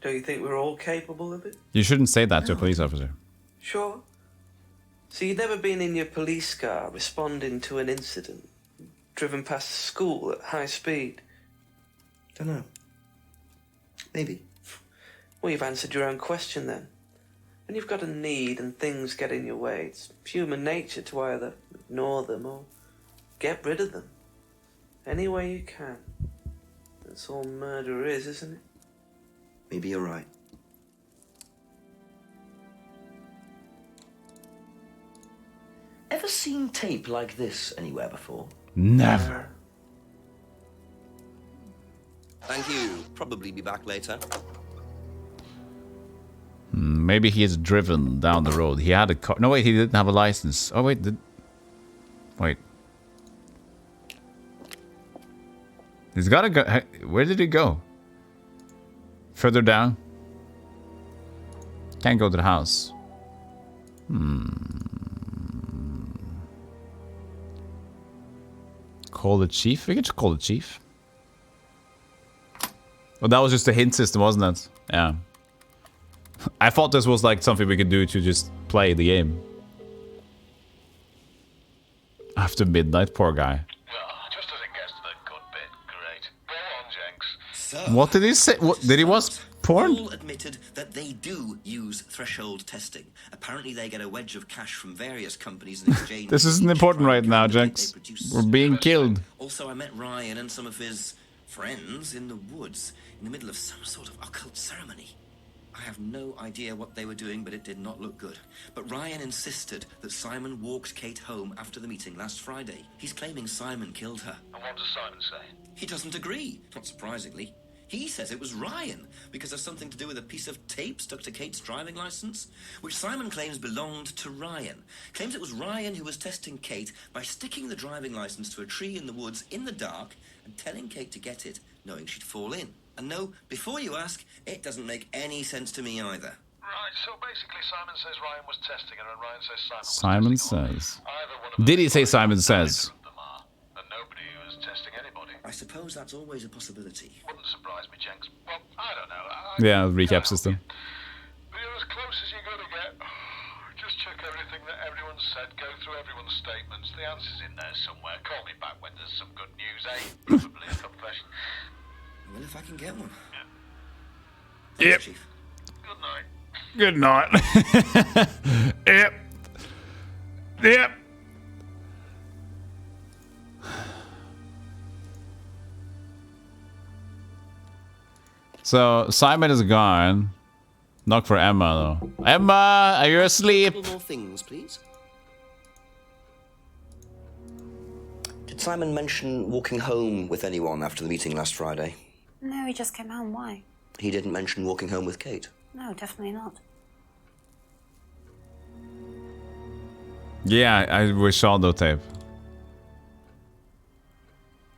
Do you think we're all capable of it? You shouldn't say that to a police officer. Sure. So you'd never been in your police car responding to an incident, driven past a school at high speed? Don't know. Maybe. Well, you've answered your own question then. When you've got a need and things get in your way, it's human nature to either ignore them or get rid of them. Any way you can. That's all murder is, isn't it? Maybe you're right. Ever seen tape like this anywhere before? Never. Thank you. Probably be back later. Maybe he is driven down the road. He had a car. No, wait, he didn't have a license. Oh, wait. Wait. He's gotta go. Where did he go? Further down? Can't go to the house. Call the chief? We can just call the chief. Well, that was just a hint system, wasn't it? Yeah. I thought this was like something we could do to just play the game. After midnight, poor guy. Just as it gets to the good bit, great. Go on, Jenks. What did he say? What did he watch porn? All admitted that they do use threshold testing. Apparently, they get a wedge of cash from various companies in exchange. This isn't important right now, Jenks. We're being killed. Also, I met Ryan and some of his friends in the woods in the middle of some sort of occult ceremony. I have no idea what they were doing, but it did not look good. But Ryan insisted that Simon walked Kate home after the meeting last Friday. He's claiming Simon killed her. And what does Simon say? He doesn't agree, not surprisingly. He says it was Ryan, because of something to do with a piece of tape stuck to Kate's driving license, which Simon claims belonged to Ryan. Claims it was Ryan who was testing Kate by sticking the driving license to a tree in the woods in the dark and telling Kate to get it, knowing she'd fall in. And no, before you ask, it doesn't make any sense to me either. Right, so basically Simon says Ryan was testing her and Ryan says Simon says. Did he say Simon says? and nobody was testing anybody. I suppose that's always a possibility. Wouldn't surprise me, Jenks. Well, I don't know. Yeah, recap system. But you're as close as you're going to get. Just check everything that everyone said. Go through everyone's statements. The answer's in there somewhere. Call me back when there's some good news, eh? Probably a couple Yep. Chief. Good night. Yep. Yep. So Simon is gone. Knock for Emma though. Emma, are you asleep? A couple more things, please. Did Simon mention walking home with anyone after the meeting last Friday? No, he just came home. Why? He didn't mention walking home with Kate. No, definitely not. Yeah, I saw the tape.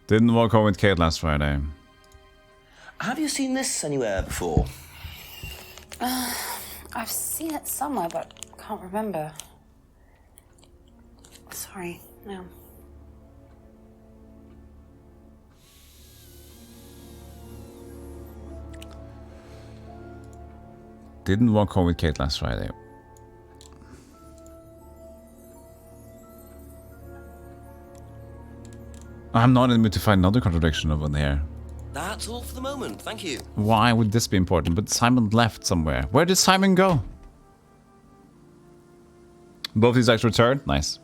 Didn't walk home with Kate last Friday. Have you seen this anywhere before? I've seen it somewhere, but can't remember. Sorry, no. Didn't walk home with Kate last Friday. I'm not in the mood to find another contradiction over there. That's all for the moment, thank you. Why would this be important? But Simon left somewhere. Where did Simon go? Both these actually returned? Nice.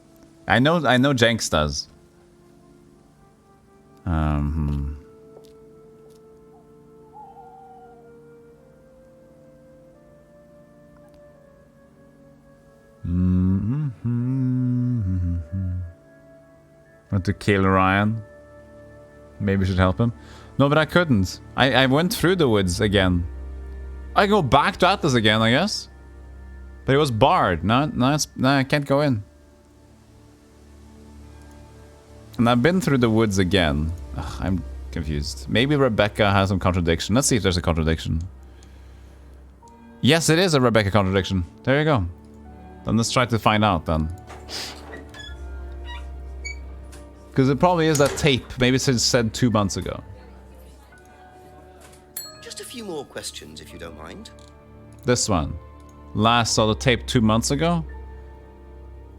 I know Jenks does. Want to kill Ryan? Maybe should help him. No, but I couldn't. I went through the woods again. I go back to Atlas again, I guess. But it was barred. No, I can't go in. And I've been through the woods again. Ugh, I'm confused. Maybe Rebecca has some contradiction. Let's see if there's a contradiction. Yes, it is a Rebecca contradiction. There you go. Then let's try to find out then. Because it probably is that tape. Maybe it's said 2 months ago. Just a few more questions, if you don't mind. This one. Last saw the tape 2 months ago?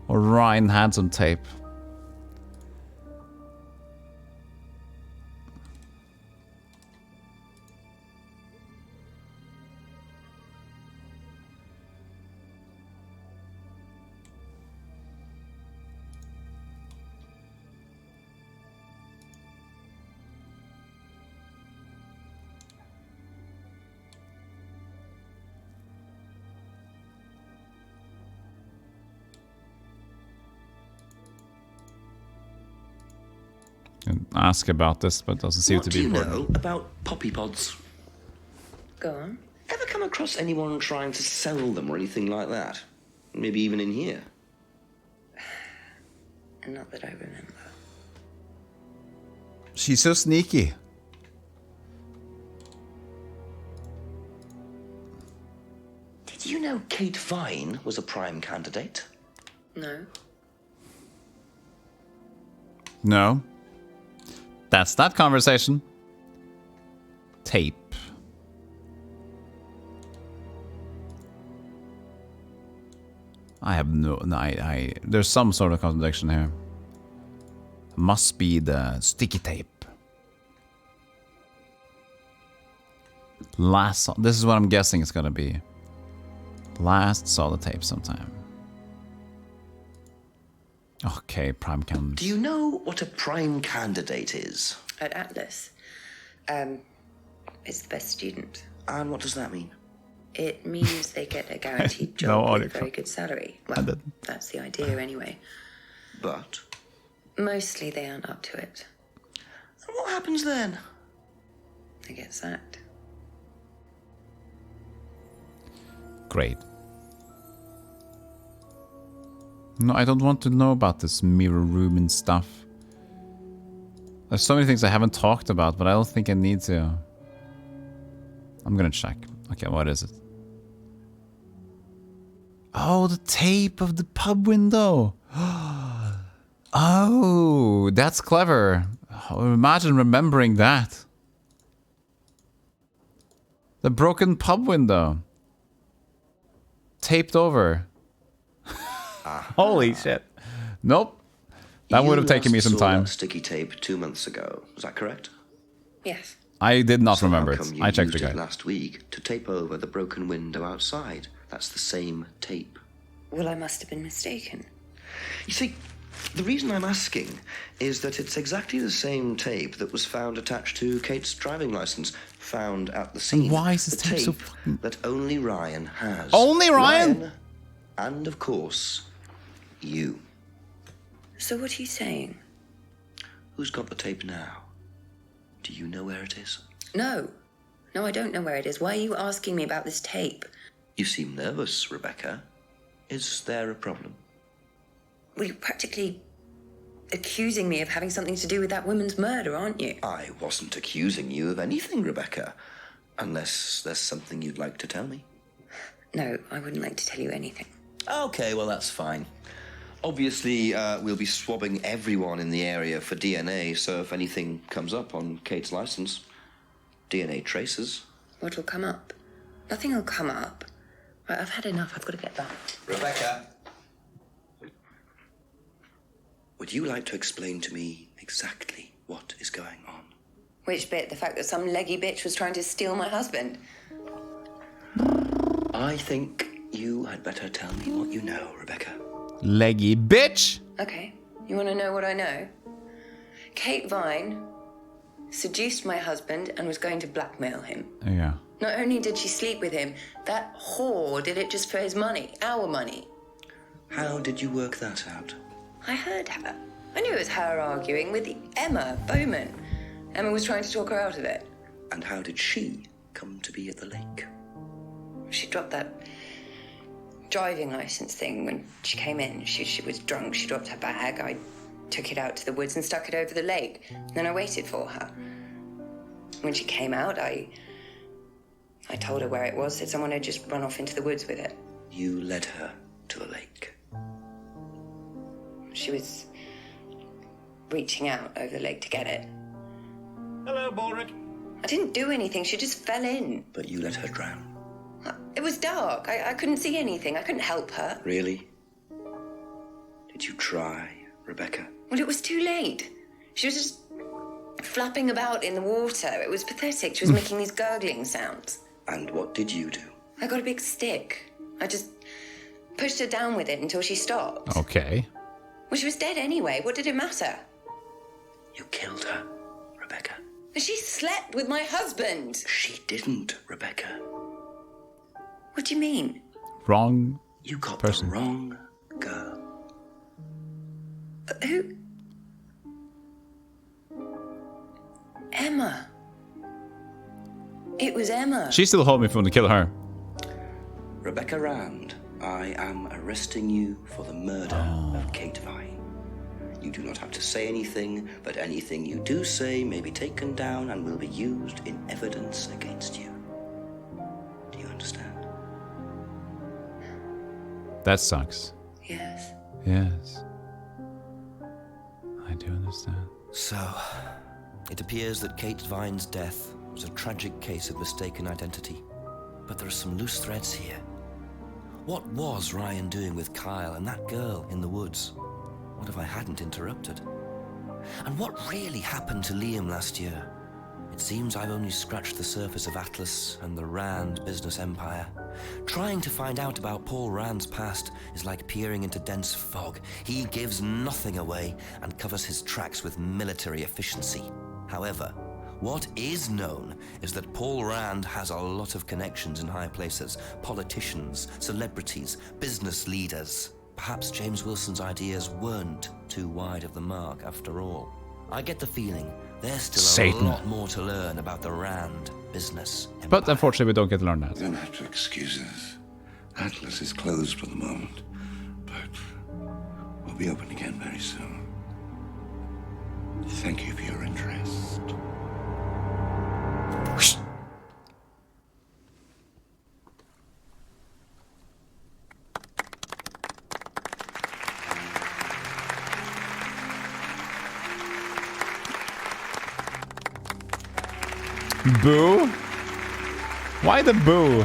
Or Ryan had some tape? And ask about this, but doesn't seem to be important. What do you know about poppy pods? Go on. Ever come across anyone trying to sell them or anything like that? Maybe even in here? Not that I remember. She's so sneaky. Did you know Kate Vine was a prime candidate? No. No. That's that conversation. Tape. I have no... there's some sort of contradiction here. Must be the sticky tape. This is what I'm guessing it's gonna be. Last saw the tape sometime. Okay, prime candidate. Do you know what a prime candidate is? At Atlas, it's the best student. And what does that mean? It means they get a guaranteed job with a very good salary. Well, that's the idea anyway. But? Mostly they aren't up to it. And what happens then? They get sacked. Great. No, I don't want to know about this mirror room and stuff. There's so many things I haven't talked about, but I don't think I need to. I'm gonna check. Okay, what is it? Oh, the tape of the pub window. Oh, that's clever. Oh, imagine remembering that. The broken pub window. Taped over. Holy shit. Nope. That would have taken me some time. That sticky tape 2 months ago. Is that correct? Yes. I did not So remember how it. come you I checked the used it guide. last week to tape over the broken window outside? That's the same tape. Well, I must have been mistaken. You see, the reason I'm asking is that it's exactly the same tape that was found attached to Kate's driving license, found at the scene. Why is this the tape so that only Ryan has. Only Ryan? And, of course, you. So what are you saying? Who's got the tape now? Do you know where it is? No. No, I don't know where it is. Why are you asking me about this tape? You seem nervous, Rebecca. Is there a problem? Well, you're practically accusing me of having something to do with that woman's murder, aren't you? I wasn't accusing you of anything, Rebecca. Unless there's something you'd like to tell me. No, I wouldn't like to tell you anything. Okay, well, that's fine. Obviously, we'll be swabbing everyone in the area for DNA, so if anything comes up on Kate's license, DNA traces. What'll come up? Nothing will come up. Right, I've had enough. I've got to get back. Rebecca! Would you like to explain to me exactly what is going on? Which bit? The fact that some leggy bitch was trying to steal my husband? I think you had better tell me what you know, Rebecca. Leggy bitch! Okay. You want to know what I know? Kate Vine seduced my husband and was going to blackmail him. Yeah. Not only did she sleep with him, that whore did it just for his money, our money. How did you work that out? I heard her. I knew it was her arguing with Emma Bowman. Emma was trying to talk her out of it. And how did she come to be at the lake? She dropped that driving license thing when she came in. She was drunk. She dropped her bag. I took it out to the woods and stuck it over the lake. Then I waited for her. When she came out, I told her where it was, said someone had just run off into the woods with it. You led her to a lake. She was reaching out over the lake to get it. Hello, Baldrick. I didn't do anything. She just fell in. But you let her drown. It was dark. I couldn't see anything. I couldn't help her. Really? Did you try, Rebecca? Well, it was too late. She was just flapping about in the water. It was pathetic. She was making these gurgling sounds. And what did you do? I got a big stick. I just pushed her down with it until she stopped. Okay. Well, she was dead anyway. What did it matter? You killed her, Rebecca. She slept with my husband. She didn't, Rebecca. What do you mean? Wrong You got person. the wrong girl. Who? Emma. It was Emma. She still hold me from to kill her. Rebecca Rand, I am arresting you for the murder of Kate Vine. You do not have to say anything, but anything you do say may be taken down and will be used in evidence against you. Do you understand? That sucks. Yes. Yes. I do understand. So, it appears that Kate Vine's death was a tragic case of mistaken identity. But there are some loose threads here. What was Ryan doing with Kyle and that girl in the woods? What if I hadn't interrupted? And what really happened to Liam last year? It seems I've only scratched the surface of Atlas and the Rand business empire. Trying to find out about Paul Rand's past is like peering into dense fog. He gives nothing away and covers his tracks with military efficiency. However, what is known is that Paul Rand has a lot of connections in high places. Politicians, celebrities, business leaders. Perhaps James Wilson's ideas weren't too wide of the mark after all. I get the feeling there's still Satan. a lot more to learn about the Rand business empire. But unfortunately, we don't get to learn that. You don't have to excuse us. Atlas is closed for the moment, but we'll be open again very soon. Thank you for your interest. Boo? Why the boo?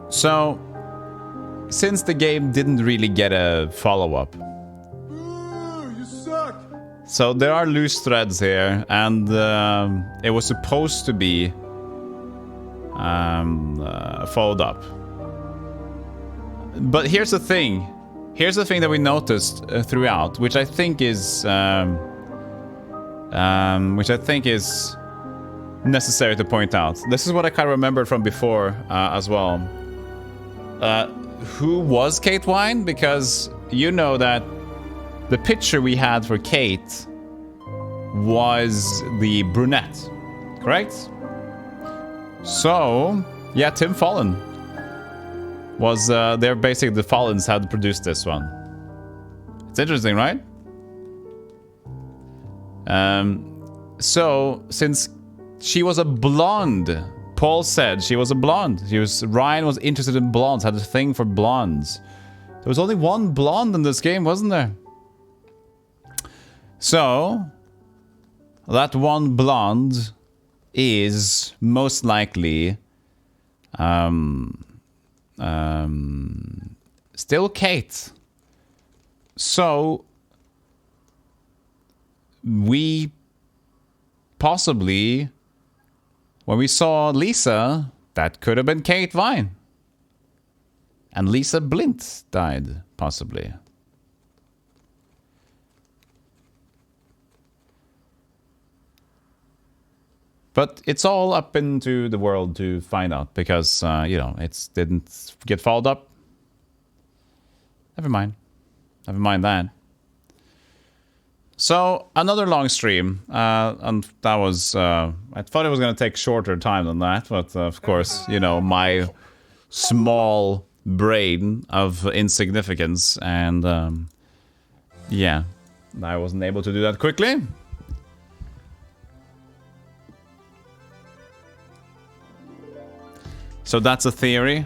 So, since the game didn't really get a follow-up. You suck. So there are loose threads here, and it was supposed to be followed up. But here's the thing. Here's the thing that we noticed throughout, which I think is necessary to point out. This is what I kind of remembered from before as well. Who was Kate Wine? Because you know that the picture we had for Kate was the brunette, correct? So, yeah, Tim Follen was, they're basically the Follens had produced this one. It's interesting, right? So, since she was a blonde, Paul said she was a blonde. Ryan was interested in blondes, had a thing for blondes. There was only one blonde in this game, wasn't there? So, that one blonde is most likely still Kate. So we possibly, when we saw Lisa, that could have been Kate Vine. And Lisa Blint died, possibly. But it's all up into the world to find out, because, you know, it didn't get followed up. Never mind. Never mind that. So, another long stream, and that was, I thought it was going to take shorter time than that, but of course, you know, my small brain of insignificance, and, yeah, I wasn't able to do that quickly. So that's a theory,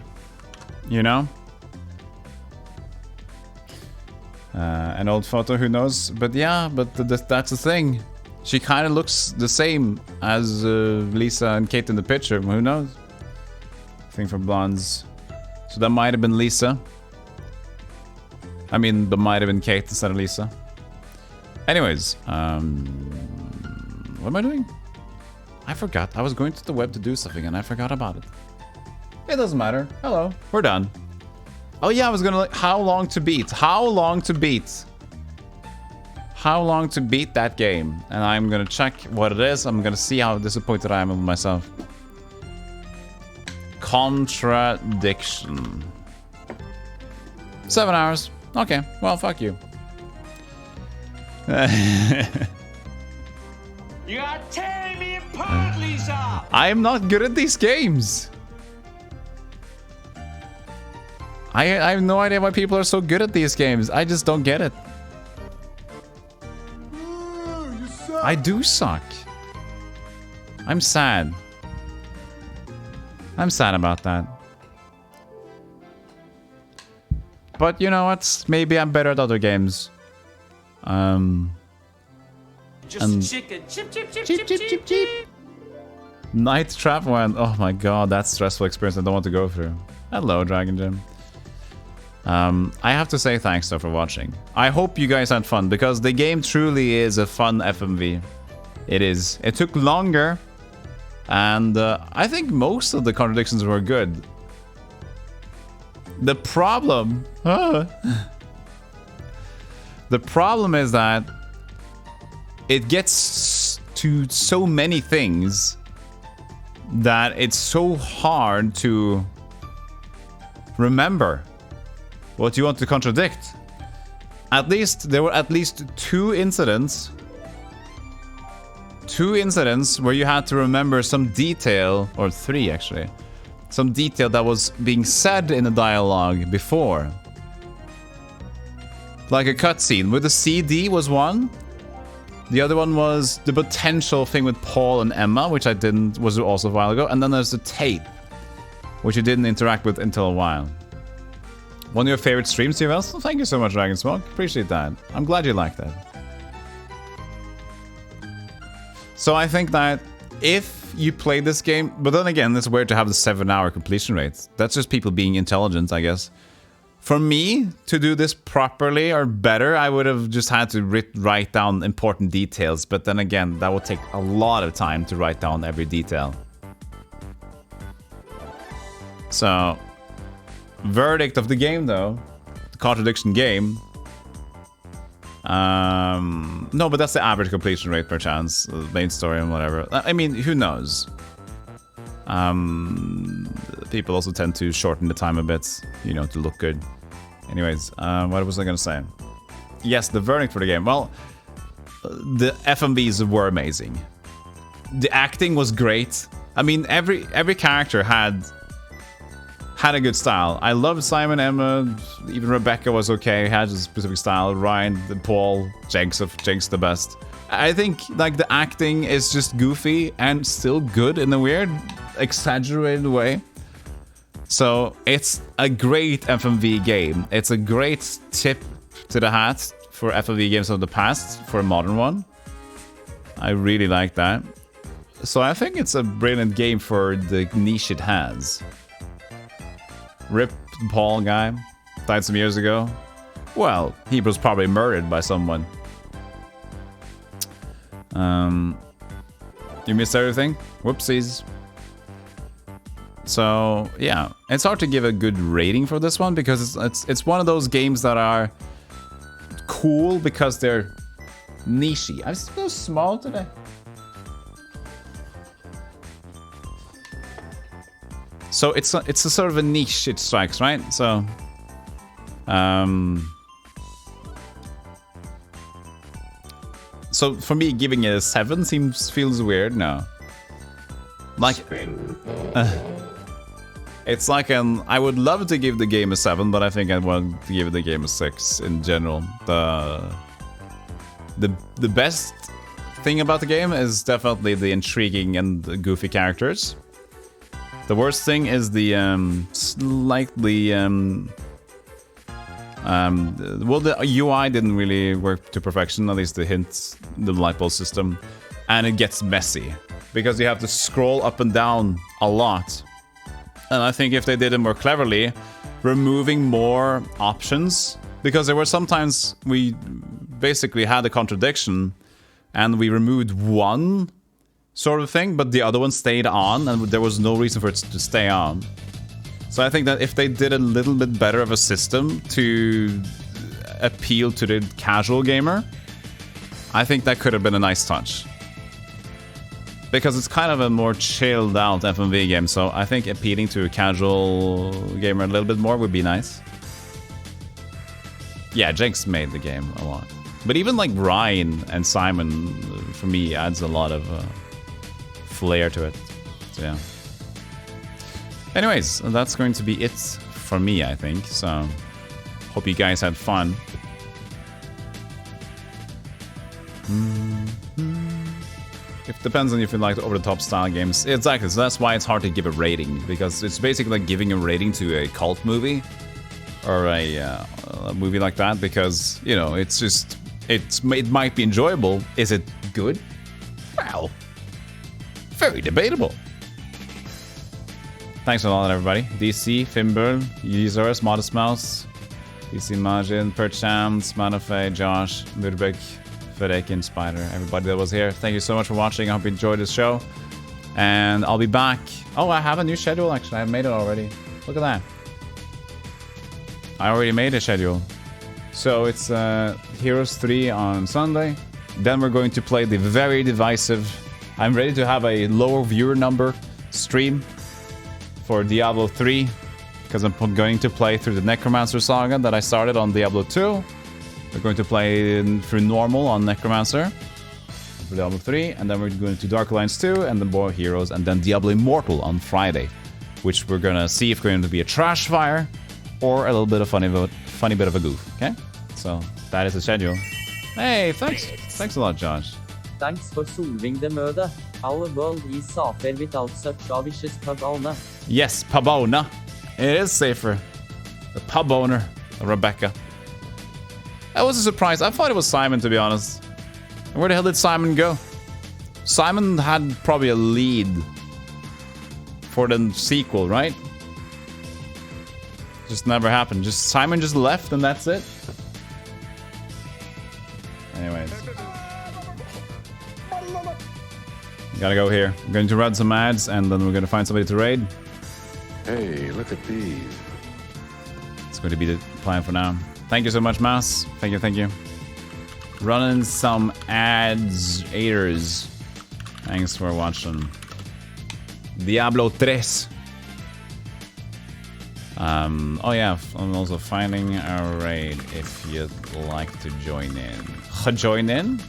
you know? An old photo, who knows? But yeah, but that's the thing. She kind of looks the same as Lisa and Kate in the picture. Who knows? Thing for blondes. So that might have been Lisa. I mean, that might have been Kate instead of Lisa. Anyways, what am I doing? I forgot. I was going to the web to do something and I forgot about it. It doesn't matter. Hello. We're done. Oh yeah, I was gonna, like, how long to beat? How long to beat? How long to beat that game? And I'm gonna check what it is. I'm gonna see how disappointed I am with myself. Contradiction. 7 hours. Okay, well, fuck you. You are tearing me apart, Lisa! I am not good at these games. I have no idea why people are so good at these games. I just don't get it. You suck. I do suck. I'm sad. I'm sad about that. But you know what? Maybe I'm better at other games. Just chicken. Chip, chip, chip, chip, chip, chip, chip. Night Trap went. Oh my god, that's a stressful experience I don't want to go through. Hello, Dragon Jim. I have to say thanks though for watching. I hope you guys had fun, because the game truly is a fun FMV. It is. It took longer, and I think most of the contradictions were good. The problem... the problem is that it gets to so many things that it's so hard to remember what you want to contradict. At least, there were at least two incidents where you had to remember some detail, or three actually, some detail that was being said in the dialogue before. Like a cutscene, where the CD was one. The other one was the potential thing with Paul and Emma, which was also a while ago. And then there's the tape, which you didn't interact with until a while. One of your favorite streams, TVS? Well, thank you so much, Dragon Smoke. Appreciate that. I'm glad you like that. So I think that if you play this game... But then again, it's weird to have the 7-hour completion rate. That's just people being intelligent, I guess. For me to do this properly or better, I would have just had to write down important details. But then again, that would take a lot of time to write down every detail. So, verdict of the game though, the Contradiction game. No, but that's the average completion rate per chance, the main story and whatever. I mean, who knows? People also tend to shorten the time a bit, you know, to look good. Anyways, what was I gonna say? Yes, the verdict for the game. Well, the FMVs were amazing. The acting was great. I mean, every character had a good style. I loved Simon, Emma, even Rebecca was okay, had a specific style. Ryan, Paul, Jenks the best. I think like the acting is just goofy and still good in a weird, exaggerated way. So it's a great FMV game. It's a great tip to the hat for FMV games of the past, for a modern one. I really like that. So I think it's a brilliant game for the niche it has. Rip Paul guy, died some years ago. Well, he was probably murdered by someone. You missed everything? Whoopsies. So yeah, it's hard to give a good rating for this one because it's one of those games that are cool because they're nichey. I'm so small today. So it's a sort of a niche it strikes, right? So so for me, giving it a 7 feels weird. No, like it's like I would love to give the game a 7, but I think I want to give the game a 6 in general. The best thing about the game is definitely the intriguing and the goofy characters. The worst thing is the slightly well, the UI didn't really work to perfection, at least the hints, the light bulb system, and it gets messy because you have to scroll up and down a lot. And I think if they did it more cleverly, removing more options, because there were sometimes we basically had a contradiction and we removed one sort of thing, but the other one stayed on and there was no reason for it to stay on. So I think that if they did a little bit better of a system to appeal to the casual gamer, I think that could have been a nice touch. Because it's kind of a more chilled out FMV game, so I think appealing to a casual gamer a little bit more would be nice. Yeah, Jenks made the game a lot. But even like Ryan and Simon, for me, adds a lot of flair to it. So yeah. Anyways, that's going to be it for me, I think. So, hope you guys had fun. It depends on if you like the over-the-top style games. Exactly, so that's why it's hard to give a rating, because it's basically like giving a rating to a cult movie or a movie like that, because, you know, it's just, it might be enjoyable. Is it good? Well, very debatable. Thanks a lot, everybody. DC, Fimbul, Usaurus, Modest Mouse, DC Majin, Perchams, Manafei, Josh, Lurbek, Fedekin, Spider, everybody that was here. Thank you so much for watching. I hope you enjoyed this show. And I'll be back. Oh, I have a new schedule, actually. I made it already. Look at that. I already made a schedule. So it's Heroes 3 on Sunday. Then we're going to play the very divisive... I'm ready to have a lower viewer number stream for Diablo 3, because I'm going to play through the Necromancer saga that I started on Diablo 2. We're going to play through normal on Necromancer for Diablo 3, and then we're going to Dark Alliance 2, and then more Heroes, and then Diablo Immortal on Friday, which we're gonna see if it's going to be a trash fire or a little bit of funny bit of a goof. Okay, so that is the schedule. Hey, thanks a lot, Josh. Thanks for solvingdemødet. Our world is safer without such vicious pub owner. Yes, pub owner. It is safer. The pub owner, Rebecca. That was a surprise. I thought it was Simon, to be honest. Where the hell did Simon go? Simon had probably a lead for the sequel, right? Just never happened. Just Simon just left and that's it. Anyways. Gotta go here. I'm going to run some ads and then we're gonna find somebody to raid. Hey, look at these. It's going to be the plan for now. Thank you so much, Mouse. Thank you, thank you. Running some ads, aiders. Thanks for watching. Diablo 3. Oh yeah, I'm also finding a raid if you'd like to join in. Join in?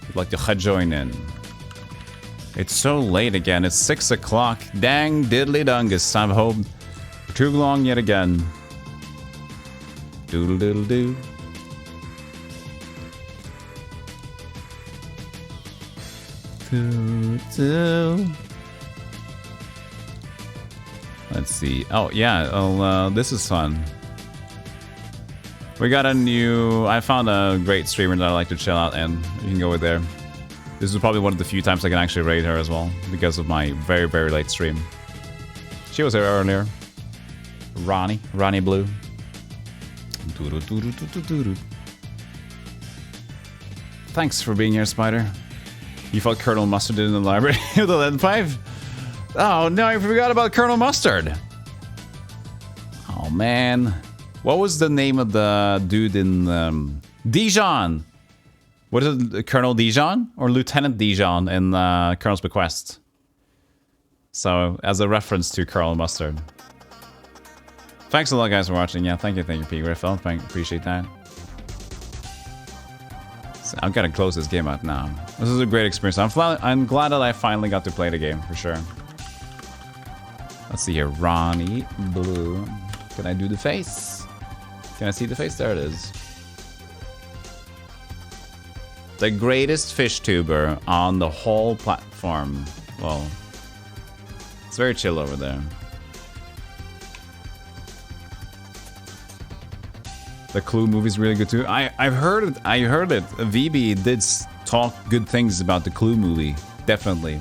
You'd like to join in. It's so late again. It's 6 o'clock. Dang diddly dungus. I've hoped for too long yet again. Doodle doodle doo. Let's see. Oh yeah. Oh, this is fun. We got a new. I found a great streamer that I like to chill out, and you can go with there. This is probably one of the few times I can actually raid her as well, because of my very, very late stream. She was here earlier. Ronnie Blue. Thanks for being here, Spider. You fought Colonel Mustard in the library with the lead pipe? Oh no, I forgot about Colonel Mustard. Oh man. What was the name of the dude in Dijon? What is it, Colonel Dijon or Lieutenant Dijon in Colonel's Bequest? So, as a reference to Colonel Mustard. Thanks a lot, guys, for watching. Yeah, thank you, P. Griffel. Appreciate that. So I'm gonna close this game out now. This is a great experience. I'm glad that I finally got to play the game, for sure. Let's see here. Ronnie Blue. Can I do the face? Can I see the face? There it is. The greatest fish tuber on the whole platform. Well, it's very chill over there. The Clue movie's really good too. I heard it. VB did talk good things about the Clue movie. Definitely.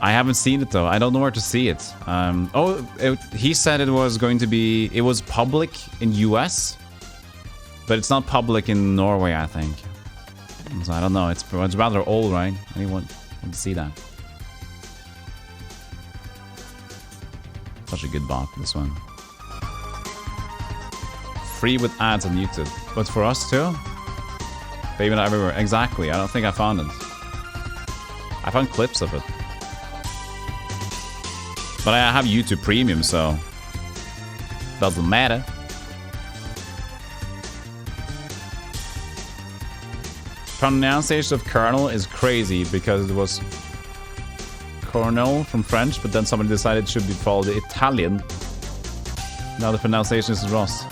I haven't seen it though. I don't know where to see it. He said it was going to be. It was public in US. But it's not public in Norway, I think. So I don't know. It's rather old, right? Anyone want to see that? Such a good bot, this one. Free with ads on YouTube. But for us too? Baby Not Everywhere. Exactly. I don't think I found it. I found clips of it. But I have YouTube Premium, so... doesn't matter. Pronunciation of Colonel is crazy because it was Colonel from French, but then somebody decided it should be called Italian. Now the pronunciation is Ross.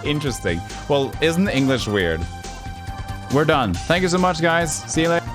Interesting. Well, isn't English weird? We're done. Thank you so much, guys. See you later.